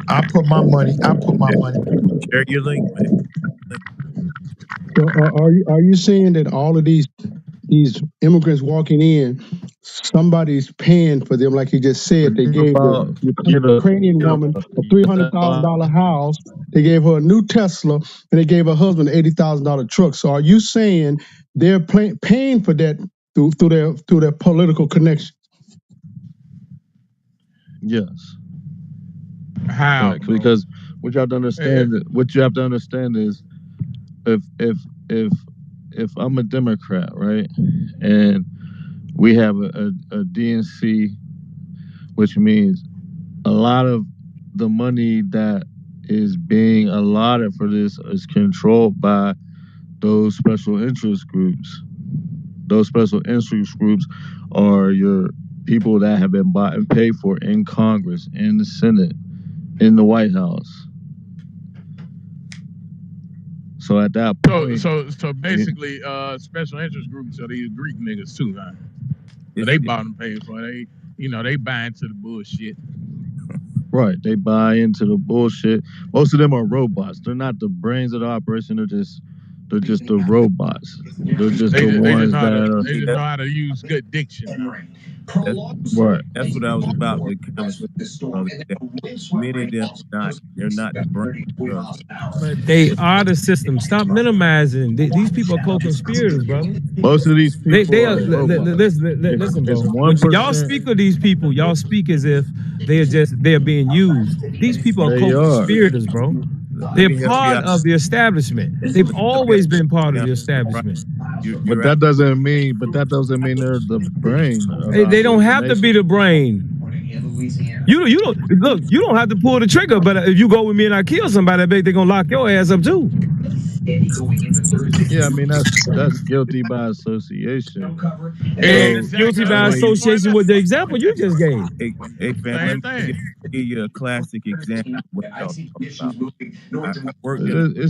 I put my money. Share your link, man. So are you saying that all of these immigrants walking in, somebody's paying for them, like you just said? They gave the Ukrainian woman a $300,000 house. They gave her a new Tesla, and they gave her husband an $80,000 truck. So are you saying they're paying for that through their political connection? Yes. How? Right, because what you have to understand is if I'm a Democrat, right, and we have a DNC, which means a lot of the money that is being allotted for this is controlled by those special interest groups. Those special interest groups are your people that have been bought and paid for in Congress, in the Senate, in the White House. So at that point, so basically, special interest groups are these Greek niggas too, huh? So they bought and paid for. They buy into the bullshit. Right, they buy into the bullshit. Most of them are robots. They're not the brains of the operation. They're just the robots. They're just the ones that are. They just know how to use good diction. Right. That's what I was about to many of them they're not the brain. But they are the system. Stop minimizing. These people are co-conspirators, brother. Most of these people they are. Listen, bro. When y'all speak of these people, y'all speak as if they're being used. These people are co-conspirators, bro. They're part of the establishment. They've always been part of the establishment. But that doesn't mean they're the brain. They don't have to be the brain. You don't look. You don't have to pull the trigger. But if you go with me and I kill somebody, I bet they're gonna lock your ass up too. Yeah, I mean that's guilty by association. And guilty by association with the example you just gave. Hey, fam, let me give you a classic example. It's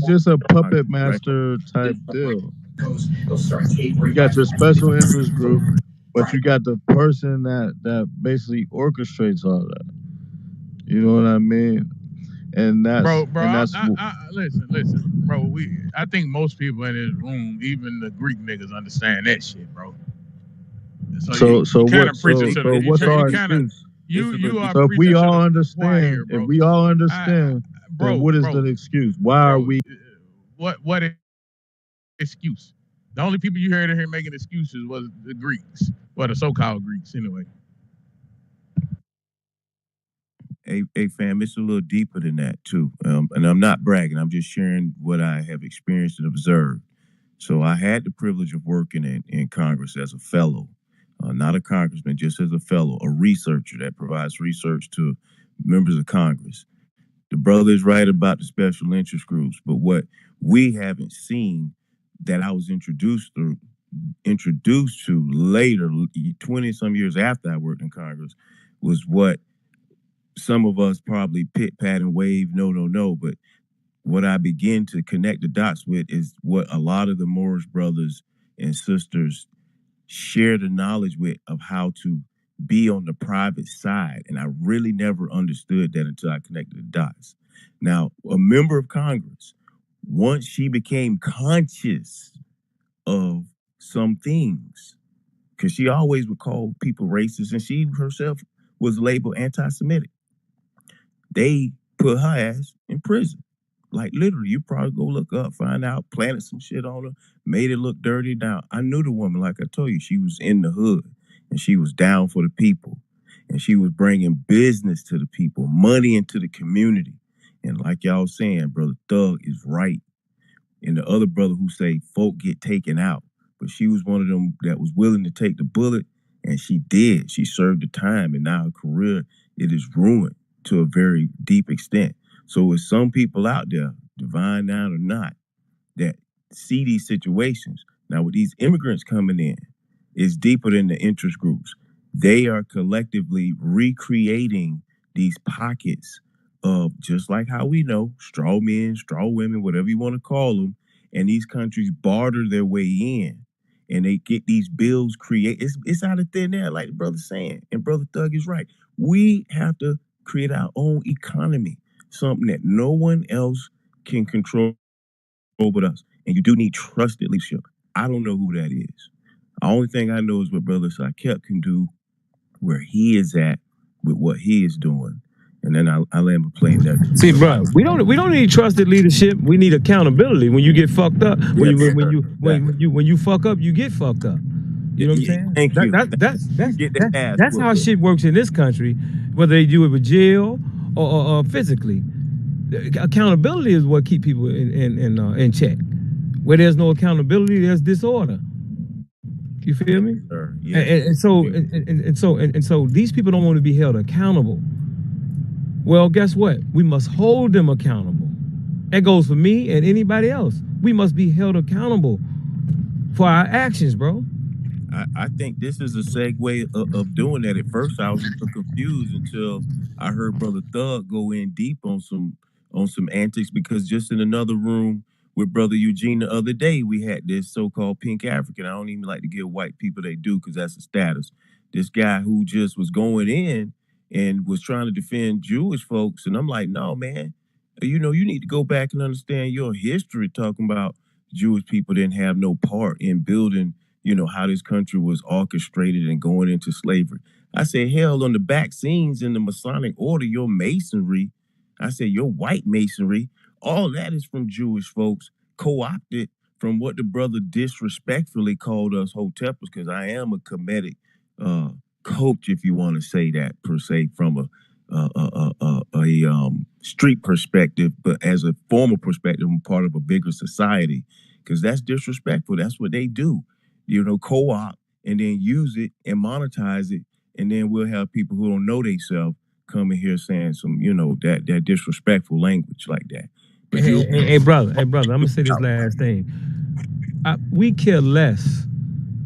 just a puppet master type deal. You got your special interest group, but you got the person that basically orchestrates all that. You know what I mean? And that's listen, bro. I think most people in this room, even the Greek niggas, understand that shit, bro. So what's our excuse? So if we all understand, then what is the excuse? Why are we? What excuse? The only people you heard in here making excuses was the Greeks, well, the so-called Greeks, anyway. Hey, fam, it's a little deeper than that too. And I'm not bragging. I'm just sharing what I have experienced and observed. So I had the privilege of working in Congress as a fellow, not a congressman, just as a fellow, a researcher that provides research to members of Congress. The brother is right about the special interest groups, but what we haven't seen that I was introduced to later, 20-some years after I worked in Congress, was what some of us probably pit, pat, and wave, no. But what I begin to connect the dots with is what a lot of the Moorish brothers and sisters share the knowledge with of how to be on the private side. And I really never understood that until I connected the dots. Now, a member of Congress, once she became conscious of some things, because she always would call people racist, and she herself was labeled anti-Semitic. They put her ass in prison. Like literally, you probably go look up, find out, planted some shit on her, made it look dirty. Now, I knew the woman, like I told you, she was in the hood and she was down for the people. And she was bringing business to the people, money into the community. And like y'all saying, Brother Thug is right. And the other brother who say folk get taken out. But she was one of them that was willing to take the bullet, and she did. She served the time, and now her career, it is ruined to a very deep extent. So with some people out there, divine now or not, that see these situations. Now with these immigrants coming in, it's deeper than the interest groups. They are collectively recreating these pockets of, just like how we know, straw men, straw women, whatever you want to call them, and these countries barter their way in. And they get these bills created. It's out of thin air, like the brother's saying. And Brother Thug is right. We have to create our own economy, something that no one else can control but us. And you do need trusted leadership. I don't know who that is. The only thing I know is what Brother Sakep can do, where he is at with what he is doing. And then I land my plane there. See, bro, we don't need trusted leadership. We need accountability. When you get fucked up, when you fuck up, you get fucked up. You know what I'm saying? Thank you. That's how shit works in this country, whether they do it with jail or physically. Accountability is what keep people in check. Where there's no accountability, there's disorder. You feel me? And so these people don't want to be held accountable. Well, guess what? We must hold them accountable. That goes for me and anybody else. We must be held accountable for our actions, bro. I think this is a segue of doing that. At first, I was a little confused until I heard Brother Thug go in deep on some antics, because just in another room with Brother Eugene the other day, we had this so-called pink African. I don't even like to give white people they do because that's a status. This guy who just was going in and was trying to defend Jewish folks, and I'm like, no, man, you need to go back and understand your history. Talking about Jewish people didn't have no part in building, how this country was orchestrated and going into slavery. I said, hell, on the back scenes in the Masonic order, your masonry, I said, your white masonry, all that is from Jewish folks, co-opted from what the brother disrespectfully called us Hoteppers, because I am a Kemetic coach, if you want to say that per se, from a street perspective, but as a formal perspective, I'm part of a bigger society, because that's disrespectful. That's what they do. Co-op and then use it and monetize it, and then we'll have people who don't know themselves coming here saying some, that disrespectful language like that. But hey, brother, I'm gonna say this last thing. We care less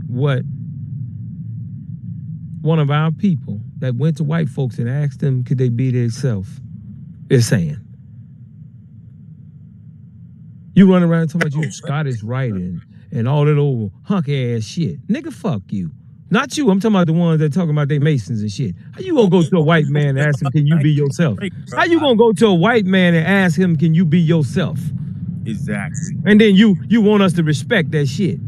what one of our people that went to white folks and asked them could they be themselves is saying. You run around talking about you Scottish writing and all that old hunk ass shit. Nigga, fuck you. Not you. I'm talking about the ones that talking about they Masons and shit. How you gonna go to a white man and ask him, can you be yourself? How you gonna go to a white man and ask him, can you be yourself? Exactly. And then you want us to respect that shit.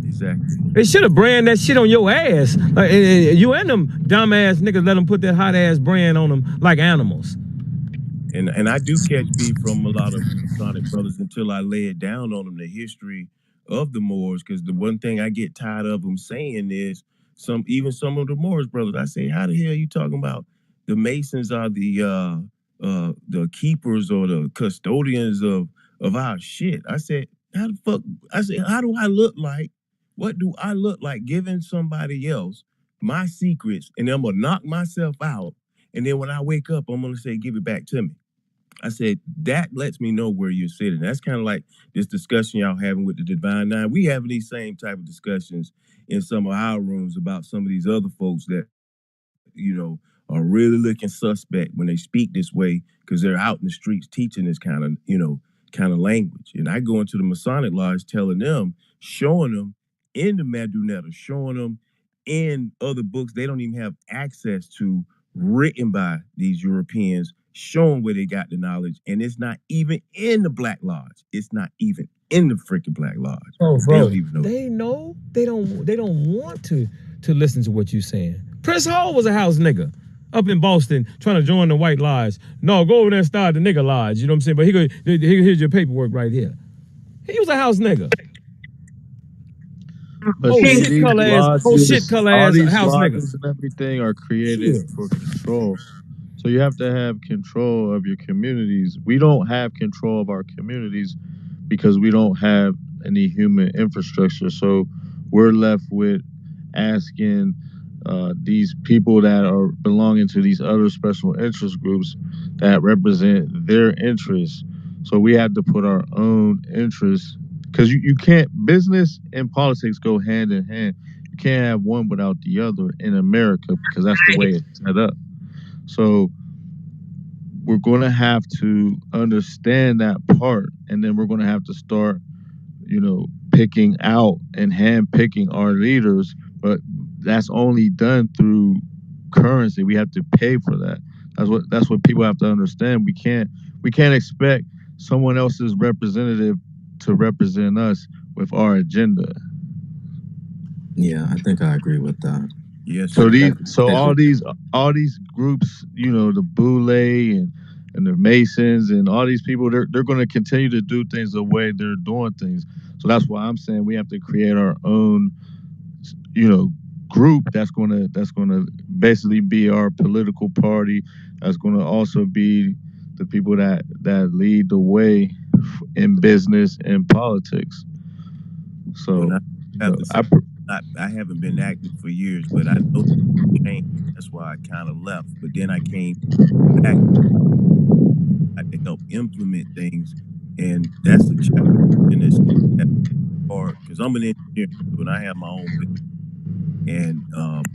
Exactly. They should have brand that shit on your ass. Like, you and them dumbass niggas let them put that hot ass brand on them like animals. And I do catch beef from a lot of Masonic brothers until I lay it down on them, the history of the Moors, because the one thing I get tired of them saying is some of the Moors brothers, I say, how the hell are you talking about the Masons are the keepers or the custodians of our shit? I said, how the fuck? I said, how do I look like? What do I look like giving somebody else my secrets, and I'm gonna knock myself out, and then when I wake up, I'm gonna say, give it back to me? I said, that lets me know where you're sitting. That's kind of like this discussion y'all having with the Divine Nine. We having these same type of discussions in some of our rooms about some of these other folks that, are really looking suspect when they speak this way, because they're out in the streets teaching this kind of language. And I go into the Masonic Lodge telling them, showing them in the Madunetta, showing them in other books they don't even have access to, written by these Europeans, showing where they got the knowledge, and it's not even in the Black Lodge. It's not even in the freaking Black Lodge. Oh, They don't even know. They know. They don't want to listen to what you're saying. Prince Hall was a house nigga up in Boston trying to join the white lodge. No, go over there and start the nigga lodge. You know what I'm saying? But here's your paperwork right here. He was a house nigga. But Oh see, shit, these color ass. Oh lodges, shit, color all ass these house nigga. lodges and everything are created for control. So you have to have control of your communities. We don't have control of our communities because we don't have any human infrastructure. So we're left with asking these people that are belonging to these other special interest groups that represent their interests. So we have to put our own interests, because you can't, business and politics go hand in hand. You can't have one without the other in America, because that's the way it's set up. So we're going to have to understand that part, and then we're going to have to start, picking out and hand picking our leaders. But that's only done through currency. We have to pay for that. That's what people have to understand. We can't expect someone else's representative to represent us with our agenda. Yeah, I think I agree with that. Yes. So all these groups, the Boule and the Masons and all these people, they're going to continue to do things the way they're doing things. So that's why I'm saying we have to create our own, group that's going to basically be our political party. That's going to also be the people that lead the way in business and politics. So I haven't been active for years, but I know change. That's why I kind of left. But then I came back. help implement things, and that's the challenge in this part because I'm an engineer and I have my own business. And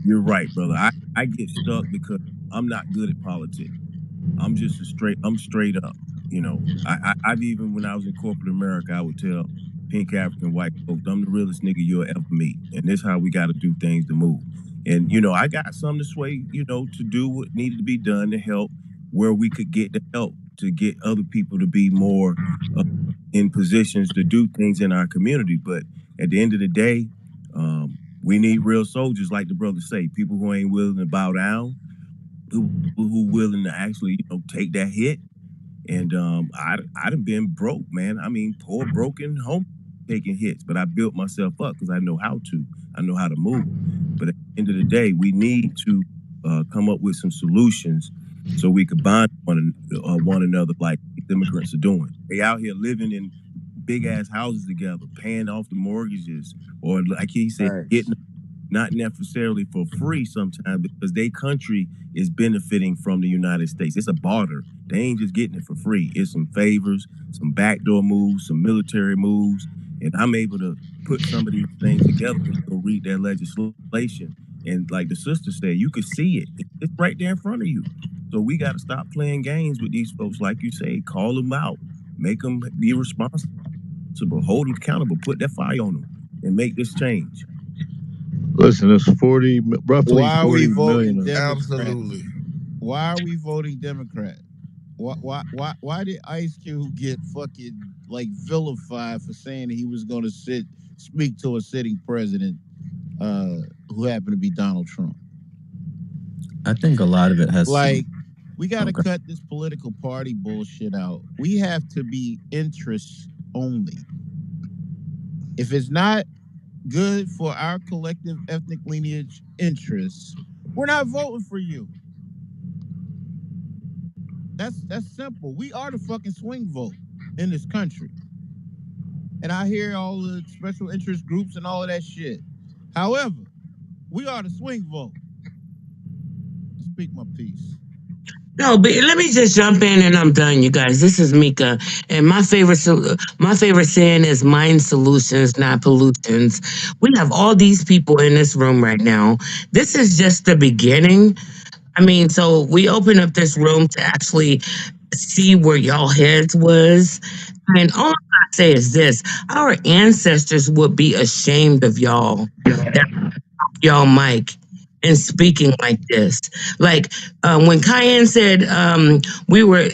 you're right, brother. I get stuck because I'm not good at politics. I'm straight up. You know, I've even when I was in corporate America, I would tell pink African white folks, I'm the realest nigga you'll ever meet. And this is how we got to do things to move. And, you know, I got some to sway, you know, to do what needed to be done to help where we could get the help to get other people to be more in positions to do things in our community. But at the end of the day, we need real soldiers, like the brothers say, people who ain't willing to bow down, who willing to actually, you know, take that hit. And I done been broke, man. I mean, poor, broken, home taking hits, but I built myself up because I know how to. I know how to move. But at the end of the day, we need to come up with some solutions so we could bond one another like immigrants are doing. They out here living in big ass houses together, paying off the mortgages, or like he said, getting not necessarily for free sometimes because their country is benefiting from the United States. It's a barter. They ain't just getting it for free. It's some favors, some backdoor moves, some military moves, and I'm able to put some of these things together and go read their legislation. And like the sister said, you could see it. It's right there in front of you. So we got to stop playing games with these folks, like you say. Call them out, make them be responsible, hold them accountable, put that fire on them, and make this change. Listen, it's roughly Why are we 40 voting million. Democrat? Absolutely. Why are we voting Democrat? Why did Ice Cube get fucking like vilified for saying that he was going to speak to a sitting president who happened to be Donald Trump? I think a lot of it has like we got to cut this political party bullshit out. We have to be interests only. If it's not good for our collective ethnic lineage interests, we're not voting for you. That's simple. We are the fucking swing vote in this country. And I hear all the special interest groups and all of that shit. However, we are the swing vote. Speak my piece. No, but let me just jump in and I'm done, you guys. This is Mika, and my favorite saying is "Mind solutions, not pollutions." We have all these people in this room right now. This is just the beginning. I mean, so we open up this room to actually see where y'all heads was, and all I'm gonna say is this: our ancestors would be ashamed of y'all. Y'all, Mike. And speaking like this, like when Cayenne said we're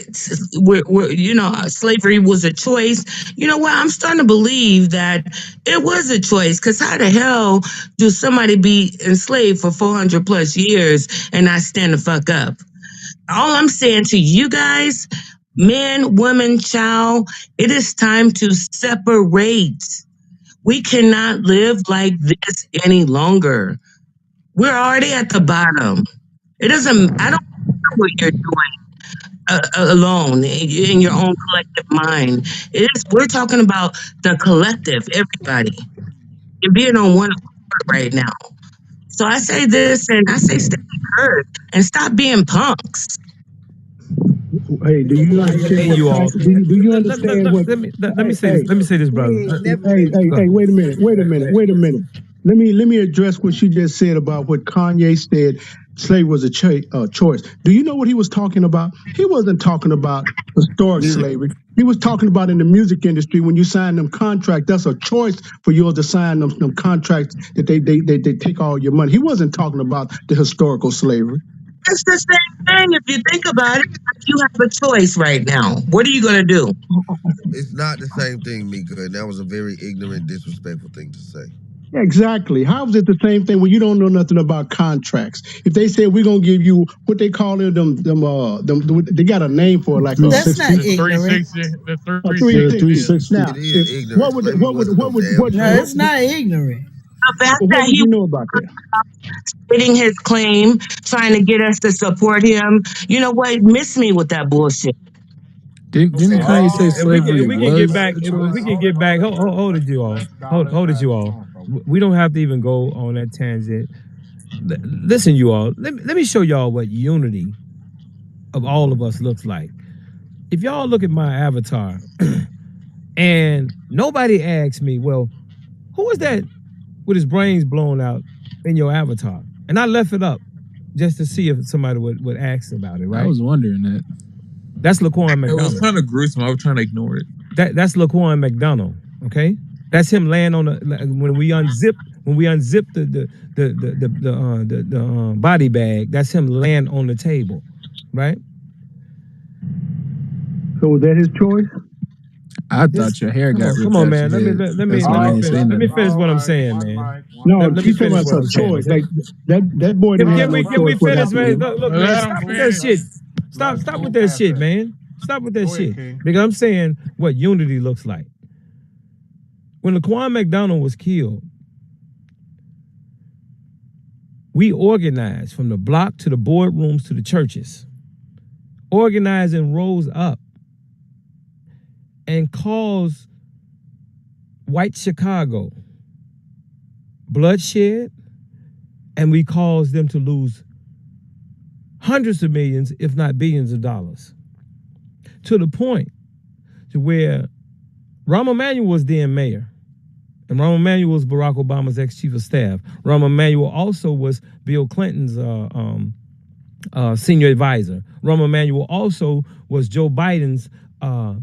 you know, slavery was a choice. You know what? I'm starting to believe that it was a choice. Because how the hell do somebody be enslaved for 400 plus years and not stand the fuck up? All I'm saying to you guys, men, women, child, it is time to separate. We cannot live like this any longer. We're already at the bottom. It doesn't, I don't know what you're doing alone in your own collective mind. We're talking about the collective, everybody. You're being on one accord right now. So I say this and I say stay heard and stop being punks. Hey, do you understand you all? Do you understand what? Let me say this. Let me say this, brother. Hey, wait a minute. Let me address what she just said about what Kanye said. Slavery was a choice. Do you know what he was talking about? He wasn't talking about historic slavery. He was talking about in the music industry when you sign them contracts. That's a choice for yours to sign them contracts that they take all your money. He wasn't talking about the historical slavery. It's the same thing if you think about it. You have a choice right now. What are you going to do? It's not the same thing, Mika, and that was a very ignorant, disrespectful thing to say. Exactly. How is it the same thing when you don't know nothing about contracts? If they say we're gonna give you what they call it, them they got a name for it, like that's not ignorant. 360. Now, it is ignorant. What would no, it's not ignorant. The fact that you know about that? Stating his claim, trying to get us to support him. You know what? Miss me with that bullshit. Didn't Kanye say slavery we can get back. We can get back. Hold it, you all. Hold it, you all. We don't have to even go on that tangent. Listen, you all. Let me show y'all what unity of all of us looks like. if y'all look at my avatar, and nobody asked me, well, who is that with his brains blown out in your avatar? And I left it up just to see if somebody would ask about it, right? I was wondering that. That's Laquan McDonald. It was kind of gruesome. I was trying to ignore it. That's Laquan McDonald, okay? That's him laying on the when we unzip the body bag. That's him laying on the table, right? So was that his choice? I thought your hair got ripped. Come on, man. Let me finish what I'm saying, man. No, he's talking about some choice. Like that boy didn't have no choice. Can we finish, man? Look, man, stop with that shit. Stop with that shit, man. Stop with that shit. Because I'm saying what unity looks like. When Laquan McDonald was killed, we organized from the block to the boardrooms to the churches. Organized and rose up and caused white Chicago bloodshed, and we caused them to lose hundreds of millions, if not billions of dollars, to the point to where Rahm Emanuel was then mayor, and Rahm Emanuel was Barack Obama's ex-chief of staff. Rahm Emanuel also was Bill Clinton's senior advisor. Rahm Emanuel also was Joe Biden's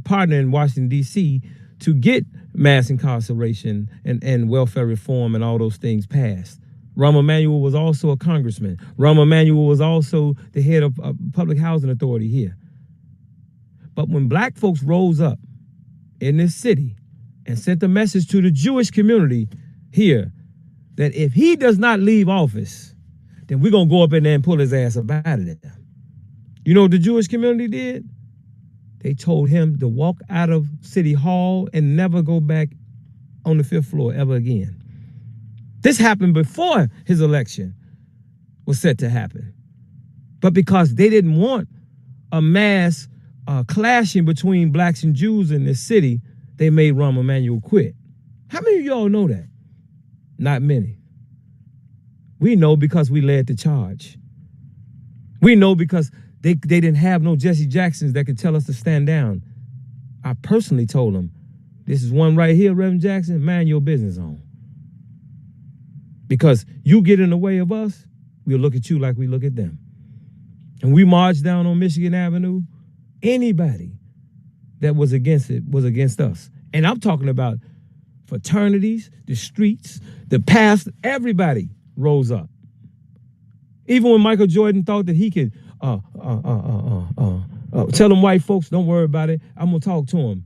partner in Washington, D.C. to get mass incarceration and welfare reform and all those things passed. Rahm Emanuel was also a congressman. Rahm Emanuel was also the head of public housing authority here. But when black folks rose up in this city and sent a message to the Jewish community here that if he does not leave office, then we're going to go up in there and pull his ass up out of there. You know what the Jewish community did? They told him to walk out of City Hall and never go back on the 5th floor ever again. This happened before his election was set to happen. But because they didn't want a mass clashing between blacks and Jews in this city, they made Rahm Emanuel quit. How many of y'all know that? Not many. We know because we led the charge. We know because they didn't have no Jesse Jacksons that could tell us to stand down. I personally told them, this is one right here, Reverend Jackson, mind your business on. Because you get in the way of us, we'll look at you like we look at them. And we marched down on Michigan Avenue, anybody that was against it was against us. And I'm talking about fraternities, the streets, the past, everybody rose up. Even when Michael Jordan thought that he could tell them white folks, don't worry about it, I'm gonna talk to him.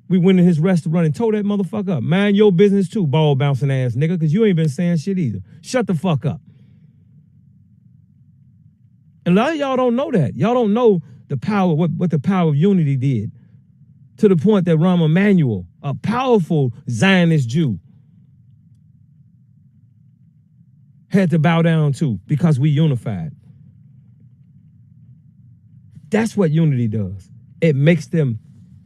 We went in his restaurant and told that motherfucker up. Mind your business too, ball bouncing ass nigga, because you ain't been saying shit either. Shut the fuck up. And a lot of y'all don't know that. Y'all don't know the power, what the power of unity did. To the point that Rahm Emanuel, a powerful Zionist Jew, had to bow down to because we unified. That's what unity does. It makes them,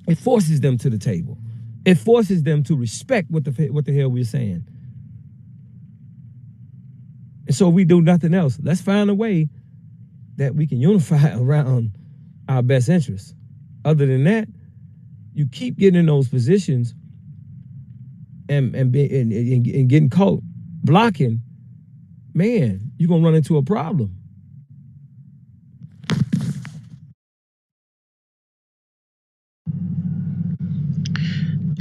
it forces them to the table. It forces them to respect what the hell we're saying. And so we do nothing else. Let's find a way that we can unify around our best interests. Other than that, you keep getting in those positions and getting caught blocking, man, you're gonna run into a problem.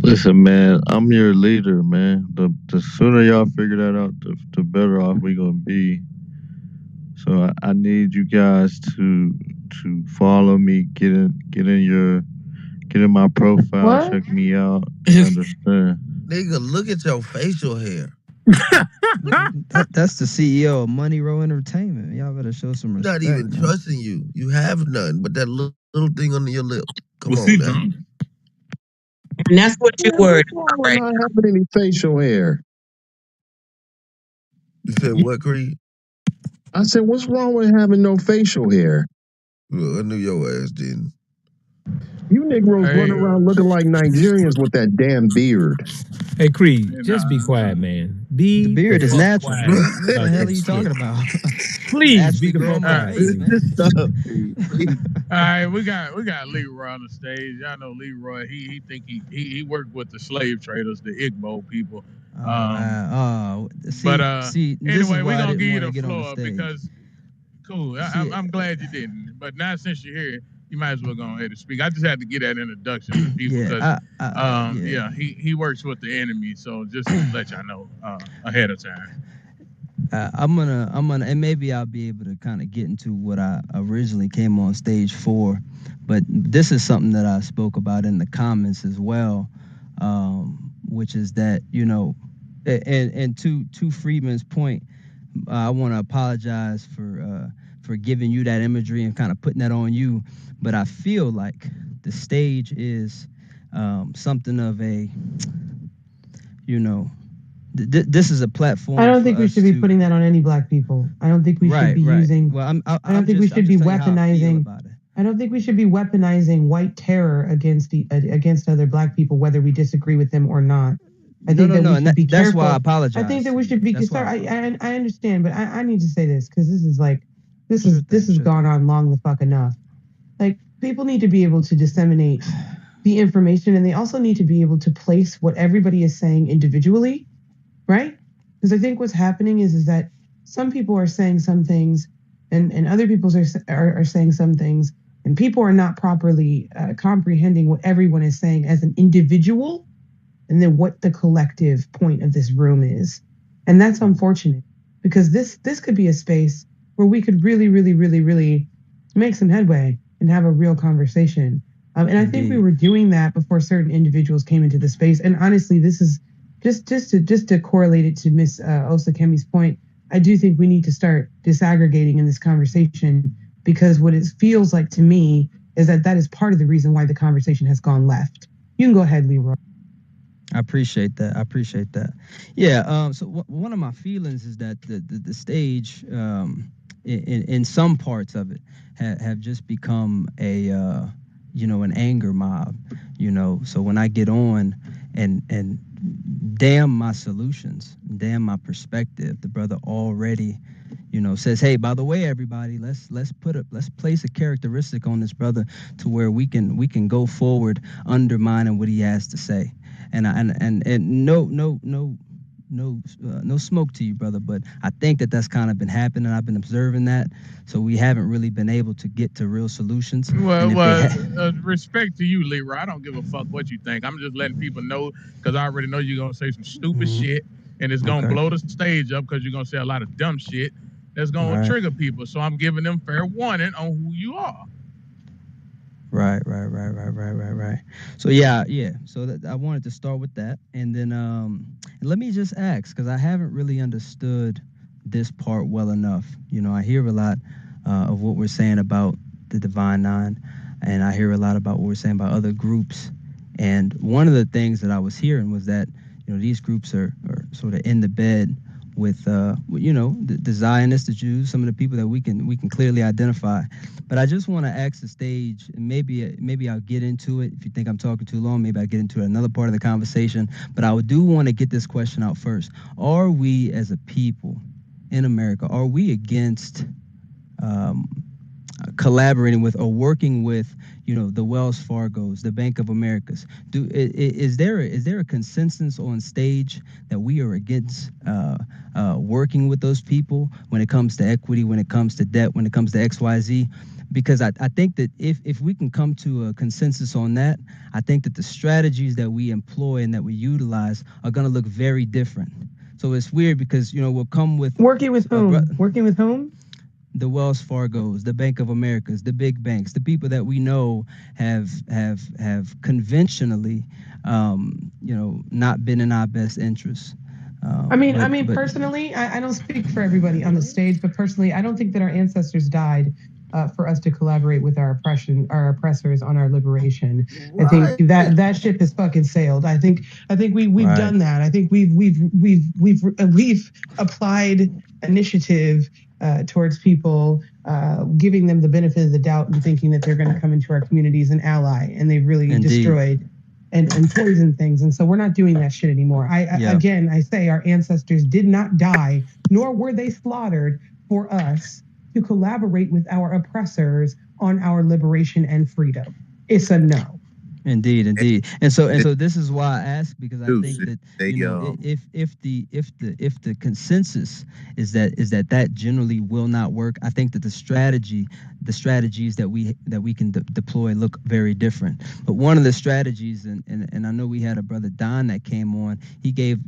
Listen, man, I'm your leader, man. The sooner y'all figure that out, the better off we gonna be. So I need you guys to follow me, get in my profile, What? check me out, to understand. Nigga, look at your facial hair. That's the CEO of Money Row Entertainment. Y'all better show some I'm respect. not even man. trusting you. You have none, but that little thing under your lip. Come Was on he now. drunk? And that's what you worried What's about, wrong with right? not having any facial hair? You said what, Creed? I said, what's wrong with having no facial hair? Look, I knew your ass didn't. You Negroes Hey, running around looking like Nigerians with that damn beard. Hey Creed, just be quiet, man. The Be beard the is fuck natural. quiet What the about hell are that you shit. talking about? Please actually be grow on my Alright. face, man. Stop, please. All right, we got Leroy on the stage. Y'all know Leroy. He think he worked with the slave traders, the Igbo people. Oh, But see, this is anyway, we're why I gonna didn't give you wanna the get on the floor stage. because cool. See, I'm glad you didn't. But now since you're here, you might as well go ahead and speak. I just had to get that introduction to people because yeah. he works with the enemy. So just to let y'all know ahead of time. I'm gonna, and maybe I'll be able to kind of get into what I originally came on stage for, but this is something that I spoke about in the comments as well, which is that, you know, and to Friedman's point, I want to apologize for giving you that imagery and kind of putting that on you, but I feel like the stage is something of a, you know. This is a platform. I don't think we should be putting that on any black people. I don't think we should be using. Well, I don't think we should be weaponizing. I don't think we should be weaponizing white terror against other black people, whether we disagree with them or not. I think that we should be careful. That's why I apologize. I think that we should be. Sorry, I understand, but I need to say this because this has gone on long the fuck enough. Like, people need to be able to disseminate the information, and they also need to be able to place what everybody is saying individually. Right? Because I think what's happening is that some people are saying some things and other people are saying some things, and people are not properly comprehending what everyone is saying as an individual and then what the collective point of this room is. And that's unfortunate because this could be a space where we could really, really, really, really make some headway and have a real conversation. And I think we were doing that before certain individuals came into the space. And honestly, this is just to correlate it to Miss Osakemi's point, I do think we need to start disaggregating in this conversation because what it feels like to me is that is part of the reason why the conversation has gone left. You can go ahead, Leroy. I appreciate that. Yeah. So one of my feelings is that the stage, in some parts of it, have just become a an anger mob. So when I get on and damn my solutions, damn my perspective, the brother already, says, hey, by the way, everybody, let's place a characteristic on this brother to where we can go forward undermining what he has to say. And no smoke to you, brother, but I think that's kind of been happening. I've been observing that, so we haven't really been able to get to real solutions. Well, respect to you, Leroy. I don't give a fuck what you think. I'm just letting people know because I already know you're gonna say some stupid shit, and it's gonna blow the stage up because you're gonna say a lot of dumb shit that's gonna trigger people. So I'm giving them fair warning on who you are. Right. So yeah. So I wanted to start with that, and then let me just ask, because I haven't really understood this part well enough. I hear a lot of what we're saying about the Divine Nine, and I hear a lot about what we're saying about other groups. And one of the things that I was hearing was that these groups are sort of in the bed with the Zionists, the Jews, some of the people that we can clearly identify. But I just want to ask the stage, and maybe I'll get into it. If you think I'm talking too long, maybe I'll get into another part of the conversation. But I do want to get this question out first. Are we as a people in America, are we against collaborating with or working with the Wells Fargos, the Bank of Americas? Is there a consensus on stage that we are against working with those people when it comes to equity, when it comes to debt, when it comes to XYZ? Because I think that if we can come to a consensus on that, I think that the strategies that we employ and that we utilize are going to look very different. So it's weird because we'll come with working with whom? Working with whom? The Wells Fargos, the Bank of Americas, the big banks, the people that we know have conventionally, not been in our best interests. Personally, I don't speak for everybody on the stage, but personally, I don't think that our ancestors died for us to collaborate with our oppressors on our liberation. Right. I think that ship has fucking sailed. I think we've done that. I think we've applied initiative towards people, giving them the benefit of the doubt and thinking that they're going to come into our communities and ally, and they've really destroyed and poisoned things. And so we're not doing that shit anymore. Again, I say our ancestors did not die, nor were they slaughtered for us to collaborate with our oppressors on our liberation and freedom. It's a no. Indeed. And so this is why I ask, because I think that if the consensus is that generally will not work, I think that the strategies that we can deploy look very different. But one of the strategies, and I know we had a brother Don that came on. He gave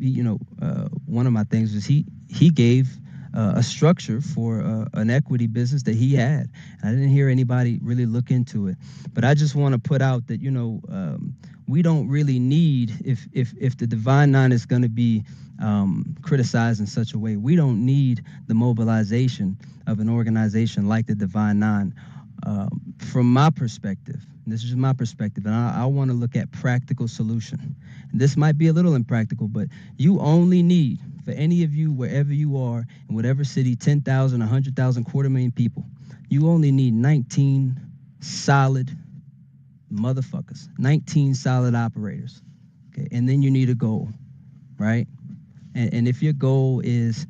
one of my things was he gave a structure for an equity business that he had. I didn't hear anybody really look into it, but I just want to put out that we don't really need, if the Divine Nine is going to be criticized in such a way, we don't need the mobilization of an organization like the Divine Nine. From my perspective, and this is my perspective, and I want to look at practical solution. And this might be a little impractical, but you only need, for any of you, wherever you are, in whatever city, 10,000, 100,000, 250,000 people, you only need 19 solid motherfuckers, 19 solid operators. Okay, and then you need a goal, right? And if your goal is,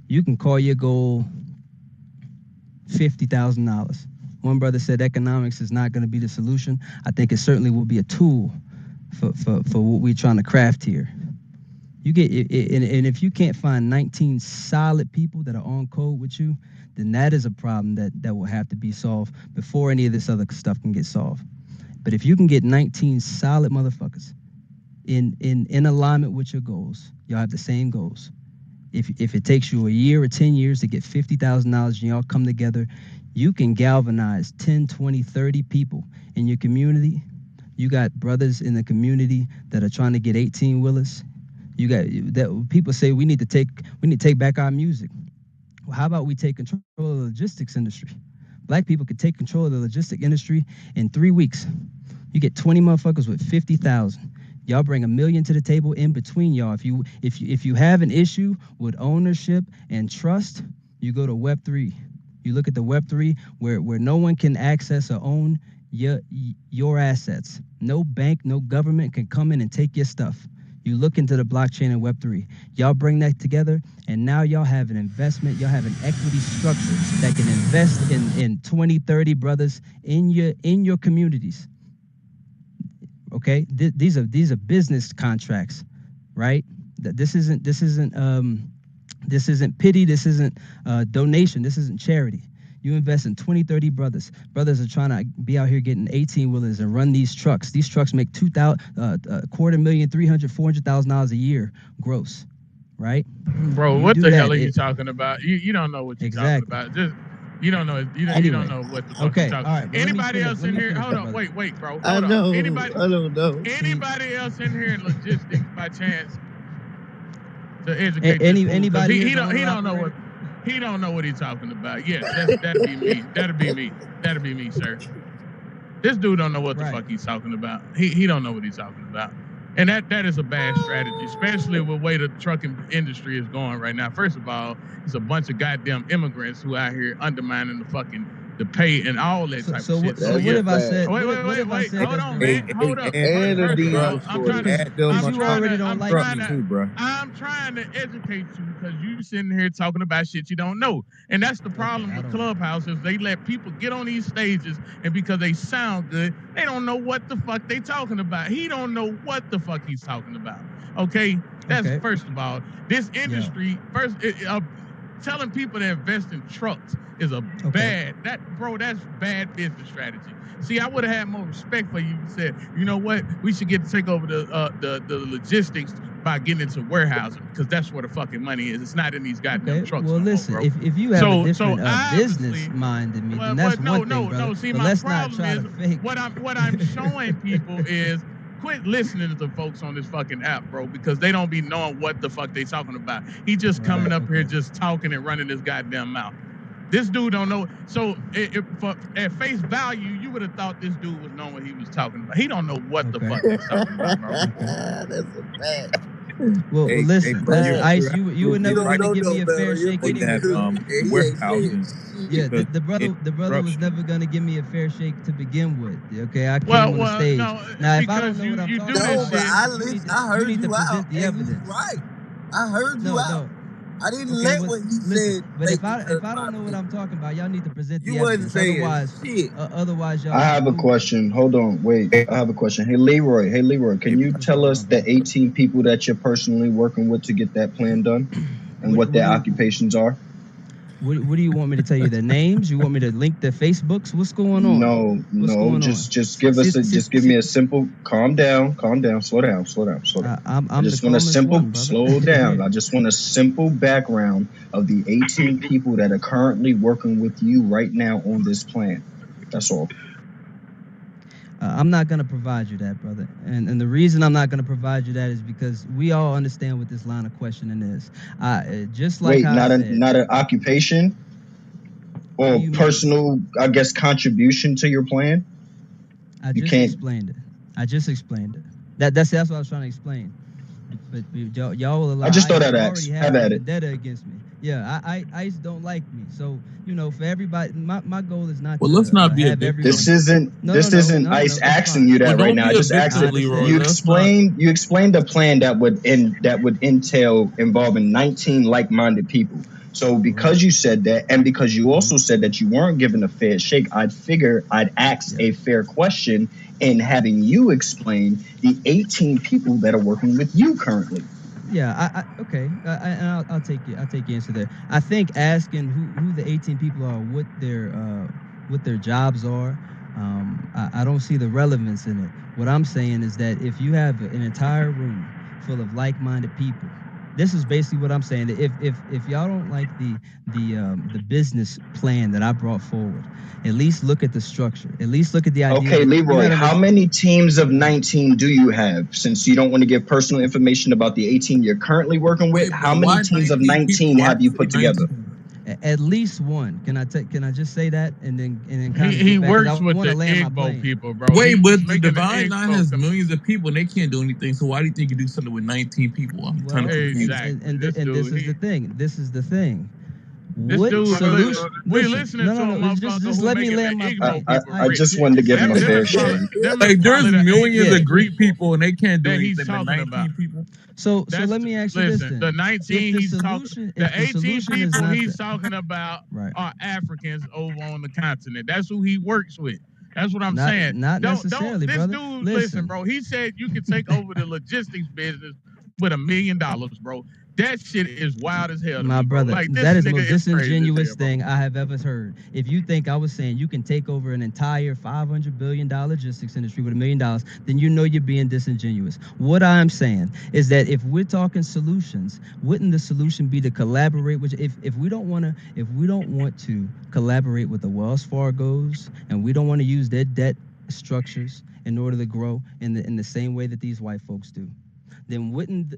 you can call your goal $50,000. One brother said economics is not going to be the solution. I think it certainly will be a tool for what we're trying to craft here. You get, and if you can't find 19 solid people that are on code with you, then that is a problem that will have to be solved before any of this other stuff can get solved. But if you can get 19 solid motherfuckers in alignment with your goals, y'all have the same goals. If it takes you a year or 10 years to get $50,000 and y'all come together, you can galvanize 10, 20, 30 people in your community. You got brothers in the community that are trying to get 18-wheelers. You got that people say we need to take back our music. Well, how about we take control of the logistics industry? Black people could take control of the logistic industry in 3 weeks. You get 20 motherfuckers with 50,000. Y'all bring $1 million to the table in between y'all. If you have an issue with ownership and trust, you go to Web3. You look at the Web3 where no one can access or own your assets. No bank, no government can come in and take your stuff. You look into the blockchain and Web3. Y'all bring that together, and now y'all have an investment. Y'all have an equity structure that can invest in 20, 30 brothers in your communities. Okay, these are business contracts, right? This isn't pity. This isn't donation. This isn't charity. You invest in 20, 30 brothers. Brothers are trying to be out here getting 18-wheelers and run these trucks. These trucks make $250,000, $300,000, $400,000 a year gross, right? Bro, what the hell are you talking about? You don't know what you're talking about. Just you don't know. You don't know what the fuck you're talking about. Right, anybody else in here? Hold on, wait, bro. I know. Anybody? I don't know. Anybody else in here in logistics by chance to educate? Anybody? He don't know what. He don't know what he's talking about. Yes, that'd be me. That'd be me, sir. This dude don't know what the fuck he's talking about. He don't know what he's talking about. And that is a bad strategy, especially with the way the trucking industry is going right now. First of all, it's a bunch of goddamn immigrants who out here undermining the pay and all that type of shit. So what have I said? Wait. Hold on, man. Hold up. I'm trying to educate you because you sitting here talking about shit you don't know. And that's the problem with Clubhouse is they let people get on these stages, and because they sound good, they don't know what the fuck they talking about. He don't know what the fuck he's talking about. Okay? That's first of all. This industry, telling people to invest in trucks is a that's bad business strategy. See, I would have had more respect for you if you said, you know what, we should take over the logistics by getting into warehousing, because that's where the fucking money is. It's not in these goddamn trucks. Well, listen, if you have a different business mind than me, then that's one thing, brother. No. See, my problem is what I'm showing people is quit listening to folks on this fucking app, bro, because they don't be knowing what the fuck they talking about. He just coming up here just talking and running his goddamn mouth. This dude don't know. So at face value, you would have thought this dude was knowing what he was talking about. He don't know what the fuck he's talking about, bro. That's a fact. Well, listen, Ice, you were never going to give me a fair shake anyway. Yeah, the brother was never going to give me a fair shake to begin with. Okay, I came on the stage. No, now, if I don't know what I'm talking about, I heard you out. The evidence. Right. I heard you out. I didn't Okay, let well, what he listen. said But make if me I curse don't my know what opinion. I'm talking about, y'all need to present You the wasn't evidence. saying shit. Otherwise, y'all I just have a moving. question. Hold on, wait. I have a question. Hey Leroy, can you What's tell going us on, the brother? 18 people that you're personally working with to get that plan done and What what their do you occupations are? what do you want me to tell you? Their names? You want me to link their Facebooks? What's going on? What's No, going on? just give us just give me a simple calm down, slow down. I I'm the just want a calmest simple one, brother. slow down. I just want a simple background of the 18 people that are currently working with you right now on this plan. That's all. I'm not gonna provide you that, brother. And the reason I'm not gonna provide you that is because we all understand what this line of questioning is. Just like Wait, I said, not an occupation what do or you mean? personal, I guess, contribution to your plan? I You just can't. explained it. That's what I was trying to explain. But y'all will allow I just thought ICE I'd to ask. already Have have a at it. vendetta against me. Yeah, ICE don't like me. So, for everybody, my goal is not Well, to let's not be a have victim. everyone. This isn't ICE That's asking fine. you Well, that right don't now. I be a just asked victim, it. Leroy. You Let's not. explained a plan that would entail involving 19 like-minded people. So because you said that, and because you also said that you weren't given a fair shake, I'd figure I'd ask a fair question in having you explain the 18 people that are working with you currently. Yeah, okay. I'll take it. I'll take your answer there. I think asking who the 18 people are, what their jobs are, I don't see the relevance in it. What I'm saying is that if you have an entire room full of like-minded people, this is basically what I'm saying. If y'all don't like the business plan that I brought forward, at least look at the structure. At least look at the idea. Okay, Leroy, how many teams of 19 do you have? Since you don't want to give personal information about the 18 you're currently working with, how many why teams of 19 people? 19 Why have you say put together? 19? At least one. Can I just say that and then kind of He get back? 'Cause works I with want the to land my Igbo plane. people, bro. Wait, He's but the making the Divine Nine Igbo has millions of people and they can't do anything. So why do you think you do something with 19 people? I'm kind of confused. Exactly. This is the thing. This is the thing. This What dude, solution? we Listen, listening to a no. motherfucker Just who let me making the land my Igbo plane. people I rich. just wanted to give him a fair shake. Like, there's the millions of 18 Greek people and they can't do that he's anything. But talking about. 19 people. So let me ask you this Listen, then. the 19 he's talking, the 18 people he's talking about are Africans over on the continent. That's who he works with. That's what I'm saying. Not Don't necessarily, this brother. dude listen, bro. He said you can take over the logistics business with $1 million, bro. That shit is wild as hell to My me, bro. brother, Like this that is the nigga most is crazy as disingenuous hell, bro. thing I have ever heard. If you think I was saying you can take over an entire $500 billion logistics industry with $1 million, then you know you're being disingenuous. What I'm saying is that if we're talking solutions, wouldn't the solution be to collaborate with? If we don't want to collaborate with the Wells Fargos and we don't want to use their debt structures in order to grow in the same way that these white folks do, then wouldn't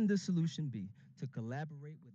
the solution be to collaborate with